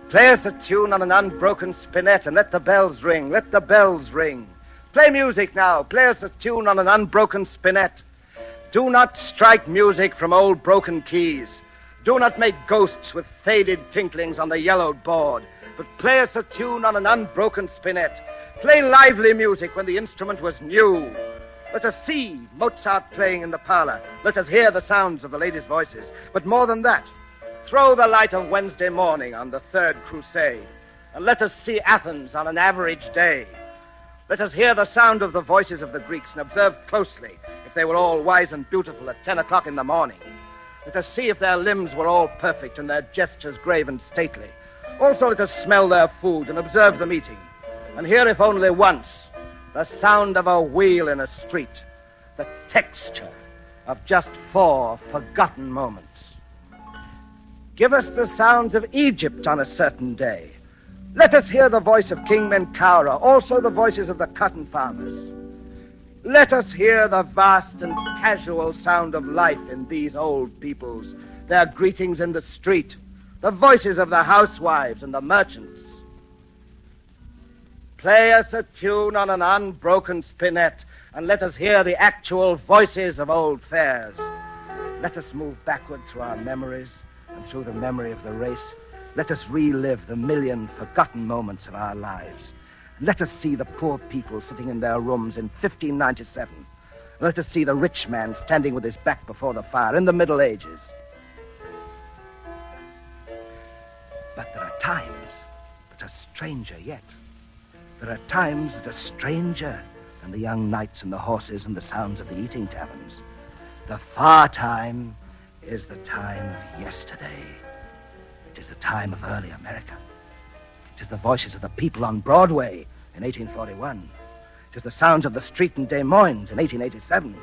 S23: Play us a tune on an unbroken spinet and let the bells ring, let the bells ring. Play music now, play us a tune on an unbroken spinet. Do not strike music from old broken keys. Do not make ghosts with faded tinklings on the yellowed board, but play us a tune on an unbroken spinet. Play lively music when the instrument was new. Let us see Mozart playing in the parlor. Let us hear the sounds of the ladies' voices. But more than that, throw the light of Wednesday morning on the Third Crusade, and let us see Athens on an average day. Let us hear the sound of the voices of the Greeks and observe closely if they were all wise and beautiful at 10 o'clock in the morning. Let us see if their limbs were all perfect and their gestures grave and stately. Also let us smell their food and observe the meeting, and hear if only once the sound of a wheel in a street, the texture of just 4 forgotten moments. Give us the sounds of Egypt on a certain day. Let us hear the voice of King Menkaura, also the voices of the cotton farmers.
S2: Let us hear the vast and casual sound of life in these old peoples, their greetings in the street, the voices of the housewives and the merchants. Play us a tune on an unbroken spinet, and let us hear the actual voices of old fairs. Let us move backward through our memories and through the memory of the race. Let us relive the million forgotten moments of our lives. Let us see the poor people sitting in their rooms in 1597. Let us see the rich man standing with his back before the fire in the Middle Ages. But there are times that are stranger yet. There are times that are stranger than the young knights and the horses and the sounds of the eating taverns. The far time is the time of yesterday. It is the time of early America. It is the voices of the people on Broadway in 1841. It is the sounds of the street in Des Moines in 1887.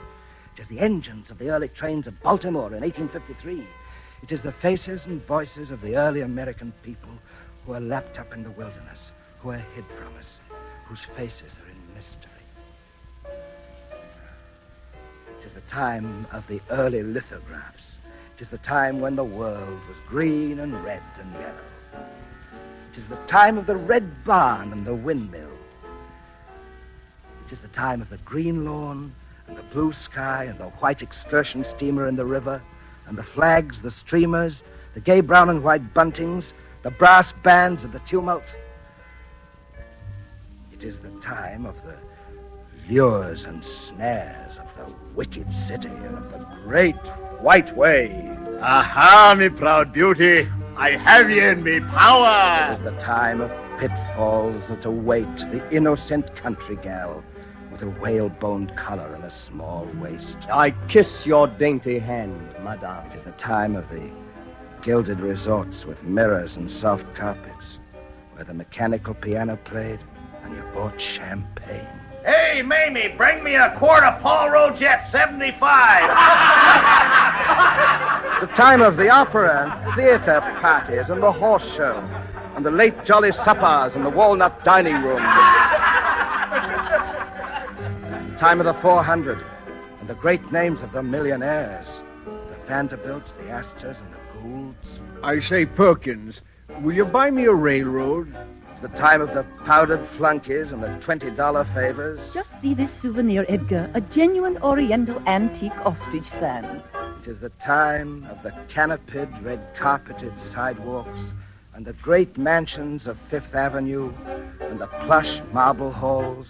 S2: It is the engines of the early trains of Baltimore in 1853. It is the faces and voices of the early American people who are lapped up in the wilderness, who are hid from us, whose faces are in mystery. It is the time of the early lithographs. It is the time when the world was green and red and yellow. It is the time of the red barn and the windmill. It is the time of the green lawn and the blue sky and the white excursion steamer in the river and the flags, the streamers, the gay brown and white buntings, the brass bands and the tumult. It is the time of the lures and snares of the wicked city and of the great white way.
S1: Aha, me proud beauty. I have ye in me power.
S2: It is the time of pitfalls that await the innocent country gal with a whalebone collar and a small waist.
S1: I kiss your dainty hand, madame.
S2: It is the time of the gilded resorts with mirrors and soft carpets, where the mechanical piano played and you bought champagne.
S10: Hey, Mamie, bring me a quart of Paul Roget 75.
S2: The time of the opera and theater parties and the horse show and the late jolly suppers and the walnut dining room. The time of the 400 and the great names of the millionaires, the Vanderbilts, the Astors, and the Goulds.
S1: I say, Perkins, will you buy me a railroad?
S2: The time of the powdered flunkies and the $20 favors.
S15: Just see this souvenir, Edgar. A genuine Oriental antique ostrich fan.
S2: It is the time of the canopied, red-carpeted sidewalks and the great mansions of Fifth Avenue and the plush marble halls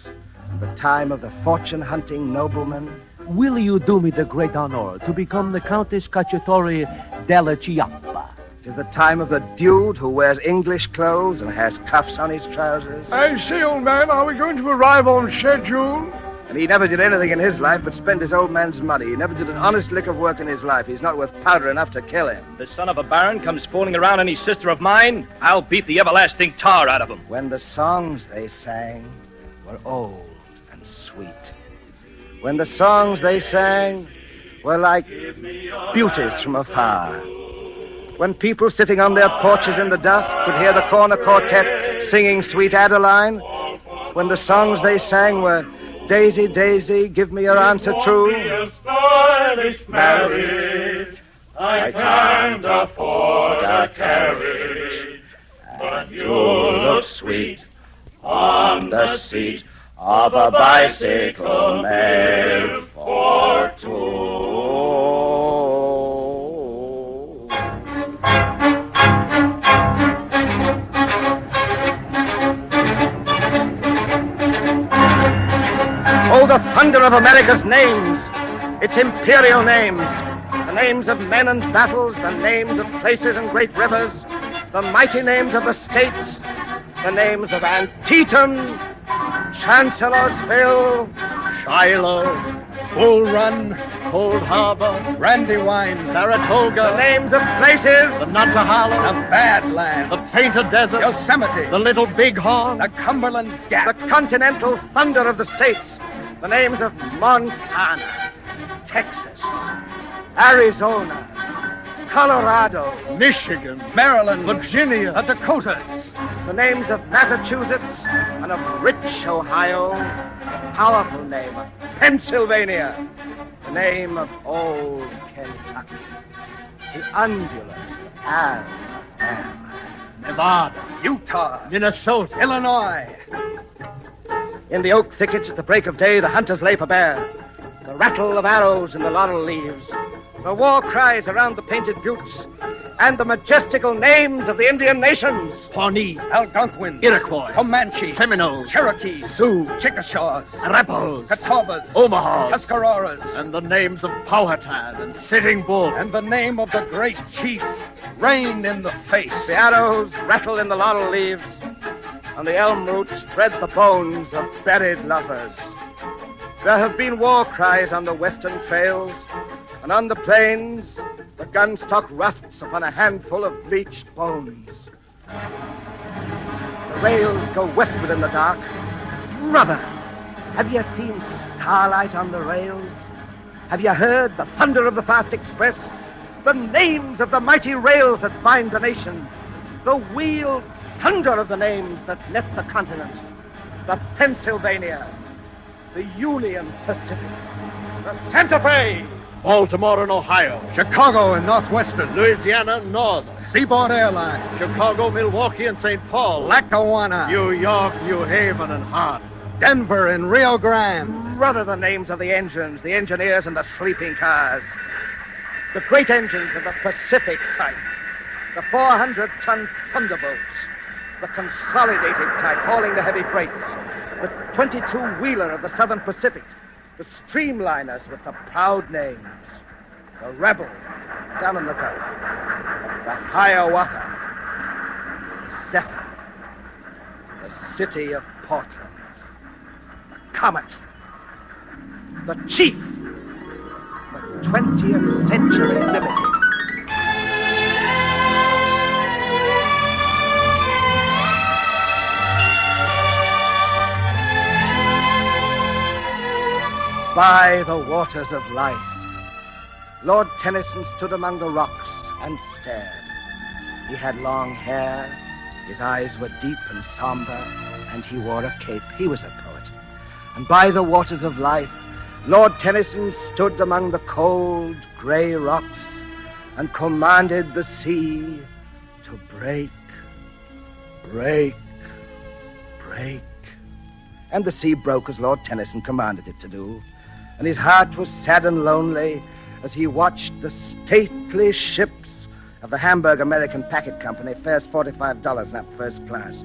S2: and the time of the fortune-hunting noblemen.
S21: Will you do me the great honor to become the Countess Cacciatore della Chiappa?
S2: It is the time of the dude who wears English clothes and has cuffs on his trousers.
S1: I say, old man, are we going to arrive on schedule?
S2: And he never did anything in his life but spend his old man's money. He never did an honest lick of work in his life. He's not worth powder enough to kill him.
S24: The son of a baron comes fooling around any sister of mine, I'll beat the everlasting tar out of him.
S2: When the songs they sang were old and sweet. When the songs they sang were like beauties from afar. When people sitting on their porches in the dusk could hear the corner quartet singing Sweet Adeline. When the songs they sang were Daisy, Daisy, give me your answer true.
S25: A stylish marriage. I can't afford a carriage, but you look sweet on the seat of a bicycle made for two.
S2: Oh, the thunder of America's names, its imperial names, the names of men and battles, the names of places and great rivers, the mighty names of the states, the names of Antietam, Chancellorsville,
S24: Shiloh, Bull Run, Cold Harbor, Brandywine, Saratoga.
S2: The names of places.
S24: The Nantahala, the Badlands, the Painted Desert, Yosemite, the Little Bighorn, the Cumberland Gap.
S2: The continental thunder of the states. The names of Montana, Texas, Arizona, Colorado,
S24: Michigan, Maryland, Virginia, the Dakotas.
S2: the names of Massachusetts and of rich Ohio, the powerful name of Pennsylvania, the name of old Kentucky, the undulate Alabama,
S24: Nevada, Utah, Minnesota, Illinois.
S2: In the oak thickets at the break of day, the hunters lay for bear. The rattle of arrows in the laurel leaves, the war cries around the painted buttes, and the majestical names of the Indian nations.
S24: Pawnee, Algonquin, Iroquois, Comanche, Seminoles, Cherokee, Sioux, Chickasaws, Rebels, Catawbas,
S1: Omahas,
S24: Tuscaroras,
S1: and the names of Powhatan and Sitting Bull.
S24: and the name of the great chief, Rain in the Face.
S2: The arrows rattle in the laurel leaves, and the elm roots thread the bones of buried lovers. There have been war cries on the western trails, and on the plains, the gun stock rusts upon a handful of bleached bones. The rails go westward in the dark. Brother, have you seen starlight on the rails? Have you heard the thunder of the fast express? The names of the mighty rails that bind the nation. The wheeled thunder of the names that net the continent. The Pennsylvania, the Union Pacific, the Santa Fe,
S1: Baltimore and Ohio,
S24: Chicago and Northwestern,
S1: Louisiana and Northern,
S24: Seaboard Airlines,
S1: Chicago, Milwaukee, and St. Paul,
S24: Lackawanna,
S1: New York, New Haven, and Hart,
S24: Denver and Rio Grande.
S2: Brother, the names of the engines, the engineers, and the sleeping cars. The great engines of the Pacific type, the 400-ton Thunderbolts, the consolidated type hauling the heavy freights, the 22-wheeler of the Southern Pacific, the streamliners with the proud names, the Rebel down in the Gulf, the Hiawatha, the Zephyr, the City of Portland, the Comet, the Chief, the 20th Century Liberty. By the waters of life, Lord Tennyson stood among the rocks and stared. He had long hair, his eyes were deep and somber, and he wore a cape. He was a poet. And by the waters of life, Lord Tennyson stood among the cold, gray rocks and commanded the sea to break, break, break. And the sea broke as Lord Tennyson commanded it to do. And his heart was sad and lonely as he watched the stately ships of the Hamburg American Packet Company, fares $45 up first class,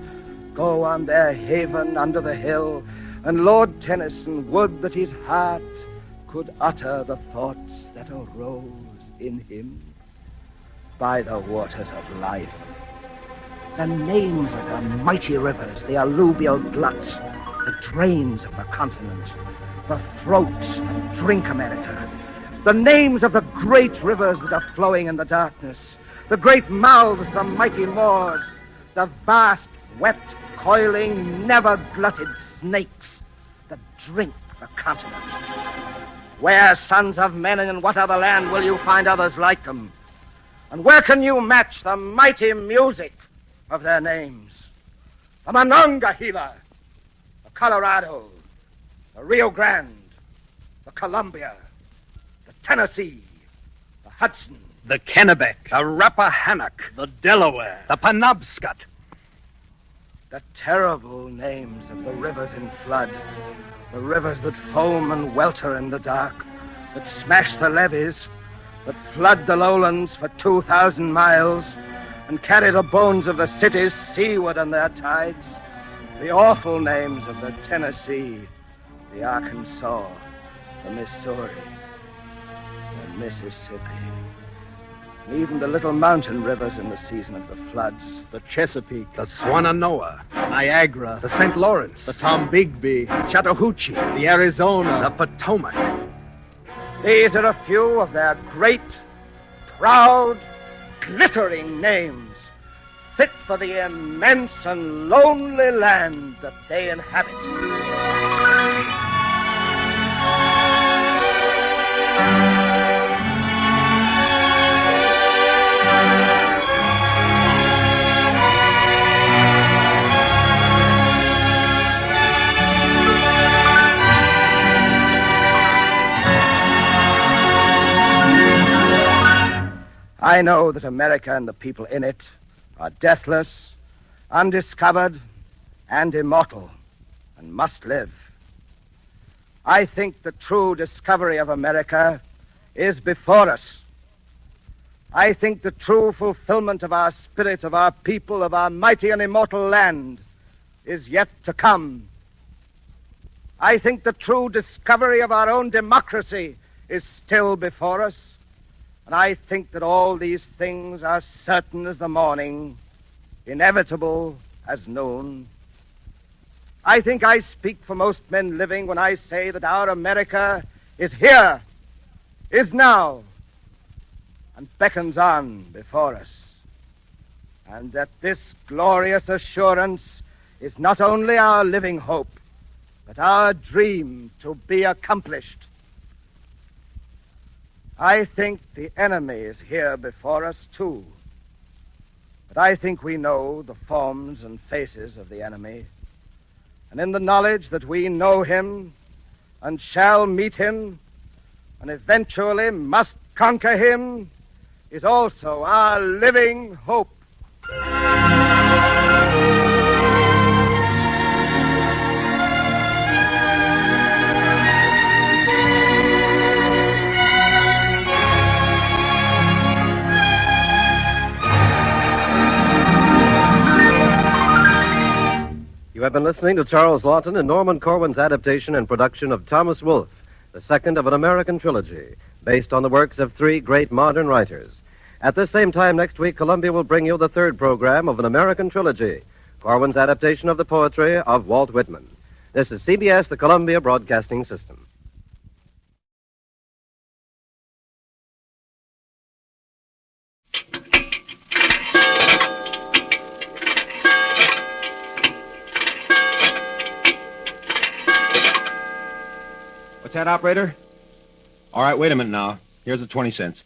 S2: go on their haven under the hill, and Lord Tennyson would that his heart could utter the thoughts that arose in him. By the waters of life, the names of the mighty rivers, the alluvial gluts, the drains of the continent, the throats that drink America, the names of the great rivers that are flowing in the darkness, the great mouths, the mighty moors, the vast, wet, coiling, never-glutted snakes that drink the continent. Where, sons of men, and in what other land will you find others like them? And where can you match the mighty music of their names? The Monongahela, the Colorado, the Rio Grande, the Columbia, the Tennessee, the Hudson,
S24: the Kennebec, the Rappahannock,
S1: the Delaware,
S24: the Penobscot.
S2: The terrible names of the rivers in flood, the rivers that foam and welter in the dark, that smash the levees, that flood the lowlands for 2,000 miles, and carry the bones of the cities seaward on their tides. The awful names of the Tennessee, the Arkansas, the Missouri, the Mississippi, and even the little mountain rivers in the season of the floods.
S24: The Chesapeake, the Swannanoa, Niagara, the St. Lawrence, the Tombigbee, Chattahoochee, the Arizona, the Potomac.
S2: These are a few of their great, proud, glittering names, fit for the immense and lonely land that they inhabit. I know that America and the people in it are deathless, undiscovered, and immortal, and must live. I think the true discovery of America is before us. I think the true fulfillment of our spirit, of our people, of our mighty and immortal land is yet to come. I think the true discovery of our own democracy is still before us. And I think that all these things are certain as the morning, inevitable as noon. I think I speak for most men living when I say that our America is here, is now, and beckons on before us. And that this glorious assurance is not only our living hope, but our dream to be accomplished. I think the enemy is here before us, too. But I think we know the forms and faces of the enemy. And in the knowledge that we know him and shall meet him and eventually must conquer him is also our living hope.
S17: You have been listening to Charles Lawton and Norman Corwin's adaptation and production of Thomas Wolfe, the second of an American trilogy, based on the works of three great modern writers. At this same time next week, Columbia will bring you the third program of an American trilogy, Corwin's adaptation of the poetry of Walt Whitman. This is CBS, the Columbia Broadcasting System.
S6: What's that, operator? All right, wait a minute now. Here's the 20 cents.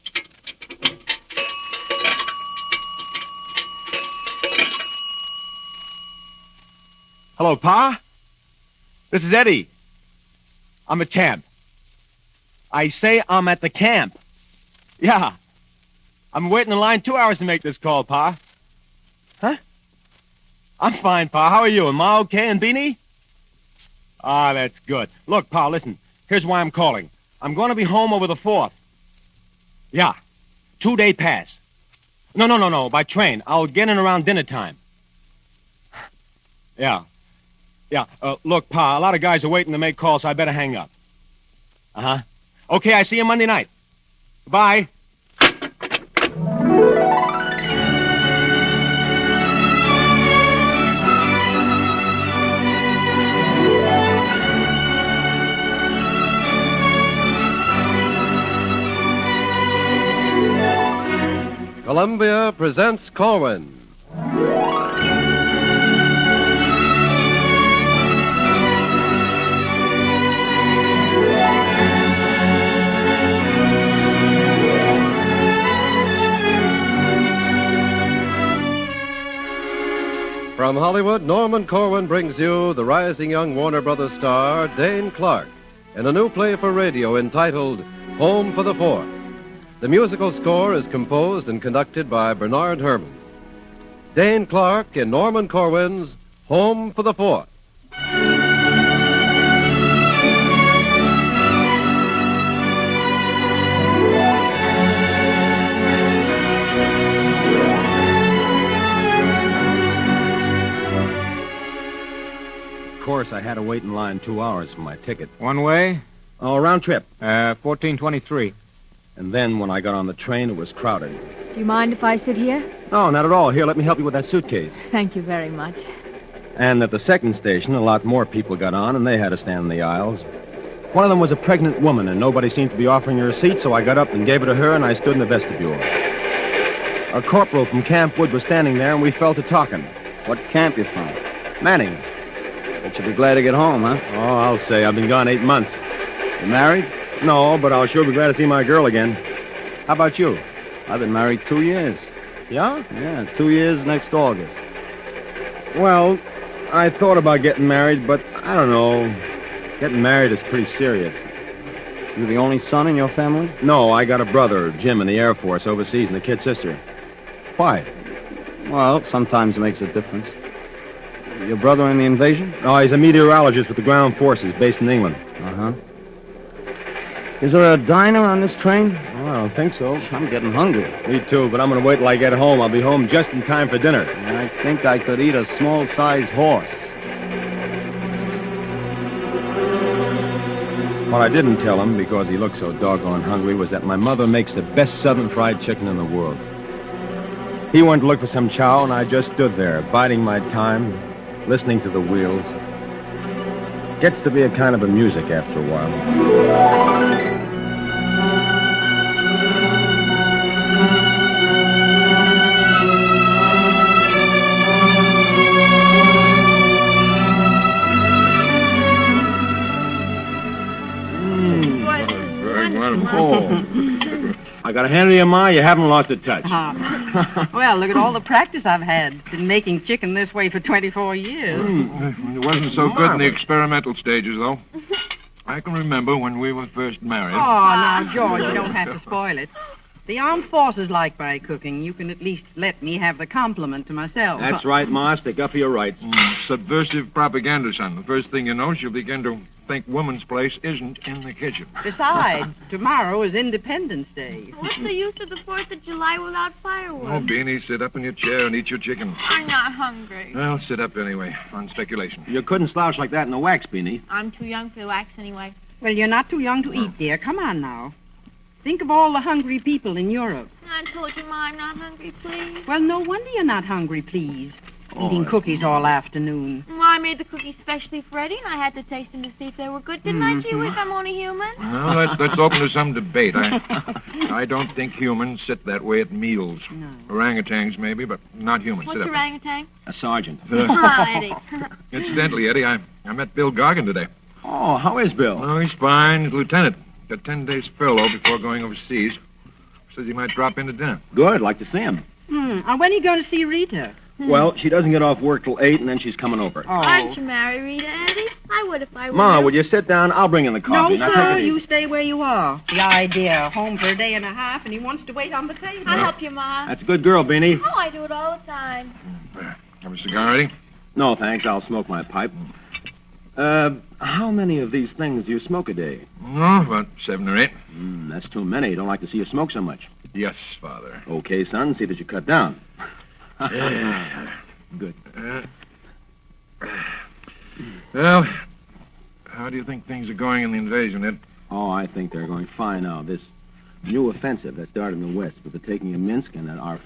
S6: Hello, Pa? This is Eddie. I'm at camp. I say I'm at the camp. Yeah. I'm waiting in line 2 hours to make this call, Pa. Huh? I'm fine, Pa. How are you? Am I okay and Beanie? Ah, that's good. Look, Pa, listen. Here's why I'm calling. I'm going to be home over the 4th. Yeah. 2-day pass. No. By train. I'll get in around dinner time. Yeah. Look, Pa, a lot of guys are waiting to make calls, so I better hang up. Uh-huh. Okay, I see you Monday night. Bye.
S17: Columbia presents Corwin. From Hollywood, Norman Corwin brings you the rising young Warner Brothers star, Dane Clark, in a new play for radio entitled Home for the Fourth. The musical score is composed and conducted by Bernard Herrmann. Dane Clark in Norman Corwin's Home for the Fourth.
S6: Of course, I had to wait in line 2 hours for my ticket.
S4: One way?
S6: Oh, round trip.
S4: 1423.
S6: And then when I got on the train, it was crowded.
S15: Do you mind if I sit here?
S6: No, not at all. Here, let me help you with that suitcase.
S15: Thank you very much.
S6: And at the second station, a lot more people got on, and they had to stand in the aisles. One of them was a pregnant woman, and nobody seemed to be offering her a seat, so I got up and gave it to her, and I stood in the vestibule. A corporal from Camp Wood was standing there, and we fell to talking.
S4: What camp you from?
S6: Manning.
S4: Bet you'll be glad to get home, huh?
S6: Oh, I'll say. I've been gone 8 months.
S4: You married?
S6: No, but I'll sure be glad to see my girl again. How about you?
S4: I've been married 2 years.
S6: Yeah?
S4: Yeah, 2 years next August.
S6: Well, I thought about getting married, but I don't know. Getting married is pretty serious.
S4: You the only son in your family?
S7: No, I got a brother, Jim, in the Air Force overseas, and a kid sister. Why?
S4: Well, sometimes it makes a difference. Your brother in the invasion?
S7: No, he's a meteorologist with the ground forces based in England.
S4: Uh-huh. Is there a diner on this train?
S7: Oh, I don't think so.
S4: I'm getting hungry.
S7: Me too, but I'm going to wait till I get home. I'll be home just in time for dinner.
S4: I think I could eat a small-sized horse.
S7: What I didn't tell him, because he looked so doggone hungry, was that my mother makes the best southern fried chicken in the world. He went to look for some chow, and I just stood there, biding my time, listening to the wheels. Gets to be a kind of a music after a while. Oh. I got a hand in you, Ma. You haven't lost a touch.
S8: Well, look at all the practice I've had. Been making chicken this way for 24 years.
S9: It wasn't so good in the experimental stages, though. I can remember when we were first married.
S8: Oh, now, George, you don't have to spoil it. The armed forces like my cooking. You can at least let me have the compliment to myself.
S7: That's right, Ma. Stick up for your rights.
S9: Subversive propaganda, son. The first thing you know, she'll begin to think woman's place isn't in the kitchen.
S8: Besides, tomorrow is Independence Day.
S16: What's the use of the 4th of July without fireworks?
S9: Oh, Beanie, sit up in your chair and eat your chicken.
S16: I'm not hungry.
S9: Well, sit up anyway, on speculation.
S7: You couldn't slouch like that in the wax, Beanie.
S16: I'm too young for the wax anyway.
S8: Well, you're not too young to eat, dear. Come on now. Think of all the hungry people in Europe.
S16: I told you, Ma, I'm not hungry, please.
S8: Well, no wonder you're not hungry, please. Eating cookies all afternoon.
S16: Well, I made the cookies specially for Eddie, and I had to taste them to see if they were good. Didn't I, Gee Whiz? I'm only human.
S9: Well, let's open to some debate. I don't think humans sit that way at meals.
S8: No.
S9: Orangutans, maybe, but not humans.
S16: What's
S9: sit up.
S16: orangutan?
S7: A sergeant.
S16: Eddie.
S9: Incidentally, Eddie, I met Bill Gargan today.
S7: Oh, how is Bill?
S9: Oh, he's fine. He's lieutenant. Got 10 days furlough before going overseas. Says he might drop in to dinner.
S7: Good. Like to see him.
S8: And when are you going to see Rita?
S7: Well, she doesn't get off work till 8, and then she's coming over.
S8: Oh.
S16: Aren't you marry Rita, Eddie? I would if I were.
S7: Ma, would you sit down? I'll bring in the coffee.
S8: No,
S7: Now,
S8: sir,
S7: take it easy.
S8: you stay where you are. The idea, home for a day and a half, and he wants to wait on the table.
S16: I'll help you, Ma.
S7: That's a good girl, Beanie.
S16: Oh, I do it all the time.
S9: Have a cigar, Eddie?
S7: No, thanks. I'll smoke my pipe. How many of these things do you smoke a day?
S9: Oh, about 7 or 8.
S7: That's too many. Don't like to see you smoke so much.
S9: Yes, Father.
S7: Okay, son. See that you cut down. Good.
S9: Well, how do you think things are going in the invasion, Ed?
S7: Oh, I think they're going fine now. This new offensive that started in the west with the taking of Minsk and our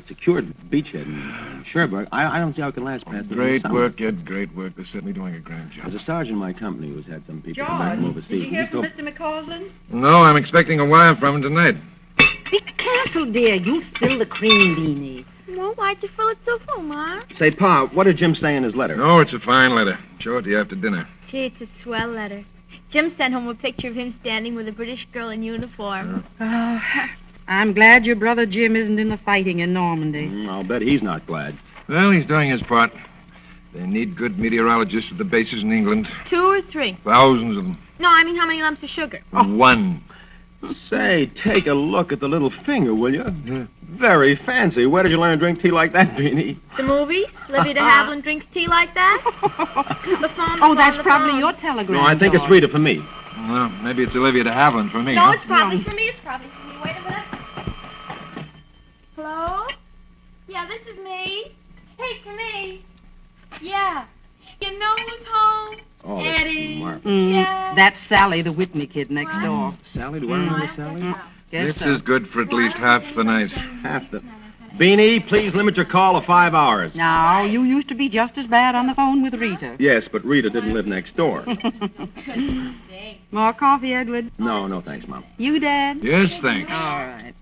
S7: secured beachhead in Cherbourg, I don't see how it can last past the
S9: Great
S7: summer.
S9: work, Ed. Great work. They're certainly doing a grand job.
S7: There's a sergeant in my company who's had some people come back
S8: George,
S7: from overseas.
S8: did you hear
S7: He's
S8: from
S7: told-
S8: Mr. McCausland?
S9: No, I'm expecting a wire from him tonight.
S8: Be careful, dear. You spill the cream, Beanie.
S16: Well, why'd you fill it so full, Ma?
S7: Say, Pa, what did Jim say in his letter?
S9: Oh, it's a fine letter. Show it to you after dinner.
S16: Gee, it's a swell letter. Jim sent home a picture of him standing with a British girl in uniform.
S8: Oh, I'm glad your brother Jim isn't in the fighting in Normandy.
S7: I'll bet he's not glad.
S9: Well, he's doing his part. They need good meteorologists at the bases in England.
S16: 2 or 3?
S9: Thousands of them.
S16: No, I mean how many lumps of sugar?
S9: One.
S7: Say, take a look at the little finger, will you? Very fancy. Where did you learn to drink tea like that, Beanie?
S16: The movies? Livia de Havilland drinks tea like that? The phone.
S8: Oh, that's probably your telegram.
S7: No, I think it's Rita for me.
S9: Well, maybe it's Olivia de Havilland for me,
S16: No,
S9: huh?
S16: it's probably for me. It's probably for me. Wait a minute. Hello? Yeah, this is me. Hey, it's me. Yeah. You know who's home?
S7: Oh, that's
S16: Eddie.
S7: marvelous.
S16: Yeah.
S8: That's Sally, the Whitney kid next door.
S7: Sally, do I remember Sally?
S8: Guess
S9: This
S8: so.
S9: is good for at least half the night.
S7: Half the... Beanie, please limit your call to 5 hours.
S8: Now, you used to be just as bad on the phone with Rita.
S7: Yes, but Rita didn't live next door.
S8: More coffee, Edward?
S7: No, thanks, Mom.
S8: You, Dad?
S9: Yes, thanks.
S8: All right.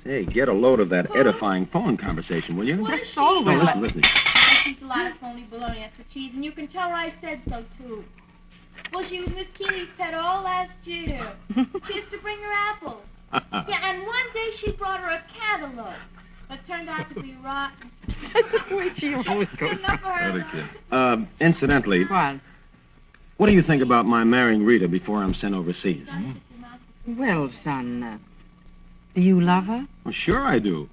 S7: Hey, get a load of that edifying phone conversation, will you?
S16: What is she?
S8: always
S7: No, listen.
S16: She's a lot of phony baloney, that's what she is, and you can tell her I said so, too. Well, she was Miss Keeney's pet all last year. She used to bring her apples. Yeah, and one day she brought her a cantaloupe, but turned out to be rotten.
S8: Wait, she always goes.
S16: Enough for her.
S9: Other kid.
S7: Incidentally,
S8: What?
S7: What do you think about my marrying Rita before I'm sent overseas?
S8: Well, son, do you love her?
S7: Well, sure I do.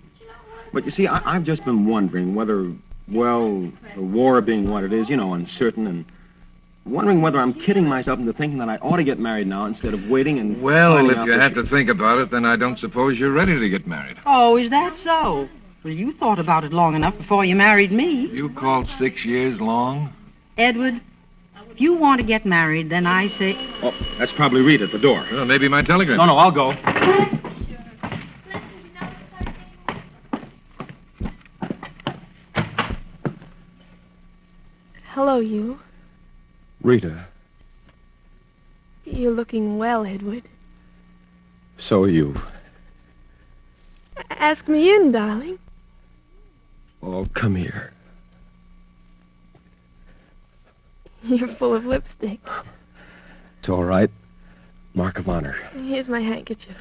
S7: But you see, I've just been wondering whether, well, the war being what it is, uncertain, and wondering whether I'm kidding myself into thinking that I ought to get married now instead of waiting and...
S9: Well, if you had to think about it, then I don't suppose you're ready to get married.
S8: Oh, is that so? Well, you thought about it long enough before you married me.
S9: You called 6 years long?
S8: Edward, if you want to get married, then I say...
S7: Oh, that's probably Rita at the door.
S9: Well, maybe my telegram.
S7: No, I'll go.
S3: Hello, you.
S7: Rita.
S3: You're looking well, Edward.
S7: So are you.
S3: Ask me in, darling.
S7: Oh, come here.
S3: You're full of lipstick.
S7: It's all right. Mark of honor.
S3: Here's my handkerchief.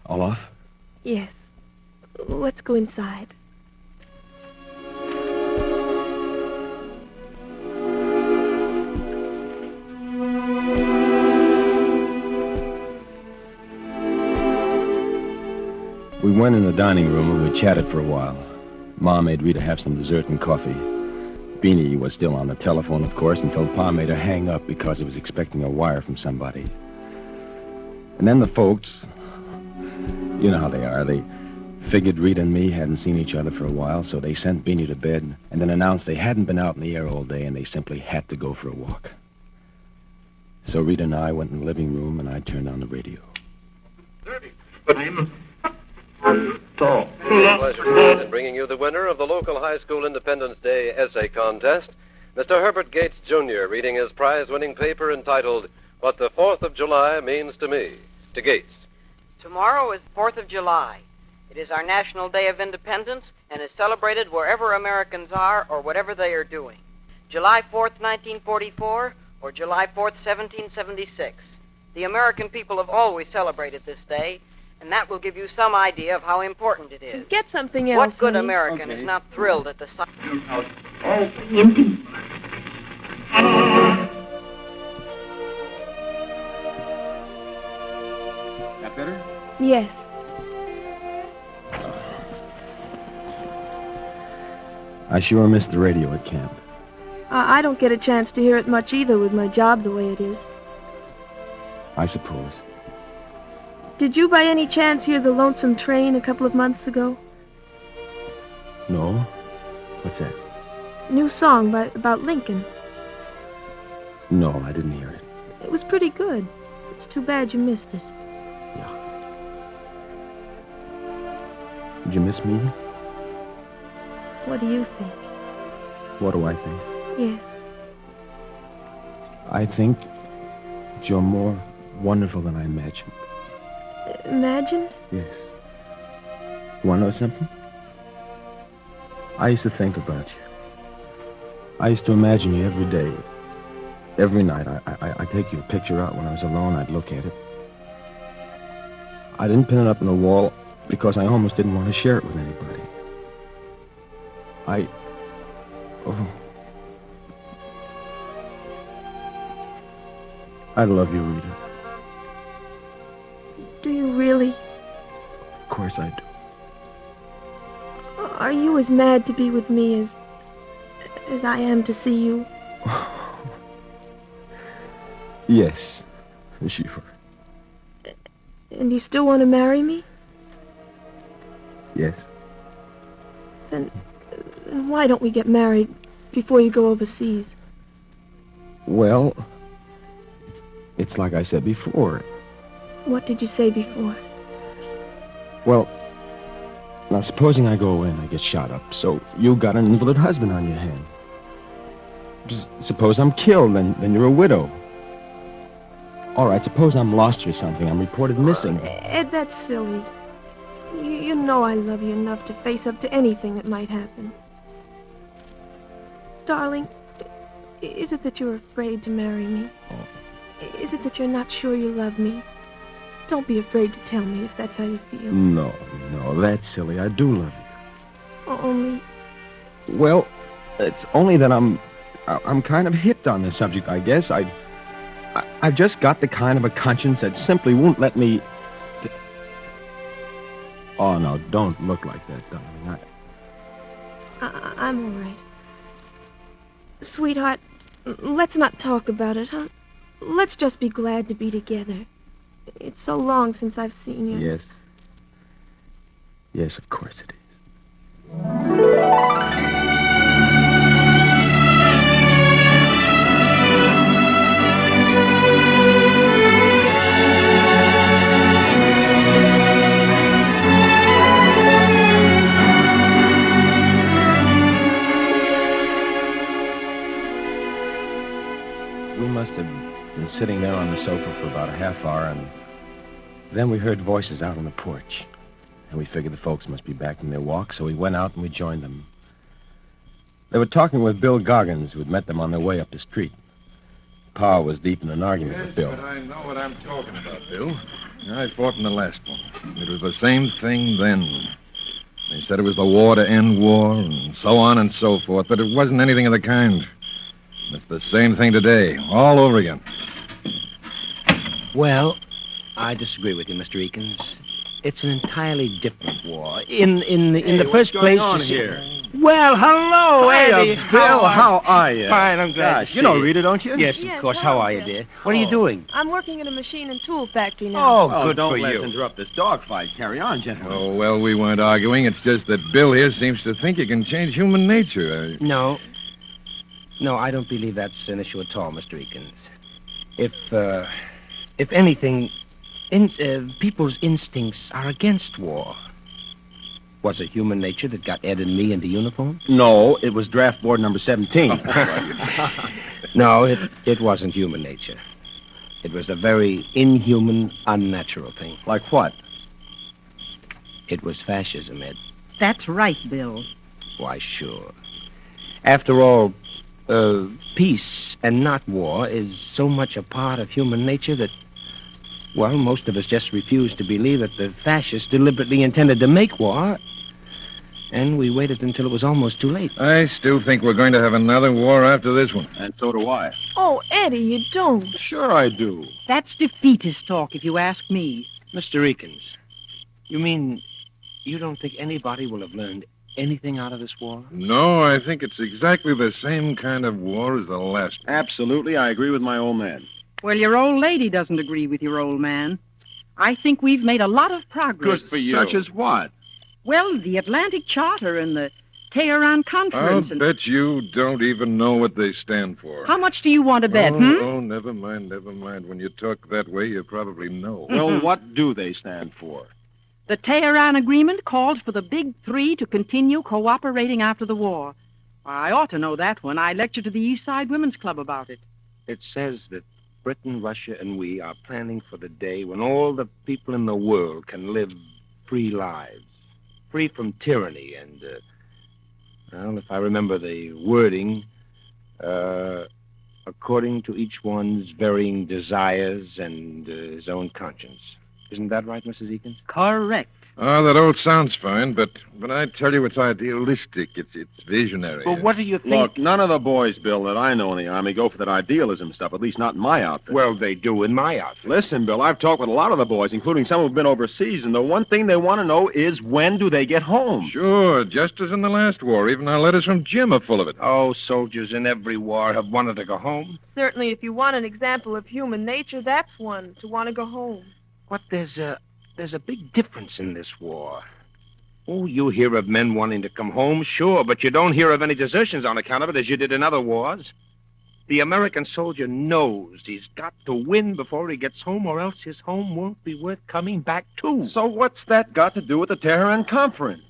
S7: All off?
S3: Yes. Let's go inside.
S7: We went in the dining room and we chatted for a while. Ma made Rita have some dessert and coffee. Beanie was still on the telephone, of course, until Pa made her hang up because he was expecting a wire from somebody. And then the folks, you know how they are. They figured Rita and me hadn't seen each other for a while, so they sent Beanie to bed and then announced they hadn't been out in the air all day and they simply had to go for a walk. So Rita and I went in the living room and I turned on the radio.
S17: Pleasure in bringing you the winner of the local high school Independence Day essay contest, Mr. Herbert Gates, Jr., reading his prize-winning paper entitled, What the 4th of July Means to Me. To Gates.
S8: Tomorrow is the 4th of July. It is our National Day of Independence and is celebrated wherever Americans are or whatever they are doing. July 4th, 1944, or July 4th, 1776. The American people have always celebrated this day, and that will give you some idea of how important it is.
S3: Get something else.
S8: What good
S3: honey?
S8: American is not thrilled at the sight?
S7: That better?
S3: Yes.
S7: I sure missed the radio at camp.
S3: I don't get a chance to hear it much either with my job the way it is.
S7: I suppose.
S3: Did you by any chance hear the Lonesome Train a couple of months ago?
S7: No? What's that?
S3: New song about Lincoln.
S7: No, I didn't hear it.
S3: It was pretty good. It's too bad you missed it.
S7: Did you miss me?
S3: What do you think?
S7: What do I think?
S3: Yes.
S7: I think that you're more wonderful than I imagined.
S3: Imagined?
S7: Yes. You want to know something? I used to think about you. I used to imagine you every day. Every night, I'd take your picture out when I was alone. I'd look at it. I didn't pin it up on the wall because I almost didn't want to share it with anybody. I love you, Rita.
S3: Do you really?
S7: Of course I do.
S3: Are you as mad to be with me as I am to see you?
S7: Yes, sure.
S3: And you still want to marry me?
S7: Yes.
S3: Then why don't we get married before you go overseas?
S7: Well, it's like I said before.
S3: What did you say before?
S7: Well, now supposing I go away and I get shot up, so you got an invalid husband on your hand. Just suppose I'm killed, then you're a widow. All right, suppose I'm lost or something. I'm reported missing.
S3: Ed, that's silly. You know I love you enough to face up to anything that might happen. Darling, is it that you're afraid to marry me? Is it that you're not sure you love me? Don't be afraid to tell me if that's how you feel.
S7: No, that's silly. I do love you.
S3: Only...
S7: Well, it's only that I'm I'm kind of hipped on this subject, I guess. I've just got the kind of a conscience that simply won't let me... Oh, no, don't look like that, darling.
S3: I'm all right. Sweetheart, let's not talk about it, huh? Let's just be glad to be together. It's so long since I've seen you.
S7: Yes. Yes, of course it is. We must have been sitting there on the sofa for about a half hour, and then we heard voices out on the porch. And we figured the folks must be back from their walk, so we went out and we joined them. They were talking with Bill Goggins, who had met them on their way up the street. Pa was deep in an argument with Bill.
S9: But I know what I'm talking about, Bill. I fought in the last one. It was the same thing then. They said it was the war to end war, and so on and so forth, but it wasn't anything of the kind. It's the same thing today, all over again.
S2: Well, I disagree with you, Mr. Eakins. It's an entirely different war. In the first place...
S4: What's going on here?
S2: Well, hello, Eddie.
S4: Bill, how are you?
S2: Fine, I'm glad to see
S4: you know Rita, don't you?
S2: Yes, of course. How are you, dear? What are you doing?
S3: I'm working in a machine and tool factory now.
S2: Oh, good
S4: don't
S2: for
S4: let's
S2: you.
S4: interrupt this dogfight. Carry on, gentlemen.
S9: Oh, well, we weren't arguing. It's just that Bill here seems to think you can change human nature.
S2: No, I don't believe that's an issue at all, Mr. Eakins. If anything, people's instincts are against war. Was it human nature that got Ed and me into uniform?
S4: No, it was draft board number 17.
S2: No, it wasn't human nature. It was a very inhuman, unnatural thing.
S4: Like what?
S2: It was fascism, Ed.
S15: That's right, Bill.
S2: Why, sure. After all, peace and not war is so much a part of human nature that, well, most of us just refuse to believe that the fascists deliberately intended to make war, and we waited until it was almost too late.
S9: I still think we're going to have another war after this one.
S4: And so do I.
S3: Oh, Eddie, you don't.
S4: Sure I do.
S15: That's defeatist talk, if you ask me.
S2: Mr. Eakins, you mean you don't think anybody will have learned anything out of this war?
S9: No, I think it's exactly the same kind of war as the last one.
S4: Absolutely, I agree with my old man.
S15: Well, your old lady doesn't agree with your old man. I think we've made a lot of progress.
S4: Good for you. Such as what?
S15: Well, the Atlantic Charter and the Tehran
S9: I'll
S15: Conference.
S9: bet you don't even know what they stand for.
S15: How much do you want to bet,
S9: Oh, never mind. When you talk that way, you probably know.
S4: Well, what do they stand for?
S15: The Tehran Agreement called for the Big Three to continue cooperating after the war. I ought to know that one. I lectured to the East Side Women's Club about it.
S2: It says that Britain, Russia, and we are planning for the day when all the people in the world can live free lives, free from tyranny and, well, if I remember the wording, according to each one's varying desires and his own conscience. Isn't that right, Mrs. Eakins?
S15: Correct.
S9: Oh, that all sounds fine, but I tell you it's idealistic. It's visionary.
S2: Well, what do you think?
S4: Look, none of the boys, Bill, that I know in the Army go for that idealism stuff, at least not in my outfit.
S2: Well, they do in my outfit.
S4: Listen, Bill, I've talked with a lot of the boys, including some who've been overseas, and the one thing they want to know is when do they get home?
S9: Sure, just as in the last war. Even our letters from Jim are full of it.
S2: Oh, soldiers in every war have wanted to go home.
S3: Certainly, if you want an example of human nature, that's one, to want to go home.
S2: But there's a big difference in this war. Oh, you hear of men wanting to come home, sure, but you don't hear of any desertions on account of it as you did in other wars. The American soldier knows he's got to win before he gets home, or else his home won't be worth coming back to.
S4: So what's that got to do with the Tehran Conference?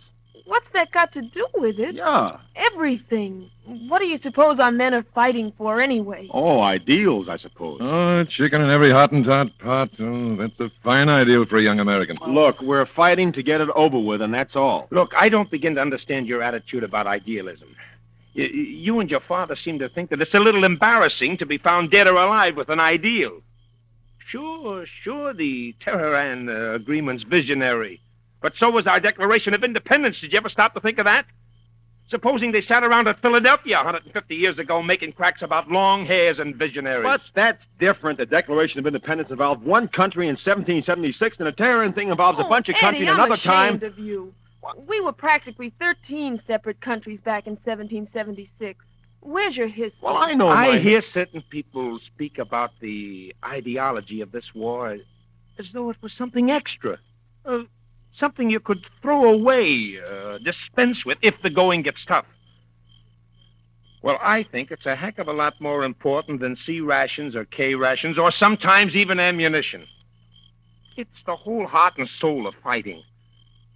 S3: What's that got to do with it?
S4: Yeah.
S3: Everything. What do you suppose our men are fighting for anyway?
S4: Oh, ideals, I suppose.
S9: Oh, chicken in every Hottentot pot. Oh, that's a fine ideal for a young American.
S4: Look, we're fighting to get it over with, and that's all.
S2: Look, I don't begin to understand your attitude about idealism. You and your father seem to think that it's a little embarrassing to be found dead or alive with an ideal. Sure, the Tehran Agreement's visionary. But so was our Declaration of Independence. Did you ever stop to think of that?
S5: Supposing they sat around at Philadelphia 150 years ago making cracks about long hairs and visionaries.
S4: But that's different. The Declaration of Independence involved one country in 1776, and the Terran thing involves a bunch of countries in another time.
S3: I'm ashamed of you. We were practically 13 separate countries back in 1776. Where's your history?
S5: Well, I hear certain people speak about the ideology of this war as though it was something extra. Something you could throw away, dispense with, if the going gets tough. Well, I think it's a heck of a lot more important than C rations or K rations, or sometimes even ammunition. It's the whole heart and soul of fighting.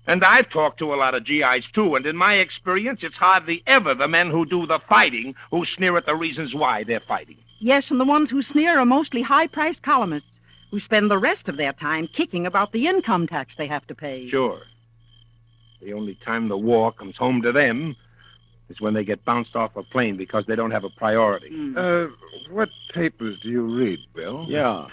S5: And I've talked to a lot of GIs, too, and in my experience, it's hardly ever the men who do the fighting who sneer at the reasons why they're fighting.
S15: Yes, and the ones who sneer are mostly high-priced columnists who spend the rest of their time kicking about the income tax they have to pay.
S5: Sure. The only time the war comes home to them is when they get bounced off a plane because they don't have a priority.
S9: What papers do you read, Bill?
S5: Yeah,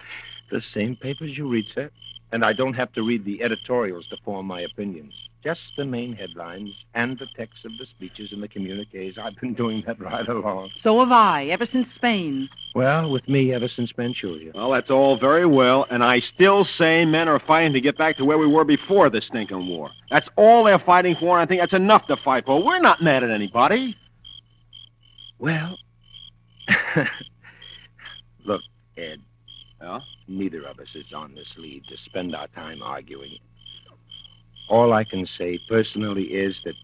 S5: the same papers you read, sir. And I don't have to read the editorials to form my opinions. Just the main headlines and the text of the speeches and the communiques. I've been doing that right along.
S15: So have I, ever since Spain.
S5: Well, with me ever since Manchuria.
S4: Well, that's all very well, and I still say men are fighting to get back to where we were before this stinking war. That's all they're fighting for, and I think that's enough to fight for. We're not mad at anybody.
S5: Well, look, Ed.
S4: Yeah?
S5: Neither of us is on this leave to spend our time arguing. All I can say personally is that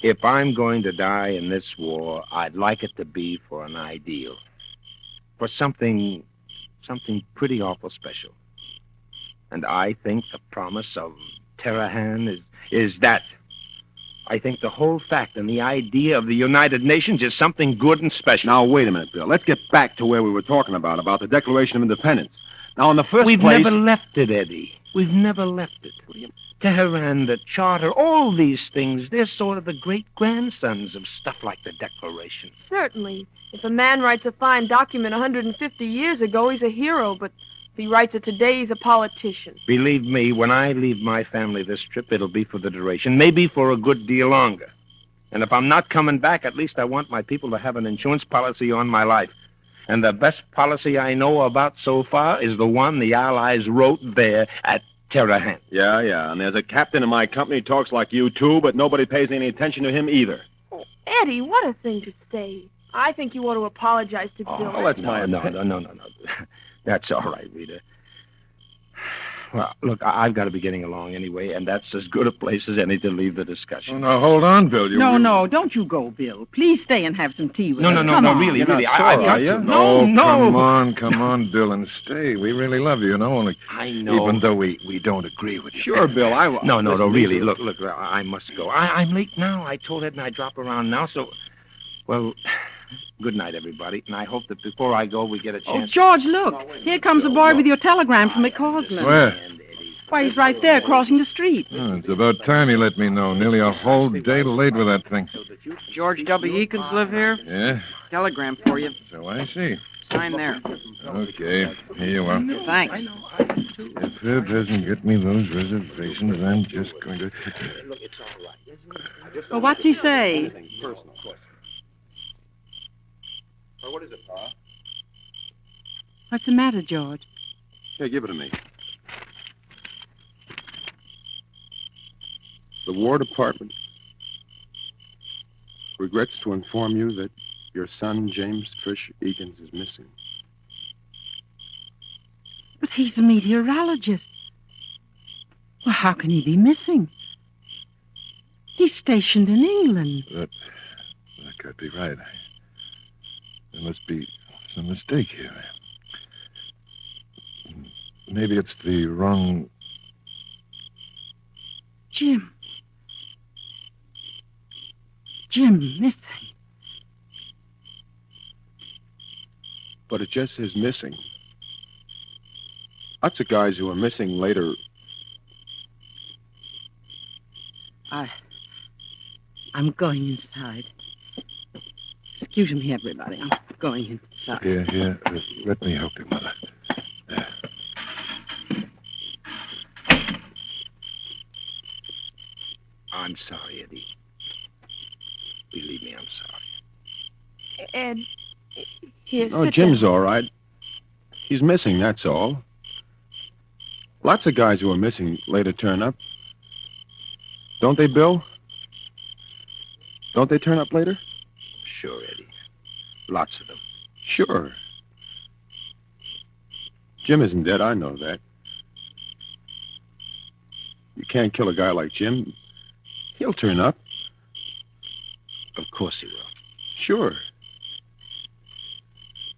S5: if I'm going to die in this war, I'd like it to be for an ideal. For something pretty awful special. And I think the promise of Terahan is that. I think the whole fact and the idea of the United Nations is something good and special.
S4: Now, wait a minute, Bill. Let's get back to where we were talking about the Declaration of Independence. Now, in the first
S5: We've
S4: place...
S5: never left it, Eddie. We've never left it. Tehran, the Charter, all these things, they're sort of the great-grandsons of stuff like the Declaration.
S3: Certainly. If a man writes a fine document 150 years ago, he's a hero, but if he writes it today, he's a politician.
S5: Believe me, when I leave my family this trip, it'll be for the duration, maybe for a good deal longer. And if I'm not coming back, at least I want my people to have an insurance policy on my life. And the best policy I know about so far is the one the Allies wrote there at Terahan.
S4: Yeah, and there's a captain in my company who talks like you, too, but nobody pays any attention to him either.
S3: Oh, Eddie, what a thing to say. I think you ought to apologize to Bill.
S5: Oh, that's my... No. That's all right, Rita. Well, look, I've got to be getting along anyway, and that's as good a place as any to leave the discussion.
S9: Oh, now, hold on, Bill.
S15: No, don't you go, Bill. Please stay and have some tea with us.
S5: No, really.
S9: You're not sore, are you?
S5: No.
S9: Come on, Bill, and stay. We really love you, only...
S5: I know.
S9: Even though we don't agree with you.
S4: Sure, Bill, I...
S5: No, really. Look, I must go. I'm late now. I told Ed and I'd drop around now, so... Well... Good night, everybody, and I hope that before I go, we get a chance...
S15: Oh, George, look. Here comes a boy with your telegram from McCausland.
S9: Where?
S15: Why, he's right there, crossing the street.
S9: Oh, it's about time you let me know. Nearly a whole day late with that thing.
S15: George W. Eakins live here?
S9: Yeah?
S15: Telegram for you.
S9: So I see.
S15: Sign there.
S9: Okay, here you are.
S15: Thanks.
S9: If Ed doesn't get me those reservations, I'm just going to...
S5: Look, it's all right.
S15: Well, what's he say?
S4: Well, what is it, Pa?
S15: What's the matter, George?
S4: Here, give it to me. The War Department regrets to inform you that your son, James Fish Eakins, is missing.
S15: But he's a meteorologist. Well, how can he be missing? He's stationed in England.
S9: That can't be right. There must be some mistake here. Maybe it's the wrong...
S15: Jim missing.
S4: But it just says missing. Lots of guys who are missing later...
S15: I'm going inside. Excuse me, everybody. I'm going inside.
S9: Here. Let me help you, Mother.
S5: I'm sorry, Eddie.
S9: Believe me, I'm sorry.
S3: Ed, here,
S7: Oh,
S3: sit
S7: Jim's
S3: down.
S7: all right. He's missing, that's all. Lots of guys who are missing later turn up. Don't they, Bill? Don't they turn up later?
S9: Sure, Eddie. Lots of them.
S7: Sure. Jim isn't dead, I know that. You can't kill a guy like Jim. He'll turn up.
S9: Of course he will.
S7: Sure.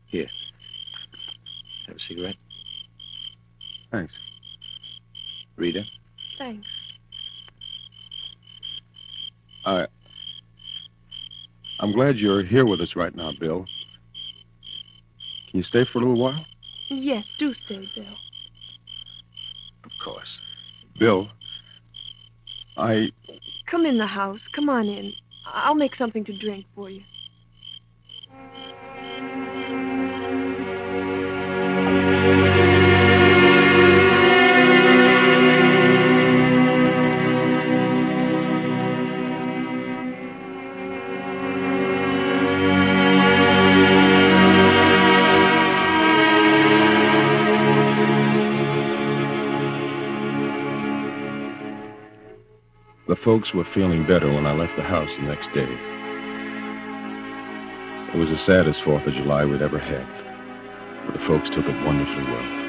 S9: Here. Have a cigarette?
S7: Thanks.
S9: Rita?
S3: Thanks.
S7: I'm glad you're here with us right now, Bill. Can you stay for a little while?
S3: Yes, do stay, Bill.
S9: Of course.
S7: Bill,
S3: Come in the house. Come on in. I'll make something to drink for you.
S7: The folks were feeling better when I left the house the next day. It was the saddest 4th of July we'd ever had, but the folks took it wonderfully well.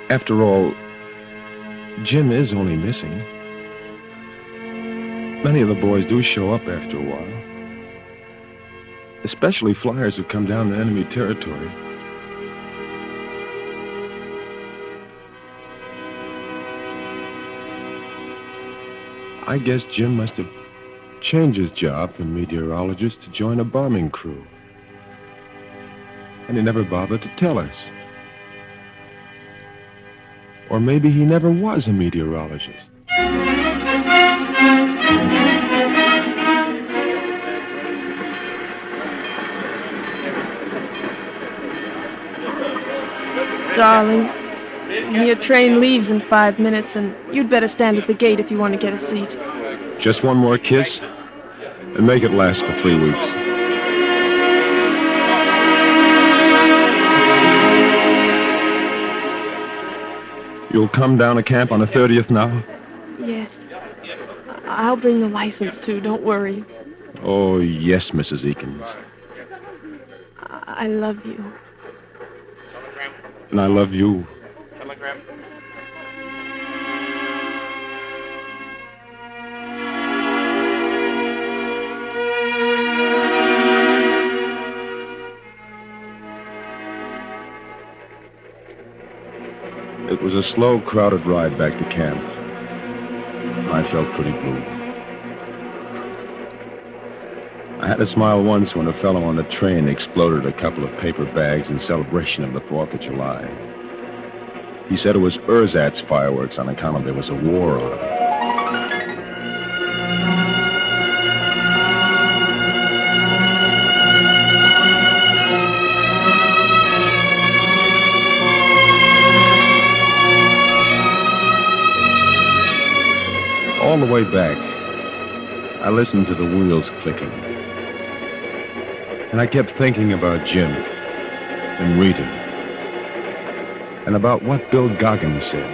S7: After all, Jim is only missing. Many of the boys do show up after a while, especially flyers who come down to enemy territory. I guess Jim must have changed his job from meteorologist to join a bombing crew. And he never bothered to tell us. Or maybe he never was a meteorologist.
S3: Darling, your train leaves in 5 minutes, and you'd better stand at the gate if you want to get a seat.
S7: Just one more kiss, and make it last for 3 weeks. You'll come down to camp on the 30th now?
S3: Yes. I'll bring the license, too. Don't worry.
S7: Oh, yes, Mrs. Eakins.
S3: I love you.
S7: And I love you.
S10: Telegram.
S7: It was a slow, crowded ride back to camp. I felt pretty blue. I had a smile once when a fellow on the train exploded a couple of paper bags in celebration of the 4th of July. He said it was ersatz fireworks on account of there was a war on. All the way back, I listened to the wheels clicking. And I kept thinking about Jim and Rita and about what Bill Goggins said.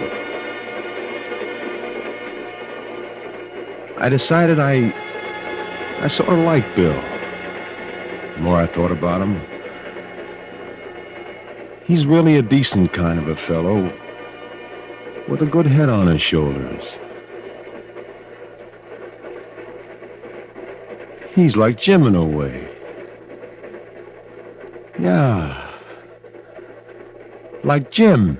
S7: I decided I sort of liked Bill. The more I thought about him, he's really a decent kind of a fellow with a good head on his shoulders. He's like Jim in a way. Yeah. Like Jim.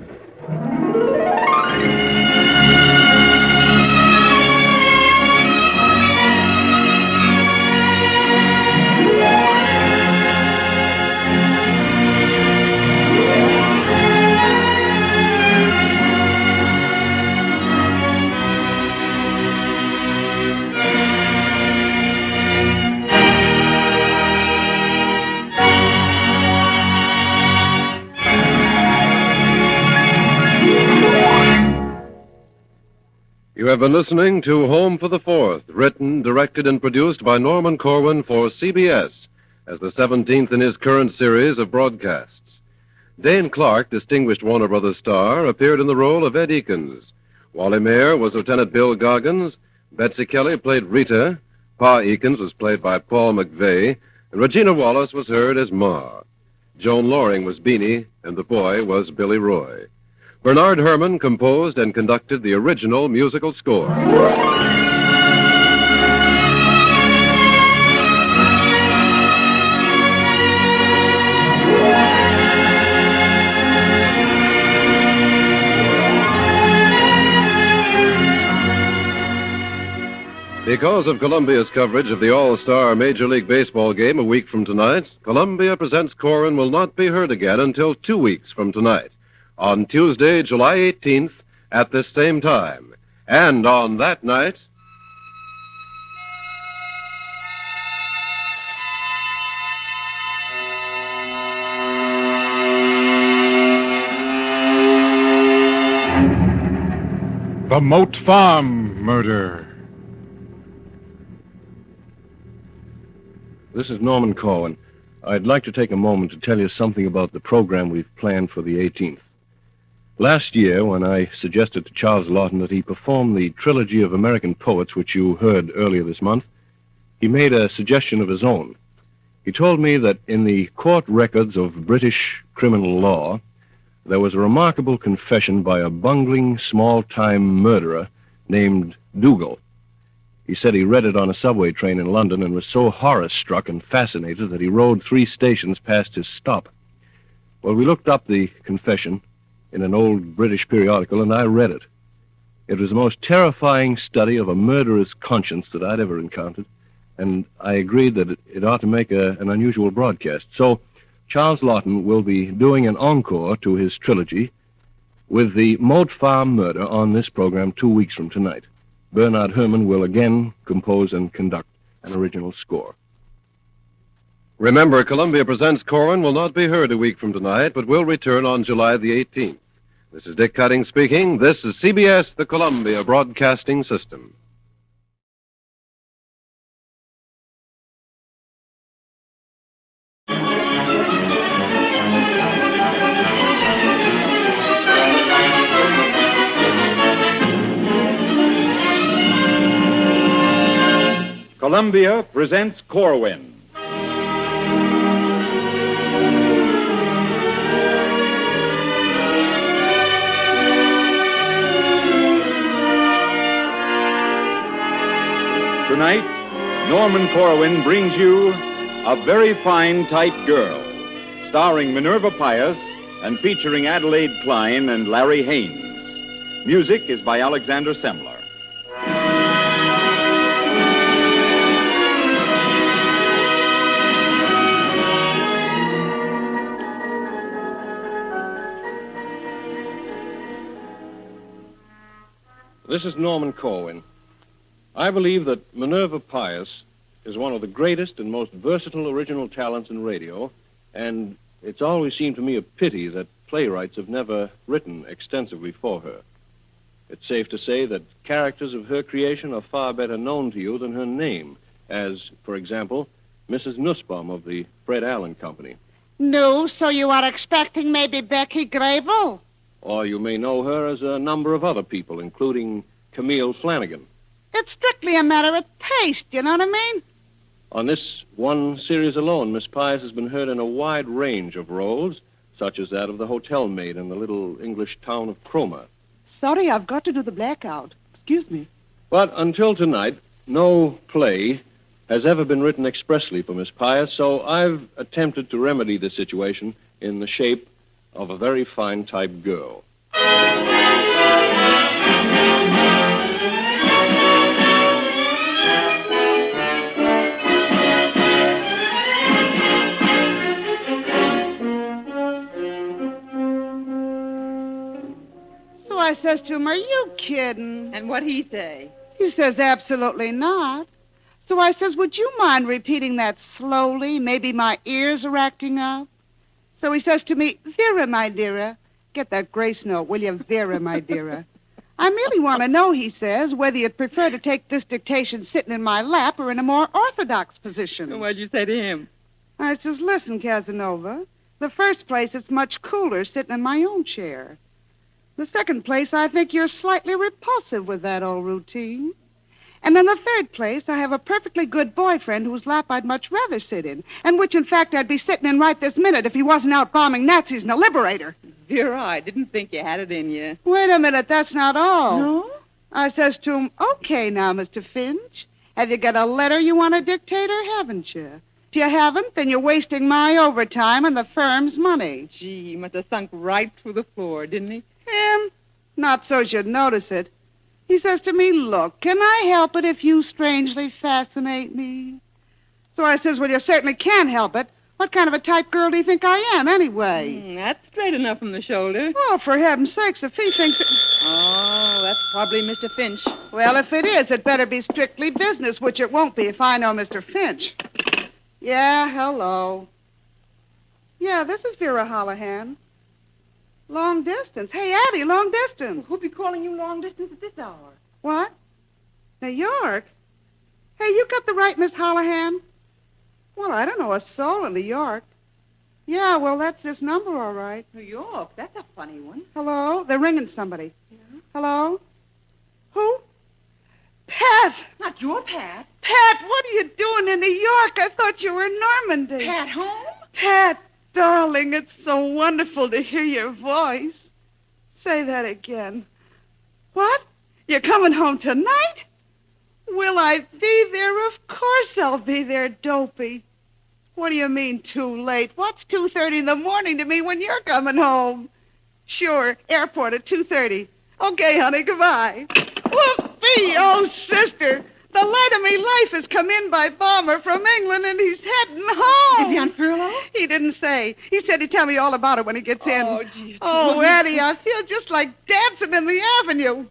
S17: have been listening to Home for the Fourth, written, directed, and produced by Norman Corwin for CBS as the 17th in his current series of broadcasts. Dane Clark, distinguished Warner Brothers star, appeared in the role of Ed Eakins. Wally Mayer was Lieutenant Bill Goggins. Betsy Kelly played Rita. Pa Eakins was played by Paul McVeigh. And Regina Wallace was heard as Ma. Joan Loring was Beanie, and the boy was Billy Roy. Bernard Herrmann composed and conducted the original musical score. Because of Columbia's coverage of the All-Star Major League Baseball game a week from tonight, Columbia Presents Corwin will not be heard again until 2 weeks from tonight, on Tuesday, July 18th, at this same time. And on that night...
S9: The Moat Farm Murder.
S7: This is Norman Corwin. I'd like to take a moment to tell you something about the program we've planned for the 18th. Last year, when I suggested to Charles Lawton that he perform the Trilogy of American Poets, which you heard earlier this month, he made a suggestion of his own. He told me that in the court records of British criminal law, there was a remarkable confession by a bungling, small-time murderer named Dougal. He said he read it on a subway train in London and was so horror-struck and fascinated that he rode 3 stations past his stop. Well, we looked up the confession in an old British periodical, and I read it. It was the most terrifying study of a murderer's conscience that I'd ever encountered, and I agreed that it ought to make an unusual broadcast. So Charles Lawton will be doing an encore to his trilogy with the Moat Farm Murder on this program 2 weeks from tonight. Bernard Herrmann will again compose and conduct an original score.
S17: Remember, Columbia Presents Corwin will not be heard a week from tonight, but will return on July the 18th. This is Dick Cutting speaking. This is CBS, the Columbia Broadcasting System.
S6: Columbia presents Corwin. Tonight, Norman Corwin brings you A Very Fine Type Girl, starring Minerva Pius and featuring Adelaide Klein and Larry Haynes. Music is by Alexander Semler.
S7: This is Norman Corwin. I believe that Minerva Pius is one of the greatest and most versatile original talents in radio, and it's always seemed to me a pity that playwrights have never written extensively for her. It's safe to say that characters of her creation are far better known to you than her name, as, for example, Mrs. Nussbaum of the Fred Allen Company.
S11: No, so you are expecting maybe Becky Grable?
S7: Or you may know her as a number of other people, including Camille Flanagan.
S11: It's strictly a matter of taste, you know what I mean?
S7: On this one series alone, Miss Pius has been heard in a wide range of roles, such as that of the hotel maid in the little English town of Cromer.
S15: Sorry, I've got to do the blackout. Excuse me.
S7: But until tonight, no play has ever been written expressly for Miss Pius, so I've attempted to remedy the situation in the shape of A Very Fine Type Girl.
S11: So I says to him, are you kidding?
S15: And what'd he say?
S11: He says, absolutely not. So I says, would you mind repeating that slowly? Maybe my ears are acting up. So he says to me, Vera, my dearer, get that grace note, will you, Vera, my dearer? I merely want to know, he says, whether you'd prefer to take this dictation sitting in my lap or in a more orthodox position.
S15: What'd you say to him?
S11: I says, listen, Casanova. The first place, it's much cooler sitting in my own chair. The second place, I think you're slightly repulsive with that old routine. And in the third place, I have a perfectly good boyfriend whose lap I'd much rather sit in, and which, in fact, I'd be sitting in right this minute if he wasn't out bombing Nazis in a liberator.
S15: Vera, I didn't think you had it in you.
S11: Wait a minute, that's not all.
S15: No?
S11: I says to him, okay now, Mr. Finch, have you got a letter you want to dictate or haven't you? If you haven't, then you're wasting my overtime and the firm's money.
S15: Gee, he must have sunk right through the floor, didn't he?
S11: Him? Not so's you'd notice it. He says to me, look, can I help it if you strangely fascinate me? So I says, well, you certainly can help it. What kind of a type girl do you think I am, anyway?
S15: That's straight enough from the shoulder.
S11: Oh, for heaven's sakes, if he thinks it...
S15: Oh, that's probably Mr. Finch.
S11: Well, if it is, it better be strictly business, which it won't be if I know Mr. Finch. Yeah, hello. Yeah, this is Vera Holohan. Long distance. Hey, Addie, long distance.
S15: Who'll be calling you long distance at this hour?
S11: What? New York? Hey, you got the right Miss Holohan? Well, I don't know a soul in New York. Yeah, well, that's this number, all right.
S15: New York? That's a funny one.
S11: Hello? They're ringing somebody. Yeah. Hello? Who? Pat!
S15: Not your Pat.
S11: Pat, what are you doing in New York? I thought you were in Normandy.
S15: Pat home?
S11: Pat, darling, it's so wonderful to hear your voice. Say that again. What? You're coming home tonight? Will I be there? Of course I'll be there, Dopey. What do you mean, too late? What's 2:30 in the morning to me when you're coming home? Sure, airport at 2:30. Okay, honey, goodbye. Whoopee! Oh, sister, the light of me life has come in by bomber from England, and he's heading home.
S15: Is he on furlough?
S11: He didn't say. He said he'd tell me all about it when he gets in.
S15: Oh, geez.
S11: Oh, Eddie, I feel just like dancing in the avenue. In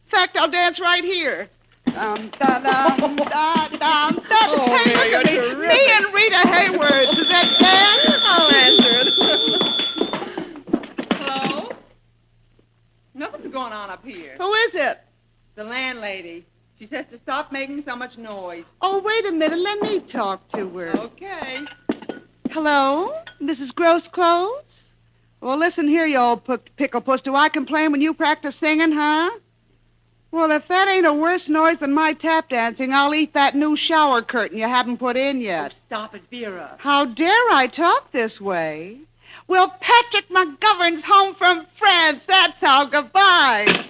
S11: fact, I'll dance right here. Dum, da, dum, da, dum, da.
S15: Oh,
S11: Hey, look at me.
S15: terrific.
S11: Me and Rita Hayworth. Is that Dan?
S15: I'll answer it. Hello? Nothing's going on up here.
S11: Who is it?
S15: The landlady. She says to stop making so much noise.
S11: Oh, wait a minute. Let me talk to her.
S15: Okay.
S11: Hello? Mrs. Gross Clothes? Well, listen here, you old pickle puss. Do I complain when you practice singing, huh? Well, if that ain't a worse noise than my tap dancing, I'll eat that new shower curtain you haven't put in yet.
S15: Oh, stop it, Vera.
S11: How dare I talk this way? Well, Patrick McGovern's home from France. That's how. Goodbye.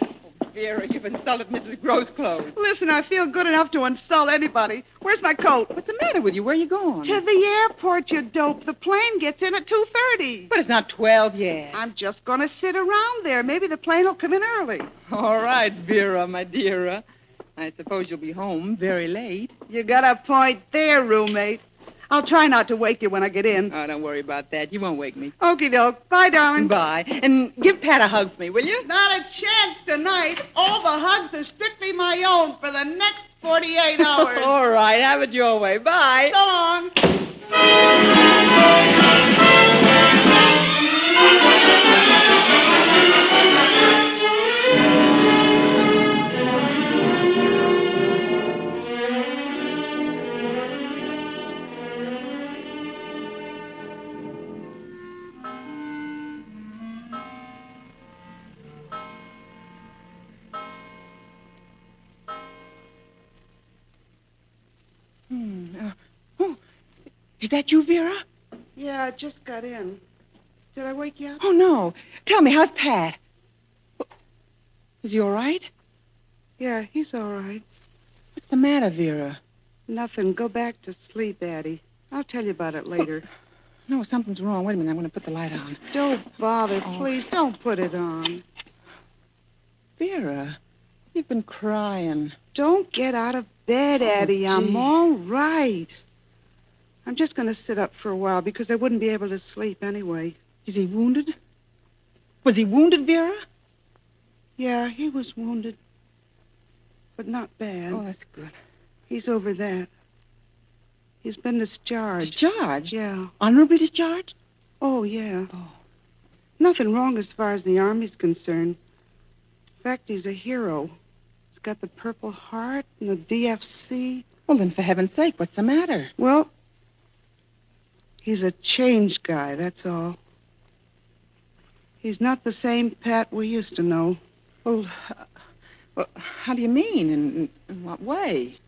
S15: Vera, you've insulted Mrs. Gross Clothes.
S11: Listen, I feel good enough to insult anybody. Where's my coat?
S15: What's the matter with you? Where are you going?
S11: To the airport, you dope. The plane gets in at 2:30.
S15: But it's not 12 yet.
S11: I'm just going to sit around there. Maybe the plane will come in early.
S15: All right, Vera, my dear. I suppose you'll be home very late.
S11: You got a point there, roommate. I'll try not to wake you when I get in.
S15: Oh, don't worry about that. You won't wake me.
S11: Okie doke. Bye, darling.
S15: Bye. And give Pat a hug for me, will you?
S11: Not a chance tonight. All the hugs are strictly my own for the next 48 hours.
S15: All right, have it your way. Bye.
S11: So long.
S15: Is that you, Vera?
S11: Yeah, I just got in. Did I wake you up?
S15: Oh, no. Tell me, how's Pat? Is he all right?
S11: Yeah, he's all right.
S15: What's the matter, Vera?
S11: Nothing. Go back to sleep, Addie. I'll tell you about it later.
S15: No, something's wrong. Wait a minute. I'm going to put the light on.
S11: Don't bother, please. Don't put it on.
S15: Vera, you've been crying.
S11: Don't get out of bed, Addie. I'm
S15: gee.
S11: all right. I'm just going to sit up for a while because I wouldn't be able to sleep anyway.
S15: Is he wounded? Was he wounded, Vera?
S11: Yeah, he was wounded. But not bad.
S15: Oh, that's good.
S11: He's over that. He's been discharged.
S15: Discharged?
S11: Yeah.
S15: Honorably discharged?
S11: Oh, yeah.
S15: Oh.
S11: Nothing wrong as far as the Army's concerned. In fact, he's a hero. He's got the Purple Heart and the DFC.
S15: Well, then, for heaven's sake, what's the matter?
S11: Well, he's a changed guy, that's all. He's not the same Pat we used to know.
S15: Well, how do you mean? In what way?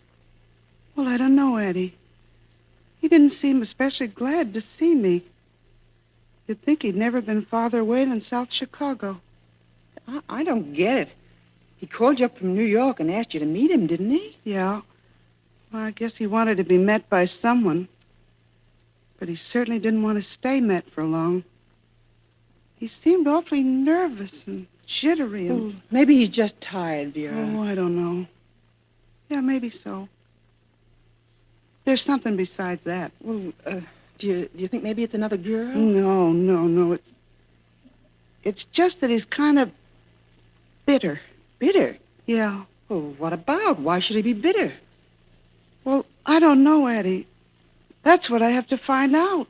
S11: Well, I don't know, Eddie. He didn't seem especially glad to see me. You'd think he'd never been farther away than South Chicago.
S15: I don't get it. He called you up from New York and asked you to meet him, didn't he?
S11: Yeah. Well, I guess he wanted to be met by someone. But he certainly didn't want to stay met for long. He seemed awfully nervous and jittery and...
S15: Well, maybe he's just tired, Vera.
S11: Oh, I don't know. Yeah, maybe so. There's something besides that.
S15: Well, do you think maybe it's another girl?
S11: No. It's just that he's kind of bitter.
S15: Bitter?
S11: Yeah.
S15: Well, what about? Why should he be bitter?
S11: Well, I don't know, Eddie. That's what I have to find out.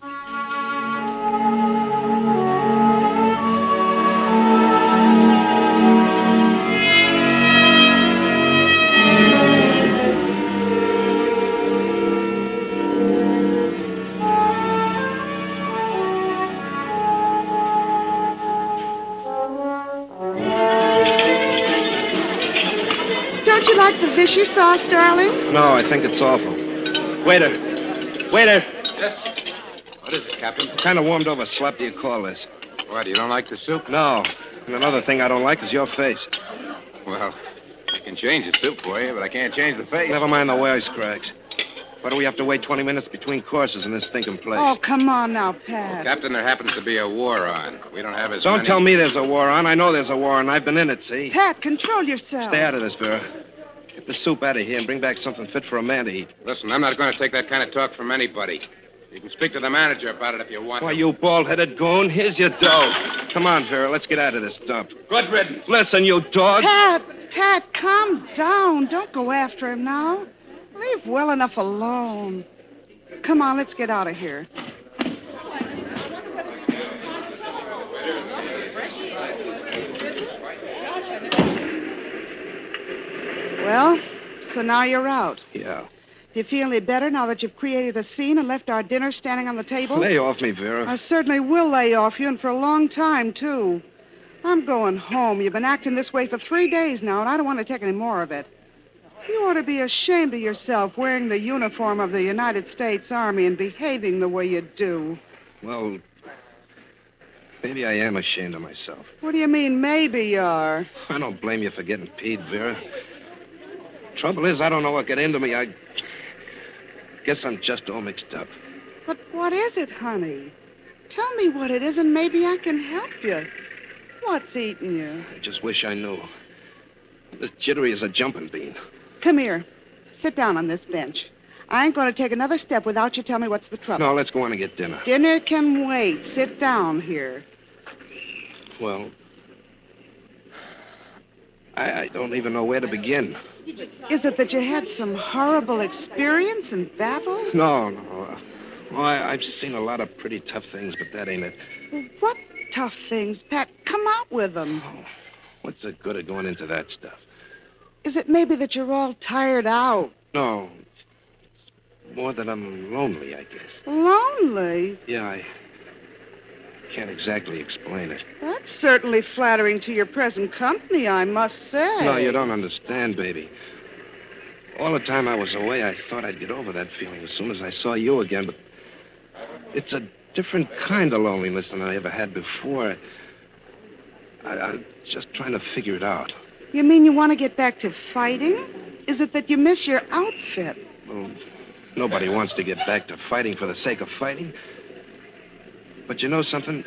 S11: Don't you like the Vichy sauce, darling?
S7: No, I think it's awful. Waiter!
S14: Yes? What is it, Captain?
S7: What kind of warmed over slop do you call this?
S14: What, you don't like the soup?
S7: No. And another thing I don't like is your face.
S14: Well, I can change the soup for you, but I can't change the face.
S7: Never mind the wisecracks. Why do we have to wait 20 minutes between courses in this stinking place?
S11: Oh, come on now, Pat.
S14: Captain, there happens to be a war on. We don't have as
S7: Don't
S14: many...
S7: tell me there's a war on. I know there's a war on. I've been in it, see?
S11: Pat, control yourself.
S7: Stay out of this, Vera. Get the soup out of here and bring back something fit for a man to eat.
S14: Listen, I'm not going to take that kind of talk from anybody. You can speak to the manager about it if you want.
S7: Why, you bald-headed goon, here's your dough. Come on, Vera, let's get out of this dump.
S14: Good riddance.
S7: Listen, you dog.
S11: Pat, calm down. Don't go after him now. Leave well enough alone. Come on, let's get out of here. Well, so now you're out.
S7: Yeah.
S11: Do you feel any better now that you've created a scene and left our dinner standing on the table?
S7: Lay off me, Vera.
S11: I certainly will lay off you, and for a long time, too. I'm going home. You've been acting this way for 3 days now, and I don't want to take any more of it. You ought to be ashamed of yourself wearing the uniform of the United States Army and behaving the way you do.
S7: Well, maybe I am ashamed of myself.
S11: What do you mean, maybe you are?
S7: I don't blame you for getting peed, Vera. Trouble is, I don't know what got into me. I guess I'm just all mixed up.
S11: But what is it, honey? Tell me what it is, and maybe I can help you. What's eating you?
S7: I just wish I knew. This jittery is a jumping bean.
S11: Come here. Sit down on this bench. I ain't going to take another step without you tell me what's the trouble.
S7: No, let's go on and get dinner.
S11: Dinner can wait. Sit down here.
S7: Well, I don't even know where to begin.
S11: Is it that you had some horrible experience in battle?
S7: No. Well, I've seen a lot of pretty tough things, but that ain't it.
S11: Well, what tough things, Pat? Come out with them.
S7: Oh, what's the good of going into that stuff?
S11: Is it maybe that you're all tired out?
S7: No. It's more that I'm lonely, I guess.
S11: Lonely?
S7: Yeah, I can't exactly explain it.
S11: That's certainly flattering to your present company, I must say.
S7: No, you don't understand, baby. All the time I was away, I thought I'd get over that feeling as soon as I saw you again, but it's a different kind of loneliness than I ever had before. I'm just trying to figure it out.
S11: You mean you want to get back to fighting? Is it that you miss your outfit?
S7: Well, nobody wants to get back to fighting for the sake of fighting. But you know something?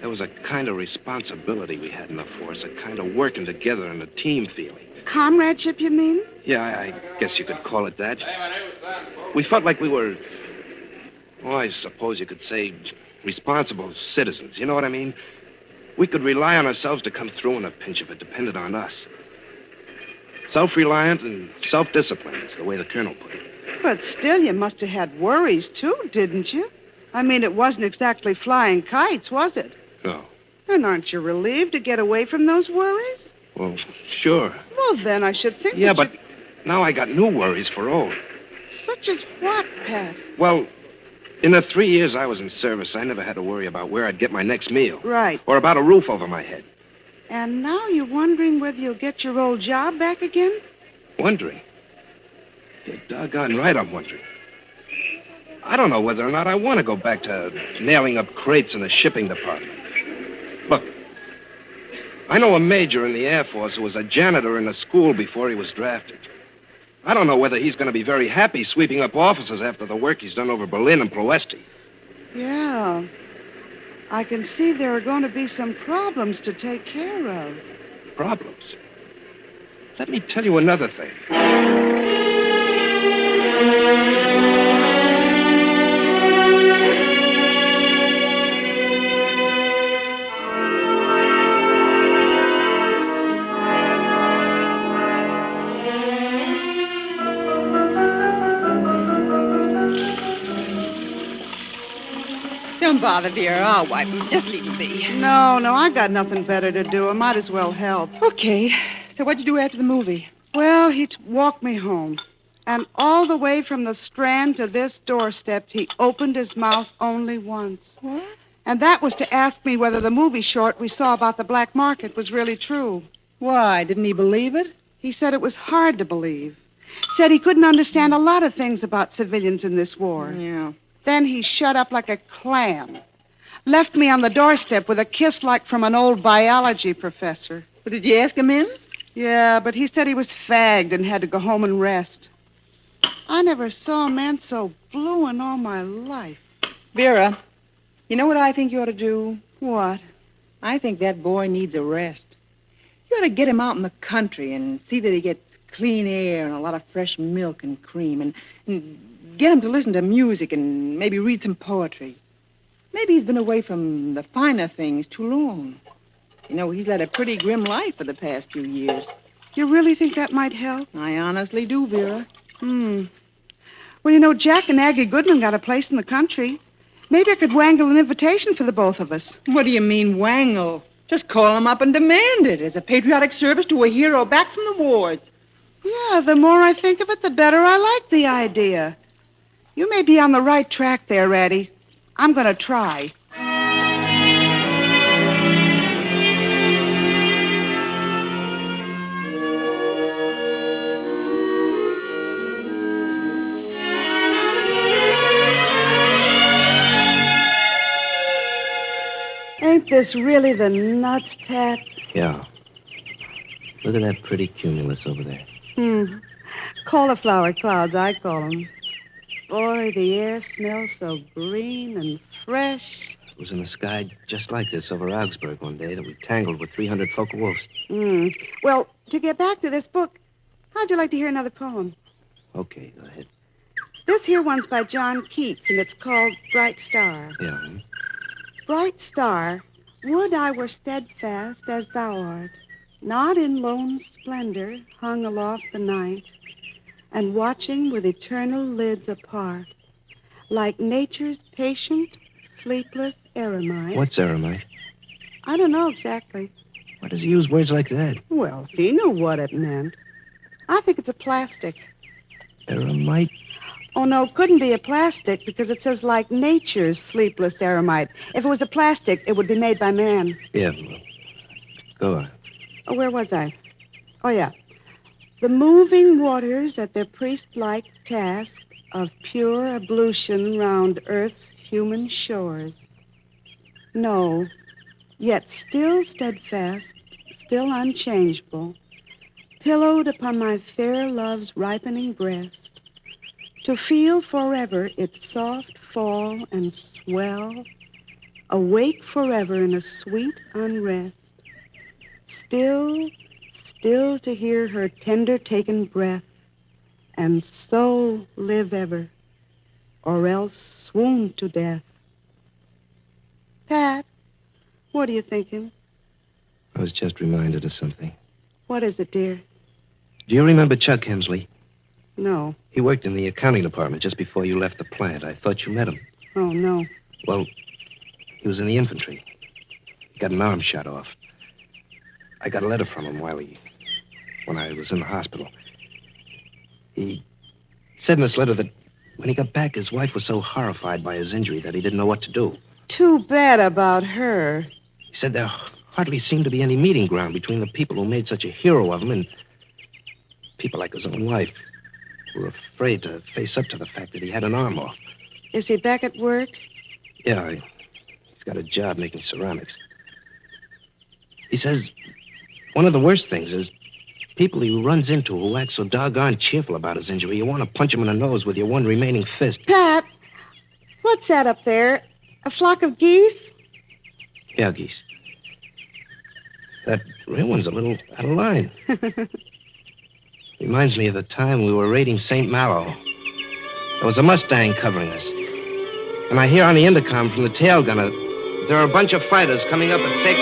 S7: There was a kind of responsibility we had in the force, a kind of working together and a team feeling.
S11: Comradeship, you mean?
S7: Yeah, I guess you could call it that. We felt like we were, well, I suppose you could say, responsible citizens. You know what I mean? We could rely on ourselves to come through in a pinch if it depended on us. Self-reliant and self-disciplined is the way the colonel put it.
S11: But still, you must have had worries, too, didn't you? I mean, it wasn't exactly flying kites, was it?
S7: No.
S11: And aren't you relieved to get away from those worries?
S5: Well, sure.
S11: Well, then I should think
S5: Yeah,
S11: that
S5: but now I got new worries for old.
S11: Such as what, Pat?
S5: Well, in the 3 years I was in service, I never had to worry about where I'd get my next meal.
S11: Right.
S5: Or about a roof over my head.
S11: And now you're wondering whether you'll get your old job back again?
S5: Wondering? You're doggone right I'm wondering. I don't know whether or not I want to go back to nailing up crates in the shipping department. Look, I know a major in the Air Force who was a janitor in a school before he was drafted. I don't know whether he's going to be very happy sweeping up offices after the work he's done over Berlin and Ploesti.
S11: Yeah. I can see there are going to be some problems to take care of.
S5: Problems? Let me tell you another thing.
S15: Don't bother, Vera. I'll wipe him. Just leave him be.
S11: No, I got nothing better to do. I might as well help.
S15: Okay. So what'd you do after the movie?
S11: Well, he walked me home. And all the way from the Strand to this doorstep, he opened his mouth only once.
S15: What?
S11: And that was to ask me whether the movie short we saw about the black market was really true.
S15: Why? Didn't he believe it?
S11: He said it was hard to believe. Said he couldn't understand a lot of things about civilians in this war.
S15: Yeah.
S11: Then he shut up like a clam. Left me on the doorstep with a kiss like from an old biology professor.
S15: But did you ask him in?
S11: Yeah, but he said he was fagged and had to go home and rest. I never saw a man so blue in all my life.
S15: Vera, you know what I think you ought to do?
S11: What?
S15: I think that boy needs a rest. You ought to get him out in the country and see that he gets clean air and a lot of fresh milk and cream and get him to listen to music and maybe read some poetry. Maybe he's been away from the finer things too long. You know, he's led a pretty grim life for the past few years.
S11: You really think that might help?
S15: I honestly do, Vera.
S11: Well, you know, Jack and Aggie Goodman got a place in the country. Maybe I could wangle an invitation for the both of us.
S15: What do you mean, wangle? Just call him up and demand it as a patriotic service to a hero back from the wars.
S11: Yeah, the more I think of it, the better I like the idea. You may be on the right track there, Ratty. I'm going to try. Ain't this really the nuts, Pat?
S13: Yeah. Look at that pretty cumulus over there.
S11: Cauliflower clouds, I call them. Boy, the air smells so green and fresh.
S13: It was in the sky just like this over Augsburg one day that we tangled with 300 focal wolves.
S11: Well, to get back to this book, how'd you like to hear another poem?
S13: Okay, go ahead.
S11: This here one's by John Keats, and it's called Bright Star.
S13: Yeah.
S11: Bright star, would I were steadfast as thou art, not in lone splendor hung aloft the night, and watching with eternal lids apart, like nature's patient, sleepless eremite.
S13: What's eremite?
S11: I don't know exactly.
S13: Why does he use words like that?
S11: Well, he knew what it meant. I think it's a plastic.
S13: Eremite?
S11: Oh, no, it couldn't be a plastic because it says like nature's sleepless eremite. If it was a plastic, it would be made by man.
S13: Yeah, well, go on.
S11: Oh, where was I? Oh, yeah. The moving waters at their priest-like task of pure ablution round earth's human shores. No, yet still steadfast, still unchangeable, pillowed upon my fair love's ripening breast, to feel forever its soft fall and swell, awake forever in a sweet unrest, still to hear her tender taken breath, and so live ever, or else swoon to death. Pat, what are you thinking?
S13: I was just reminded of something.
S11: What is it, dear?
S13: Do you remember Chuck Hensley?
S11: No.
S13: He worked in the accounting department just before you left the plant. I thought you met him.
S11: Oh, no.
S13: Well, he was in the infantry. He got an arm shot off. I got a letter from him when I was in the hospital. He said in this letter that when he got back, his wife was so horrified by his injury that he didn't know what to do.
S11: Too bad about her.
S13: He said there hardly seemed to be any meeting ground between the people who made such a hero of him and people like his own wife who were afraid to face up to the fact that he had an arm off.
S11: Is he back at work?
S13: Yeah, he's got a job making ceramics. He says one of the worst things is people he runs into who act so doggone cheerful about his injury. You want to punch him in the nose with your one remaining fist.
S11: Pat, what's that up there? A flock of geese?
S13: Yeah, geese. That real one's a little out of line. Reminds me of the time we were raiding St. Malo. There was a Mustang covering us. And I hear on the intercom from the tail gunner, there are a bunch of fighters coming up at 6.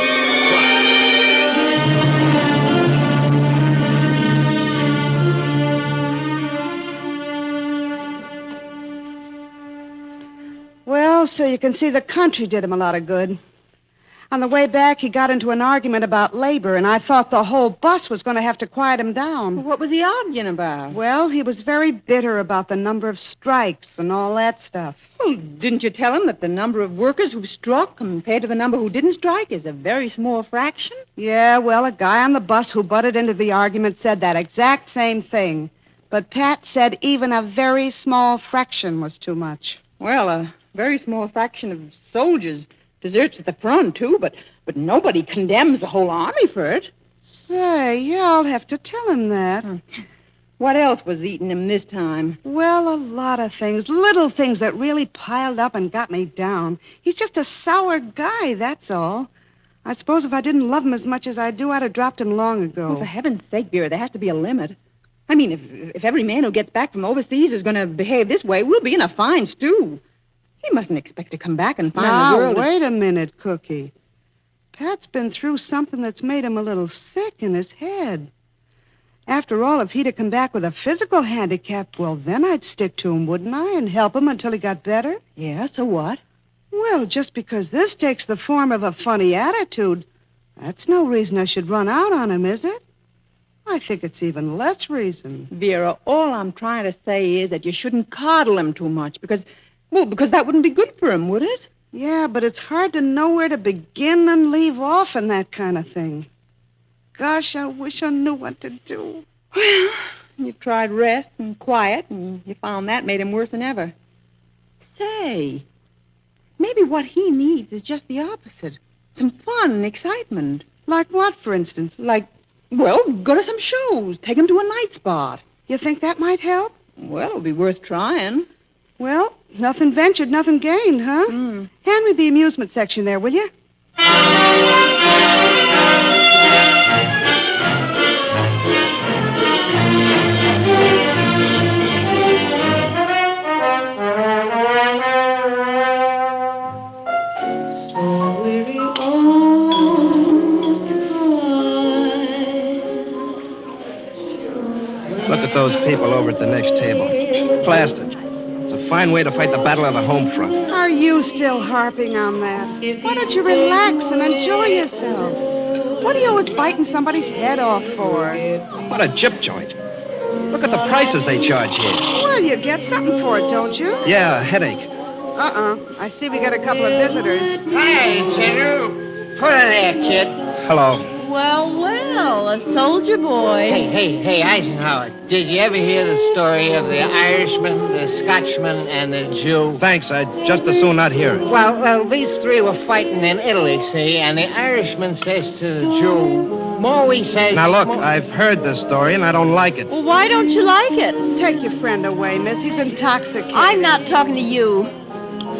S11: Well, so you can see the country did him a lot of good. On the way back, he got into an argument about labor, and I thought the whole bus was going to have to quiet him down.
S15: What was he arguing about?
S11: Well, he was very bitter about the number of strikes and all that stuff.
S15: Well, didn't you tell him that the number of workers who struck compared to the number who didn't strike is a very small fraction?
S11: Yeah, well, a guy on the bus who butted into the argument said that exact same thing. But Pat said even a very small fraction was too much.
S15: Well, a very small fraction of soldiers deserts at the front, too, but nobody condemns the whole army for it.
S11: Say, yeah, I'll have to tell him that.
S15: What else was eating him this time?
S11: Well, a lot of things. Little things that really piled up and got me down. He's just a sour guy, that's all. I suppose if I didn't love him as much as I do, I'd have dropped him long ago.
S15: Well, for heaven's sake, Vera, there has to be a limit. I mean, if every man who gets back from overseas is going to behave this way, we'll be in a fine stew. He mustn't expect to come back and find the world...
S11: Now, wait a minute, Cookie. Pat's been through something that's made him a little sick in his head. After all, if he'd have come back with a physical handicap, well, then I'd stick to him, wouldn't I, and help him until he got better?
S15: Yeah, so what?
S11: Well, just because this takes the form of a funny attitude, that's no reason I should run out on him, is it? I think it's even less reason.
S15: Vera, all I'm trying to say is that you shouldn't coddle him too much, because that wouldn't be good for him, would it?
S11: Yeah, but it's hard to know where to begin and leave off and that kind of thing. Gosh, I wish I knew what to do.
S15: Well, you tried rest and quiet, and you found that made him worse than ever. Say, maybe what he needs is just the opposite. Some fun and excitement.
S11: Like what, for instance?
S15: Well, go to some shows. Take him to a night spot.
S11: You think that might help?
S15: Well, it'll be worth trying.
S11: Well, nothing ventured, nothing gained, huh? Hand me the amusement section there, will you?
S13: Look at those people over at the next table. Plastered. It's a fine way to fight the battle of the home front.
S11: Are you still harping on that? Why don't you relax and enjoy yourself? What are you always biting somebody's head off for?
S13: What a gyp joint. Look at the prices they charge here.
S11: Well, you get something for it, don't you?
S13: Yeah, a headache.
S11: I see we got a couple of visitors.
S10: Hey, Jenner. Put her there, kid.
S13: Hello.
S12: Well, a soldier boy.
S10: Hey, Eisenhower. Did you ever hear the story of the Irishman, the Scotchman, and the Jew?
S13: Thanks, I'd just as soon not hear it.
S10: Well, these three were fighting in Italy, see, and the Irishman says to the Jew, Moe says...
S13: Now, look, I've heard this story, and I don't like it.
S12: Well, why don't you like it?
S11: Take your friend away, miss. He's intoxicated.
S12: I'm not talking to you.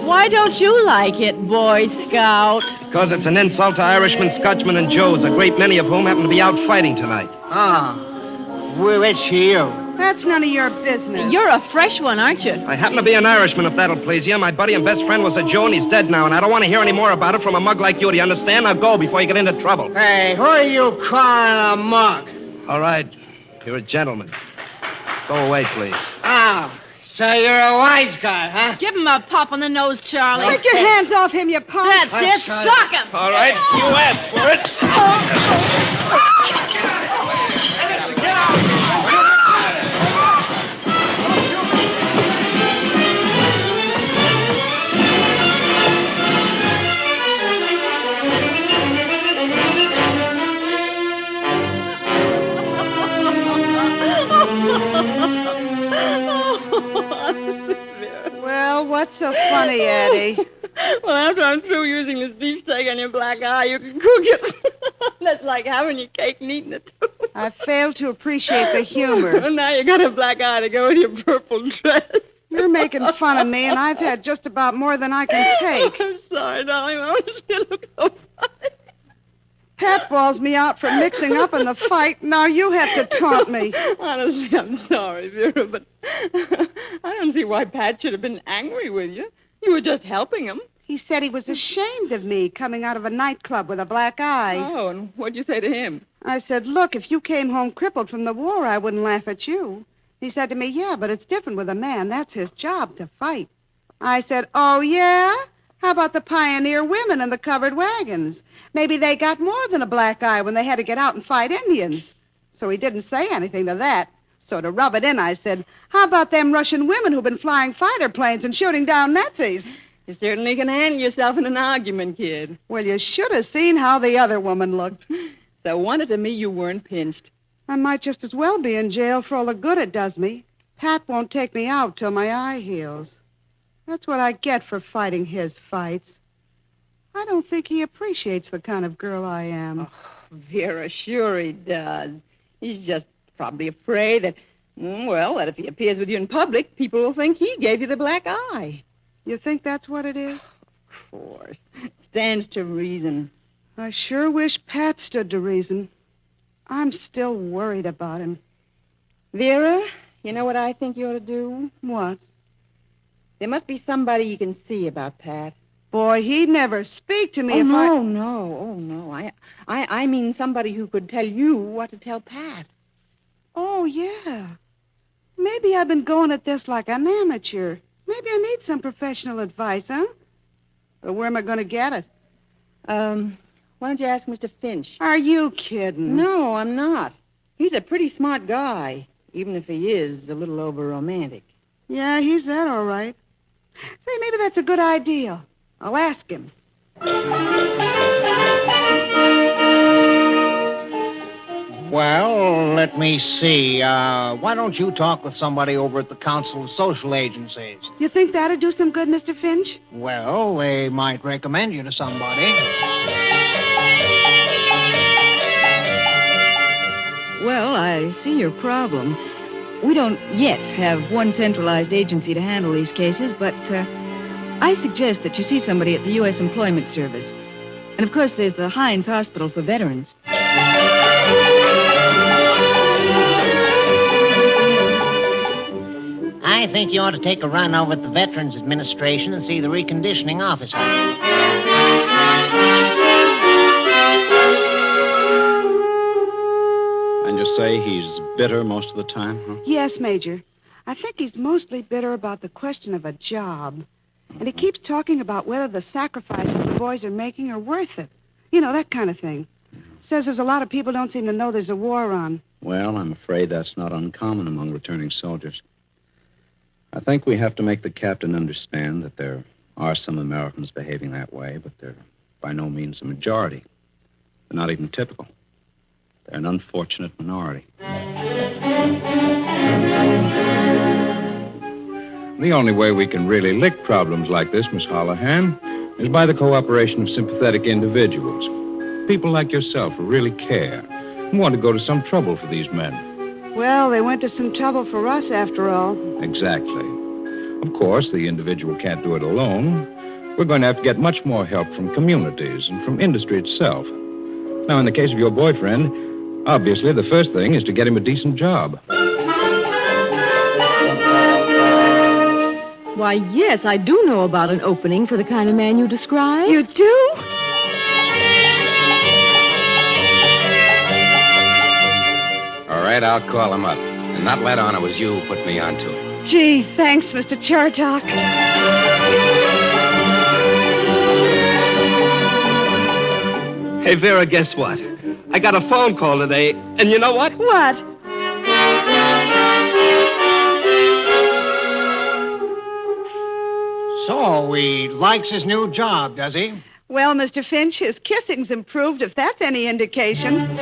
S12: Why don't you like it, Boy Scout?
S13: Because it's an insult to Irishmen, Scotchmen, and Joes, a great many of whom happen to be out fighting tonight.
S10: We're rich to you.
S11: That's none of your business.
S12: You're a fresh one, aren't you?
S13: I happen to be an Irishman, if that'll please you. My buddy and best friend was a Joe, and he's dead now, and I don't want to hear any more about it from a mug like you. Do you understand? Now go before you get into trouble.
S10: Hey, who are you calling a mug?
S13: All right. You're a gentleman. Go away, please.
S10: So you're a wise guy, huh?
S12: Give him a pop on the nose, Charlie.
S11: Take your hands off him, you punk.
S12: That's it. Sock him.
S5: All right, you asked for it.
S11: Well, what's so funny, Eddie?
S12: Well, after I'm through using this beefsteak on your black eye, you can cook it. That's like having your cake and eating it, too.
S11: I failed to appreciate the humor.
S12: Well, now you got a black eye to go with your purple dress.
S11: You're making fun of me, and I've had just about more than I can take.
S12: I'm sorry, darling. I still look so funny.
S11: Pat balls me out for mixing up in the fight. Now you have to taunt me.
S12: Honestly, I'm sorry, Vera, but I don't see why Pat should have been angry with you. You were just helping him.
S11: He said he was ashamed of me coming out of a nightclub with a black eye.
S12: Oh, and what'd you say to him?
S11: I said, look, if you came home crippled from the war, I wouldn't laugh at you. He said to me, yeah, but it's different with a man. That's his job, to fight. I said, oh, yeah? How about the pioneer women in the covered wagons? Maybe they got more than a black eye when they had to get out and fight Indians. So he didn't say anything to that. So to rub it in, I said, how about them Russian women who've been flying fighter planes and shooting down Nazis?
S12: You certainly can handle yourself in an argument, kid.
S11: Well, you should have seen how the other woman looked.
S12: So wonder to me you weren't pinched.
S11: I might just as well be in jail for all the good it does me. Pat won't take me out till my eye heals. That's what I get for fighting his fights. I don't think he appreciates the kind of girl I am.
S12: Oh, Vera, sure he does. He's just probably afraid that, that if he appears with you in public, people will think he gave you the black eye.
S11: You think that's what it is?
S12: Of course. Stands to reason.
S11: I sure wish Pat stood to reason. I'm still worried about him.
S12: Vera, you know what I think you ought to do?
S11: What?
S12: There must be somebody you can see about Pat.
S11: Boy, he'd never speak to me if
S12: I... Oh, no. I mean somebody who could tell you what to tell Pat.
S11: Oh, yeah. Maybe I've been going at this like an amateur. Maybe I need some professional advice, huh? But where am I going to get it?
S12: Why don't you ask Mr. Finch?
S11: Are you kidding?
S12: No, I'm not. He's a pretty smart guy, even if he is a little over-romantic.
S11: Yeah, he's that all right. Say, maybe that's a good idea. I'll ask him.
S10: Well, let me see. Why don't you talk with somebody over at the Council of Social Agencies?
S11: You think that'd do some good, Mr. Finch?
S10: Well, they might recommend you to somebody.
S15: Well, I see your problem. We don't yet have one centralized agency to handle these cases, but I suggest that you see somebody at the U.S. Employment Service. And, of course, there's the Hines Hospital for Veterans.
S10: I think you ought to take a run over at the Veterans Administration and see the reconditioning officer.
S7: And you say he's bitter most of the time, huh?
S11: Yes, Major. I think he's mostly bitter about the question of a job. And he keeps talking about whether the sacrifices the boys are making are worth it. You know, that kind of thing. Says there's a lot of people don't seem to know there's a war on.
S7: Well, I'm afraid that's not uncommon among returning soldiers. I think we have to make the captain understand that there are some Americans behaving that way, but they're by no means a majority. They're not even typical. They're an unfortunate minority.
S9: The only way we can really lick problems like this, Miss Holohan, is by the cooperation of sympathetic individuals. People like yourself who really care and want to go to some trouble for these men.
S11: Well, they went to some trouble for us, after all.
S9: Exactly. Of course, the individual can't do it alone. We're going to have to get much more help from communities and from industry itself. Now, in the case of your boyfriend, obviously the first thing is to get him a decent job.
S12: Why, yes, I do know about an opening for the kind of man you describe.
S11: You do?
S14: All right, I'll call him up. And not let on it was you who put me onto him.
S11: Gee, thanks, Mr. Chartok.
S13: Hey, Vera, guess what? I got a phone call today, and you know what?
S11: What?
S10: So, he likes his new job, does he?
S11: Well, Mr. Finch, his kissing's improved, if that's any indication.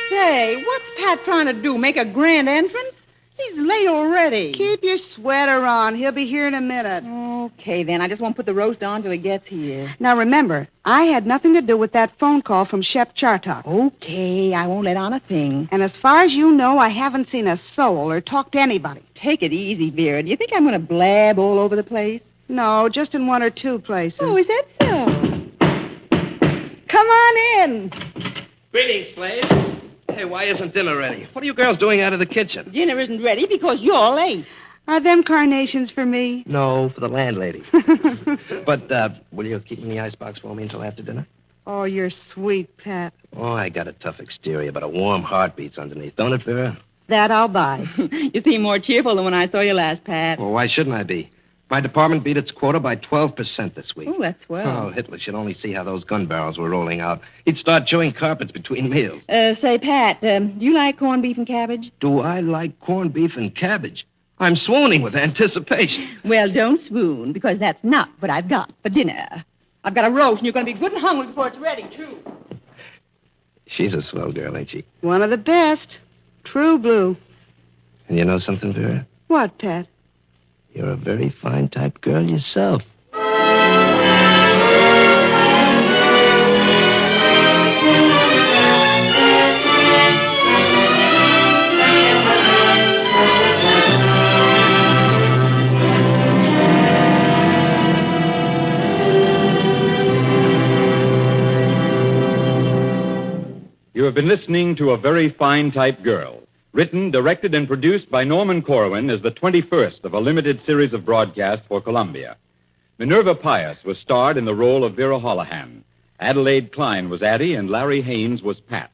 S12: Say, what's Pat trying to do? Make a grand entrance? He's late already.
S11: Keep your sweater on. He'll be here in a minute.
S12: Okay, then. I just won't put the roast on till he gets here.
S11: Now, remember, I had nothing to do with that phone call from Shep Chartok.
S12: Okay, I won't let on a thing.
S11: And as far as you know, I haven't seen a soul or talked to anybody.
S12: Take it easy, Vera. Do you think I'm going to blab all over the place?
S11: No, just in one or two places.
S12: Oh, is that so? Come on in.
S13: Greetings, Slade. Hey, why isn't dinner ready? What are you girls doing out of the kitchen?
S12: Dinner isn't ready because you're late.
S11: Are them carnations for me?
S13: No, for the landlady. But, will you keep in the icebox for me until after dinner?
S11: Oh, you're sweet, Pat.
S13: Oh, I got a tough exterior, but a warm heart beats underneath. Don't it, Vera?
S11: That I'll buy.
S12: You seem more cheerful than when I saw you last, Pat.
S13: Well, why shouldn't I be? My department beat its quota by 12% this week.
S12: Oh, that's swell.
S13: Oh, Hitler should only see how those gun barrels were rolling out. He'd start chewing carpets between meals.
S12: Say, Pat, do you like corned beef and cabbage?
S13: Do I like corned beef and cabbage? I'm swooning with anticipation.
S12: Well, don't swoon, because that's not what I've got for dinner. I've got a roast, and you're going to be good and hungry before it's ready, too.
S13: She's a swell girl, ain't she?
S11: One of the best. True blue.
S13: And you know something, Vera?
S11: What, Pat?
S13: You're a very fine type girl yourself.
S6: You have been listening to A Very Fine Type Girl, written, directed, and produced by Norman Corwin as the 21st of a limited series of broadcasts for Columbia. Minerva Pius was starred in the role of Vera Holohan. Adelaide Klein was Addie, and Larry Haynes was Pat.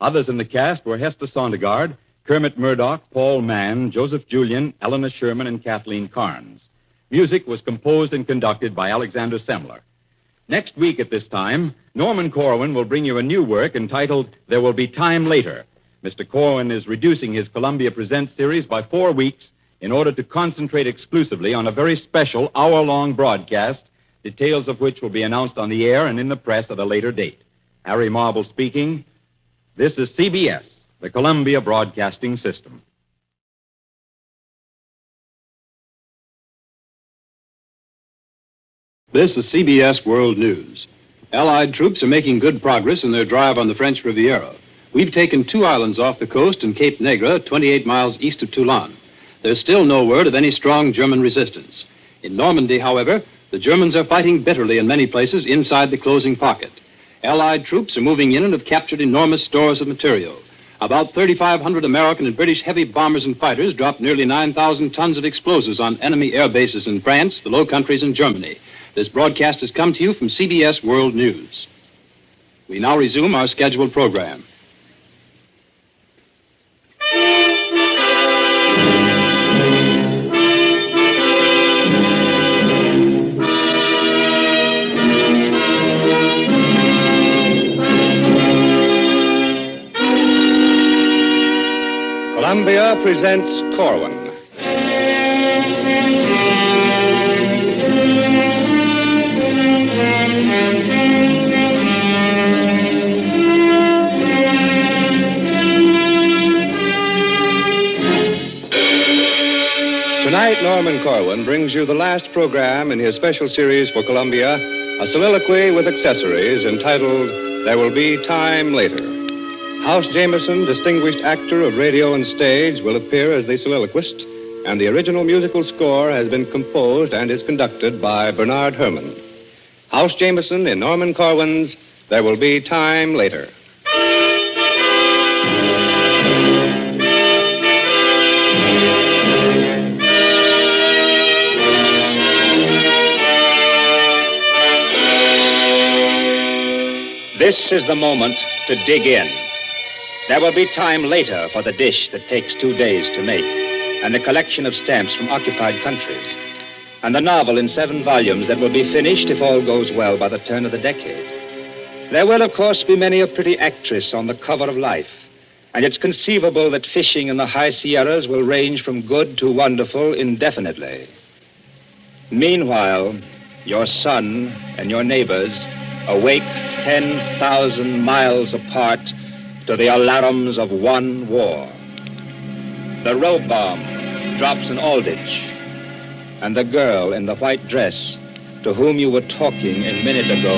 S6: Others in the cast were Hester Sondergaard, Kermit Murdoch, Paul Mann, Joseph Julian, Eleanor Sherman, and Kathleen Carnes. Music was composed and conducted by Alexander Semler. Next week at this time, Norman Corwin will bring you a new work entitled There Will Be Time Later. Mr. Corwin is reducing his Columbia Presents series by 4 weeks in order to concentrate exclusively on a very special hour-long broadcast, details of which will be announced on the air and in the press at a later date. Harry Marble speaking. This is CBS, the Columbia Broadcasting System.
S18: This is CBS World News. Allied troops are making good progress in their drive on the French Riviera. We've taken 2 islands off the coast in Cape Negra, 28 miles east of Toulon. There's still no word of any strong German resistance. In Normandy, however, the Germans are fighting bitterly in many places inside the closing pocket. Allied troops are moving in and have captured enormous stores of material. About 3,500 American and British heavy bombers and fighters dropped nearly 9,000 tons of explosives on enemy air bases in France, the Low Countries, and Germany. This broadcast has come to you from CBS World News. We now resume our scheduled program. Columbia presents Corwin. Tonight, Norman Corwin brings you the last program in his special series for Columbia, a soliloquy with accessories entitled There Will Be Time Later. House Jameson, distinguished actor of radio and stage, will appear as the soliloquist, and the original musical score has been composed and is conducted by Bernard Herrmann. House Jameson in Norman Corwin's There Will Be Time Later. This is the moment to dig in. There will be time later for the dish that takes 2 days to make, and the collection of stamps from occupied countries, and the novel in 7 volumes that will be finished, if all goes well, by the turn of the decade. There will, of course, be many a pretty actress on the cover of Life, and it's conceivable that fishing in the high Sierras will range from good to wonderful indefinitely. Meanwhile, your son and your neighbors awake 10,000 miles apart to the alarums of one war. The robe bomb drops in Aldwych, and the girl in the white dress to whom you were talking a minute ago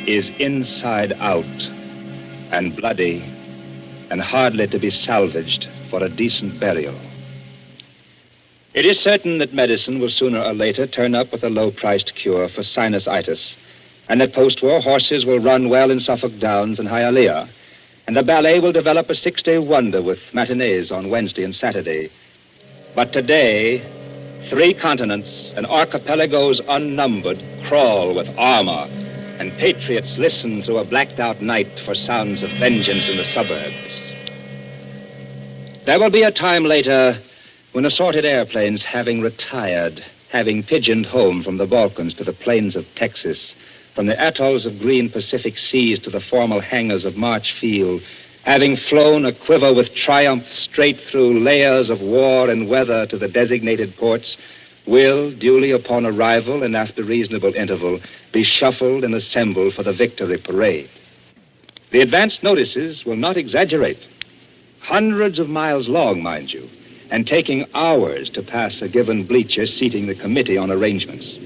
S18: is inside out and bloody and hardly to be salvaged for a decent burial. It is certain that medicine will sooner or later turn up with a low-priced cure for sinusitis, and that post-war horses will run well in Suffolk Downs and Hialeah, and the ballet will develop a 6-day wonder with matinees on Wednesday and Saturday. But today, 3 continents and archipelagos unnumbered crawl with armor, and patriots listen through a blacked-out night for sounds of vengeance in the suburbs. There will be a time later when assorted airplanes, having retired, having pigeoned home from the Balkans to the plains of Texas, from the atolls of green Pacific seas to the formal hangars of March Field, having flown a quiver with triumph straight through layers of war and weather to the designated ports, will, duly upon arrival and after reasonable interval, be shuffled and assembled for the victory parade. The advance notices will not exaggerate. Hundreds of miles long, mind you, and taking hours to pass a given bleacher seating the committee on arrangements.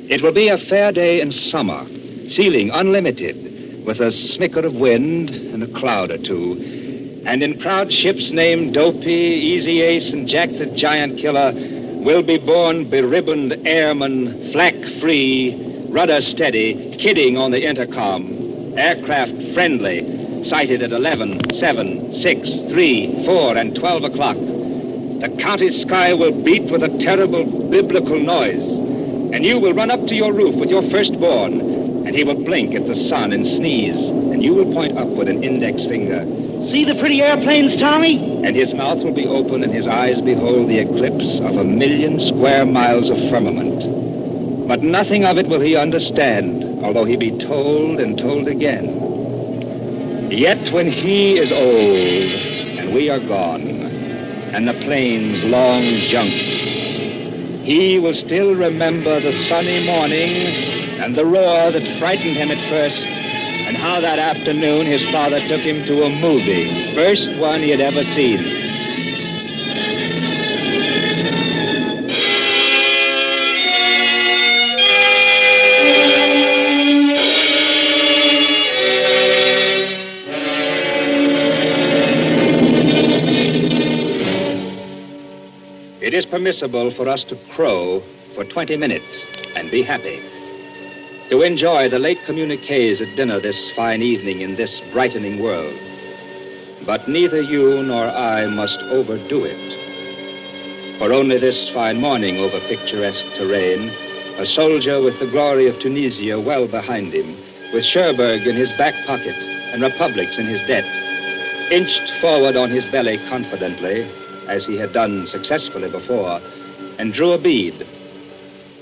S18: It will be a fair day in summer, ceiling unlimited, with a smicker of wind and a cloud or two, and in proud ships named Dopey, Easy Ace, and Jack the Giant Killer will be born beribboned airmen, flak-free, rudder-steady, kidding on the intercom, aircraft friendly, sighted at 11, 7, 6, 3, 4, and 12 o'clock. The county sky will beat with a terrible biblical noise, and you will run up to your roof with your firstborn, and he will blink at the sun and sneeze, and you will point up with an index finger. See the pretty airplanes, Tommy? And his mouth will be open and his eyes behold the eclipse of 1,000,000 square miles of firmament. But nothing of it will he understand, although he be told and told again. Yet when he is old and we are gone, and the planes long junked, he will still remember the sunny morning and the roar that frightened him at first, and how that afternoon his father took him to a movie, first one he had ever seen. It is permissible for us to crow for 20 minutes and be happy, to enjoy the late communiques at dinner this fine evening in this brightening world. But neither you nor I must overdo it. For only this fine morning over picturesque terrain, a soldier with the glory of Tunisia well behind him, with Cherbourg in his back pocket and republics in his debt, inched forward on his belly confidently, as he had done successfully before, and drew a bead.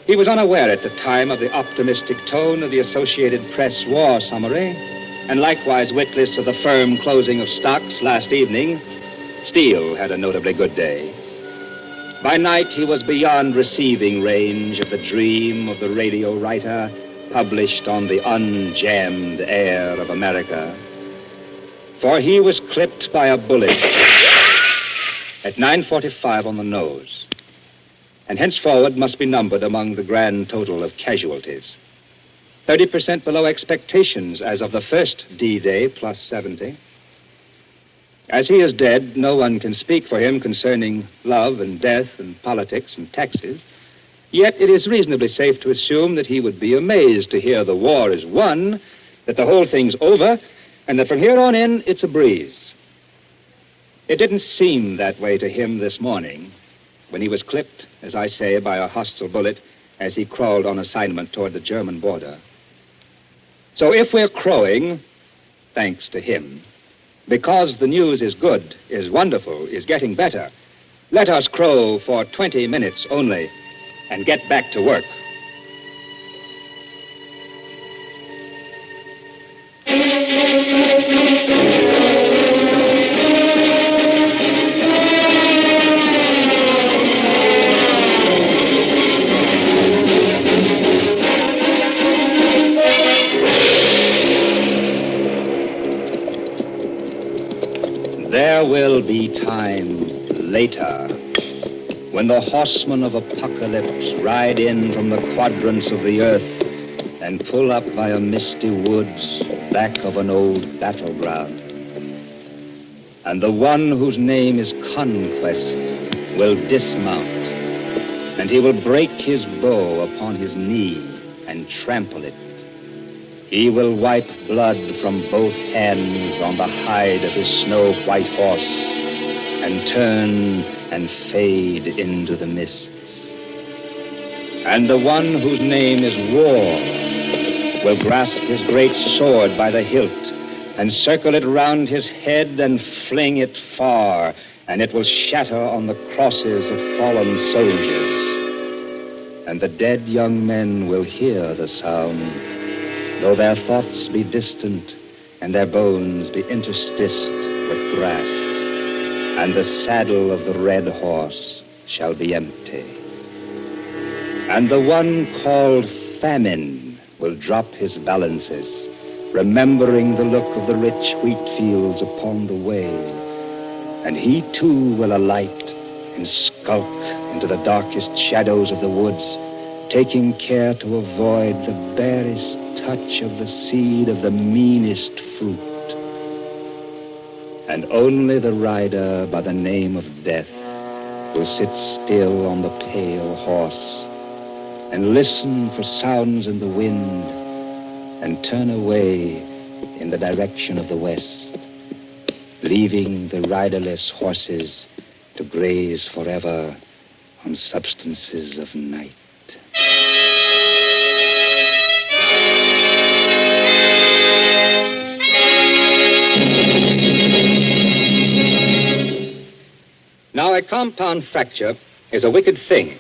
S18: He was unaware at the time of the optimistic tone of the Associated Press war summary, and likewise witless of the firm closing of stocks last evening. Steele had a notably good day. By night, he was beyond receiving range of the dream of the radio writer published on the unjammed air of America. For he was clipped by a bullet at 9:45 on the nose, and henceforward must be numbered among the grand total of casualties. 30% below expectations as of the first D-Day, plus 70. As he is dead, no one can speak for him concerning love and death and politics and taxes. Yet it is reasonably safe to assume that he would be amazed to hear the war is won, that the whole thing's over, and that from here on in, it's a breeze. It didn't seem that way to him this morning, when he was clipped, as I say, by a hostile bullet as he crawled on assignment toward the German border. So if we're crowing, thanks to him, because the news is good, is wonderful, is getting better, let us crow for 20 minutes only and get back to work. There will be time later when the horsemen of apocalypse ride in from the quadrants of the earth and pull up by a misty woods back of an old battleground. And the one whose name is Conquest will dismount, and he will break his bow upon his knee and trample it. He will wipe blood from both hands on the hide of his snow-white horse and turn and fade into the mists. And the one whose name is War will grasp his great sword by the hilt and circle it round his head and fling it far, and it will shatter on the crosses of fallen soldiers. And the dead young men will hear the sound, though their thoughts be distant and their bones be intersticed with grass, and the saddle of the red horse shall be empty. And the one called Famine will drop his balances, remembering the look of the rich wheat fields upon the way, and he too will alight and skulk into the darkest shadows of the woods, taking care to avoid the barest touch of the seed of the meanest fruit. And only the rider by the name of Death will sit still on the pale horse and listen for sounds in the wind and turn away in the direction of the west, leaving the riderless horses to graze forever on substances of night. Now, a compound fracture is a wicked thing,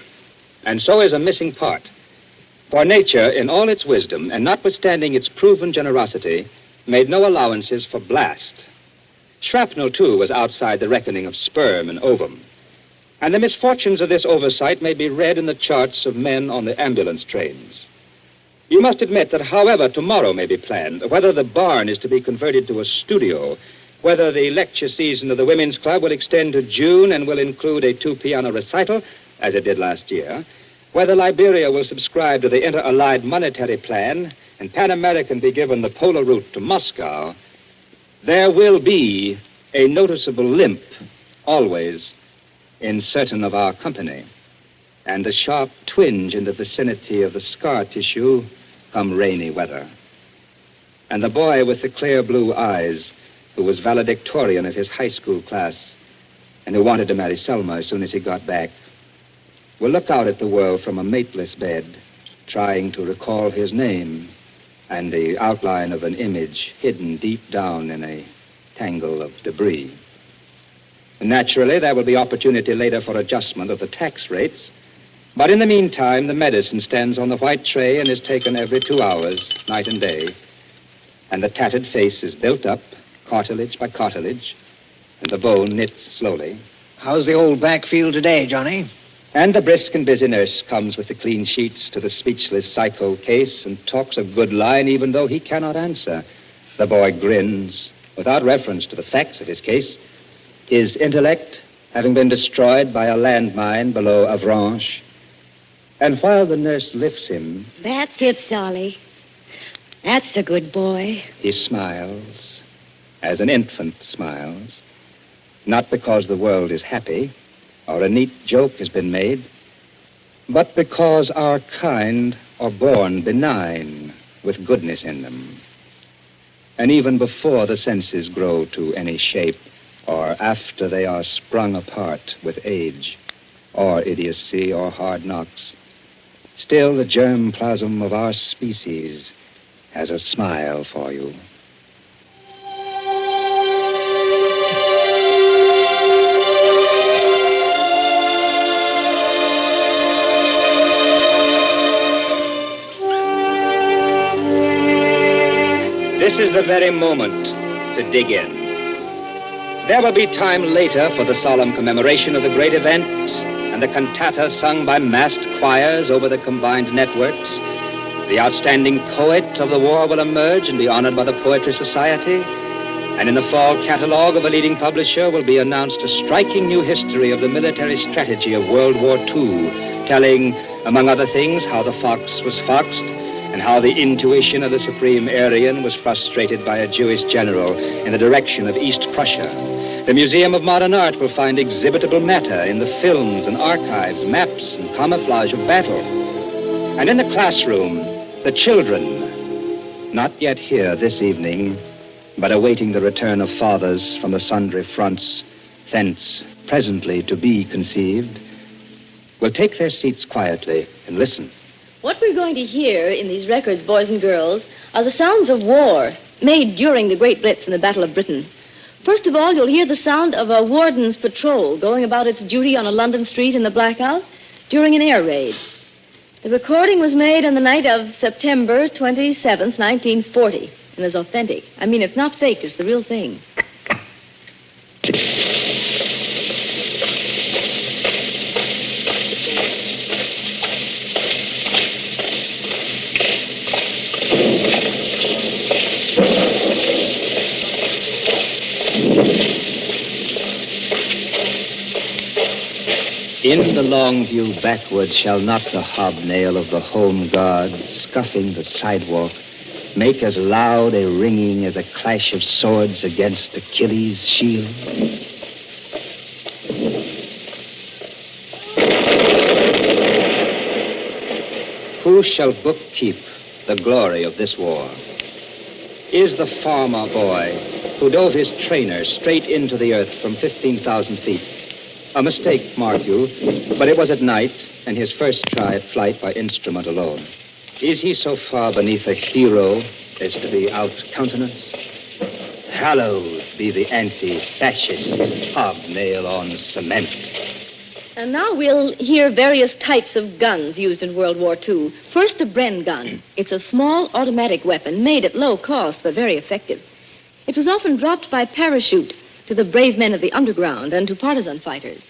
S18: and so is a missing part. For nature, in all its wisdom, and notwithstanding its proven generosity, made no allowances for blast. Shrapnel, too, was outside the reckoning of sperm and ovum. And the misfortunes of this oversight may be read in the charts of men on the ambulance trains. You must admit that however tomorrow may be planned, whether the barn is to be converted to a studio, whether the lecture season of the Women's Club will extend to June and will include a 2-piano recital, as it did last year, whether Liberia will subscribe to the Inter-Allied Monetary Plan and Pan American be given the polar route to Moscow, there will be a noticeable limp, always, in certain of our company, and a sharp twinge in the vicinity of the scar tissue come rainy weather. And the boy with the clear blue eyes, who was valedictorian of his high school class and who wanted to marry Selma as soon as he got back, will look out at the world from a mateless bed, trying to recall his name and the outline of an image hidden deep down in a tangle of debris. Naturally, there will be opportunity later for adjustment of the tax rates, but in the meantime, the medicine stands on the white tray and is taken every 2 hours, night and day, and the tattered face is built up, cartilage by cartilage, and the bone knits slowly.
S10: How's the old back feel today, Johnny?
S18: And the brisk and busy nurse comes with the clean sheets to the speechless psycho case and talks a good line even though he cannot answer. The boy grins without reference to the facts of his case, his intellect having been destroyed by a landmine below Avranches. And while the nurse lifts him...
S19: That's it, Solly. That's the good boy.
S18: He smiles, as an infant smiles, not because the world is happy or a neat joke has been made, but because our kind are born benign with goodness in them. And even before the senses grow to any shape, or after they are sprung apart with age, or idiocy, or hard knocks, still the germplasm of our species
S20: has a smile for you. This is the very moment to dig in. There will be time later for the solemn commemoration of the great event and the cantata sung by massed choirs over the combined networks. The outstanding poet of the war will emerge and be honored by the Poetry Society. And in the fall catalog of a leading publisher will be announced a striking new history of the military strategy of World War II, telling, among other things, how the fox was foxed, and how the intuition of the Supreme Aryan was frustrated by a Jewish general in the direction of East Prussia. The Museum of Modern Art will find exhibitable matter in the films and archives, maps and camouflage of battle. And in the classroom, the children, not yet here this evening, but awaiting the return of fathers from the sundry fronts, thence presently to be conceived, will take their seats quietly and listen.
S21: What we're going to hear in these records, boys and girls, are the sounds of war made during the Great Blitz and the Battle of Britain. First of all, you'll hear the sound of a warden's patrol going about its duty on a London street in the blackout during an air raid. The recording was made on the night of September 27th, 1940, and is authentic. I mean, it's not fake, it's the real thing.
S20: In the long view backward shall not the hobnail of the home guard, scuffing the sidewalk, make as loud a ringing as a clash of swords against Achilles' shield? Who shall bookkeep the glory of this war? Is the farmer boy who dove his trainer straight into the earth from 15,000 feet. A mistake, mark you, but it was at night, and his first try at flight by instrument alone. Is he so far beneath a hero as to be out-countenanced? Hallowed be the anti-fascist hobnail on cement.
S21: And now we'll hear various types of guns used in World War II. First, the Bren gun. It's a small automatic weapon made at low cost, but very effective. It was often dropped by parachute to the brave men of the underground and to partisan fighters.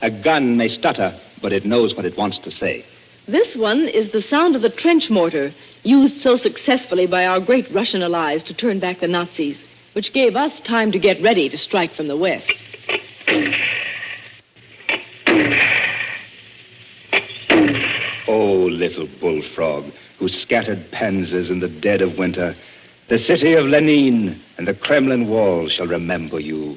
S20: A gun may stutter, but it knows what it wants to say.
S21: This one is the sound of the trench mortar, used so successfully by our great Russian allies to turn back the Nazis, which gave us time to get ready to strike from the west.
S20: Oh, little bullfrog, who scattered panzers in the dead of winter, the city of Lenin and the Kremlin wall shall remember you.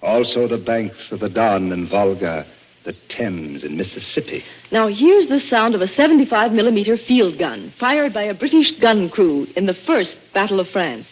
S20: Also the banks of the Don and Volga, the Thames and Mississippi.
S21: Now here's the sound of a 75-millimeter field gun fired by a British gun crew in the First Battle of France.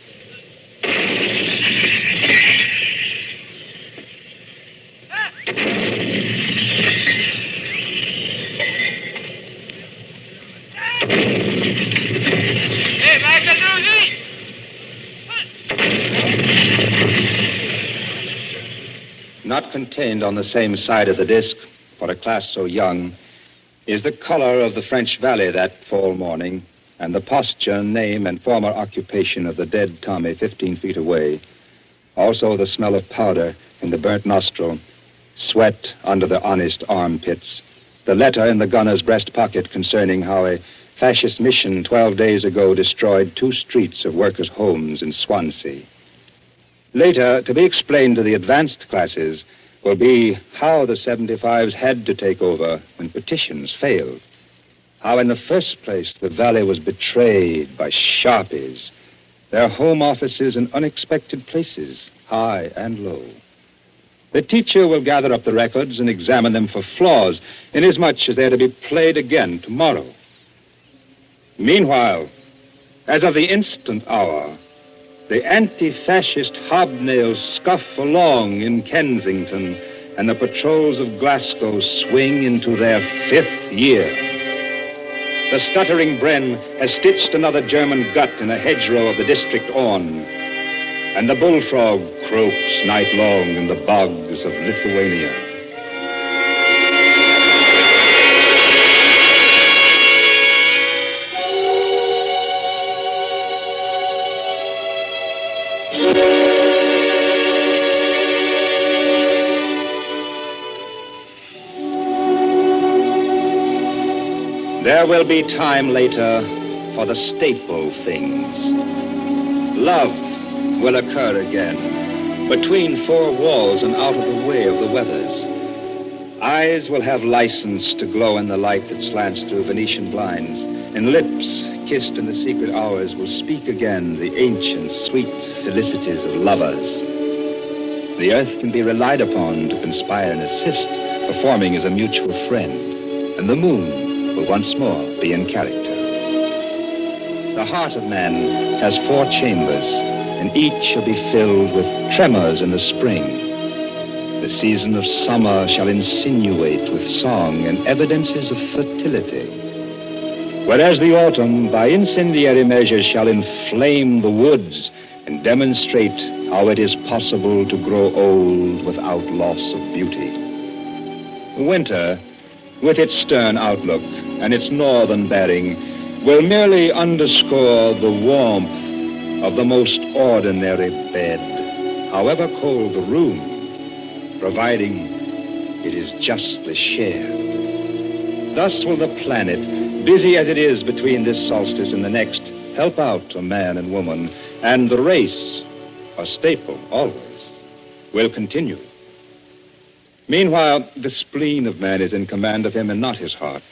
S20: Not contained on the same side of the disc, for a class so young, is the color of the French valley that fall morning, and the posture, name, and former occupation of the dead Tommy 15 feet away. Also the smell of powder in the burnt nostril, sweat under the honest armpits, the letter in the gunner's breast pocket concerning how a fascist mission 12 days ago destroyed 2 streets of workers' homes in Swansea. Later, to be explained to the advanced classes, will be how the 75s had to take over when petitions failed. How in the first place the valley was betrayed by sharpies, their home offices in unexpected places, high and low. The teacher will gather up the records and examine them for flaws, inasmuch as they are to be played again tomorrow. Meanwhile, as of the instant hour, the anti-fascist hobnails scuff along in Kensington, and the patrols of Glasgow swing into their 5th year. The stuttering Bren has stitched another German gut in a hedgerow of the district Orne, and the bullfrog croaks night long in the bogs of Lithuania. There will be time later for the staple things. Love will occur again, between four walls and out of the way of the weathers. Eyes will have license to glow in the light that slants through Venetian blinds, and lips kissed in the secret hours will speak again the ancient, sweet felicities of lovers. The earth can be relied upon to conspire and assist, performing as a mutual friend, and the moon will once more be in character. The heart of man has 4 chambers, and each shall be filled with tremors in the spring. The season of summer shall insinuate with song and evidences of fertility, whereas the autumn, by incendiary measures, shall inflame the woods and demonstrate how it is possible to grow old without loss of beauty. Winter, with its stern outlook and its northern bearing, will merely underscore the warmth of the most ordinary bed, however cold the room, providing it is justly shared. Thus will the planet, busy as it is between this solstice and the next, help out a man and woman, and the race, a staple always, will continue. Meanwhile, the spleen of man is in command of him and not his heart.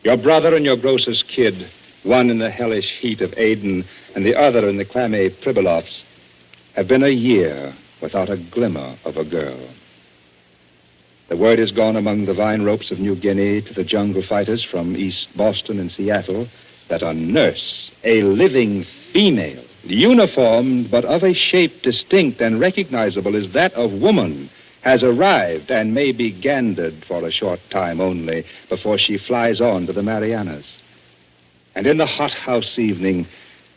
S20: Your brother and your grocer's kid, one in the hellish heat of Aden and the other in the clammy Pribilofs, have been a year without a glimmer of a girl. The word is gone among the vine ropes of New Guinea to the jungle fighters from East Boston and Seattle that a nurse, a living female, uniformed but of a shape distinct and recognizable as that of woman, has arrived and may be gandered for a short time only before she flies on to the Marianas. And in the hothouse evening,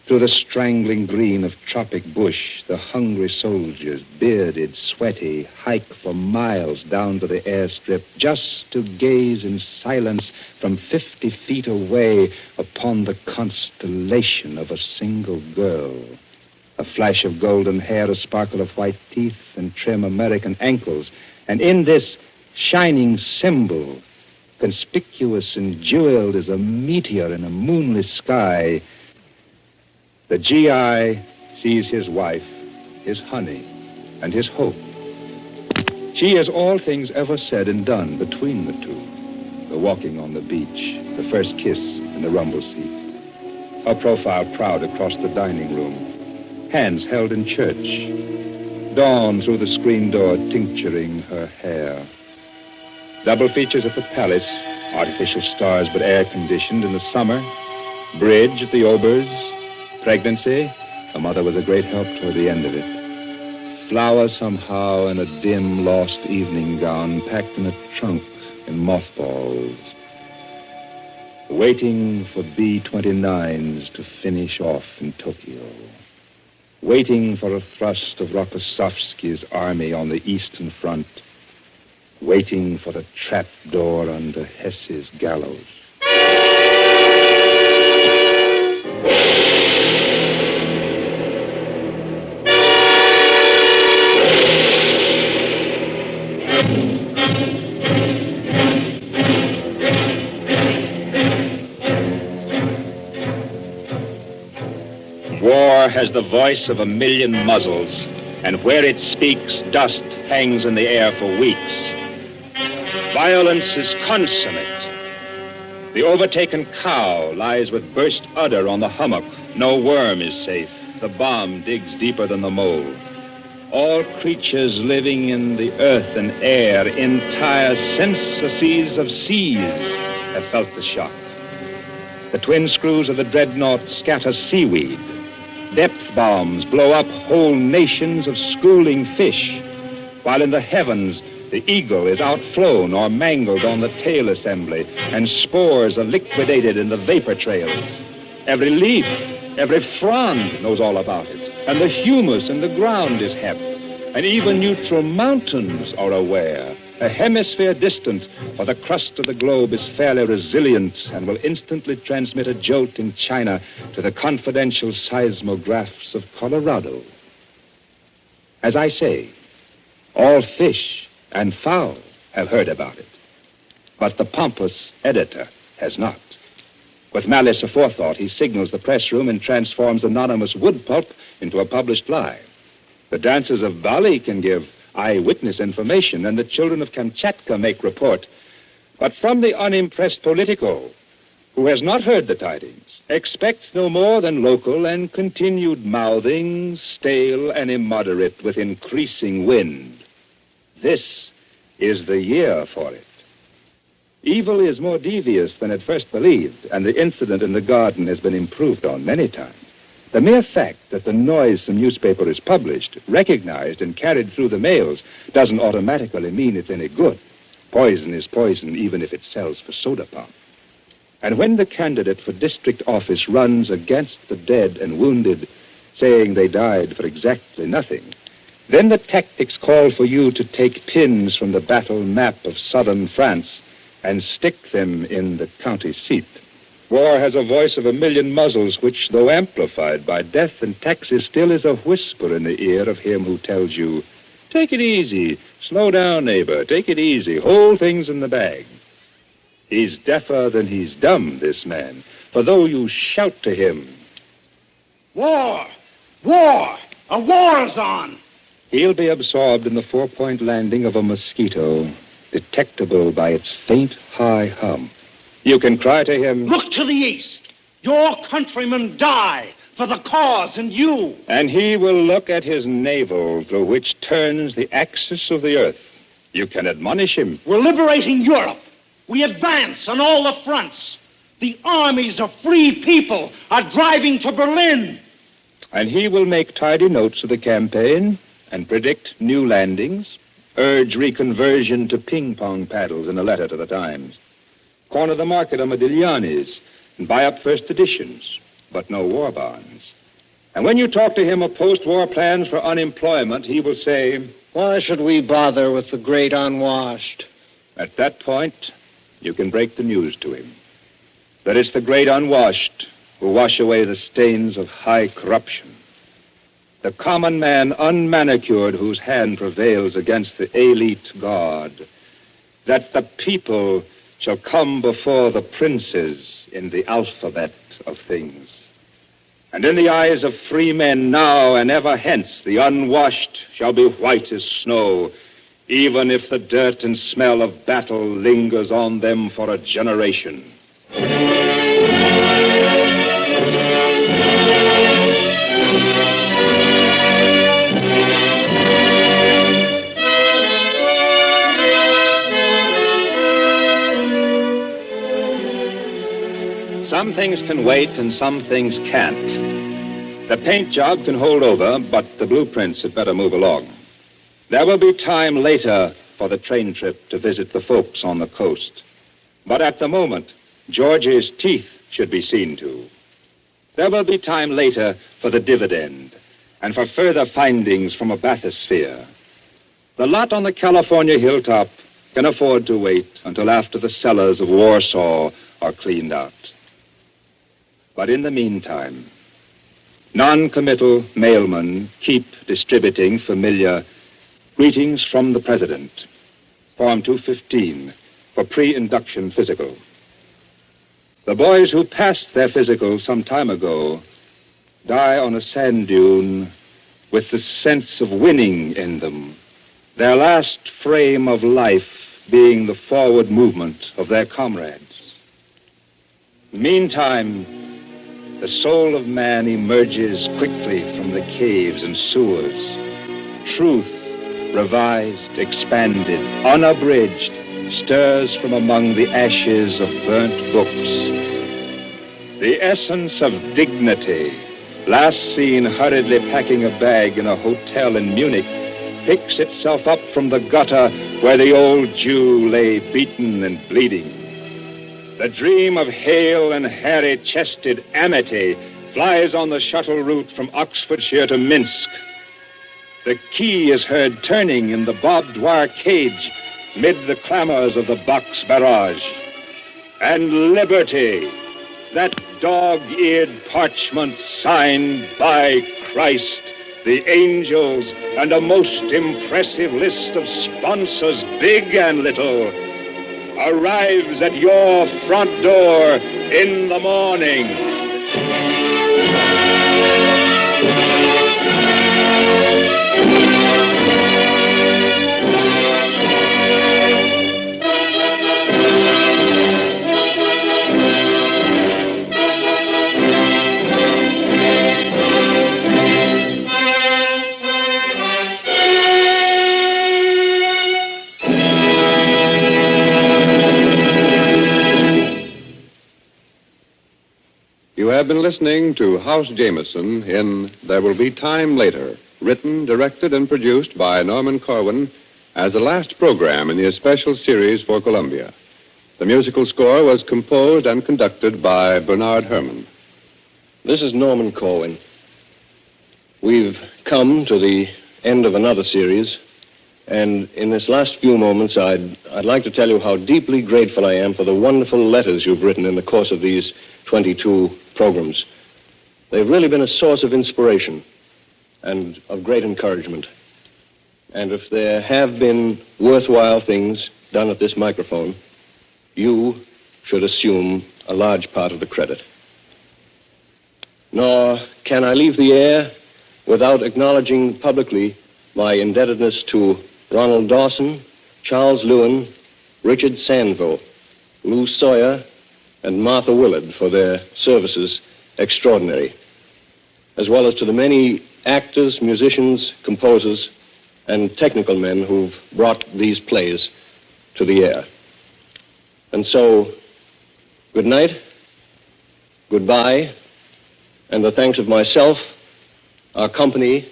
S20: through the strangling green of tropic bush, the hungry soldiers, bearded, sweaty, hike for miles down to the airstrip just to gaze in silence from 50 feet away upon the constellation of a single girl. A flash of golden hair, a sparkle of white teeth, and trim American ankles. And in this shining symbol, conspicuous and jeweled as a meteor in a moonless sky, the GI sees his wife, his honey, and his hope. She is all things ever said and done between the two. The walking on the beach, the first kiss in the rumble seat. Her profile proud across the dining room. Hands held in church. Dawn through the screen door tincturing her hair. Double features at the palace, artificial stars but air-conditioned in the summer. Bridge at the Obers. Pregnancy, her mother was a great help toward the end of it. Flower somehow in a dim, lost evening gown packed in a trunk in mothballs. Waiting for B-29s to finish off in Tokyo. Waiting for a thrust of Rokossovsky's army on the Eastern Front. Waiting for the trap door under Hesse's gallows. War has the voice of a million muzzles, and where it speaks, dust hangs in the air for weeks. Violence is consummate. The overtaken cow lies with burst udder on the hummock. No worm is safe. The bomb digs deeper than the mole. All creatures living in the earth and air, entire censuses of seas, have felt the shock. The twin screws of the dreadnought scatter seaweed. Depth bombs blow up whole nations of schooling fish, while in the heavens The eagle is outflown or mangled on the tail assembly, and spores are liquidated in the vapor trails. Every leaf, every frond knows all about it, and the humus in the ground is hemp. And even neutral mountains are aware, a hemisphere distant, for the crust of the globe is fairly resilient and will instantly transmit a jolt in China to the confidential seismographs of Colorado. As I say, all fish and fowl have heard about it, but the pompous editor has not. With malice aforethought, he signals the press room and transforms anonymous wood pulp into a published lie. The dancers of Bali can give eyewitness information, and the children of Kamchatka make report. But from the unimpressed politico, who has not heard the tidings, expects no more than local and continued mouthing, stale and immoderate, with increasing wind. This is the year for it. Evil is more devious than at first believed, and the incident in the garden has been improved on many times. The mere fact that the noisome newspaper is published, recognized, and carried through the mails doesn't automatically mean it's any good. Poison is poison even if it sells for soda pop. And when the candidate for district office runs against the dead and wounded, saying they died for exactly nothing, then the tactics call for you to take pins from the battle map of southern France and stick them in the county seat. War has a voice of a million muzzles, which, though amplified by death and taxes, still is a whisper in the ear of him who tells you, take it easy, slow down, neighbor, take it easy, hold things in the bag. He's deafer than he's dumb, this man, for though you shout to him, war, war, a war is on, he'll be absorbed in the four-point landing of a mosquito, detectable by its faint, high hum. You can cry to him,
S1: look to the east. Your countrymen die for the cause and you.
S20: And he will look at his navel through which turns the axis of the earth. You can admonish him.
S1: We're liberating Europe. We advance on all the fronts. The armies of free people are driving to Berlin.
S20: And he will make tidy notes of the campaign and predict new landings, urge reconversion to ping-pong paddles in a letter to the Times, corner the market on Modigliani's, and buy up first editions, but no war bonds. And when you talk to him of post-war plans for unemployment, he will say,
S10: why should we bother with the great unwashed?
S20: At that point, you can break the news to him, that it's the great unwashed who wash away the stains of high corruption. The common man unmanicured whose hand prevails against the elite god. That the people shall come before the princes in the alphabet of things. And in the eyes of free men now and ever hence, the unwashed shall be white as snow, even if the dirt and smell of battle lingers on them for a generation. Some things can wait and some things can't. The paint job can hold over, but the blueprints had better move along. There will be time later for the train trip to visit the folks on the coast. But at the moment, George's teeth should be seen to. There will be time later for the dividend and for further findings from a bathysphere. The lot on the California hilltop can afford to wait until after the cellars of Warsaw are cleaned out. But in the meantime, non-committal mailmen keep distributing familiar greetings from the President, Form 215, for pre-induction physical. The boys who passed their physical some time ago die on a sand dune with the sense of winning in them, their last frame of life being the forward movement of their comrades. Meantime, the soul of man emerges quickly from the caves and sewers. Truth, revised, expanded, unabridged, stirs from among the ashes of burnt books. The essence of dignity, last seen hurriedly packing a bag in a hotel in Munich, picks itself up from the gutter where the old Jew lay beaten and bleeding. The dream of hale and hairy-chested Amity flies on the shuttle route from Oxfordshire to Minsk. The key is heard turning in the barbed wire cage mid the clamors of the box barrage. And liberty, that dog-eared parchment signed by Christ, the angels, and a most impressive list of sponsors, big and little, arrives at your front door in the morning.
S6: You have been listening to House Jameson in There Will Be Time Later, written, directed, and produced by Norman Corwin as the last program in the special series for Columbia. The musical score was composed and conducted by Bernard Herrmann.
S16: This is Norman Corwin. We've come to the end of another series, and in this last few moments, I'd like to tell you how deeply grateful I am for the wonderful letters you've written in the course of these 22 programs. They've really been a source of inspiration and of great encouragement. And if there have been worthwhile things done at this microphone, you should assume a large part of the credit. Nor can I leave the air without acknowledging publicly my indebtedness to Ronald Dawson, Charles Lewin, Richard Sandville, Lou Sawyer, and Martha Willard for their services extraordinary, as well as to the many actors, musicians, composers, and technical men who've brought these plays to the air. And so, good night, goodbye, and the thanks of myself, our company,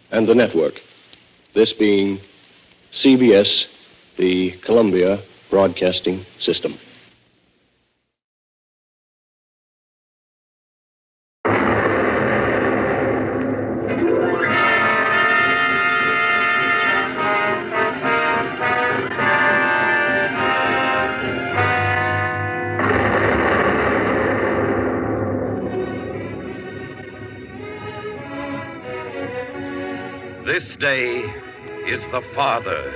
S16: and the network, this being CBS, the Columbia Broadcasting System.
S5: This day is the father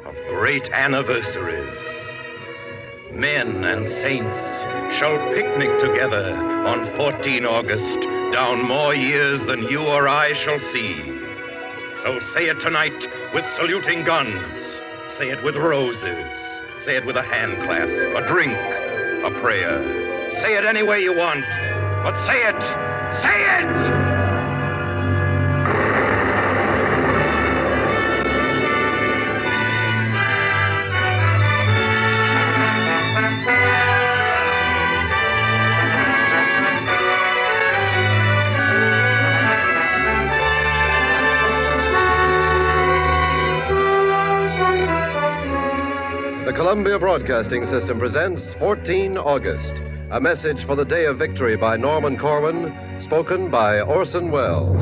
S5: of great anniversaries. Men and saints shall picnic together on 14 August, down more years than you or I shall see. So say it tonight with saluting guns. Say it with roses. Say it with a hand clasp, a drink, a prayer. Say it any way you want, but say it! Say it!
S17: The Columbia Broadcasting System presents 14 August, a message for the Day of Victory by Norman Corwin, spoken by Orson Welles.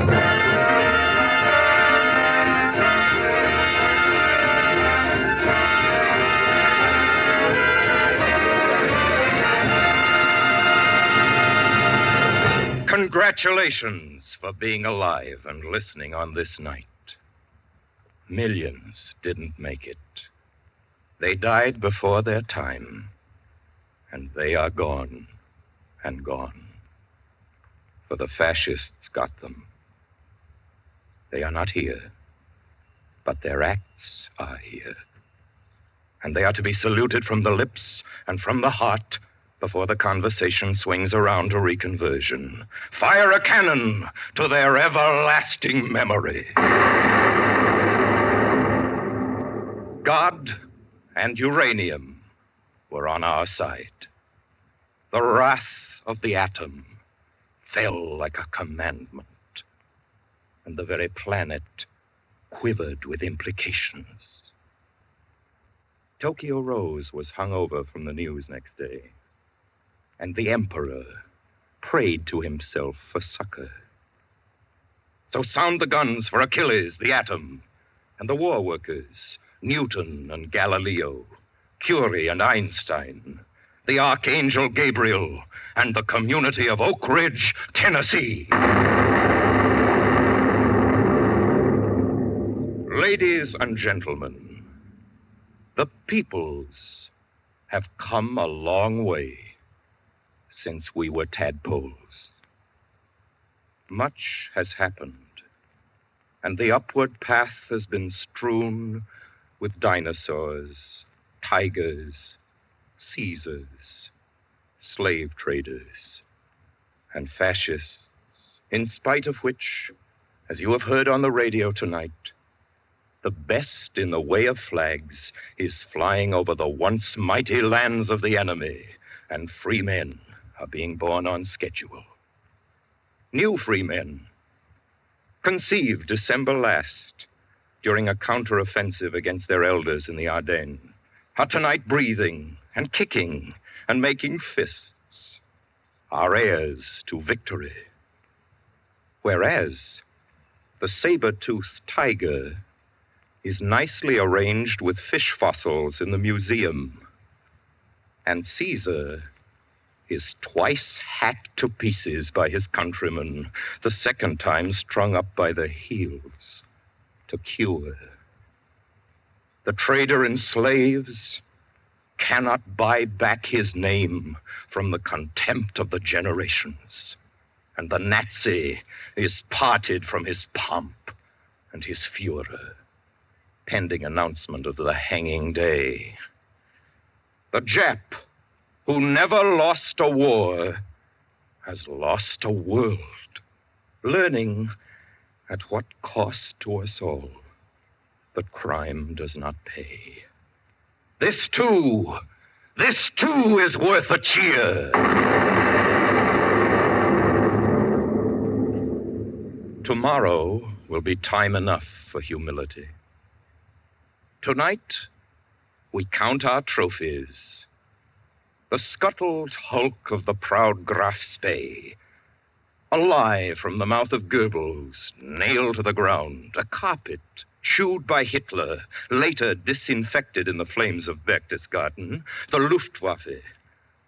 S5: Congratulations for being alive and listening on this night. Millions didn't make it. They died before their time, and they are gone and gone. For the fascists got them. They are not here, but their acts are here. And they are to be saluted from the lips and from the heart before the conversation swings around to reconversion. Fire a cannon to their everlasting memory. God and uranium were on our side. The wrath of the atom fell like a commandment, and the very planet
S8: quivered with implications. Tokyo Rose was hung over from the news next day, and the Emperor prayed to himself for succor. So sound the guns for Achilles, the atom, and the war workers, Newton and Galileo, Curie and Einstein, the Archangel Gabriel, and the community of Oak Ridge, Tennessee. Ladies and gentlemen, the peoples have come a long way since we were tadpoles. Much has happened, and the upward path has been strewn with dinosaurs, tigers, Caesars, slave traders, and fascists, in spite of which, as you have heard on the radio tonight, the best in the way of flags is flying over the once mighty lands of the enemy, and free men are being born on schedule. New free men, conceived December last during a counteroffensive against their elders in the Ardennes, are tonight breathing and kicking and making fists, are heirs to victory. Whereas the saber-toothed tiger is nicely arranged with fish fossils in the museum, and Caesar is twice hacked to pieces by his countrymen, the second time strung up by the heels to cure. The trader in slaves cannot buy back his name from the contempt of the generations, and the Nazi is parted from his pomp and his furor, pending announcement of the hanging day. The Jap, who never lost a war, has lost a world, learning at what cost to us all that crime does not pay. This too is worth a cheer. Tomorrow will be time enough for humility. Tonight, we count our trophies. The scuttled hulk of the proud Graf Spee, alive from the mouth of Goebbels, nailed to the ground, a carpet chewed by Hitler, later disinfected in the flames of Berchtesgaden, the Luftwaffe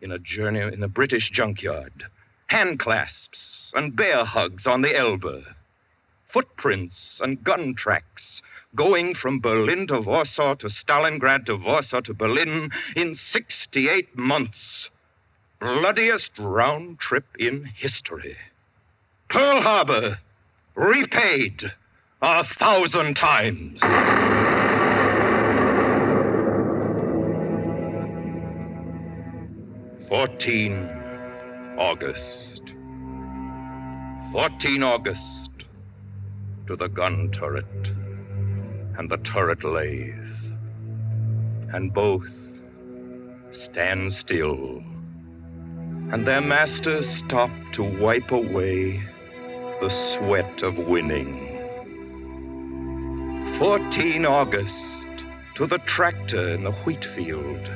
S8: in a British junkyard, hand clasps and bear hugs on the Elbe, footprints and gun tracks going from Berlin to Warsaw to Stalingrad to Warsaw to Berlin in 68 months. Bloodiest round trip in history. Pearl Harbor, repaid 1,000 times. August 14 August to the gun turret and the turret lathe, and both stand still, and their masters stop to wipe away the sweat of winning. 14 August to the tractor in the wheat field,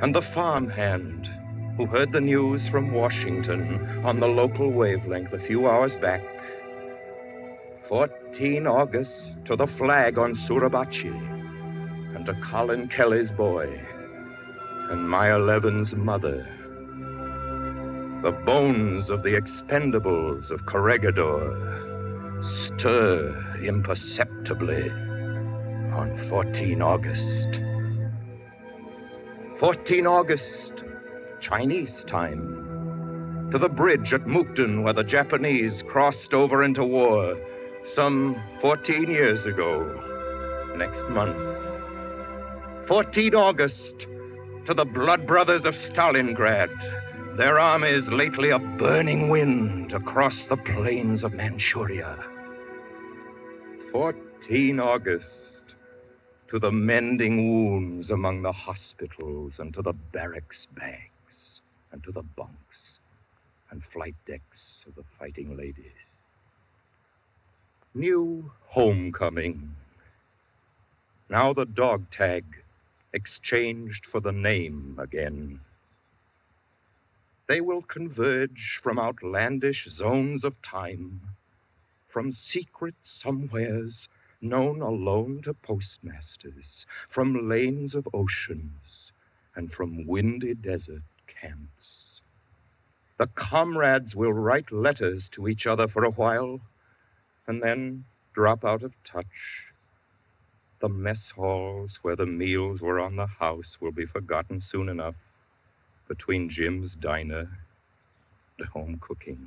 S8: and the farmhand who heard the news from Washington on the local wavelength a few hours back. 14 August to the flag on Suribachi, and to Colin Kelly's boy, and Maya Levin's mother. The bones of the expendables of Corregidor stir imperceptibly on 14 August. 14 August, Chinese time, to the bridge at Mukden where the Japanese crossed over into war some 14 years ago, next month. 14 August, to the blood brothers of Stalingrad, their armies lately a burning wind across the plains of Manchuria. 14 August, to the mending wounds among the hospitals and to the barracks bags and to the bunks and flight decks of the fighting ladies. New homecoming Now the dog tag exchanged for the name again. They will converge from outlandish zones of time, from secret somewheres known alone to postmasters, from lanes of oceans, and from windy desert camps. The comrades will write letters to each other for a while, and then drop out of touch. The mess halls where the meals were on the house will be forgotten soon enough between Jim's diner and home cooking.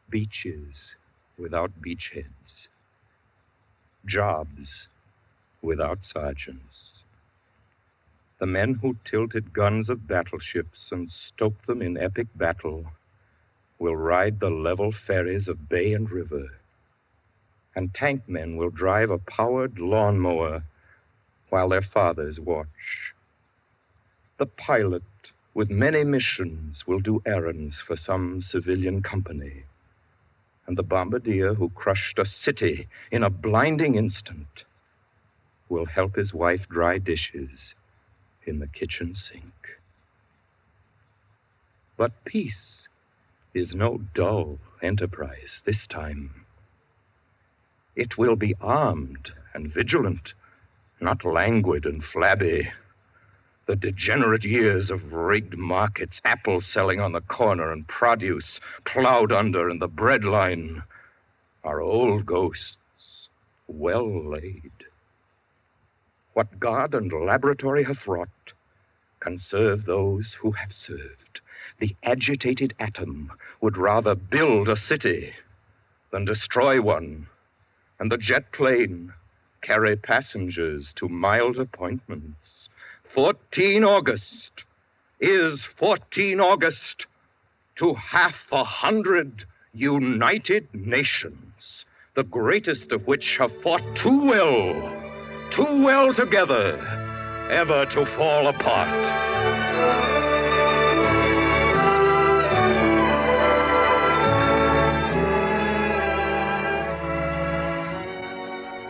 S8: Beaches without beachheads. Jobs without sergeants. The men who tilted guns of battleships and stoked them in epic battle will ride the level ferries of bay and river, and tank men will drive a powered lawnmower while their fathers watch. The pilot with many missions will do errands for some civilian company, and the bombardier who crushed a city in a blinding instant will help his wife dry dishes in the kitchen sink. But peace is no dull enterprise this time. It will be armed and vigilant, not languid and flabby. The degenerate years of rigged markets, apples selling on the corner and produce plowed under in the bread line are old ghosts, well laid. What God and laboratory have wrought can serve those who have served. The agitated atom would rather build a city than destroy one, and the jet plane carry passengers to mild appointments. 14 August is 14 August to 500 united nations, the greatest of which have fought too well together, ever to fall apart.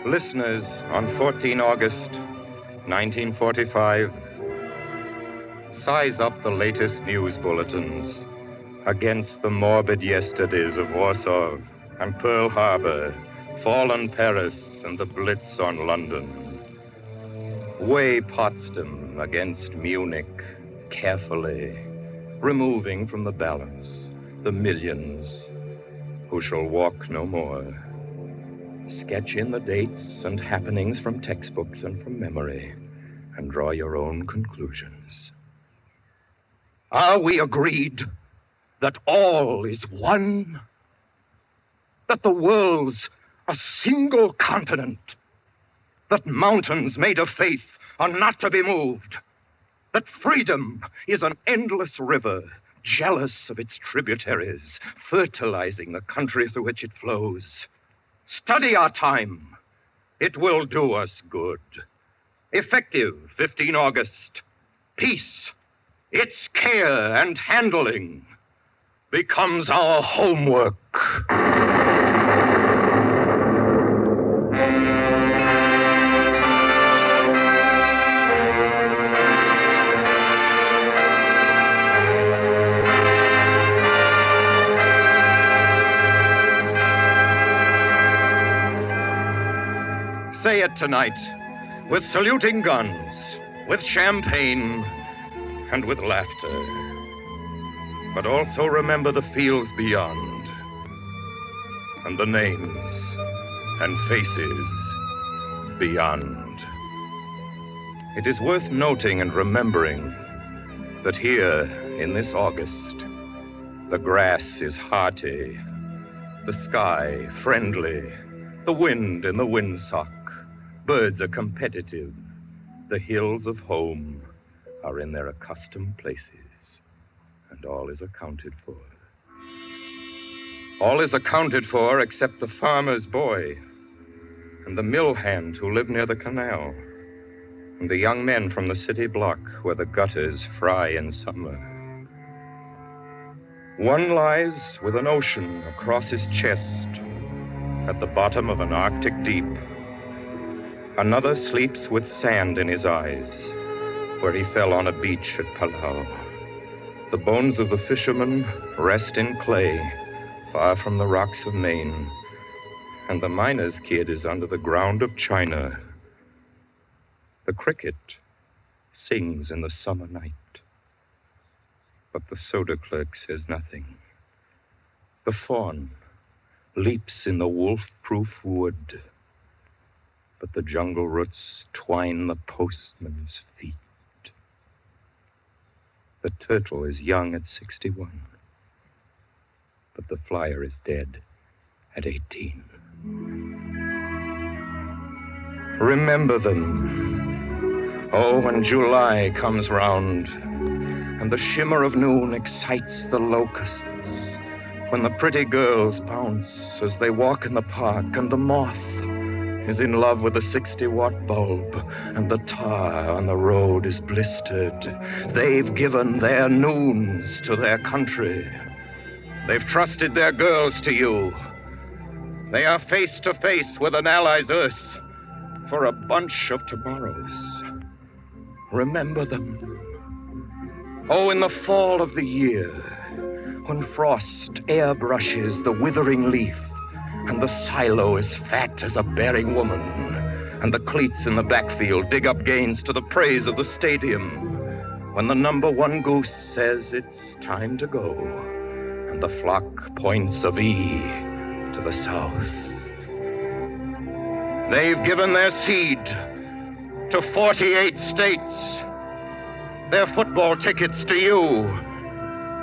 S8: Listeners, on 14 August, 1945, size up the latest news bulletins against the morbid yesterdays of Warsaw and Pearl Harbor, fallen Paris, and the Blitz on London. Weigh Potsdam against Munich carefully, removing from the balance the millions who shall walk no more. Sketch in the dates and happenings from textbooks and from memory, and draw your own conclusions. Are we agreed that all is one? That the world's a single continent? That mountains made of faith are not to be moved? That freedom is an endless river, jealous of its tributaries, fertilizing the country through which it flows? Study our time. It will do us good. Effective 15 August. Peace, its care and handling, becomes our homework. Say it tonight, with saluting guns, with champagne, and with laughter. But also remember the fields beyond, and the names and faces beyond. It is worth noting and remembering that here, in this August, the grass is hearty, the sky friendly, the wind in the windsock. Birds are competitive. The hills of home are in their accustomed places, and all is accounted for. All is accounted for except the farmer's boy and the mill hand who live near the canal, and the young men from the city block where the gutters fry in summer. One lies with an ocean across his chest at the bottom of an Arctic deep. Another sleeps with sand in his eyes, where he fell on a beach at Palau. The bones of the fishermen rest in clay, far from the rocks of Maine. And the miner's kid is under the ground of China. The cricket sings in the summer night. But the soda clerk says nothing. The fawn leaps in the wolf-proof wood. But the jungle roots twine the postman's feet. The turtle is young at 61. But the flyer is dead at 18. Remember them. Oh, when July comes round and the shimmer of noon excites the locusts, when the pretty girls bounce as they walk in the park and the moth is in love with the 60-watt bulb and the tar on the road is blistered. They've given their noons to their country. They've trusted their girls to you. They are face to face with an ally's earth for a bunch of tomorrows. Remember them. Oh, in the fall of the year, when frost airbrushes the withering leaf, and the silo is fat as a bearing woman, and the cleats in the backfield dig up gains to the praise of the stadium, when the number 1 goose says it's time to go, and the flock points a V to the south. They've given their seed to 48 states, their football tickets to you.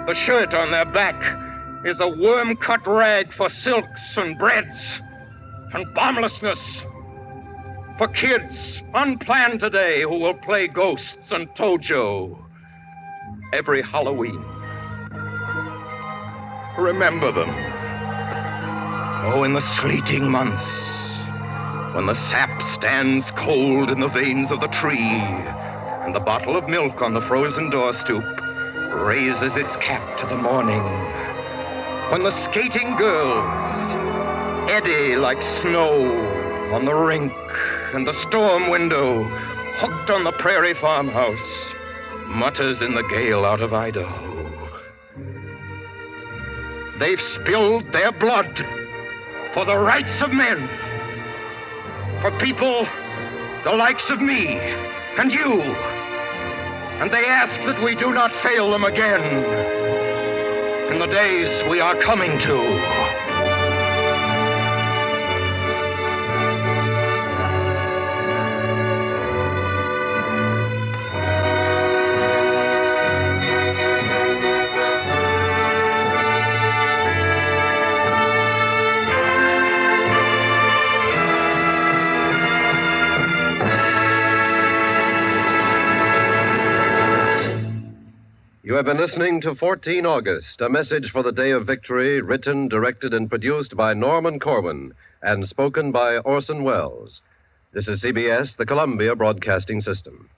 S8: The shirt on their back is a worm-cut rag for silks and breads and bomblessness. For kids unplanned today who will play ghosts and Tojo every Halloween. Remember them. Oh, in the sleeting months, when the sap stands cold in the veins of the tree, and the bottle of milk on the frozen door stoop raises its cap to the morning. When the skating girls eddy like snow on the rink, and the storm window, hooked on the prairie farmhouse, mutters in the gale out of Idaho. They've spilled their blood for the rights of men, for people the likes of me and you. And they ask that we do not fail them again in the days we are coming to.
S17: You have been listening to 14 August, a message for the day of victory, written, directed, and produced by Norman Corwin and spoken by Orson Welles. This is CBS, the Columbia Broadcasting System.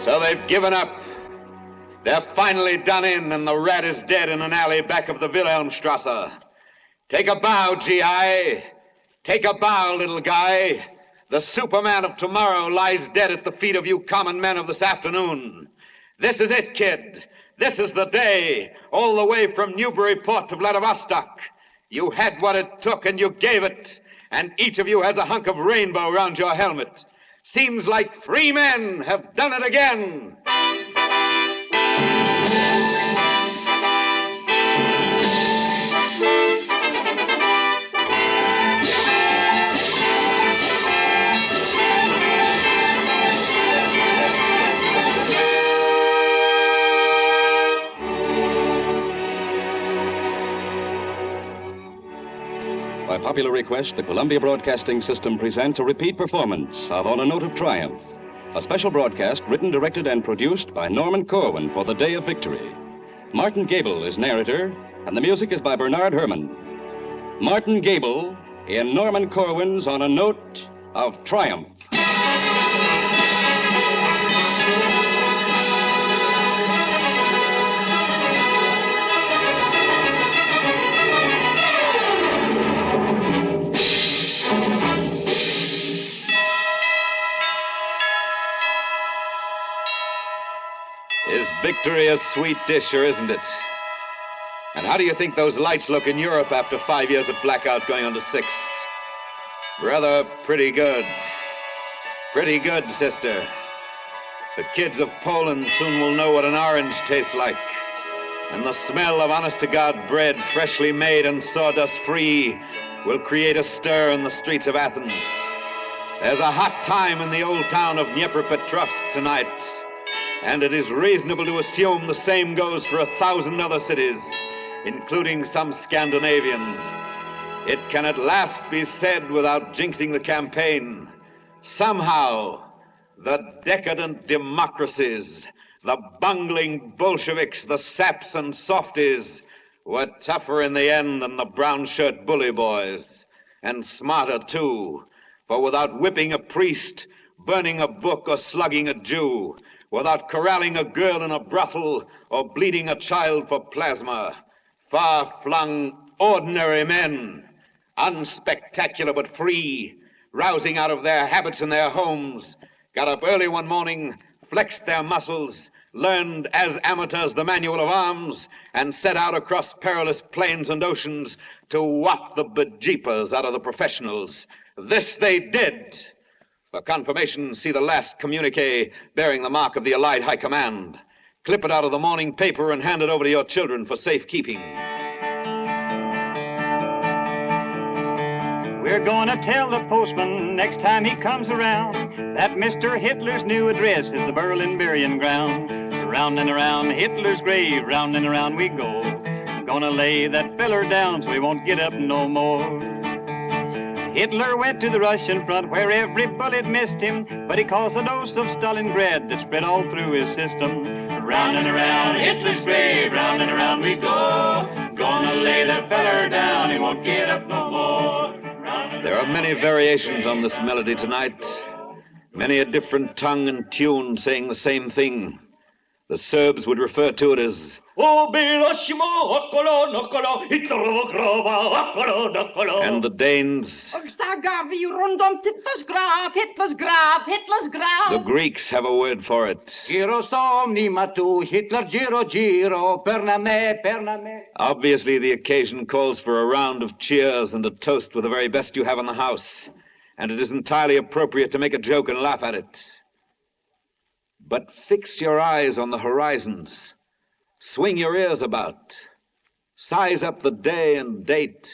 S2: So they've given up. They're finally done in, and the rat is dead in an alley back of the Wilhelmstrasse. Take a bow, G.I. Take a bow, little guy. The Superman of tomorrow lies dead at the feet of you common men of this afternoon. This is it, kid. This is the day, all the way from Newburyport to Vladivostok. You had what it took, and you gave it, and each of you has a hunk of rainbow round your helmet. Seems like free men have done it again.
S4: popular request, the Columbia Broadcasting System presents a repeat performance of On a Note of Triumph, a special broadcast written, directed, and produced by Norman Corwin for the Day of Victory. Martin Gable is narrator, and the music is by Bernard Herrmann. Martin Gable in Norman Corwin's On a Note of Triumph.
S2: Is victory a sweet dish, or isn't it? And how do you think those lights look in Europe after 5 years of blackout going on to 6? Rather pretty good. Pretty good, sister. The kids of Poland soon will know what an orange tastes like. And the smell of honest-to-God bread, freshly made and sawdust-free, will create a stir in the streets of Athens. There's a hot time in the old town of Dnepropetrovsk tonight. And it is reasonable to assume the same goes for 1,000 other cities, including some Scandinavian. It can at last be said without jinxing the campaign. Somehow, the decadent democracies, the bungling Bolsheviks, the saps and softies, were tougher in the end than the brown shirt bully boys, and smarter too, for without whipping a priest, burning a book, or slugging a Jew, without corralling a girl in a brothel or bleeding a child for plasma, far-flung, ordinary men, unspectacular but free, rousing out of their habits in their homes, got up early one morning, flexed their muscles, learned as amateurs the manual of arms, and set out across perilous plains and oceans to whop the bejeepers out of the professionals. This they did. For confirmation, see the last communique bearing the mark of the Allied High Command. Clip it out of the morning paper and hand it over to your children for safekeeping.
S22: We're gonna tell the postman next time he comes around that Mr. Hitler's new address is the Berlin burying ground. Round and around Hitler's grave, round and around we go. Gonna lay that feller down so he won't get up no more. Hitler went to the Russian front where every bullet missed him, but he caused a dose of Stalingrad that spread all through his system. Round and around Hitler's grave, round and around we go. Gonna lay that feller down, he won't get up no more.
S2: There are many variations on this melody tonight. Many a different tongue and tune saying the same thing. The Serbs would refer to it as and the Danes, the Greeks have a word for it. Obviously, the occasion calls for a round of cheers and a toast with the very best you have in the house, and it is entirely appropriate to make a joke and laugh at it. But fix your eyes on the horizons. Swing your ears about. Size up the day and date.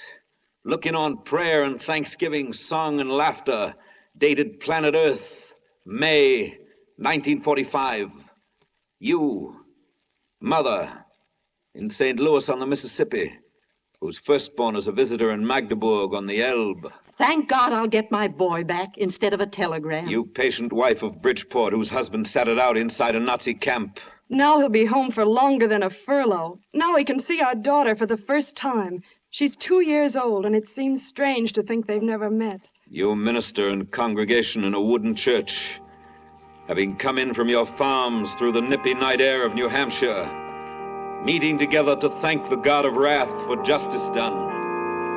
S2: Look in on prayer and thanksgiving, song and laughter. Dated planet Earth, May 1945. You, mother, in St. Louis on the Mississippi, whose firstborn is a visitor in Magdeburg on the Elbe.
S23: Thank God I'll get my boy back instead of a telegram.
S2: You patient wife of Bridgeport, whose husband sat it out inside a Nazi camp.
S24: Now he'll be home for longer than a furlough. Now he can see our daughter for the first time. She's 2 years old, and it seems strange to think they've never met.
S2: You minister and congregation in a wooden church, having come in from your farms through the nippy night air of New Hampshire, meeting together to thank the God of wrath for justice done.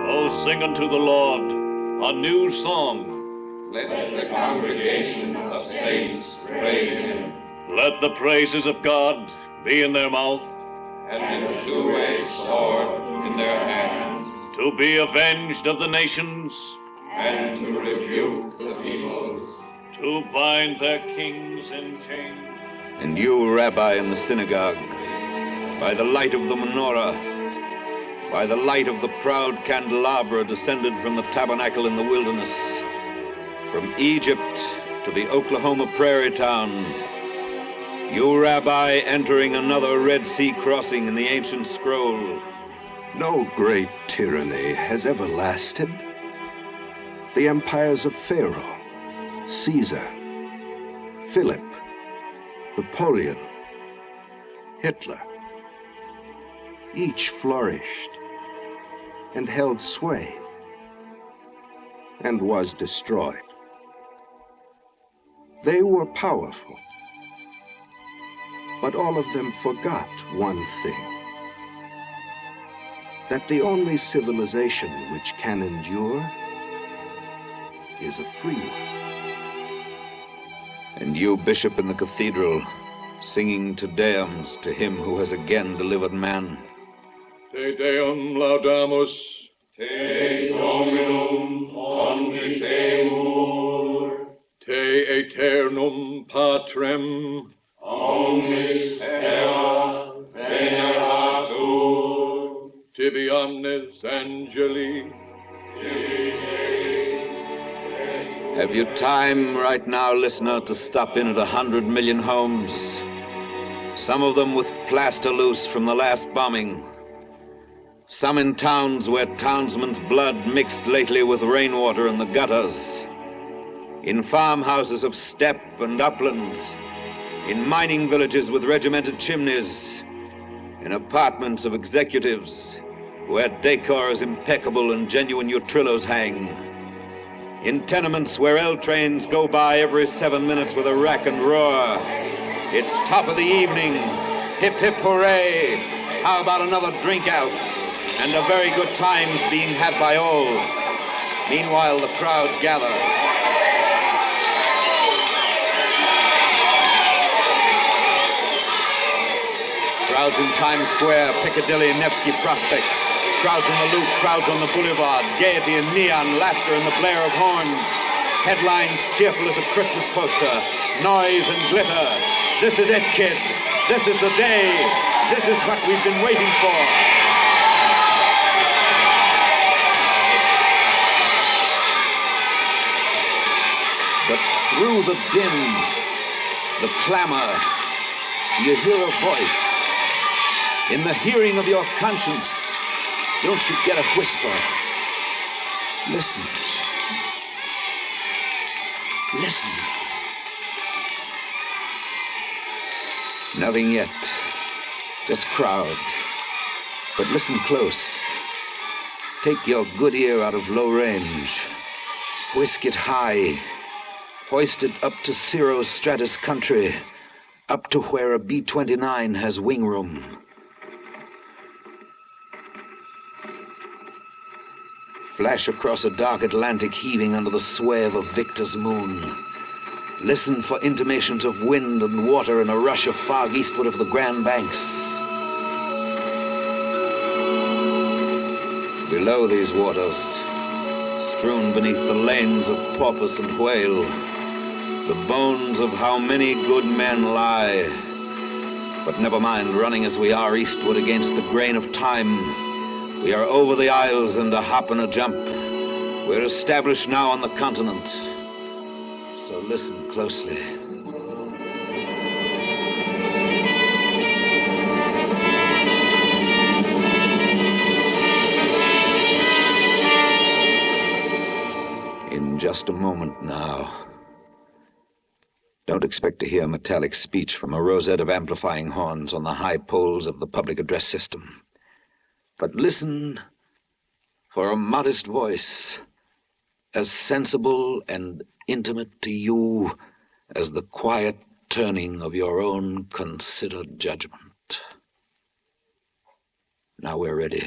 S25: Oh, sing unto the Lord a new song.
S26: Let the congregation of saints praise him.
S25: Let the praises of God be in their mouth,
S26: and the two-edged sword in their hands,
S25: to be avenged of the nations,
S26: and to rebuke the peoples,
S25: to bind their kings in chains.
S2: And you, Rabbi, in the synagogue, by the light of the menorah, by the light of the proud candelabra descended from the tabernacle in the wilderness, from Egypt to the Oklahoma prairie town, you, Rabbi, entering another Red Sea crossing in the ancient scroll.
S27: No great tyranny has ever lasted
S3: the empires of Pharaoh, Caesar, Philip, Napoleon, Hitler. Each flourished and held sway and was destroyed. They were powerful, but all of them forgot one thing, that the only civilization which can endure is a free one.
S2: And you, Bishop in the cathedral, singing Te Deums to him who has again delivered man.
S26: Te Deum laudamus. Te Dominum conjiteor.
S18: Te aeternum patrem.
S26: Omnis terra veneratur.
S18: Tibi omnes angeli.
S2: Have you time right now, listener, to stop in at 100 million homes? Some of them with plaster loose from the last bombing. Some in towns where townsmen's blood mixed lately with rainwater in the gutters. In farmhouses of steppe and upland. In mining villages with regimented chimneys. In apartments of executives where decor is impeccable and genuine utrillos hang. In tenements where L trains go by every 7 minutes with a rack and roar. It's top of the evening. Hip, hip, hooray. How about another drink out? And a very good time's being had by all. Meanwhile, the crowds gather. Crowds in Times Square, Piccadilly, Nevsky Prospect. Crowds on the Loop, crowds on the Boulevard. Gaiety and neon, laughter and the blare of horns. Headlines cheerful as a Christmas poster. Noise and glitter. This is it, kid. This is the day. This is what we've been waiting for. But through the din, the clamor, you hear a voice. In the hearing of your conscience, don't you get a whisper? Listen. Listen. Nothing yet. Just crowd. But listen close. Take your good ear out of low range. Whisk it high. Hoist it up to Cirro Stratus country. Up to where a B-29 has wing room. Flash across a dark Atlantic heaving under the sway of a victor's moon. Listen for intimations of wind and water in a rush of fog eastward of the Grand Banks. Below these waters, strewn beneath the lanes of porpoise and whale, the bones of how many good men lie. But never mind, running as we are eastward against the grain of time, we are over the isles and a hop and a jump. We're established now on the continent. So listen closely. In just a moment now. Don't expect to hear metallic speech from a rosette of amplifying horns on the high poles of the public address system. But listen for a modest voice, as sensible and intimate to you as the quiet turning of your own considered judgment. Now we're ready.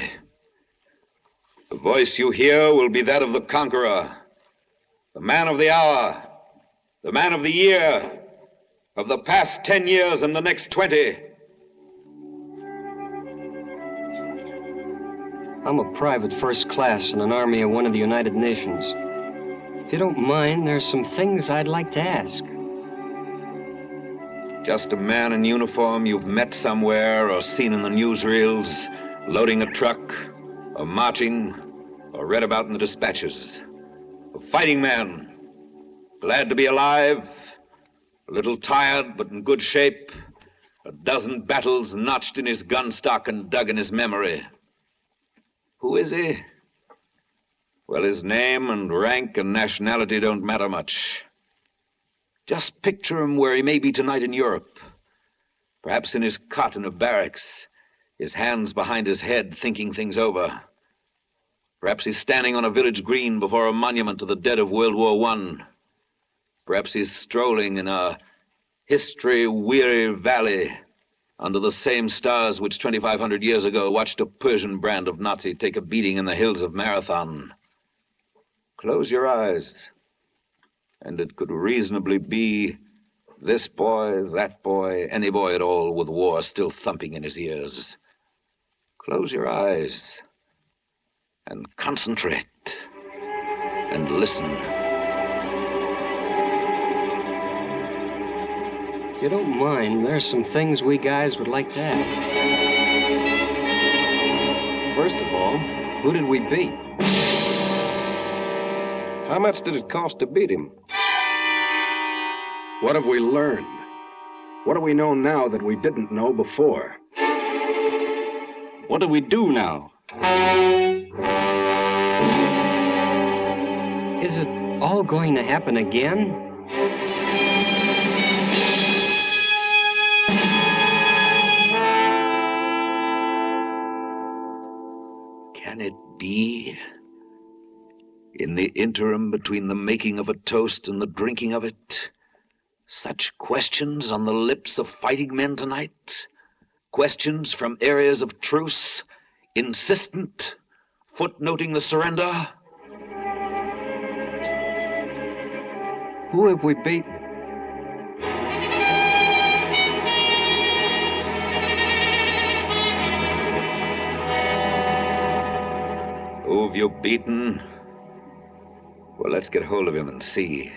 S2: The voice you hear will be that of the conqueror, the man of the hour, the man of the year, of the past 10 years and the next 20.
S7: I'm a private first class in an army of one of the United Nations. If you don't mind, there's some things I'd like to ask.
S2: Just a man in uniform you've met somewhere or seen in the newsreels, loading a truck, or marching, or read about in the dispatches. A fighting man, glad to be alive, a little tired but in good shape, a dozen battles notched in his gun stock and dug in his memory. Who is he? Well, his name and rank and nationality don't matter much. Just picture him where he may be tonight in Europe. Perhaps in his cot in a barracks, his hands behind his head, thinking things over. Perhaps he's standing on a village green before a monument to the dead of World War I. Perhaps he's strolling in a history-weary valley under the same stars which 2,500 years ago watched a Persian brand of Nazi take a beating in the hills of Marathon. Close your eyes, and it could reasonably be this boy, that boy, any boy at all with war still thumping in his ears. Close your eyes and concentrate and listen.
S7: If you don't mind, there's some things we guys would like to ask.
S9: First of all, who did we beat? How much did it cost to beat him? What have we learned? What do we know now that we didn't know before?
S4: What do we do now?
S7: Is it all going to happen again?
S2: Can it be? In the interim between the making of a toast and the drinking of it, such questions on the lips of fighting men tonight? Questions from areas of truce, insistent, footnoting the surrender?
S9: Who have we beaten?
S2: Who have you beaten? Well, let's get hold of him and see.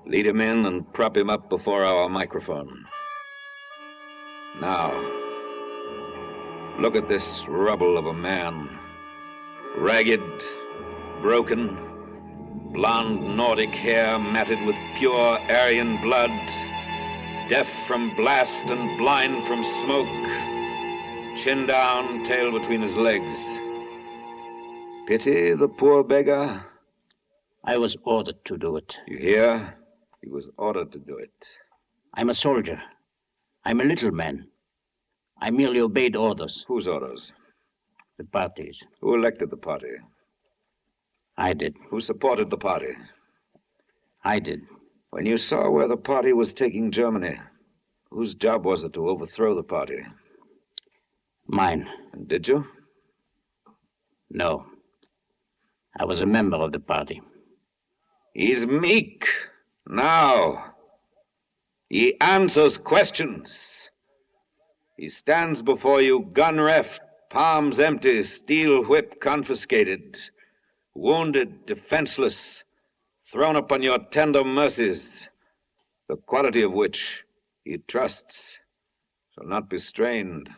S2: Lead him in and prop him up before our microphone. Now, look at this rubble of a man. Ragged, broken, blonde Nordic hair matted with pure Aryan blood, deaf from blast and blind from smoke, chin down, tail between his legs. Pity the poor beggar?
S11: I was ordered to do it.
S2: You hear? He was ordered to do it.
S11: I'm a soldier. I'm a little man. I merely obeyed orders.
S2: Whose orders?
S11: The party's.
S2: Who elected the party?
S11: I did.
S2: Who supported the party?
S11: I did.
S2: When you saw where the party was taking Germany, whose job was it to overthrow the party?
S11: Mine.
S2: And did you?
S11: No. I was a member of the party.
S2: He's meek. Now, he answers questions. He stands before you gun-reft, palms empty, steel whip confiscated, wounded, defenseless, thrown upon your tender mercies, the quality of which he trusts shall not be strained.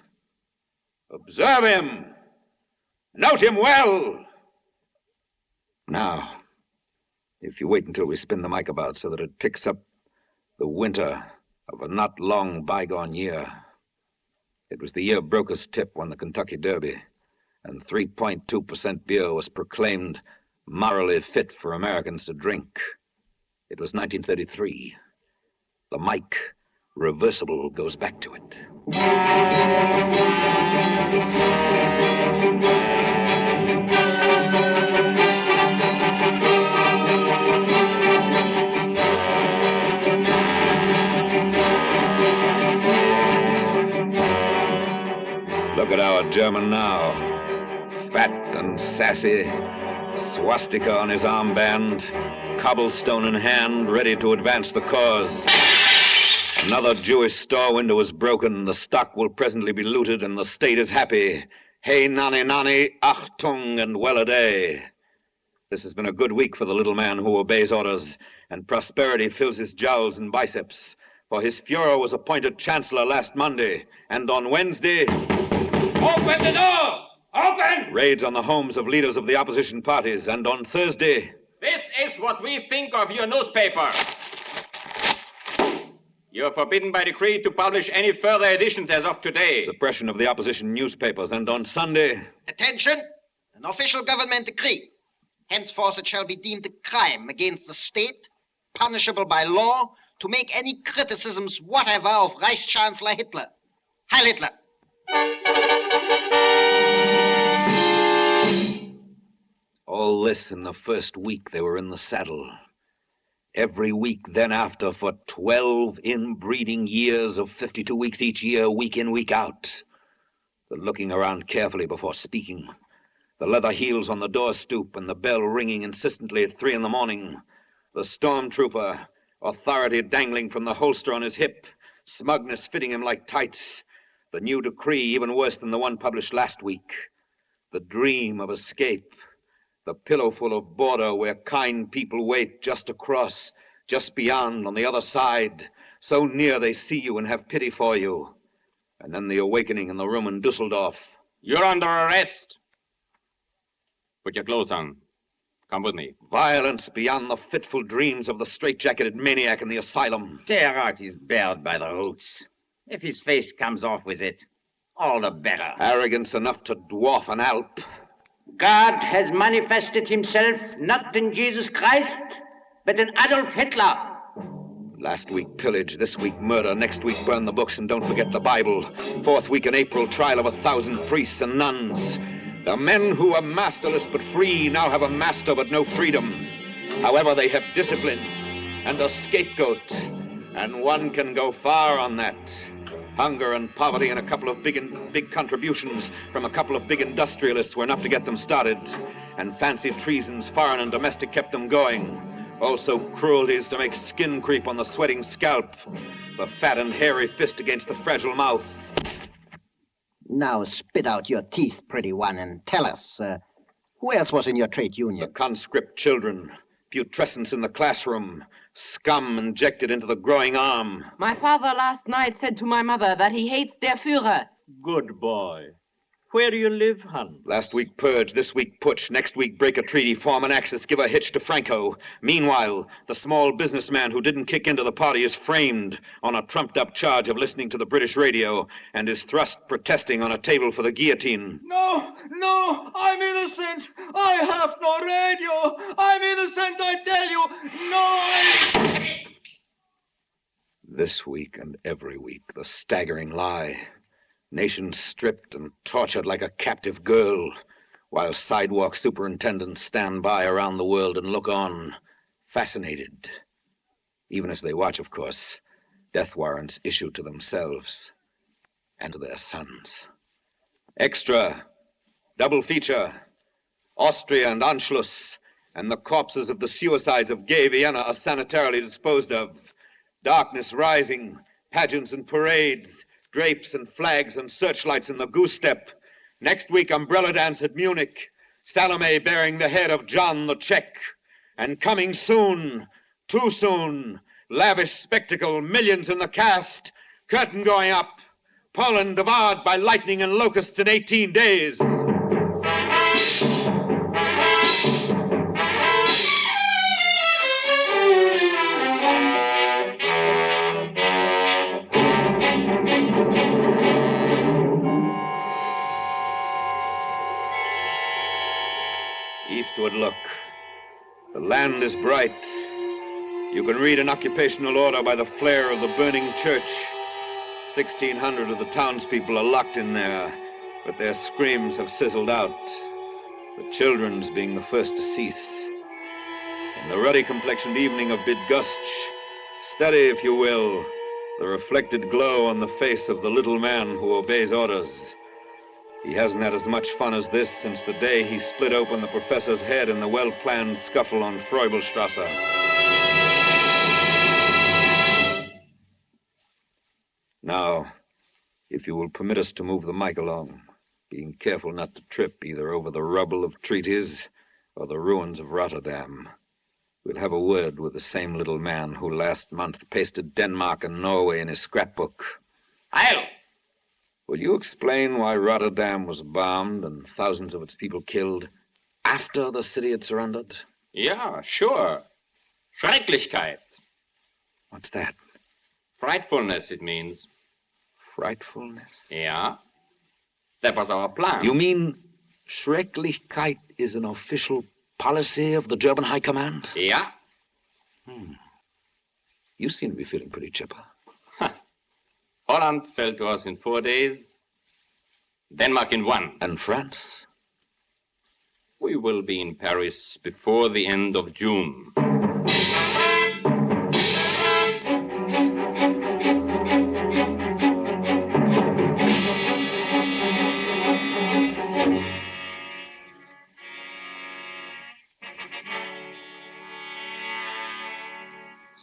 S2: Observe him. Note him well. Now, if you wait until we spin the mic about so that it picks up the winter of a not long bygone year. It was the year Broker's Tip won the Kentucky Derby, and 3.2% beer was proclaimed morally fit for Americans to drink. It was 1933. The mic, reversible, goes back to it. Look at our German now. Fat and sassy, swastika on his armband, cobblestone in hand, ready to advance the cause. Another Jewish store window is broken, the stock will presently be looted, and the state is happy. Hey, nani, nani, achtung, and well-a-day. This has been a good week for the little man who obeys orders, and prosperity fills his jowls and biceps. For his Fuhrer was appointed Chancellor last Monday, and on Wednesday... Open the door! Open! Raids on the homes of leaders of the opposition parties, and on Thursday...
S12: This is what we think of your newspaper. You're forbidden by decree to publish any further editions as of today.
S2: Suppression of the opposition newspapers, and on Sunday...
S13: Attention! An official government decree.
S1: Henceforth it shall be deemed a crime against the state, punishable by law, to make any criticisms whatever of Reichschancellor Hitler. Heil Hitler!
S2: All this in the first week they were in the saddle. Every week then after for 12 inbreeding years of 52 weeks each year, week in, week out. The looking around carefully before speaking. The leather heels on the door stoop and the bell ringing insistently at 3 a.m. The stormtrooper, authority dangling from the holster on his hip, smugness fitting him like tights. The new decree even worse than the one published last week. The dream of escape. The pillowful of border where kind people wait just across, just beyond, on the other side, so near they see you and have pity for you. And then the awakening in the room in Dusseldorf.
S12: You're under arrest. Put your clothes on. Come with me.
S2: Violence beyond the fitful dreams of the straitjacketed maniac in the asylum.
S11: Tear out his beard by the roots. If his face comes off with it, all the better.
S2: Arrogance enough to dwarf an Alp.
S11: God has manifested himself not in Jesus Christ, but in Adolf Hitler.
S2: Last week pillage, this week murder, next week burn the books and don't forget the Bible. Fourth week in April, trial of 1,000 priests and nuns. The men who were masterless but free now have a master but no freedom. However, they have discipline and a scapegoat, and one can go far on that. Hunger and poverty and a couple of big contributions from a couple of big industrialists were enough to get them started. And fancied treasons, foreign and domestic, kept them going. Also cruelties to make skin creep on the sweating scalp. The fat and hairy fist against the fragile mouth.
S10: Now spit out your teeth, pretty one, and tell us, who else was in your trade union?
S2: The conscript children. Putrescence in the classroom. Scum injected into the growing arm.
S24: My father last night said to my mother that he hates der Führer.
S25: Good boy. Where do you live, hon?
S2: Last week purge, this week putsch, next week break a treaty, form an axis, give a hitch to Franco. Meanwhile, the small businessman who didn't kick into the party is framed on a trumped-up charge of listening to the British radio and is thrust protesting on a table for the guillotine.
S13: No, I'm innocent. I have no radio. I'm innocent, I tell you. No,
S2: This week and every week, the staggering lie. Nations stripped and tortured like a captive girl, while sidewalk superintendents stand by around the world and look on, fascinated. Even as they watch, of course, death warrants issued to themselves and to their sons. Extra, double feature, Austria and Anschluss, and the corpses of the suicides of gay Vienna are sanitarily disposed of. Darkness rising, pageants and parades, drapes and flags and searchlights in the goose step. Next week, umbrella dance at Munich. Salome bearing the head of John the Czech. And coming soon, too soon, lavish spectacle, millions in the cast, curtain going up, Poland devoured by lightning and locusts in 18 days. Eastward look. The land is bright. You can read an occupational order by the flare of the burning church. 1,600 of the townspeople are locked in there, but their screams have sizzled out, the children's being the first to cease. In the ruddy-complexioned evening of Bydgoszcz, study, if you will, the reflected glow on the face of the little man who obeys orders. He hasn't had as much fun as this since the day he split open the professor's head in the well-planned scuffle on Freubelstrasse. Now, if you will permit us to move the mic along, being careful not to trip either over the rubble of treaties or the ruins of Rotterdam, we'll have a word with the same little man who last month pasted Denmark and Norway in his scrapbook.
S11: Heil!
S2: Will you explain why Rotterdam was bombed and thousands of its people killed after the city had surrendered?
S12: Yeah, sure. Schrecklichkeit.
S2: What's that?
S12: Frightfulness, it means.
S2: Frightfulness?
S12: Yeah. That was our plan.
S2: You mean Schrecklichkeit is an official policy of the German High Command?
S12: Yeah.
S2: You seem to be feeling pretty chipper.
S12: Holland fell to us in 4 days. Denmark in 1.
S2: And France?
S12: We will be in Paris before the end of June.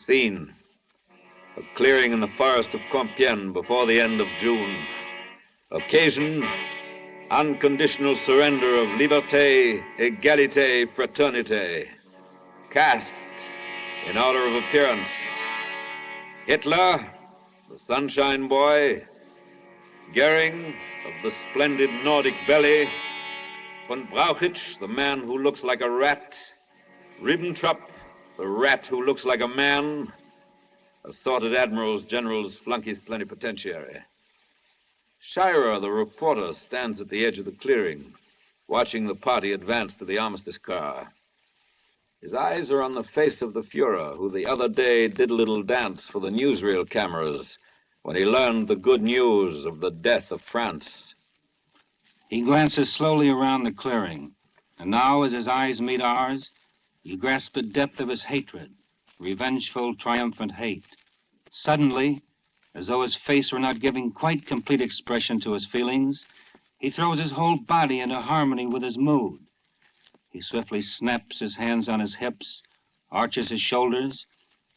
S2: Scene: a clearing in the forest of Compiègne before the end of June. Occasion: unconditional surrender of liberté, égalité, fraternité. Cast in order of appearance: Hitler, the sunshine boy; Goering, of the splendid Nordic belly; von Brauchitsch, the man who looks like a rat; Ribbentrop, the rat who looks like a man; assorted admirals, generals, flunkies, plenipotentiary. Shirer, the reporter, stands at the edge of the clearing, watching the party advance to the armistice car. His eyes are on the face of the Fuhrer, who the other day did a little dance for the newsreel cameras when he learned the good news of the death of France.
S6: He glances slowly around the clearing, and now, as his eyes meet ours, you grasp the depth of his hatred, revengeful, triumphant hate. Suddenly, as though his face were not giving quite complete expression to his feelings, he throws his whole body into harmony with his mood. He swiftly snaps his hands on his hips, arches his shoulders,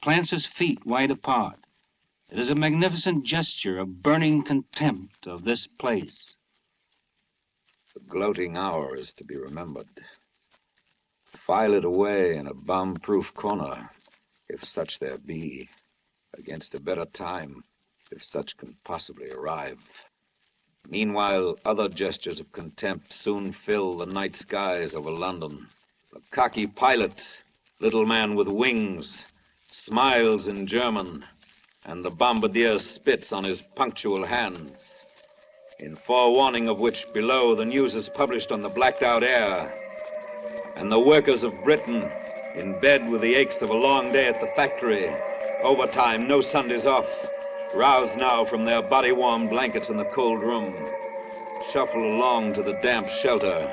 S6: plants his feet wide apart. It is a magnificent gesture of burning contempt of this place.
S2: The gloating hour is to be remembered. File it away in a bomb-proof corner, if such there be, against a better time, if such can possibly arrive. Meanwhile, other gestures of contempt soon fill the night skies over London. The cocky pilot, little man with wings, smiles in German, and the bombardier spits on his punctual hands, in forewarning of which below the news is published on the blacked-out air. And the workers of Britain, in bed with the aches of a long day at the factory, overtime, no Sundays off, roused now from their body-warm blankets in the cold room, shuffle along to the damp shelter,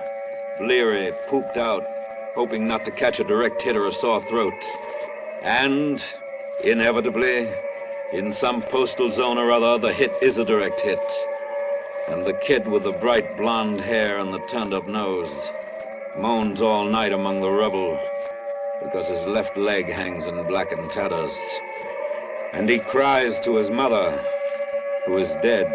S2: bleary, pooped out, hoping not to catch a direct hit or a sore throat. And, inevitably, in some postal zone or other, the hit is a direct hit. And the kid with the bright blonde hair and the turned-up nose moans all night among the rubble because his left leg hangs in blackened tatters. And he cries to his mother, who is dead.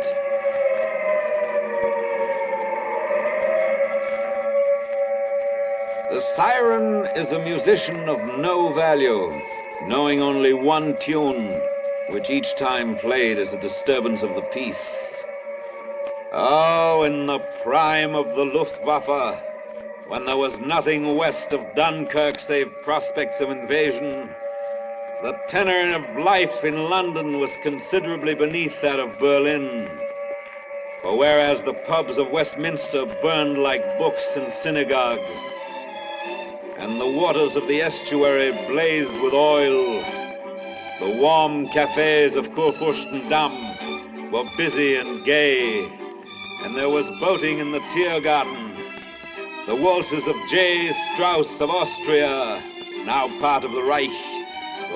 S2: The siren is a musician of no value, knowing only one tune, which each time played is a disturbance of the peace. Oh, in the prime of the Luftwaffe, when there was nothing west of Dunkirk save prospects of invasion, the tenor of life in London was considerably beneath that of Berlin. For whereas the pubs of Westminster burned like books in synagogues, and the waters of the estuary blazed with oil, the warm cafes of Kurfürstendamm were busy and gay, and there was boating in the Tiergarten. The waltzes of J. Strauss of Austria, now part of the Reich,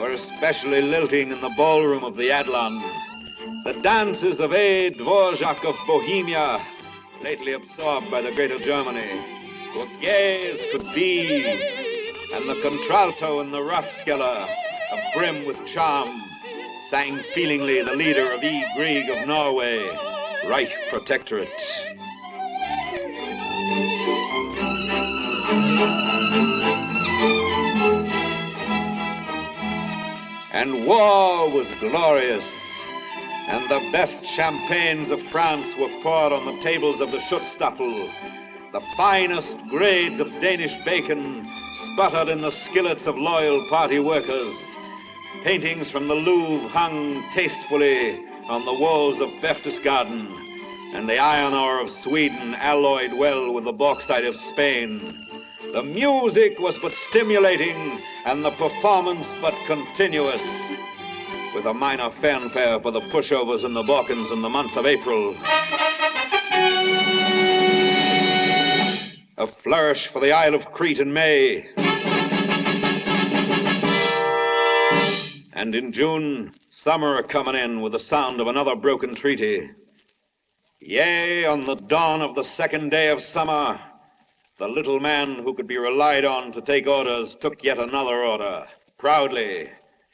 S2: were especially lilting in the ballroom of the Adlon. The dances of A. Dvorak of Bohemia, lately absorbed by the Greater Germany, were gay as could be, and the contralto in the Rathskeller, abrim with charm, sang feelingly the leader of E. Grieg of Norway, Reich Protectorate. And war was glorious, and the best champagnes of France were poured on the tables of the Schutzstaffel. The finest grades of Danish bacon sputtered in the skillets of loyal party workers. Paintings from the Louvre hung tastefully on the walls of Berchtesgaden, and the iron ore of Sweden alloyed well with the bauxite of Spain. The music was but stimulating, and the performance but continuous, with a minor fanfare for the pushovers and the Balkans in the month of April. A flourish for the Isle of Crete in May. And in June, summer coming in with the sound of another broken treaty. Yea, on the dawn of the second day of summer, the little man who could be relied on to take orders took yet another order. Proudly,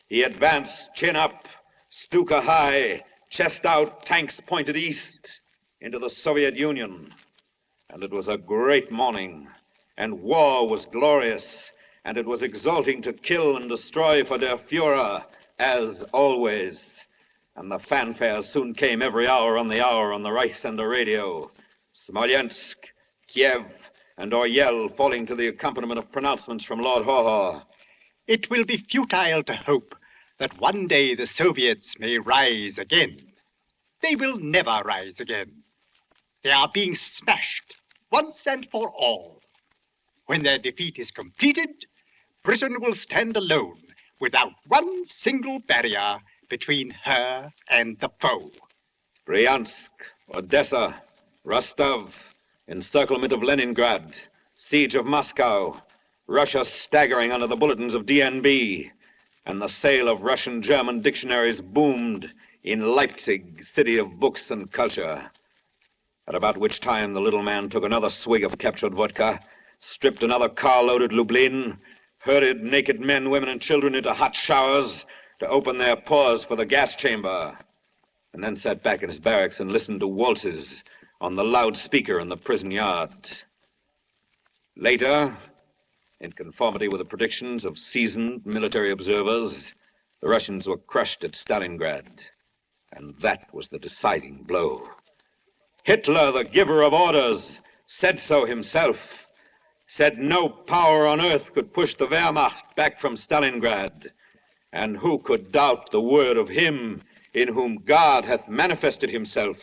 S2: he advanced chin up, Stuka high, chest out, tanks pointed east into the Soviet Union. And it was a great morning, and war was glorious, and it was exalting to kill and destroy for der Führer, as always. And the fanfares soon came every hour on the Reichsender radio. Smolensk, Kiev, and Oryel falling to the accompaniment of pronouncements from Lord Haw-Haw.
S14: It will be futile to hope that one day the Soviets may rise again. They will never rise again. They are being smashed once and for all. When their defeat is completed, Britain will stand alone without one single barrier between her and the foe.
S2: Bryansk, Odessa, Rostov, encirclement of Leningrad, siege of Moscow, Russia staggering under the bulletins of DNB, and the sale of Russian-German dictionaries boomed in Leipzig, city of books and culture. At about which time the little man took another swig of captured vodka, stripped another car-loaded Lublin, herded naked men, women, and children into hot showers to open their pores for the gas chamber, and then sat back in his barracks and listened to waltzes on the loudspeaker in the prison yard. Later, in conformity with the predictions of seasoned military observers, the Russians were crushed at Stalingrad, and that was the deciding blow. Hitler, the giver of orders, said so himself, said no power on earth could push the Wehrmacht back from Stalingrad, and who could doubt the word of him in whom God hath manifested himself?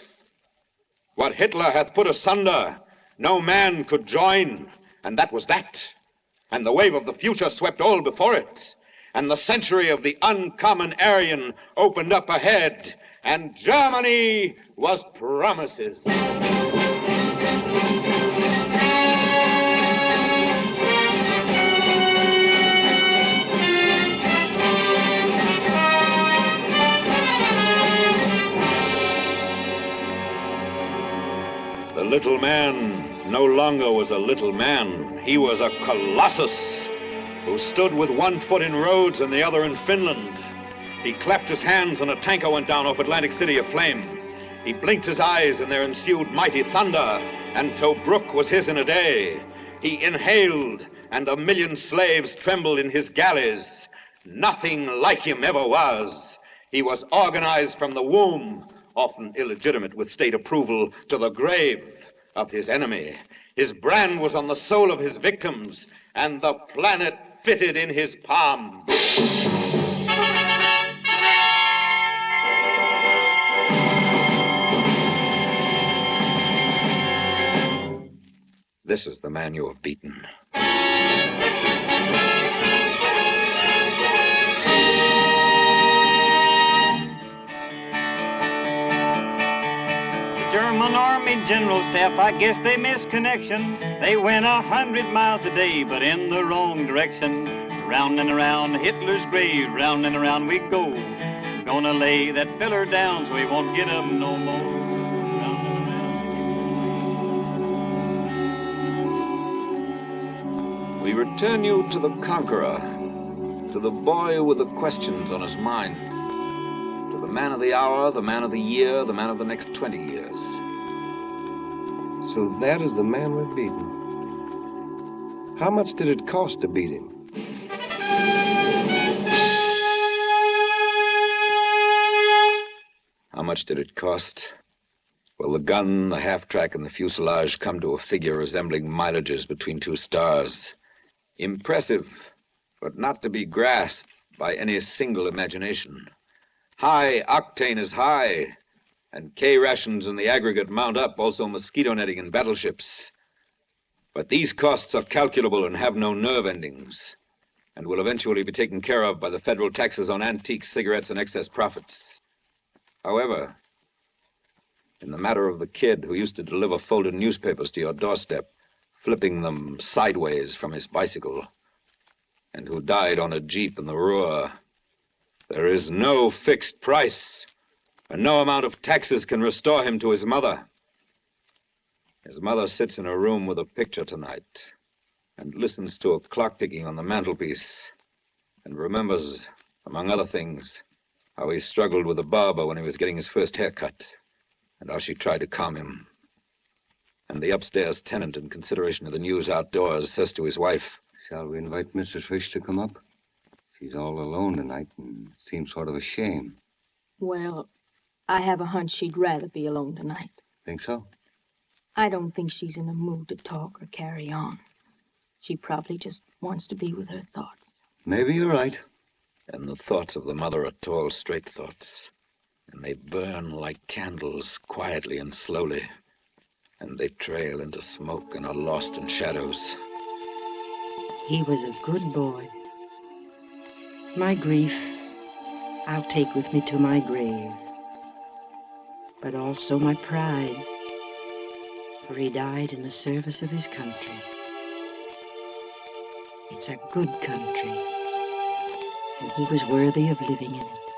S2: What Hitler hath put asunder, no man could join, and that was that. And the wave of the future swept all before it, and the century of the uncommon Aryan opened up ahead, and Germany was promises. The little man no longer was a little man. He was a colossus who stood with one foot in Rhodes and the other in Finland. He clapped his hands and a tanker went down off Atlantic City aflame. He blinked his eyes and there ensued mighty thunder, and Tobruk was his in a day. He inhaled and 1,000,000 slaves trembled in his galleys. Nothing like him ever was. He was organized from the womb, often illegitimate with state approval, to the grave of his enemy. His brand was on the soul of his victims, and the planet fitted in his palm. This is the man you have beaten.
S22: German Army General Staff, I guess they missed connections. They went 100 miles a day, but in the wrong direction. Round and around Hitler's grave, round and around we go. Gonna lay that feller down so he won't get up no more.
S2: We return you to the conqueror, to the boy with the questions on his mind, to the man of the hour, the man of the year, the man of the next 20 years.
S15: So that is the man we've beaten. How much did it cost to beat him?
S2: How much did it cost? Well, the gun, the half-track, and the fuselage come to a figure resembling mileages between two stars. Impressive, but not to be grasped by any single imagination. High octane is high, and K rations in the aggregate mount up, also mosquito netting in battleships. But these costs are calculable and have no nerve endings, and will eventually be taken care of by the federal taxes on antiques, cigarettes, and excess profits. However, in the matter of the kid who used to deliver folded newspapers to your doorstep, flipping them sideways from his bicycle, and who died on a jeep in the Ruhr, there is no fixed price, and no amount of taxes can restore him to his mother. His mother sits in a room with a picture tonight and listens to a clock ticking on the mantelpiece and remembers, among other things, how he struggled with a barber when he was getting his first haircut and how she tried to calm him. And the upstairs tenant, in consideration of the news outdoors, says to his wife,
S5: "Shall we invite Mrs. Fish to come up? She's all alone tonight and seems sort of a shame."
S8: Well, I have a hunch she'd rather be alone tonight.
S5: Think so?
S8: I don't think she's in the mood to talk or carry on. She probably just wants to be with her thoughts.
S5: Maybe you're right.
S2: And the thoughts of the mother are tall, straight thoughts. And they burn like candles, quietly and slowly. And they trail into smoke and are lost in shadows.
S23: He was a good boy. My grief, I'll take with me to my grave. But also my pride, for he died in the service of his country. It's a good country, and he was worthy of living in it.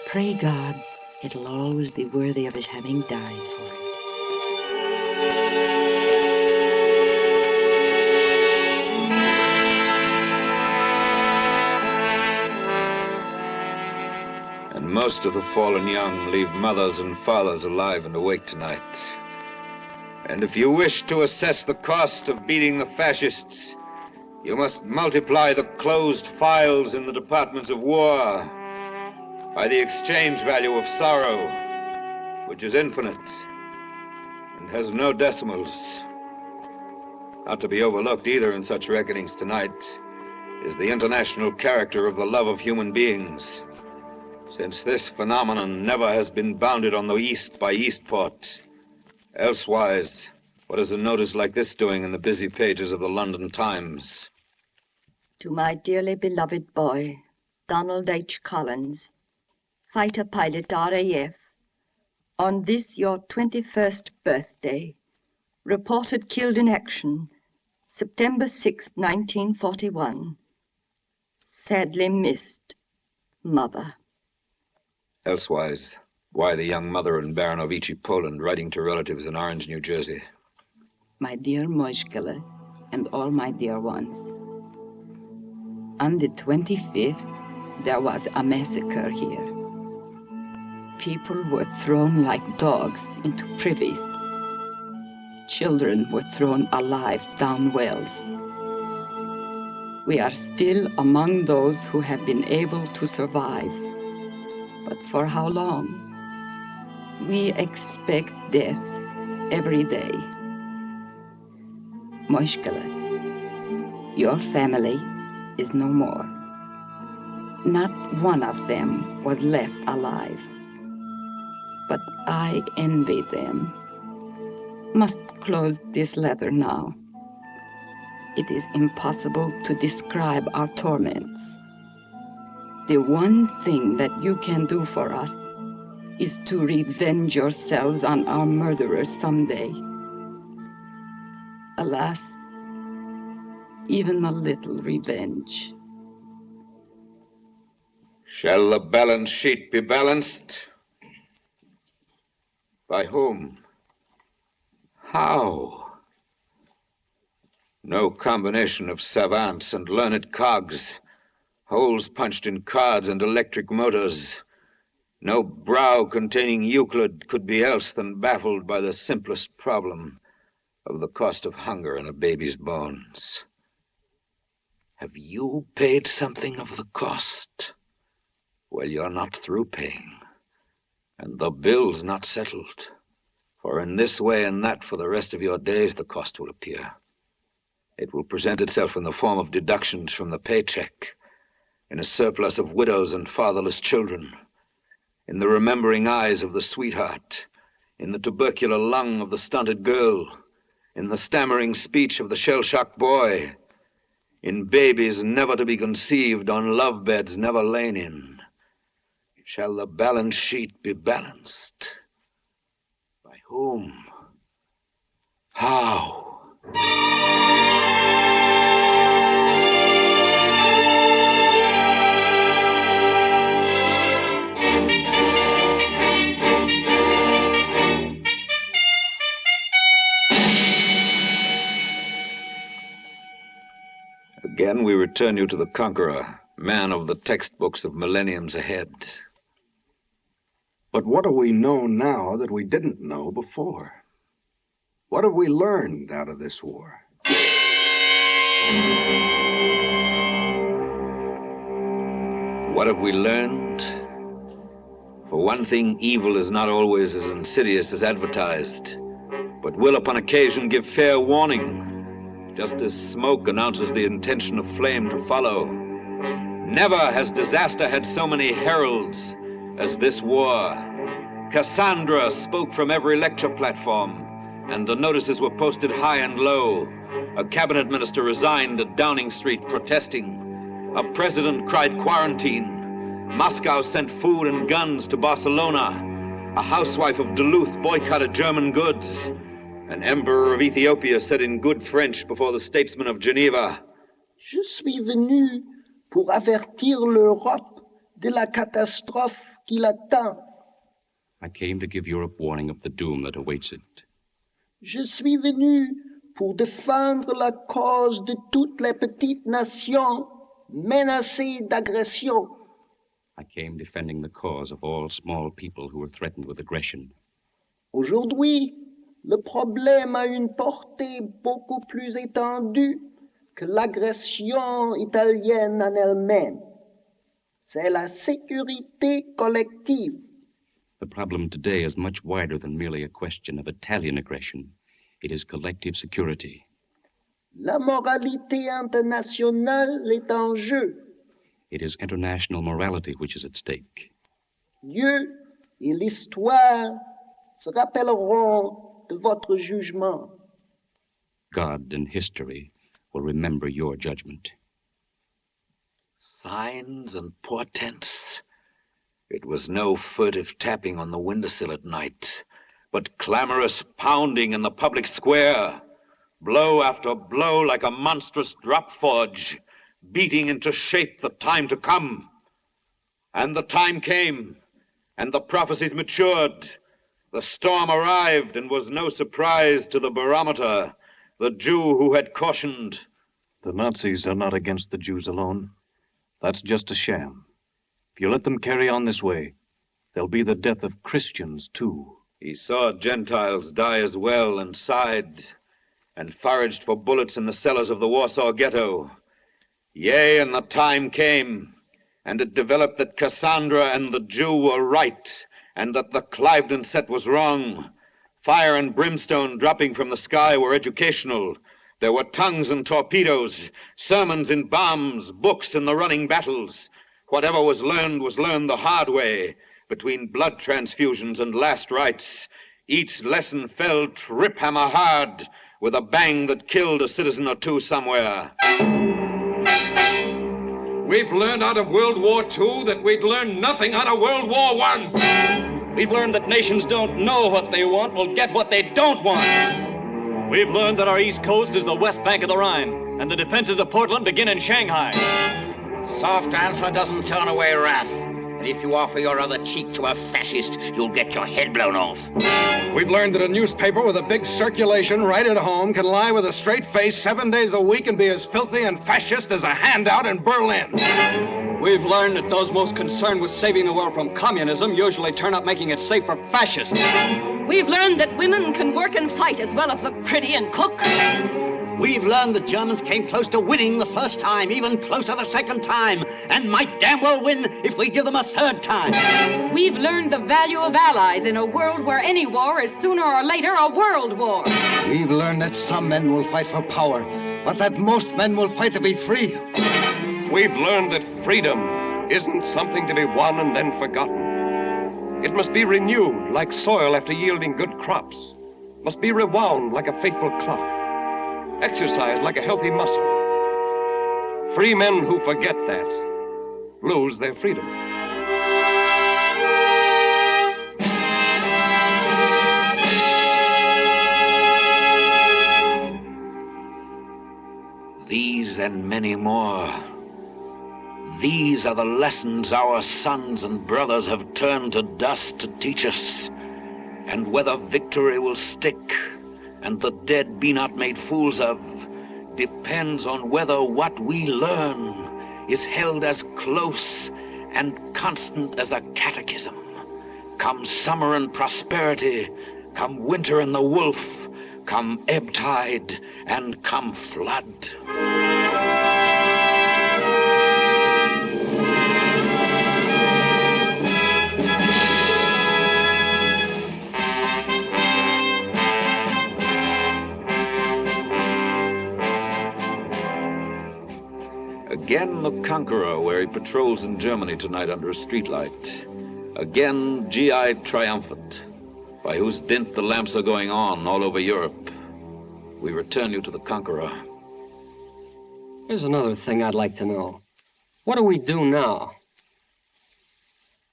S23: Pray God it'll always be worthy of his having died for it.
S2: And most of the fallen young leave mothers and fathers alive and awake tonight. And if you wish to assess the cost of beating the fascists, you must multiply the closed files in the departments of war by the exchange value of sorrow, which is infinite and has no decimals. Not to be overlooked either in such reckonings tonight is the international character of the love of human beings, since this phenomenon never has been bounded on the East by Eastport. Elsewise, what is a notice like this doing in the busy pages of the London Times?
S23: To my dearly beloved boy, Donald H. Collins, fighter pilot RAF, on this your 21st birthday, reported killed in action, September 6, 1941. Sadly missed, Mother.
S2: Elsewise, why the young mother in Baranovici, Poland, writing to relatives in Orange, New Jersey?
S23: My dear Moishkele, and all my dear ones. On the 25th, there was a massacre here. People were thrown like dogs into privies. Children were thrown alive down wells. We are still among those who have been able to survive. But for how long? We expect death every day. Moishkele, your family is no more. Not one of them was left alive. But I envy them. Must close this letter now. It is impossible to describe our torments. The one thing that you can do for us is to revenge yourselves on our murderers someday. Alas, even a little revenge.
S2: Shall the balance sheet be balanced? By whom? How? No combination of savants and learned cogs, holes punched in cards and electric motors. No brow containing Euclid could be else than baffled by the simplest problem of the cost of hunger in a baby's bones. Have you paid something of the cost? Well, you're not through paying, and the bill's not settled. For in this way and that for the rest of your days, the cost will appear. It will present itself in the form of deductions from the paycheck, in a surplus of widows and fatherless children, in the remembering eyes of the sweetheart, in the tubercular lung of the stunted girl, in the stammering speech of the shell-shocked boy, in babies never to be conceived on love beds never lain in. Shall the balance sheet be balanced? By whom? How? Again, we return you to the conqueror, man of the textbooks of millenniums ahead.
S9: But what do we know now that we didn't know before? What have we learned out of this war?
S2: What have we learned? For one thing, evil is not always as insidious as advertised, but will upon occasion give fair warning, just as smoke announces the intention of flame to follow. Never has disaster had so many heralds as this war. Cassandra spoke from every lecture platform, and the notices were posted high and low. A cabinet minister resigned at Downing Street protesting. A president cried quarantine. Moscow sent food and guns to Barcelona. A housewife of Duluth boycotted German goods. An emperor of Ethiopia said in good French before the statesman of Geneva,
S1: Je suis venu pour avertir l'Europe de la catastrophe qui l'attend.
S4: I came to give Europe warning of the doom that awaits it.
S1: Je suis venu pour défendre la cause de toutes les petites nations menacées d'agression.
S4: I came defending the cause of all small people who were threatened with aggression.
S1: Aujourd'hui, le problème a une portée beaucoup plus étendue que l'agression italienne en elle-même. C'est la sécurité collective.
S4: The problem today is much wider than merely a question of Italian aggression. It is collective security.
S1: La moralité internationale est en jeu.
S4: It is international morality which is at stake.
S1: Dieu et l'histoire se rappelleront de votre jugement.
S4: God and history will remember your judgment.
S2: signs and portents. It was no furtive tapping on the windowsill at night, but clamorous pounding in the public square, blow after blow like a monstrous drop forge, beating into shape the time to come. And the time came, and the prophecies matured. The storm arrived and was no surprise to the barometer, the Jew who had cautioned.
S3: The Nazis are not against the Jews alone. That's just a sham. If you let them carry on this way, there'll be the death of Christians, too.
S2: He saw Gentiles die as well and sighed, and foraged for bullets in the cellars of the Warsaw Ghetto. Yea, and the time came, and it developed that Cassandra and the Jew were right, and that the Cliveden set was wrong. Fire and brimstone dropping from the sky were educational. There were tongues and torpedoes, sermons in bombs, books in the running battles. Whatever was learned the hard way, between blood transfusions and last rites. Each lesson fell trip-hammer hard, with a bang that killed a citizen or two somewhere.
S15: We've learned out of World War II that we'd learned nothing out of World War I.
S7: We've learned that nations don't know what they want will get what they don't want.
S22: We've learned that our east coast is the west bank of the Rhine, and the defenses of Portland begin in Shanghai.
S11: Soft answer doesn't turn away wrath. And if you offer your other cheek to a fascist, you'll get your head blown off.
S9: We've learned that a newspaper with a big circulation right at home can lie with a straight face 7 days a week and be as filthy and fascist as a handout in Berlin.
S7: We've learned that those most concerned with saving the world from communism usually turn up making it safe for fascists.
S24: We've learned that women can work and fight as well as look pretty and cook.
S11: We've learned the Germans came close to winning the first time, even closer the second time, and might damn well win if we give them a third time.
S24: We've learned the value of allies in a world where any war is sooner or later a world war.
S16: We've learned that some men will fight for power, but that most men will fight to be free.
S15: We've learned that freedom isn't something to be won and then forgotten. It must be renewed like soil after yielding good crops. must be rewound like a faithful clock, exercised like a healthy muscle. Free men who forget that lose their freedom.
S2: These and many more. These are the lessons our sons and brothers have turned to dust to teach us. And whether victory will stick and the dead be not made fools of depends on whether what we learn is held as close and constant as a catechism. Come summer and prosperity, come winter and the wolf, come ebb tide and come flood. Again the Conqueror, where he patrols in Germany tonight under a streetlight. Again G.I. triumphant, by whose dint the lamps are going on all over Europe. We return you to the Conqueror.
S7: Here's another thing I'd like to know. What do we do now?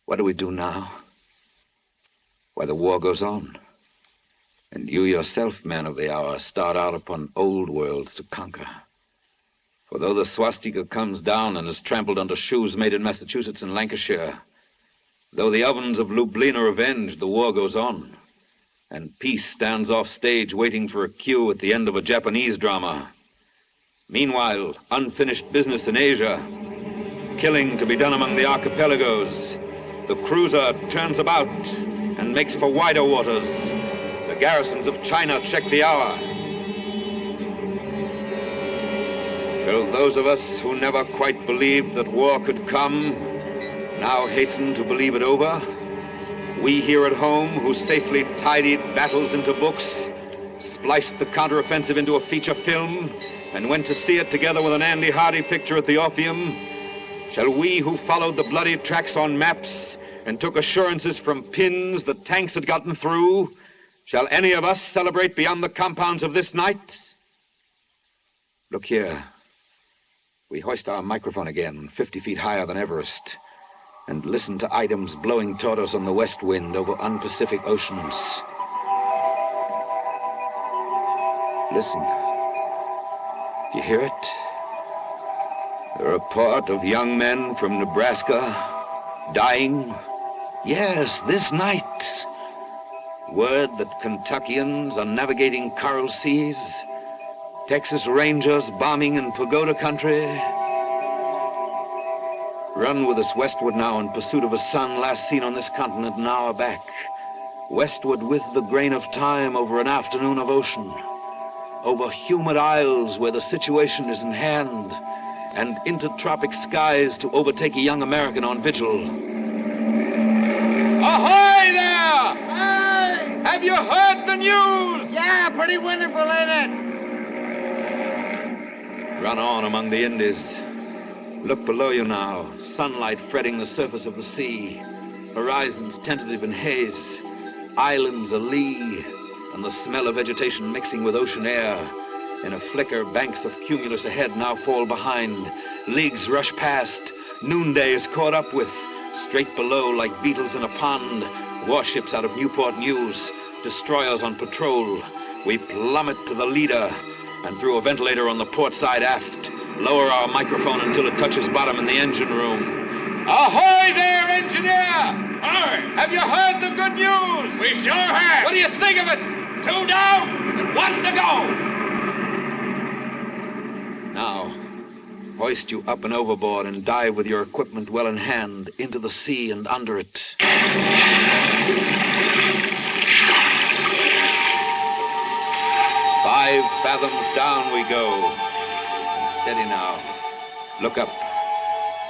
S2: What do we do now? Why, the war goes on. And you yourself, man of the hour, start out upon old worlds to conquer. For though the swastika comes down and is trampled under shoes made in Massachusetts and Lancashire, though the ovens of Lublin are avenged, the war goes on. And peace stands off stage waiting for a cue at the end of a Japanese drama. Meanwhile, unfinished business in Asia, killing to be done among the archipelagos. The cruiser turns about and makes for wider waters. The garrisons of China check the hour. Shall those of us who never quite believed that war could come now hasten to believe it over? We here at home, who safely tidied battles into books, spliced the counteroffensive into a feature film, and went to see it together with an Andy Hardy picture at the Orpheum, shall we who followed the bloody tracks on maps and took assurances from pins that tanks had gotten through, shall any of us celebrate beyond the compounds of this night? Look here. We hoist our microphone again, 50 feet higher than Everest, and listen to items blowing toward us on the west wind over unpacific oceans. Listen. You hear it? The report of young men from Nebraska dying. Yes, this night. Word that Kentuckians are navigating coral seas. Texas Rangers bombing in pagoda country. Run with us westward now in pursuit of a sun last seen on this continent an hour back. Westward with the grain of time over an afternoon of ocean. Over humid isles where the situation is in hand. And into tropic skies to overtake a young American on vigil. Ahoy there!
S13: Hey!
S2: Have you heard the news?
S13: Yeah, pretty wonderful, ain't it?
S2: Run on among the Indies. Look below you now, sunlight fretting the surface of the sea, horizons tentative in haze, islands a-lee, and the smell of vegetation mixing with ocean air. In a flicker, banks of cumulus ahead now fall behind. Leagues rush past. Noonday is caught up with. Straight below, like beetles in a pond, warships out of Newport News, destroyers on patrol. We plummet to the leader, and through a ventilator on the port side aft, lower our microphone until it touches bottom in the engine room. Ahoy there, engineer! Ahoy! Have you heard the good news?
S15: We sure have!
S2: What do you think of it?
S15: 2 down and 1 to go!
S2: Now, hoist you up and overboard and dive with your equipment well in hand into the sea and under it. 5 fathoms down we go. Steady now. Look up.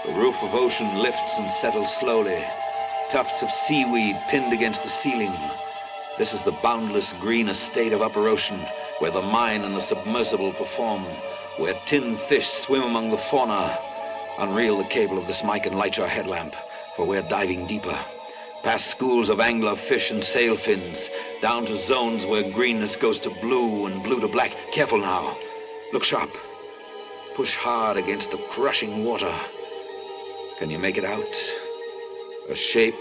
S2: The roof of ocean lifts and settles slowly. Tufts of seaweed pinned against the ceiling. This is the boundless green estate of upper ocean, where the mine and the submersible perform, where tin fish swim among the fauna. Unreel the cable of this mic and light your headlamp, for we're diving deeper. past schools of angler fish and sail fins, down to zones where greenness goes to blue and blue to black. Careful now. Look sharp. Push hard against the crushing water. Can you make it out? A shape,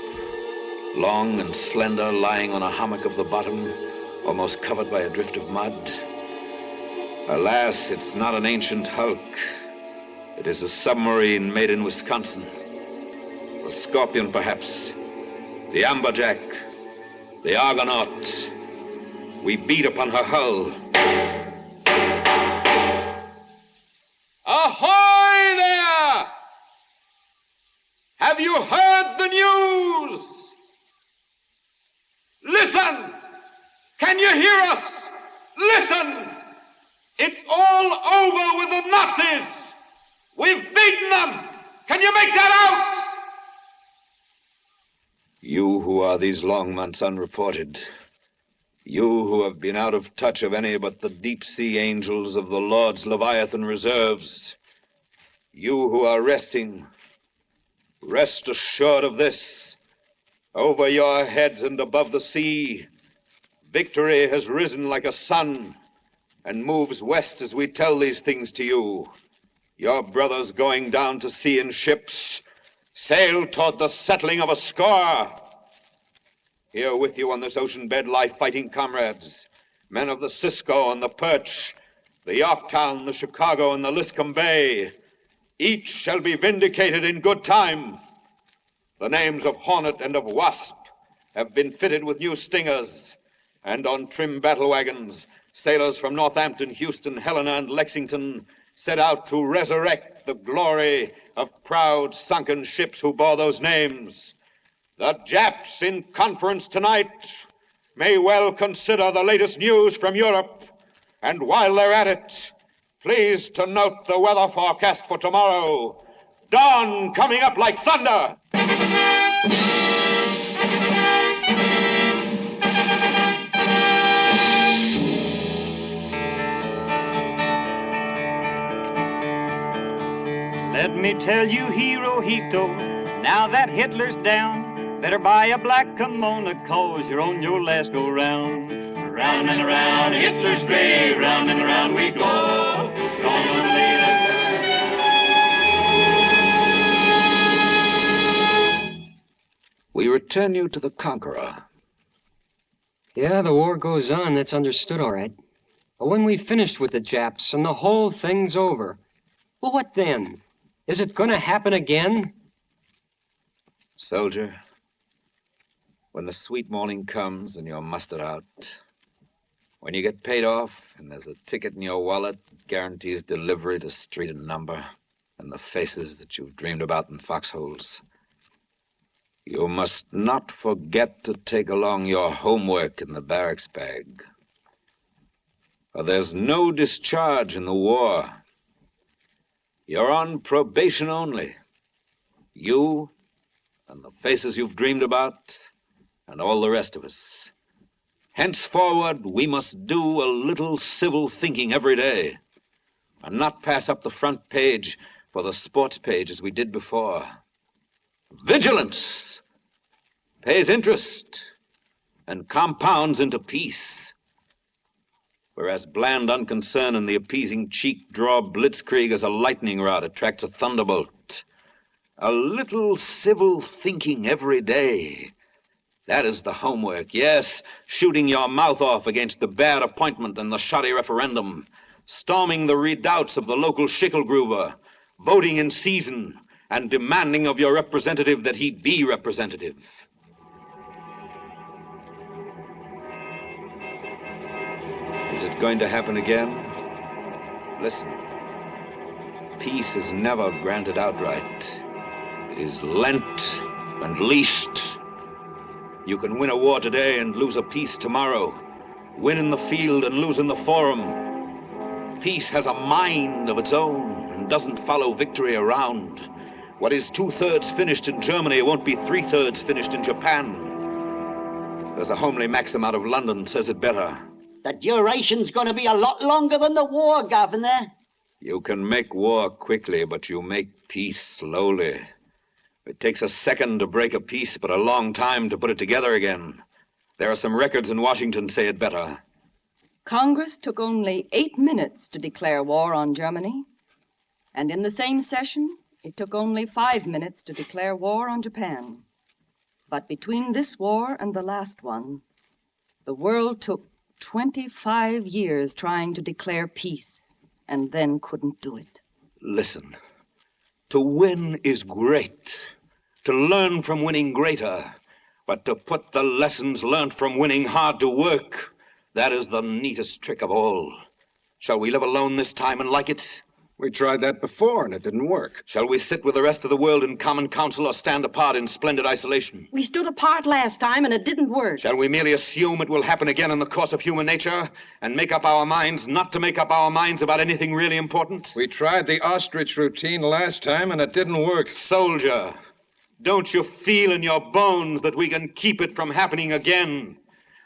S2: long and slender, lying on a hummock of the bottom, almost covered by a drift of mud. Alas, it's not an ancient hulk. It is a submarine made in Wisconsin. The Scorpion, perhaps. The Amberjack. The Argonaut. We beat upon her hull. Ahoy there! Have you heard the news? Listen! Can you hear us? Listen! It's all over with the Nazis! We've beaten them! Can you make that out? You who are these long months unreported, you who have been out of touch of any but the deep-sea angels of the Lord's Leviathan reserves, you who are resting, rest assured of this. Over your heads and above the sea, victory has risen like a sun and moves west as we tell these things to you. Your brothers going down to sea in ships sail toward the settling of a score. Here with you on this ocean bed lie fighting comrades, men of the Cisco and the Perch, the Yorktown, the Chicago, and the Liscombe Bay. Each shall be vindicated in good time. The names of Hornet and of Wasp have been fitted with new stingers, and on trim battle wagons, sailors from Northampton, Houston, Helena, and Lexington set out to resurrect the glory of proud sunken ships who bore those names. The Japs in conference tonight may well consider the latest news from Europe, and while they're at it, please to note the weather forecast for tomorrow. Dawn coming up like thunder.
S22: Let me tell you, Hirohito, now that Hitler's down, better buy a black kimono, cause you're on your last go-round. Round and around Hitler's grave, round and around we go. Gonna lay
S2: We return you to the Conqueror.
S7: Yeah, the war goes on, that's understood all right. But when we've finished with the Japs and the whole thing's over, well, what then? Is it gonna happen again?
S2: Soldier, when the sweet morning comes and you're mustered out, when you get paid off and there's a ticket in your wallet that guarantees delivery to street and number and the faces that you've dreamed about in foxholes, you must not forget to take along your homework in the barracks bag. For there's no discharge in the war. You're on probation only. You and the faces you've dreamed about and all the rest of us. Henceforward, we must do a little civil thinking every day and not pass up the front page for the sports page as we did before. Vigilance pays interest and compounds into peace, whereas bland unconcern and the appeasing cheek draw blitzkrieg as a lightning rod attracts a thunderbolt. A little civil thinking every day. That is the homework. Yes, shooting your mouth off against the bad appointment and the shoddy referendum, storming the redoubts of the local schickelgruber, voting in season, and demanding of your representative that he be representative. Is it going to happen again? Listen. Peace is never granted outright. It is lent and leased. You can win a war today and lose a peace tomorrow. Win in the field and lose in the forum. Peace has a mind of its own and doesn't follow victory around. What is 2/3 finished in Germany won't be 3/3 finished in Japan. There's a homely maxim out of London says it better.
S11: The duration's gonna be a lot longer than the war, Governor.
S2: You can make war quickly, but you make peace slowly. It takes a second to break a piece, but a long time to put it together again. There are some records in Washington say it better.
S17: Congress took only 8 minutes to declare war on Germany. And in the same session, it took only 5 minutes to declare war on Japan. But between this war and the last one, the world took 25 years trying to declare peace, and then couldn't do it.
S2: Listen, to win is great. To learn from winning greater. But to put the lessons learned from winning hard to work, that is the neatest trick of all. Shall we live alone this time and like it?
S9: We tried that before, and it didn't work.
S2: Shall we sit with the rest of the world in common council or stand apart in splendid isolation?
S24: We stood apart last time, and it didn't work.
S2: Shall we merely assume it will happen again in the course of human nature and make up our minds not to make up our minds about anything really important?
S9: We tried the ostrich routine last time, and it didn't work.
S2: Soldier, don't you feel in your bones that we can keep it from happening again?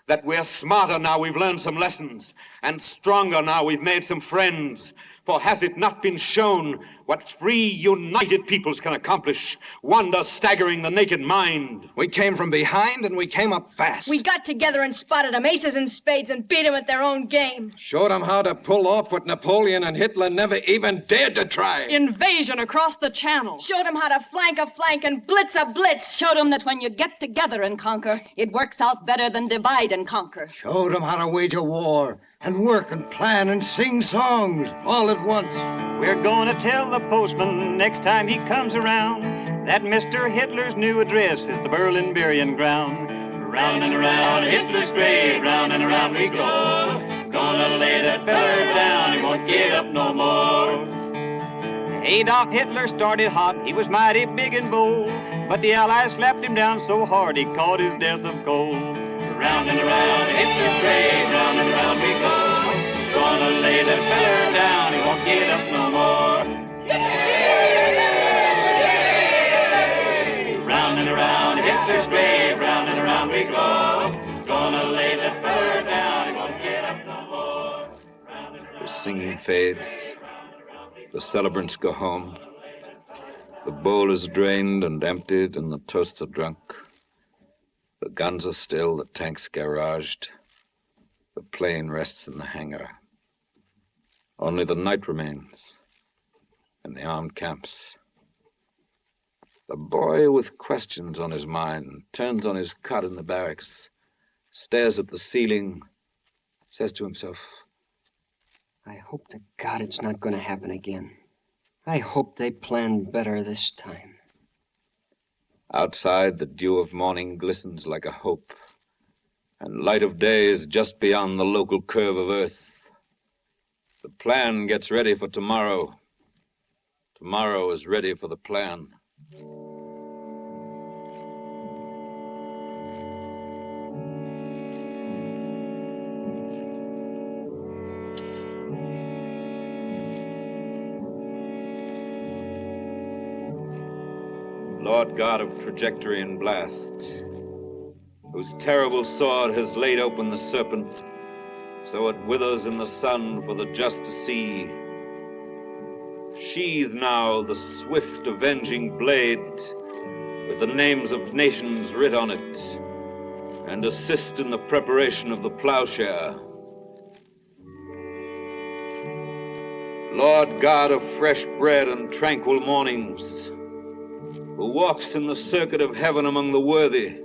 S2: That we're smarter now we've learned some lessons, and stronger now we've made some friends. For has it not been shown what free, united peoples can accomplish? Wonder staggering the naked mind.
S9: We came from behind and we came up fast.
S8: We got together and spotted them, aces and spades, and beat them at their own game.
S9: Showed them how to pull off what Napoleon and Hitler never even dared to try.
S24: Invasion across the channel.
S8: Showed them how to flank a flank and blitz a blitz.
S17: Showed them that when you get together and conquer, it works out better than divide and conquer.
S16: Showed them how to wage a war and work and plan and sing songs all at once.
S22: We're gonna tell the postman next time he comes around that Mr. Hitler's new address is the Berlin burying ground. Round and around Hitler's grave, round and around we go. Gonna lay that feller down, he won't get up no more. Adolf Hitler started hot, he was mighty big and bold, but the Allies slapped him down so hard he caught his death of cold. Round and around Hitler's grave, round and around we go. Gonna lay that feller down, he won't get up no more. Round and around Hitler's grave, round and around we go. Gonna lay that feller down, he won't get up no more.
S2: The singing fades. The celebrants go home. The bowl is drained and emptied, and the toasts are drunk. The guns are still, the tanks garaged. The plane rests in the hangar. Only the night remains, and the armed camps. The boy with questions on his mind turns on his cot in the barracks, stares at the ceiling, says to himself,
S7: I hope to God it's not going to happen again. I hope they planned better this time.
S2: Outside, the dew of morning glistens like a hope, and light of day is just beyond the local curve of earth. The plan gets ready for tomorrow. Tomorrow is ready for the plan. Lord God of trajectory and blast, whose terrible sword has laid open the serpent, so it withers in the sun for the just to see. Sheathe now the swift avenging blade with the names of nations writ on it, and assist in the preparation of the plowshare. Lord God of fresh bread and tranquil mornings, who walks in the circuit of heaven among the worthy,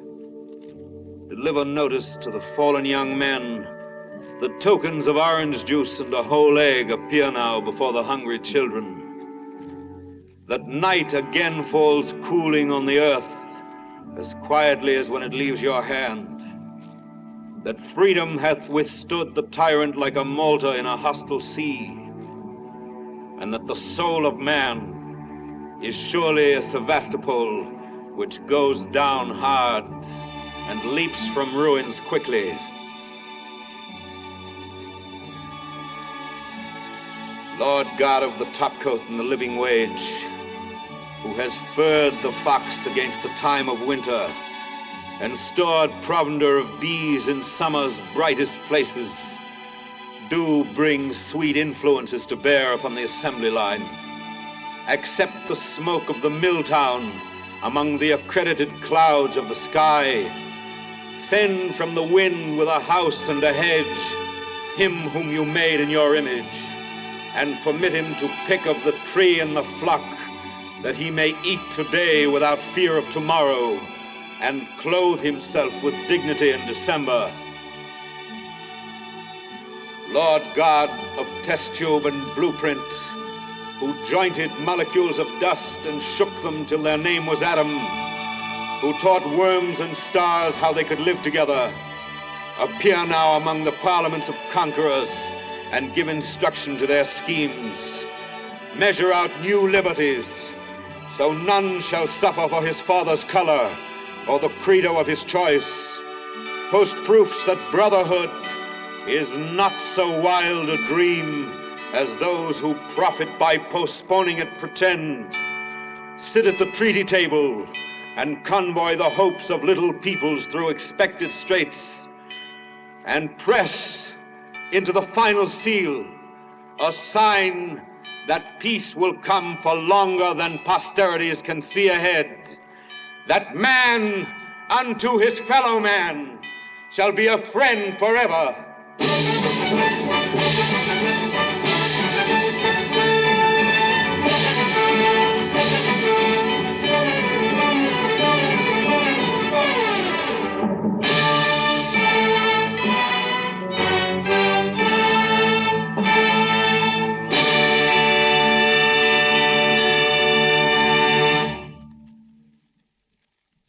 S2: deliver notice to the fallen young men. The tokens of orange juice and a whole egg appear now before the hungry children. That night again falls cooling on the earth, as quietly as when it leaves your hand. That freedom hath withstood the tyrant like a Malta in a hostile sea. And that the soul of man is surely a Sevastopol which goes down hard and leaps from ruins quickly. Lord God of the topcoat and the living wage, who has furred the fox against the time of winter and stored provender of bees in summer's brightest places, do bring sweet influences to bear upon the assembly line. Accept the smoke of the mill town, among the accredited clouds of the sky. Fend from the wind with a house and a hedge him whom you made in your image, and permit him to pick of the tree and the flock, that he may eat today without fear of tomorrow, and clothe himself with dignity in December. Lord God of test tube and blueprint, who jointed molecules of dust and shook them till their name was Adam, who taught worms and stars how they could live together, appear now among the parliaments of conquerors and give instruction to their schemes. Measure out new liberties, so none shall suffer for his father's color or the credo of his choice. Post proofs that brotherhood is not so wild a dream as those who profit by postponing it pretend. Sit at the treaty table and convoy the hopes of little peoples through expected straits, and press into the final seal a sign that peace will come for longer than posterities can see ahead, that man unto his fellow man shall be a friend forever.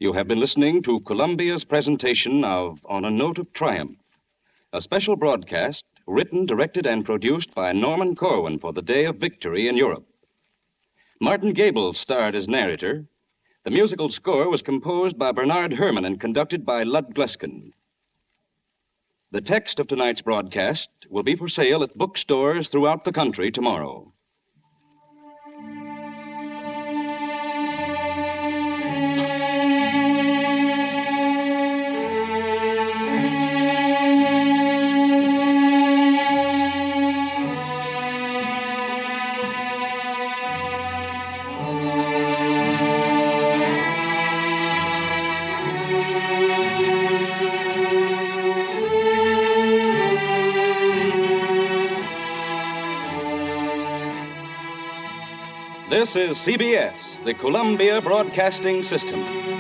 S4: You have been listening to Columbia's presentation of On a Note of Triumph, a special broadcast written, directed, and produced by Norman Corwin for the Day of Victory in Europe. Martin Gable starred as narrator. The musical score was composed by Bernard Herrmann and conducted by Lud Gluskin. The text of tonight's broadcast will be for sale at bookstores throughout the country tomorrow. This is CBS, the Columbia Broadcasting System.